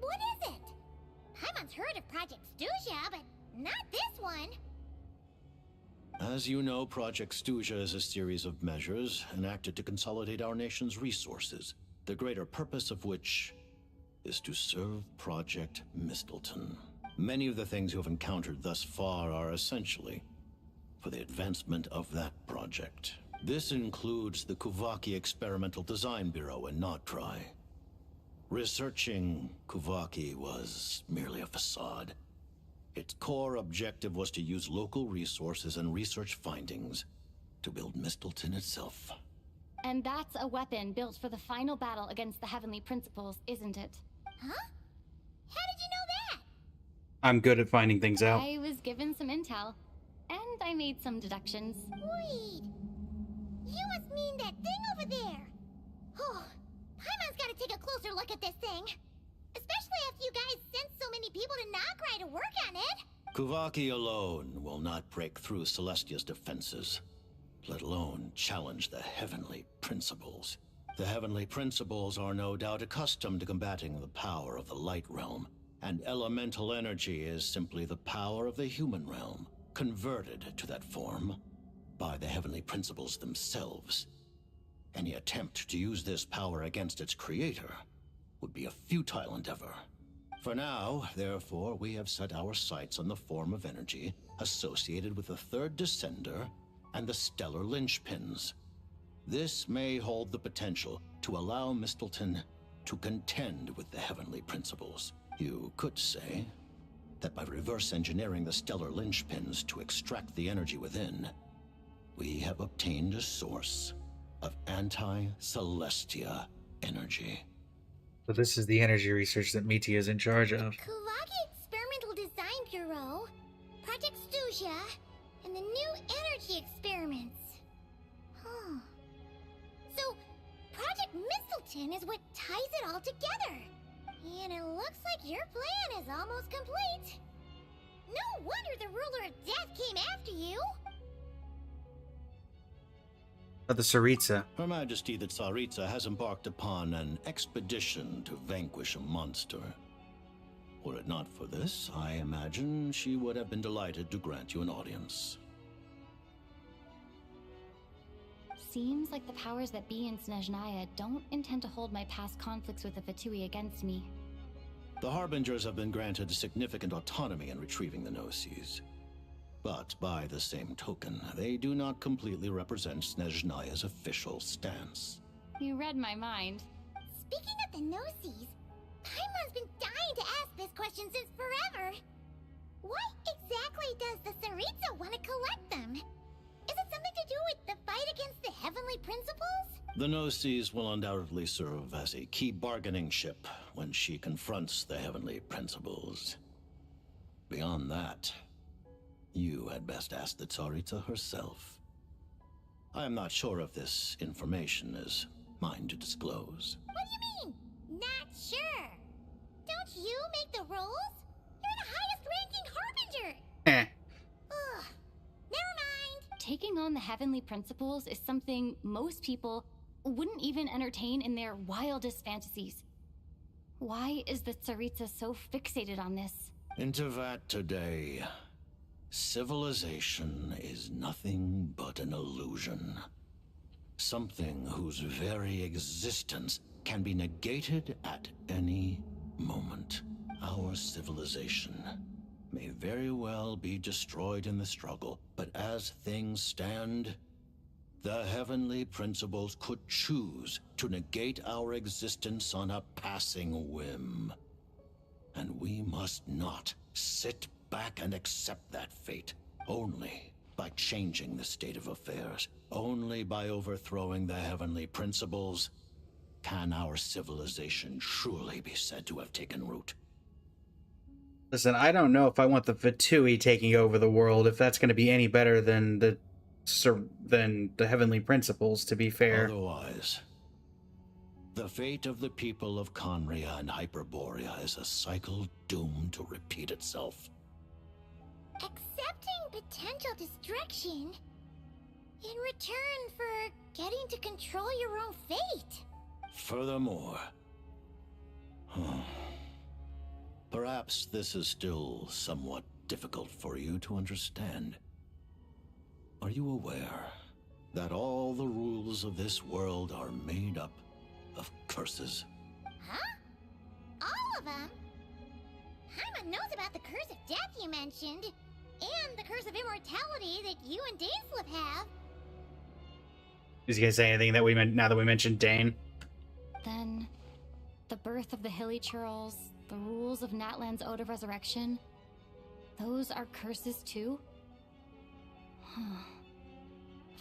What is it? Paimon's heard of Project SNEZHNAYA, but not this one. As you know, Project SNEZHNAYA is a series of measures enacted to consolidate our nation's resources, the greater purpose of which is to serve Project Mistleton. Many of the things you have encountered thus far are essentially for the advancement of that project. This includes the Kuvaki Experimental Design Bureau in Notri. Researching Kuvaki was merely a facade. Its core objective was to use local resources and research findings to build Mistleton itself. And that's a weapon built for the final battle against the Heavenly Principles, isn't it? Huh? How did you know that? I'm good at finding things out. I was given some intel, and I made some deductions. Wait. You must mean that thing over there. Oh, Paimon's gotta take a closer look at this thing. Especially after you guys sent so many people to Nagrai to work on it. Kuvaki alone will not break through Celestia's defenses, let alone challenge the Heavenly Principles. The Heavenly Principles are no doubt accustomed to combating the power of the Light Realm, and elemental energy is simply the power of the human realm, converted to that form by the Heavenly Principles themselves. Any attempt to use this power against its creator would be a futile endeavor. For now, therefore, we have set our sights on the form of energy associated with the Third Descender and the stellar linchpins. This may hold the potential to allow Mistleton to contend with the Heavenly Principles. You could say that by reverse engineering the stellar linchpins to extract the energy within, we have obtained a source of anti-Celestia energy. So this is the energy research that Miti is in charge of. Kuvaki Experimental Design Bureau, Project Stuja, and the new energy experiments. Huh. So, Project Mistleton is what ties it all together. And it looks like your plan is almost complete. No wonder the Ruler of Death came after you. The Tsaritsa. Her Majesty the Tsaritsa has embarked upon an expedition to vanquish a monster. Were it not for this, I imagine she would have been delighted to grant you an audience. Seems like the powers that be in SNEZHNAYA don't intend to hold my past conflicts with the Fatui against me. The Harbingers have been granted significant autonomy in retrieving the Gnosis. But by the same token, they do not completely represent SNEZHNAYA's official stance. You read my mind. Speaking of the Gnosis, Paimon's been dying to ask this question since forever. Why exactly does the Tsaritsa want to collect them? Is it something to do with the fight against the Heavenly Principles? The Gnosis will undoubtedly serve as a key bargaining chip when she confronts the Heavenly Principles. Beyond that, you had best ask the Tsaritsa herself. I am not sure if this information is mine to disclose. What do you mean, not sure? Don't you make the rules? You're the highest-ranking Harbinger! Ugh, never mind. Taking on the Heavenly Principles is something most people wouldn't even entertain in their wildest fantasies. Why is the Tsaritsa so fixated on this? Intervat today. Civilization is nothing but an illusion. Something whose very existence can be negated at any moment. Our civilization may very well be destroyed in the struggle, but as things stand, the Heavenly Principles could choose to negate our existence on a passing whim. And we must not sit back and accept that fate. Only by changing the state of affairs, only by overthrowing the Heavenly Principles, can our civilization truly be said to have taken root. Listen, I don't know if I want the Fatui taking over the world, if that's going to be any better than the Heavenly Principles, to be fair. Otherwise, the fate of the people of Conria and Hyperborea is a cycle doomed to repeat itself. Accepting potential destruction in return for getting to control your own fate. Furthermore, perhaps this is still somewhat difficult for you to understand. Are you aware that all the rules of this world are made up of curses? Huh? All of them? Paimon knows about the curse of death you mentioned, and the curse of immortality that you and Dainsleif have. Is he gonna say anything that now that we mentioned Dane? Then, the birth of the Hilly Churls, the rules of Natlan's Ode of Resurrection, those are curses too?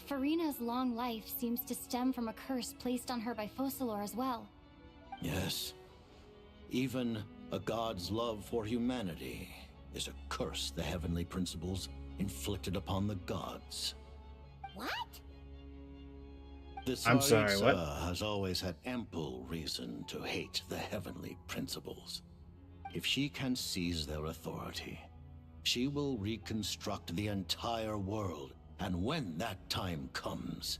Farina's long life seems to stem from a curse placed on her by Focalor as well. Yes. Even a god's love for humanity is a curse the heavenly principles inflicted upon the gods. What? The I'm sorry, what? Tsaritsa has always had ample reason to hate the heavenly principles. If she can seize their authority, she will reconstruct the entire world, and when that time comes,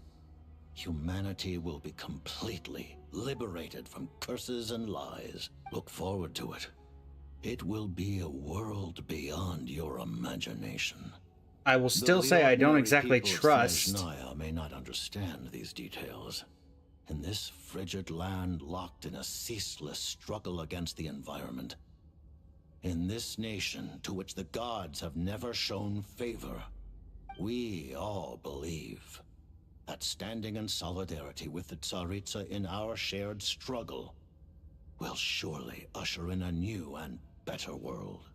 humanity will be completely liberated from curses and lies. Look forward to it. It will be a world beyond your imagination. I will still say I don't exactly trust. SNEZHNAYA may not understand these details. In this frigid land locked in a ceaseless struggle against the environment, in this nation to which the gods have never shown favor, we all believe that standing in solidarity with the Tsaritsa in our shared struggle will surely usher in a new and better world.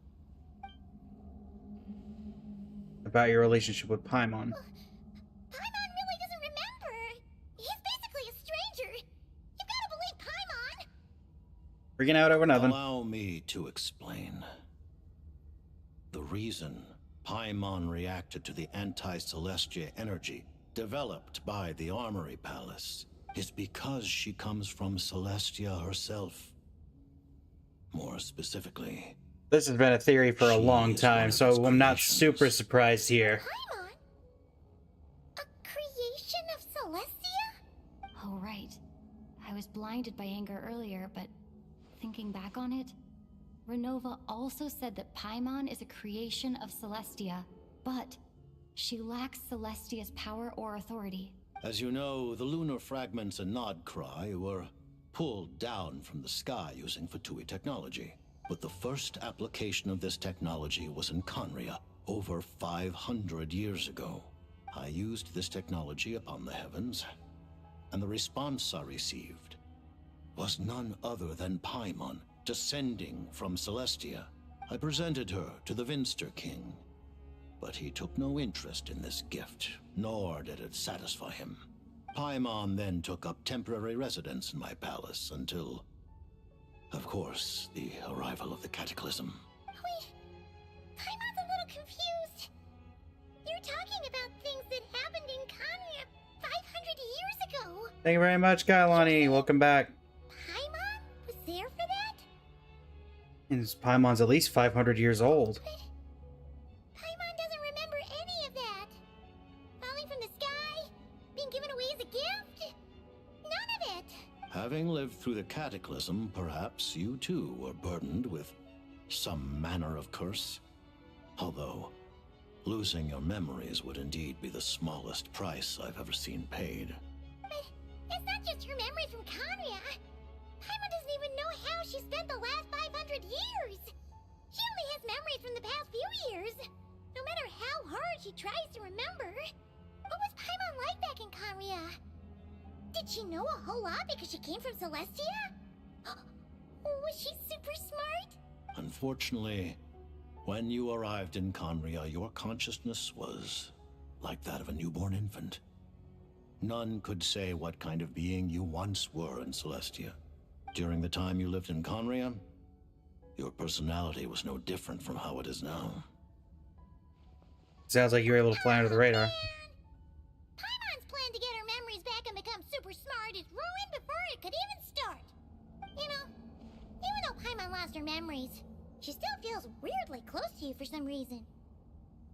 About your relationship with Paimon. Paimon really doesn't remember. He's basically a stranger. You've got to believe Paimon. Freaking out over nothing. Allow me to explain. The reason Paimon reacted to the anti-Celestia energy developed by the Armory Palace is because she comes from Celestia herself. More specifically, This has been a theory for a long time, so I'm not super surprised here. Paimon? A creation of Celestia? Oh, right. I was blinded by anger earlier, but thinking back on it, Renova also said that Paimon is a creation of Celestia, but she lacks Celestia's power or authority. as you know, the lunar fragments in Nodcry were pulled down from the sky using Fatui technology. But the first application of this technology was in Conria over 500 years ago. I used this technology upon the heavens, and the response I received was none other than Paimon, descending from Celestia. I presented her to the Vinster King, but he took no interest in this gift, nor did it satisfy him. Paimon then took up temporary residence in my palace until, of course, the arrival of the Cataclysm. Wait, Paimon's a little confused. You're talking about things that happened in Conria 500 years ago. Thank you very much, Kailani. Welcome back. Paimon was there for that? And Paimon's at least 500 years old. Paimon doesn't remember any of that. Falling from the sky? Being given away as a gift? None of it. Having lived through the Cataclysm, perhaps you too were burdened with some manner of curse. Although, losing your memories would indeed be the smallest price I've ever seen paid. But it's not just her memories from Conria. Paimon doesn't even know how she spent the last 500 years. She only has memories from the past few years. No matter how hard she tries to remember. What was Paimon like back in Conria? Did she know a whole lot because she came from Celestia? Was she super smart? Unfortunately, when you arrived in Conria, your consciousness was like that of a newborn infant. None could say what kind of being you once were in Celestia. During the time you lived in Conria, your personality was no different from how it is now. Sounds like you were able to fly under the radar. Paimon's plan to get her memories back and become super smart is ruined before it could even start. You know, even though Paimon lost her memories, she still feels weirdly close to you for some reason.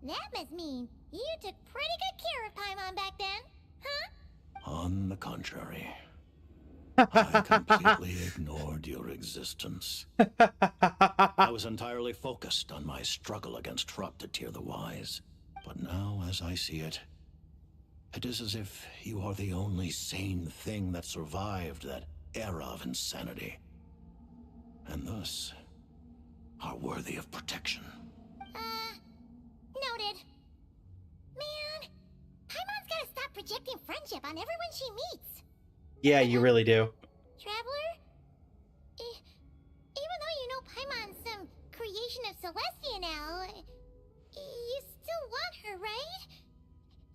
That must mean you took pretty good care of Paimon back then, huh? On the contrary, I completely ignored your existence. I was entirely focused on my struggle against corrupted Tyr the Wise. But now, as I see it, it is as if you are the only sane thing that survived that era of insanity, and thus are worthy of protection. Noted. Man, Paimon's gotta stop projecting friendship on everyone she meets. Yeah, you really do. Traveler? Even though you know Paimon's some creation of Celestia now, you still want her, right?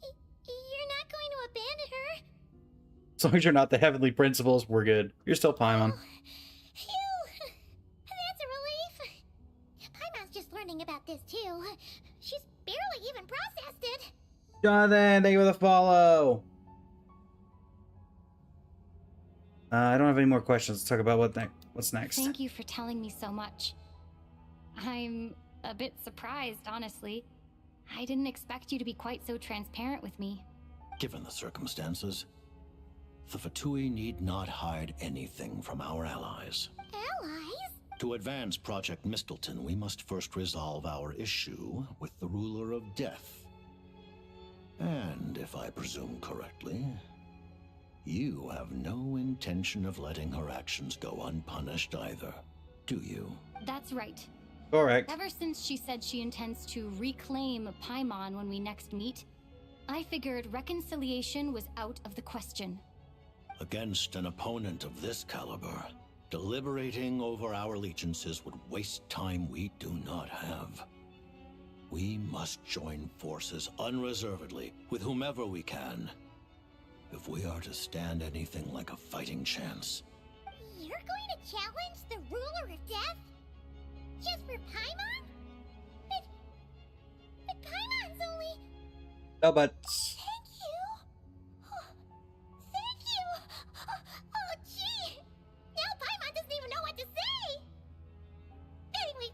You're not going As long as you're not the heavenly principles, we're good. You're still Paimon. Phew! That's a relief. Paimon's just learning about this too. She's barely even processed it. Jonathan, thank you for the follow. I don't have any more questions. Let's talk about what's next. Thank you for telling me so much. I'm a bit surprised, honestly. I didn't expect you to be quite so transparent with me. Given the circumstances, the Fatui need not hide anything from our allies. Allies? To advance Project Mistleton, we must first resolve our issue with the ruler of death. And if I presume correctly, you have no intention of letting her actions go unpunished either, do you? That's right. Correct. Ever since she said she intends to reclaim Paimon when we next meet, I figured reconciliation was out of the question. Against an opponent of this caliber, deliberating over our allegiances would waste time we do not have. We must join forces unreservedly with whomever we can, if we are to stand anything like a fighting chance. You're going to challenge the ruler of death? Just for Paimon? But Paimon's only... No, but... Thank you. Thank you. Oh, gee. Now Paimon doesn't even know what to say. Anyway,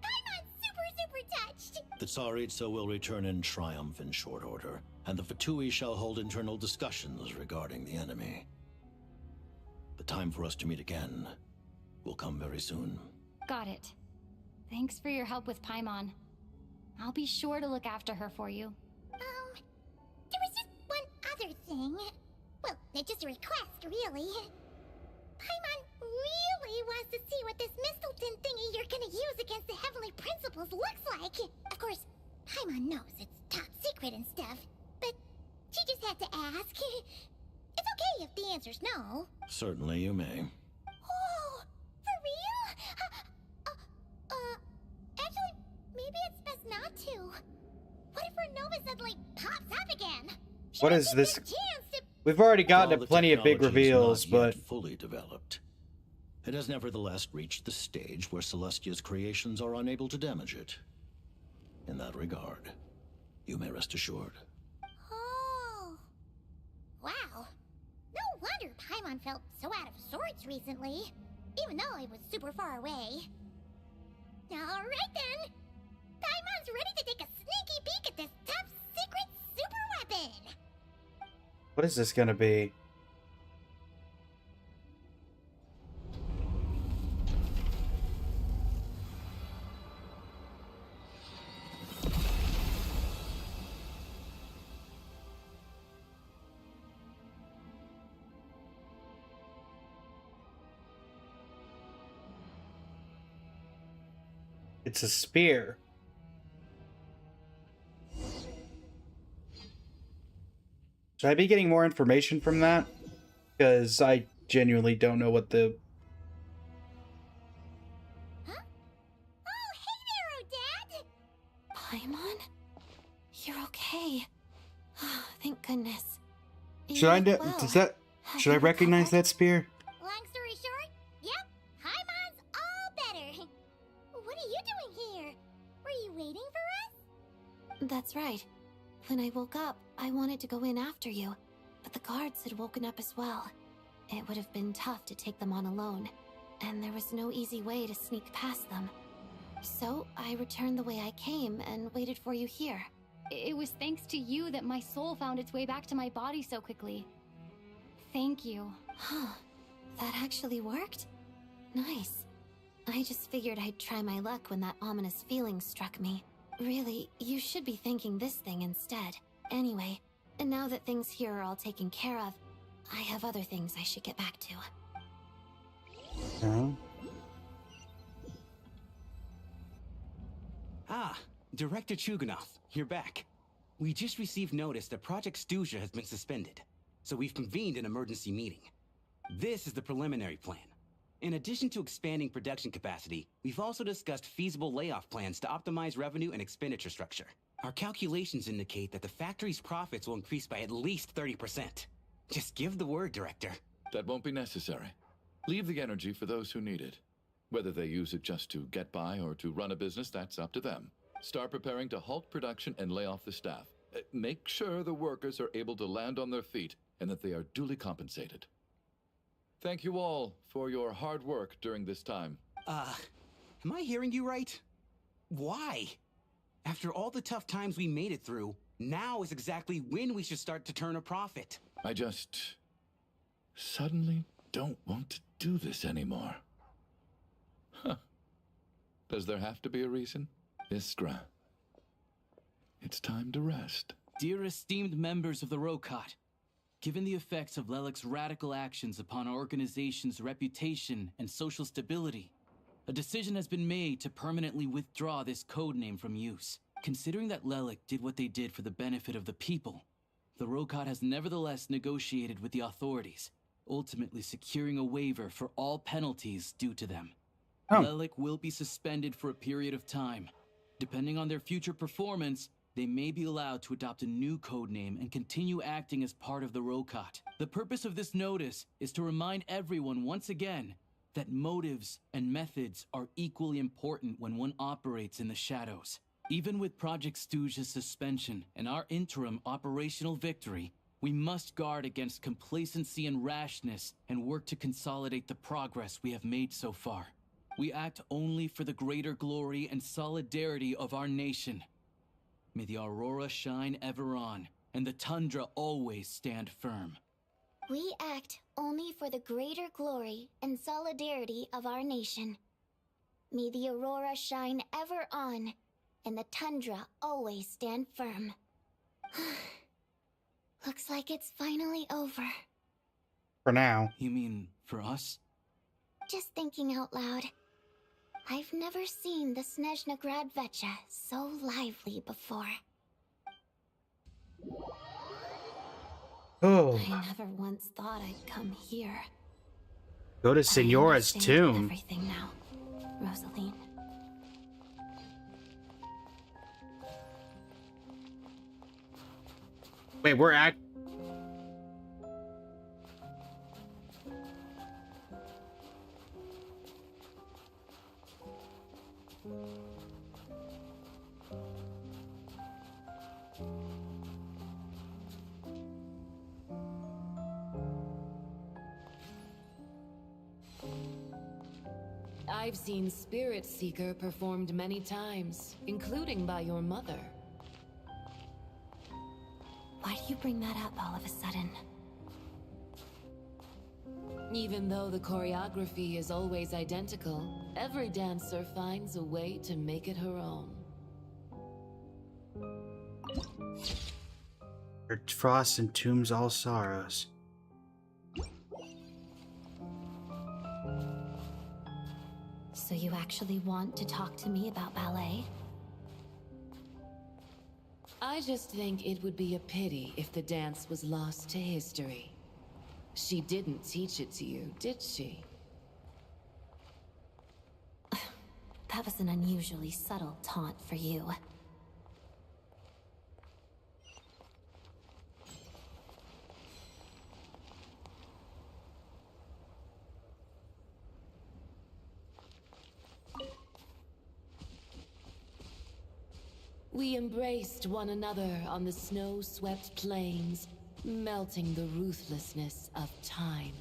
Paimon's super touched. The Tsaritsa will return in triumph in short order, and the Fatui shall hold internal discussions regarding the enemy. The time for us to meet again will come very soon. Got it. Thanks for your help with Paimon. I'll be sure to look after her for you. There was just one other thing. Well, it's just a request, really. Paimon really wants to see what this Mistleton thingy you're gonna use against the Heavenly Principles looks like. Of course, Paimon knows it's top secret and stuff, but she just had to ask. It's okay if the answer's no. Certainly you may. Oh, for real? Actually, maybe it's best not to. What if her nova suddenly pops up again? What is this? We've already gotten While to the plenty of big technology is reveals, not yet but... fully developed, it has nevertheless reached the stage where Celestia's creations are unable to damage it. In that regard, you may rest assured. Oh. Wow. No wonder Paimon felt so out of sorts recently, even though it was super far away. Alright then. Paimon's ready to take a sneaky peek at this top secret super weapon. What is this gonna be? It's a spear. Should I be getting more information from that? Because I genuinely don't know what the... Huh? Oh, hey there, Odette! Paimon? You're okay. Thank goodness. Should I You're do... well. Does that... Should I recognize that spear? Long story short, yep, Paimon's all better. What are you doing here? Were you waiting for us? That's right. When I woke up, I wanted to go in after you, but the guards had woken up as well. It would have been tough to take them on alone, and there was no easy way to sneak past them. So I returned the way I came and waited for you here. It was thanks to you that my soul found its way back to my body so quickly. Thank you. Huh. That actually worked? Nice. I just figured I'd try my luck when that ominous feeling struck me. Really, you should be thanking this thing instead. Anyway, and now that things here are all taken care of, I have other things I should get back to. Ah, Director Chuganov, you're back. We just received notice that Project SNEZHNAYA has been suspended, so we've convened an emergency meeting. This is the preliminary plan. In addition to expanding production capacity, we've also discussed feasible layoff plans to optimize revenue and expenditure structure. Our calculations indicate that the factory's profits will increase by at least 30%. Just give the word, Director. That won't be necessary. Leave the energy for those who need it. Whether they use it just to get by or to run a business, that's up to them. Start preparing to halt production and lay off the staff. Make sure the workers are able to land on their feet and that they are duly compensated. Thank you all for your hard work during this time. Am I hearing you right? Why? After all the tough times we made it through, now is exactly when we should start to turn a profit. I just suddenly don't want to do this anymore. Huh. Does there have to be a reason? Iskra, it's time to rest. Dear esteemed members of the Rokot, given the effects of Lelik's radical actions upon our organization's reputation and social stability, a decision has been made to permanently withdraw this codename from use. Considering that Lelik did what they did for the benefit of the people, the Rokot has nevertheless negotiated with the authorities, ultimately securing a waiver for all penalties due to them. Lelik will be suspended for a period of time. Depending on their future performance, they may be allowed to adopt a new codename and continue acting as part of the Rokot. The purpose of this notice is to remind everyone once again that motives and methods are equally important when one operates in the shadows. Even with Project Stooge's suspension and our interim operational victory, we must guard against complacency and rashness and work to consolidate the progress we have made so far. We act only for the greater glory and solidarity of our nation. May the aurora shine ever on, and the tundra always stand firm. We act only for the greater glory and solidarity of our nation. May the aurora shine ever on, and the tundra always stand firm. Looks like it's finally over. For now. You mean for us? Just thinking out loud. I've never seen the SNEZHNAYA so lively before. Oh. I never once thought I'd come here. Go to Senora's tomb. Everything now, Rosaline. Wait, we're at... I've seen Spirit Seeker performed many times, including by your mother. Why do you bring that up all of a sudden? Even though the choreography is always identical, every dancer finds a way to make it her own. Her frost entombs all sorrows. So you actually want to talk to me about ballet? I just think it would be a pity if the dance was lost to history. She didn't teach it to you, did she? That was an unusually subtle taunt for you. We embraced one another on the snow-swept plains, melting the ruthlessness of time.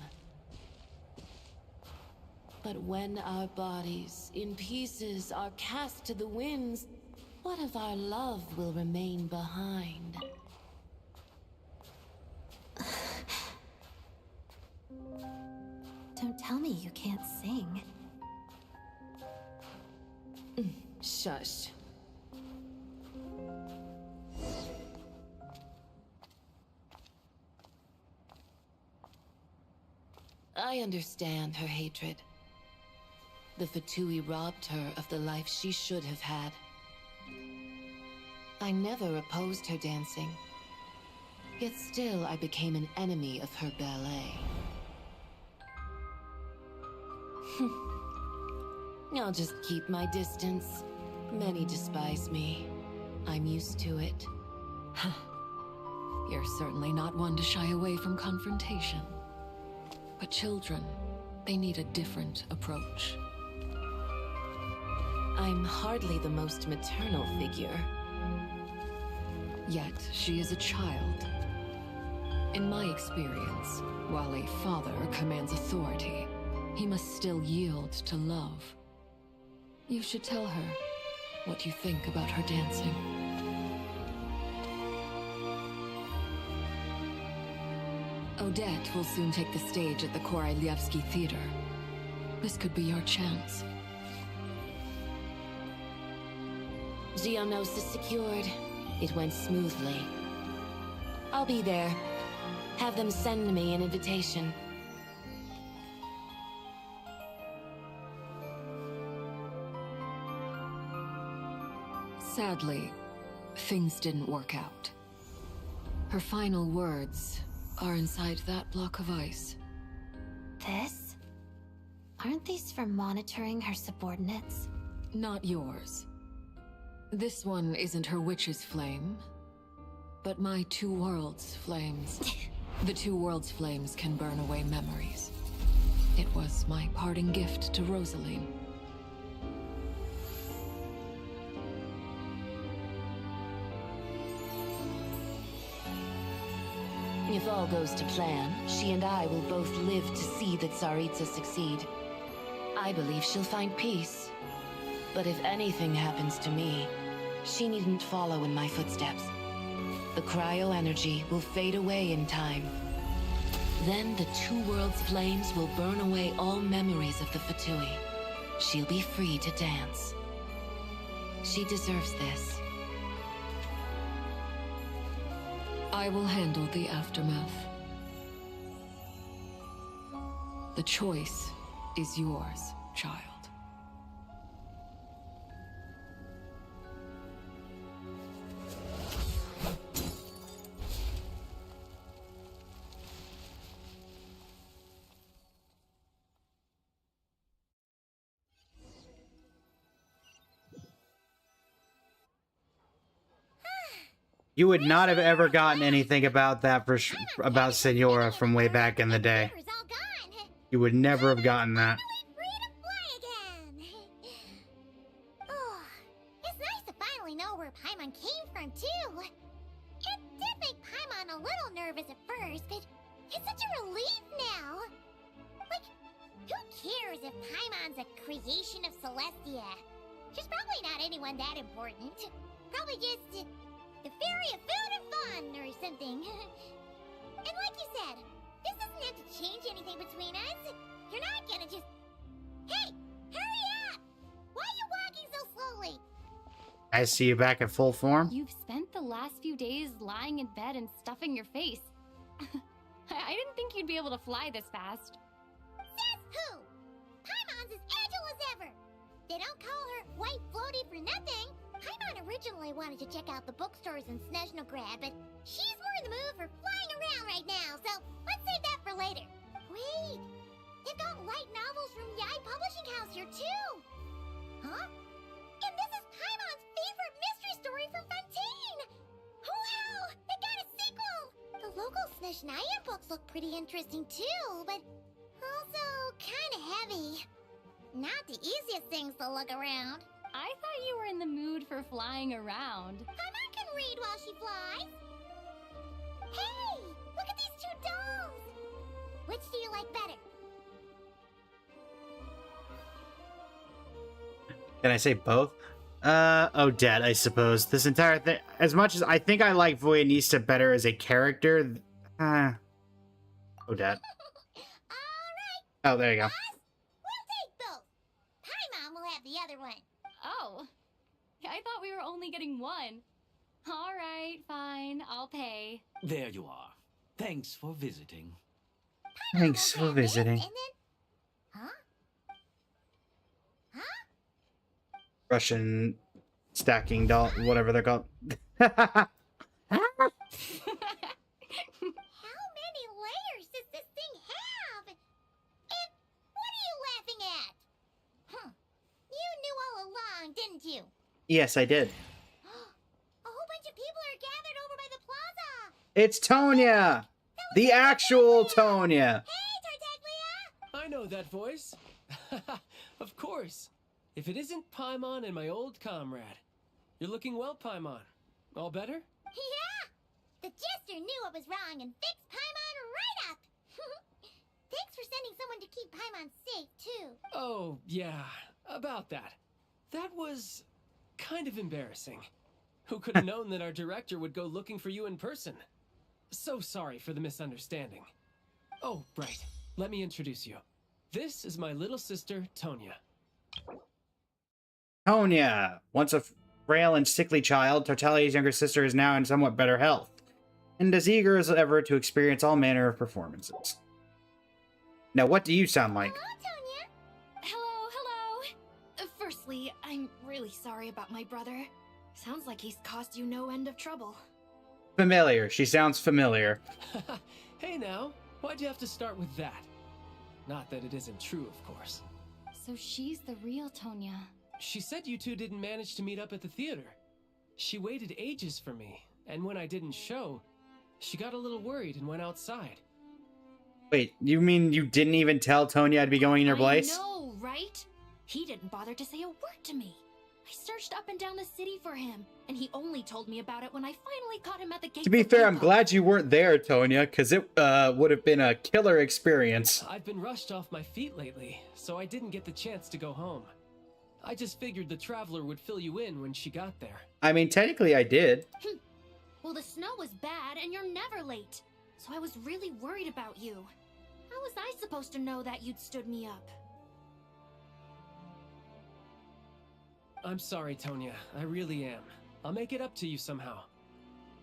But when our bodies, in pieces, are cast to the winds, what of our love will remain behind? Don't tell me you can't sing. Shush. I understand her hatred. The Fatui robbed her of the life she should have had. I never opposed her dancing. Yet still I became an enemy of her ballet. I'll just keep my distance. Many despise me. I'm used to it. You're certainly not one to shy away from confrontation. But children, they need a different approach. I'm hardly the most maternal figure. Yet, she is a child. In my experience, while a father commands authority, he must still yield to love. You should tell her what you think about her dancing. Odette will soon take the stage at the Korylievsky Theater. This could be your chance. Geonosis secured. It went smoothly. I'll be there. Have them send me an invitation. Sadly, things didn't work out. Her final words are inside that block of ice. This? Aren't these for monitoring her subordinates? Not yours. This one isn't her witch's flame, but my two worlds' flames. The two worlds' flames can burn away memories. It was my parting gift to Rosaline. If all goes to plan, she and I will both live to see the Tsaritsa succeed. I believe she'll find peace. But if anything happens to me, she needn't follow in my footsteps. The cryo-energy will fade away in time. Then the two worlds' flames will burn away all memories of the Fatui. She'll be free to dance. She deserves this. I will handle the aftermath. The choice is yours, child. You would not have ever gotten anything about that about Senora from way back in the day. You would never have gotten that. Oh, it's nice to finally know where Paimon came from, too. It did make Paimon a little nervous at first, but it's such a relief now. Like, who cares if Paimon's a creation of Celestia? She's probably not anyone that important. Probably just the fairy of food and fun or something. And like you said, this doesn't have to change anything between us. You're not gonna just... Hey, hurry up! Why are you walking so slowly? I see you back in full form. You've spent the last few days lying in bed and stuffing your face. I didn't think you'd be able to fly this fast. Says who? Paimon's as agile as ever. They don't call her White Floaty for nothing. Paimon originally wanted to check out the bookstores in SNEZHNAYA, but she's more in the mood for flying around right now, so let's save that for later. Wait, they've got light novels from Yai Publishing House here too. Huh? And this is Paimon's favorite mystery story from Fontaine. Wow, they got a sequel. The local SNEZHNAYA books look pretty interesting too, but also kind of heavy. Not the easiest things to look around. I thought you were in the mood for flying around. Paimon can read while she flies. Hey, look at these two dolls. Which do you like better? Can I say both? Odette, I suppose. This entire thing, as much as I think I like Voyanista better as a character, Odette. Alright. Oh, there you go. We'll take both. Paimon will have the other one. Oh, I thought we were only getting one. All right, fine, I'll pay. There you are. Thanks for visiting. Thanks for visiting. And then... Huh? Huh? Russian stacking doll, whatever they're called. How many layers does this thing have? And what are you laughing at? Huh. You knew all along, didn't you? Yes, I did. A whole bunch of people are gathered over by the plaza. It's Tonya! The actual Tonya! I know that voice. Of course. If it isn't Paimon and my old comrade. You're looking well, Paimon. All better? Yeah! The Jester knew I was wrong and fixed Paimon right up! Thanks for sending someone to keep Paimon safe, too. Oh, yeah. About that. That was kind of embarrassing. Who could have known that our director would go looking for you in person? So sorry for the misunderstanding. Oh, right. Let me introduce you. This is my little sister, Tonya. Tonya! Once a frail and sickly child, Tartaglia's younger sister is now in somewhat better health, and as eager as ever to experience all manner of performances. Now, what do you sound like? Hello. Firstly, I'm really sorry about my brother. Sounds like he's caused you no end of trouble. Familiar. She sounds familiar. Hey now, why'd you have to start with that? Not that it isn't true, of course. So she's the real Tonya. She said you two didn't manage to meet up at the theater. She waited ages for me, and when I didn't show, she got a little worried and went outside. Wait, you mean you didn't even tell Tonya I'd be going in your place? I know, right? He didn't bother to say a word to me. I searched up and down the city for him, and he only told me about it when I finally caught him at the gate. To be fair, I'm glad you weren't there, Tonya, because it would have been a killer experience. I've been rushed off my feet lately, so I didn't get the chance to go home. I just figured the Traveler would fill you in when she got there. I mean, technically I did. Well, the snow was bad, and you're never late. So I was really worried about you. How was I supposed to know that you'd stood me up? I'm sorry, Tonya. I really am. I'll make it up to you somehow.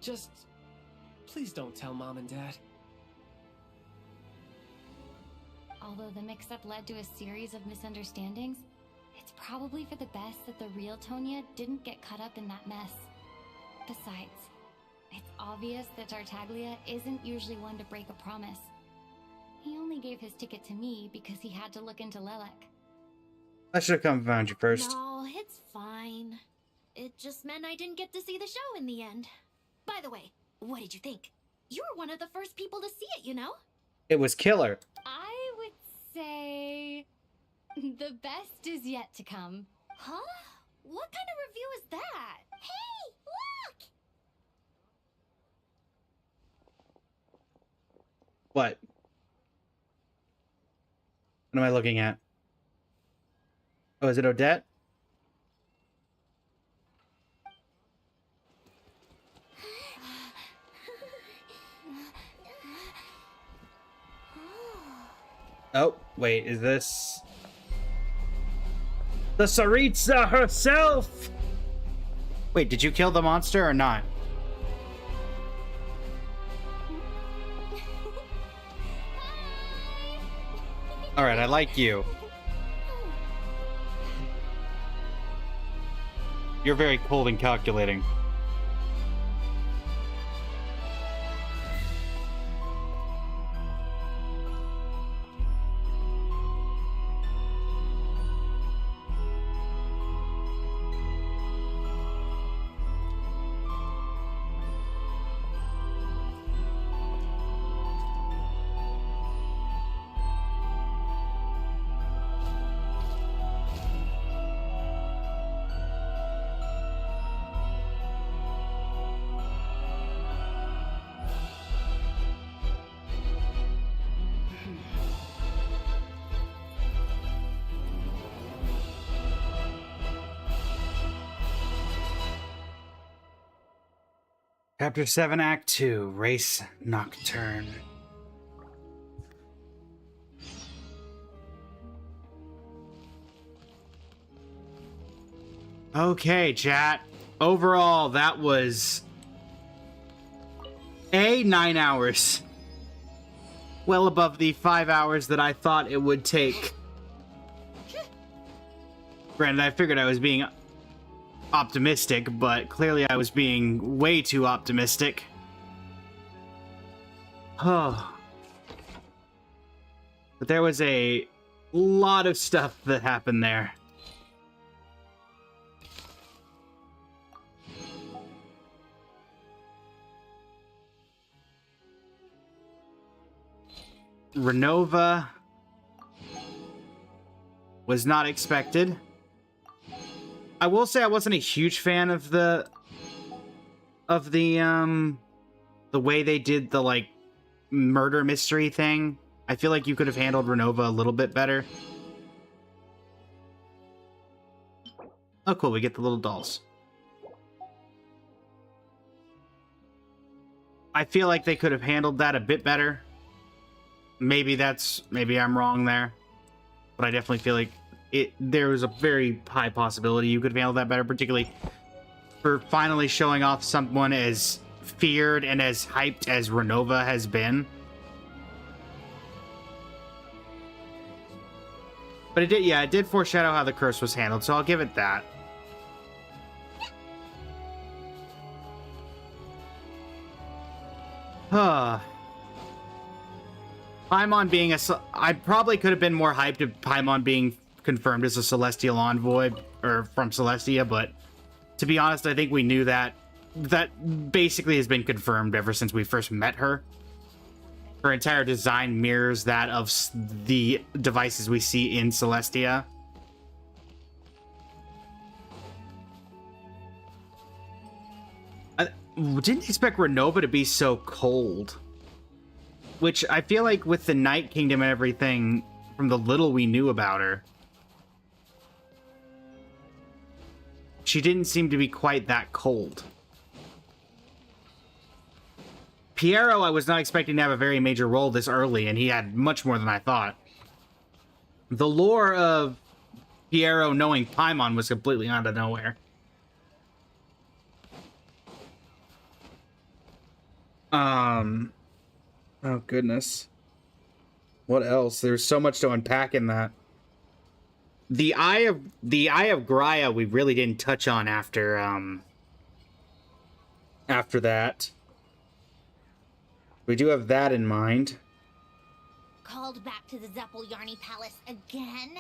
Just... please don't tell Mom and Dad. Although the mix-up led to a series of misunderstandings, it's probably for the best that the real Tonya didn't get caught up in that mess. Besides, it's obvious that Tartaglia isn't usually one to break a promise. He only gave his ticket to me because he had to look into Lelek. I should have come and found you first. No, it's fine. It just meant I didn't get to see the show in the end. By the way, what did you think? You were one of the first people to see it, you know? It was killer. I would say... the best is yet to come. Huh? What kind of review is that? Hey, look! What? What am I looking at? Oh, is it Odette? Oh, wait, is this... the Tsaritsa herself! Wait, did you kill the monster or not? Alright, I like you. You're very cold and calculating. Chapter 7, Act 2, Race Nocturne. Okay, chat. Overall, that was... 9 hours. Well above the 5 hours that I thought it would take. Granted, I figured I was being optimistic, but clearly I was being way too optimistic. Oh. But there was a lot of stuff that happened there. Renova was not expected. I will say I wasn't a huge fan of the way they did the like murder mystery thing. I feel like you could have handled Renova a little bit better. Oh, cool. We get the little dolls. I feel like they could have handled that a bit better. Maybe I'm wrong there. But I definitely feel like there was a very high possibility you could have handled that better, particularly for finally showing off someone as feared and as hyped as Renova has been. But it did foreshadow how the curse was handled, so I'll give it that. Paimon being I probably could have been more hyped if Paimon being confirmed as a Celestial Envoy, or from Celestia, but to be honest, I think we knew that. That basically has been confirmed ever since we first met her. Her entire design mirrors that of the devices we see in Celestia. I didn't expect Renova to be so cold. Which I feel like with the Night Kingdom and everything, from the little we knew about her, she didn't seem to be quite that cold. Piero, I was not expecting to have a very major role this early, and he had much more than I thought. The lore of Piero knowing Paimon was completely out of nowhere. Oh goodness. What else? There's so much to unpack in that. The Eye of Graia we really didn't touch on after that. We do have that in mind. Called back to the Zeppel-Yarny Palace again?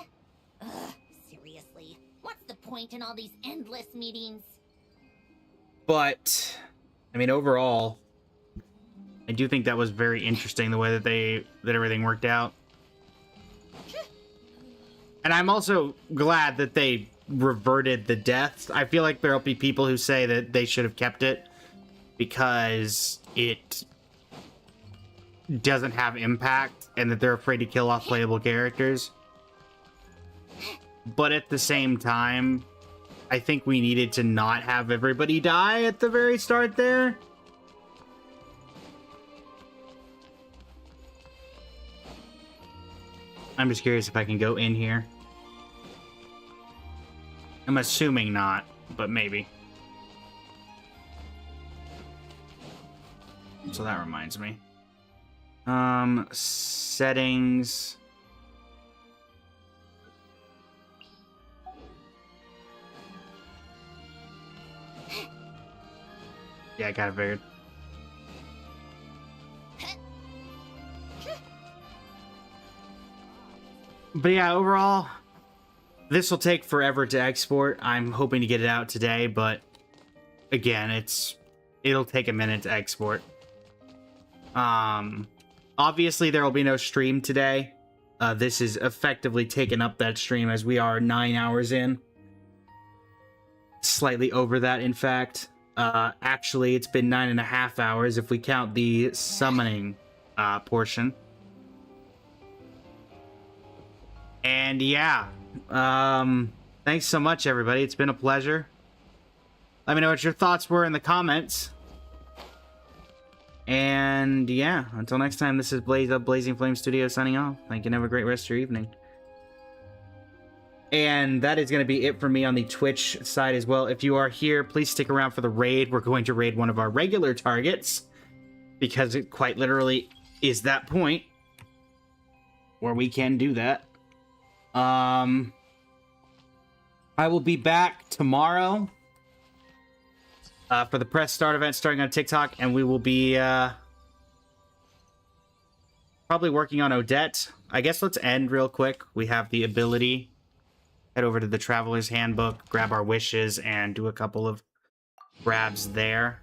Ugh, seriously. What's the point in all these endless meetings? But, I mean, overall, I do think that was very interesting, the way that everything worked out. And I'm also glad that they reverted the deaths. I feel like there'll be people who say that they should have kept it because it doesn't have impact and that they're afraid to kill off playable characters. But at the same time, I think we needed to not have everybody die at the very start there. I'm just curious if I can go in here. I'm assuming not, but maybe. So that reminds me. Settings. Yeah, I kind of figured. But yeah, overall, this will take forever to export. I'm hoping to get it out today, but again, it'll take a minute to export. Obviously, there will be no stream today. This is effectively taken up that stream as we are 9 hours in. Slightly over that, in fact. Actually, it's been 9.5 hours if we count the summoning portion. And yeah, thanks so much, everybody. It's been a pleasure. Let me know what your thoughts were in the comments. And yeah, until next time, this is Blaze Up Blazing Flame Studio signing off. Thank you and have a great rest of your evening. And that is going to be it for me on the Twitch side as well. If you are here, please stick around for the raid. We're going to raid one of our regular targets, because it quite literally is that point where we can do that. I will be back tomorrow for the press start event starting on TikTok, and we will be probably working on Odette. I guess let's end real quick. We have the ability. Head over to the Traveler's Handbook, grab our wishes, and do a couple of grabs there.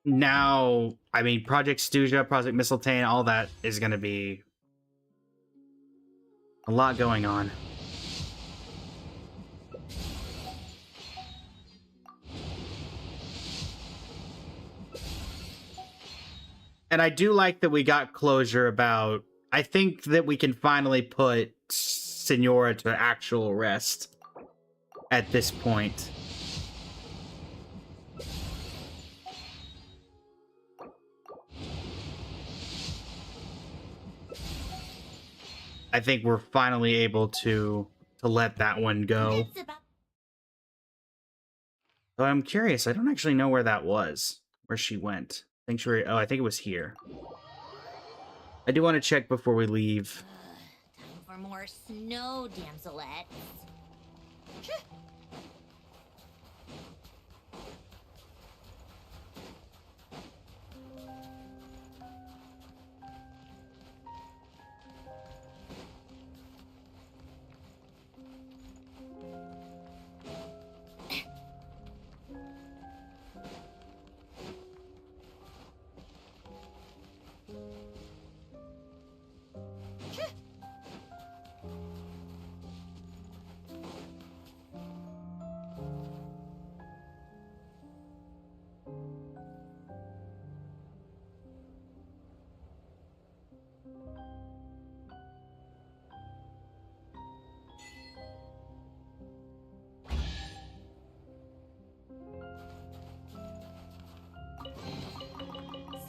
now, I mean, Project Stuja, Project Mistletoe, all that is going to be a lot going on. And I do like that we got closure about... I think that we can finally put Senora to actual rest at this point. I think we're finally able to let that one go. So I'm curious. I don't actually know where that was, where she went. Sanctuary. Oh, I think it was here. I do want to check before we leave. Time for more snow, damselettes.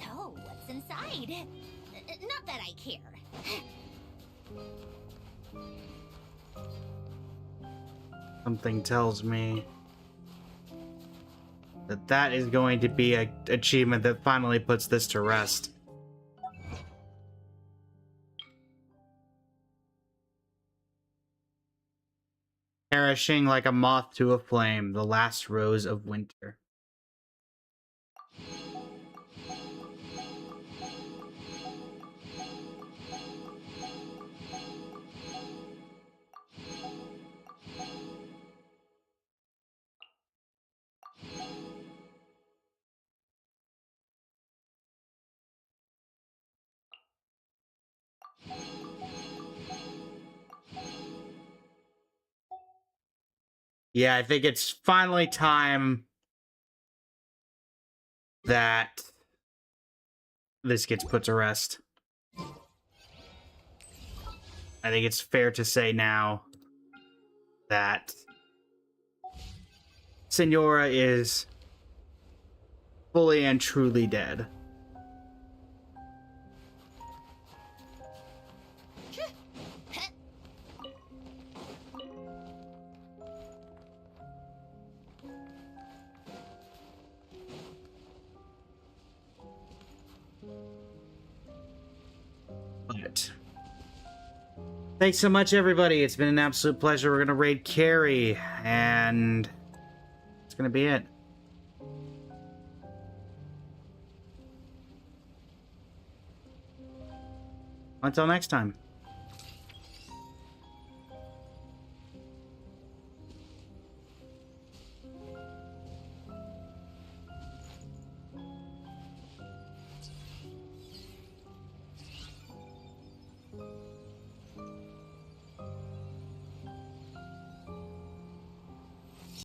So, what's inside? Not that I care. Something tells me that that is going to be an achievement that finally puts this to rest. Perishing like a moth to a flame, the last rose of winter. Yeah, I think it's finally time that this gets put to rest. I think it's fair to say now that Senora is fully and truly dead. But thanks so much, everybody. It's been an absolute pleasure. We're gonna raid Carrie, and it's gonna be it. Until next time.